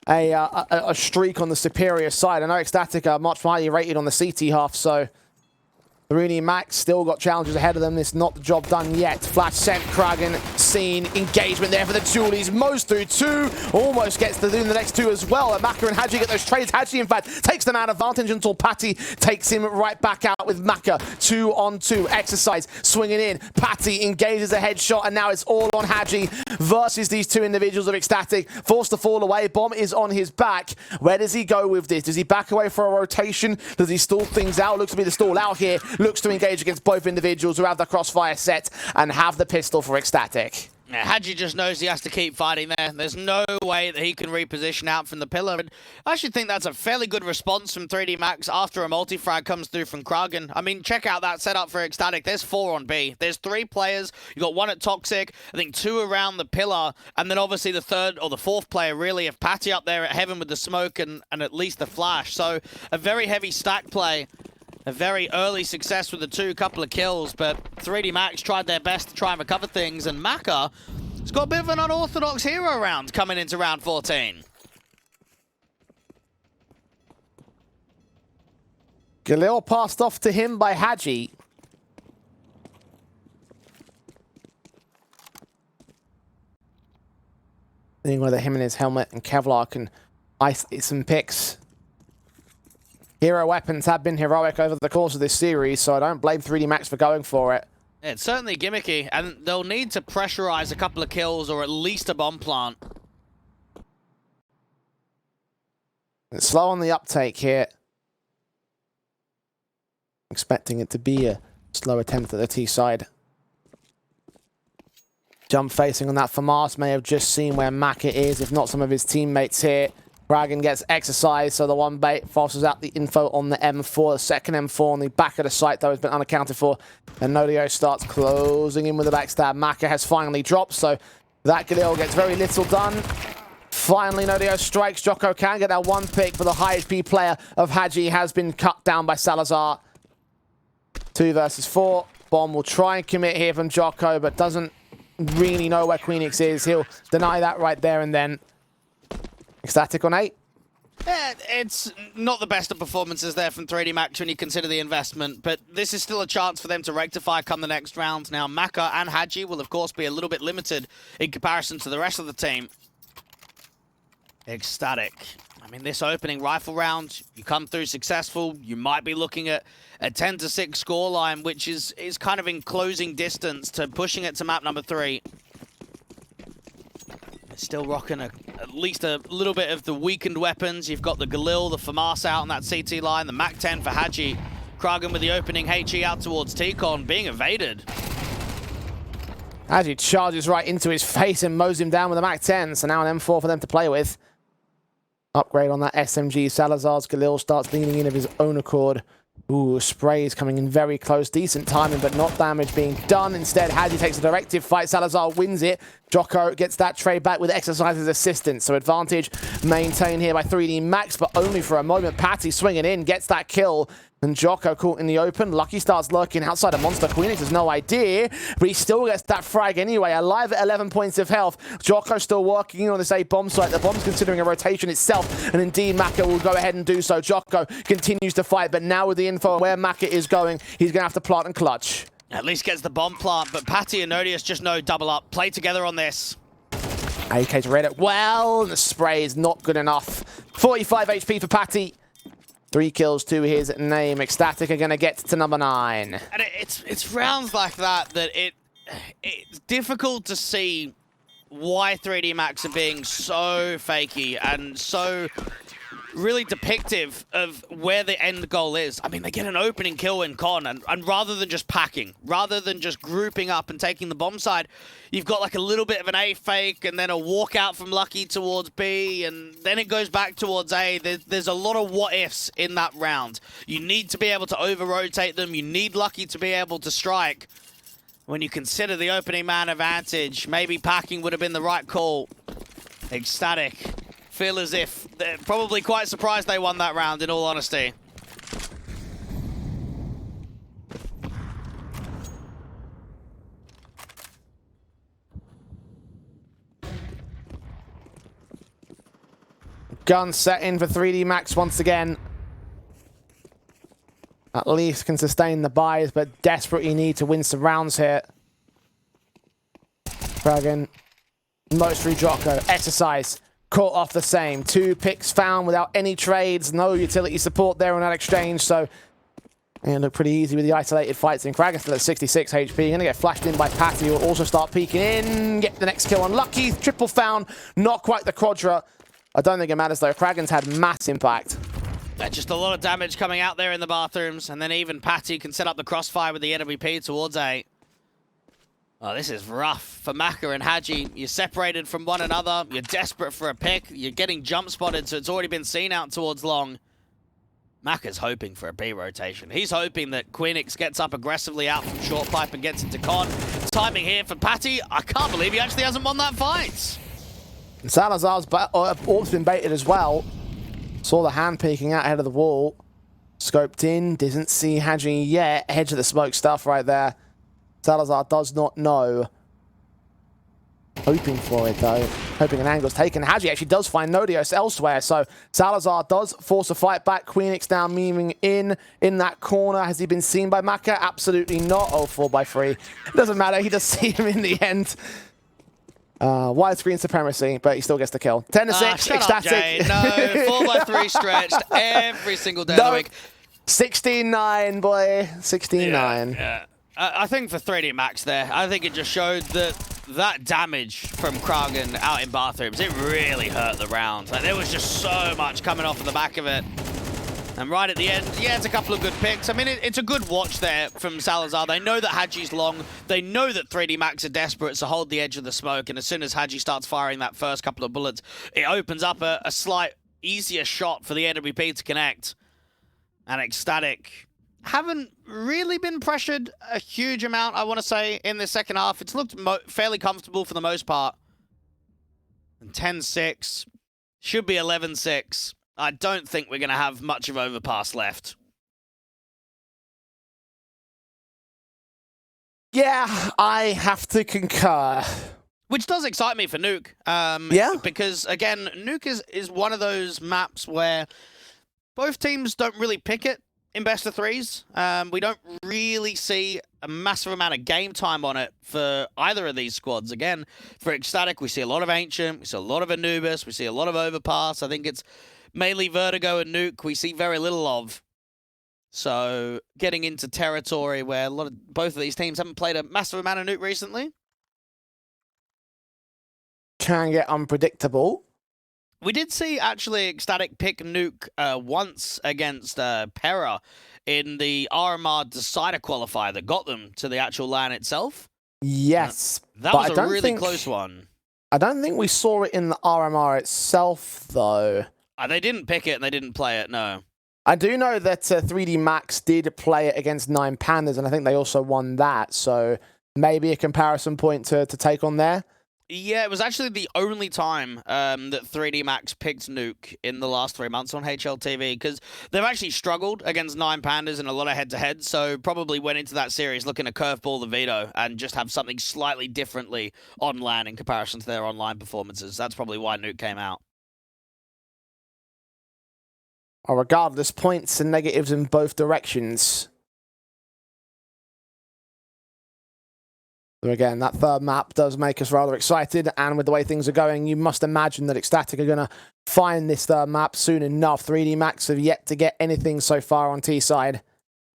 a streak on the superior side. I know Ecstatic are much highly rated on the CT half, so 3D Max still got challenges ahead of them. It's not the job done yet. Flash sent, Kragan seen, engagement there for the Julies. Mo's through 2, almost gets to do the next 2 as well. Maka and Hadji get those trades. Hadji, in fact, takes them out of advantage until Patty takes him right back out with Maka. 2 on 2, exercise, swinging in. Patty engages a headshot, and now it's all on Hadji versus these 2 individuals of Ecstatic. Forced to fall away. Bomb is on his back. Where does he go with this? Does he back away for a rotation? Does he stall things out? Looks to be the stall out here. Looks to engage against both individuals who have the crossfire set and have the pistol for Ecstatic. Hadji just knows he has to keep fighting there. There's no way that he can reposition out from the pillar. And I actually think that's a fairly good response from 3D Max after a multi-frag comes through from Kragan. I mean, check out that setup for Ecstatic. There's 4 on B. There's 3 players. You got 1 at Toxic, I think 2 around the pillar, and then obviously the 3rd or the 4th player really of Patty up there at Heaven with the smoke and at least the flash. So a very heavy stack play. A very early success with the couple of kills, but 3D Max tried their best to try and recover things, and Maka has got a bit of an unorthodox hero round coming into round 14. Galil passed off to him by Hadji. I think whether him and his helmet and Kevlar can ice some picks. Hero weapons have been heroic over the course of this series, so I don't blame 3D Max for going for it. It's certainly gimmicky, and they'll need to pressurize a couple of kills or at least a bomb plant. It's slow on the uptake here. Expecting it to be a slow attempt at the T side. Jump facing on that FAMAS may have just seen where Maka is, if not some of his teammates here. Kragan gets exercised, so the one bait forces out the info on the M4. The second M4 on the back of the site, though, has been unaccounted for. And Nodio starts closing in with a backstab. Maka has finally dropped, so that Galil gets very little done. Finally, Nodio strikes. Jocko can get that 1 pick, but the high HP player of Hadji has been cut down by Salazar. 2 versus 4. Bomb will try and commit here from Jocko, but doesn't really know where Queenix is. He'll deny that right there and then. Ecstatic on 8. It's not the best of performances there from 3D Max when you consider the investment, but this is still a chance for them to rectify come the next round. Now, Maka and Hadji will, of course, be a little bit limited in comparison to the rest of the team. Ecstatic. I mean, this opening rifle round, you come through successful, you might be looking at a 10-6 scoreline, which is kind of in closing distance to pushing it to map number 3. Still rocking at least a little bit of the weakened weapons. You've got the Galil, the FAMAS out on that CT line, the MAC-10 for Hadji. Kragan with the opening HE out towards T-Con, being evaded. Hadji charges right into his face and mows him down with a MAC-10, so now an M4 for them to play with. Upgrade on that SMG. Salazar's Galil starts leaning in of his own accord. Ooh, sprays coming in very close. Decent timing, but not damage being done. Instead, Hadji takes a directive fight. Salazar wins it. Jocko gets that trade back with Exercise's assistance. So advantage maintained here by 3D Max, but only for a moment. Patty swinging in, gets that kill. And Jocko caught in the open. Lucky starts lurking outside of Monster. Queenix has no idea, but he still gets that frag anyway. Alive at 11 points of health. Jocko still working on this A bomb site. The bomb's considering a rotation itself, and indeed Maka will go ahead and do so. Jocko continues to fight, but now with the info on where Maka is going, he's going to have to plant and clutch. At least gets the bomb plant, but Patty and Nodius just know double up. Play together on this. AK's read it well, and the spray is not good enough. 45 HP for Patty. 3 kills to his name. Ecstatic are going to get to number 9. And it's rounds like that it's difficult to see why 3D Max are being so fakey and so really depictive of where the end goal is. I mean, they get an opening kill in Con, and rather than just packing, rather than just grouping up and taking the bomb side, you've got like a little bit of an A fake and then a walkout from Lucky towards B, and then it goes back towards A. There's a lot of what-ifs in that round. You need to be able to over-rotate them. You need Lucky to be able to strike. When you consider the opening man advantage, maybe packing would have been the right call. Ecstatic. Feel as if they're probably quite surprised they won that round, in all honesty. Gun set in for 3D Max once again. At least can sustain the buys, but desperately need to win some rounds here. Kragan, Mostly Jocko, exercise, caught off the same. 2 picks found without any trades, no utility support there on that exchange, so it looked pretty easy with the isolated fights. And Kragan still at 66 HP, gonna get flashed in by Patty, who will also start peeking in, get the next kill unlucky, triple found, not quite the quadra. I don't think it matters though, Kragan's had mass impact. Just a lot of damage coming out there in the bathrooms, and then even Patty can set up the crossfire with the NWP towards A. Oh, this is rough for Maka and Haji. You're separated from one another. You're desperate for a pick. You're getting jump spotted, so it's already been seen out towards long. Maka's hoping for a B rotation. He's hoping that Queenix gets up aggressively out from short pipe and gets into con. Timing here for Patty. I can't believe he actually hasn't won that fight. Salazar's orb's been baited as well. Saw the hand peeking out ahead of the wall. Scoped in, didn't see Haji yet. Edge of the smoke stuff right there. Salazar does not know. Hoping for it though. Hoping an angle's taken. Haji actually does find Nodios elsewhere, so Salazar does force a fight back. Queenix now moving in that corner. Has he been seen by Maka? Absolutely not. Oh, 4x3. It doesn't matter, he does see him in the end. Widescreen supremacy, but he still gets the kill. 10-6, ecstatic. No, 4x3 stretched every single day of the week. 16-9, boy. 16-9. Yeah. I think for 3D Max there, I think it just showed that damage from Kragan out in bathrooms, it really hurt the round. Like, there was just so much coming off of the back of it. And right at the end, yeah, it's a couple of good picks. I mean, it's a good watch there from Salazar. They know that Haji's long. They know that 3D Max are desperate to hold the edge of the smoke. And as soon as Haji starts firing that first couple of bullets, it opens up a slight easier shot for the NWP to connect. And Ecstatic haven't really been pressured a huge amount, I want to say, in the second half. It's looked fairly comfortable for the most part. And 10-6, should be 11-6. I don't think we're going to have much of overpass left. Yeah, I have to concur. Which does excite me for Nuke. Yeah? Because, again, Nuke is one of those maps where both teams don't really pick it in best of threes. We don't really see a massive amount of game time on it for either of these squads. Again, for Ecstatic, we see a lot of Ancient, we see a lot of Anubis, we see a lot of Overpass. I think it's mainly Vertigo and Nuke we see very little of. So getting into territory where both of these teams haven't played a massive amount of Nuke recently. Can get unpredictable. We did see, actually, Ecstatic pick Nuke once against Pera in the RMR Decider qualifier that got them to the actual LAN itself. Yes. That was a really close one. I don't think we saw it in the RMR itself, though. They didn't pick it and they didn't play it, no. I do know that 3D Max did play it against 9 Pandas, and I think they also won that, so maybe a comparison point to take on there. Yeah, it was actually the only time that 3D Max picked Nuke in the last 3 months on HLTV, because they've actually struggled against 9 Pandas in a lot of head-to-head, so probably went into that series looking to curveball the veto and just have something slightly differently on LAN in comparison to their online performances. That's probably why Nuke came out. Well, regardless, points and negatives in both directions. So again, that third map does make us rather excited, and with the way things are going, you must imagine that Ecstatic are going to find this third map soon enough. 3D Max have yet to get anything so far on T-side.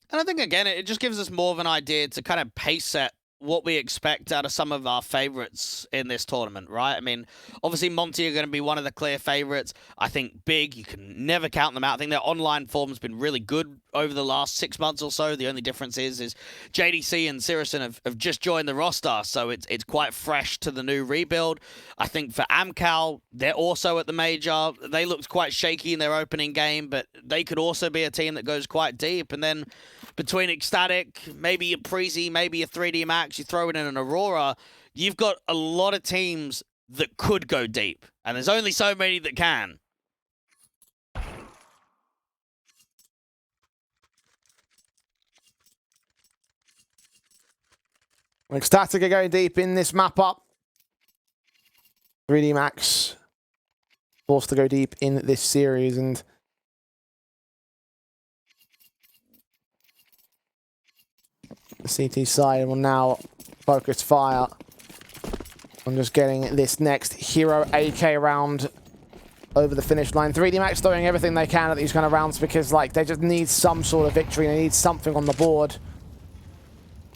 And I think, again, it just gives us more of an idea to kind of pace set what we expect out of some of our favorites in this tournament, right? I mean, obviously Monty are going to be one of the clear favorites. I think Big, you can never count them out. I think their online form's been really good over the last 6 months or so. The only difference is JDC and Sirison have just joined the roster, so it's quite fresh to the new rebuild. I think for Amcal, they're also at the major. They looked quite shaky in their opening game, but they could also be a team that goes quite deep. And then between Ecstatic, maybe a Preezy, maybe a 3D Max, you throw in an Aurora, you've got a lot of teams that could go deep. And there's only so many that can. Ecstatic are going deep in this map up. 3D Max forced to go deep in this series, and the CT side will now focus fire on just getting this next Hero AK round over the finish line. 3D Max throwing everything they can at these kind of rounds because, like, they just need some sort of victory. They need something on the board.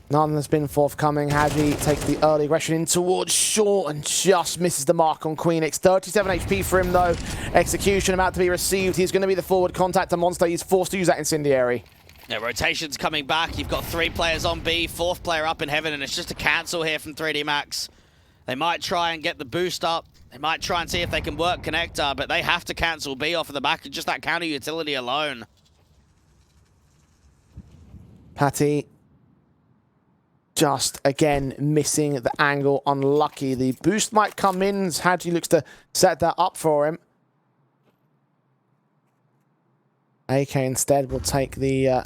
None has been forthcoming. Haji takes the early aggression in towards short and just misses the mark on Queenix. 37 HP for him, though. Execution about to be received. He's going to be the forward contact to Monster. He's forced to use that incendiary. Yeah, rotation's coming back. You've got 3 players on B, 4th player up in heaven, and it's just a cancel here from 3D Max. They might try and get the boost up. They might try and see if they can work connector, but they have to cancel B off of the back of just that counter utility alone. Patty just, again, missing the angle. Unlucky. The boost might come in as Haji looks to set that up for him. AK instead will take the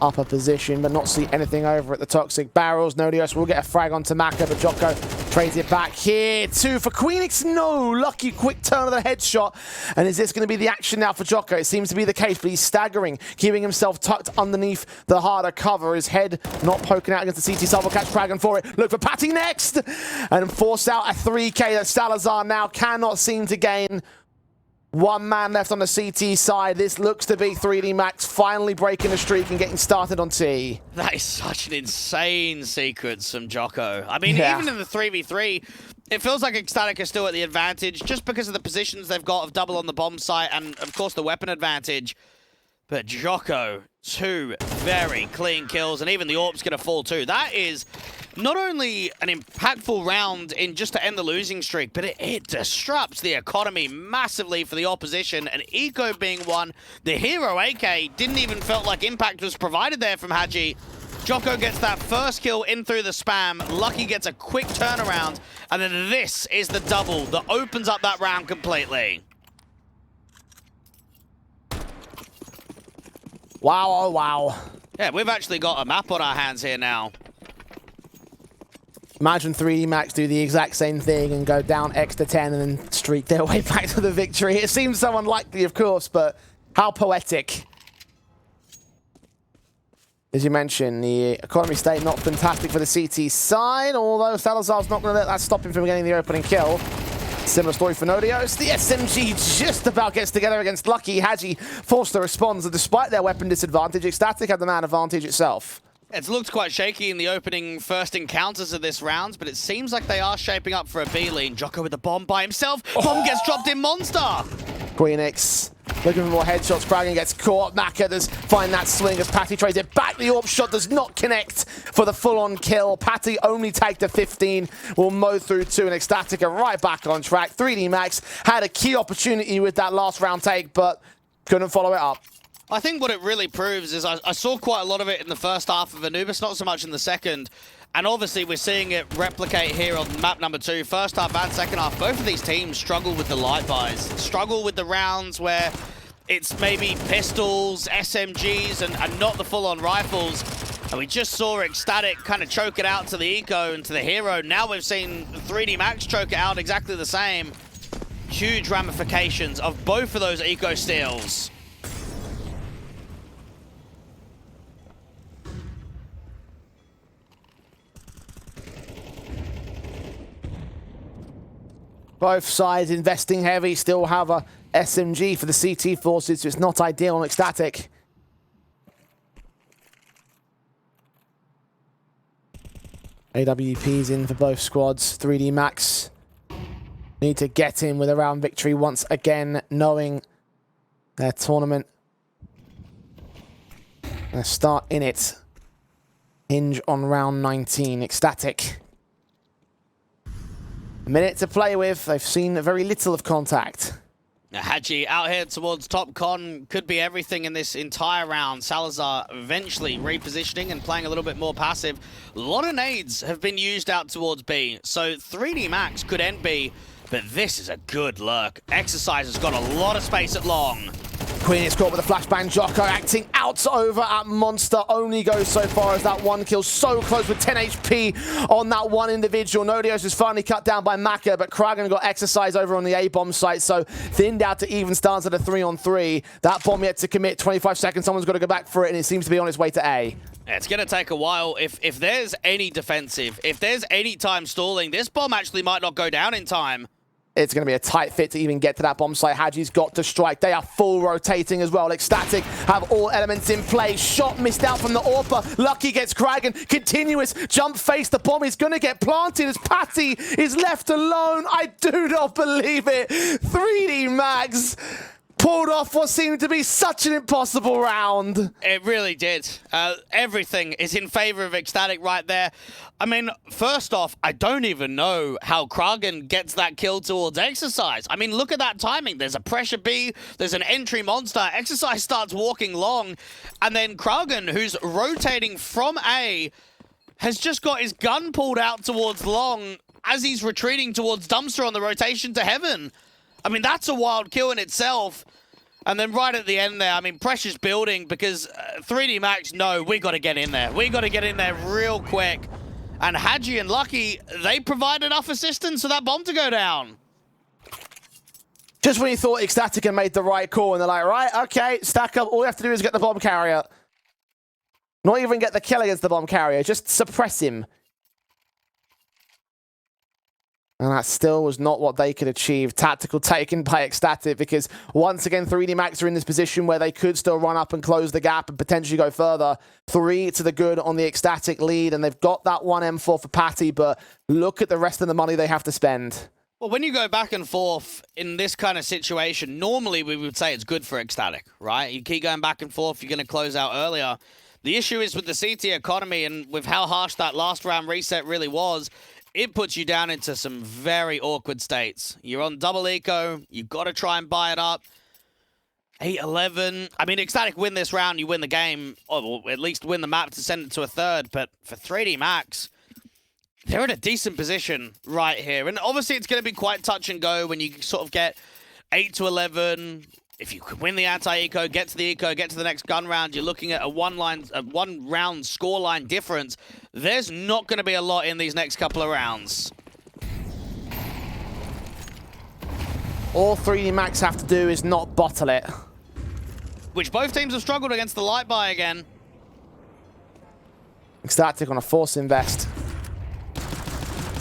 upper position, but not see anything over at the Toxic Barrels. Nodios will get a frag onto Maka, but Jocko trades it back here. 2 for Queenix. No! Lucky quick turn of the headshot. And is this going to be the action now for Jocko? It seems to be the case, but he's staggering, keeping himself tucked underneath the harder cover. His head not poking out against the CT side. Will catch Dragon for it. Look for Patty next! And force out a 3K that Salazar now cannot seem to gain. 1 man left on the CT side. This looks to be 3D Max finally breaking the streak and getting started on T. That is such an insane sequence from Jocko. I mean, even in the 3v3, it feels like Ecstatic are still at the advantage just because of the positions they've got of double on the bomb site and, of course, the weapon advantage. But Jocko, 2 very clean kills, and even the AWP's going to fall too. That is not only an impactful round in just to end the losing streak, but it disrupts the economy massively for the opposition. And Eco being one, the Hero AK didn't even felt like impact was provided there from Haji. Jocko gets that first kill in through the spam. Lucky gets a quick turnaround, and then this is the double that opens up that round completely. Wow, oh wow. Yeah, we've actually got a map on our hands here now. Imagine 3D Max do the exact same thing and go down X to 10 and then streak their way back to the victory. It seems so unlikely, of course, but how poetic. As you mentioned, the economy state not fantastic for the CT side, although Salazar's not going to let that stop him from getting the opening kill. Similar story for Nodios. The SMG just about gets together against Lucky. Haji forced to respond, so despite their weapon disadvantage, Ecstatic had the man advantage itself. It's looked quite shaky in the opening first encounters of this round, but it seems like they are shaping up for a B lean. Jocko with the bomb by himself. Bomb gets dropped in Monster. Queenix looking for more headshots. Kragan gets caught. Maka does find that swing as Patty trades it back. The AWP shot does not connect for the full-on kill. Patty only tagged to 15. Will mow through 2, and Ecstatic are right back on track. 3D Max had a key opportunity with that last round take, but couldn't follow it up. I think what it really proves is I saw quite a lot of it in the first half of Anubis, not so much in the second. And obviously we're seeing it replicate here on map number 2. First half and second half, both of these teams struggle with the light buys. Struggle with the rounds where it's maybe pistols, SMGs, and not the full-on rifles. And we just saw Ecstatic kind of choke it out to the Eco and to the Hero. Now we've seen 3D Max choke it out exactly the same. Huge ramifications of both of those Eco steals. Both sides investing heavy, still have a SMG for the CT forces, so it's not ideal on Ecstatic. AWP's in for both squads. 3D Max need to get in with a round victory once again, knowing their tournament. Gonna start in it. Hinge on round 19. Ecstatic. A minute to play with. They've seen very little of contact. Now, Hadji out here towards top con could be everything in this entire round. Salazar eventually repositioning and playing a little bit more passive. A lot of nades have been used out towards B, so 3D Max could end B, but this is a good lurk. Exercise has got a lot of space at long. Queen is caught with a flashbang. Jocko acting out over at Monster. Only goes so far as that one kill. So close with 10 HP on that one individual. Nodios is finally cut down by Maka, but Kragan got exercise over on the A-bomb site. So thinned out to even stance at a 3-on-3. That bomb yet to commit. 25 seconds. Someone's got to go back for it, and it seems to be on its way to A. Yeah, it's going to take a while. If there's any defensive, if there's any time stalling, this bomb actually might not go down in time. It's going to be a tight fit to even get to that bomb site. Hadji's got to strike. They are full rotating as well. Ecstatic have all elements in play. Shot missed out from the AWPer. Lucky gets Kragan. Continuous jump face. The bomb is going to get planted as Patty is left alone. I do not believe it. 3D Max pulled off what seemed to be such an impossible round. It really did. Everything is in favor of Ecstatic right there. I mean, first off, I don't even know how Kragan gets that kill towards Exercise. I mean, look at that timing. There's a pressure B, there's an entry monster. Exercise starts walking long, and then Kragan, who's rotating from A, has just got his gun pulled out towards long as he's retreating towards Dumpster on the rotation to Heaven. I mean, that's a wild kill in itself. And then right at the end there, I mean, pressure's building because 3D Max, no, we got to get in there. We got to get in there real quick. And Hadji and Lucky, they provide enough assistance for that bomb to go down. Just when you thought Ecstatic had made the right call, and they're like, right, okay, stack up. All you have to do is get the bomb carrier. Not even get the kill against the bomb carrier, just suppress him. And that still was not what they could achieve. Tactical taken by Ecstatic because once again 3D Max are in this position where they could still run up and close the gap and potentially go further. 3 to the good on the Ecstatic lead, and they've got that one M4 for Patty, but look at the rest of the money they have to spend. Well, when you go back and forth in this kind of situation, normally we would say it's good for Ecstatic, right? You keep going back and forth, you're going to close out earlier. The issue is with the CT economy and with how harsh that last round reset really was, it puts you down into some very awkward states. You're on double eco. You've got to try and buy it up. 8-11. I mean, Ecstatic win this round, you win the game, or at least win the map to send it to a third. But for 3D Max, they're in a decent position right here. And obviously, it's going to be quite touch and go when you sort of get 8-11. If you can win the anti-eco, get to the eco, get to the next gun round, you're looking at a one-round scoreline difference. There's not going to be a lot in these next couple of rounds. All 3D Max have to do is not bottle it. Which both teams have struggled against the light buy again. Ecstatic on a force invest.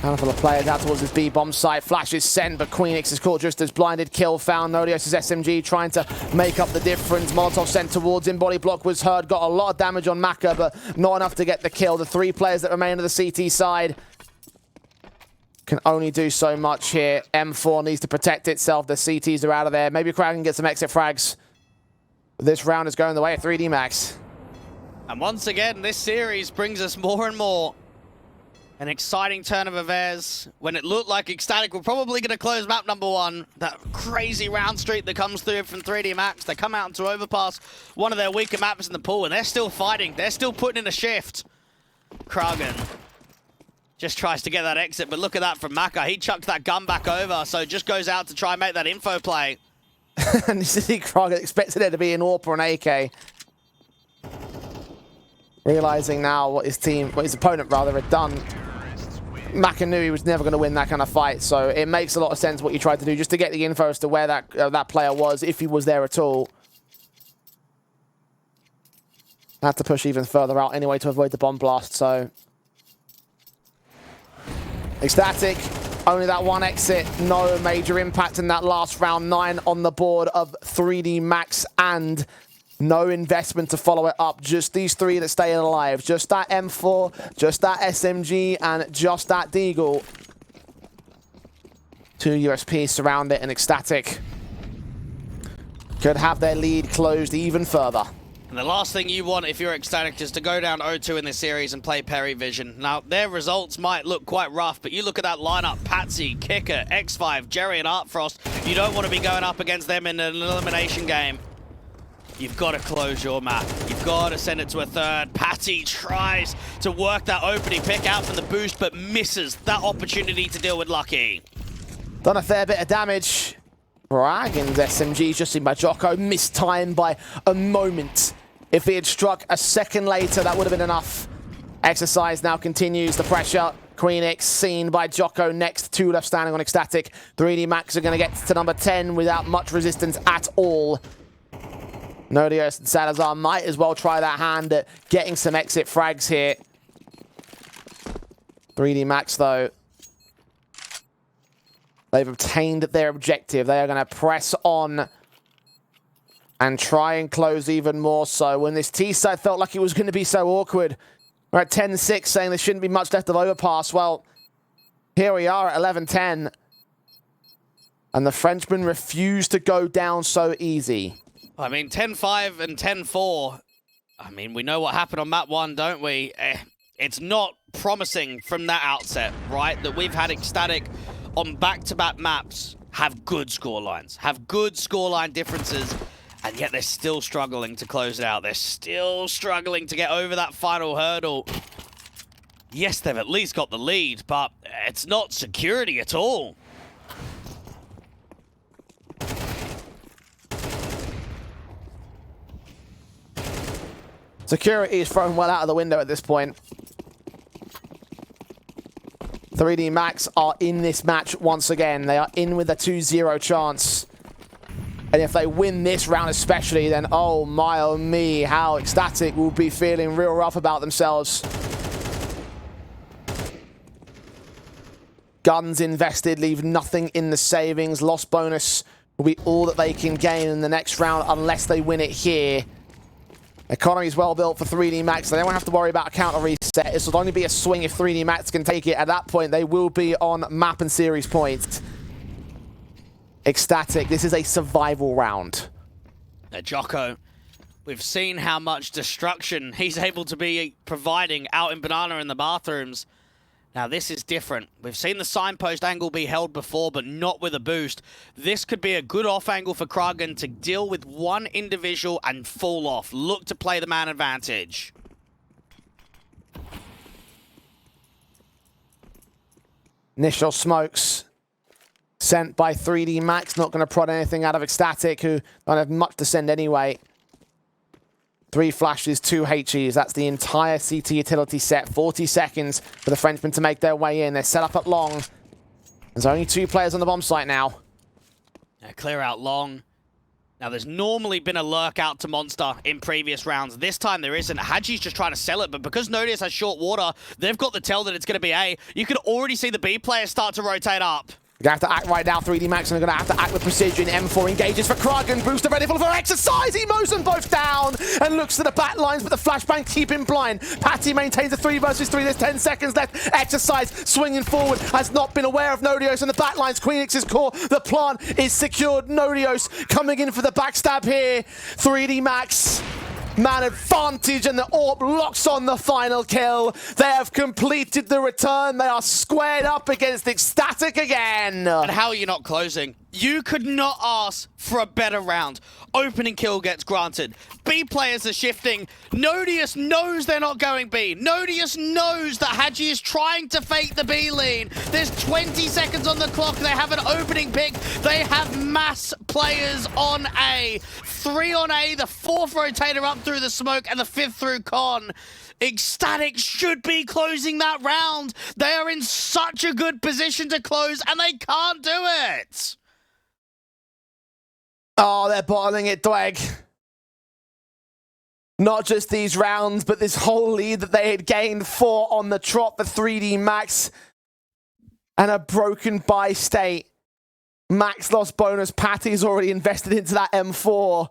Handful of players out towards this B bomb site. Flash is sent, but Queenix is caught just as blinded. Kill found. Nodios' SMG trying to make up the difference. Molotov sent towards him. Body block was heard. Got a lot of damage on Maka, but not enough to get the kill. The 3 players that remain on the CT side can only do so much here. M4 needs to protect itself. The CTs are out of there. Maybe Kragan can get some exit frags. This round is going the way of 3D Max. And once again, this series brings us more and more an exciting turn of affairs when it looked like Ecstatic were probably going to close map number 1. That crazy round streak that comes through from 3D Max. They come out into Overpass, one of their weaker maps in the pool, and they're still fighting. They're still putting in a shift. Kragan just tries to get that exit, but look at that from Maka. He chucked that gun back over, so just goes out to try and make that info play. And you see Kragan expected it to be an AWP or an AK. Realizing now what his opponent had done. Maka knew he was never going to win that kind of fight, so it makes a lot of sense what you tried to do, just to get the info as to where that player was, if he was there at all. Had to push even further out anyway to avoid the bomb blast, so... Ecstatic, only that one exit, no major impact in that last round. 9 on the board of 3D Max and No investment to follow it up. Just these three that stay alive. Just that M4, just that SMG, and just that Deagle. 2 USPs surround it, and Ecstatic could have their lead closed even further. And the last thing you want if you're Ecstatic is to go down 0-2 in this series and play Perry Vision. Now, their results might look quite rough, but you look at that lineup, Patsy, Kicker, X5, Jerry, and Artfrost. You don't want to be going up against them in an elimination game. You've got to close your map. You've got to send it to a third. Patty tries to work that opening pick out from the boost, but misses that opportunity to deal with Lucky. Done a fair bit of damage. Dragon's SMG just seen by Jocko, mistimed by a moment. If he had struck a second later, that would have been enough. Exercise now continues the pressure. Queenix seen by Jocko next, 2 left standing on Ecstatic. 3D Max are going to get to number 10 without much resistance at all. Nodios and Salazar might as well try that hand at getting some exit frags here. 3D Max, though, they've obtained their objective. They are going to press on and try and close even more so. When this T-side felt like it was going to be so awkward. We're at 10-6, saying there shouldn't be much left of overpass. Well, here we are at 11-10. And the Frenchmen refuse to go down so easy. I mean, 10-5 and 10-4. I mean, we know what happened on map 1, don't we? It's not promising from that outset, right? That we've had Ecstatic on back-to-back maps have good scorelines, have good scoreline differences, and yet they're still struggling to close it out. They're still struggling to get over that final hurdle. Yes, they've at least got the lead, but it's not security at all. Security is thrown well out of the window at this point. 3D Max are in this match once again. They are in with a 2-0 chance. And if they win this round especially, then oh my, oh me, how Ecstatic will be feeling real rough about themselves. Guns invested, leave nothing in the savings. Lost bonus will be all that they can gain in the next round unless they win it here. Economy is well built for 3D Max. They don't have to worry about a counter reset. This will only be a swing if 3D Max can take it. At that point, they will be on map and series points. Ecstatic, this is a survival round. Jocko, we've seen how much destruction he's able to be providing out in Banana in the bathrooms. Now, this is different. We've seen the signpost angle be held before, but not with a boost. This could be a good off angle for Kragan to deal with one individual and fall off. Look to play the man advantage. Initial smokes sent by 3D Max. Not going to prod anything out of Ecstatic, who don't have much to send anyway. 3 flashes, 2 HEs. That's the entire CT utility set. 40 seconds for the Frenchmen to make their way in. They're set up at long. There's only 2 players on the bomb site now. Clear out long. Now, there's normally been a lurk out to Monster in previous rounds. This time there isn't. Haji's just trying to sell it, but because Nodius has short water, they've got the tell that it's going to be A. You can already see the B players start to rotate up. You're going to have to act right now, 3D Max, and they're going to have to act with precision. M4 engages for Kragan. Booster ready for exercise. He mows them both down and looks to the back lines, but the flashbang keep him blind. Patty maintains a 3 versus 3. There's 10 seconds left. Exercise swinging forward. Has not been aware of Nodios and the back lines. Queenix's core. The plant is secured. Nodios coming in for the backstab here. 3D Max. Man advantage, and the AWP locks on the final kill. They have completed the return. They are squared up against Ecstatic again. And how are you not closing? You could not ask for a better round. Opening kill gets granted. B players are shifting. Nodius knows they're not going B. Nodius knows that Haji is trying to fake the B lean. There's 20 seconds on the clock. They have an opening pick. They have mass players on A. 3 on A, the 4th rotator up through the smoke, and the 5th through con. Ecstatic should be closing that round. They are in such a good position to close, and they can't do it. Oh, they're bottling it, Dweg. Not just these rounds, but this whole lead that they had gained 4 on the trot for 3D Max. And a broken buy state. Max lost bonus. Patty's already invested into that M4.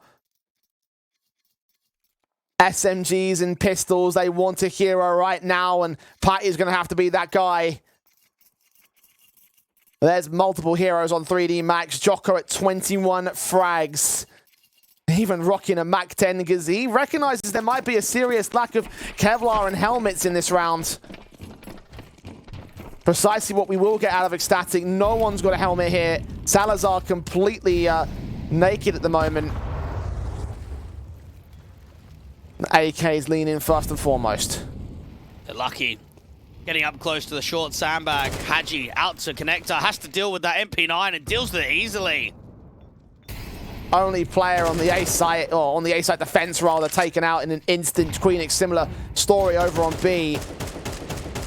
SMGs and pistols. They want a hero right now, and Patty's going to have to be that guy. There's multiple heroes on 3D Max. Jocko at 21 frags. Even rocking a Mac 10 because he recognizes there might be a serious lack of Kevlar and helmets in this round. Precisely what we will get out of Ecstatic. No one's got a helmet here. Salazar completely naked at the moment. AK's leaning first and foremost. They're lucky. Getting up close to the short sandbag. Haji out to connector. Has to deal with that MP9 and deals with it easily. Only player on the A site, or on the A site defense rather, taken out in an instant. Queenix, similar story over on B.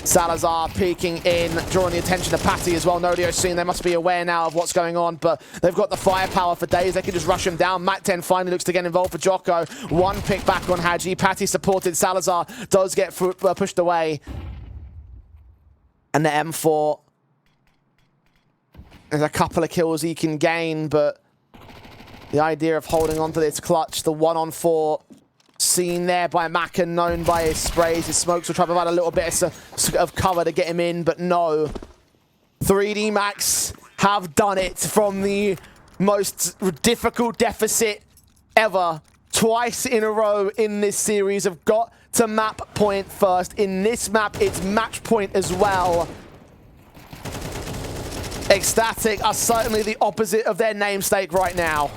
Salazar peeking in, drawing the attention of Patty as well. Nodio seeing they must be aware now of what's going on, but they've got the firepower for days. They can just rush him down. Mac 10 finally looks to get involved for Jocko. One pick back on Haji. Patty supported. Salazar does get pushed away. And the M4, there's a couple of kills he can gain, but the idea of holding on to this clutch, the 1-on-4, seen there by Mac and known by his sprays. His smokes will try to provide a little bit of cover to get him in, but no. 3D Max have done it from the most difficult deficit ever. Twice in a row in this series have got to map point first. In this map, it's match point as well. Ecstatic are certainly the opposite of their namesake right now.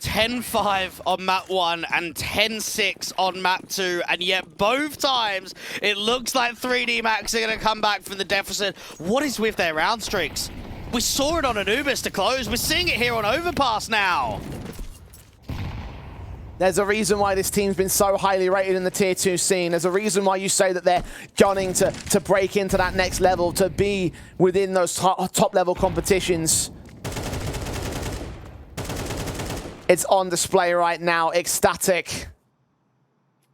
10-5 on map 1 and 10-6 on map 2, and yet both times it looks like 3D Max are going to come back from the deficit. What is with their round streaks? We saw it on Anubis to close. We're seeing it here on Overpass now. There's a reason why this team's been so highly rated in the Tier 2 scene. There's a reason why you say that they're gunning to break into that next level, to be within those top-level competitions. It's on display right now. Ecstatic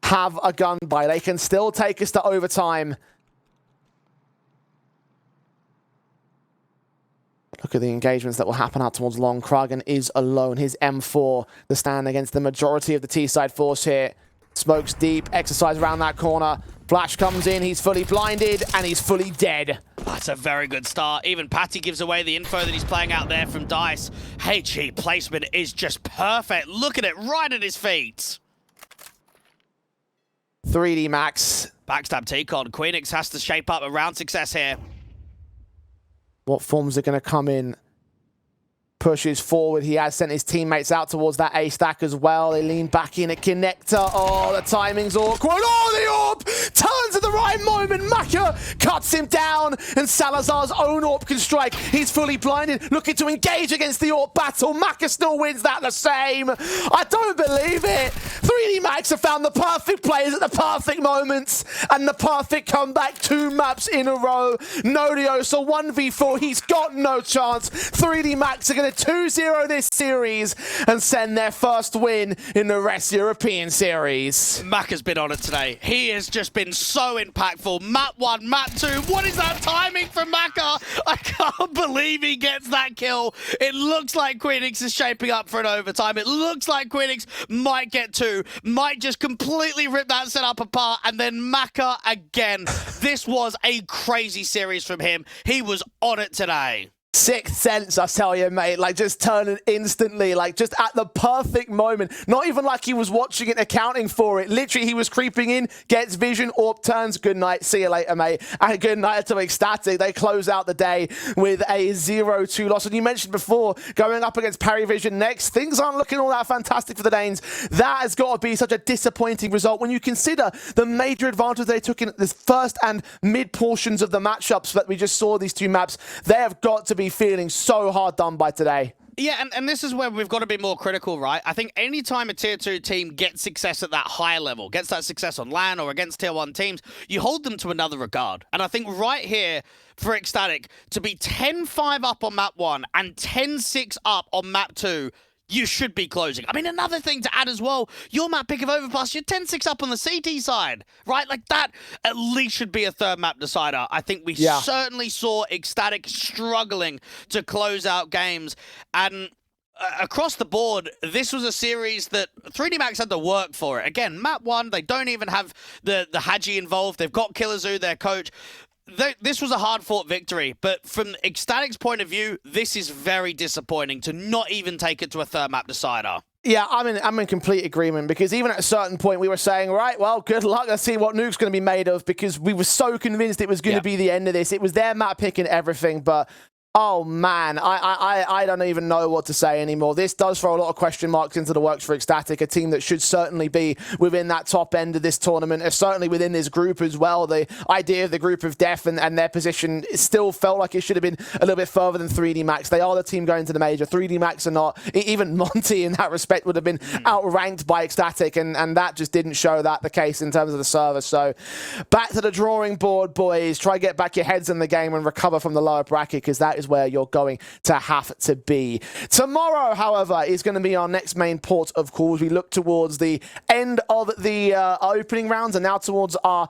have a gun buy. They can still take us to overtime. Look at the engagements that will happen out towards Long. Kragan is alone. His M4, the stand against the majority of the T-side force here. Smokes deep, exercise around that corner. Flash comes in, he's fully blinded, and he's fully dead. That's a very good start. Even Patty gives away the info that he's playing out there from DICE. HE placement is just perfect. Look at it, right at his feet. 3D Max. Backstab T-Con. Queenix has to shape up a round success here. What forms are going to come in? Pushes forward. He has sent his teammates out towards that A stack as well. They lean back in at connector. Oh, the timing's awkward. Oh, the orb turns at the right moment. Maka cuts him down, and Salazar's own orb can strike. He's fully blinded, looking to engage against the orb battle. Maka still wins that the same. I don't believe it. 3D Max have found the perfect players at the perfect moments, and the perfect comeback 2 maps in a row. Nodio, so 1v4, he's got no chance. 3D Max are going to 2-0 this series and send their first win in the Rest European Series. Mac has been on it today. He has just been so impactful. Map 1, map 2. What is that timing from Maka? I can't believe he gets that kill. It looks like Queenix is shaping up for an overtime. It looks like Queenix might get 2, might just completely rip that setup apart, and then Maka again. This was a crazy series from him. He was on it today. Sixth sense, I tell you, mate. Like, just turning instantly, like, just at the perfect moment. Not even like he was watching it, accounting for it. Literally, he was creeping in, gets vision, orb turns, good night, see you later, mate. And good night to Ecstatic. They close out the day with a 0-2 loss. And you mentioned before, going up against Parivision next, things aren't looking all that fantastic for the Danes. That has got to be such a disappointing result when you consider the major advantage they took in the first and mid portions of the matchups that we just saw these 2 maps. They have got to be feeling so hard done by today. Yeah, and this is where we've got to be more critical, right? I think any time a Tier 2 team gets success at that higher level, gets that success on LAN or against Tier 1 teams, you hold them to another regard. And I think right here, for Ecstatic, to be 10-5 up on map 1 and 10-6 up on map 2, you should be closing. I mean, another thing to add as well, your map pick of Overpass, you're 10-6 up on the CT side, right? Like, that at least should be a 3rd map decider. I think we certainly saw Ecstatic struggling to close out games. And across the board, this was a series that 3D Max had to work for it. Again, map 1, they don't even have the Haji involved. They've got Killazoo, their coach. This was a hard-fought victory, but from Ecstatic's point of view, this is very disappointing to not even take it to a third map decider. Yeah, I'm in complete agreement, because even at a certain point we were saying, right, well, good luck, let's see what Nuke's going to be made of, because we were so convinced it was going to be the end of this. It was their map pick and everything, but oh man, I don't even know what to say anymore. This does throw a lot of question marks into the works for Ecstatic, a team that should certainly be within that top end of this tournament, certainly within this group as well. The idea of the group of death and their position still felt like it should have been a little bit further than 3D Max. They are the team going to the major. 3D Max are not. Even Monty in that respect would have been outranked by Ecstatic, and that just didn't show that the case in terms of the server. So back to the drawing board, boys. Try to get back your heads in the game and recover from the lower bracket, because that is where you're going to have to be. Tomorrow, however, is going to be our next main port of call as we look towards the end of the opening rounds and now towards our